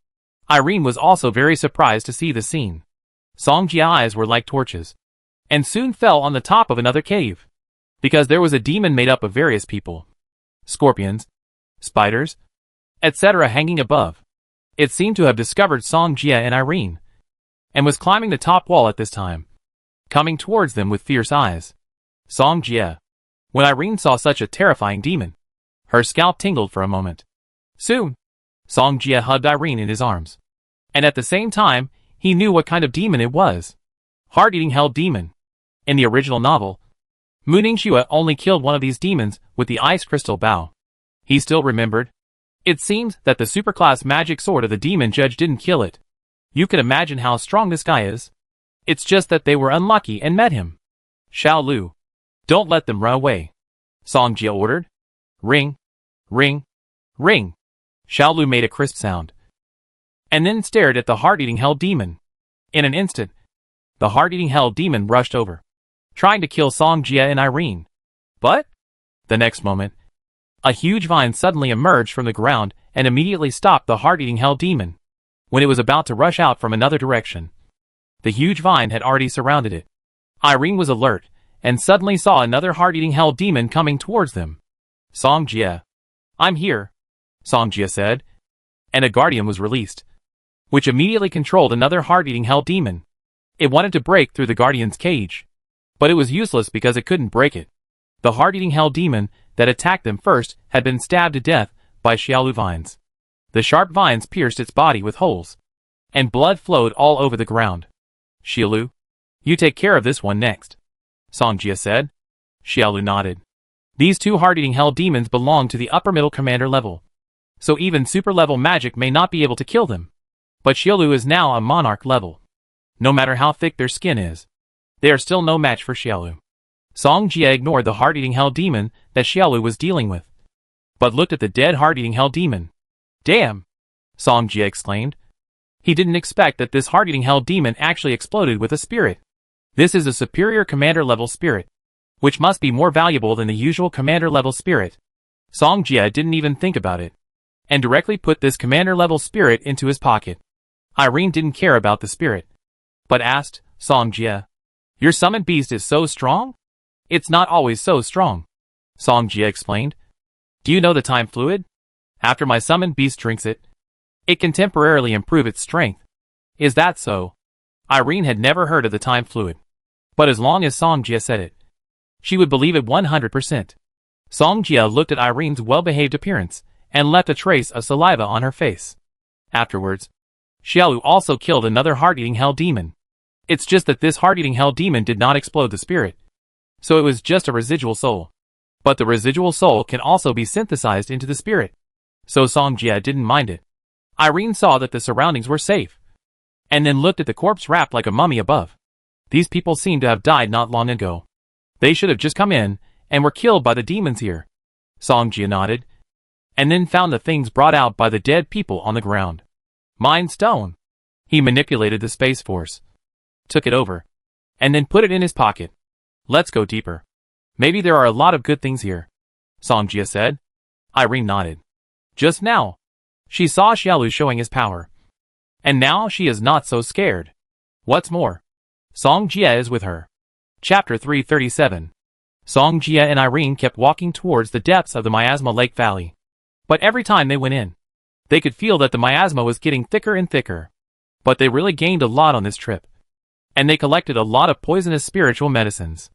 Irene was also very surprised to see the scene. Songjie's eyes were like torches, and soon fell on the top of another cave, because there was a demon made up of various people, scorpions, spiders, etc. hanging above. It seemed to have discovered Songjie and Irene, and was climbing the top wall at this time, coming towards them with fierce eyes. Songjie. When Irene saw such a terrifying demon, her scalp tingled for a moment. Soon, Songjie hugged Irene in his arms, and at the same time, he knew what kind of demon it was. Heart-eating hell demon. In the original novel, Mu Ningxue only killed one of these demons with the ice crystal bow. He still remembered. It seems that the superclass magic sword of the demon judge didn't kill it. You can imagine how strong this guy is. It's just that they were unlucky and met him. Xiaolu. Don't let them run away. Songjie ordered. Ring. Ring. Ring. Xiaolu made a crisp sound, and then stared at the heart-eating hell demon. In an instant, the heart-eating hell demon rushed over, trying to kill Songjie and Irene. But, the next moment, a huge vine suddenly emerged from the ground and immediately stopped the heart-eating hell demon. When it was about to rush out from another direction, the huge vine had already surrounded it. Irene was alert, and suddenly saw another heart-eating hell demon coming towards them. Songjie. I'm here, Songjie said, and a guardian was released, which immediately controlled another heart-eating hell demon. It wanted to break through the guardian's cage, but it was useless because it couldn't break it. The heart-eating hell demon that attacked them first had been stabbed to death by Xiaolu vines. The sharp vines pierced its body with holes, and blood flowed all over the ground. Xiaolu, you take care of this one next, Songjie said. Xiaolu nodded. These two heart-eating hell demons belong to the upper middle commander level, so even super-level magic may not be able to kill them. But Xiaolu is now a monarch level. No matter how thick their skin is, they are still no match for Xiaolu. Songjie ignored the heart-eating hell demon that Xiaolu was dealing with, but looked at the dead heart-eating hell demon. Damn! Songjie exclaimed. He didn't expect that this heart-eating hell demon actually exploded with a spirit. This is a superior commander-level spirit, which must be more valuable than the usual commander-level spirit. Songjie didn't even think about it, and directly put this commander-level spirit into his pocket. Irene didn't care about the spirit, but asked, Songjie, your summoned beast is so strong? It's not always so strong, Songjie explained. Do you know the time fluid? After my summoned beast drinks it, it can temporarily improve its strength. Is that so? Irene had never heard of the time fluid, but as long as Songjie said it, she would believe it 100%. Songjie looked at Irene's well-behaved appearance and left a trace of saliva on her face. Afterwards, Xiaolu also killed another heart-eating hell demon. It's just that this heart-eating hell demon did not explode the spirit, so it was just a residual soul. But the residual soul can also be synthesized into the spirit, so Songjie didn't mind it. Irene saw that the surroundings were safe, and then looked at the corpse wrapped like a mummy above. These people seemed to have died not long ago. They should have just come in and were killed by the demons here. Songjie nodded, and then found the things brought out by the dead people on the ground. Mind Stone. He manipulated the Space Force, took it over, and then put it in his pocket. Let's go deeper. Maybe there are a lot of good things here, Songjie said. Irene nodded. Just now, she saw Xiaolu showing his power, and now she is not so scared. What's more, Songjie is with her. Chapter 337. Songjie and Irene kept walking towards the depths of the Miasma Lake Valley. But every time they went in, they could feel that the miasma was getting thicker and thicker. But they really gained a lot on this trip, and they collected a lot of poisonous spiritual medicines.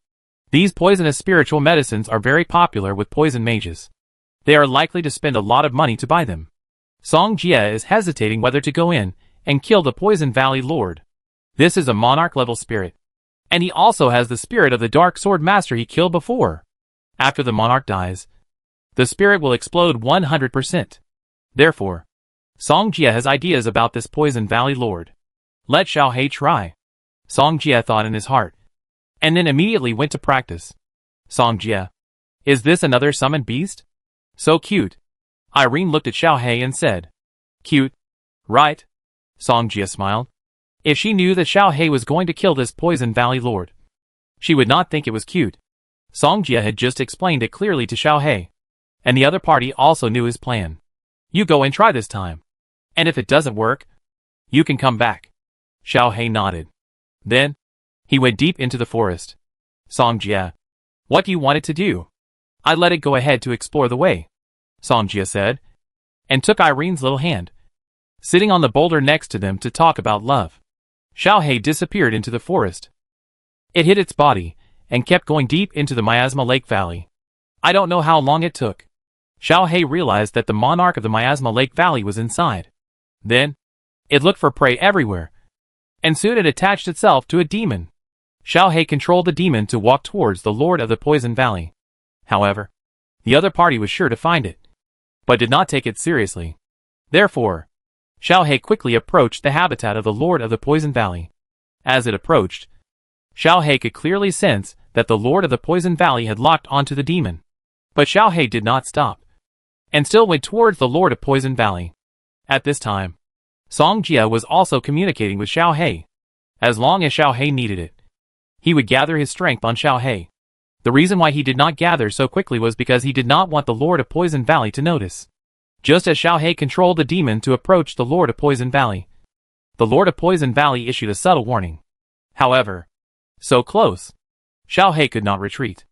These poisonous spiritual medicines are very popular with poison mages. They are likely to spend a lot of money to buy them. Songjie is hesitating whether to go in and kill the Poison Valley Lord. This is a monarch level spirit, and he also has the spirit of the Dark Sword Master he killed before. After the monarch dies, the spirit will explode 100%. Therefore, Song Jia has ideas about this Poison Valley Lord. Let Xiao He try. Song Jia thought in his heart, and then immediately went to practice. Song Jia, is this another summoned beast? So cute. Irene looked at Xiao He and said, cute, right? Song Jia smiled. If she knew that Xiao He was going to kill this Poison Valley Lord, she would not think it was cute. Song Jia had just explained it clearly to Xiao He, and the other party also knew his plan. You go and try this time. And if it doesn't work, you can come back. Xiao He nodded. Then, he went deep into the forest. Song Jia, what do you want it to do? I let it go ahead to explore the way, Song Jia said, and took Irene's little hand, sitting on the boulder next to them to talk about love. Xiao He disappeared into the forest. It hid its body, and kept going deep into the Miasma Lake Valley. I don't know how long it took. Xiao He realized that the monarch of the Miasma Lake Valley was inside. Then, it looked for prey everywhere, and soon it attached itself to a demon. Xiao He controlled the demon to walk towards the Lord of the Poison Valley. However, the other party was sure to find it, but did not take it seriously. Therefore, Xiao He quickly approached the habitat of the Lord of the Poison Valley. As it approached, Xiao He could clearly sense that the Lord of the Poison Valley had locked onto the demon. But Xiao He did not stop, and still went towards the Lord of Poison Valley. At this time, Song Jia was also communicating with Xiao He. As long as Xiao He needed it, he would gather his strength on Xiao He. The reason why he did not gather so quickly was because he did not want the Lord of Poison Valley to notice. Just as Xiao He controlled the demon to approach the Lord of Poison Valley, the Lord of Poison Valley issued a subtle warning. However, so close, Xiao He could not retreat.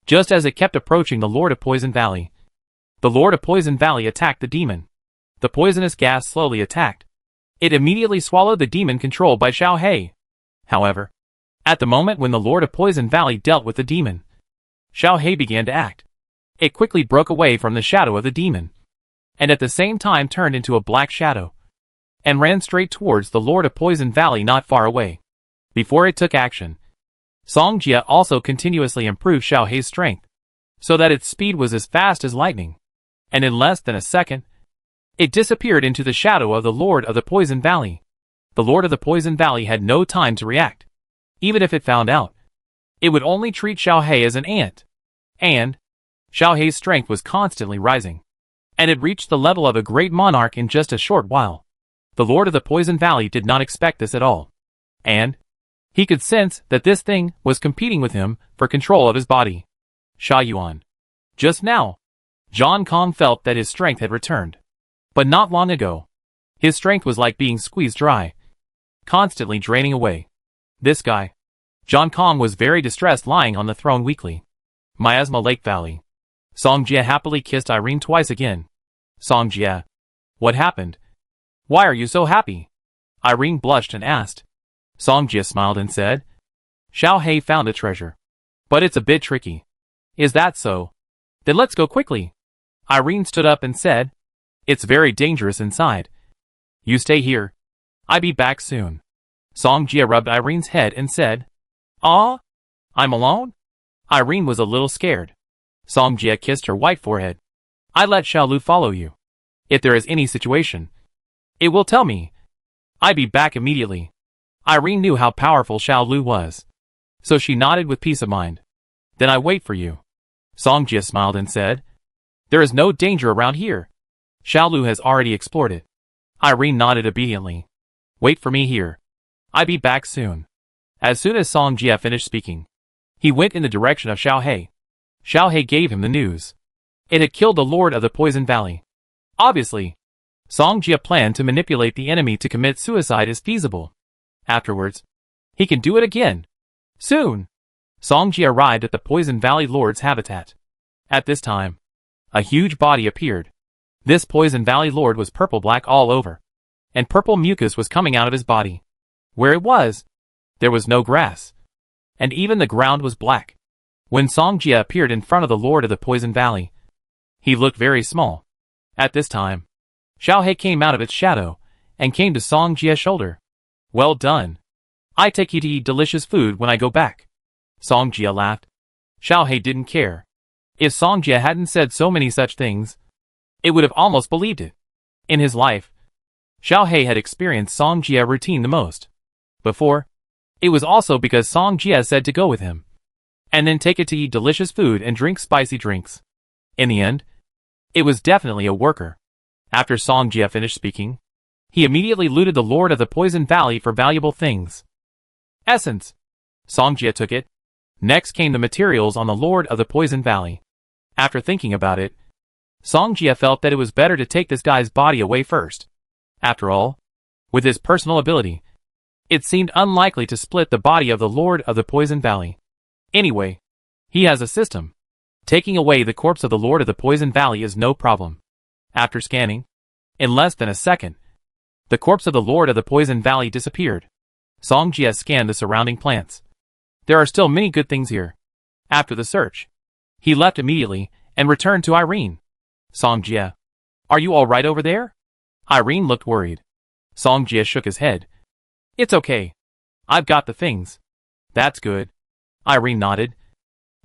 Just as it kept approaching the Lord of Poison Valley, the Lord of Poison Valley attacked the demon. The poisonous gas slowly attacked. It immediately swallowed the demon controlled by Xiao He. However, at the moment when the Lord of Poison Valley dealt with the demon, Xiao He began to act. It quickly broke away from the shadow of the demon, and at the same time turned into a black shadow, and ran straight towards the Lord of Poison Valley not far away. Before it took action, Song Jia also continuously improved Xiao He's strength, so that its speed was as fast as lightning, and in less than a second, it disappeared into the shadow of the Lord of the Poison Valley. The Lord of the Poison Valley had no time to react. Even if it found out, it would only treat Xiao He as an ant. And Xiao He's strength was constantly rising, and it reached the level of a great monarch in just a short while. The Lord of the Poison Valley did not expect this at all, and he could sense that this thing was competing with him for control of his body. Sha Yuan. Just now, Zhang Kong felt that his strength had returned. But not long ago, his strength was like being squeezed dry, constantly draining away. This guy, Zhang Kong, was very distressed lying on the throne weakly. Miasma Lake Valley. Song Jia happily kissed Irene twice again. Song Jia. What happened? Why are you so happy? Irene blushed and asked. Song Jia smiled and said, Xiao He found a treasure, but it's a bit tricky. Is that so? Then let's go quickly. Irene stood up and said, it's very dangerous inside. You stay here. I'll be back soon. Song Jia rubbed Irene's head and said, Ah? I'm alone? Irene was a little scared. Song Jia kissed her white forehead. I let Xiao Lu follow you. If there is any situation, it will tell me. I'll be back immediately. Irene knew how powerful Xiao Lu was, so she nodded with peace of mind. Then I wait for you. Song Jia smiled and said, there is no danger around here. Xiao Lu has already explored it. Irene nodded obediently. Wait for me here. I'll be back soon. As soon as Song Jia finished speaking, he went in the direction of Xiao He. Xiao He gave him the news. It had killed the Lord of the Poison Valley. Obviously, Song Jia planned to manipulate the enemy to commit suicide as feasible. Afterwards, he can do it again. Soon, Song Jia arrived at the Poison Valley Lord's habitat. At this time, a huge body appeared. This Poison Valley Lord was purple-black all over, and purple mucus was coming out of his body. Where it was, there was no grass, and even the ground was black. When Song Jia appeared in front of the Lord of the Poison Valley, he looked very small. At this time, Xiao He came out of its shadow, and came to Song Jia's shoulder. Well done. I take you to eat delicious food when I go back. Song Jia laughed. Xiao He didn't care. If Song Jie hadn't said so many such things, it would have almost believed it. In his life, Xiao He had experienced Song Jie routine the most. Before, it was also because Song Jie said to go with him, and then take it to eat delicious food and drink spicy drinks. In the end, it was definitely a worker. After Song Jie finished speaking, he immediately looted the Lord of the Poison Valley for valuable things. Essence. Song Jie took it. Next came the materials on the Lord of the Poison Valley. After thinking about it, Song Jie felt that it was better to take this guy's body away first. After all, with his personal ability, it seemed unlikely to split the body of the Lord of the Poison Valley. Anyway, he has a system. Taking away the corpse of the Lord of the Poison Valley is no problem. After scanning, in less than a second, the corpse of the Lord of the Poison Valley disappeared. Song Jie scanned the surrounding plants. There are still many good things here. After the search, he left immediately and returned to Irene. Song Jie, are you all right over there? Irene looked worried. Song Jie shook his head. It's okay. I've got the things. That's good. Irene nodded.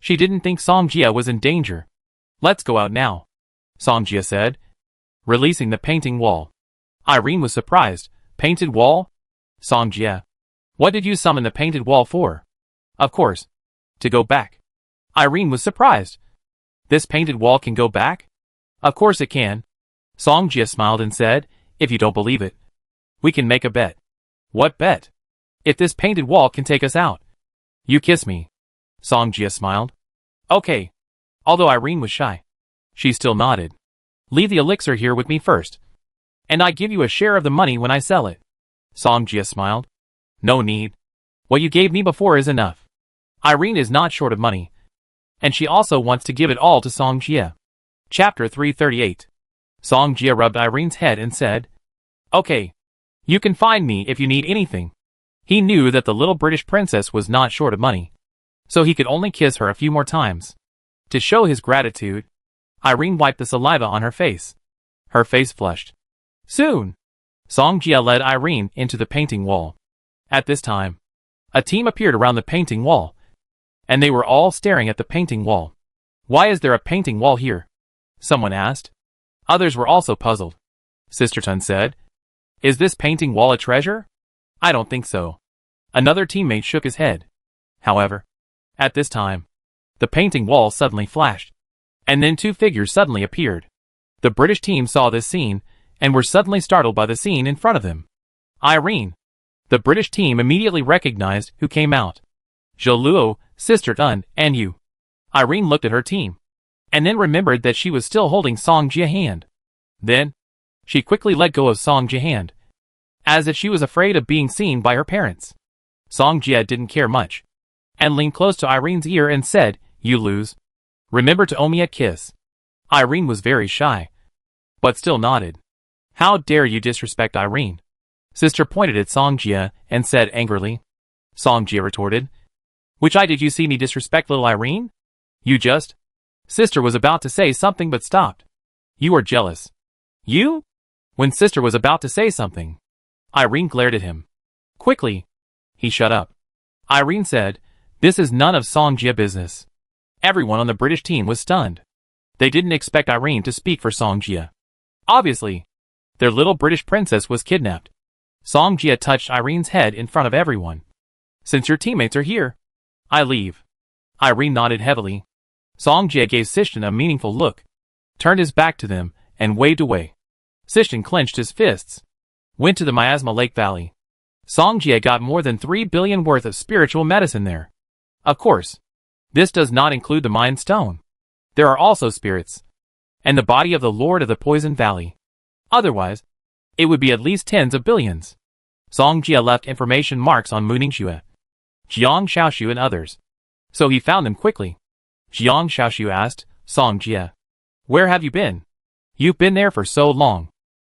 She didn't think Song Jie was in danger. Let's go out now, Song Jie said, releasing the painting wall. Irene was surprised. Painted wall? Song Jie, what did you summon the painted wall for? Of course, to go back. Irene was surprised. This painted wall can go back? Of course it can. Song Jie smiled and said, if you don't believe it, we can make a bet. What bet? If this painted wall can take us out. You kiss me. Song Jie smiled. Okay. Although Irene was shy, she still nodded. Leave the elixir here with me first, and I give you a share of the money when I sell it. Song Jie smiled. No need. What you gave me before is enough. Irene is not short of money, and she also wants to give it all to Song Jie. Chapter 338. Song Jie rubbed Irene's head and said, okay, you can find me if you need anything. He knew that the little British princess was not short of money, so he could only kiss her a few more times. To show his gratitude, Irene wiped the saliva on her face. Her face flushed. Soon, Song Jie led Irene into the painting wall. At this time, a team appeared around the painting wall, and they were all staring at the painting wall. Why is there a painting wall here? Someone asked. Others were also puzzled. Sister Tun said, is this painting wall a treasure? I don't think so. Another teammate shook his head. However, at this time, the painting wall suddenly flashed, and then two figures suddenly appeared. The British team saw this scene, and were suddenly startled by the scene in front of them. Irene. The British team immediately recognized who came out. Zhou Luo, Sister Tun, and you. Irene looked at her team, and then remembered that she was still holding Song Jie's hand. Then, she quickly let go of Song Jie's hand, as if she was afraid of being seen by her parents. Song Jie didn't care much, and leaned close to Irene's ear and said, you lose. Remember to owe me a kiss. Irene was very shy, but still nodded. How dare you disrespect Irene? Sister pointed at Song Jie and said angrily. Song Jie retorted, which eye did you see me disrespect little Irene? You just... Sister was about to say something but stopped. You are jealous. You? When Sister was about to say something, Irene glared at him. Quickly, he shut up. Irene said, this is none of Song Jie's business. Everyone on the British team was stunned. They didn't expect Irene to speak for Song Jie. Obviously, their little British princess was kidnapped. Song Jie touched Irene's head in front of everyone. Since your teammates are here, I leave. Irene nodded heavily. Song Jie gave Sishton a meaningful look, turned his back to them, and waved away. Sishton clenched his fists, went to the Miasma Lake Valley. Song Jie got more than 3 billion worth of spiritual medicine there. Of course, this does not include the Mind Stone. There are also spirits, and the body of the Lord of the Poison Valley. Otherwise, it would be at least tens of billions. Song Jie left information marks on Muningshue, Jiang Xiaoshu and others, so he found them quickly. Jiang Xiaoshu asked, Song Jie, where have you been? You've been there for so long.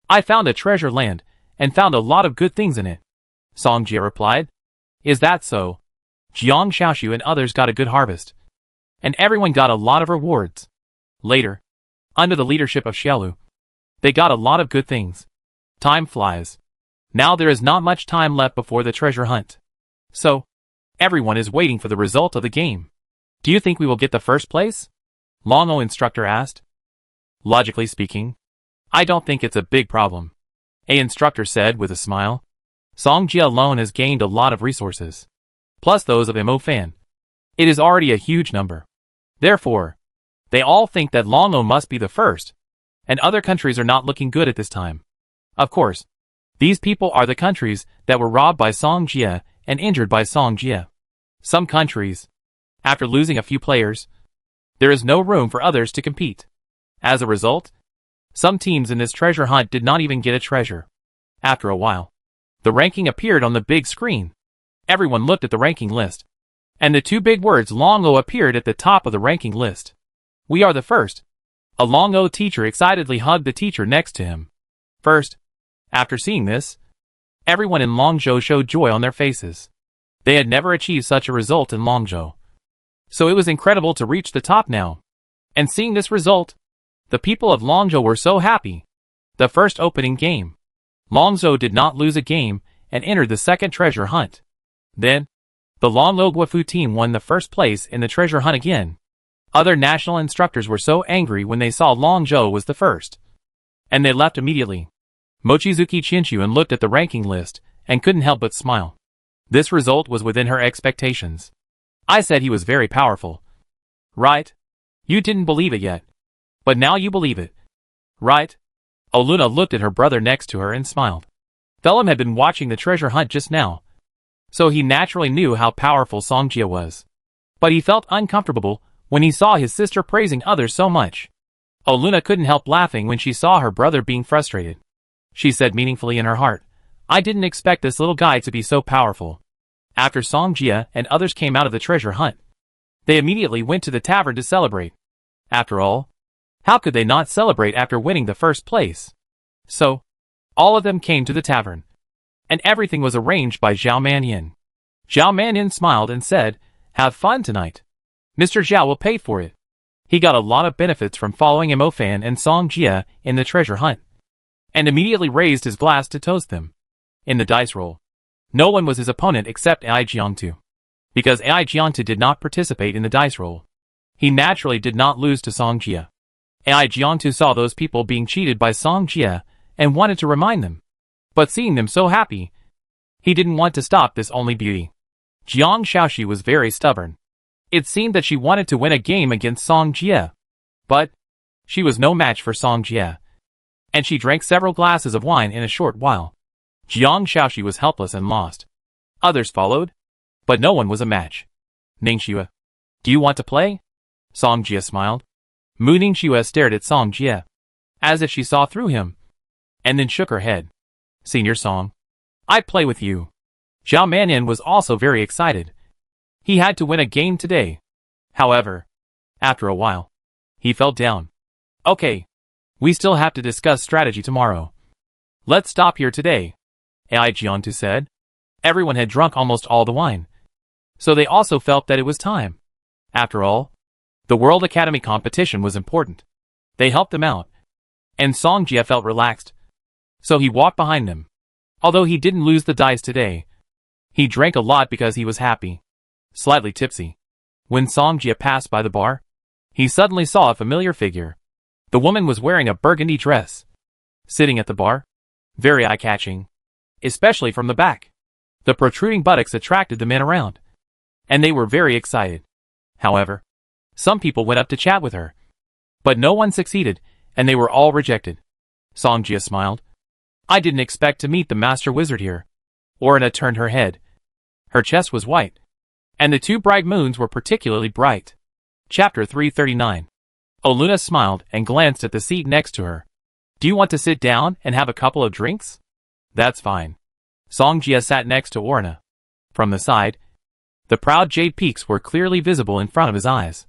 I found a treasure land, and found a lot of good things in it. Song Jie replied. Is that so? Jiang Xiaoshu and others got a good harvest, and everyone got a lot of rewards. Later, under the leadership of Xiaolu, they got a lot of good things. Time flies. Now there is not much time left before the treasure hunt. So, everyone is waiting for the result of the game. Do you think we will get the first place? Longo instructor asked. Logically speaking, I don't think it's a big problem, a instructor said with a smile. Songjia alone has gained a lot of resources, plus those of Mo Fan. It is already a huge number. Therefore, they all think that Longo must be the first, and other countries are not looking good at this time. Of course, these people are the countries that were robbed by Songjia and injured by Songjia. Some countries, after losing a few players, there is no room for others to compete. As a result, some teams in this treasure hunt did not even get a treasure. After a while, the ranking appeared on the big screen. Everyone looked at the ranking list, and the two big words Longo appeared at the top of the ranking list. We are the first. A Longo teacher excitedly hugged the teacher next to him. First, after seeing this, everyone in Longzhou showed joy on their faces. They had never achieved such a result in Longzhou, so it was incredible to reach the top now. And seeing this result, the people of Longzhou were so happy. The first opening game, Longzhou did not lose a game and entered the second treasure hunt. Then, the Longzhou Guofu team won the first place in the treasure hunt again. Other national instructors were so angry when they saw Longzhou was the first, and they left immediately. Mochizuki Chinshuan looked at the ranking list and couldn't help but smile. This result was within her expectations. I said he was very powerful. Right? You didn't believe it yet, but now you believe it. Right? Oluna looked at her brother next to her and smiled. Phelim had been watching the treasure hunt just now, so he naturally knew how powerful Songjia was. But he felt uncomfortable when he saw his sister praising others so much. Oluna couldn't help laughing when she saw her brother being frustrated. She said meaningfully in her heart, I didn't expect this little guy to be so powerful. After Songjia and others came out of the treasure hunt, they immediately went to the tavern to celebrate. After all, how could they not celebrate after winning the first place? So, all of them came to the tavern, and everything was arranged by Zhao Manyan. Zhao Manyan smiled and said, have fun tonight. Mr. Zhao will pay for it. He got a lot of benefits from following Mo Fan and Songjia in the treasure hunt, and immediately raised his glass to toast them. In the dice roll, no one was his opponent except Ai Jiangtu. Because Ai Jiangtu did not participate in the dice roll, he naturally did not lose to Songjia. Ai Jiangtu saw those people being cheated by Songjia and wanted to remind them. But seeing them so happy, he didn't want to stop this only beauty. Jiang Shaoxi was very stubborn. It seemed that she wanted to win a game against Songjia, but she was no match for Songjia, and she drank several glasses of wine in a short while. Jiang Shaoxi was helpless and lost. Others followed, but no one was a match. Ningxue, do you want to play? Songjia smiled. Mu Ningxue stared at Songjia, as if she saw through him, and then shook her head. Senior Song, I'd play with you. Zhao Manyan was also very excited. He had to win a game today. However, after a while, he fell down. Okay, we still have to discuss strategy tomorrow. Let's stop here today, Ai Jiangtu said. Everyone had drunk almost all the wine, so they also felt that it was time. After all, the World Academy competition was important. They helped them out, and Songjia felt relaxed, so he walked behind them. Although he didn't lose the dice today, he drank a lot because he was happy. Slightly tipsy. When Songjia passed by the bar, he suddenly saw a familiar figure. The woman was wearing a burgundy dress, sitting at the bar. Very eye-catching, especially from the back. The protruding buttocks attracted the men around, and they were very excited. However, some people went up to chat with her, but no one succeeded, and they were all rejected. Songjia smiled. I didn't expect to meet the master wizard here. Orna turned her head. Her chest was white, and the two bright moons were particularly bright. Chapter 339. Oluna smiled and glanced at the seat next to her. Do you want to sit down and have a couple of drinks? That's fine. Songjia sat next to Orna. From the side, the proud jade peaks were clearly visible in front of his eyes.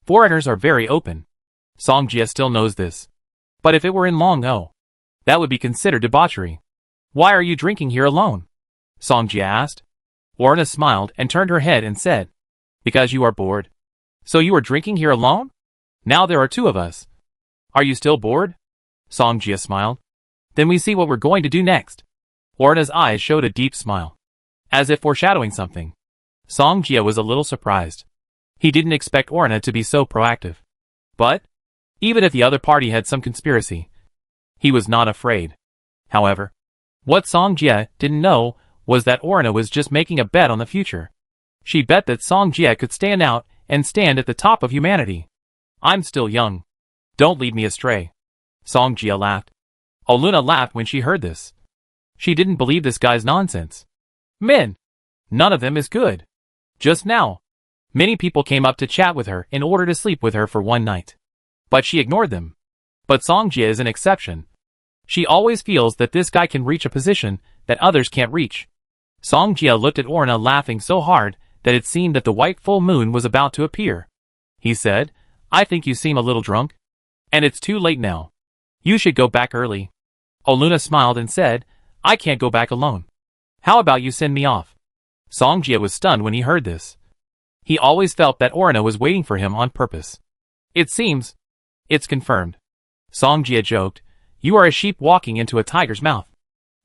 Foreigners are very open. Songjia still knows this. But if it were in Longzhou, that would be considered debauchery. Why are you drinking here alone? Songjia asked. Orna smiled and turned her head and said, because you are bored. So you are drinking here alone? Now there are two of us. Are you still bored? Songjia smiled. Then we see what we're going to do next. Orna's eyes showed a deep smile, as if foreshadowing something. Songjia was a little surprised. He didn't expect Orna to be so proactive. But, even if the other party had some conspiracy, he was not afraid. However, what Song Jie didn't know was that Orna was just making a bet on the future. She bet that Song Jie could stand out and stand at the top of humanity. I'm still young. Don't lead me astray. Song Jie laughed. Oluna laughed when she heard this. She didn't believe this guy's nonsense. Men! None of them is good. Just now, many people came up to chat with her in order to sleep with her for one night. But she ignored them. But Song Jie is an exception. She always feels that this guy can reach a position that others can't reach. Song Jie looked at Orna laughing so hard that it seemed that the white full moon was about to appear. He said, I think you seem a little drunk. And it's too late now. You should go back early. Oluna smiled and said, I can't go back alone. How about you send me off? Song Jie was stunned when he heard this. He always felt that Orna was waiting for him on purpose. It seems. It's confirmed. Song Jie joked, you are a sheep walking into a tiger's mouth.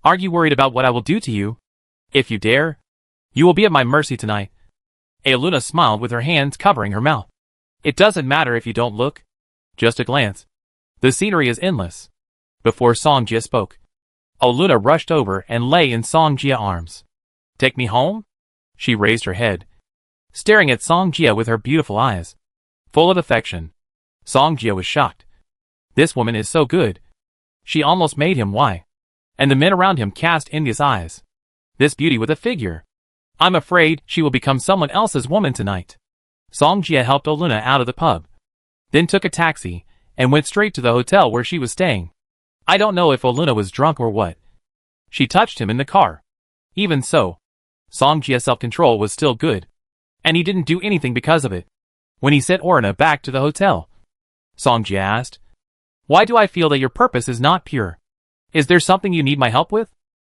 Aren't you worried about what I will do to you? If you dare, you will be at my mercy tonight. Oluna smiled with her hands covering her mouth. It doesn't matter if you don't look. Just a glance. The scenery is endless. Before Song Jie spoke, Oluna rushed over and lay in Song Jie's arms. Take me home? She raised her head, staring at Song Jie with her beautiful eyes, full of affection. Song Jie was shocked. This woman is so good. She almost made him why. And the men around him cast envious eyes. This beauty with a figure. I'm afraid she will become someone else's woman tonight. Song Jie helped Oluna out of the pub, then took a taxi and went straight to the hotel where she was staying. I don't know if Oluna was drunk or what. She touched him in the car. Even so, Song Jie's self-control was still good, and he didn't do anything because of it. When he sent Orna back to the hotel, Song Jie asked, why do I feel that your purpose is not pure? Is there something you need my help with?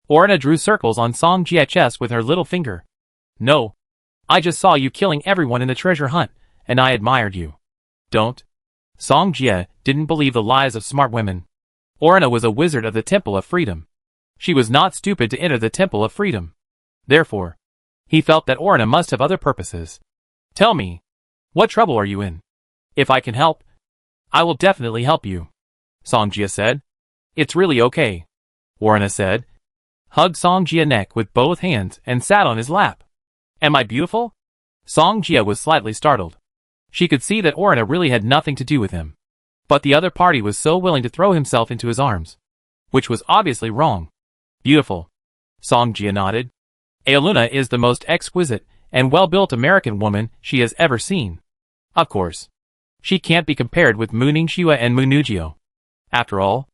Orna drew circles on Song Jie's chest with her little finger. No. I just saw you killing everyone in the treasure hunt, and I admired you. Don't. Song Jie didn't believe the lies of smart women. Orna was a wizard of the Temple of Freedom. She was not stupid to enter the Temple of Freedom. Therefore, he felt that Orna must have other purposes. Tell me, what trouble are you in? If I can help, I will definitely help you. Song Jie said. It's really okay. Orna said, hugged Song Jie's neck with both hands and sat on his lap. Am I beautiful? Song Jie was slightly startled. She could see that Orna really had nothing to do with him. But the other party was so willing to throw himself into his arms, which was obviously wrong. Beautiful. Song Jie nodded. Oluna is the most exquisite and well-built American woman she has ever seen. Of course, she can't be compared with Mu Ningxue and Mu Nujio. After all,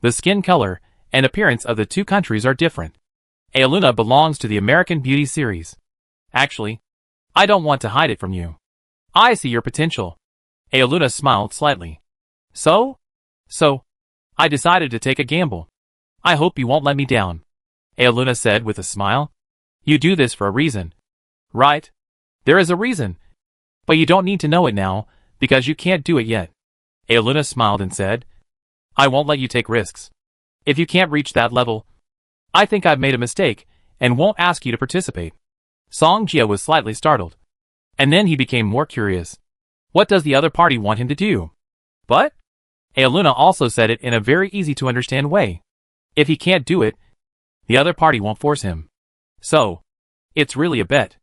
the skin color and appearance of the two countries are different. Oluna belongs to the American Beauty series. Actually, I don't want to hide it from you. I see your potential. Oluna smiled slightly. So, I decided to take a gamble. I hope you won't let me down. Oluna said with a smile. You do this for a reason. Right? There is a reason. But you don't need to know it now, because you can't do it yet. Oluna smiled and said, I won't let you take risks. If you can't reach that level, I think I've made a mistake, and won't ask you to participate. Song Jie was slightly startled. And then he became more curious. What does the other party want him to do? But Oluna also said it in a very easy to understand way. If he can't do it, the other party won't force him. So, it's really a bet.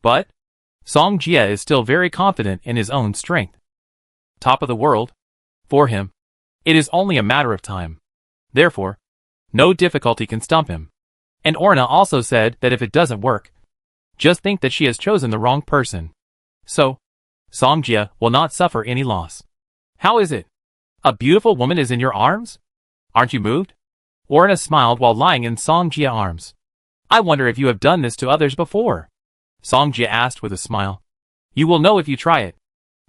But Song Jie is still very confident in his own strength. Top of the world. For him, it is only a matter of time. Therefore, no difficulty can stump him. And Orna also said that if it doesn't work, just think that she has chosen the wrong person. So, Song Jie will not suffer any loss. How is it? A beautiful woman is in your arms? Aren't you moved? Orna smiled while lying in Song Jie's arms. I wonder if you have done this to others before. Song Jie asked with a smile. You will know if you try it.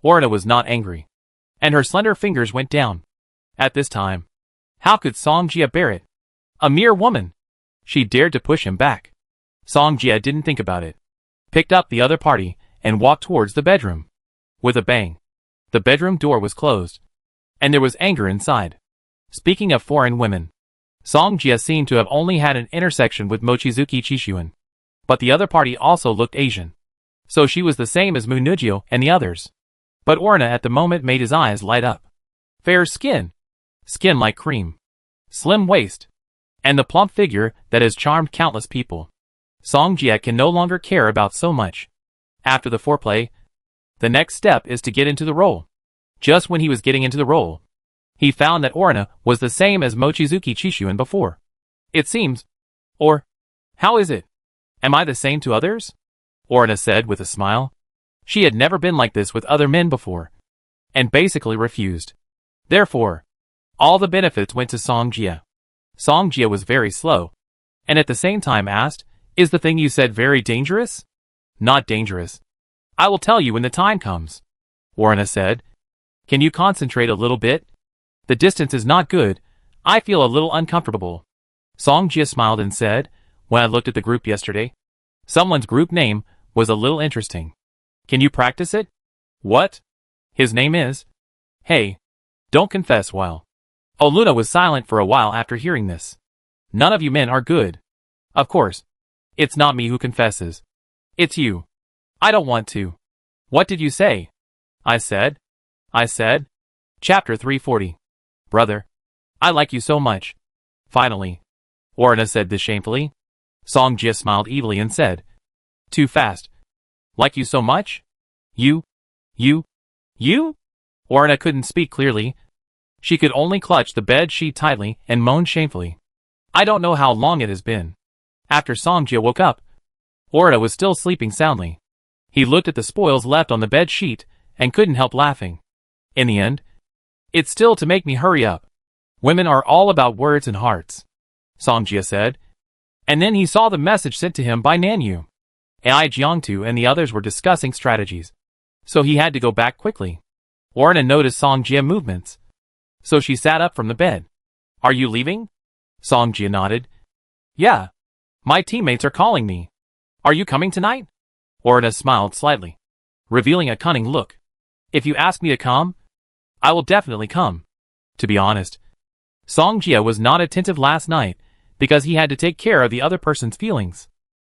Orna was not angry, and her slender fingers went down. At this time, how could Song Jie bear it? A mere woman. She dared to push him back. Song Jie didn't think about it, picked up the other party, and walked towards the bedroom. With a bang, the bedroom door was closed, and there was anger inside. Speaking of foreign women, Song Jie seemed to have only had an intersection with Mochizuki Chishuan. But the other party also looked Asian. So she was the same as Mu Nujio and the others. But Orna at the moment made his eyes light up. Fair skin. Skin like cream. Slim waist. And the plump figure that has charmed countless people. Song Jie can no longer care about so much. After the foreplay, the next step is to get into the role. Just when he was getting into the role, he found that Orna was the same as Mochizuki Chishuin before. It seems. Or, how is it? Am I the same to others? Orna said with a smile. She had never been like this with other men before, and basically refused. Therefore, all the benefits went to Song Jie. Song Jie was very slow, and at the same time asked, "Is the thing you said very dangerous?" "Not dangerous. I will tell you when the time comes," Orna said. "Can you concentrate a little bit? The distance is not good. I feel a little uncomfortable." Song Jie smiled and said, "When I looked at the group yesterday, someone's group name was a little interesting. Can you practice it?" "What?" "His name is..." "Hey, don't confess while..." Oluna was silent for a while after hearing this. "None of you men are good. Of course. It's not me who confesses. It's you. I don't want to." "What did you say?" I said. Chapter 340. "Brother, I like you so much." Finally, Orna said this shamefully. Song Jie smiled evilly and said, "Too fast. Like you so much? You? Orna couldn't speak clearly. She could only clutch the bed sheet tightly and moan shamefully. "I don't know how long it has been." After Song Jie woke up, Orna was still sleeping soundly. He looked at the spoils left on the bed sheet and couldn't help laughing. In the end, "It's still to make me hurry up. Women are all about words and hearts," Song Jie said. And then he saw the message sent to him by Nanyu. Ai Jiangtu and the others were discussing strategies, so he had to go back quickly. Orna noticed Song Jie movements, so she sat up from the bed. "Are you leaving?" Song Jie nodded. "Yeah. My teammates are calling me. Are you coming tonight?" Orna smiled slightly, revealing a cunning look. "If you ask me to come, I will definitely come." To be honest, Song Jie was not attentive last night because he had to take care of the other person's feelings.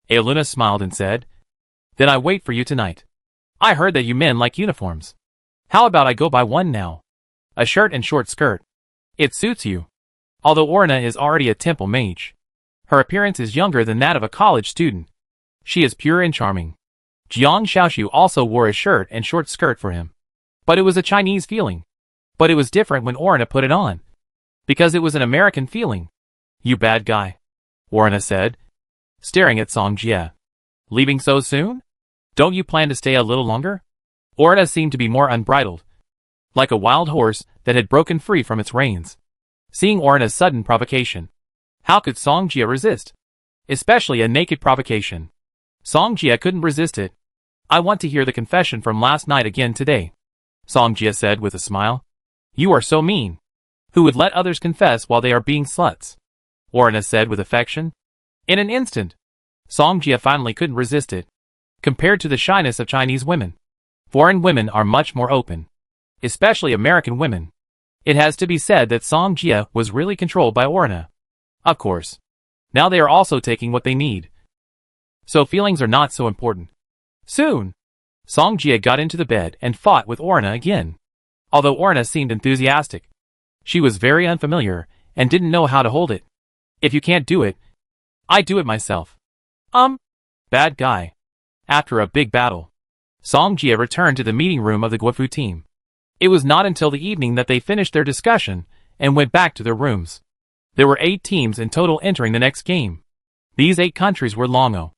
Oluna smiled and said, "Then I wait for you tonight. I heard that you men like uniforms. How about I go buy one now? A shirt and short skirt. It suits you." Although Orna is already a temple mage, her appearance is younger than that of a college student. She is pure and charming. Jiang Xiaoshu also wore a shirt and short skirt for him. But it was a Chinese feeling. But it was different when Orna put it on, because it was an American feeling. "You bad guy," Orna said, staring at Song Jie. "Leaving so soon? Don't you plan to stay a little longer?" Orna seemed to be more unbridled, like a wild horse that had broken free from its reins. Seeing Orna's sudden provocation, how could Song Jie resist? Especially a naked provocation. Song Jie couldn't resist it. "I want to hear the confession from last night again today," Song Jie said with a smile. "You are so mean. Who would let others confess while they are being sluts?" Orna said with affection. In an instant, Song Jie finally couldn't resist it. Compared to the shyness of Chinese women, foreign women are much more open, especially American women. It has to be said that Song Jie was really controlled by Orna. Of course, now they are also taking what they need, so feelings are not so important. Soon, Song Jie got into the bed and fought with Orna again. Although Orna seemed enthusiastic, she was very unfamiliar and didn't know how to hold it. "If you can't do it, I do it myself." Bad guy. After a big battle, Song Jie returned to the meeting room of the Guofu team. It was not until the evening that they finished their discussion and went back to their rooms. There were 8 teams in total entering the next game. These 8 countries were Longo,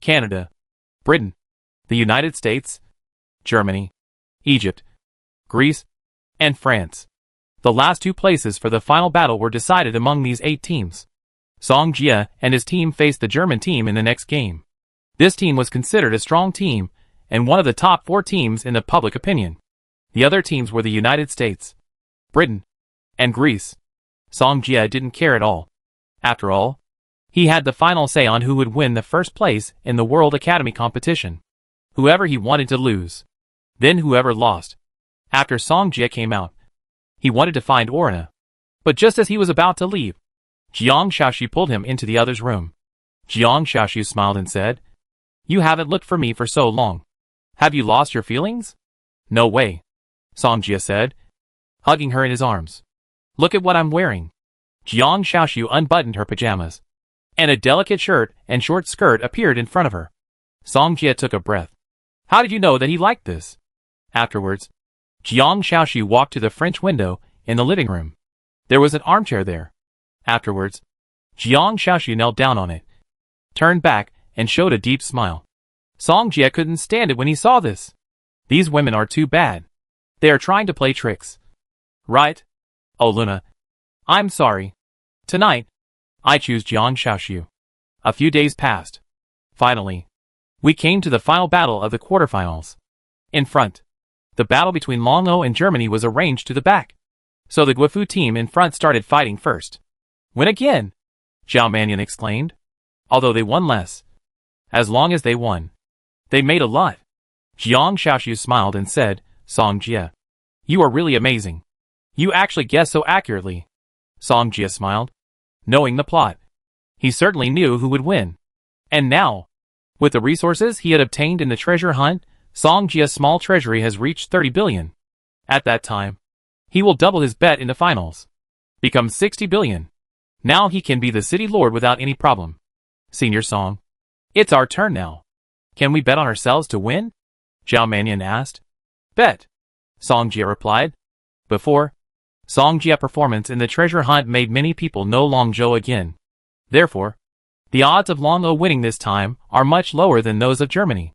Canada, Britain, the United States, Germany, Egypt, Greece, and France. The last 2 places for the final battle were decided among these 8 teams. Song Jie and his team faced the German team in the next game. This team was considered a strong team and one of the top 4 teams in the public opinion. The other teams were the United States, Britain, and Greece. Song Jie didn't care at all. After all, he had the final say on who would win the first place in the World Academy competition. Whoever he wanted to lose. Then whoever lost. After Song Jie came out, he wanted to find Orna. But just as he was about to leave, Jiang Xiaoshu pulled him into the other's room. Jiang Xiaoshu smiled and said, "You haven't looked for me for so long. Have you lost your feelings?" "No way. Song Jie said, hugging her in his arms. Look at what I'm wearing. Jiang Xiaoxiu unbuttoned her pajamas, and a delicate shirt and short skirt appeared in front of her. Song Jie took a breath. How did you know that he liked this? Afterwards, Jiang Xiaoxiu walked to the French window in the living room. There was an armchair there. Afterwards, Jiang Xiaoxiu knelt down on it, turned back, and showed a deep smile. Song Jie couldn't stand it when he saw this. These women are too bad. They are trying to play tricks. Right? Oh Luna. I'm sorry. Tonight, I choose Jiang Xiaoxiu. A few days passed. Finally, we came to the final battle of the quarterfinals. In front, the battle between Long-O and Germany was arranged to the back. So the Guifu team in front started fighting first. Win again, Zhao Mannion exclaimed. Although they won less. As long as they won, they made a lot. Jiang Xiaoxiu smiled and said, Song Jie, you are really amazing. You actually guessed so accurately. Song Jie smiled, knowing the plot. He certainly knew who would win. And now, with the resources he had obtained in the treasure hunt, Song Jie's small treasury has reached 30 billion. At that time, he will double his bet in the finals. Become 60 billion. Now he can be the city lord without any problem. Senior Song, it's our turn now. Can we bet on ourselves to win? Zhao Mannion asked. Bet, Song Jie replied. Before, Song Jie's performance in the treasure hunt made many people know Longzhou again. Therefore, the odds of Long-O winning this time are much lower than those of Germany.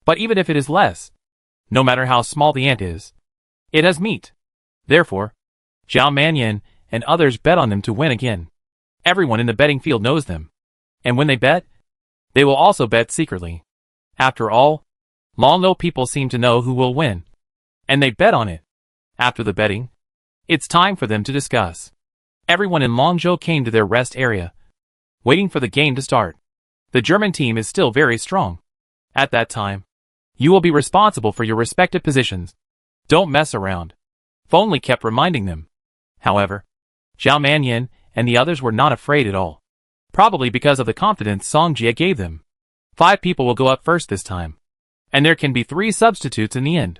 But even if it is less, no matter how small the ant is, it has meat. Therefore, Zhao Mannion and others bet on them to win again. Everyone in the betting field knows them. And when they bet, they will also bet secretly. After all, Long-O people seem to know who will win. And they bet on it. After the betting, it's time for them to discuss. Everyone in Longzhou came to their rest area, waiting for the game to start. The German team is still very strong. At that time, you will be responsible for your respective positions. Don't mess around. Fonley kept reminding them. However, Zhao Mannion and the others were not afraid at all. Probably because of the confidence Song Jie gave them. 5 people will go up first this time. And there can be 3 substitutes in the end.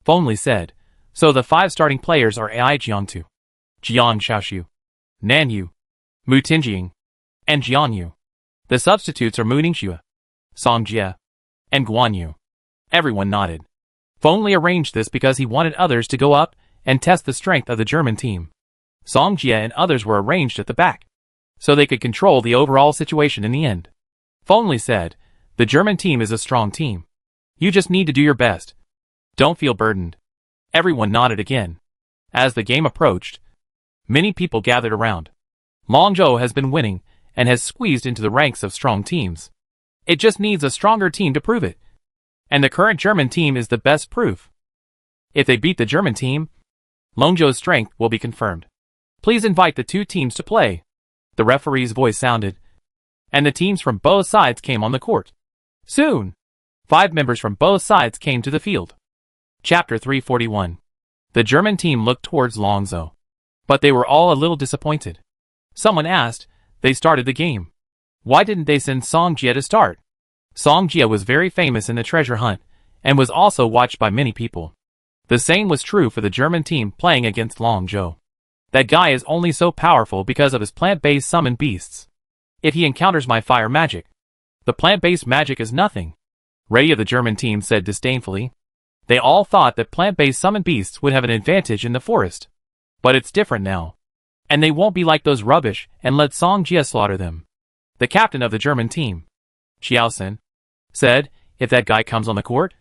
Fonley said. So the 5 starting players are Ai Jiangtu, Jiang Xiaoxiu, Nan Yu, Mu Tinjing, and Jian Yu. The substitutes are Mu Ningxue, Song Jie, and Guan Yu. Everyone nodded. Fonley arranged this because he wanted others to go up and test the strength of the German team. Song Jie and others were arranged at the back, so they could control the overall situation in the end. Fonley said, the German team is a strong team. You just need to do your best. Don't feel burdened. Everyone nodded again. As the game approached, many people gathered around. Longzhou has been winning and has squeezed into the ranks of strong teams. It just needs a stronger team to prove it. And the current German team is the best proof. If they beat the German team, Longzhou's strength will be confirmed. Please invite the 2 teams to play. The referee's voice sounded, and the teams from both sides came on the court. Soon, 5 members from both sides came to the field. Chapter 341. The German team looked towards Longzhou, but they were all a little disappointed. Someone asked, they started the game. Why didn't they send Song Jie to start? Song Jie was very famous in the treasure hunt, and was also watched by many people. The same was true for the German team playing against Longzhou. That guy is only so powerful because of his plant-based summon beasts. If he encounters my fire magic, the plant-based magic is nothing. Ray of the German team said disdainfully. They all thought that plant-based summon beasts would have an advantage in the forest. But it's different now. And they won't be like those rubbish and let Song Jie slaughter them. The captain of the German team, Xiaosen, said, if that guy comes on the court,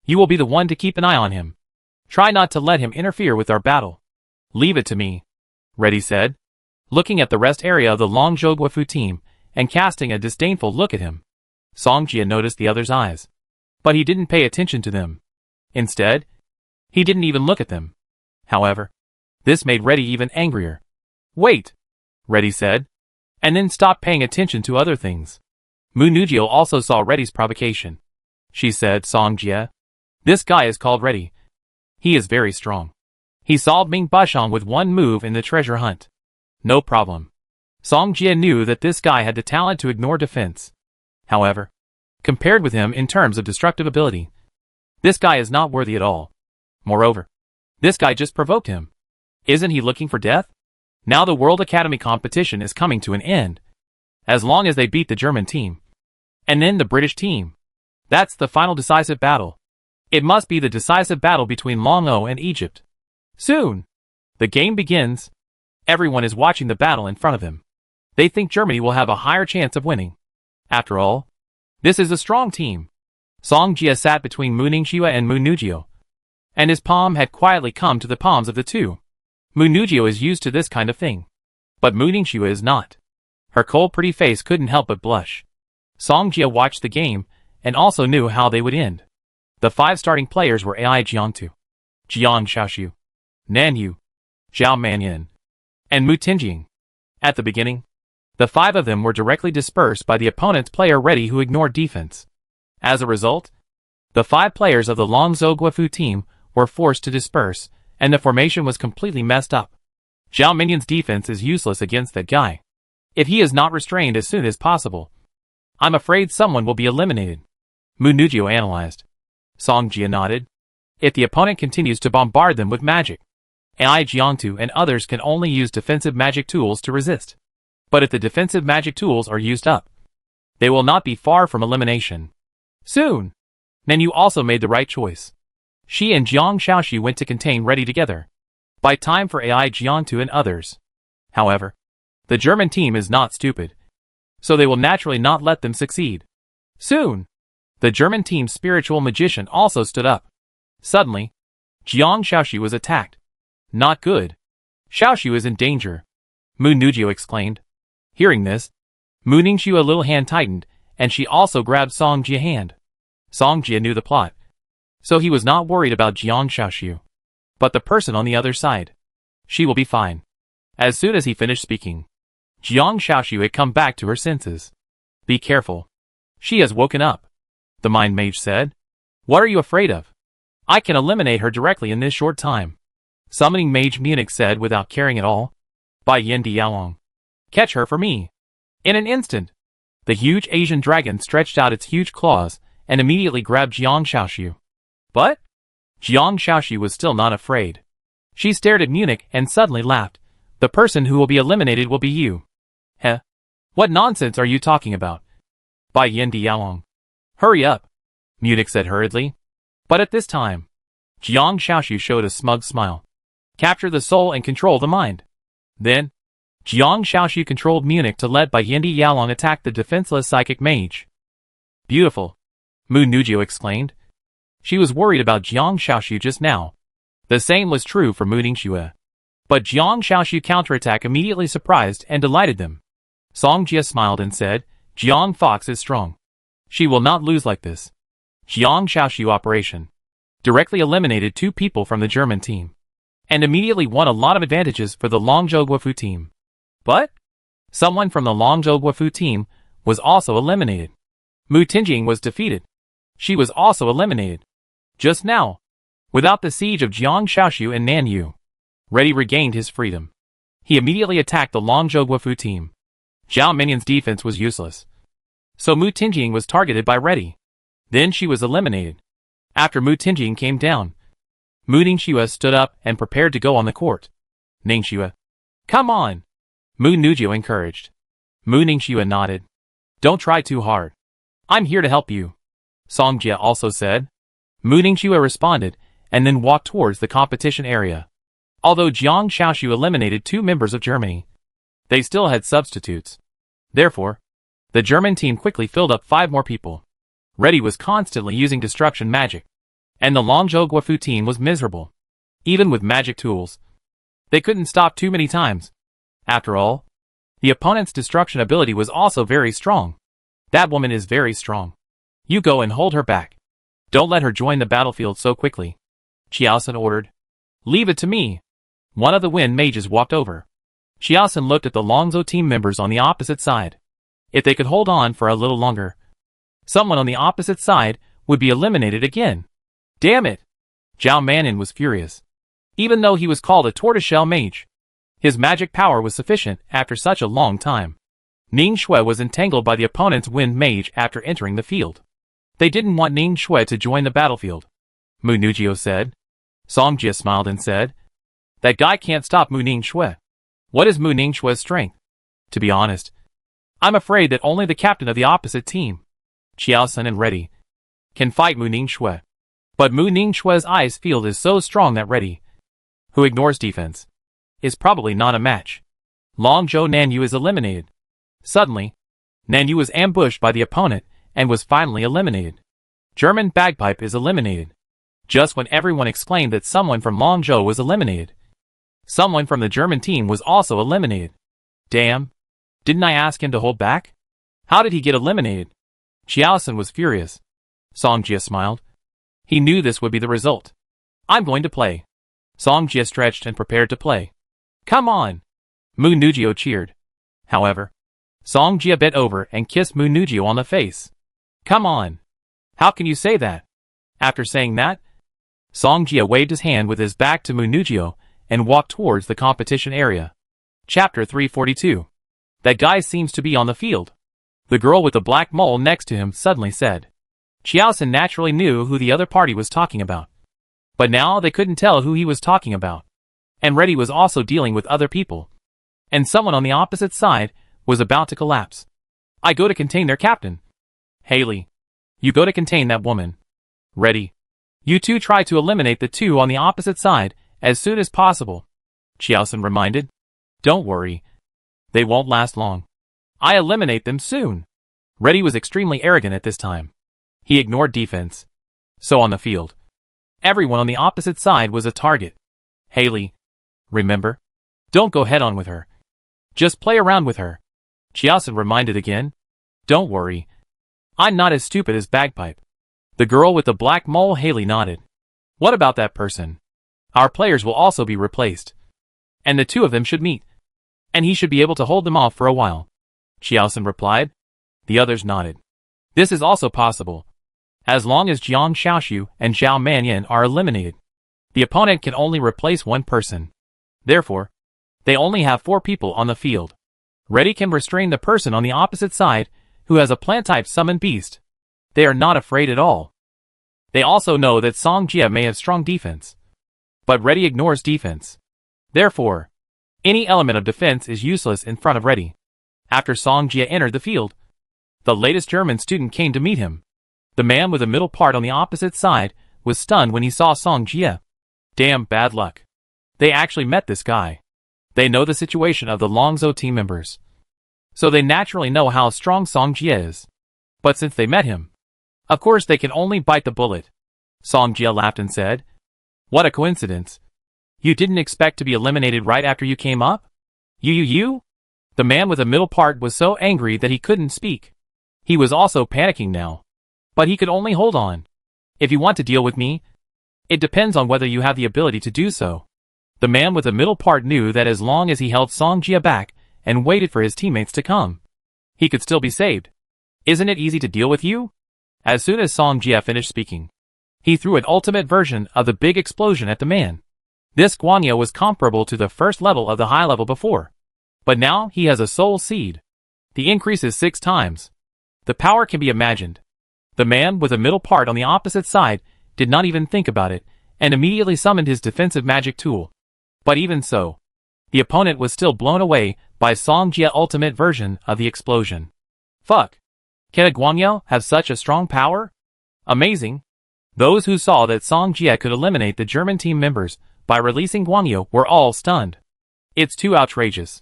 you will be the one to keep an eye on him. Try not to let him interfere with our battle. Leave it to me, Reddy said, looking at the rest area of the Longzhou Guifu team and casting a disdainful look at him. Song Jie noticed the other's eyes, but he didn't pay attention to them. Instead, he didn't even look at them. However, this made Reddy even angrier. Wait, Reddy said, and then stopped paying attention to other things. Mu Nujio also saw Reddy's provocation. She said, Song Jie, this guy is called Reddy. He is very strong. He solved Ming Bashang with one move in the treasure hunt. No problem. Song Jie knew that this guy had the talent to ignore defense. However, compared with him in terms of destructive ability, this guy is not worthy at all. Moreover, This guy just provoked him. Isn't he looking for death? Now the World Academy competition is coming to an end. As long as they beat the German team. And then the British team. That's the final decisive battle. It must be the decisive battle between Long O and Egypt. Soon. The game begins. Everyone is watching the battle in front of him. They think Germany will have a higher chance of winning. After all, this is a strong team. Song Jia sat between Mu Ningxue and Mu Nugio, and his palm had quietly come to the palms of the two. Mu Nugio is used to this kind of thing, but Mu Ningxue is not. Her cold pretty face couldn't help but blush. Song Jia watched the game, and also knew how they would end. The 5 starting players were Ai Jiangtu, Jiang Shaoxiu, Nan Yu, Zhao Manyan, and Mu Tinjing. At the beginning, the 5 of them were directly dispersed by the opponent's player ready who ignored defense. As a result, the 5 players of the Longzhou Guofu team were forced to disperse, and the formation was completely messed up. Zhao Minyan's defense is useless against that guy. If he is not restrained as soon as possible, I'm afraid someone will be eliminated. Mu Nugio analyzed. Song Jia nodded. If the opponent continues to bombard them with magic, Ai Jiangtu and others can only use defensive magic tools to resist. But if the defensive magic tools are used up, they will not be far from elimination. Soon. Nanyu also made the right choice. She and Jiang Shaoxi went to contain ready together. By time for Ai Jiangtu and others. However, the German team is not stupid, so they will naturally not let them succeed. Soon, the German team's spiritual magician also stood up. Suddenly, Jiang Shaoxi was attacked. Not good. Shaoxi is in danger. Mu Nugio exclaimed. Hearing this, Mu Ningxue a little hand tightened, and she also grabbed Song Jia's hand. Song Jia knew the plot, so he was not worried about Jiang Shaoxiu. But the person on the other side. She will be fine. As soon as he finished speaking, Jiang Shaoxiu had come back to her senses. Be careful. She has woken up. The Mind Mage said. What are you afraid of? I can eliminate her directly in this short time. Summoning Mage Munich said without caring at all. By Yin Dialong. Catch her for me. In an instant, the huge Asian dragon stretched out its huge claws and immediately grabbed Jiang Shaoxiu. But Jiang Shaoxi was still not afraid. She stared at Munich and suddenly laughed. The person who will be eliminated will be you. Heh? What nonsense are you talking about? By Yin Dialong. Hurry up, Munich said hurriedly. But at this time, Jiang Shaoxi showed a smug smile. Capture the soul and control the mind. Then, Jiang Shaoxi controlled Munich to let Bai Yindi Yalong attack the defenseless psychic mage. Beautiful, Mu Nugio exclaimed. She was worried about Jiang Shaoxi just now. The same was true for Mu Ningxue. But Jiang Shaoxi counterattack immediately surprised and delighted them. Song Jia smiled and said, Jiang Fox is strong. She will not lose like this. Jiang Shaoxi operation directly eliminated 2 people from the German team, and immediately won a lot of advantages for the Longzhou Guofu team. But someone from the Longzhou Guofu team was also eliminated. Mu Tinjing was defeated. She was also eliminated. Just now, without the siege of Jiang Shaoxiu and Nan Yu, Reddy regained his freedom. He immediately attacked the Longzhou Guofu team. Zhao Minyan's defense was useless, so Mu Tinjing was targeted by Reddy. Then she was eliminated. After Mu Tinjing came down, Mu Ningxue stood up and prepared to go on the court. Ningxue, come on, Mu Nugio encouraged. Mu Ningxue nodded. Don't try too hard. I'm here to help you, Song Jia also said. Mu Ningxue responded and then walked towards the competition area. Although Jiang Shaoxiu eliminated 2 members of Germany, they still had substitutes. Therefore, the German team quickly filled up 5 more people. Reddy was constantly using destruction magic, and the Longzhou Guofu team was miserable. Even with magic tools, they couldn't stop too many times. After all, the opponent's destruction ability was also very strong. That woman is very strong. You go and hold her back. Don't let her join the battlefield so quickly, Qiaosun ordered. Leave it to me. One of the wind mages walked over. Qiaosun looked at the Longzhou team members on the opposite side. If they could hold on for a little longer, someone on the opposite side would be eliminated again. Damn it! Zhao Manin was furious. Even though he was called a tortoiseshell mage, his magic power was sufficient after such a long time. Ning Shui was entangled by the opponent's wind mage after entering the field. They didn't want Ning Shui to join the battlefield, Mu Nugio said. Song Jia smiled and said, "That guy can't stop Mu Ningshui. What is Mu Ningshui's strength? To be honest, I'm afraid that only the captain of the opposite team, Qiaosun and Reddy, can fight Mu Ningshui. But Mu Ningshui's ice field is so strong that Reddy, who ignores defense, is probably not a match." Longzhou Nanyu is eliminated. Suddenly, Nanyu was ambushed by the opponent and was finally eliminated. German Bagpipe is eliminated. Just when everyone exclaimed that someone from Longzhou was eliminated, someone from the German team was also eliminated. Damn, didn't I ask him to hold back? How did he get eliminated? Qiaosun was furious. Song Jia smiled. He knew this would be the result. I'm going to play. Song Jia stretched and prepared to play. Come on! Mu Nugio cheered. However, Song Jia bent over and kissed Mu Nugio on the face. Come on! How can you say that? After saying that, Song Jia waved his hand with his back to Mu Nugio and walked towards the competition area. Chapter 342. That guy seems to be on the field. The girl with the black mole next to him suddenly said. Qiaosun naturally knew who the other party was talking about. But now they couldn't tell who he was talking about. And Reddy was also dealing with other people. And someone on the opposite side was about to collapse. I go to contain their captain. Haley, you go to contain that woman. Reddy, you two try to eliminate the two on the opposite side as soon as possible. Qiaosun reminded. Don't worry. They won't last long. I eliminate them soon. Reddy was extremely arrogant at this time. He ignored defense. So on the field, everyone on the opposite side was a target. Haley, remember? Don't go head on with her. Just play around with her. Qiaosun reminded again. Don't worry. I'm not as stupid as Bagpipe. The girl with the black mole Haley nodded. What about that person? Our players will also be replaced. And the two of them should meet. And he should be able to hold them off for a while. Qiaosun replied. The others nodded. This is also possible. As long as Jiang Xiaoxiu and Zhao Manyan are eliminated, the opponent can only replace one person. Therefore, they only have 4 people on the field. Reddy can restrain the person on the opposite side who has a plant-type summon beast. They are not afraid at all. They also know that Song Jia may have strong defense. But Reddy ignores defense. Therefore, any element of defense is useless in front of Reddy. After Song Jia entered the field, the latest German student came to meet him. The man with the middle part on the opposite side was stunned when he saw Song Jia. Damn bad luck. They actually met this guy. They know the situation of the Longzhou team members. So they naturally know how strong Song Jia is. But since they met him, of course they can only bite the bullet. Song Jia laughed and said, What a coincidence. You didn't expect to be eliminated right after you came up? You? The man with the middle part was so angry that he couldn't speak. He was also panicking now. But he could only hold on. If you want to deal with me, it depends on whether you have the ability to do so. The man with the middle part knew that as long as he held Song Jia back and waited for his teammates to come, he could still be saved. Isn't it easy to deal with you? As soon as Song Jia finished speaking, he threw an ultimate version of the big explosion at the man. This Guanyu was comparable to the first level of the high level before. But now he has a soul seed. The increase is 6 times. The power can be imagined. The man with the middle part on the opposite side did not even think about it and immediately summoned his defensive magic tool. But even so, the opponent was still blown away by Song Jia ultimate version of the explosion. Fuck. Can a Guanyu have such a strong power? Amazing. Those who saw that Song Jia could eliminate the German team members by releasing Guanyu were all stunned. It's too outrageous.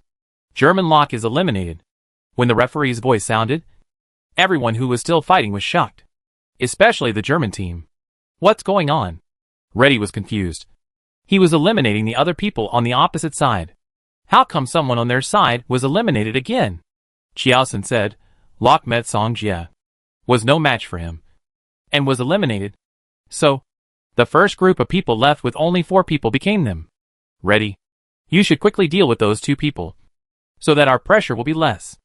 German lock is eliminated. When the referee's voice sounded, everyone who was still fighting was shocked. Especially the German team. What's going on? Reddy was confused. He was eliminating the other people on the opposite side. How come someone on their side was eliminated again? Qiaosun said, Locke met Song Jia. Was no match for him. And was eliminated. So, the first group of people left with only 4 people became them. Reddy, you should quickly deal with those 2 people, so that our pressure will be less.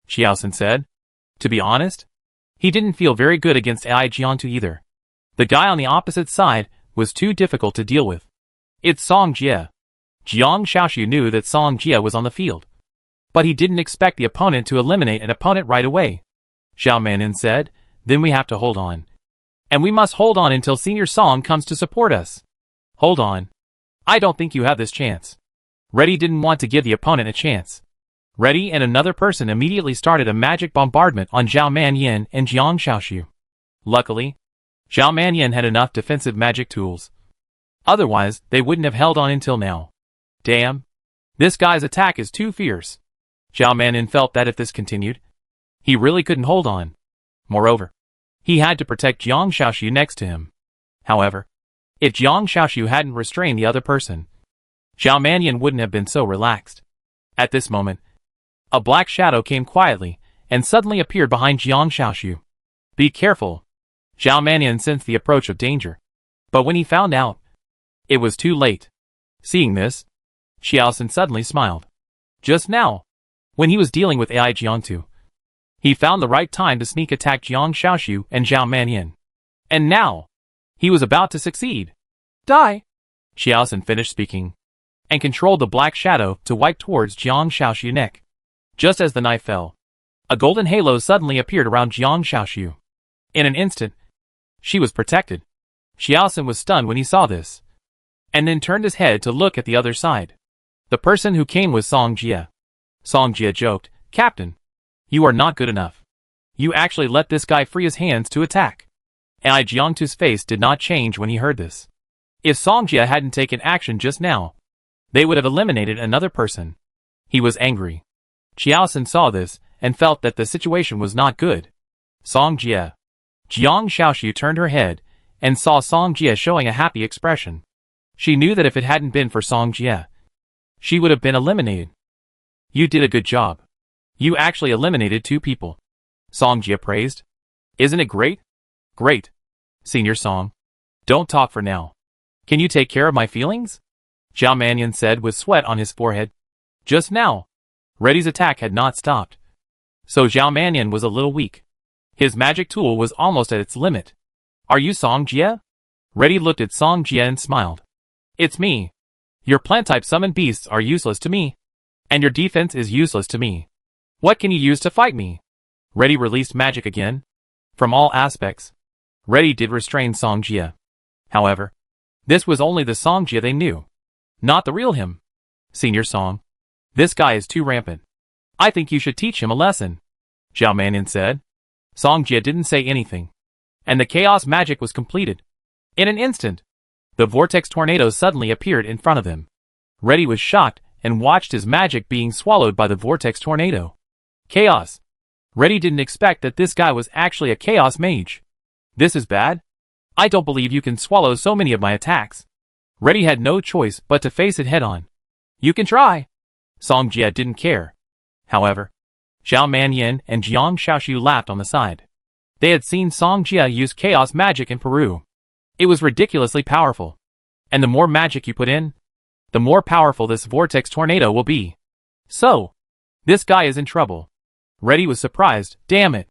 Qiaosun said. To be honest, he didn't feel very good against AI Jiantu either. The guy on the opposite side was too difficult to deal with. It's Song Jia. Jiang Xiaoxiu knew that Song Jia was on the field. But he didn't expect the opponent to eliminate an opponent right away. Zhao Manyan said, Then we have to hold on. And we must hold on until Senior Song comes to support us. Hold on. I don't think you have this chance. Reddy didn't want to give the opponent a chance. Reddy and another person immediately started a magic bombardment on Zhao Manyan and Jiang Xiaoxiu. Luckily, Zhao Manyan had enough defensive magic tools. Otherwise, they wouldn't have held on until now. Damn. This guy's attack is too fierce. Zhao Manyan felt that if this continued, he really couldn't hold on. Moreover, he had to protect Jiang Xiaoxiu next to him. However, if Jiang Xiaoxiu hadn't restrained the other person, Zhao Manyan wouldn't have been so relaxed. At this moment, a black shadow came quietly and suddenly appeared behind Jiang Xiaoxiu. Be careful. Zhao Manyan sensed the approach of danger. But when he found out, it was too late. Seeing this, Xiaosun suddenly smiled. Just now, when he was dealing with AI Jiangtu, he found the right time to sneak attack Jiang Xiaoxiu and Zhao Manyan. And now, he was about to succeed. Die! Xiaosun finished speaking, and controlled the black shadow to wipe towards Jiang Xiaoxiu's neck. Just as the knife fell, a golden halo suddenly appeared around Jiang Xiaoxiu. In an instant, she was protected. Xiaosun was stunned when he saw this, and then turned his head to look at the other side. The person who came was Song Jie. Song Jie joked, "Captain, you are not good enough. You actually let this guy free his hands to attack." Ai Jiangtu's face did not change when he heard this. If Song Jie hadn't taken action just now, they would have eliminated another person. He was angry. Xiaosun saw this and felt that the situation was not good. Song Jie. Jiang Xiaoxiu turned her head and saw Song Jie showing a happy expression. She knew that if it hadn't been for Song Jie, she would have been eliminated. You did a good job. You actually eliminated 2 people. Song Jie praised. Isn't it great? Great. Senior Song. Don't talk for now. Can you take care of my feelings? Zhao Manyan said with sweat on his forehead. Just now, Reddy's attack had not stopped. So Zhao Manyan was a little weak. His magic tool was almost at its limit. Are you Song Jie? Reddy looked at Song Jie and smiled. It's me. Your plant-type summon beasts are useless to me. And your defense is useless to me. What can you use to fight me? Reddy released magic again. From all aspects, Reddy did restrain Song Jie. However, this was only the Song Jie they knew, not the real him. Senior Song. This guy is too rampant. I think you should teach him a lesson, Zhao Manyan said. Song Jie didn't say anything, and the chaos magic was completed. In an instant, the vortex tornado suddenly appeared in front of him. Reddy was shocked and watched his magic being swallowed by the vortex tornado. Chaos. Reddy didn't expect that this guy was actually a chaos mage. This is bad. I don't believe you can swallow so many of my attacks. Reddy had no choice but to face it head on. You can try. Song Jie didn't care. However, Zhao Manyan and Jiang Xiaoxiu laughed on the side. They had seen Song Jie use chaos magic in Peru. It was ridiculously powerful. And the more magic you put in, the more powerful this vortex tornado will be. So, this guy is in trouble. Reddy was surprised. Damn it.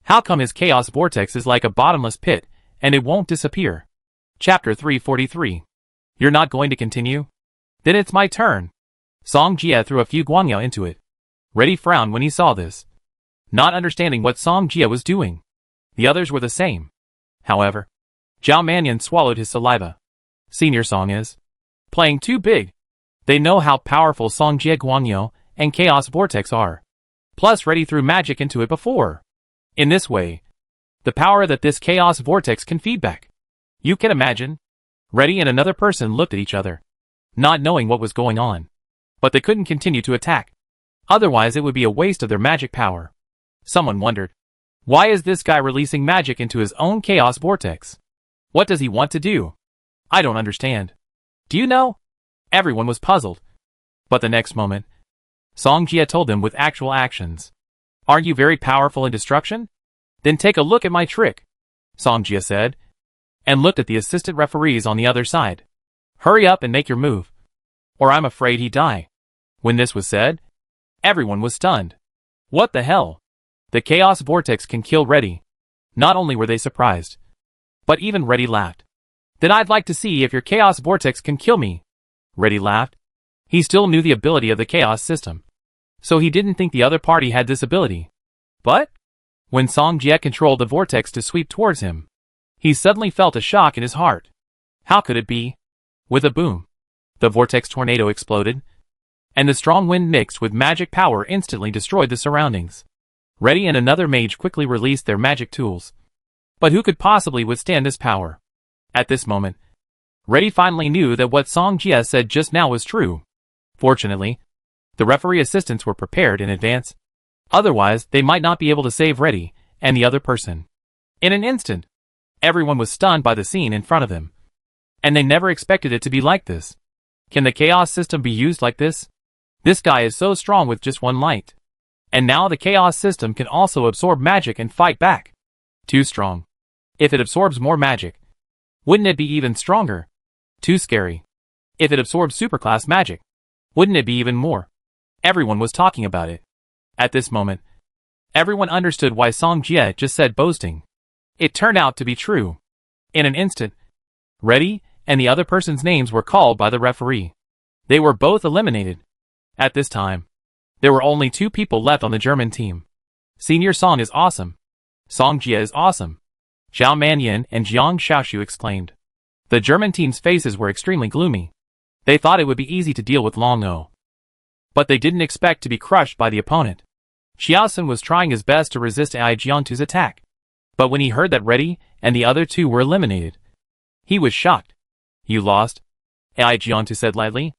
How come his chaos vortex is like a bottomless pit, and it won't disappear? Chapter 343. You're not going to continue? Then it's my turn. Song Jie threw a few guangyao into it. Reddy frowned when he saw this, not understanding what Song Jie was doing. The others were the same. However, Zhao Manyan swallowed his saliva. Senior Song is playing too big. They know how powerful Song Jie guangyao and chaos vortex are. Plus Reddy threw magic into it before. In this way, the power that this chaos vortex can feed back. You can imagine. Reddy and another person looked at each other, not knowing what was going on. But they couldn't continue to attack. Otherwise it would be a waste of their magic power. Someone wondered, why is this guy releasing magic into his own chaos vortex? What does he want to do? I don't understand. Do you know? Everyone was puzzled. But the next moment, Song Jie told them with actual actions. Aren't you very powerful in destruction? Then take a look at my trick, Song Jie said, and looked at the assistant referees on the other side. Hurry up and make your move, or I'm afraid he'd die. When this was said, everyone was stunned. What the hell? The chaos vortex can kill Reddy. Not only were they surprised, but even Reddy laughed. Then I'd like to see if your chaos vortex can kill me. Reddy laughed. He still knew the ability of the chaos system, so he didn't think the other party had this ability. But when Song Jie controlled the vortex to sweep towards him, he suddenly felt a shock in his heart. How could it be? With a boom, the vortex tornado exploded, and the strong wind mixed with magic power instantly destroyed the surroundings. Reddy and another mage quickly released their magic tools. But who could possibly withstand this power? At this moment, Reddy finally knew that what Song Jia said just now was true. Fortunately, the referee assistants were prepared in advance. Otherwise, they might not be able to save Reddy and the other person. In an instant, everyone was stunned by the scene in front of them. And they never expected it to be like this. Can the chaos system be used like this? This guy is so strong with just one light. And now the chaos system can also absorb magic and fight back. Too strong. If it absorbs more magic, wouldn't it be even stronger? Too scary. If it absorbs superclass magic, wouldn't it be even more? Everyone was talking about it. At this moment, everyone understood why Song Jia just said boasting. It turned out to be true. In an instant, Reddy and the other person's names were called by the referee. They were both eliminated. At this time, there were only 2 people left on the German team. Senior Song is awesome. Song Jia is awesome. Zhao Manyan and Jiang Shaoshu exclaimed. The German team's faces were extremely gloomy. They thought it would be easy to deal with Long O. But they didn't expect to be crushed by the opponent. Xiaosun was trying his best to resist Ai Jiantu's attack. But when he heard that Reddy and the other 2 were eliminated, he was shocked. You lost? Ai Jiantu said lightly.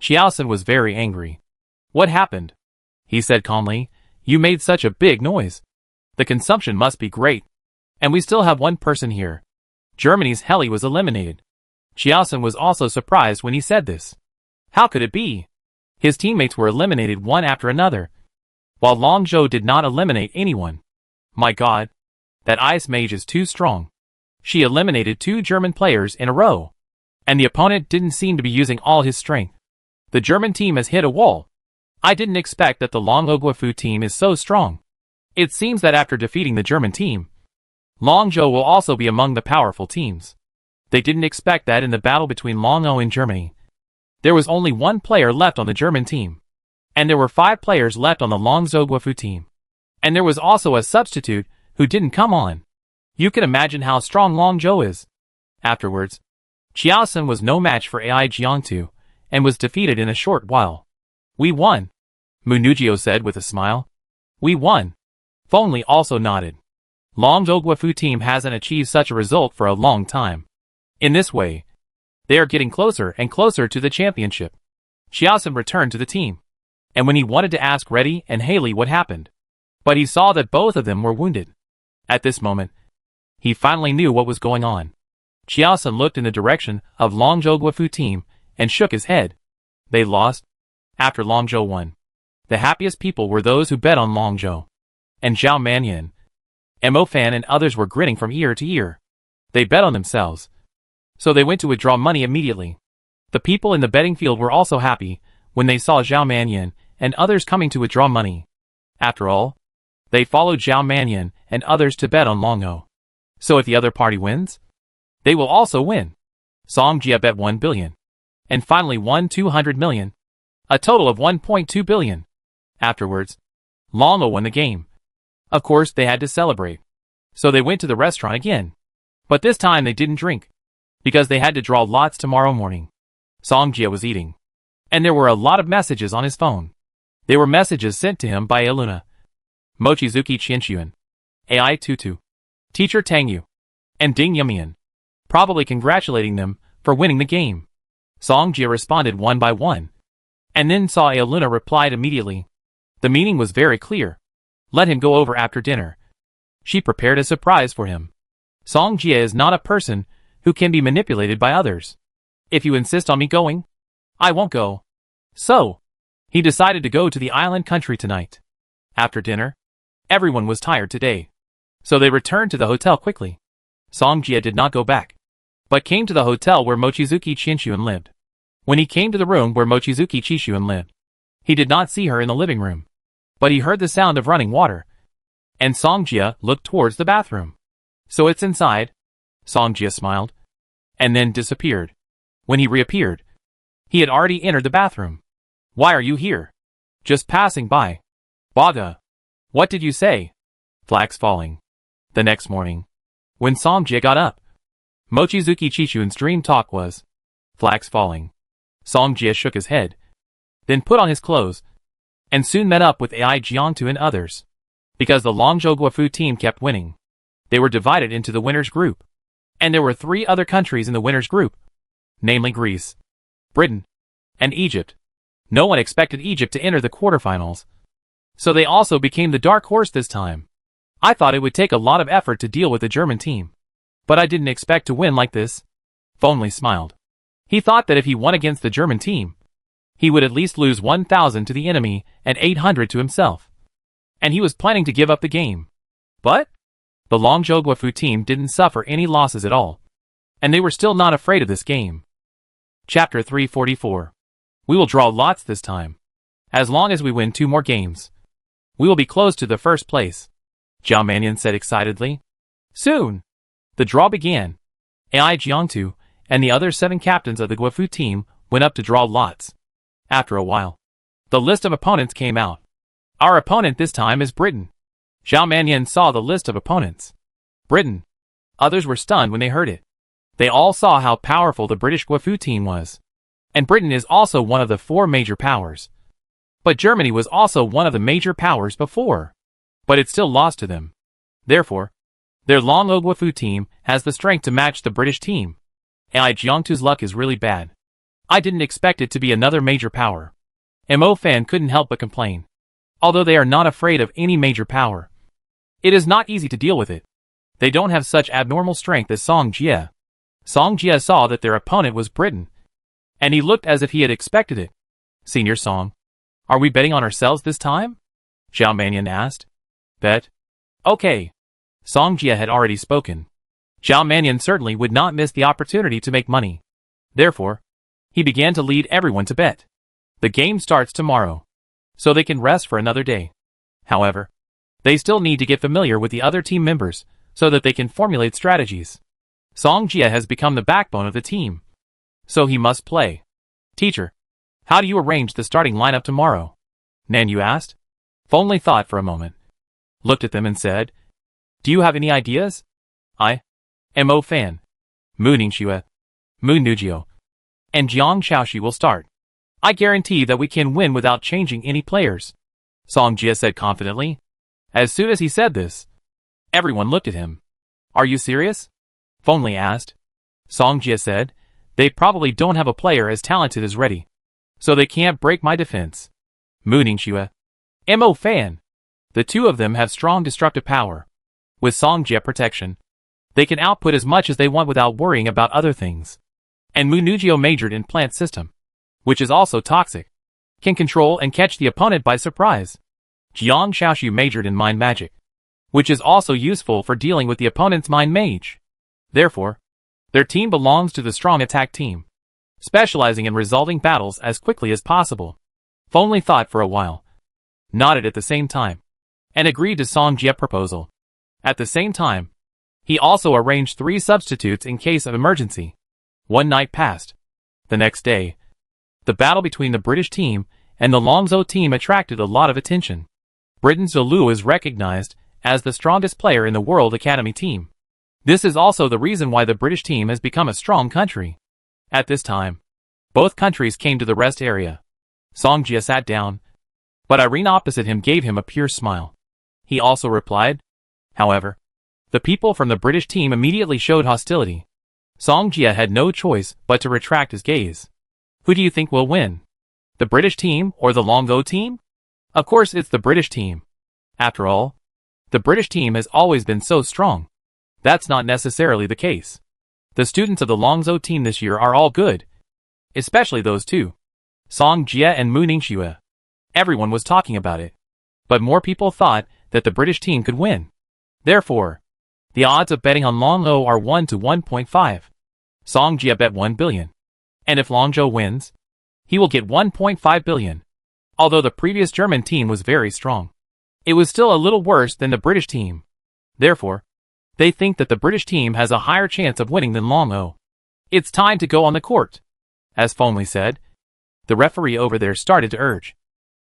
Xiaosun was very angry. What happened? He said calmly. You made such a big noise. The consumption must be great. And we still have one person here. Germany's heli was eliminated. Xiaosun was also surprised when he said this. How could it be? His teammates were eliminated one after another, while Long Zhou did not eliminate anyone. My god, that ice mage is too strong. She eliminated 2 German players in a row, and the opponent didn't seem to be using all his strength. The German team has hit a wall. I didn't expect that the Long Guafu team is so strong. It seems that after defeating the German team, Long Zhou will also be among the powerful teams. They didn't expect that in the battle between Long O and Germany. There was only 1 player left on the German team, and there were 5 players left on the Long Zhou Guafu team. And there was also a substitute who didn't come on. You can imagine how strong Long Zhou is. Afterwards, Xiaosun was no match for Ai Jiangtu, and was defeated in a short while. We won, Mu Nujio said with a smile. We won. Fengli also nodded. Long Zhou Guafu team hasn't achieved such a result for a long time. In this way, they are getting closer and closer to the championship. Xiaosun returned to the team, and when he wanted to ask Reddy and Haley what happened, but he saw that both of them were wounded. At this moment, he finally knew what was going on. Xiaosun looked in the direction of Long Zhou Guafu team and shook his head. They lost. After Long Zhou won, the happiest people were those who bet on Long Zhou. And Zhao Manyan, Mo Fan and others were grinning from ear to ear. They bet on themselves, so they went to withdraw money immediately. The people in the betting field were also happy when they saw Zhao Manyan and others coming to withdraw money. After all, they followed Zhao Manyan and others to bet on Long O. So if the other party wins, they will also win. Song Jia bet 1 billion, and finally won 200 million, a total of 1.2 billion. Afterwards, Long O won the game. Of course, they had to celebrate. So they went to the restaurant again. But this time they didn't drink, because they had to draw lots tomorrow morning. Song Jia was eating, and there were a lot of messages on his phone. They were messages sent to him by Aluna, Mochizuki Qinshuan, Ai Tutu, Teacher Tangyu, and Ding Yumian, probably congratulating them for winning the game. Song Jia responded one by one, and then saw Aluna replied immediately. The meaning was very clear. Let him go over after dinner. She prepared a surprise for him. Song Jia is not a person who can be manipulated by others. If you insist on me going, I won't go. So, he decided to go to the island country tonight. After dinner, everyone was tired today, so they returned to the hotel quickly. Song Jia did not go back, but came to the hotel where Mochizuki Qinshuan lived. When he came to the room where Mochizuki Qinshuan lived, he did not see her in the living room, but he heard the sound of running water, and Song Jia looked towards the bathroom. So it's inside? Song Jia smiled, and then disappeared. When he reappeared, he had already entered the bathroom. Why are you here? Just passing by. Baga. What did you say? Flags falling. The next morning, when Song Jia got up, Mochizuki Qinshuan's dream talk was, Flags falling. Song Jie shook his head, then put on his clothes, and soon met up with AI Jiangtu and others. Because the Longzhou Guofu team kept winning, they were divided into the winners group. And there were 3 other countries in the winners group, namely Greece, Britain, and Egypt. No one expected Egypt to enter the quarterfinals, so they also became the dark horse this time. I thought it would take a lot of effort to deal with the German team, but I didn't expect to win like this. Fonley smiled. He thought that if he won against the German team, he would at least lose 1,000 to the enemy and 800 to himself. And he was planning to give up the game. But the Longzhou Guofu team didn't suffer any losses at all, and they were still not afraid of this game. Chapter 344. We will draw lots this time. As long as we win 2 more games, we will be close to the first place, Zhao Mannion said excitedly. Soon, the draw began. AI Jiangtu and the other 7 captains of the Guofu team went up to draw lots. After a while, the list of opponents came out. Our opponent this time is Britain. Zhao Mannion saw the list of opponents. Britain. Others were stunned when they heard it. They all saw how powerful the British Guofu team was. And Britain is also one of the 4 major powers. But Germany was also one of the major powers before. But it still lost to them. Therefore, their Longzhou Guofu team has the strength to match the British team. AI Jiangtu's luck is really bad. I didn't expect it to be another major power. Mo Fan couldn't help but complain. Although they are not afraid of any major power, it is not easy to deal with it. They don't have such abnormal strength as Song Jie. Song Jie saw that their opponent was Britain, and he looked as if he had expected it. Senior Song, are we betting on ourselves this time? Zhao Mannion asked. Bet? Okay. Song Jie had already spoken. Zhao Mannion certainly would not miss the opportunity to make money. Therefore, he began to lead everyone to bet. The game starts tomorrow, so they can rest for another day. However, they still need to get familiar with the other team members so that they can formulate strategies. Song Jie has become the backbone of the team, so he must play. Teacher, how do you arrange the starting lineup tomorrow? Nanyu asked. Fonley thought for a moment, looked at them and said, do you have any ideas? Mo Fan, Mu Ningxue, Mu Nugio, and Jiang Shaoxi will start. I guarantee that we can win without changing any players, Song Jie said confidently. As soon as he said this, everyone looked at him. Are you serious? Fonley asked. Song Jie said, they probably don't have a player as talented as Reddy, so they can't break my defense. Mu Ningxue, Mo Fan, the 2 of them have strong destructive power. With Song Jie protection, they can output as much as they want without worrying about other things. And Mu Nugio majored in plant system, which is also toxic, can control and catch the opponent by surprise. Jiang Shaoxu majored in mind magic, which is also useful for dealing with the opponent's mind mage. Therefore, their team belongs to the strong attack team, specializing in resolving battles as quickly as possible. Fonley thought for a while, nodded at the same time, and agreed to Song Jie's proposal. At the same time, he also arranged 3 substitutes in case of emergency. One night passed. The next day, the battle between the British team and the Longzhou team attracted a lot of attention. Britain's Zhou is recognized as the strongest player in the World Academy team. This is also the reason why the British team has become a strong country. At this time, both countries came to the rest area. Song Jie sat down, but Irene opposite him gave him a pure smile. He also replied. However, the people from the British team immediately showed hostility. Song Jie had no choice but to retract his gaze. Who do you think will win? The British team or the Longzhou team? Of course it's the British team. After all, the British team has always been so strong. That's not necessarily the case. The students of the Longzhou team this year are all good, especially those 2, Song Jie and Mu Ningxue. Everyone was talking about it, but more people thought that the British team could win. Therefore, the odds of betting on Longzhou are 1 to 1.5. Song Jie bet 1 billion. And if Longzhou wins, he will get 1.5 billion. Although the previous German team was very strong, it was still a little worse than the British team. Therefore, they think that the British team has a higher chance of winning than Longzhou. It's time to go on the court. As Fonley said, the referee over there started to urge.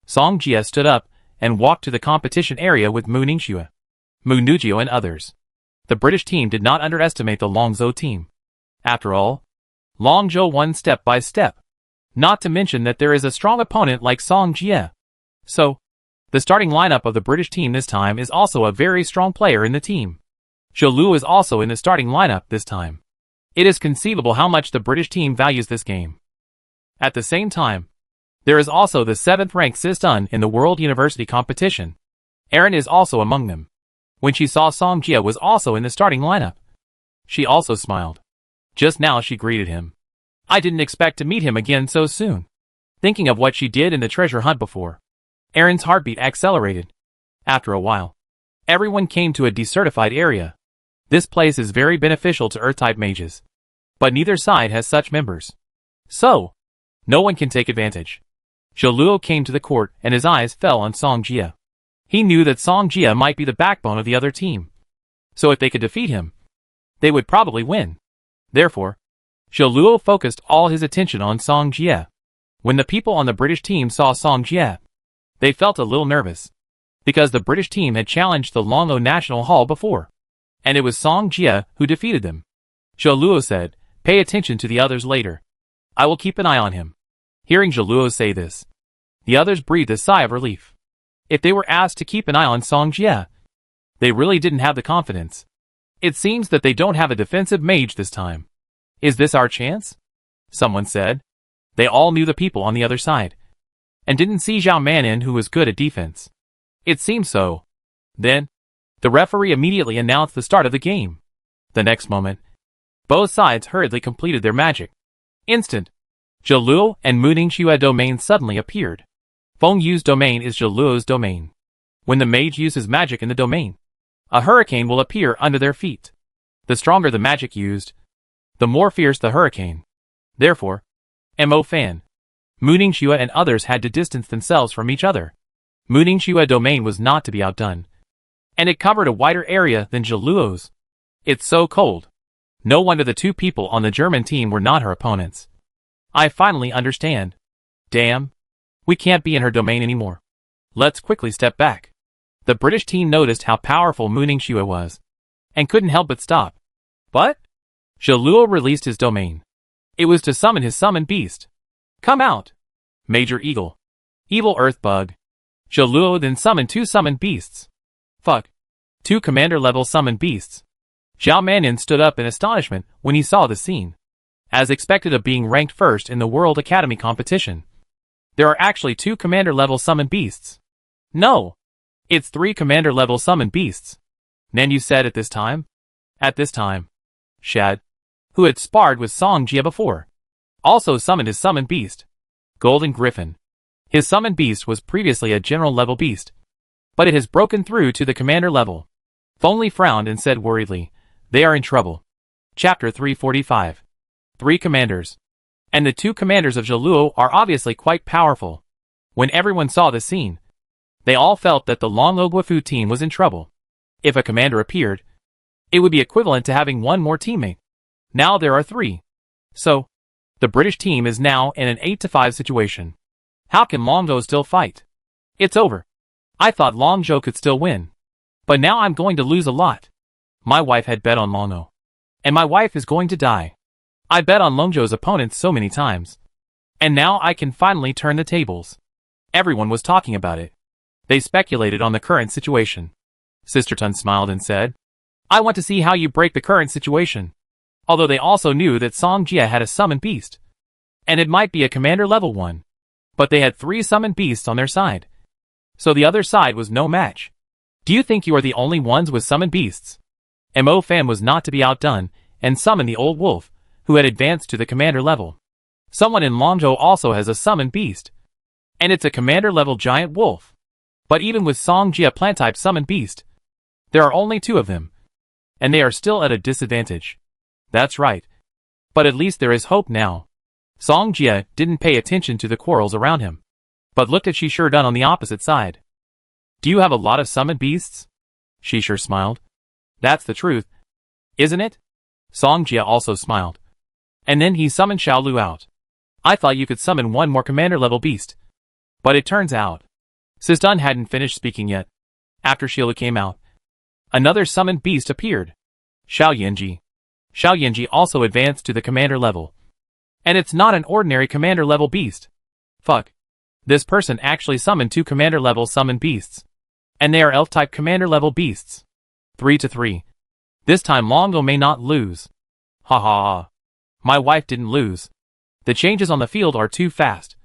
Song Jie stood up and walked to the competition area with Mu Ningxue, Mu Nugio and others. The British team did not underestimate the Longzhou team. After all, Long Zhou won step by step. Not to mention that there is a strong opponent like Song Jie. So, the starting lineup of the British team this time is also a very strong player in the team. Zhou Luo is also in the starting lineup this time. It is conceivable how much the British team values this game. At the same time, there is also the 7th-ranked Sistun in the World University competition. Erin is also among them. When she saw Song Jie was also in the starting lineup, she also smiled. Just now she greeted him. I didn't expect to meet him again so soon. Thinking of what she did in the treasure hunt before, Erin's heartbeat accelerated. After a while, everyone came to a desertified area. This place is very beneficial to Earth-type mages, but neither side has such members. So, no one can take advantage. Zhou Luo came to the court and his eyes fell on Song Jie. He knew that Song Jie might be the backbone of the other team. So if they could defeat him, they would probably win. Therefore, Zhou Luo focused all his attention on Song Jie. When the people on the British team saw Song Jie, they felt a little nervous, because the British team had challenged the Longlo National Hall before, and it was Song Jie who defeated them. Zhou Luo said, "Pay attention to the others later. I will keep an eye on him." Hearing Zhou Luo say this, the others breathed a sigh of relief. If they were asked to keep an eye on Song Jie, they really didn't have the confidence. It seems that they don't have a defensive mage this time. Is this our chance? Someone said. They all knew the people on the other side, and didn't see Zhao Manin who was good at defense. It seemed so. Then, the referee immediately announced the start of the game. The next moment, both sides hurriedly completed their magic. Instant. Zhou Luo and Muning Xue domain suddenly appeared. Feng Yu's domain is Zhou Luo's domain. When the mage uses magic in the domain, a hurricane will appear under their feet. The stronger the magic used, the more fierce the hurricane. Therefore, Mo Fan, Muning Xue and others had to distance themselves from each other. Muning Xue domain was not to be outdone, and it covered a wider area than Zhou Luo's. It's so cold. No wonder the two people on the German team were not her opponents. I finally understand. Damn. We can't be in her domain anymore. Let's quickly step back. The British team noticed how powerful Muning Xue was, and couldn't help but stop. But? Zhou Luo released his domain. It was to summon his summoned beast. Come out! Major Eagle. Evil Earth Bug. Zhou Luo then summoned 2 summoned beasts. Fuck. 2 commander-level summoned beasts. Zhao Manin stood up in astonishment when he saw the scene. As expected of being ranked first in the World Academy competition, there are actually 2 commander-level summoned beasts. No! It's 3 commander-level summoned beasts. Then you said at this time? At this time, Shad, who had sparred with Song Jie before, also summoned his summoned beast, Golden Griffin. His summoned beast was previously a general-level beast, but it has broken through to the commander level. Feng Li frowned and said worriedly, "They are in trouble." Chapter 345. 3 commanders. And the 2 commanders of Zhou Luo are obviously quite powerful. When everyone saw the scene, they all felt that the Longlo Guifu team was in trouble. If a commander appeared, it would be equivalent to having 1 more teammate. Now there are 3. So, the British team is now in an 8-5 situation. How can Longzhou still fight? It's over. I thought Longzhou could still win, but now I'm going to lose a lot. My wife had bet on Longzhou, and my wife is going to die. I bet on Longzhou's opponents so many times, and now I can finally turn the tables. Everyone was talking about it. They speculated on the current situation. Sister Tun smiled and said, "I want to see how you break the current situation." Although they also knew that Song Jie had a summoned beast, and it might be a commander level one, but they had 3 summoned beasts on their side, so the other side was no match. Do you think you are the only ones with summoned beasts? Mo Fan was not to be outdone, and summoned the old wolf, who had advanced to the commander level. Someone in Longzhou also has a summoned beast, and it's a commander level giant wolf. But even with Song Jie plant-type summoned beast, there are only 2 of them, and they are still at a disadvantage. That's right. But at least there is hope now. Song Jie didn't pay attention to the quarrels around him, but looked at Shishir Dun on the opposite side. Do you have a lot of summoned beasts? Shishir smiled. That's the truth, isn't it? Song Jie also smiled. And then he summoned Xiao Lu out. I thought you could summon 1 more commander level beast, but it turns out Sis Dun hadn't finished speaking yet. After Xiao Lu came out, another summoned beast appeared. Xiao Yanji. Xiao Yanji also advanced to the commander level. And it's not an ordinary commander level beast. Fuck. This person actually summoned 2 commander level summoned beasts. And they are elf type commander level beasts. 3-3. This time Longo may not lose. Ha ha ha. My wife didn't lose. The changes on the field are too fast.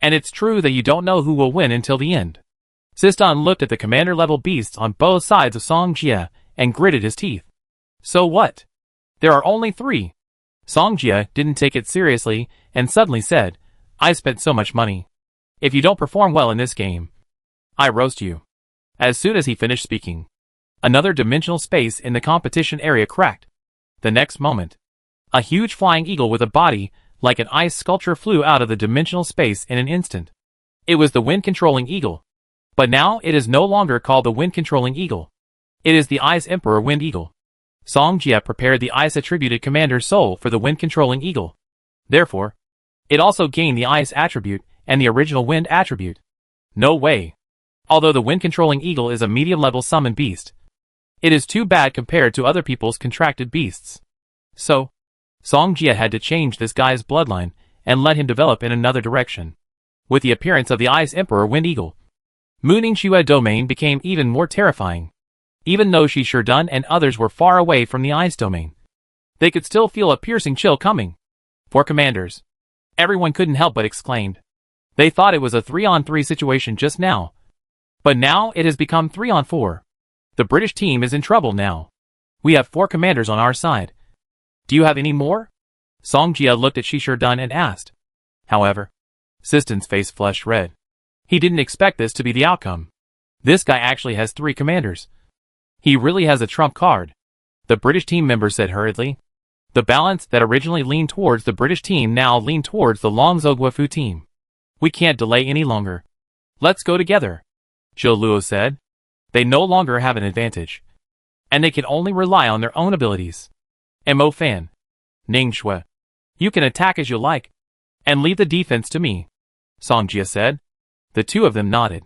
And it's true that you don't know who will win until the end. Sistan looked at the commander level beasts on both sides of Song Jie and gritted his teeth. So what? There are only 3. Song Jie didn't take it seriously and suddenly said, I spent so much money. If you don't perform well in this game, I roast you. As soon as he finished speaking, another dimensional space in the competition area cracked. The next moment, a huge flying eagle with a body like an ice sculpture flew out of the dimensional space in an instant. It was the wind-controlling eagle. But now it is no longer called the wind-controlling eagle. It is the Ice Emperor Wind Eagle. Song Jie prepared the ice-attributed commander soul for the wind-controlling eagle. Therefore, it also gained the ice attribute and the original wind attribute. No way. Although the wind-controlling eagle is a medium-level summon beast, it is too bad compared to other people's contracted beasts. So, Song Jie had to change this guy's bloodline and let him develop in another direction. With the appearance of the Ice Emperor Wind Eagle, Muningshua domain became even more terrifying. Even though Shi Sherdun and others were far away from the ice domain, they could still feel a piercing chill coming. 4 commanders. Everyone couldn't help but exclaimed. They thought it was a 3-on-3 situation just now. But now it has become 3-on-4. The British team is in trouble now. We have 4 commanders on our side. Do you have any more? Song Jie looked at Shi Sherdun and asked. However, Sistan's face flushed red. He didn't expect this to be the outcome. This guy actually has 3 commanders. He really has a trump card. The British team member said hurriedly. The balance that originally leaned towards the British team now leaned towards the Longzhou team. We can't delay any longer. Let's go together, Zhou Luo said. They no longer have an advantage. And they can only rely on their own abilities. Mo Fan. Ning Shui. You can attack as you like. And leave the defense to me, Song Jie said. The 2 of them nodded.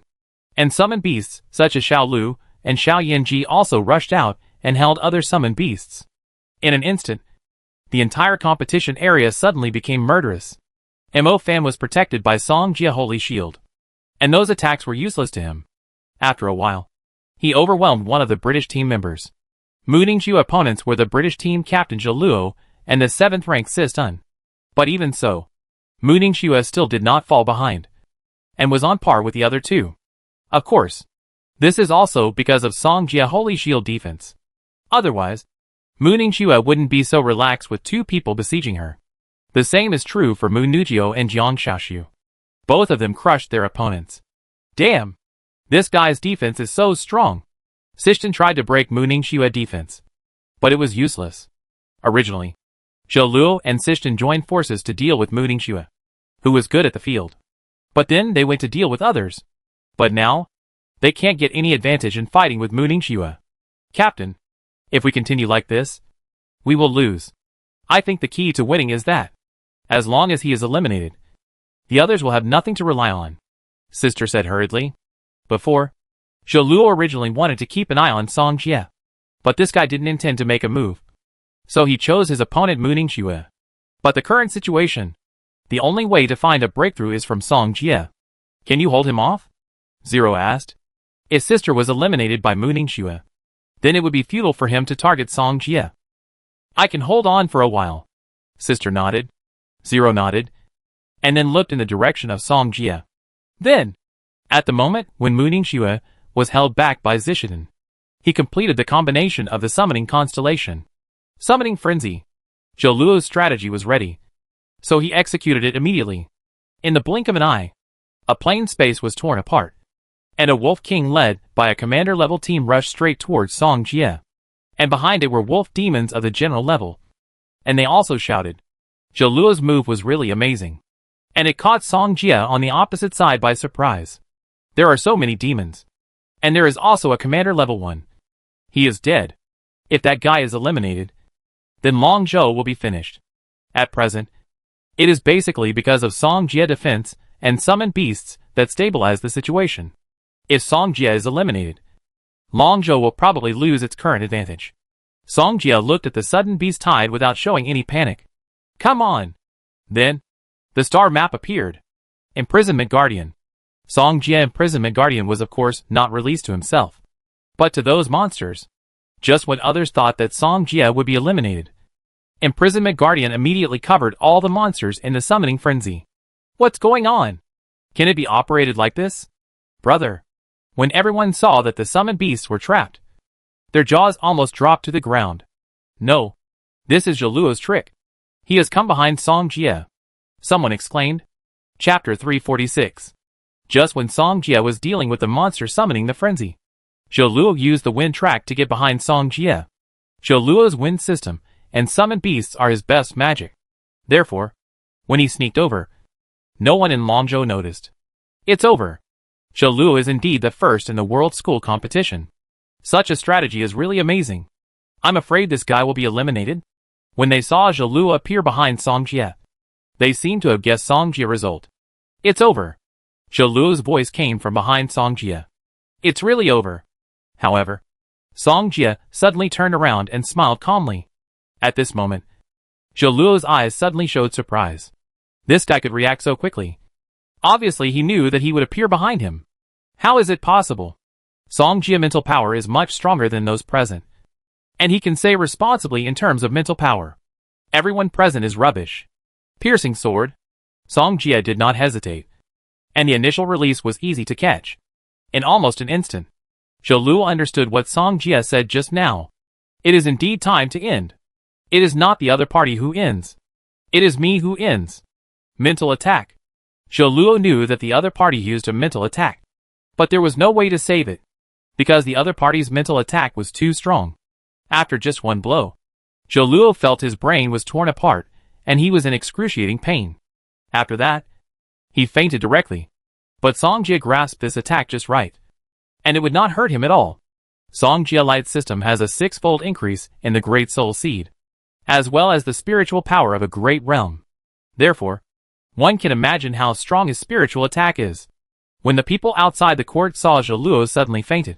And summoned beasts, such as Xiao Lu and Xiao Yanji also rushed out and held other summoned beasts. In an instant, the entire competition area suddenly became murderous. Mo Fan was protected by Song Jie Holy Shield. And those attacks were useless to him. After a while, he overwhelmed one of the British team members. Muningshu opponents were the British team captain Zhou Luo and the 7th-ranked Sistun. But even so, Muningshu still did not fall behind, and was on par with the other 2. Of course, this is also because of Song Jie Holy Shield defense. Otherwise, Muningshu wouldn't be so relaxed with 2 people besieging her. The same is true for Mu Nujio and Jiang Xiaoxiu. Both of them crushed their opponents. Damn! This guy's defense is so strong. Sistan tried to break Muningshua's defense, but it was useless. Originally, Zhou Luo and Sistan joined forces to deal with Muningshua, who was good at the field. But then they went to deal with others. But now, they can't get any advantage in fighting with Muningshua. Captain, if we continue like this, we will lose. I think the key to winning is that, as long as he is eliminated, the others will have nothing to rely on, Sister said hurriedly. Before, Zhou Luo originally wanted to keep an eye on Song Jie, but this guy didn't intend to make a move. So he chose his opponent Muningshua. But the current situation, the only way to find a breakthrough is from Song Jie. Can you hold him off? Zero asked. If Sister was eliminated by Muningshua, then it would be futile for him to target Song Jie. I can hold on for a while. Sister nodded. Zero nodded, and then looked in the direction of Song Jie. Then, at the moment when Muningshua was held back by Zishidan, he completed the combination of the summoning constellation. Summoning Frenzy. Zhou Luo's strategy was ready, so he executed it immediately. In the blink of an eye, a plane space was torn apart, and a Wolf King led by a commander-level team rushed straight towards Song Jie. And behind it were wolf demons of the general level. And they also shouted. Zhou Luo's move was really amazing. And it caught Song Jie on the opposite side by surprise. There are so many demons. And there is also a commander-level one. He is dead. If that guy is eliminated, then Long Zhou will be finished. At present, it is basically because of Song Jie defense and summoned beasts that stabilize the situation. If Song Jie is eliminated, Long Zhou will probably lose its current advantage. Song Jie looked at the sudden beast tide without showing any panic. Come on! Then, the star map appeared. Imprisonment Guardian. Song Jie Imprisonment Guardian was of course not released to himself, but to those monsters. Just when others thought that Song Jie would be eliminated, Imprisonment Guardian immediately covered all the monsters in the summoning frenzy. What's going on? Can it be operated like this? Brother. When everyone saw that the summoned beasts were trapped, their jaws almost dropped to the ground. No. This is Zheluo's trick. He has come behind Song Jie. Someone exclaimed. Chapter 346. Just when Song Jie was dealing with the monster summoning the frenzy, Zheluo used the wind track to get behind Song Jie. Zheluo's wind system and summoned beasts are his best magic. Therefore, when he sneaked over, no one in Longzhou noticed. It's over. Zheluo is indeed the first in the world school competition. Such a strategy is really amazing. I'm afraid this guy will be eliminated. When they saw Zheluo appear behind Song Jie, they seemed to have guessed Song Jie's result. It's over. Zheluo's voice came from behind Song Jie. It's really over. However, Song Jie suddenly turned around and smiled calmly. At this moment, Zheluo's eyes suddenly showed surprise. This guy could react so quickly. Obviously he knew that he would appear behind him. How is it possible? Song Jie's mental power is much stronger than those present, and he can say responsibly in terms of mental power. Everyone present is rubbish. Piercing sword. Song Jie did not hesitate, and the initial release was easy to catch. In almost an instant, Zheluo understood what Song Jie said just now. It is indeed time to end. It is not the other party who ends. It is me who ends. Mental attack. Zheluo knew that the other party used a mental attack, but there was no way to save it, because the other party's mental attack was too strong. After just one blow, Zheluo felt his brain was torn apart, and he was in excruciating pain. After that, he fainted directly. But Song Jie grasped this attack just right, and it would not hurt him at all. Song Jie Light System has a 6-fold increase in the Great Soul Seed, as well as the spiritual power of a great realm. Therefore, one can imagine how strong his spiritual attack is. When the people outside the court saw Zheluo suddenly fainted,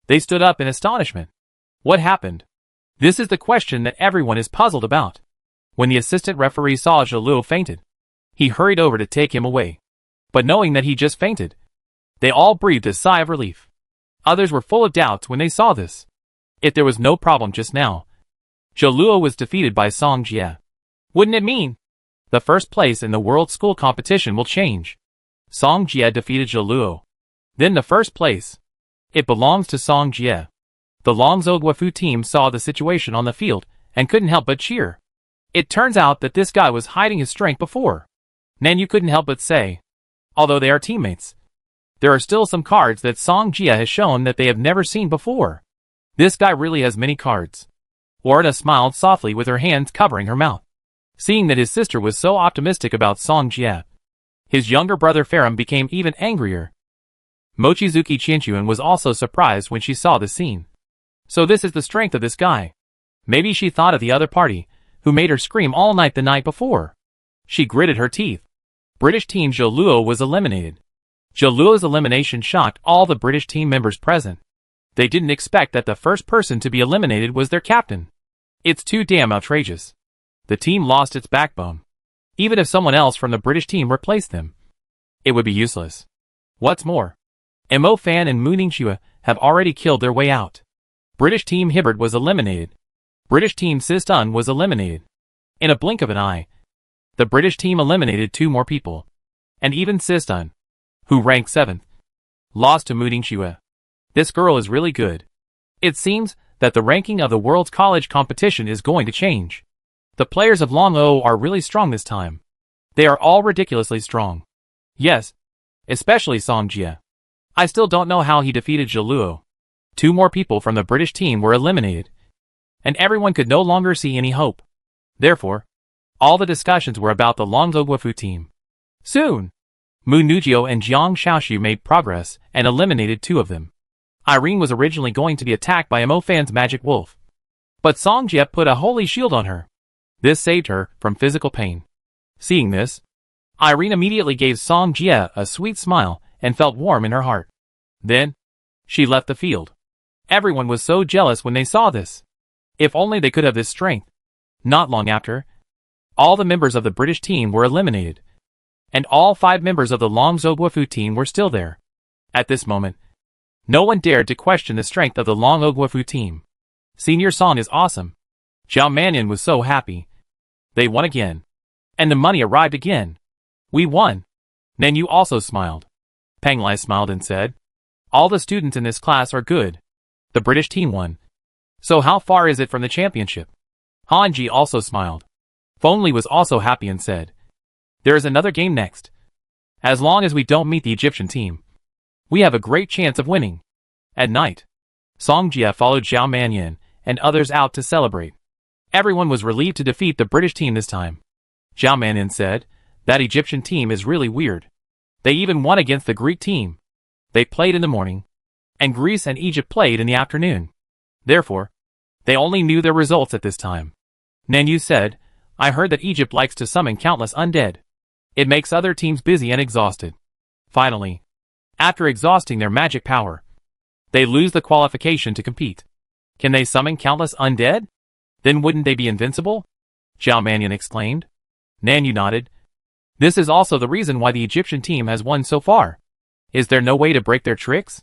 they stood up in astonishment. What happened? This is the question that everyone is puzzled about. When the assistant referee saw Zheluo fainted, he hurried over to take him away. But knowing that he just fainted, they all breathed a sigh of relief. Others were full of doubts when they saw this. If there was no problem just now, Zheluo was defeated by Song Jie. Wouldn't it mean the first place in the world school competition will change? Song Jie defeated Zheluo. Then the first place. It belongs to Song Jie. The Longzhou Guofu team saw the situation on the field and couldn't help but cheer. It turns out that this guy was hiding his strength before. Nanyu couldn't help but say, although they are teammates, there are still some cards that Song Jie has shown that they have never seen before. This guy really has many cards. Warda smiled softly with her hands covering her mouth, seeing that his sister was so optimistic about Song Jie. His younger brother Farum became even angrier. Mochizuki Qianquan was also surprised when she saw the scene. So this is the strength of this guy. Maybe she thought of the other party, who made her scream all night the night before. She gritted her teeth. British team Zheluo was eliminated. Zheluo's elimination shocked all the British team members present. They didn't expect that the first person to be eliminated was their captain. It's too damn outrageous. The team lost its backbone. Even if someone else from the British team replaced them, it would be useless. What's more, Mo Fan and Mu Ningxue have already killed their way out. British team Hibbard was eliminated. British team Sistun was eliminated. In a blink of an eye, the British team eliminated 2 more people. And even Sistun, who ranked 7th, lost to Mu Ningxue. This girl is really good. It seems that the ranking of the world's college competition is going to change. The players of Longzhou are really strong this time. They are all ridiculously strong. Yes, especially Song Jie. I still don't know how he defeated Zheluo. 2 more people from the British team were eliminated, and everyone could no longer see any hope. Therefore, all the discussions were about the Longzhou Guofu team. Soon, Mu Nujio and Jiang Shaoxu made progress and eliminated 2 of them. Irene was originally going to be attacked by Mo Fan's magic wolf, but Song Jie put a holy shield on her. This saved her from physical pain. Seeing this, Irene immediately gave Song Jie a sweet smile and felt warm in her heart. Then, she left the field. Everyone was so jealous when they saw this. If only they could have this strength. Not long after, All the members of the British team were eliminated, and all 5 members of the Longzhou Guofu team were still there. At this moment, no one dared to question the strength of the Longzhou Guofu team. Senior Song is awesome. Zhao Mannion was so happy. They won again. And the money arrived again. We won. Nan Yu also smiled. Peng Lai smiled and said, all the students in this class are good. The British team won. So how far is it from the championship? Han Ji also smiled. Feng Li was also happy and said, there is another game next. As long as we don't meet the Egyptian team, we have a great chance of winning. At night, Song Jia followed Zhao Mannion and others out to celebrate. Everyone was relieved to defeat the British team this time. Zhao Mannion said, that Egyptian team is really weird. They even won against the Greek team. They played in the morning, and Greece and Egypt played in the afternoon. Therefore, they only knew their results at this time. Nan Yu said, I heard that Egypt likes to summon countless undead. It makes other teams busy and exhausted. Finally, after exhausting their magic power, they lose the qualification to compete. Can they summon countless undead? Then wouldn't they be invincible? Zhao Mannion exclaimed. Nan Yu nodded. This is also the reason why the Egyptian team has won so far. Is there no way to break their tricks?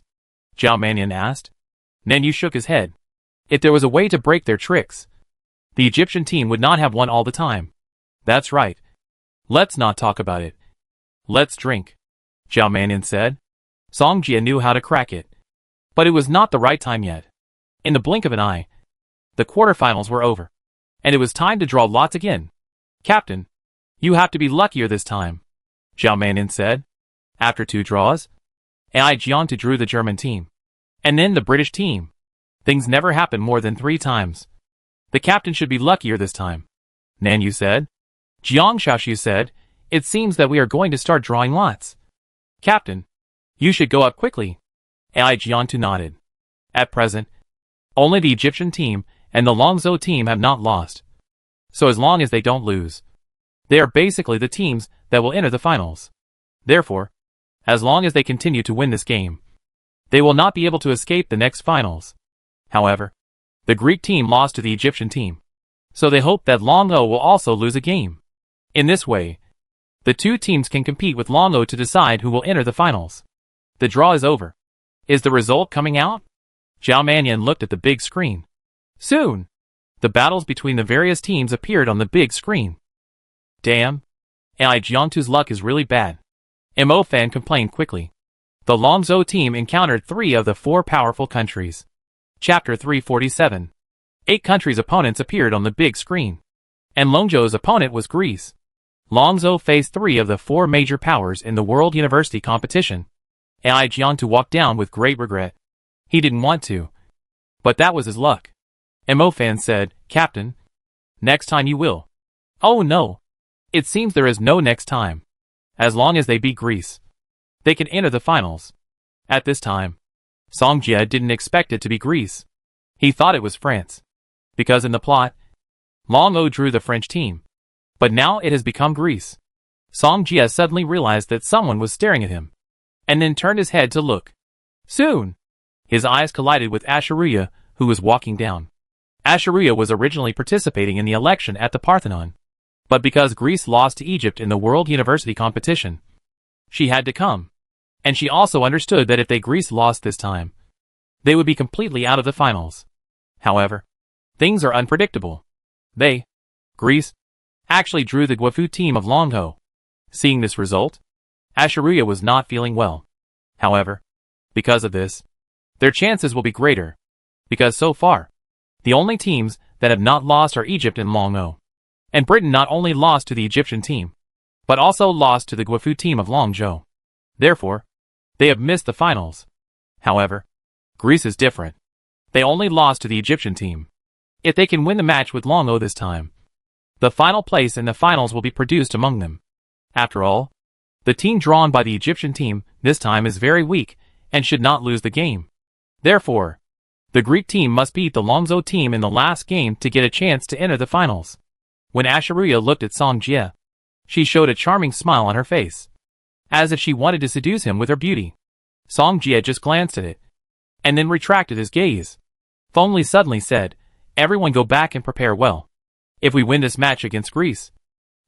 Zhao Mannion asked. Nan Yu shook his head. If there was a way to break their tricks, the Egyptian team would not have won all the time. That's right. Let's not talk about it. Let's drink, Zhao Mannion said. Song Jia knew how to crack it. But it was not the right time yet. In the blink of an eye, the quarterfinals were over, and it was time to draw lots again. Captain, you have to be luckier this time, Zhao Mannion said. After 2 draws, AI Jiantu drew the German team, and then the British team. Things never happen more than 3 times. The captain should be luckier this time, Nan Yu said. Jiang Shaoxu said, it seems that we are going to start drawing lots. Captain, you should go up quickly. AI Jiantu nodded. At present, only the Egyptian team and the Longzhou team have not lost. So as long as they don't lose, they are basically the teams that will enter the finals. Therefore, as long as they continue to win this game, they will not be able to escape the next finals. However, the Greek team lost to the Egyptian team, so they hope that Longzhou will also lose a game. In this way, the 2 teams can compete with Longzhou to decide who will enter the finals. The draw is over. Is the result coming out? Zhao Mannion looked at the big screen. Soon, the battles between the various teams appeared on the big screen. Damn, AI Jiantu's luck is really bad. Mo Fan complained quickly. The Longzhou team encountered 3 of the 4 powerful countries. Chapter 347. 8 countries' opponents appeared on the big screen, and Longzhou's opponent was Greece. Longzhou faced 3 of the 4 major powers in the World University competition. AI Jiantu walked down with great regret. He didn't want to, but that was his luck. Mo Fan said, Captain, next time you will. Oh no. It seems there is no next time. As long as they beat Greece, they can enter the finals. At this time, Song Jia didn't expect it to be Greece. He thought it was France, because in the plot, Longzhou drew the French team. But now it has become Greece. Song Jia suddenly realized that someone was staring at him, and then turned his head to look. Soon, his eyes collided with Asheruya, who was walking down. Asheruya was originally participating in the election at the Parthenon, but because Greece lost to Egypt in the World University competition, she had to come. And she also understood that if Greece lost this time, they would be completely out of the finals. However, things are unpredictable. Greece, actually drew the Guofu team of Longzhou. Seeing this result, Asheruya was not feeling well. However, because of this, their chances will be greater, because so far, the only teams that have not lost are Egypt and Longzhou. And Britain not only lost to the Egyptian team, but also lost to the Guofu team of Longzhou. Therefore, they have missed the finals. However, Greece is different. They only lost to the Egyptian team. If they can win the match with Longzhou this time, the final place in the finals will be produced among them. After all, the team drawn by the Egyptian team this time is very weak and should not lose the game. Therefore, the Greek team must beat the Longzhou team in the last game to get a chance to enter the finals. When Asheruya looked at Song Jia, she showed a charming smile on her face, as if she wanted to seduce him with her beauty. Song Jia just glanced at it, and then retracted his gaze. Feng Li suddenly said, everyone go back and prepare well. If we win this match against Greece,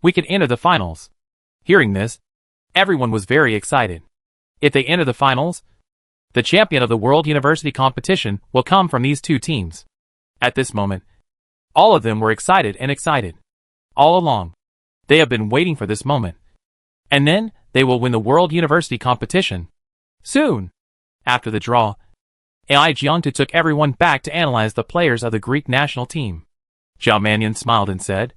We could enter the finals. Hearing this, everyone was very excited. If they enter the finals, the champion of the World University competition will come from these two teams. At this moment, all of them were excited and excited. All along, they have been waiting for this moment. And then, they will win the World University competition. Soon. After the draw, AI Giantu took everyone back to analyze the players of the Greek national team. Zhao Mannion smiled and said,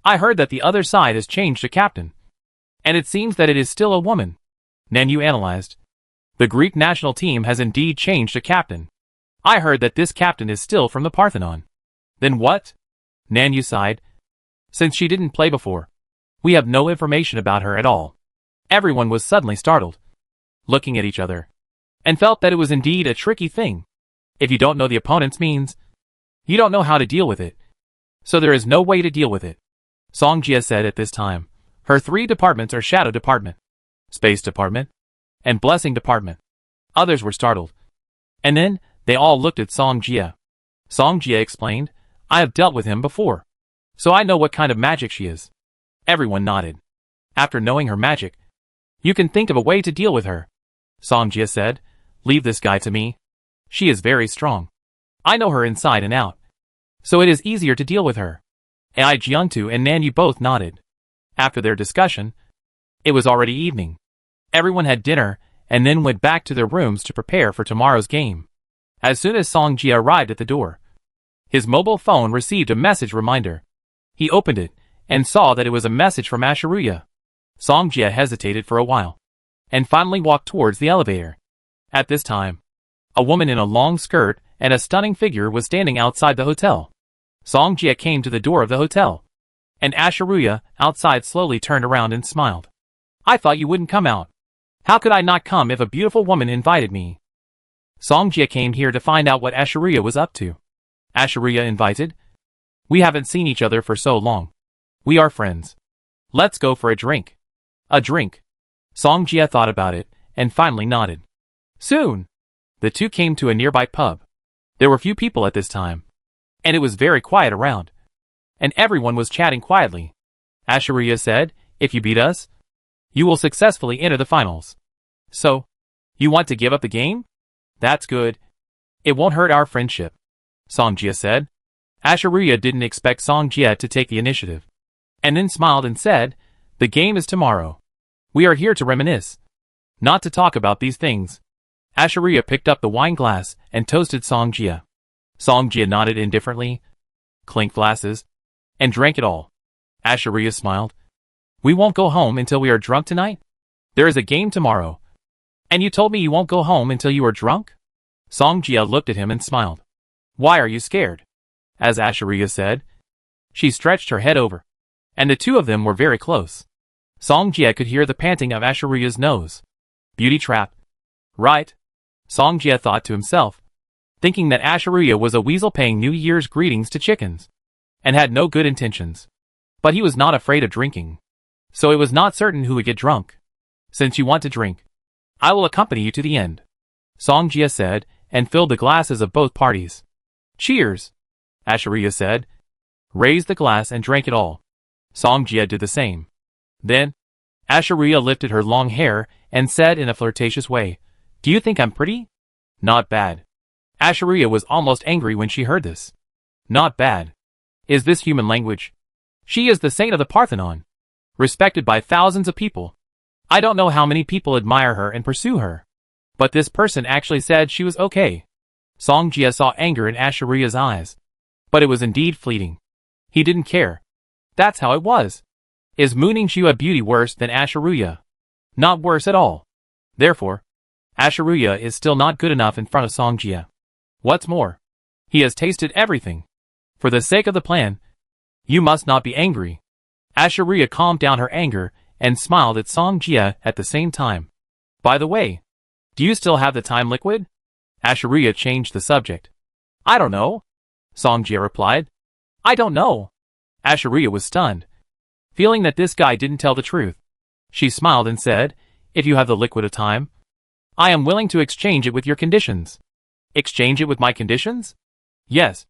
I heard that the other side has changed a captain. And it seems that it is still a woman. Nanyu analyzed. The Greek national team has indeed changed a captain. I heard that this captain is still from the Parthenon. Then what? Nanyu sighed. Since she didn't play before, we have no information about her at all. Everyone was suddenly startled, looking at each other, and felt that it was indeed a tricky thing. If you don't know the opponent's means, you don't know how to deal with it. So there is no way to deal with it. Song Jia said at this time. Her three departments are Shadow Department, Space Department, and Blessing Department. Others were startled. And then, they all looked at Song Jia. Song Jia explained, I have dealt with him before, so I know what kind of magic she is. Everyone nodded. After knowing her magic, you can think of a way to deal with her. Song Jia said, leave this guy to me. She is very strong. I know her inside and out, so it is easier to deal with her. Ai Jiantu and Nanyu both nodded. After their discussion, it was already evening. Everyone had dinner and then went back to their rooms to prepare for tomorrow's game. As soon as Song Jia arrived at the door, his mobile phone received a message reminder. He opened it and saw that it was a message from Ashiruya. Song Jia hesitated for a while and finally walked towards the elevator. At this time, a woman in a long skirt and a stunning figure was standing outside the hotel. Song Jia came to the door of the hotel, and Ashiruya outside slowly turned around and smiled. I thought you wouldn't come out. How could I not come if a beautiful woman invited me? Song Jia came here to find out what Ashiruya was up to. Ashiruya invited. We haven't seen each other for so long. We are friends. Let's go for a drink. A drink. Song Jia thought about it, and finally nodded. Soon, the two came to a nearby pub. There were few people at this time, and it was very quiet around, and everyone was chatting quietly. Ashiruya said, if you beat us, you will successfully enter the finals. So, you want to give up the game? That's good. It won't hurt our friendship, Song Jia said. Ashiruya didn't expect Song Jia to take the initiative, and then smiled and said, the game is tomorrow. We are here to reminisce, not to talk about these things. Ashiruya picked up the wine glass and toasted Song Jia. Song Jia nodded indifferently, clinked glasses, and drank it all. Ashiruya smiled. We won't go home until we are drunk tonight? There is a game tomorrow. And you told me you won't go home until you are drunk? Song Jia looked at him and smiled. Why are you scared? As Ashiruya said. She stretched her head over, and the two of them were very close. Song Jia could hear the panting of Ashiruya's nose. Beauty trap. Right? Song Jia thought to himself, thinking that Ashiruya was a weasel paying New Year's greetings to chickens, and had no good intentions. But he was not afraid of drinking, so it was not certain who would get drunk. Since you want to drink, I will accompany you to the end, Song Jia said, and filled the glasses of both parties. Cheers, Ashiruya said, raised the glass and drank it all. Song Jia did the same. Then, Ashiruya lifted her long hair and said in a flirtatious way, do you think I'm pretty? Not bad. Ashiruya was almost angry when she heard this. Not bad. Is this human language? She is the saint of the Parthenon, respected by thousands of people. I don't know how many people admire her and pursue her, but this person actually said she was okay. Song Jia saw anger in Ashiruya's eyes, but it was indeed fleeting. He didn't care. That's how it was. Is Mooning Shu a beauty worse than Ashiruya? Not worse at all. Therefore, Ashiruya is still not good enough in front of Song Jia. What's more, he has tasted everything. For the sake of the plan, you must not be angry. Ashiruya calmed down her anger and smiled at Song Jia at the same time. By the way, do you still have the time liquid? Ashiruya changed the subject. I don't know, Song Jia replied. I don't know. Ashiruya was stunned, feeling that this guy didn't tell the truth. She smiled and said, if you have the liquid of time, I am willing to exchange it with your conditions. Exchange it with my conditions? Yes.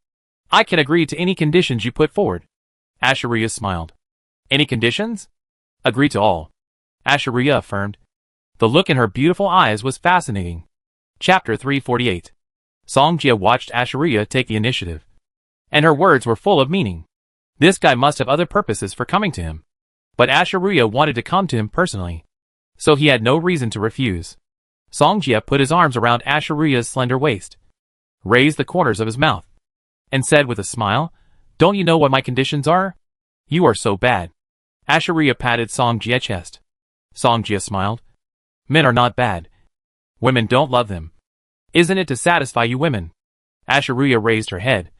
I can agree to any conditions you put forward. Ashiruya smiled. Any conditions? Agree to all. Ashuriya affirmed. The look in her beautiful eyes was fascinating. Chapter 348. Songjia watched Ashuriya take the initiative. And her words were full of meaning. This guy must have other purposes for coming to him. But Ashuriya wanted to come to him personally. So he had no reason to refuse. Songjia put his arms around Ashuriya's slender waist, raised the corners of his mouth, and said with a smile, "Don't you know what my conditions are? You are so bad." Ashuriya patted Songjia's chest. Songjia smiled. Men are not bad. Women don't love them. Isn't it to satisfy you women? Ashuriya raised her head.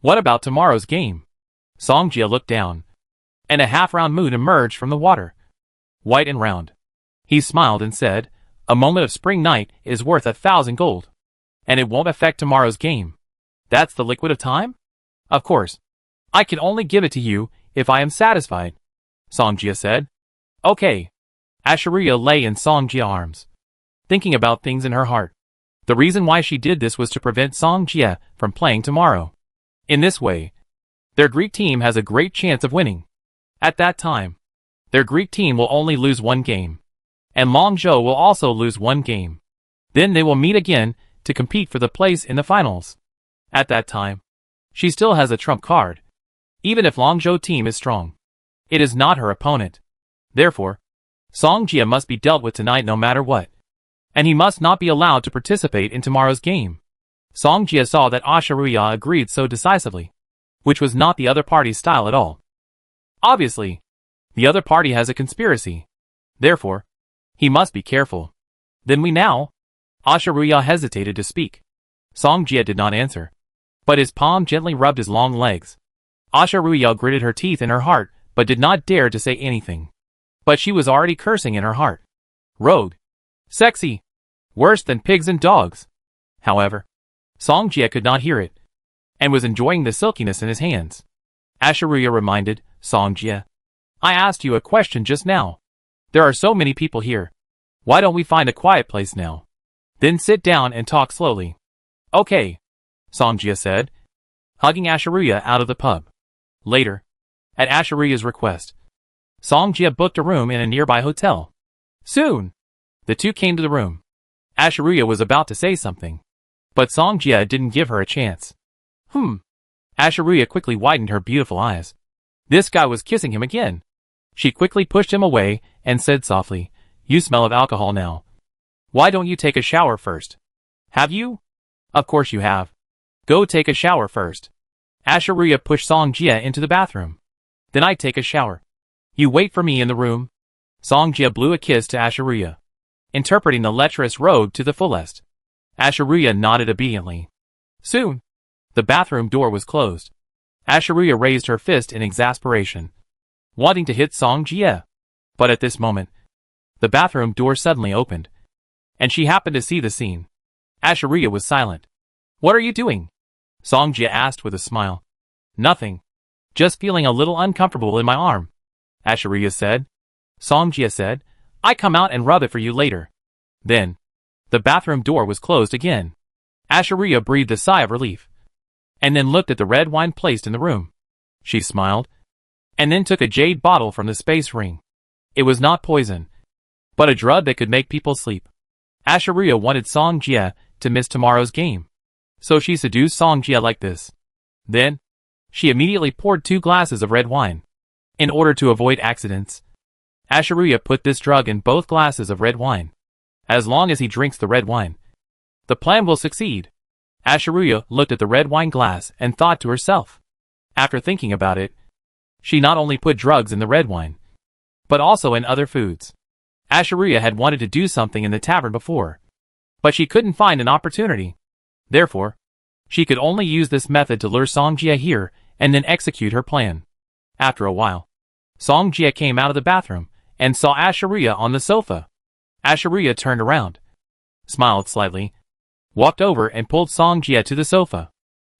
What about tomorrow's game? Songjia looked down. And a half-round moon emerged from the water. White and round. He smiled and said, "A moment of spring night is worth 1,000 gold. And it won't affect tomorrow's game. That's the liquid of time? Of course. I can only give it to you if I am satisfied," Songjia said. Okay. Ashuriya lay in Songjia's arms, thinking about things in her heart. The reason why she did this was to prevent Songjia from playing tomorrow. In this way, their Greek team has a great chance of winning. At that time, their Greek team will only lose one game, and Longzhou will also lose one game. Then they will meet again to compete for the place in the finals. At that time, she still has a trump card. Even if Longzhou team is strong, it is not her opponent. Therefore, Songjia must be dealt with tonight no matter what. And he must not be allowed to participate in tomorrow's game. Songjia saw that Ashuriya agreed so decisively, which was not the other party's style at all. Obviously, the other party has a conspiracy. Therefore, he must be careful. Then we now? Ashuriya hesitated to speak. Songjia did not answer, but his palm gently rubbed his long legs. Ashuriya gritted her teeth in her heart, but did not dare to say anything. But she was already cursing in her heart. Rogue. Sexy. Worse than pigs and dogs. However, Songjia could not hear it, and was enjoying the silkiness in his hands. Ashuriya reminded Songjia, "I asked you a question just now. There are so many people here. Why don't we find a quiet place now? Then sit down and talk slowly." Okay, Songjia said, hugging Ashuriya out of the pub. Later, at Ashuriya's request, Songjia booked a room in a nearby hotel. Soon, the two came to the room. Ashuriya was about to say something, but Songjia didn't give her a chance. Ashuriya quickly widened her beautiful eyes. This guy was kissing him again. She quickly pushed him away and said softly, "You smell of alcohol now. Why don't you take a shower first?" "Have you?" "Of course you have. Go take a shower first." Ashuriya pushed Songjia into the bathroom. "Then I take a shower. You wait for me in the room." Songjia blew a kiss to Ashuriya, interpreting the lecherous rogue to the fullest. Ashuriya nodded obediently. Soon, the bathroom door was closed. Ashuriya raised her fist in exasperation, wanting to hit Songjia. But at this moment, the bathroom door suddenly opened, and she happened to see the scene. Ashuriya was silent. "What are you doing?" Songjia asked with a smile. "Nothing. Just feeling a little uncomfortable in my arm," Ashuriya said. Songjia said, "I come out and rub it for you later." Then, the bathroom door was closed again. Ashuriya breathed a sigh of relief, and then looked at the red wine placed in the room. She smiled, and then took a jade bottle from the space ring. It was not poison, but a drug that could make people sleep. Ashuriya wanted Songjia to miss tomorrow's game, so she seduced Songjia like this. Then, she immediately poured 2 glasses of red wine. In order to avoid accidents, Ashuriya put this drug in both glasses of red wine. As long as he drinks the red wine, the plan will succeed. Ashuriya looked at the red wine glass and thought to herself. After thinking about it, she not only put drugs in the red wine, but also in other foods. Ashuriya had wanted to do something in the tavern before, but she couldn't find an opportunity. Therefore, she could only use this method to lure Songjia here and then execute her plan. After a while, Songjia came out of the bathroom and saw Ashuriya on the sofa. Ashuriya turned around, smiled slightly, walked over and pulled Songjia to the sofa.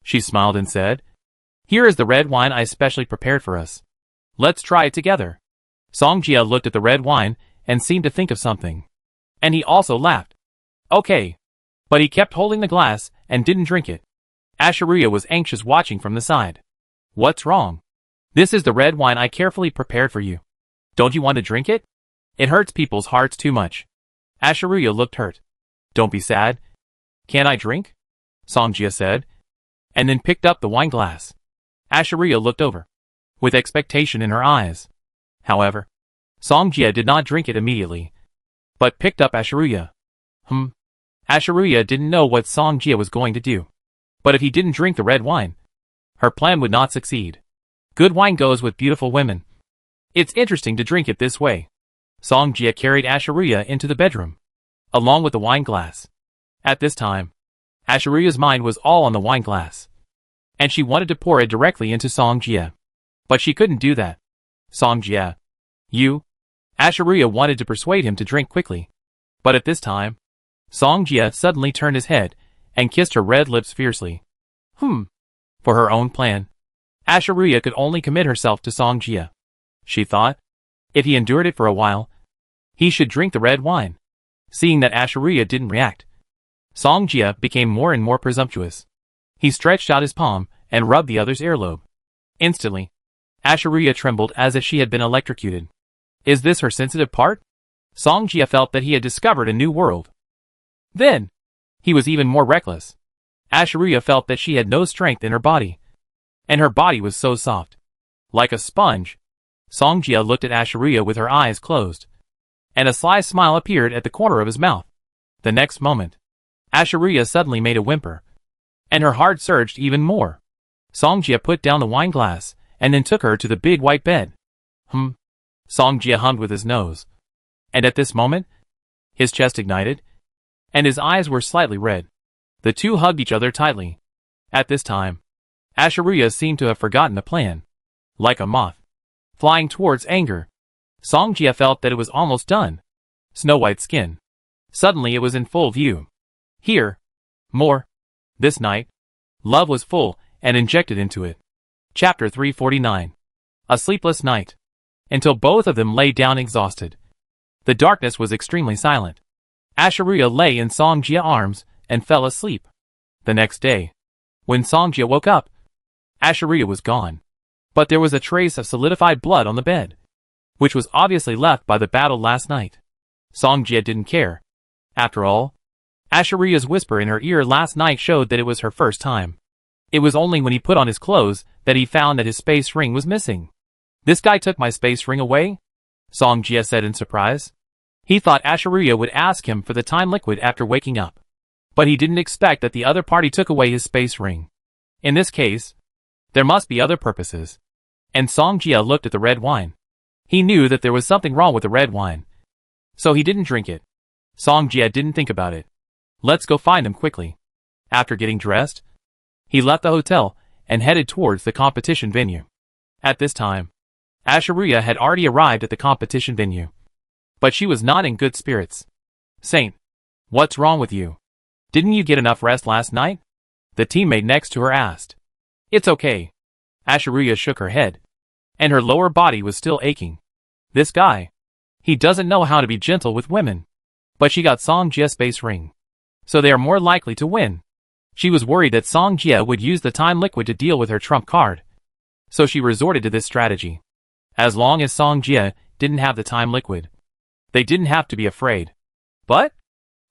She smiled and said, "Here is the red wine I specially prepared for us. Let's try it together." Songjia looked at the red wine and seemed to think of something. And he also laughed. Okay. But he kept holding the glass and didn't drink it. Ashuriya was anxious watching from the side. "What's wrong?" This is the red wine I carefully prepared for you. Don't you want to drink it? It hurts people's hearts too much. Ashiruya looked hurt. Don't be sad. Can't I drink? Songjia said, and then picked up the wine glass. Ashiruya looked over, with expectation in her eyes. However, Songjia did not drink it immediately, but picked up Ashiruya. Ashiruya didn't know what Songjia was going to do. But if he didn't drink the red wine, her plan would not succeed. Good wine goes with beautiful women. It's interesting to drink it this way. Songjia carried Ashiruya into the bedroom, along with the wine glass. At this time, Ashiruya's mind was all on the wine glass, and she wanted to pour it directly into Songjia. But she couldn't do that. Songjia, you? Ashiruya wanted to persuade him to drink quickly. But at this time, Songjia suddenly turned his head and kissed her red lips fiercely. For her own plan, Ashiruya could only commit herself to Songjia. She thought, if he endured it for a while, he should drink the red wine. Seeing that Ashiruya didn't react, Songjia became more and more presumptuous. He stretched out his palm and rubbed the other's earlobe. Instantly, Ashiruya trembled as if she had been electrocuted. Is this her sensitive part? Songjia felt that he had discovered a new world. Then, he was even more reckless. Ashiruya felt that she had no strength in her body, and her body was so soft, like a sponge. Songjia looked at Ashiruya with her eyes closed, and a sly smile appeared at the corner of his mouth. The next moment, Ashiruya suddenly made a whimper, and her heart surged even more. Songjia put down the wine glass, and then took her to the big white bed. Songjia hummed with his nose, and at this moment, his chest ignited, and his eyes were slightly red. The two hugged each other tightly. At this time, Ashiruya seemed to have forgotten the plan. Like a moth, flying towards anger, Songjia felt that it was almost done. Snow-white skin. Suddenly it was in full view. Here. More. This night, love was full and injected into it. Chapter 349. A sleepless night. Until both of them lay down exhausted. The darkness was extremely silent. Ashiruya lay in Songjia's arms and fell asleep. The next day, when Songjia woke up, Ashiruya was gone. But there was a trace of solidified blood on the bed, which was obviously left by the battle last night. Songjia didn't care. After all, Ashiruya's whisper in her ear last night showed that it was her first time. It was only when he put on his clothes that he found that his space ring was missing. This guy took my space ring away? Songjia said in surprise. He thought Ashiruya would ask him for the time liquid after waking up. But he didn't expect that the other party took away his space ring. In this case, there must be other purposes. And Songjia looked at the red wine. He knew that there was something wrong with the red wine, so he didn't drink it. Songjia didn't think about it. Let's go find him quickly. After getting dressed, he left the hotel and headed towards the competition venue. At this time, Ashiruya had already arrived at the competition venue. But she was not in good spirits. Saint, what's wrong with you? Didn't you get enough rest last night? The teammate next to her asked. It's okay. Ashiruya shook her head, and her lower body was still aching. This guy, he doesn't know how to be gentle with women. But she got Songjia's space ring, so they are more likely to win. She was worried that Songjia would use the time liquid to deal with her trump card, so she resorted to this strategy. As long as Songjia didn't have the time liquid, they didn't have to be afraid. But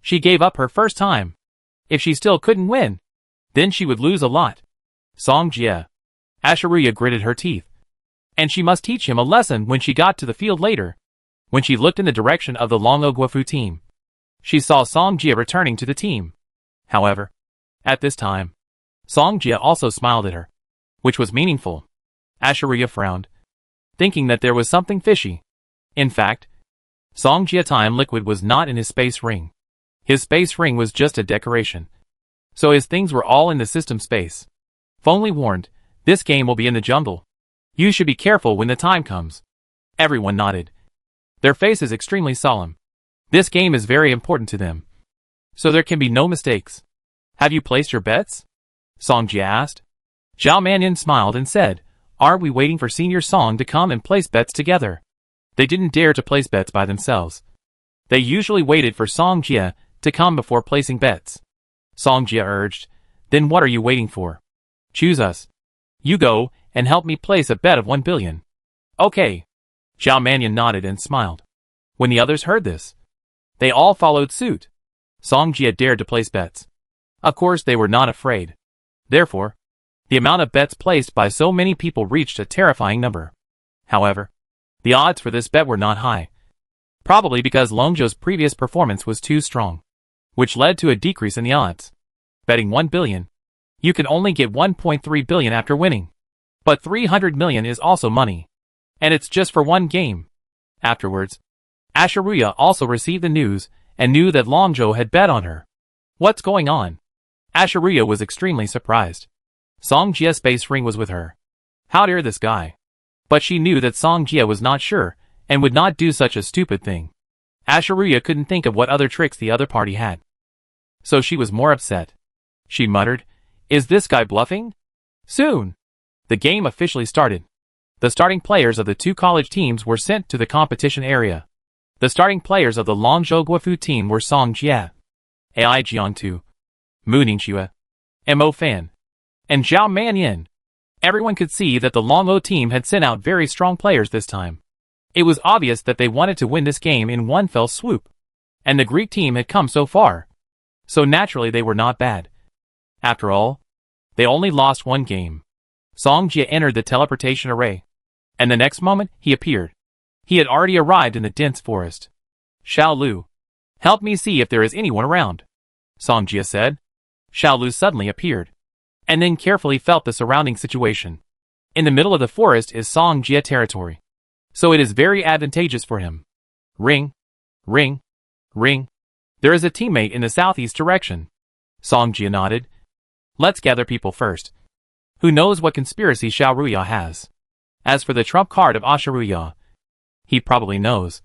she gave up her first time. If she still couldn't win, then she would lose a lot. Songjia. Ashiruya gritted her teeth. And she must teach him a lesson when she got to the field later. When she looked in the direction of the Longoguafu team, she saw Songjia returning to the team. However, at this time, Songjia also smiled at her, which was meaningful. Ashiruya frowned, thinking that there was something fishy. In fact, Songjia time liquid was not in his space ring. His space ring was just a decoration. So his things were all in the system space. Only warned, this game will be in the jungle. You should be careful when the time comes. Everyone nodded. Their faces extremely solemn. This game is very important to them, so there can be no mistakes. Have you placed your bets? Songjia asked. Zhao Manyan smiled and said, aren't we waiting for Senior Song to come and place bets together? They didn't dare to place bets by themselves. They usually waited for Songjia to come before placing bets. Songjia urged, then what are you waiting for? Choose us. You go and help me place a bet of 1 billion. Okay. Zhao Mannion nodded and smiled. When the others heard this, they all followed suit. Song Jia dared to place bets. Of course they were not afraid. Therefore, the amount of bets placed by so many people reached a terrifying number. However, the odds for this bet were not high. Probably because Longzhou's previous performance was too strong, which led to a decrease in the odds. Betting 1 billion, you can only get 1.3 billion after winning. But 300 million is also money. And it's just for one game. Afterwards, Ashiruya also received the news and knew that Longzhou had bet on her. What's going on? Ashiruya was extremely surprised. Song Jia's space ring was with her. How dare this guy? But she knew that Song Jia was not sure and would not do such a stupid thing. Ashiruya couldn't think of what other tricks the other party had. So she was more upset. She muttered, "Is this guy bluffing?" Soon, the game officially started. The starting players of the two college teams were sent to the competition area. The starting players of the Longzhou Guofu team were Song Jia, AI Jiangtu, Mu Ningxue, Mo Fan, and Zhao Mannion. Everyone could see that the Longzhou team had sent out very strong players this time. It was obvious that they wanted to win this game in one fell swoop. And the Greek team had come so far. So naturally they were not bad. After all, they only lost one game. Song Jia entered the teleportation array. And the next moment, he appeared. He had already arrived in the dense forest. Xiao Lu, help me see if there is anyone around, Song Jia said. Xiao Lu suddenly appeared, and then carefully felt the surrounding situation. In the middle of the forest is Song Jia territory, so it is very advantageous for him. Ring, ring, ring. There is a teammate in the southeast direction. Song Jia nodded. Let's gather people first. Who knows what conspiracy Xiaoruya has? As for the trump card of Ashiruya, he probably knows.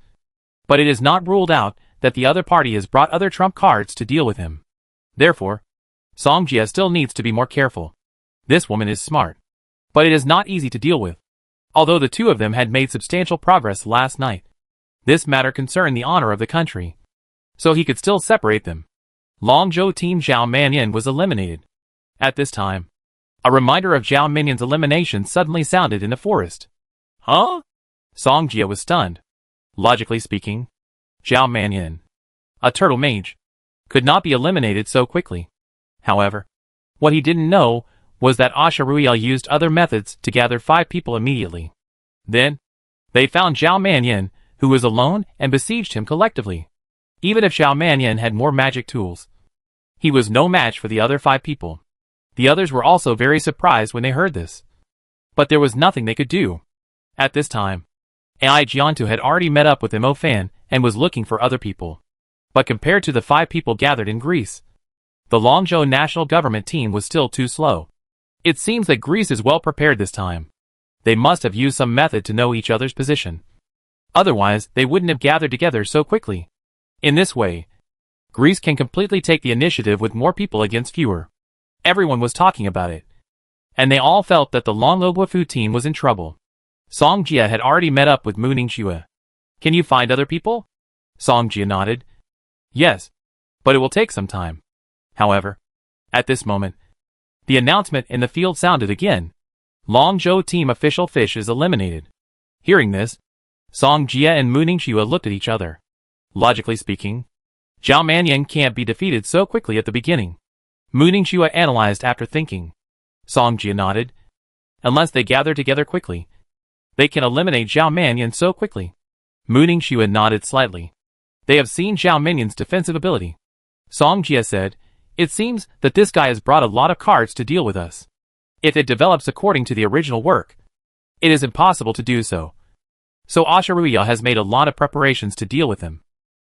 But it is not ruled out that the other party has brought other trump cards to deal with him. Therefore, Song Jia still needs to be more careful. This woman is smart, but it is not easy to deal with. Although the two of them had made substantial progress last night, this matter concerned the honor of the country, so he could still separate them. Longzhou team Zhao Mannion was eliminated. At this time, a reminder of Zhao Mannion's elimination suddenly sounded in the forest. Huh? Song Jia was stunned. Logically speaking, Zhao Mannion, a turtle mage, could not be eliminated so quickly. However, what he didn't know was that Ashiruya used other methods to gather 5 people immediately. Then, they found Zhao Mannion, who was alone, and besieged him collectively. Even if Zhao Mannion had more magic tools, he was no match for the other 5 people. The others were also very surprised when they heard this. But there was nothing they could do. At this time, AI Jiantu had already met up with Mo Fan and was looking for other people. But compared to the 5 people gathered in Greece, the Longzhou national government team was still too slow. It seems that Greece is well prepared this time. They must have used some method to know each other's position. Otherwise, they wouldn't have gathered together so quickly. In this way, Greece can completely take the initiative with more people against fewer. Everyone was talking about it. And they all felt that the Longzhou Guofu team was in trouble. Song Jia had already met up with Mu Ningxue. Can you find other people? Song Jia nodded. Yes, but it will take some time. However, at this moment, the announcement in the field sounded again. Longzhou team official fish is eliminated. Hearing this, Song Jia and Mu Ningxue looked at each other. Logically speaking, Zhao Mannion can't be defeated so quickly at the beginning. Mu Ningxue analyzed after thinking. Song Jia nodded. Unless they gather together quickly, they can eliminate Zhao Mannion so quickly. Mu Ningxue nodded slightly. They have seen Zhao Mannion's defensive ability. Song Jia said, it seems that this guy has brought a lot of cards to deal with us. If it develops according to the original work, it is impossible to do so. So Ashiruya has made a lot of preparations to deal with him.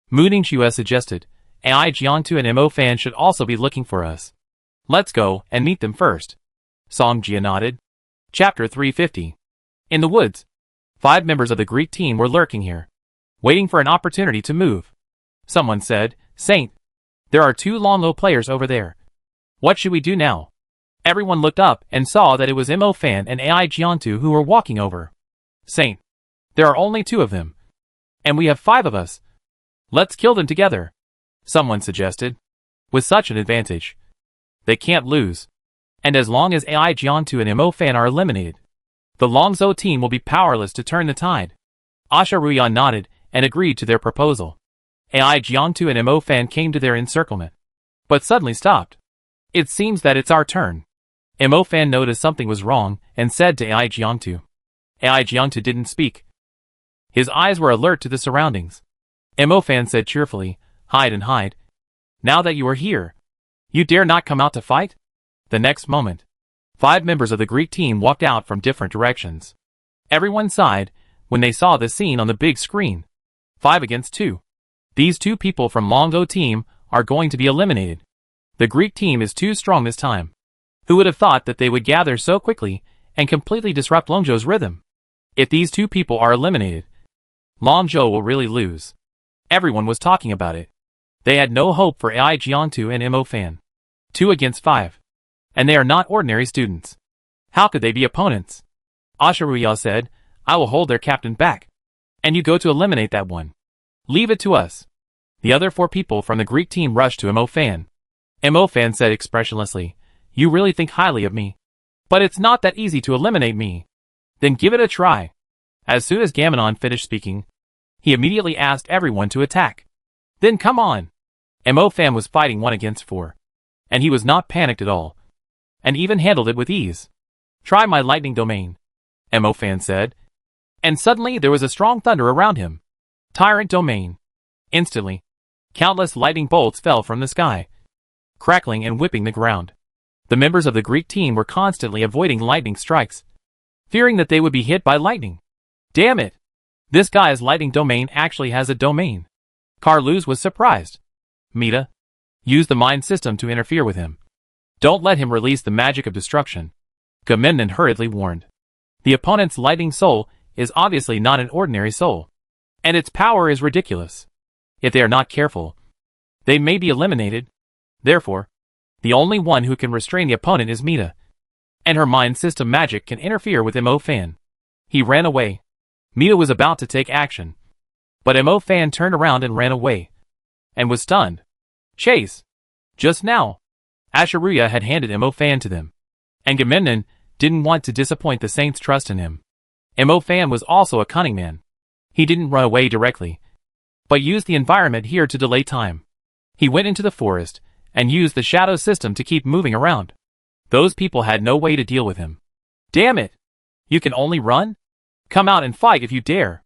Mu Ningxue suggested, AI Jiantu and Mo Fan should also be looking for us. Let's go and meet them first. Song Jia nodded. Chapter 350. In the woods, 5 members of the Greek team were lurking here, waiting for an opportunity to move. Someone said, Saint, there are 2 Longzhou players over there. What should we do now? Everyone looked up and saw that it was Mo Fan and AI Jiantu who were walking over. Saint, there are only 2 of them. And we have 5 of us. Let's kill them together. Someone suggested. With such an advantage, they can't lose. And as long as AI Jiantu and Mo Fan are eliminated, the Longzhou team will be powerless to turn the tide. Asha Ruyan nodded and agreed to their proposal. AI Jiantu and Mo Fan came to their encirclement, but suddenly stopped. It seems that it's our turn. Mo Fan noticed something was wrong and said to AI Jiantu. AI Jiantu didn't speak. His eyes were alert to the surroundings. Mo Fan said cheerfully, "Hide and hide. Now that you are here, you dare not come out to fight?" The next moment, 5 members of the Greek team walked out from different directions. Everyone sighed when they saw the scene on the big screen. 5 against 2. These 2 people from Longzhou team are going to be eliminated. The Greek team is too strong this time. Who would have thought that they would gather so quickly and completely disrupt Longzhou's rhythm? If these 2 people are eliminated, Longzhou will really lose. Everyone was talking about it. They had no hope for AI Jiantu and Mo Fan. 2 against 5. And they are not ordinary students. How could they be opponents? Asharuya said, "I will hold their captain back. And you go to eliminate that one. Leave it to us." The other 4 people from the Greek team rushed to Mo Fan. Mo Fan said expressionlessly, "You really think highly of me. But it's not that easy to eliminate me. Then give it a try." As soon as Gamenon finished speaking, he immediately asked everyone to attack. Then come on. Mo Fan was fighting 1 against 4. And he was not panicked at all. And even handled it with ease. "Try my lightning domain," Mo Fan said. And suddenly there was a strong thunder around him. Tyrant domain. Instantly, countless lightning bolts fell from the sky, crackling and whipping the ground. The members of the Greek team were constantly avoiding lightning strikes, fearing that they would be hit by lightning. Damn it! This guy's lightning domain actually has a domain. Carluz was surprised. Mita, use the mind system to interfere with him. Don't let him release the magic of destruction. Gamenon hurriedly warned. The opponent's lightning soul is obviously not an ordinary soul, and its power is ridiculous. If they are not careful, they may be eliminated. Therefore, the only one who can restrain the opponent is Mita, and her mind system magic can interfere with Mo Fan. He ran away. Mita was about to take action, but Mo Fan turned around and ran away, and was stunned. Chase! Just now, Asharuya had handed Mo Fan to them, and Gamenon didn't want to disappoint the Saints' trust in him. Mo Fan was also a cunning man. He didn't run away directly, but used the environment here to delay time. He went into the forest and used the shadow system to keep moving around. Those people had no way to deal with him. Damn it! You can only run? Come out and fight if you dare.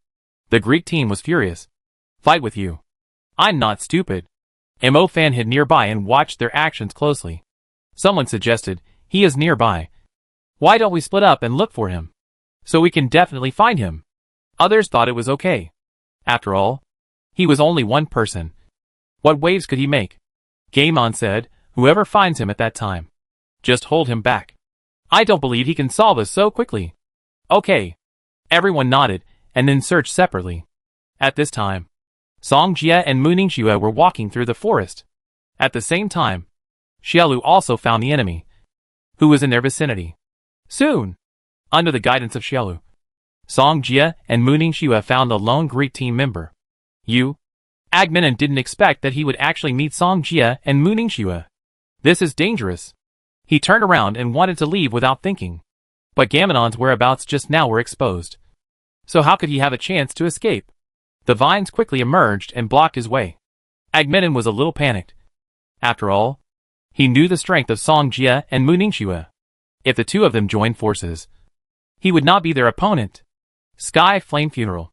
The Greek team was furious. Fight with you. I'm not stupid. Mo Fan hid nearby and watched their actions closely. Someone suggested, he is nearby. Why don't we split up and look for him? So we can definitely find him. Others thought it was okay. After all, he was only one person. What waves could he make? Gaemon said, whoever finds him at that time, just hold him back. I don't believe he can solve us so quickly. Okay. Everyone nodded, and then searched separately. At this time, Song Jia and Mu Ningxue were walking through the forest. At the same time, Xiaolu also found the enemy, who was in their vicinity. Soon, under the guidance of Xiaolu, Song Jia and Mu Ningxue found the lone Greek team member. Agmenon didn't expect that he would actually meet Song Jia and Mu Ningxue. This is dangerous. He turned around and wanted to leave without thinking. But Gamenon's whereabouts just now were exposed. So how could he have a chance to escape? The vines quickly emerged and blocked his way. Agmenon was a little panicked. After all, he knew the strength of Song Jia and Mu Ningxue. If the 2 of them joined forces, he would not be their opponent. Sky Flame Funeral.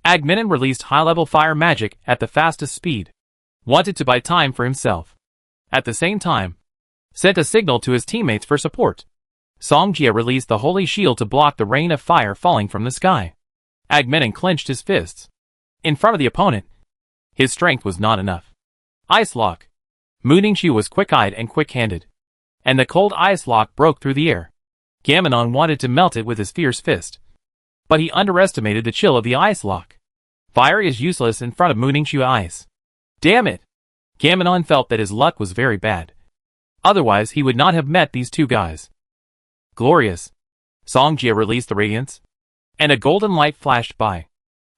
Agmenon released high-level fire magic at the fastest speed. Wanted to buy time for himself. At the same time, sent a signal to his teammates for support. Song Jia released the holy shield to block the rain of fire falling from the sky. Agmenon clenched his fists. In front of the opponent, his strength was not enough. Ice Lock. Mu Ningxue was quick-eyed and quick-handed, and the cold ice lock broke through the air. Gamenon wanted to melt it with his fierce fist, but he underestimated the chill of the ice lock. Fire is useless in front of Mu Ningxue ice. Damn it! Gamenon felt that his luck was very bad. Otherwise he would not have met these 2 guys. Glorious. Song Jia released the radiance, and a golden light flashed by.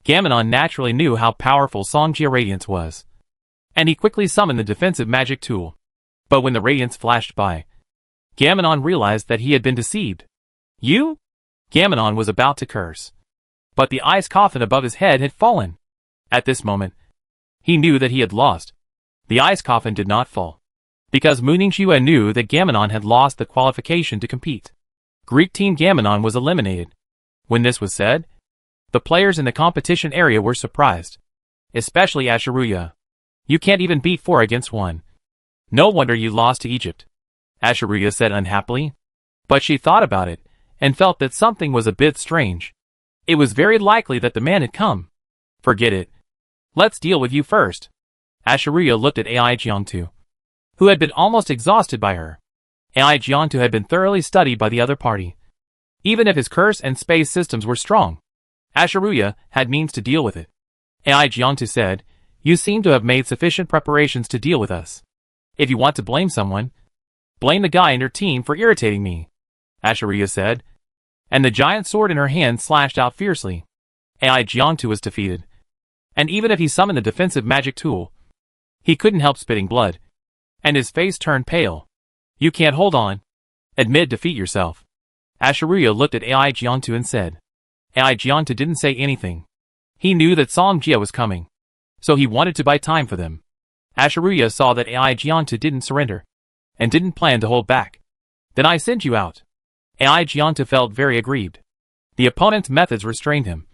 Gamenon naturally knew how powerful Song Jia radiance was, and he quickly summoned the defensive magic tool. But when the radiance flashed by, Gamenon realized that he had been deceived. You? Gamenon was about to curse. But the ice coffin above his head had fallen. At this moment, he knew that he had lost. The ice coffin did not fall, because Muningshiwa knew that Gamenon had lost the qualification to compete. Greek team Gamenon was eliminated. When this was said, the players in the competition area were surprised. Especially Ashiruya. You can't even beat 4 against 1. No wonder you lost to Egypt, Ashiruya said unhappily. But she thought about it, and felt that something was a bit strange. It was very likely that the man had come. Forget it. Let's deal with you first. Ashiruya looked at Ai Jiantu, who had been almost exhausted by her. Ai Jiantu had been thoroughly studied by the other party. Even if his curse and space systems were strong, Ashiruya had means to deal with it. Ai Jiantu said, "You seem to have made sufficient preparations to deal with us. If you want to blame someone, blame the guy in your team for irritating me," Ashiruya said. And the giant sword in her hand slashed out fiercely. Ai Jiantu was defeated. And even if he summoned the defensive magic tool, he couldn't help spitting blood. And his face turned pale. "You can't hold on. Admit defeat yourself." Ashiruya looked at Ai Jiantu and said. Ai Jiantu didn't say anything. He knew that Song Jia was coming, so he wanted to buy time for them. Ashiruya saw that Ai Jiantu didn't surrender, and didn't plan to hold back. "Then I sent you out." Ai Jiantu felt very aggrieved. The opponent's methods restrained him,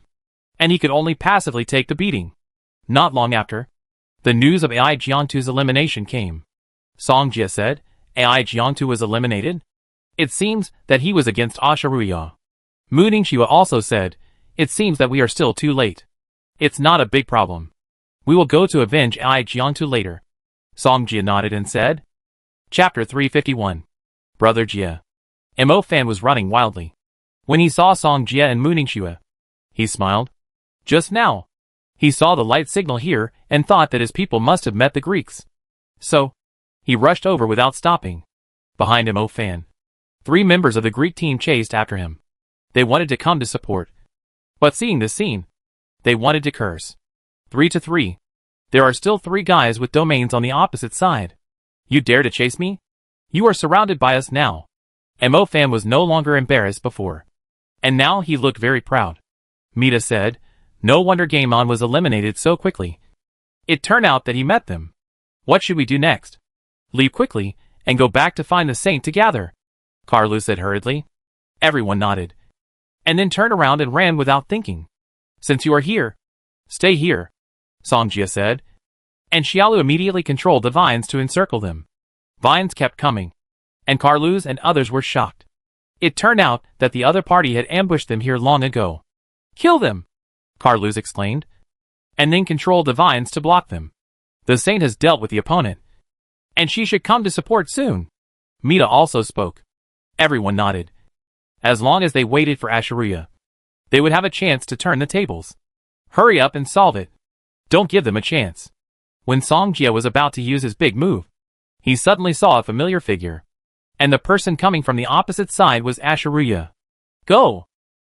and he could only passively take the beating. Not long after, the news of Ai Jiantu's elimination came. Song Jia said, Ai Jiantu was eliminated? It seems that he was against Ashiruya. Muningshiwa also said, "It seems that we are still too late. It's not a big problem. We will go to avenge Ai Jiantu later." Song Jia nodded and said. Chapter 351. Brother Jia. Mo Fan was running wildly. When he saw Song Jia and Muningshiwa, he smiled. Just now, he saw the light signal here and thought that his people must have met the Greeks. So, he rushed over without stopping. Behind Mo Fan, 3 members of the Greek team chased after him. They wanted to come to support. But seeing this scene, they wanted to curse. 3-3. There are still 3 guys with domains on the opposite side. You dare to chase me? You are surrounded by us now. Mo Fan was no longer embarrassed before. And now he looked very proud. Mita said, "No wonder Gaemon was eliminated so quickly. It turned out that he met them. What should we do next? Leave quickly, and go back to find the saint to gather," Carlu said hurriedly. Everyone nodded, and then turned around and ran without thinking. "Since you are here, stay here," Song Jia said. And Xiaolu immediately controlled the vines to encircle them. Vines kept coming, and Carluz and others were shocked. It turned out that the other party had ambushed them here long ago. "Kill them!" Carluz exclaimed, and then controlled the vines to block them. "The saint has dealt with the opponent, and she should come to support soon." Mita also spoke. Everyone nodded. As long as they waited for Ashiruya, they would have a chance to turn the tables. Hurry up and solve it. Don't give them a chance. When Song Jia was about to use his big move, he suddenly saw a familiar figure. And the person coming from the opposite side was Ashiruya. "Go!"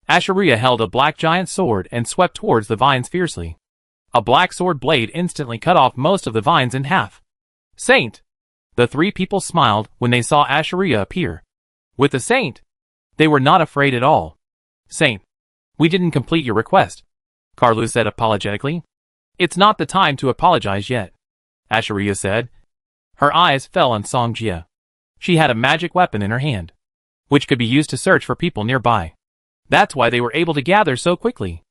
Ashiruya held a black giant sword and swept towards the vines fiercely. A black sword blade instantly cut off most of the vines in half. "Saint!" The 3 people smiled when they saw Ashiruya appear. With the saint, they were not afraid at all. "Saint, we didn't complete your request," Carlu said apologetically. "It's not the time to apologize yet," Ashiruya said. Her eyes fell on Song Jia. She had a magic weapon in her hand, which could be used to search for people nearby. That's why they were able to gather so quickly.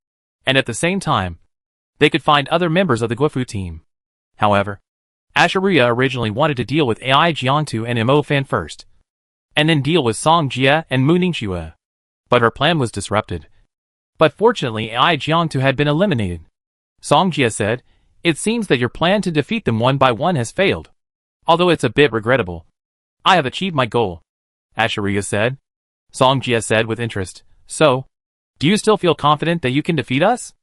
And at the same time, they could find other members of the Guofu team. However, Ashiruya originally wanted to deal with Ai Jiantu and Mo Fan first, and then deal with Song Jia and Muningshiwa. But her plan was disrupted. But fortunately Ai Jiantu had been eliminated. Song Jia said, "It seems that your plan to defeat them one by one has failed. Although it's a bit regrettable. I have achieved my goal," Ashiruya said. Song Jia said with interest, "So, do you still feel confident that you can defeat us?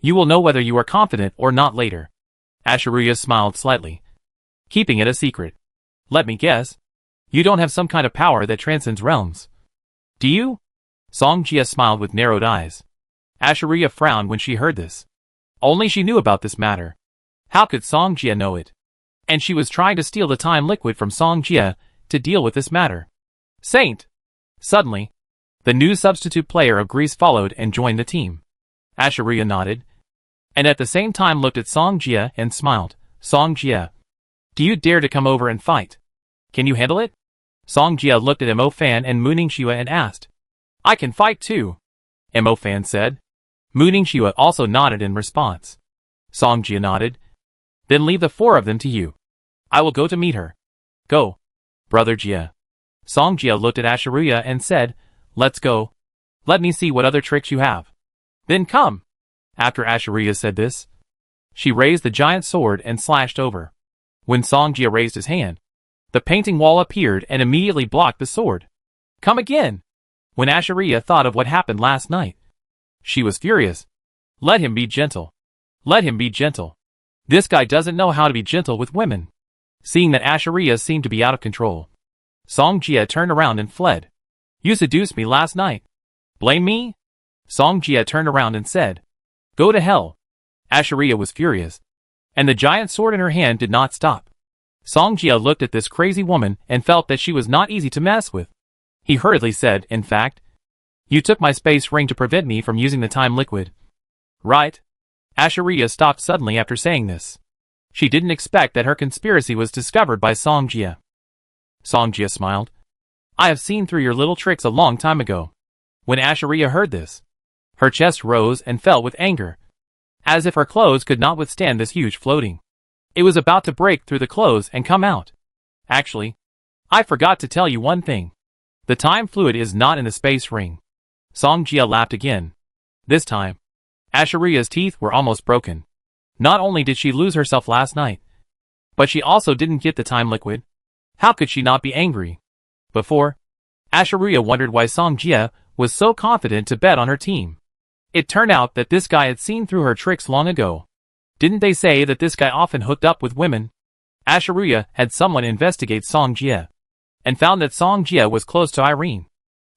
You will know whether you are confident or not later." Ashiruya smiled slightly, keeping it a secret. "Let me guess. You don't have some kind of power that transcends realms. Do you?" Song Jia smiled with narrowed eyes. Ashiruya frowned when she heard this. Only she knew about this matter. How could Song Jia know it? And she was trying to steal the time liquid from Song Jia to deal with this matter. Saint! Suddenly, the new substitute player of Greece followed and joined the team. Asheria nodded, and at the same time looked at Song Jia and smiled. Song Jia, do you dare to come over and fight? Can you handle it? Song Jia looked at Mo Fan and Mu Ningxue and asked. I can fight too, Mo Fan said. Mu Ningxue also nodded in response. Song Jia nodded. Then leave the four of them to you. I will go to meet her. Go, brother Jia. Song Jia looked at Asheria and said, let's go. Let me see what other tricks you have. Then come. After Asheria said this, she raised the giant sword and slashed over. When Song Jia raised his hand, the painting wall appeared and immediately blocked the sword. Come again! When Asheria thought of what happened last night, she was furious. Let him be gentle. Let him be gentle. This guy doesn't know how to be gentle with women. Seeing that Asheria seemed to be out of control, Song Jia turned around and fled. You seduced me last night. Blame me? Song Jia turned around and said, go to hell. Asheria was furious, and the giant sword in her hand did not stop. Song Jia looked at this crazy woman and felt that she was not easy to mess with. He hurriedly said, in fact, you took my space ring to prevent me from using the time liquid. Right? Asheria stopped suddenly after saying this. She didn't expect that her conspiracy was discovered by Song Jia. Song Jia smiled. I have seen through your little tricks a long time ago. When Asheria heard this, her chest rose and fell with anger, as if her clothes could not withstand this huge floating. It was about to break through the clothes and come out. Actually, I forgot to tell you one thing. The time fluid is not in the space ring. Song Jia laughed again. This time, Asheria's teeth were almost broken. Not only did she lose herself last night, but she also didn't get the time liquid. How could she not be angry? Before, Asheria wondered why Song Jia was so confident to bet on her team. It turned out that this guy had seen through her tricks long ago. Didn't they say that this guy often hooked up with women? Asheria had someone investigate Song Jia, and found that Song Jia was close to Irene,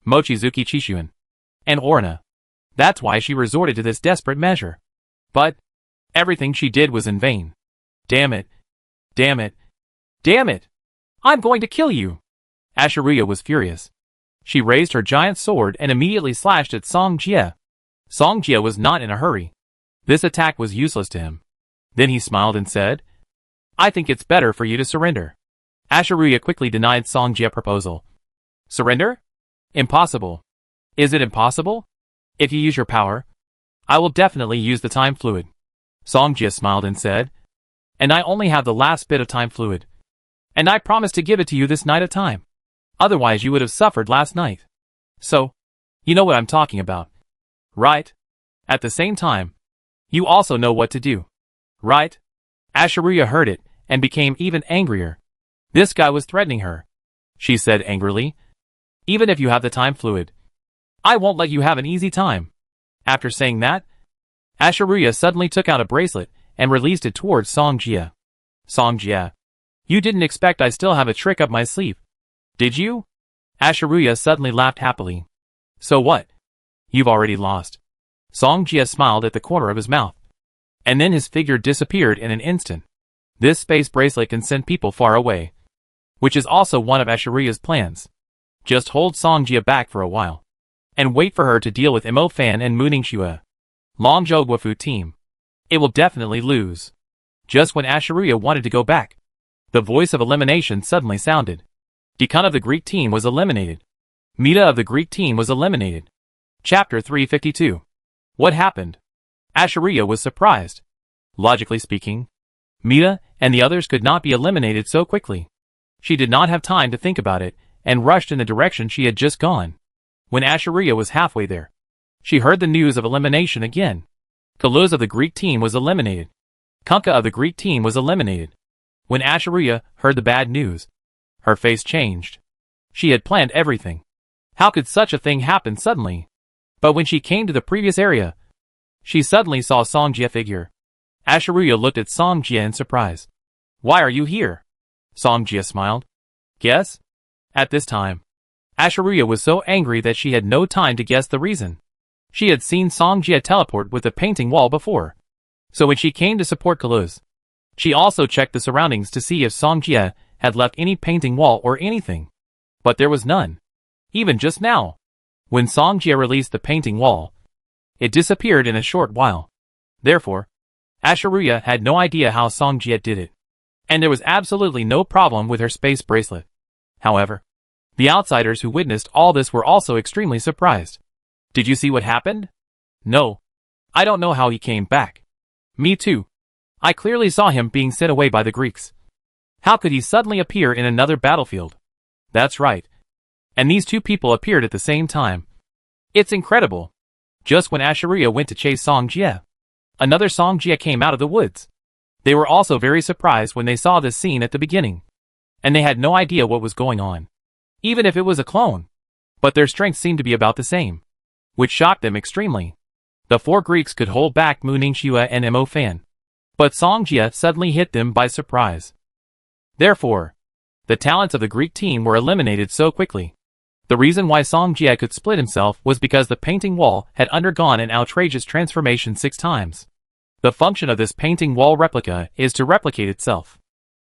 Mochizuki Chishuan, and Orna. That's why she resorted to this desperate measure. But everything she did was in vain. Damn it. Damn it. Damn it. I'm going to kill you. Asheria was furious. She raised her giant sword and immediately slashed at Song Jia. Song Jia was not in a hurry. This attack was useless to him. Then he smiled and said, I think it's better for you to surrender. Asheria quickly denied Song Jia's proposal. Surrender? Impossible. Is it impossible? If you use your power, I will definitely use the time fluid. Song Jia smiled and said, and I only have the last bit of time fluid. And I promise to give it to you this night of time. Otherwise you would have suffered last night. So, you know what I'm talking about. Right? At the same time, you also know what to do. Right? Asheria heard it and became even angrier. This guy was threatening her. She said angrily, even if you have the time fluid, I won't let you have an easy time. After saying that, Asheria suddenly took out a bracelet and released it towards Song Jia. Song Jia, you didn't expect I still have a trick up my sleeve, did you? Asheria suddenly laughed happily. So what? You've already lost. Song Jia smiled at the corner of his mouth, and then his figure disappeared in an instant. This space bracelet can send people far away, which is also one of Asheria's plans. Just hold Song Jia back for a while, and wait for her to deal with Mo Fan and Mu Ningxue. Longzhou Guofu team. It will definitely lose. Just when Asheria wanted to go back, the voice of elimination suddenly sounded. Dekan of the Greek team was eliminated. Mita of the Greek team was eliminated. Chapter 352. What happened? Asheria was surprised. Logically speaking, Mita and the others could not be eliminated so quickly. She did not have time to think about it, and rushed in the direction she had just gone. When Asheria was halfway there, she heard the news of elimination again. Kaluz of the Greek team was eliminated. Kunka of the Greek team was eliminated. When Asheria heard the bad news, her face changed. She had planned everything. How could such a thing happen suddenly? But when she came to the previous area, she suddenly saw Song Jia figure. Asheria looked at Song Jia in surprise. Why are you here? Song Jia smiled. Guess? At this time, Asheria was so angry that she had no time to guess the reason. She had seen Song Jia teleport with the painting wall before. So when she came to support Kaluz, she also checked the surroundings to see if Song Jia had left any painting wall or anything. But there was none. Even just now, when Song Jie released the painting wall, it disappeared in a short while. Therefore, Asheruya had no idea how Song Jie did it, and there was absolutely no problem with her space bracelet. However, the outsiders who witnessed all this were also extremely surprised. Did you see what happened? No. I don't know how he came back. Me too. I clearly saw him being sent away by the Greeks. How could he suddenly appear in another battlefield? That's right. And these two people appeared at the same time. It's incredible. Just when Asheruya went to chase Song Jie, another Song Jie came out of the woods. They were also very surprised when they saw this scene at the beginning, and they had no idea what was going on, even if it was a clone. But their strength seemed to be about the same, which shocked them extremely. The four Greeks could hold back Mu Ningxue and Mo Fan, but Song Jie suddenly hit them by surprise. Therefore, the talents of the Greek team were eliminated so quickly. The reason why Song Jie could split himself was because the painting wall had undergone an outrageous transformation 6 times. The function of this painting wall replica is to replicate itself.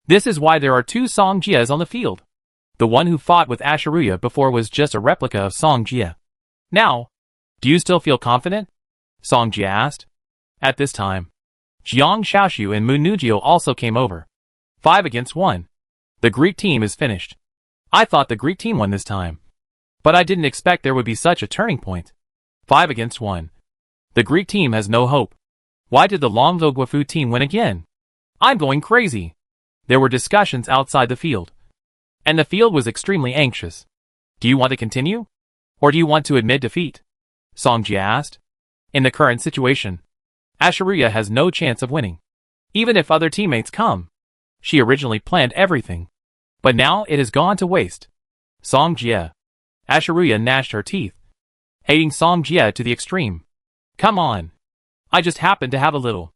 This is why there are 2 Song Jies on the field. The one who fought with Asheruya before was just a replica of Song Jie. Now, do you still feel confident? Song Jie asked. At this time, Jiang Xiaoshu and Mu Nujio also came over. 5 against 1. The Greek team is finished. I thought the Greek team won this time, but I didn't expect there would be such a turning point. 5 against 1. The Greek team has no hope. Why did the Longzhou Guofu team win again? I'm going crazy. There were discussions outside the field, and the field was extremely anxious. Do you want to continue? Or do you want to admit defeat? Song Jie asked. In the current situation, Asheruya has no chance of winning, even if other teammates come. She originally planned everything, but now it has gone to waste. Song Jie. Asheruya gnashed her teeth, hating Song Jie to the extreme. Come on. I just happened to have a little.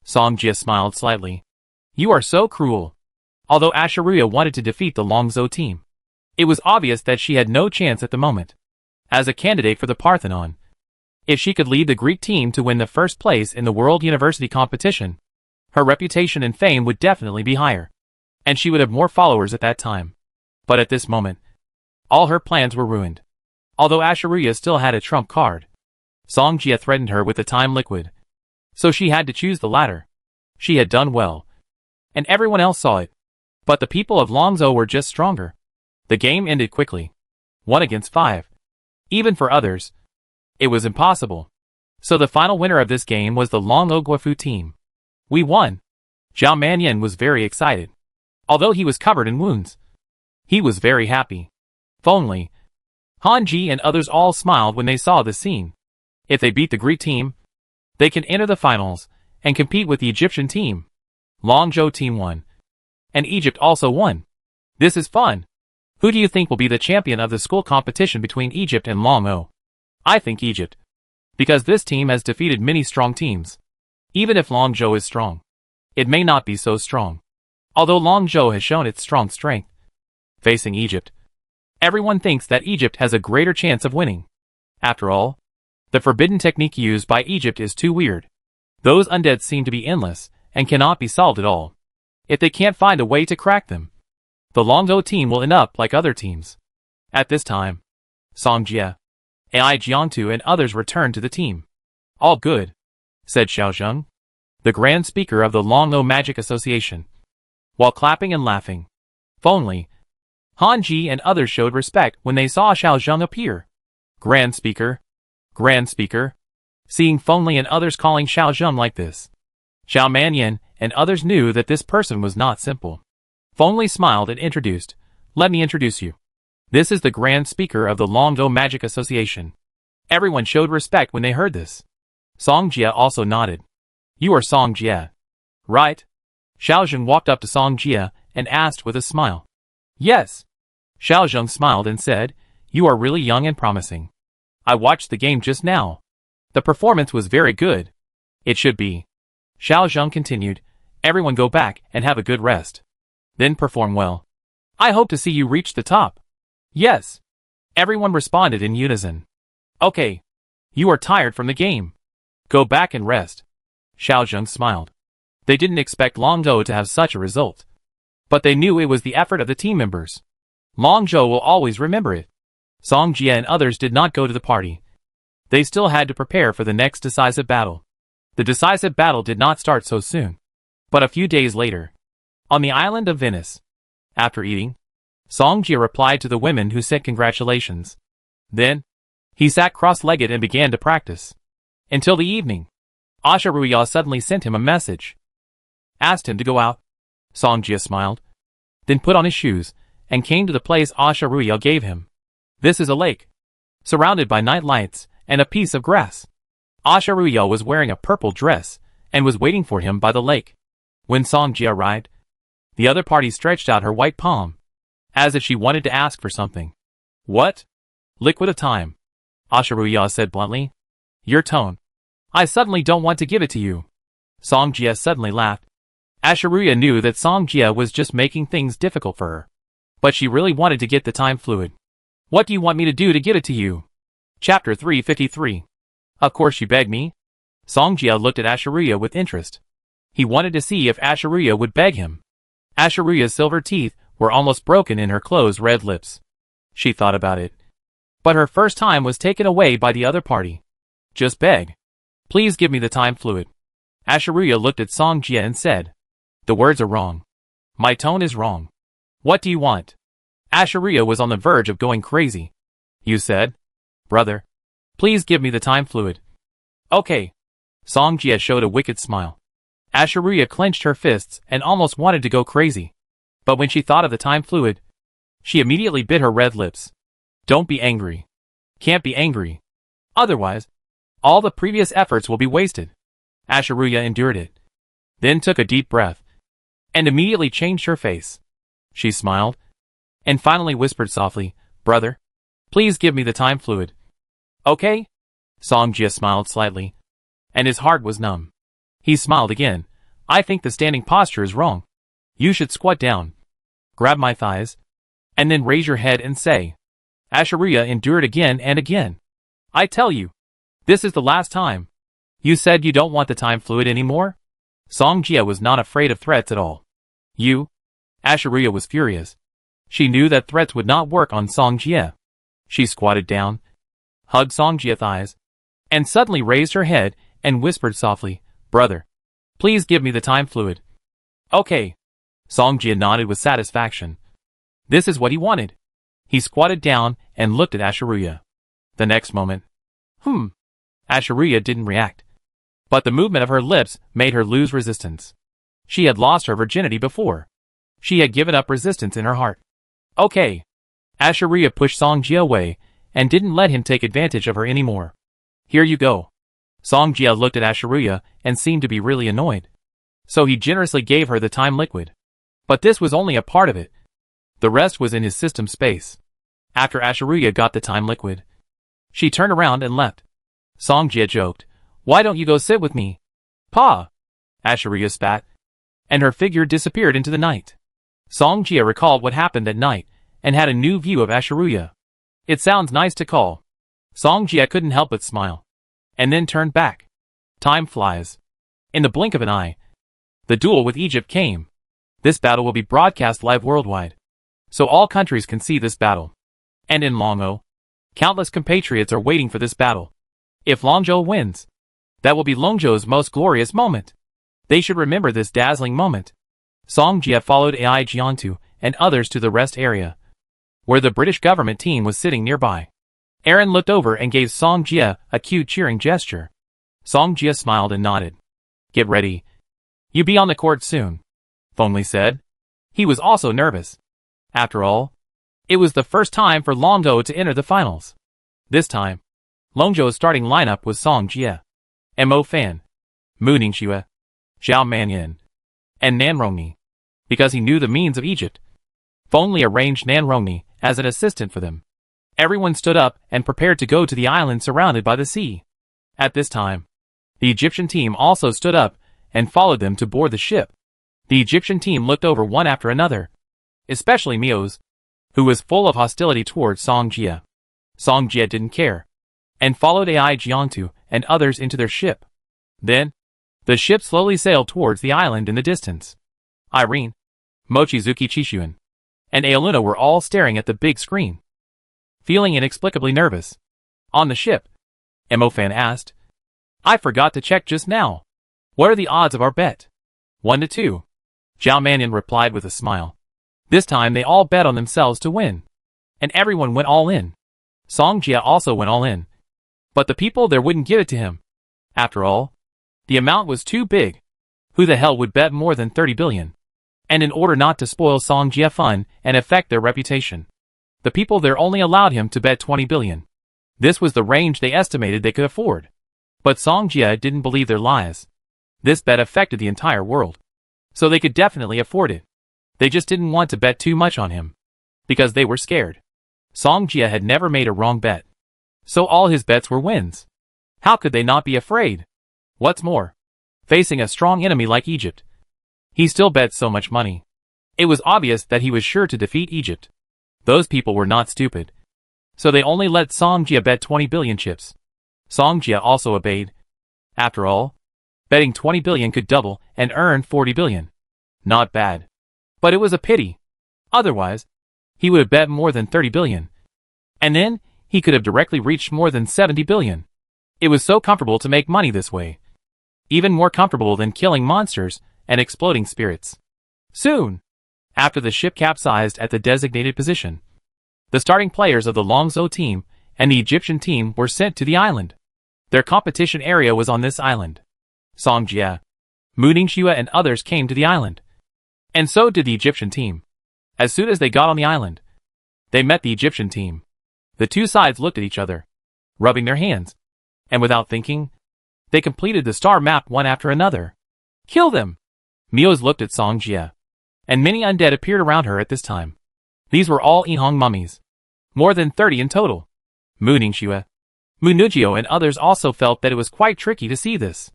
Song Jie smiled slightly. You are so cruel. Although Asheruya wanted to defeat the Longzhou team, it was obvious that she had no chance at the moment. As a candidate for the Parthenon, if she could lead the Greek team to win the first place in the World University competition, her reputation and fame would definitely be higher, and she would have more followers at that time. But at this moment, all her plans were ruined. Although Asheruya still had a trump card, Song Jie threatened her with the time liquid, so she had to choose the latter. She had done well, and everyone else saw it, but the people of Longzhou were just stronger. The game ended quickly. 1 against 5. Even for others, it was impossible. So the final winner of this game was the Longzhou Guofu team. We won. Zhao Manyan was very excited. Although he was covered in wounds, he was very happy. Only, Han Ji and others all smiled when they saw the scene. If they beat the Greek team, they can enter the finals and compete with the Egyptian team. Longzhou team won, and Egypt also won. This is fun. Who do you think will be the champion of the school competition between Egypt and Longzhou? I think Egypt, because this team has defeated many strong teams. Even if Longzhou is strong, it may not be so strong. Although Longzhou has shown its strong strength facing Egypt, everyone thinks that Egypt has a greater chance of winning. After all, the forbidden technique used by Egypt is too weird. Those undead seem to be endless and cannot be solved at all. If they can't find a way to crack them, the Longzhou team will end up like other teams. At this time, Song Jie, AI Jiangtu and others returned to the team. All good, said Xiaozheng, the Grand Speaker of the Longzhou Magic Association, while clapping and laughing. Only, Han Ji and others showed respect when they saw Xiaozheng appear. Grand Speaker. Grand Speaker. Seeing Fengli and others calling Xiaozheng like this, Zhao Manyan and others knew that this person was not simple. Fengli smiled and introduced, let me introduce you. This is the Grand Speaker of the Longzhou Magic Association. Everyone showed respect when they heard this. Song Jie also nodded. You are Song Jie, right? Xiaozheng walked up to Song Jie and asked with a smile. Yes. Xiaozheng smiled and said, you are really young and promising. I watched the game just now. The performance was very good. It should be. Xiaozheng continued, everyone go back and have a good rest. Then perform well. I hope to see you reach the top. Yes. Everyone responded in unison. Okay. You are tired from the game. Go back and rest. Xiaozheng smiled. They didn't expect Longzhou to have such a result, but they knew it was the effort of the team members. Longzhou will always remember it. Song Jie and others did not go to the party. They still had to prepare for the next decisive battle. The decisive battle did not start so soon, but a few days later, on the island of Venice. After eating, Song Jie replied to the women who sent congratulations. Then, he sat cross-legged and began to practice. Until the evening, Asharuya suddenly sent him a message. Asked him to go out. Song Jie smiled, then put on his shoes, and came to the place Asharuya gave him. This is a lake, surrounded by night lights, and a piece of grass. Asharuya was wearing a purple dress, and was waiting for him by the lake. When Song Jie arrived, the other party stretched out her white palm, as if she wanted to ask for something. What? Liquid of time, Asharuya said bluntly. Your tone. I suddenly don't want to give it to you. Song Jie suddenly laughed. Asharuya knew that Song Jie was just making things difficult for her, but she really wanted to get the time fluid. What do you want me to do to give it to you? Chapter 353. Of course you beg me. Song Jie looked at Asharuya with interest. He wanted to see if Asharuya would beg him. Asharuya's silver teeth were almost broken in her closed red lips. She thought about it. But her first time was taken away by the other party. Just beg. Please give me the time fluid. Asharuya looked at Song Jie and said, the words are wrong. My tone is wrong. What do you want? Asharuya was on the verge of going crazy. You said, brother, please give me the time fluid. Okay. Song Jie showed a wicked smile. Asharuya clenched her fists and almost wanted to go crazy. But when she thought of the time fluid, she immediately bit her red lips. Don't be angry. Can't be angry. Otherwise, all the previous efforts will be wasted. Asharuya endured it, then took a deep breath, and immediately changed her face. She smiled, and finally whispered softly, brother, please give me the time fluid. Okay? Song Jie smiled slightly, and his heart was numb. He smiled again. I think the standing posture is wrong. You should squat down, grab my thighs, and then raise your head and say. Asharuya endured again and again. I tell you, this is the last time. You said you don't want the time fluid anymore? Song Jie was not afraid of threats at all. You? Asharuya was furious. She knew that threats would not work on Song Jie. She squatted down, hugged Song Jie's thighs, and suddenly raised her head and whispered softly, brother, please give me the time fluid. Okay. Song Jie nodded with satisfaction. This is what he wanted. He squatted down and looked at Asharuya. The next moment, Asharuya didn't react. But the movement of her lips made her lose resistance. She had lost her virginity before. She had given up resistance in her heart. Okay. Asharuya pushed Song Jie away and didn't let him take advantage of her anymore. Here you go. Song Jie looked at Asharuya and seemed to be really annoyed. So he generously gave her the time liquid. But this was only a part of it. The rest was in his system space. After Asharuya got the time liquid, she turned around and left. Song Jie joked, why don't you go sit with me? Pa! Asharuya spat, and her figure disappeared into the night. Song Jie recalled what happened at night, and had a new view of Asharuya. It sounds nice to call. Song Jie couldn't help but smile, and then turned back. Time flies. In the blink of an eye, the duel with Egypt came. This battle will be broadcast live worldwide, so all countries can see this battle. And in Longzhou, countless compatriots are waiting for this battle. If Longzhou wins, that will be Longzhou's most glorious moment. They should remember this dazzling moment. Song Jie followed Ai Jiantu and others to the rest area, where the British government team was sitting nearby. Aaron looked over and gave Song Jie a cute cheering gesture. Song Jie smiled and nodded. Get ready. You be on the court soon, Fengli said. He was also nervous. After all, it was the first time for Longzhou to enter the finals. This time, Longzhou's starting lineup was Song Jie, Mo Fan, Mu Ningxue, Zhao Manyan, and Nan Rongni. Because he knew the means of Egypt, Fengli arranged Nan Rongni as an assistant for them. Everyone stood up and prepared to go to the island surrounded by the sea. At this time, the Egyptian team also stood up and followed them to board the ship. The Egyptian team looked over one after another, especially Mio's, who was full of hostility towards Song Jie. Song Jie didn't care, and followed Ai Jiantu and others into their ship. Then, the ship slowly sailed towards the island in the distance. Irene, Mochizuki Chishuan, and Aoluna were all staring at the big screen. feeling inexplicably nervous. On the ship, Mo-fan asked. I forgot to check just now. What are the odds of our bet? 1 to 2. Zhao Mannion replied with a smile. This time they all bet on themselves to win. And everyone went all in. Song Jia also went all in. But the people there wouldn't give it to him. After all, the amount was too big. Who the hell would bet more than 30 billion? And in order not to spoil Song Jia fun and affect their reputation, the people there only allowed him to bet 20 billion. This was the range they estimated they could afford. But Song Jia didn't believe their lies. This bet affected the entire world. So they could definitely afford it. They just didn't want to bet too much on him. Because they were scared. Song Jia had never made a wrong bet. So all his bets were wins. How could they not be afraid? What's more, facing a strong enemy like Egypt, he still bet so much money. It was obvious that he was sure to defeat Egypt. Those people were not stupid. So they only let Song Jia bet 20 billion chips. Song Jia also obeyed. After all, betting 20 billion could double and earn 40 billion. Not bad. But it was a pity. Otherwise, he would have bet more than 30 billion. And then, he could have directly reached more than 70 billion. It was so comfortable to make money this way. Even more comfortable than killing monsters and exploding spirits. Soon, after the ship capsized at the designated position, the starting players of the Longzhou team and the Egyptian team were sent to the island. Their competition area was on this island. Song Jia, Mu Ningxue and others came to the island. And so did the Egyptian team. As soon as they got on the island, they met the Egyptian team. The two sides looked at each other, rubbing their hands, and without thinking, they completed the star map one after another. Kill them! Mios looked at Song Jia, and many undead appeared around her at this time. These were all Yihong mummies. More than 30 in total. Mu Ningxue, Mu Nujio and others also felt that it was quite tricky to see this,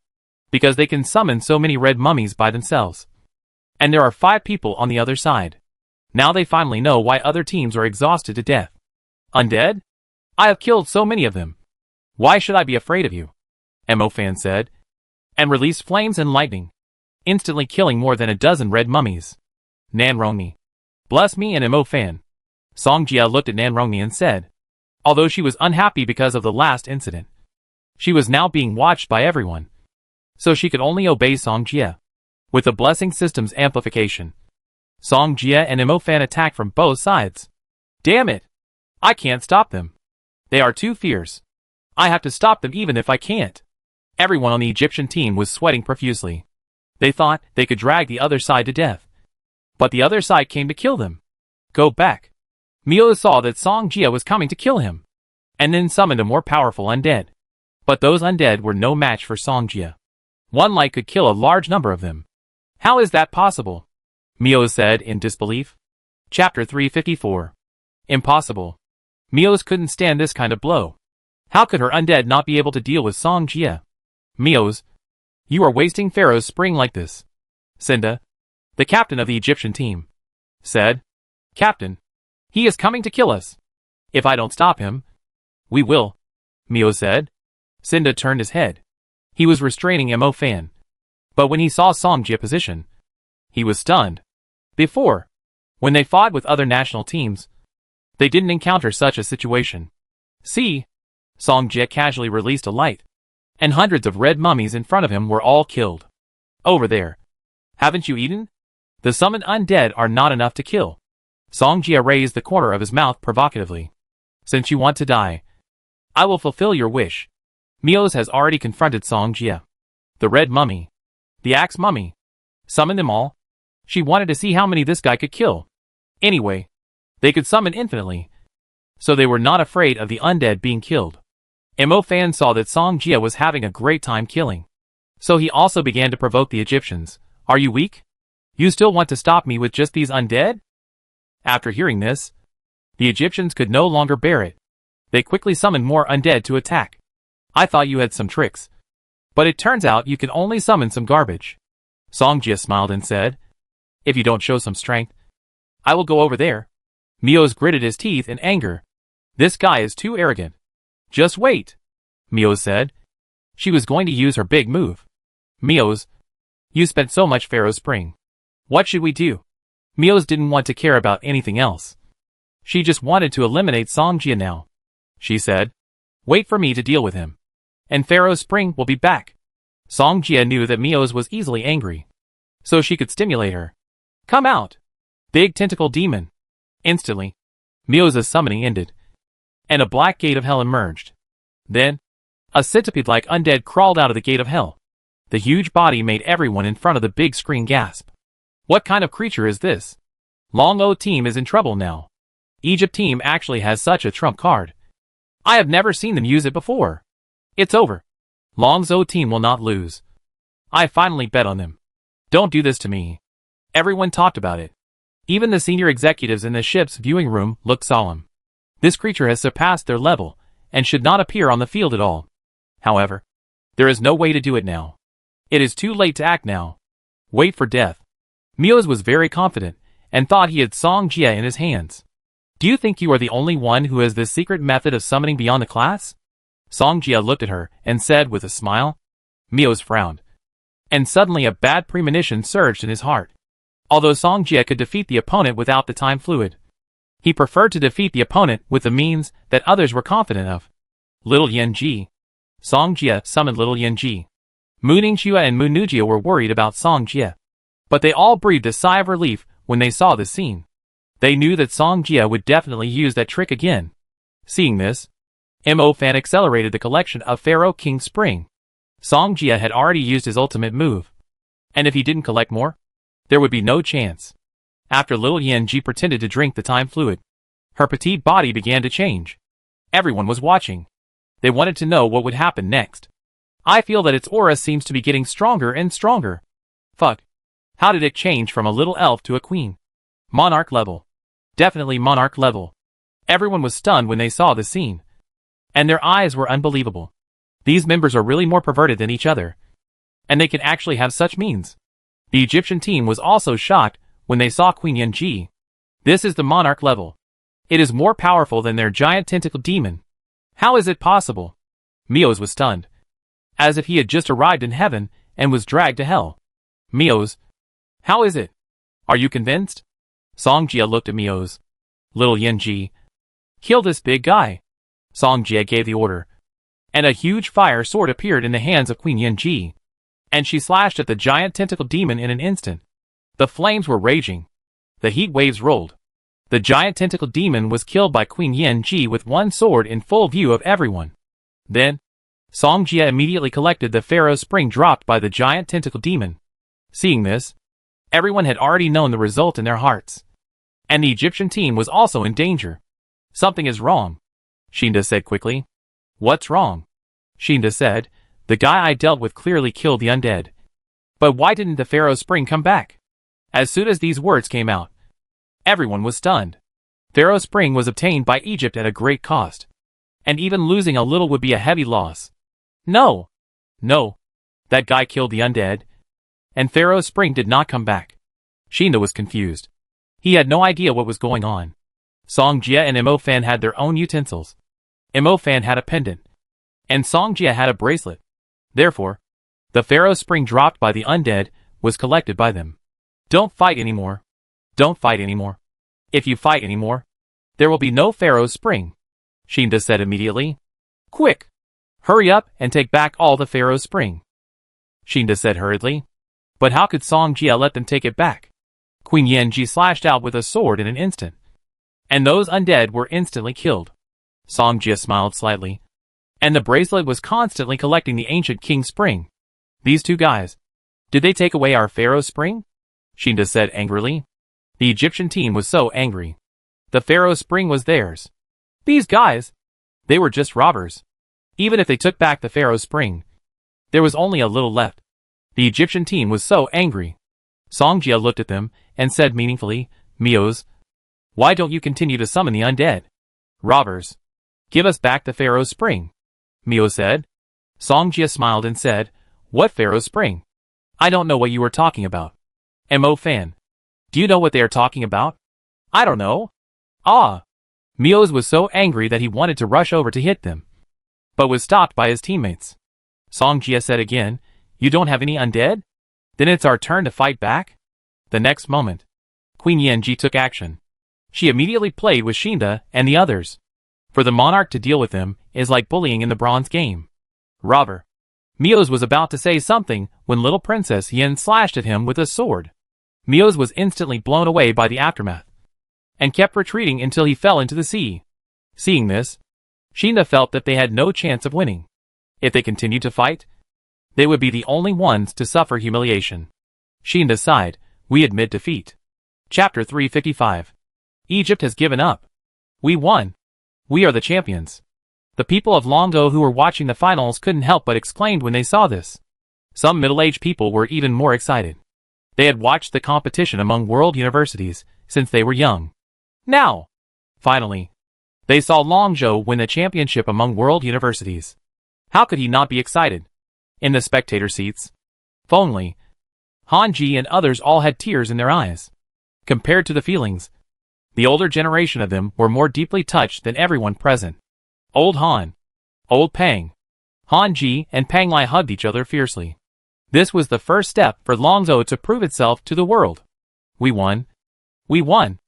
because they can summon so many red mummies by themselves. And there are 5 people on the other side. Now they finally know why other teams are exhausted to death. Undead? I have killed so many of them. Why should I be afraid of you? Mo-fan said, and released flames and lightning, instantly killing more than a dozen red mummies. Nan Rongmi. Bless me and Mo-fan. Song Jia looked at Nan Rongmi and said, although she was unhappy because of the last incident, she was now being watched by everyone. So she could only obey Song Jia. With the blessing system's amplification, Song Jia and Mo-fan attacked from both sides. Damn it! I can't stop them. They are too fierce. I have to stop them even if I can't. Everyone on the Egyptian team was sweating profusely. They thought they could drag the other side to death. But the other side came to kill them. Go back. Mio saw that Song Jia was coming to kill him, and then summoned a more powerful undead. But those undead were no match for Song Jia. One light could kill a large number of them. How is that possible? Mio said in disbelief. Chapter 354. Impossible. Mios couldn't stand this kind of blow. How could her undead not be able to deal with Song Jia? Mios, you are wasting Pharaoh's spring like this. Cinda, the captain of the Egyptian team, said, Captain, he is coming to kill us. If I don't stop him, we will, Mio said. Cinda turned his head. He was restraining Mo-fan. But when he saw Song Jia position, he was stunned. Before, when they fought with other national teams, they didn't encounter such a situation. See, Song Jia casually released a light, and hundreds of red mummies in front of him were all killed. Over there. Haven't you eaten? The summoned undead are not enough to kill. Song Jia raised the corner of his mouth provocatively. Since you want to die, I will fulfill your wish. Mios has already confronted Song Jia. The red mummy. The axe mummy. Summon them all. She wanted to see how many this guy could kill. Anyway, they could summon infinitely. So they were not afraid of the undead being killed. Mo-fan saw that Song Jia was having a great time killing. So he also began to provoke the Egyptians. Are you weak? You still want to stop me with just these undead? After hearing this, the Egyptians could no longer bear it. They quickly summoned more undead to attack. I thought you had some tricks. But it turns out you can only summon some garbage. Song Jia smiled and said, if you don't show some strength, I will go over there. Mios gritted his teeth in anger. This guy is too arrogant. Just wait, Mios said. She was going to use her big move. Mios, you spent so much Pharaoh's spring. What should we do? Mios didn't want to care about anything else. She just wanted to eliminate Song Jia now. She said, "Wait for me to deal with him. And Pharaoh Spring will be back." Song Jia knew that Mio's was easily angry, so she could stimulate her. "Come out, big tentacle demon." Instantly, Mio's summoning ended, and a black gate of hell emerged. Then, a centipede-like undead crawled out of the gate of hell. The huge body made everyone in front of the big screen gasp. What kind of creature is this? Long O team is in trouble now. Egypt team actually has such a trump card. I have never seen them use it before. It's over. Long's O team will not lose. I finally bet on them. Don't do this to me. Everyone talked about it. Even the senior executives in the ship's viewing room looked solemn. This creature has surpassed their level, and should not appear on the field at all. However, there is no way to do it now. It is too late to act now. Wait for death. Mio's was very confident, and thought he had Song Jia in his hands. Do you think you are the only one who has this secret method of summoning beyond the class? Song Jia looked at her, and said with a smile. Mio's frowned. And suddenly a bad premonition surged in his heart. Although Song Jia could defeat the opponent without the time fluid, he preferred to defeat the opponent with the means that others were confident of. Little Yen Ji. Song Jia summoned Little Yen Ji. Mu Ningxue and Mu Nujia were worried about Song Jia, but they all breathed a sigh of relief when they saw this scene. They knew that Song Jia would definitely use that trick again. Seeing this, Mo Fan accelerated the collection of Pharaoh King Spring. Song Jia had already used his ultimate move, and if he didn't collect more, there would be no chance. After Little Yen Ji pretended to drink the time fluid, her petite body began to change. Everyone was watching. They wanted to know what would happen next. I feel that its aura seems to be getting stronger and stronger. Fuck. How did it change from a little elf to a queen? Monarch level. Definitely monarch level. Everyone was stunned when they saw the scene, and their eyes were unbelievable. These members are really more perverted than each other, and they can actually have such means. The Egyptian team was also shocked when they saw Queen Yen Ji. This is the monarch level. It is more powerful than their giant tentacle demon. How is it possible? Mio's was stunned, as if he had just arrived in heaven and was dragged to hell. Mio's. How is it? Are you convinced? Song Jia looked at Mio's. Little Yen Ji. Kill this big guy. Song Jia gave the order, and a huge fire sword appeared in the hands of Queen Yen Ji, and she slashed at the giant tentacle demon in an instant. The flames were raging. The heat waves rolled. The giant tentacle demon was killed by Queen Yen Ji with one sword in full view of everyone. Then, Song Jia immediately collected the Pharaoh Spring dropped by the giant tentacle demon. Seeing this, everyone had already known the result in their hearts, and the Egyptian team was also in danger. Something is wrong, Shinda said quickly. What's wrong? Shinda said, the guy I dealt with clearly killed the undead. But why didn't the Pharaoh Spring come back? As soon as these words came out, everyone was stunned. Pharaoh Spring was obtained by Egypt at a great cost, and even losing a little would be a heavy loss. No. That guy killed the undead, and Pharaoh Spring did not come back. Shinda was confused. He had no idea what was going on. Song Jia and Mo Fan had their own utensils. Mo Fan had a pendant, and Song Jia had a bracelet. Therefore, the Pharaoh Spring dropped by the undead was collected by them. Don't fight anymore. Don't fight anymore. If you fight anymore, there will be no Pharaoh Spring, Shinda said immediately. Quick! Hurry up and take back all the Pharaoh Spring, Shinda said hurriedly. But how could Song Jia let them take it back? Queen Yen Ji slashed out with a sword in an instant, and those undead were instantly killed. Song Jia smiled slightly, and the bracelet was constantly collecting the ancient King Spring. These two guys. Did they take away our Pharaoh Spring? Shinda said angrily. The Egyptian team was so angry. The Pharaoh Spring was theirs. These guys. They were just robbers. Even if they took back the Pharaoh Spring, there was only a little left. The Egyptian team was so angry. Song Jia looked at them and said meaningfully, Mio's, why don't you continue to summon the undead? Robbers. Give us back the Pharaoh Spring, Mio said. Song Jia smiled and said, what Pharaoh Spring? I don't know what you are talking about. Mo Fan. Do you know what they are talking about? I don't know. Ah. Mio's was so angry that he wanted to rush over to hit them, but was stopped by his teammates. Song Jia said again, you don't have any undead? Then it's our turn to fight back? The next moment, Queen Yen Ji took action. She immediately played with Shinda and the others. For the monarch to deal with them is like bullying in the bronze game. Robber. Mios was about to say something when little Princess Yin slashed at him with a sword. Mios was instantly blown away by the aftermath and kept retreating until he fell into the sea. Seeing this, Shinda felt that they had no chance of winning. If they continued to fight, they would be the only ones to suffer humiliation. Shinda sighed, "We admit defeat." Chapter 355. Egypt has given up. We won. We are the champions. The people of Longo who were watching the finals couldn't help but exclaim when they saw this. Some middle-aged people were even more excited. They had watched the competition among world universities since they were young. Now, finally, they saw Longzhou win the championship among world universities. How could he not be excited? In the spectator seats, Fengli, Hanji and others all had tears in their eyes. Compared to the feelings, the older generation of them were more deeply touched than everyone present. Old Han, Old Pang, Hanji and Pang Lai hugged each other fiercely. This was the first step for Longzhou to prove itself to the world. We won. We won.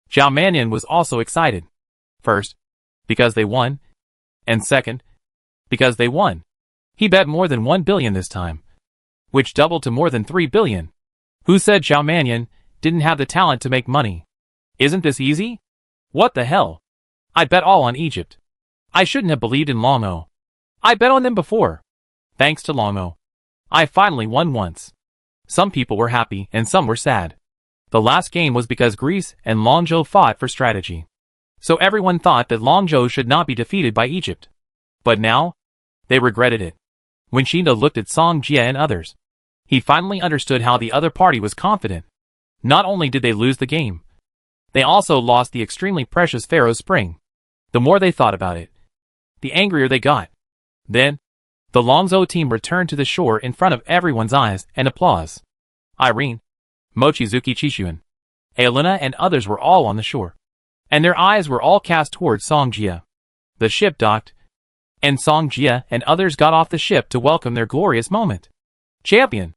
Zhao Mannion was also excited. First, because they won, and second, because they won. He bet more than 1 billion this time, which doubled to more than 3 billion. Who said Zhao Mannion didn't have the talent to make money? Isn't this easy? What the hell? I bet all on Egypt. I shouldn't have believed in Longo. I bet on them before. Thanks to Longo, I finally won once. Some people were happy and some were sad. The last game was because Greece and Longzhou fought for strategy. So everyone thought that Longzhou should not be defeated by Egypt. But now, they regretted it. When Shinda looked at Song Jia and others, he finally understood how the other party was confident. Not only did they lose the game, they also lost the extremely precious Pharaoh Spring. The more they thought about it, the angrier they got. Then, the Longzhou team returned to the shore in front of everyone's eyes and applause. Irene, Mochizuki Chishuan, Aelina and others were all on the shore, and their eyes were all cast towards Song Jia. The ship docked, and Song Jia and others got off the ship to welcome their glorious moment. Champion!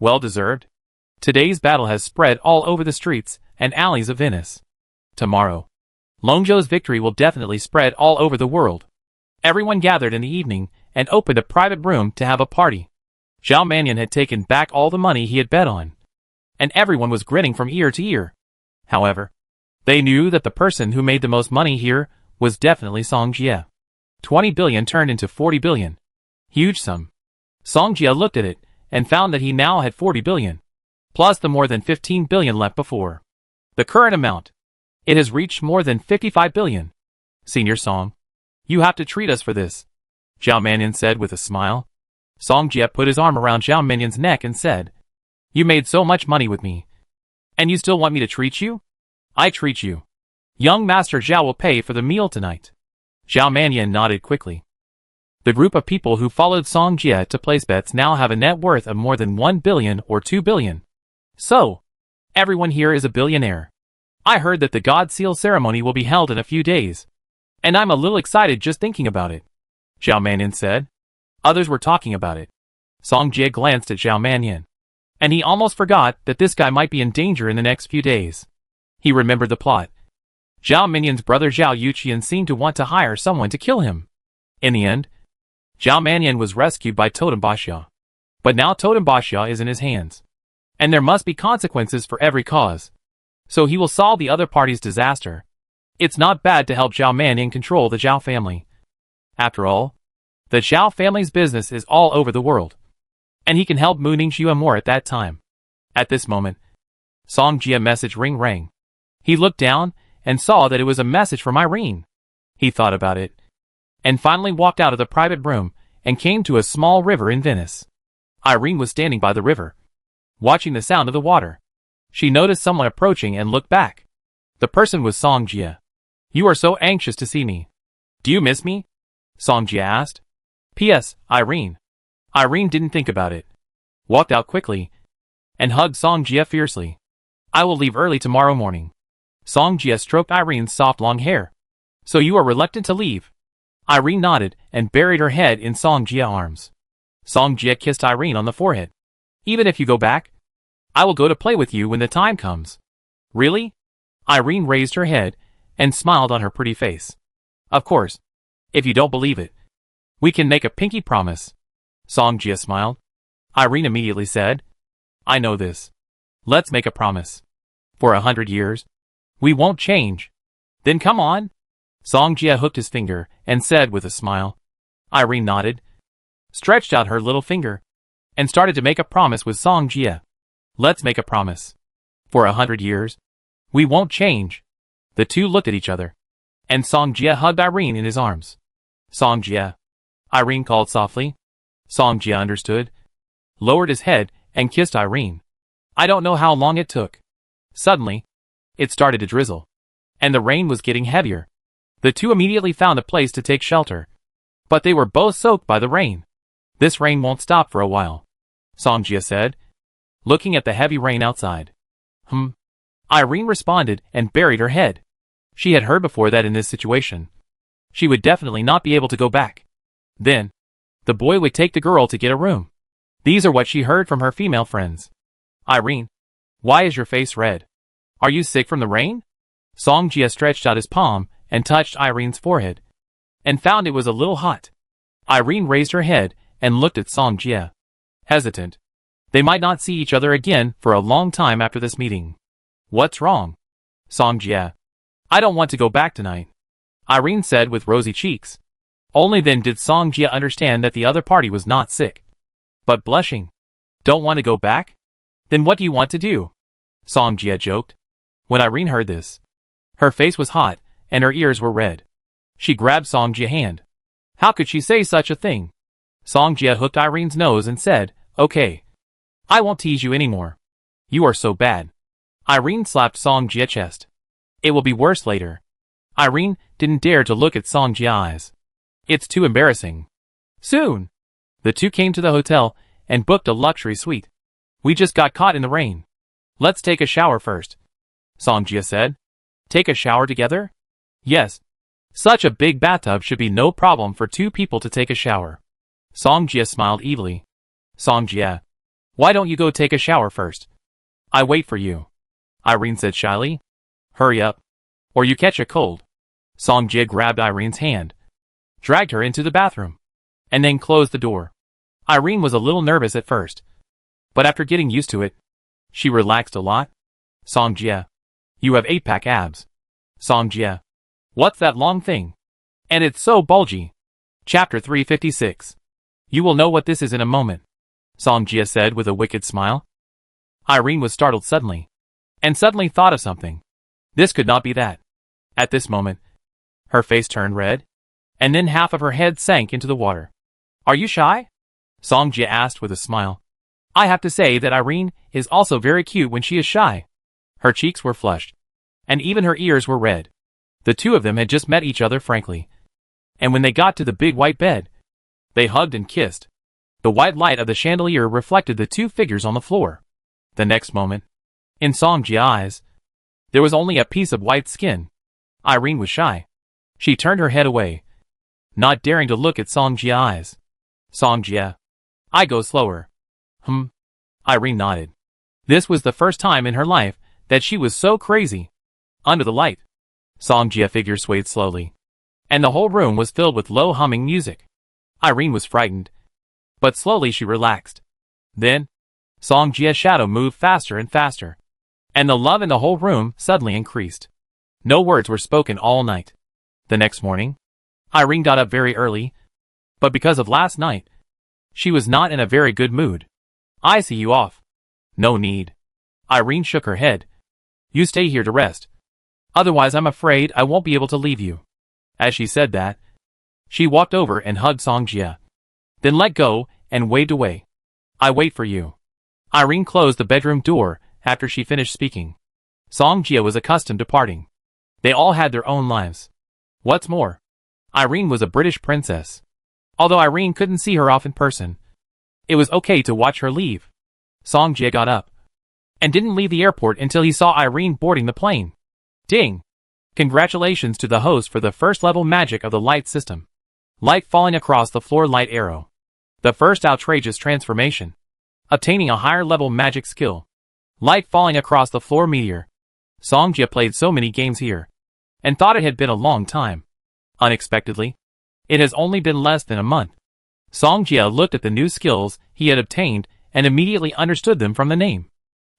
Well deserved. Today's battle has spread all over the streets and alleys of Venice. Tomorrow, Longzhou's victory will definitely spread all over the world. Everyone gathered in the evening and opened a private room to have a party. Zhao Mannion had taken back all the money he had bet on, and everyone was grinning from ear to ear. However, they knew that the person who made the most money here was definitely Song Jia. 20 billion turned into 40 billion. Huge sum. Song Jia looked at it and found that he now had 40 billion, plus the more than 15 billion left before. The current amount. It has reached more than 55 billion. Senior Song, you have to treat us for this, Zhao Mannion said with a smile. Song Jia put his arm around Zhao Mannion's neck and said, "You made so much money with me, and you still want me to treat you? I treat you. Young Master Zhao will pay for the meal tonight." Zhao Mannion nodded quickly. The group of people who followed Song Jia to place bets now have a net worth of more than 1 billion or 2 billion. So, everyone here is a billionaire. I heard that the God Seal ceremony will be held in a few days, and I'm a little excited just thinking about it, Zhao Mannion said. Others were talking about it. Song Jia glanced at Zhao Mannion, and he almost forgot that this guy might be in danger in the next few days. He remembered the plot. Zhao Mannion's brother Zhao Yuqian seemed to want to hire someone to kill him. In the end, Zhao Mannion was rescued by Totem Bashia. But now Totem Bashia is in his hands, and there must be consequences for every cause. So he will solve the other party's disaster. It's not bad to help Zhao Mannion control the Zhao family. After all, the Zhao family's business is all over the world, and he can help Mu Ningxue more at that time. At this moment, Song Jia message ring rang. He looked down and saw that it was a message from Irene. He thought about it, and finally walked out of the private room and came to a small river in Venice. Irene was standing by the river, watching the sound of the water. She noticed someone approaching and looked back. The person was Song Jia. "You are so anxious to see me. Do you miss me?" Song Jia asked. P.S. Irene. Irene didn't think about it. Walked out quickly and hugged Song Jia fiercely. "I will leave early tomorrow morning." Song Jia stroked Irene's soft long hair. "So you are reluctant to leave?" Irene nodded and buried her head in Song Jia's arms. Song Jia kissed Irene on the forehead. "Even if you go back, I will go to play with you when the time comes." "Really?" Irene raised her head and smiled on her pretty face. Of course. If you don't believe it, we can make a pinky promise. Songjia smiled. Irene immediately said, I know this. Let's make a promise. For 100 years. We won't change. Then come on. Songjia hooked his finger and said with a smile. Irene nodded, stretched out her little finger, and started to make a promise with Songjia. Let's make a promise. For 100 years. We won't change. The two looked at each other, and Songjia hugged Irene in his arms. Songjia. Irene called softly. Songjia understood, lowered his head, and kissed Irene. I don't know how long it took. Suddenly, it started to drizzle, and the rain was getting heavier. The two immediately found a place to take shelter, but they were both soaked by the rain. This rain won't stop for a while, Songjia said, looking at the heavy rain outside. Irene responded and buried her head. She had heard before that in this situation, she would definitely not be able to go back. Then, the boy would take the girl to get a room. These are what she heard from her female friends. Irene, why is your face red? Are you sick from the rain? Songjia stretched out his palm and touched Irene's forehead, and found it was a little hot. Irene raised her head and looked at Songjia, hesitant. They might not see each other again for a long time after this meeting. What's wrong? Songjia. I don't want to go back tonight, Irene said with rosy cheeks. Only then did Songjia understand that the other party was not sick, but blushing. Don't want to go back? Then what do you want to do? Songjia joked. When Irene heard this, her face was hot and her ears were red. She grabbed Songjia's hand. How could she say such a thing? Songjia hooked Irene's nose and said, Okay. I won't tease you anymore. You are so bad. Irene slapped Songjia's chest. It will be worse later. Irene didn't dare to look at Songjia's eyes. It's too embarrassing. Soon, the two came to the hotel and booked a luxury suite. We just got caught in the rain. Let's take a shower first, Songjia said. Take a shower together? Yes. Such a big bathtub should be no problem for two people to take a shower. Songjia smiled evilly. Songjia, why don't you go take a shower first? I wait for you, Irene said shyly. Hurry up, or you catch a cold. Songjia grabbed Irene's hand, dragged her into the bathroom, and then closed the door. Irene was a little nervous at first, but after getting used to it, she relaxed a lot. Songjia, you have 8-pack abs. Songjia, what's that long thing? And it's so bulgy. Chapter 356. You will know what this is in a moment, Songjia said with a wicked smile. Irene was startled suddenly, and suddenly thought of something. This could not be that. At this moment, her face turned red, and then half of her head sank into the water. Are you shy? Songjia asked with a smile. I have to say that Irene is also very cute when she is shy. Her cheeks were flushed, and even her ears were red. The two of them had just met each other frankly, and when they got to the big white bed, they hugged and kissed. The white light of the chandelier reflected the two figures on the floor. The next moment, in Songjia's eyes, there was only a piece of white skin. Irene was shy. She turned her head away, not daring to look at Songjia's eyes. Songjia, I go slower. Irene nodded. This was the first time in her life that she was so crazy. Under the light, Songjia's figure swayed slowly, and the whole room was filled with low humming music. Irene was frightened, but slowly she relaxed. Then, Songjia's shadow moved faster and faster, and the love in the whole room suddenly increased. No words were spoken all night. The next morning, Irene got up very early, but because of last night, she was not in a very good mood. I see you off. No need. Irene shook her head. You stay here to rest. Otherwise I'm afraid I won't be able to leave you. As she said that, she walked over and hugged Songjia, then let go and waved away. I wait for you. Irene closed the bedroom door after she finished speaking. Songjia was accustomed to parting. They all had their own lives. What's more, Irene was a British princess. Although Irene couldn't see her off in person, it was okay to watch her leave. Songjia got up and didn't leave the airport until he saw Irene boarding the plane. Ding! Congratulations to the host for the first level magic of the light system. Light falling across the floor light arrow. The first outrageous transformation. Obtaining a higher level magic skill. Light falling across the floor meteor. Song Jia played so many games here, and thought it had been a long time. Unexpectedly, it has only been less than a month. Song Jia looked at the new skills he had obtained and immediately understood them from the name.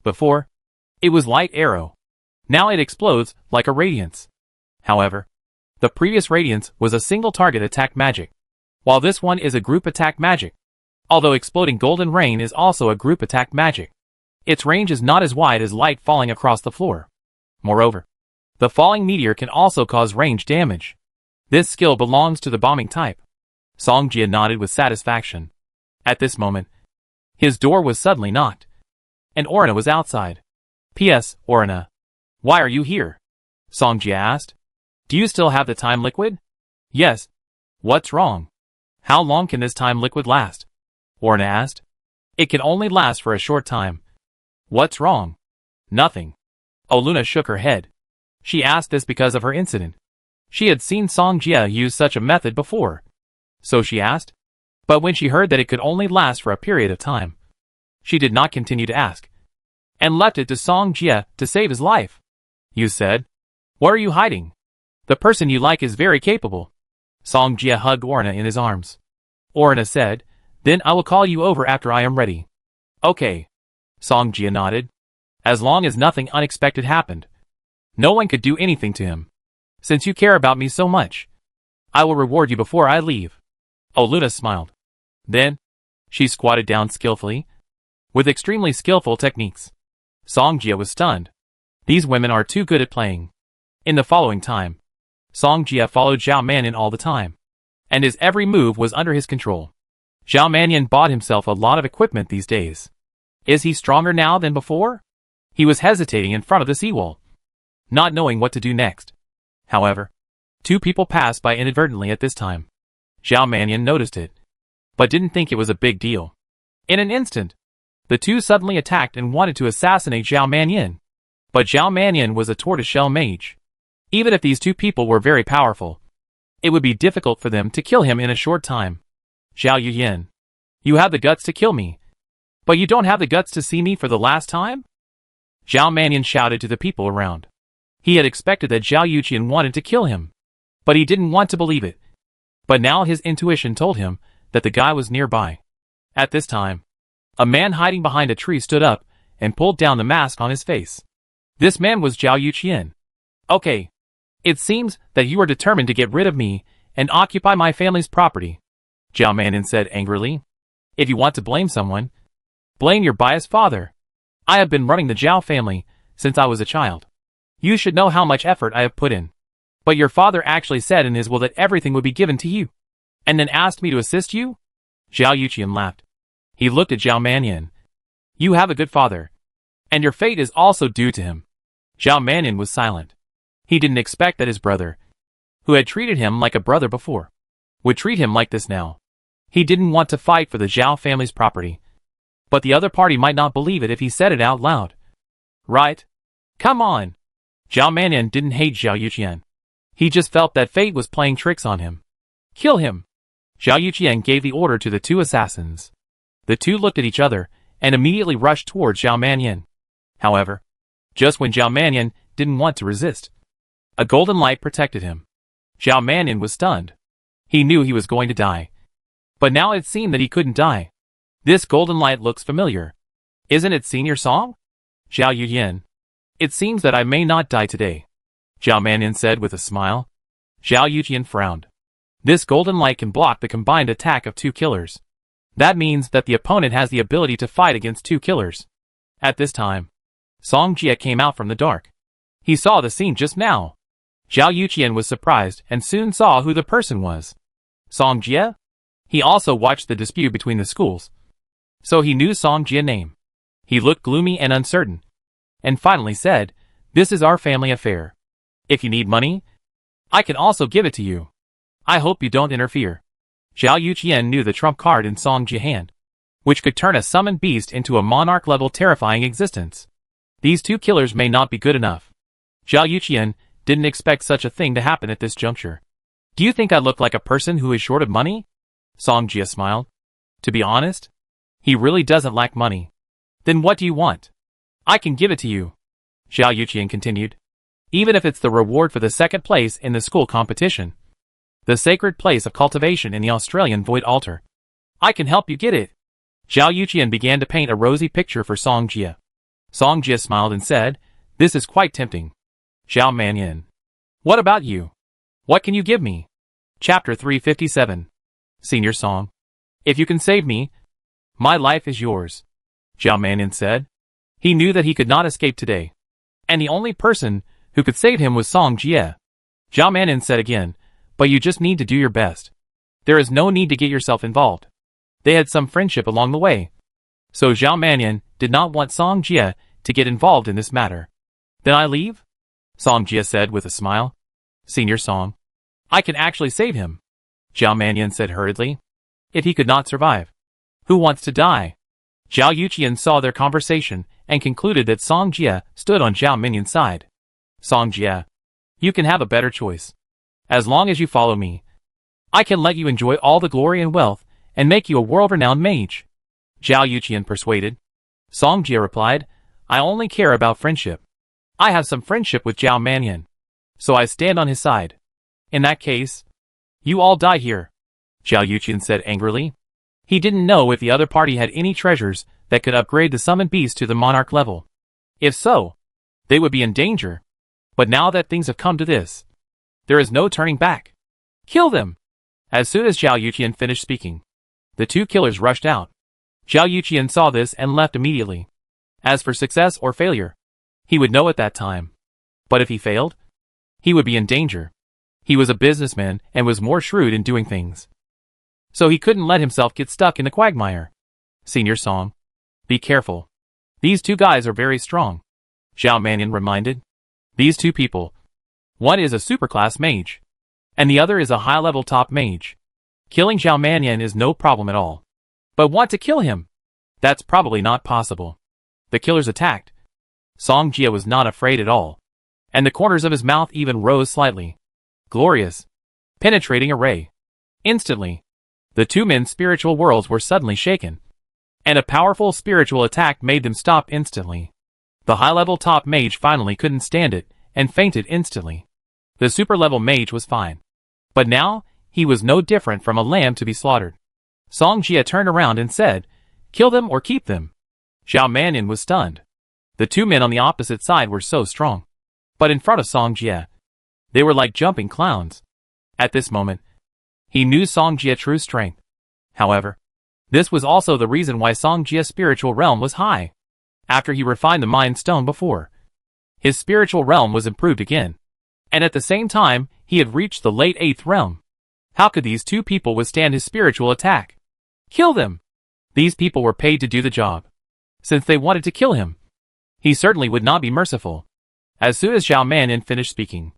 Before, it was Light Arrow. Now it explodes like a radiance. However, the previous radiance was a single target attack magic, while this one is a group attack magic. Although exploding golden rain is also a group attack magic, its range is not as wide as light falling across the floor. Moreover, the falling meteor can also cause range damage. This skill belongs to the bombing type. Song Jia nodded with satisfaction. At this moment, his door was suddenly knocked, and Orna was outside. P.S. Orna, why are you here? Song Jia asked. Do you still have the time liquid? Yes. What's wrong? How long can this time liquid last? Orna asked. It can only last for a short time. What's wrong? Nothing. Oluna shook her head. She asked this because of her incident. She had seen Song Jia use such a method before. So she asked. But when she heard that it could only last for a period of time, she did not continue to ask, and left it to Song Jia to save his life. You said? What are you hiding? The person you like is very capable. Song Jia hugged Orna in his arms. Orna said, then I will call you over after I am ready. Okay. Song Jia nodded. As long as nothing unexpected happened. No one could do anything to him. Since you care about me so much, I will reward you before I leave. Oluna smiled. Then, she squatted down skillfully, with extremely skillful techniques. Song Jia was stunned. These women are too good at playing. In the following time, Song Jia followed Zhao Mannion all the time, and his every move was under his control. Zhao Mannion bought himself a lot of equipment these days. Is he stronger now than before? He was hesitating in front of the seawall, not knowing what to do next. However, two people passed by inadvertently at this time. Zhao Mannion noticed it, but didn't think it was a big deal. In an instant, the two suddenly attacked and wanted to assassinate Zhao Mannion. But Zhao Mannion was a tortoiseshell mage. Even if these two people were very powerful, it would be difficult for them to kill him in a short time. Zhao Yuyin, you have the guts to kill me, but you don't have the guts to see me for the last time? Zhao Mannion shouted to the people around. He had expected that Zhao Yuqian wanted to kill him, but he didn't want to believe it. But now his intuition told him that the guy was nearby. At this time, a man hiding behind a tree stood up and pulled down the mask on his face. This man was Zhao Yuqian. Okay. It seems that you are determined to get rid of me and occupy my family's property, Zhao Mannion said angrily. If you want to blame someone, blame your biased father. I have been running the Zhao family since I was a child. You should know how much effort I have put in. But your father actually said in his will that everything would be given to you, and then asked me to assist you? Zhao Yuqian laughed. He looked at Zhao Mannion. You have a good father, and your fate is also due to him. Zhao Mannion was silent. He didn't expect that his brother, who had treated him like a brother before, would treat him like this now. He didn't want to fight for the Zhao family's property, but the other party might not believe it if he said it out loud. Right? Come on. Zhao Mannion didn't hate Zhao Yuqian. He just felt that fate was playing tricks on him. Kill him. Zhao Yuqian gave the order to the two assassins. The two looked at each other and immediately rushed towards Zhao Mannion. However, just when Zhao Mannion didn't want to resist, a golden light protected him. Zhao Mannion was stunned. He knew he was going to die. But now it seemed that he couldn't die. This golden light looks familiar. Isn't it Senior Song? Zhao Yuyin. It seems that I may not die today, Zhao Mannion said with a smile. Zhao Yuqian frowned. This golden light can block the combined attack of two killers. That means that the opponent has the ability to fight against two killers. At this time, Song Jia came out from the dark. He saw the scene just now. Zhao Yuqian was surprised and soon saw who the person was. Song Jia? He also watched the dispute between the schools, so he knew Song Jia's name. He looked gloomy and uncertain, and finally said, "This is our family affair. If you need money, I can also give it to you. I hope you don't interfere." Zhao Yuqian knew the trump card in Song Jia's hand, which could turn a summoned beast into a monarch-level terrifying existence. These two killers may not be good enough. Zhao Yuqian didn't expect such a thing to happen at this juncture. "Do you think I look like a person who is short of money?" Song Jia smiled. "To be honest, he really doesn't lack money." "Then what do you want? I can give it to you." Zhao Yuqian continued. Even if it's the reward for the second place in the school competition. The sacred place of cultivation in the Australian Void Altar. I can help you get it. Zhao Yuqian began to paint a rosy picture for Song Jie. Song Jie smiled and said, "This is quite tempting." Zhao Manyan. What about you? What can you give me? Chapter 357. Senior Song. If you can save me, my life is yours. Zhao Manyan said. He knew that he could not escape today. And the only person who could save him was Song Jie. Zhao Manyan said again, but you just need to do your best. There is no need to get yourself involved. They had some friendship along the way. So Zhao Manyan did not want Song Jie to get involved in this matter. Then I leave? Song Jie said with a smile. Senior Song. I can actually save him. Zhao Manyan said hurriedly. If he could not survive. Who wants to die? Zhao Yuqian saw their conversation and concluded that Song Jie stood on Zhao Manyan's side. Song Jie. You can have a better choice. As long as you follow me, I can let you enjoy all the glory and wealth and make you a world-renowned mage. Zhao Yuqian persuaded. Song Jie replied, I only care about friendship. I have some friendship with Zhao Manyan, so I stand on his side. In that case, you all die here. Zhao Yuqian said angrily. He didn't know if the other party had any treasures that could upgrade the summoned beast to the monarch level. If so, they would be in danger. But now that things have come to this, there is no turning back. Kill them! As soon as Zhao Yuqian finished speaking, the two killers rushed out. Zhao Yuqian saw this and left immediately. As for success or failure, he would know at that time. But if he failed, he would be in danger. He was a businessman and was more shrewd in doing things. So he couldn't let himself get stuck in the quagmire. Senior Song. Be careful. These two guys are very strong. Zhao Manyan reminded. These two people. One is a superclass mage. And the other is a high-level top mage. Killing Zhao Manyan is no problem at all. But want to kill him? That's probably not possible. The killers attacked. Song Jie was not afraid at all. And the corners of his mouth even rose slightly. Glorious. Penetrating array. Instantly, the two men's spiritual worlds were suddenly shaken. And a powerful spiritual attack made them stop instantly. The high-level top mage finally couldn't stand it, and fainted instantly. The super-level mage was fine. But now, he was no different from a lamb to be slaughtered. Song Jie turned around and said, Kill them or keep them. Zhao Manyan was stunned. The two men on the opposite side were so strong. But in front of Song Jie, they were like jumping clowns. At this moment, he knew Song Jie's true strength. However, this was also the reason why Song Jie's spiritual realm was high. After he refined the Mind Stone before, his spiritual realm was improved again. And at the same time, he had reached the late 8th realm. How could these two people withstand his spiritual attack? Kill them! These people were paid to do the job. Since they wanted to kill him, he certainly would not be merciful. As soon as Zhao Manyan finished speaking,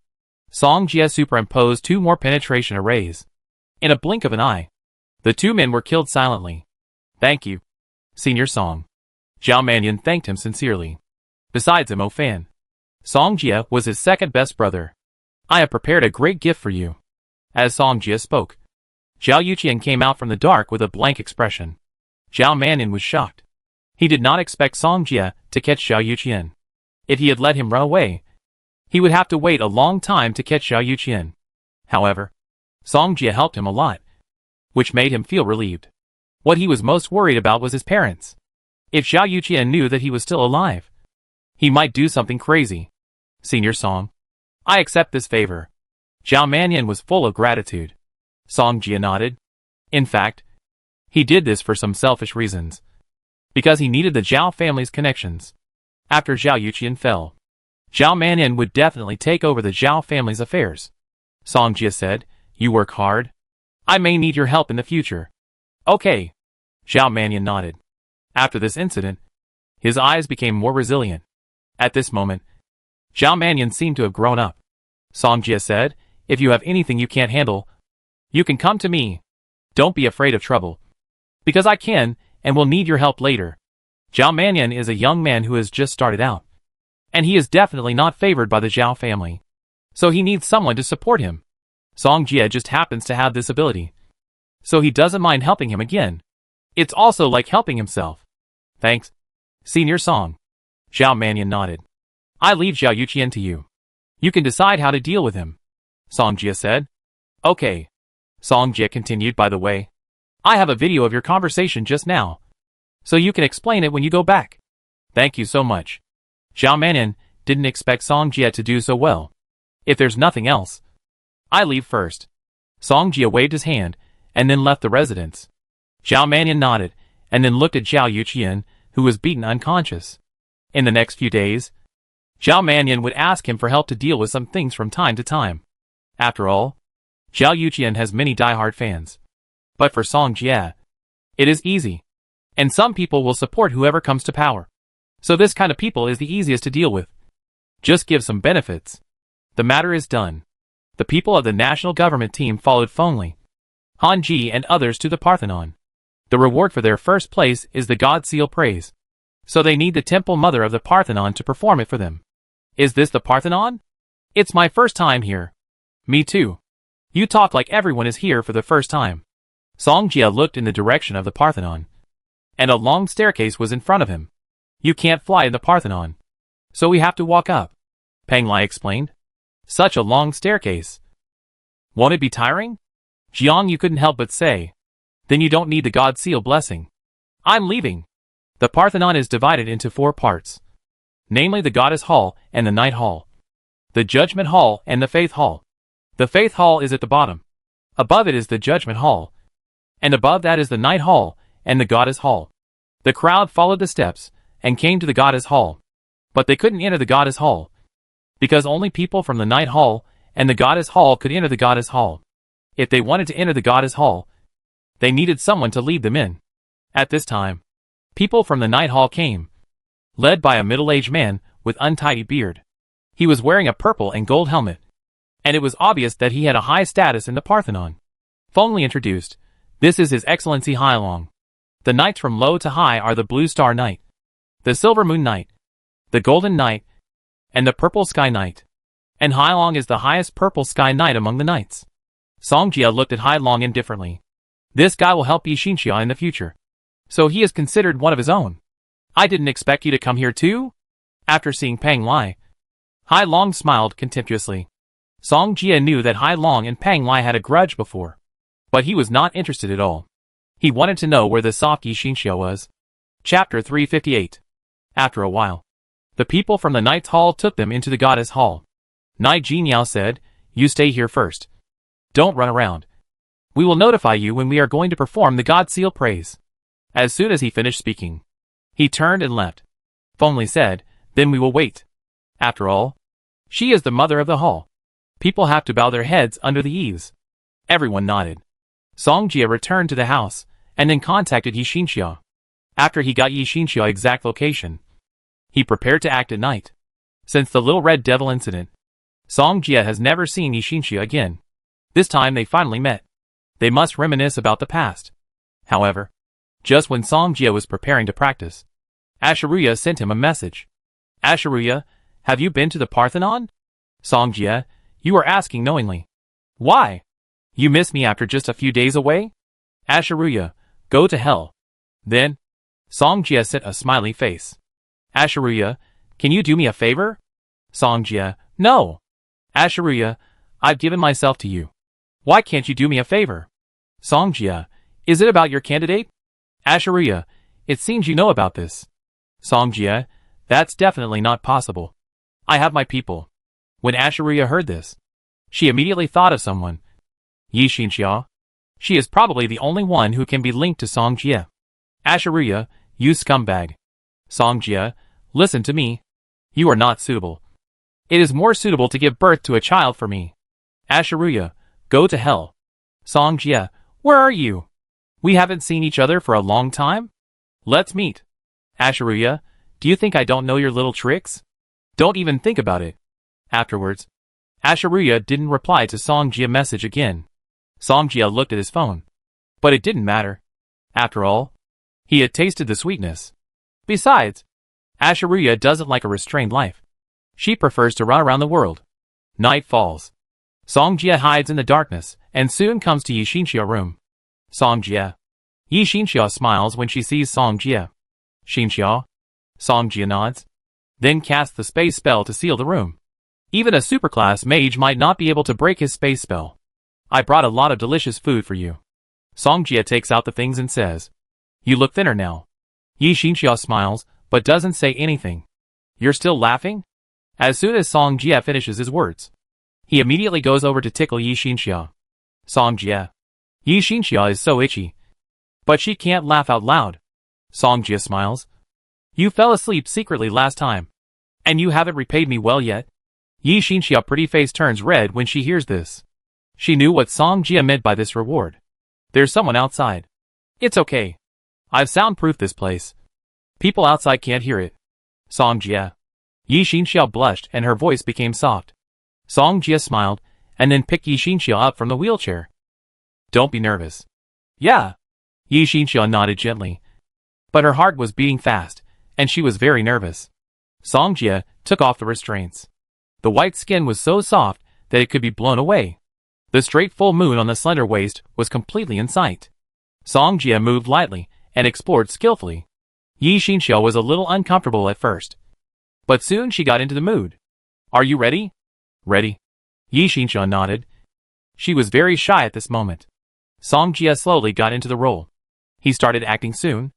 Song Jie superimposed two more penetration arrays. In a blink of an eye, the two men were killed silently. Thank you, Senior Song. Zhao Manyan thanked him sincerely. Besides him, Fan, Song Jie was his second best brother. I have prepared a great gift for you. As Song Jie spoke, Zhao Yuqian came out from the dark with a blank expression. Zhao Manyan was shocked. He did not expect Song Jie to catch Zhao Yuqian. If he had let him run away, he would have to wait a long time to catch Zhao Yuqian. However, Song Jie helped him a lot, which made him feel relieved. What he was most worried about was his parents. If Zhao Yuqian knew that he was still alive, he might do something crazy. Senior Song. I accept this favor. Zhao Manyan was full of gratitude. Song Jie nodded. In fact, he did this for some selfish reasons. Because he needed the Zhao family's connections. After Zhao Yuqian fell, Zhao Manyan would definitely take over the Zhao family's affairs. Song Jie said, You work hard. I may need your help in the future. Okay. Zhao Manyan nodded. After this incident, his eyes became more resilient. At this moment, Zhao Manyan seemed to have grown up. Song Jie said, If you have anything you can't handle, you can come to me. Don't be afraid of trouble. Because I can, and will need your help later. Zhao Manyan is a young man who has just started out. And he is definitely not favored by the Zhao family. So he needs someone to support him. Song Jie just happens to have this ability. So he doesn't mind helping him again. It's also like helping himself. Thanks. Senior Song. Zhao Manyan nodded. I leave Zhao Yuqian to you. You can decide how to deal with him, Song Jie said. Okay. Song Jie continued, by the way. I have a video of your conversation just now, so you can explain it when you go back. Thank you so much. Zhao Mannion didn't expect Song Jie to do so well. If there's nothing else, I leave first. Song Jie waved his hand and then left the residence. Zhao Mannion nodded and then looked at Zhao Yuqian, who was beaten unconscious. In the next few days, Zhao Mannion would ask him for help to deal with some things from time to time. After all, Zhao Yuqian has many die-hard fans. But for Song Jie, it is easy. And some people will support whoever comes to power. So this kind of people is the easiest to deal with. Just give some benefits. The matter is done. The people of the national government team followed Fengli, Han Ji and others to the Parthenon. The reward for their first place is the God Seal praise. So they need the temple mother of the Parthenon to perform it for them. Is this the Parthenon? It's my first time here. Me too. You talk like everyone is here for the first time. Song Jie looked in the direction of the Parthenon, and a long staircase was in front of him. You can't fly in the Parthenon, so we have to walk up, Peng Lai explained. Such a long staircase. Won't it be tiring? Jiang, you couldn't help but say. Then you don't need the God Seal blessing. I'm leaving. The Parthenon is divided into 4 parts, namely the Goddess Hall and the Night Hall, the Judgment Hall and the Faith Hall. The Faith Hall is at the bottom. Above it is the Judgment Hall, and above that is the Night Hall and the Goddess Hall. The crowd followed the steps and came to the Goddess Hall, but they couldn't enter the Goddess Hall, because only people from the Night Hall and the Goddess Hall could enter the Goddess Hall. If they wanted to enter the Goddess Hall, they needed someone to lead them in. At this time, people from the Night Hall came, led by a middle-aged man with untidy beard. He was wearing a purple and gold helmet, and it was obvious that he had a high status in the Parthenon. Fengli introduced, "This is His Excellency Hailong. The knights from low to high are the Blue Star Knight, the Silver Moon Knight, the Golden Knight, and the Purple Sky Knight. And Hailong is the highest Purple Sky Knight among the knights." Song Jie looked at Hailong indifferently. This guy will help Yi Xinxia in the future, so he is considered one of his own. I didn't expect you to come here too? After seeing Peng Lai, Hailong smiled contemptuously. Song Jie knew that Hailong and Peng Lai had a grudge before, but he was not interested at all. He wanted to know where the soft Yi Xinxia was. Chapter 358. After a while, the people from the Knight's Hall took them into the Goddess Hall. Knight Jinniao said, "You stay here first. Don't run around. We will notify you when we are going to perform the God Seal praise." As soon as he finished speaking, he turned and left. Fengli said, "Then we will wait. After all, she is the mother of the hall. People have to bow their heads under the eaves." Everyone nodded. Song Jie returned to the house, and then contacted Yi Xinxia. After he got Yi Xinxia's exact location, he prepared to act at night. Since the Little Red Devil incident, Song Jie has never seen Yi Xinxia again. This time they finally met. They must reminisce about the past. However, just when Song Jie was preparing to practice, Asheruya sent him a message. "Asheruya, have you been to the Parthenon?" "Song Jie, you are asking knowingly. Why? You miss me after just a few days away?" "Asheruya, go to hell." Then, Song Jie set a smiley face. "Asheruya, can you do me a favor?" Song Jie, "No." "Asheruya, I've given myself to you. Why can't you do me a favor?" Song Jie, "Is it about your candidate?" "Asheruya, it seems you know about this." Song Jie, "That's definitely not possible. I have my people." When Asheruya heard this, she immediately thought of someone. Yi Xinxia. She is probably the only one who can be linked to Song Jie. "Asheruya, you scumbag." Song Jie, "Listen to me. You are not suitable. It is more suitable to give birth to a child for me." "Asheruya, go to hell." Song Jie, "Where are you? We haven't seen each other for a long time. Let's meet." "Asheruya, do you think I don't know your little tricks? Don't even think about it." Afterwards, Asheruya didn't reply to Song Jie's message again. Song Jie looked at his phone, but it didn't matter. After all, he had tasted the sweetness. Besides, Asheruya doesn't like a restrained life. She prefers to run around the world. Night falls. Song Jie hides in the darkness and soon comes to Yi Xinxia's room. Song Jie. Yi Xinxia smiles when she sees Song Jie. "Xinxia?" Song Jie nods. then cast the space spell to seal the room. Even a superclass mage might not be able to break his space spell. I brought a lot of delicious food for you. Song Jie takes out the things and says, "You look thinner now." Yi Xinxia smiles, but doesn't say anything. "You're still laughing?" As soon as Song Jie finishes his words, he immediately goes over to tickle Yi Xinxia. Song Jie. Yi Xinxia is so itchy, but she can't laugh out loud. Song Jie smiles. "You fell asleep secretly last time, and you haven't repaid me well yet?" Yi Xinxia's pretty face turns red when she hears this. She knew what Song Jie meant by this reward. There's someone outside. It's okay. I've soundproofed this place. People outside can't hear it. Song Jie. Yi Xinxia blushed and her voice became soft. Song Jie smiled, and then picked Yi Xinxia up from the wheelchair. "Don't be nervous." "Yeah." Yi Xinxia nodded gently. But her heart was beating fast, and she was very nervous. Song Jie took off the restraints. The white skin was so soft that it could be blown away. The straight full moon on the slender waist was completely in sight. Song Jie moved lightly and explored skillfully. Yi Xinxia was a little uncomfortable at first, but soon she got into the mood. "Are you ready?" "Ready." Yi Xinxia nodded. She was very shy at this moment. Song Jie slowly got into the role. He started acting soon.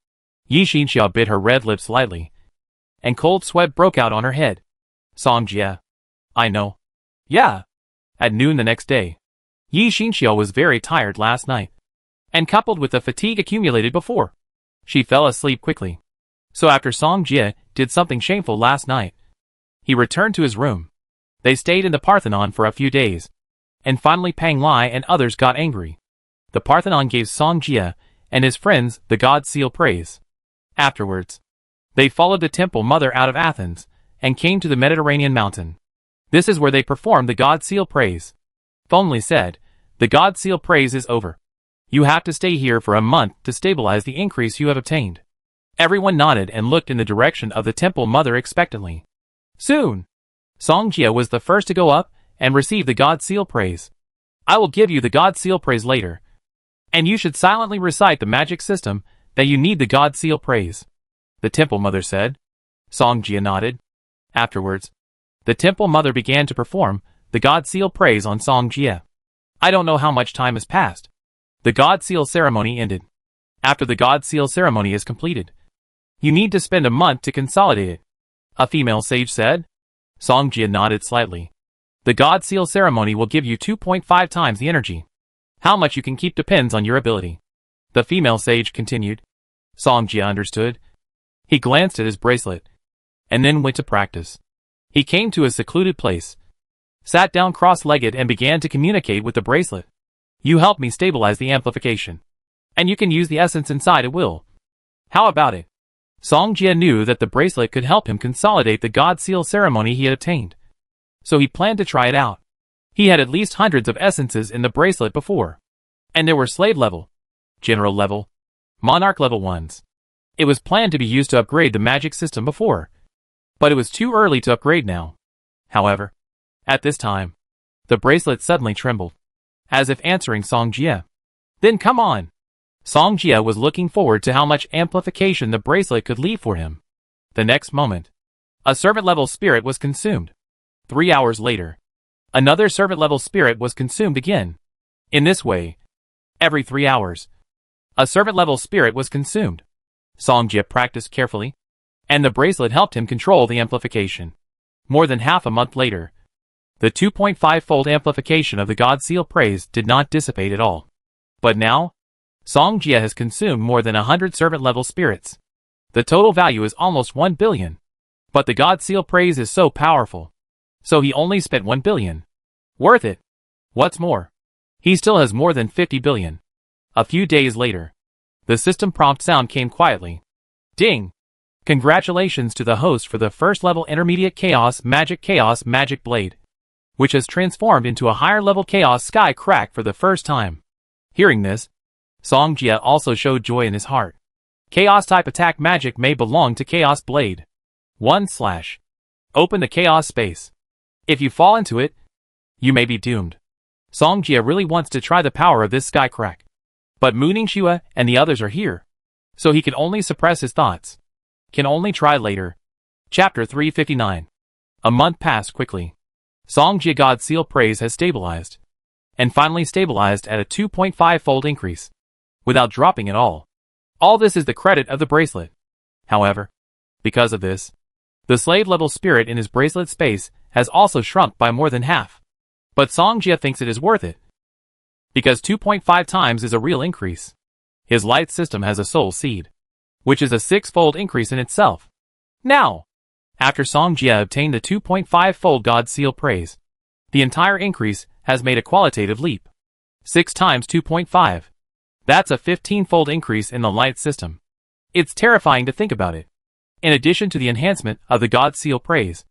Yi Xinxia bit her red lips lightly, and cold sweat broke out on her head. Song Jie. "I know." "Yeah." At noon the next day, Yi Xinxia was very tired last night, and coupled with the fatigue accumulated before, she fell asleep quickly. So after Song Jie did something shameful last night, he returned to his room. They stayed in the Parthenon for a few days, and finally Pang Lai and others got angry. The Parthenon gave Song Jie and his friends the God Seal praise. Afterwards, they followed the Temple Mother out of Athens, and came to the Mediterranean mountain. This is where they performed the God Seal praise. Thonli said, "The God Seal praise is over. You have to stay here for a month to stabilize the increase you have obtained." Everyone nodded and looked in the direction of the Temple Mother expectantly. Soon, Song Jie was the first to go up and receive the God Seal praise. "I will give you the God Seal praise later, and you should silently recite the magic system that you need the God Seal praise," the Temple Mother said. Song Jie nodded. Afterwards, the Temple Mother began to perform the God Seal praise on Song Jie. I don't know how much time has passed. The God Seal ceremony ended. After the God Seal ceremony is completed, you need to spend a month to consolidate it, a female sage said. Song Jie nodded slightly. The God Seal ceremony will give you 2.5 times the energy. How much you can keep depends on your ability, the female sage continued. Song Jie understood. He glanced at his bracelet, and then went to practice. He came to a secluded place, sat down cross-legged and began to communicate with the bracelet. "You help me stabilize the amplification, and you can use the essence inside at will. How about it?" Song Jie knew that the bracelet could help him consolidate the God Seal ceremony he had obtained, so he planned to try it out. He had at least hundreds of essences in the bracelet before, and there were slave level, general level, monarch level ones. It was planned to be used to upgrade the magic system before, but it was too early to upgrade now. However, at this time, the bracelet suddenly trembled, as if answering Song Jie. "Then come on." Song Jie was looking forward to how much amplification the bracelet could leave for him. The next moment, a servant-level spirit was consumed. 3 hours later, another servant-level spirit was consumed again. In this way, every 3 hours, a servant-level spirit was consumed. Song Jie practiced carefully, and the bracelet helped him control the amplification. More than half a month later, the 2.5-fold amplification of the God Seal praise did not dissipate at all. But now, Song Jie has consumed more than 100 servant-level spirits. The total value is almost 1 billion. But the God Seal praise is so powerful, so he only spent 1 billion. Worth it. What's more, he still has more than 50 billion. A few days later, the system prompt sound came quietly. Ding! Congratulations to the host for the first level intermediate Chaos Magic Blade, which has transformed into a higher level Chaos Sky Crack for the first time. Hearing this, Song Jie also showed joy in his heart. Chaos type attack magic may belong to Chaos Blade. 1/ Open the Chaos space. If you fall into it, you may be doomed. Song Jie really wants to try the power of this Sky Crack, but Mu Ningxue and the others are here, so he can only suppress his thoughts. Can only try later. Chapter 359. A month passed quickly. Song Jia God's seal praise has stabilized. And finally stabilized at a 2.5-fold increase. Without dropping at all. All this is the credit of the bracelet. However, because of this, the slave-level spirit in his bracelet space has also shrunk by more than half. But Song Jia thinks it is worth it. Because 2.5 times is a real increase. His light system has a soul seed, which is a 6-fold increase in itself. Now, after Song Jia obtained the 2.5-fold God Seal praise, the entire increase has made a qualitative leap. 6 times 2.5. That's a 15-fold increase in the light system. It's terrifying to think about it. In addition to the enhancement of the God Seal praise,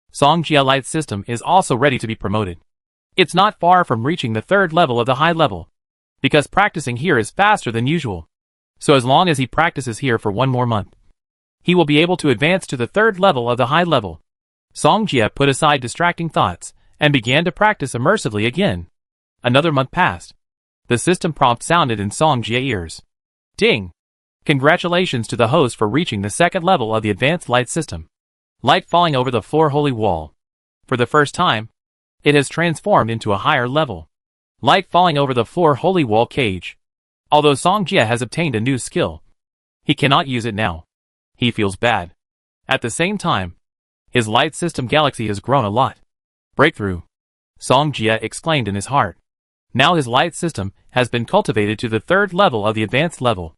Song Jia light system is also ready to be promoted. It's not far from reaching the 3rd level of the high level, because practicing here is faster than usual. So as long as he practices here for 1 more month, he will be able to advance to the 3rd level of the high level. Song Jia put aside distracting thoughts and began to practice immersively again. Another month passed. The system prompt sounded in Song Jia ears. Ding! Congratulations to the host for reaching the 2nd level of the advanced light system. Light falling over the floor holy wall. For the first time, it has transformed into a higher level. Light falling over the floor holy wall cage. Although Song Jia has obtained a new skill, he cannot use it now. He feels bad. At the same time, his light system galaxy has grown a lot. Breakthrough. Song Jia exclaimed in his heart. Now his light system has been cultivated to the 3rd level of the advanced level.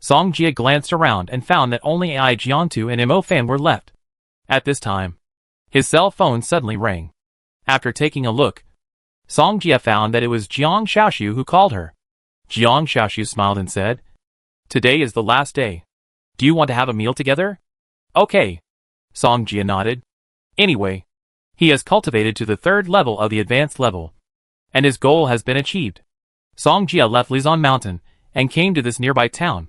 Song Jia glanced around and found that only AI Jiantu and Mo Fan were left. At this time, his cell phone suddenly rang. After taking a look, Song Jia found that it was Jiang Xiaoxiu who called her. Jiang Xiaoxiu smiled and said, "Today is the last day. Do you want to have a meal together?" "Okay." Song Jia nodded. Anyway, he has cultivated to the 3rd level of the advanced level, and his goal has been achieved. Song Jia left Lizan Mountain and came to this nearby town.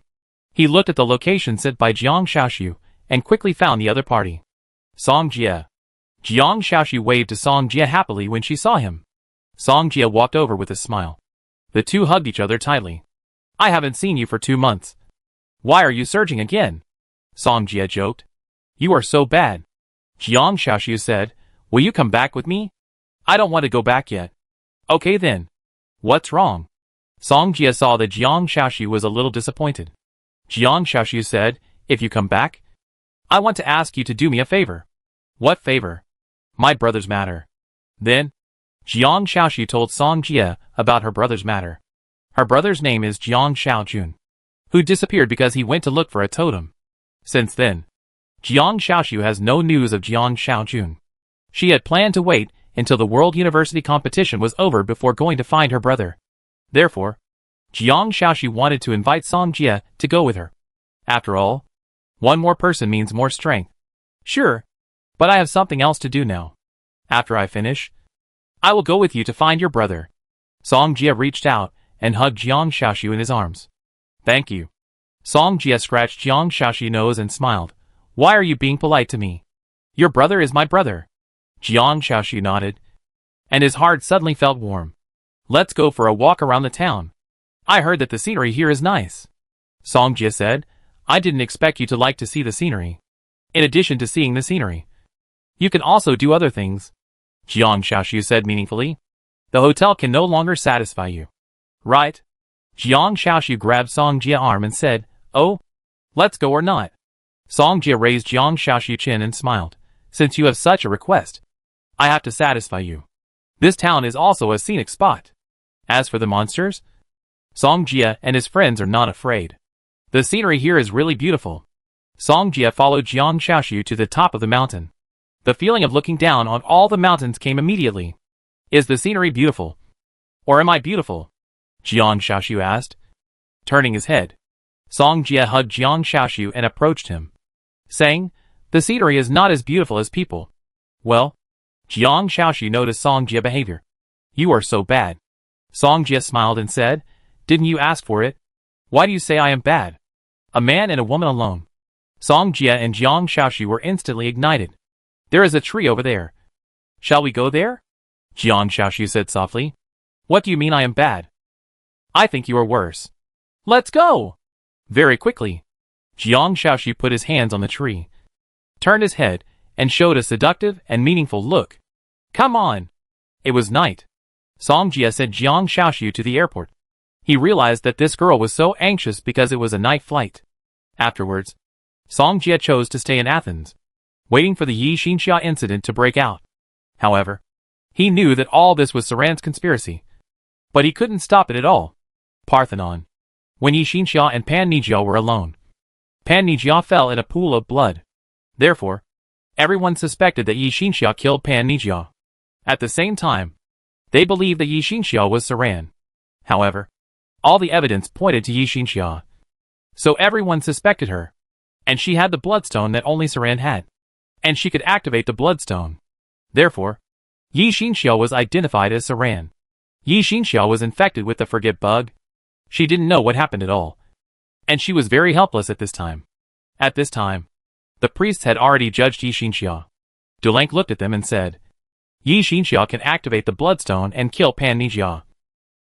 He looked at the location set by Jiang Xiaoxiu and quickly found the other party. Song Jia. Jiang Xiaoxiu waved to Song Jia happily when she saw him. Song Jia walked over with a smile. The two hugged each other tightly. "I haven't seen you for 2 months. Why are you surging again?" Song Jia joked. "You are so bad." Jiang Xiaoxiu said, "Will you come back with me?" "I don't want to go back yet." "Okay then. What's wrong?" Song Jia saw that Jiang Xiaoxiu was a little disappointed. Jiang Xiaoxiu said, "If you come back, I want to ask you to do me a favor." "What favor?" "My brother's matter." Then, Jiang Xiaoxiu told Song Jia about her brother's matter. Her brother's name is Jiang Xiaojun, who disappeared because he went to look for a totem. Since then, Jiang Xiaoxiu has no news of Jiang Xiaojun. She had planned to wait until the World University competition was over before going to find her brother. Therefore, Jiang Xiaoxiu wanted to invite Song Jia to go with her. After all, 1 more person means more strength. "Sure, but I have something else to do now. After I finish, I will go with you to find your brother." Song Jia reached out and hugged Jiang Xiaoxiu in his arms. "Thank you." Song Jia scratched Jiang Xiaoxiu's nose and smiled. "Why are you being polite to me? Your brother is my brother." Jiang Xiaoxiu nodded, and his heart suddenly felt warm. "Let's go for a walk around the town. I heard that the scenery here is nice." Song Jia said, "I didn't expect you to like to see the scenery. In addition to seeing the scenery, you can also do other things." Jiang Xiaoxiu said meaningfully. "The hotel can no longer satisfy you. Right?" Jiang Xiaoxiu grabbed Song Jia's arm and said, "Oh, let's go or not." Song Jia raised Jiang Xiaoxiu's chin and smiled. "Since you have such a request, I have to satisfy you. This town is also a scenic spot. As for the monsters, Song Jia and his friends are not afraid. The scenery here is really beautiful." Song Jia followed Jiang Xiaoxiu to the top of the mountain. The feeling of looking down on all the mountains came immediately. "Is the scenery beautiful? Or am I beautiful?" Jiang Xiaoxiu asked, turning his head. Song Jia hugged Jiang Xiaoxiu and approached him, saying, "The scenery is not as beautiful as people." "Well," Jiang Xiaoxiu noticed Song Jia's behavior. "You are so bad." Song Jia smiled and said, "Didn't you ask for it? Why do you say I am bad? A man and a woman alone." Song Jia and Jiang Xiaoxiu were instantly ignited. "There is a tree over there. Shall we go there?" Jiang Xiaoxiu said softly. "What do you mean I am bad? I think you are worse. Let's go!" Very quickly, Jiang Xiaoxiu put his hands on the tree, turned his head, and showed a seductive and meaningful look. Come on! It was night. Song Jia sent Jiang Xiaoxiu to the airport. He realized that this girl was so anxious because it was a night flight. Afterwards, Song Jia chose to stay in Athens, waiting for the Yi Xinxia incident to break out. However, he knew that all this was Saran's conspiracy, but he couldn't stop it at all. Parthenon. When Yi Xinxia and Pan Nijia were alone, Pan Nijia fell in a pool of blood. Therefore, everyone suspected that Yi Xinxia killed Pan Nijia. At the same time, they believed that Yi Xinxia was Saran. However, all the evidence pointed to Yi Xinxia, so everyone suspected her, and she had the bloodstone that only Saran had, and she could activate the bloodstone. Therefore, Yi Xinxia was identified as Saran. Yi Xinxia was infected with the forget bug. She didn't know what happened at all, and she was very helpless at this time. At this time, the priests had already judged Yi Xinxia. Dulank looked at them and said, Yi Xinxia can activate the bloodstone and kill Pan Nijia.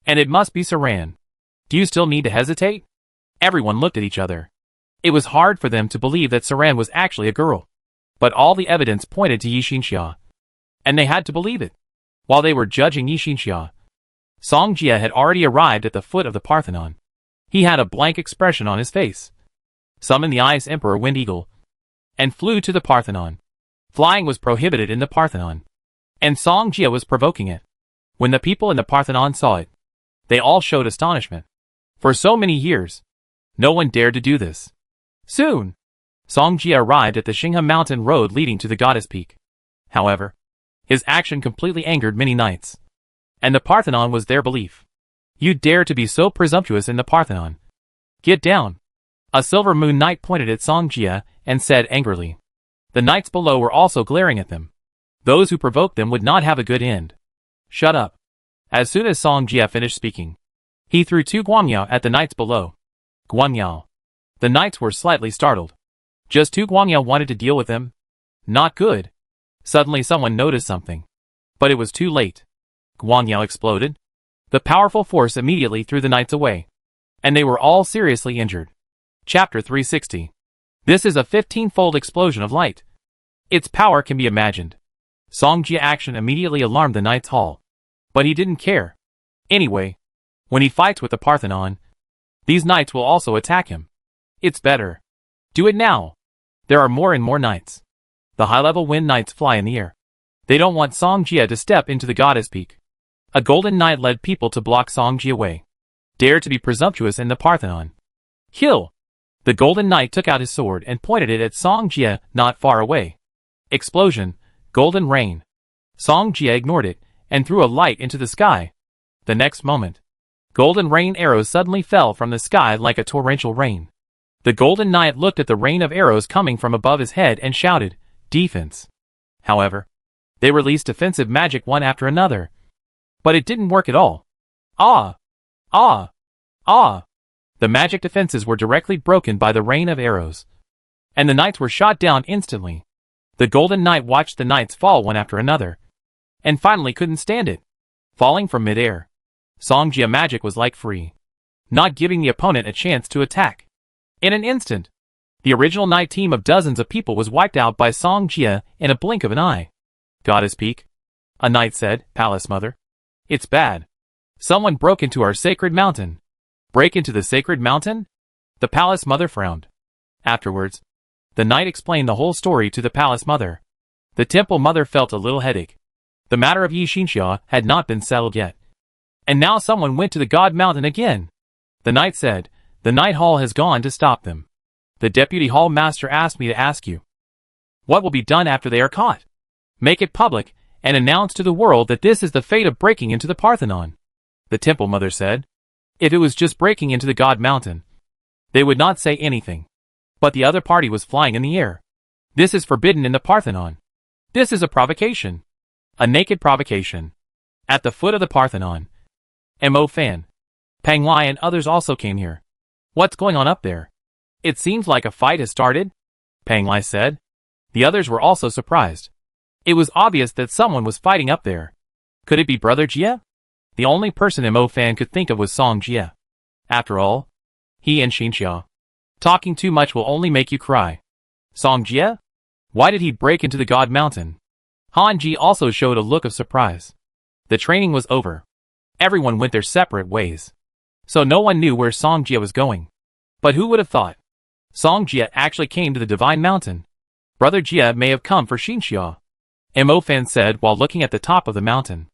And it must be Saran. Do you still need to hesitate? Everyone looked at each other. It was hard for them to believe that Saran was actually a girl. But all the evidence pointed to Yi Xinxia, and they had to believe it. While they were judging Yi Xinxia, Song Jia had already arrived at the foot of the Parthenon. He had a blank expression on his face, summoned the Ice Emperor Wind Eagle, and flew to the Parthenon. Flying was prohibited in the Parthenon, and Song Jia was provoking it. When the people in the Parthenon saw it, they all showed astonishment. For so many years, no one dared to do this. Soon, Song Jia arrived at the Xinghe mountain road leading to the Goddess Peak. However, his action completely angered many knights, and the Parthenon was their belief. You dare to be so presumptuous in the Parthenon. Get down. A silver moon knight pointed at Song Jia and said angrily. The knights below were also glaring at them. Those who provoked them would not have a good end. Shut up. As soon as Song Jia finished speaking, he threw 2 guangyao at the knights below. Guangyao. The knights were slightly startled. Just 2 guangyao wanted to deal with them? Not good. Suddenly someone noticed something. But it was too late. Guangyao exploded. The powerful force immediately threw the knights away, and they were all seriously injured. Chapter 360. This is a 15-fold explosion of light. Its power can be imagined. Song Jia action immediately alarmed the Knights Hall. But he didn't care. Anyway, when he fights with the Parthenon, these knights will also attack him. It's better. Do it now. There are more and more knights. The high-level wind knights fly in the air. They don't want Song Jia to step into the Goddess Peak. A golden knight led people to block Song Jia way. Dare to be presumptuous in the Parthenon. Kill! The golden knight took out his sword and pointed it at Song Jia not far away. Explosion. Golden rain. Song Jia ignored it and threw a light into the sky. The next moment, golden rain arrows suddenly fell from the sky like a torrential rain. The golden knight looked at the rain of arrows coming from above his head and shouted, "Defense!" However, they released defensive magic one after another. But it didn't work at all. Ah! Ah! Ah! The magic defenses were directly broken by the rain of arrows, and the knights were shot down instantly. The golden knight watched the knights fall one after another, and finally couldn't stand it. Falling from mid-air, Song Jia magic was like free, not giving the opponent a chance to attack. In an instant, the original knight team of dozens of people was wiped out by Song Jia in a blink of an eye. Goddess Peak, a knight said, Palace Mother. It's bad. Someone broke into our sacred mountain. Break into the sacred mountain? The Palace Mother frowned. Afterwards, the knight explained the whole story to the Palace Mother. The Temple Mother felt a little headache. The matter of Yi Xinxia had not been settled yet. And now someone went to the God Mountain again. The knight said, the Night Hall has gone to stop them. The Deputy Hall Master asked me to ask you, what will be done after they are caught? Make it public, and announce to the world that this is the fate of breaking into the Parthenon. The Temple Mother said, if it was just breaking into the God Mountain, they would not say anything. But the other party was flying in the air. This is forbidden in the Parthenon. This is a provocation. A naked provocation. At the foot of the Parthenon, Mo Fan, Pang Lai and others also came here. What's going on up there? It seems like a fight has started, Pang Lai said. The others were also surprised. It was obvious that someone was fighting up there. Could it be Brother Jia? The only person Mo Fan could think of was Song Jia. After all, he and Xinxia. Talking too much will only make you cry. Song Jia? Why did he break into the God Mountain? Hanji also showed a look of surprise. The training was over. Everyone went their separate ways. So no one knew where Songjia was going. But who would have thought? Songjia actually came to the Divine Mountain. Brother Jia may have come for Xinxia, Mo Fan said while looking at the top of the mountain.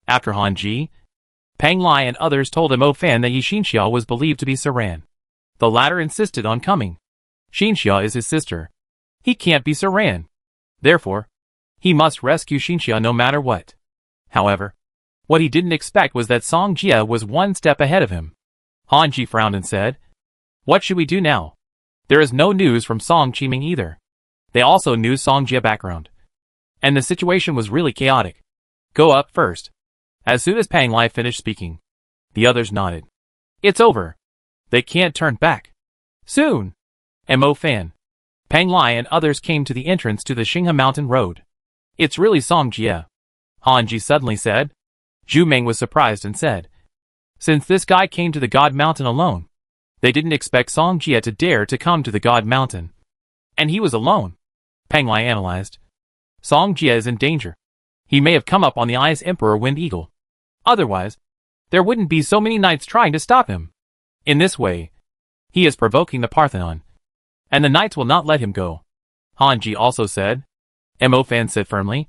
After Hanji, Pang Lai and others told Mo Fan that Yi Xinxia was believed to be Saran. The latter insisted on coming. Xinxia is his sister. He can't be Saran. Therefore, he must rescue Xinxia no matter what. However, what he didn't expect was that Songjia was one step ahead of him. Hanji frowned and said, "What should we do now?" There is no news from Song Qiming either. They also knew Songjia background. And the situation was really chaotic. Go up first. As soon as Pang Lai finished speaking, the others nodded. It's over. They can't turn back. Soon. Mo Fan, Pang Lai and others came to the entrance to the Xinghe Mountain Road. It's really Songjia, Hanji suddenly said. Zhu Meng was surprised and said, since this guy came to the God Mountain alone, they didn't expect Songjia to dare to come to the God Mountain. And he was alone. Pang Lai analyzed. Songjia is in danger. He may have come up on the Ice Emperor Wind Eagle. Otherwise, there wouldn't be so many knights trying to stop him. In this way, he is provoking the Parthenon. And the knights will not let him go. Hanji also said. Mo Fan said firmly.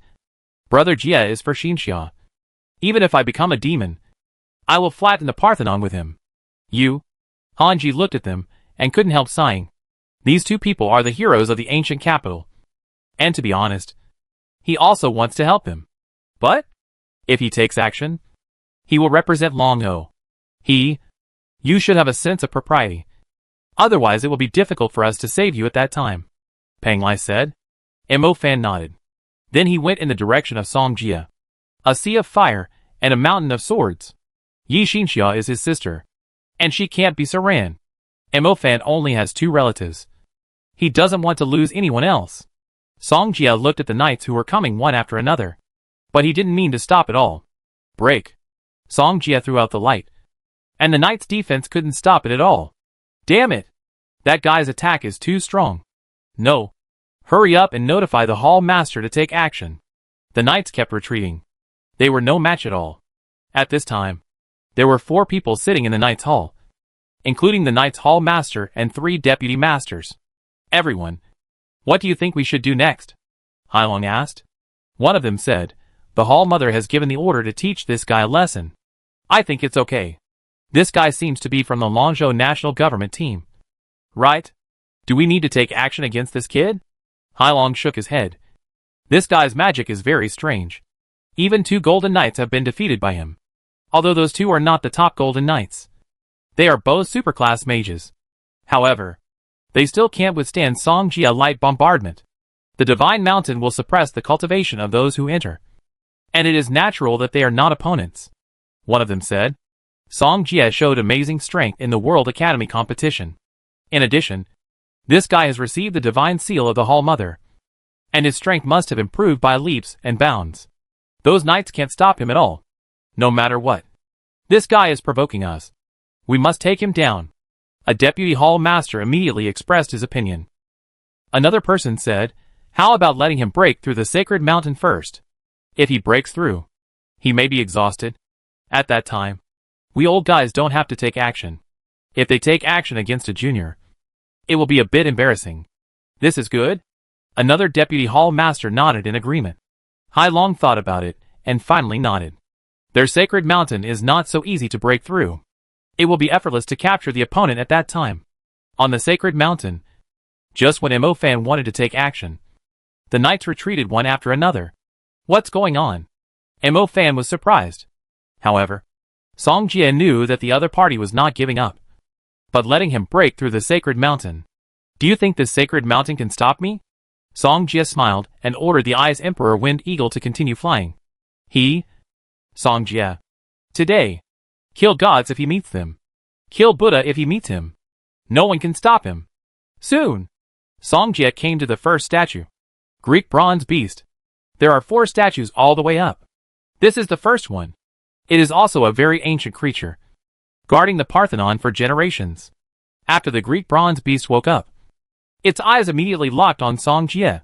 Brother Jia is for Xinxia. Even if I become a demon, I will flatten the Parthenon with him. You? Hanji looked at them, and couldn't help sighing. These two people are the heroes of the ancient capital. And to be honest, he also wants to help him. But, if he takes action, he will represent Long Ho. You should have a sense of propriety. Otherwise it will be difficult for us to save you at that time. Pang Lai said. Mo Fan nodded. Then he went in the direction of Songjia. A sea of fire, and a mountain of swords. Yi Xinxia is his sister. And she can't be Saran. Mo Fan only has 2 relatives. He doesn't want to lose anyone else. Songjia looked at the knights who were coming one after another. But he didn't mean to stop at all. Break. Songjia threw out the light. And the knights' defense couldn't stop it at all. Damn it! That guy's attack is too strong. No. Hurry up and notify the Hall Master to take action. The knights kept retreating. They were no match at all. At this time, there were 4 people sitting in the Knights' Hall, including the Knights' Hall Master and 3 Deputy Masters. Everyone, what do you think we should do next? Hailong asked. One of them said, the Hall Mother has given the order to teach this guy a lesson. I think it's okay. This guy seems to be from the Longzhou National Government team. Right? Do we need to take action against this kid? Hailong shook his head. This guy's magic is very strange. Even 2 Golden Knights have been defeated by him. Although those 2 are not the top Golden Knights. They are both superclass mages. However, they still can't withstand Songjia light bombardment. The Divine Mountain will suppress the cultivation of those who enter. And it is natural that they are not opponents. One of them said. Songjia showed amazing strength in the World Academy competition. In addition, this guy has received the Divine Seal of the Hall Mother. And his strength must have improved by leaps and bounds. Those knights can't stop him at all. No matter what. This guy is provoking us. We must take him down. A Deputy Hall Master immediately expressed his opinion. Another person said, how about letting him break through the sacred mountain first? If he breaks through, he may be exhausted. At that time, we old guys don't have to take action. If they take action against a junior, it will be a bit embarrassing. This is good? Another Deputy Hall Master nodded in agreement. Hailong thought about it, and finally nodded. Their sacred mountain is not so easy to break through. It will be effortless to capture the opponent at that time. On the sacred mountain, just when Mo Fan wanted to take action, the knights retreated one after another. What's going on? Mo Fan was surprised. However, Songjia knew that the other party was not giving up, but letting him break through the sacred mountain. Do you think this sacred mountain can stop me? Songjia smiled and ordered the Ice Emperor Wind Eagle to continue flying. Songjia. Today. Kill gods if he meets them. Kill Buddha if he meets him. No one can stop him. Soon. Songjia came to the first statue. Greek bronze beast. There are 4 statues all the way up. This is the first one. It is also a very ancient creature, guarding the Parthenon for generations. After the Greek bronze beast woke up, its eyes immediately locked on Songjia.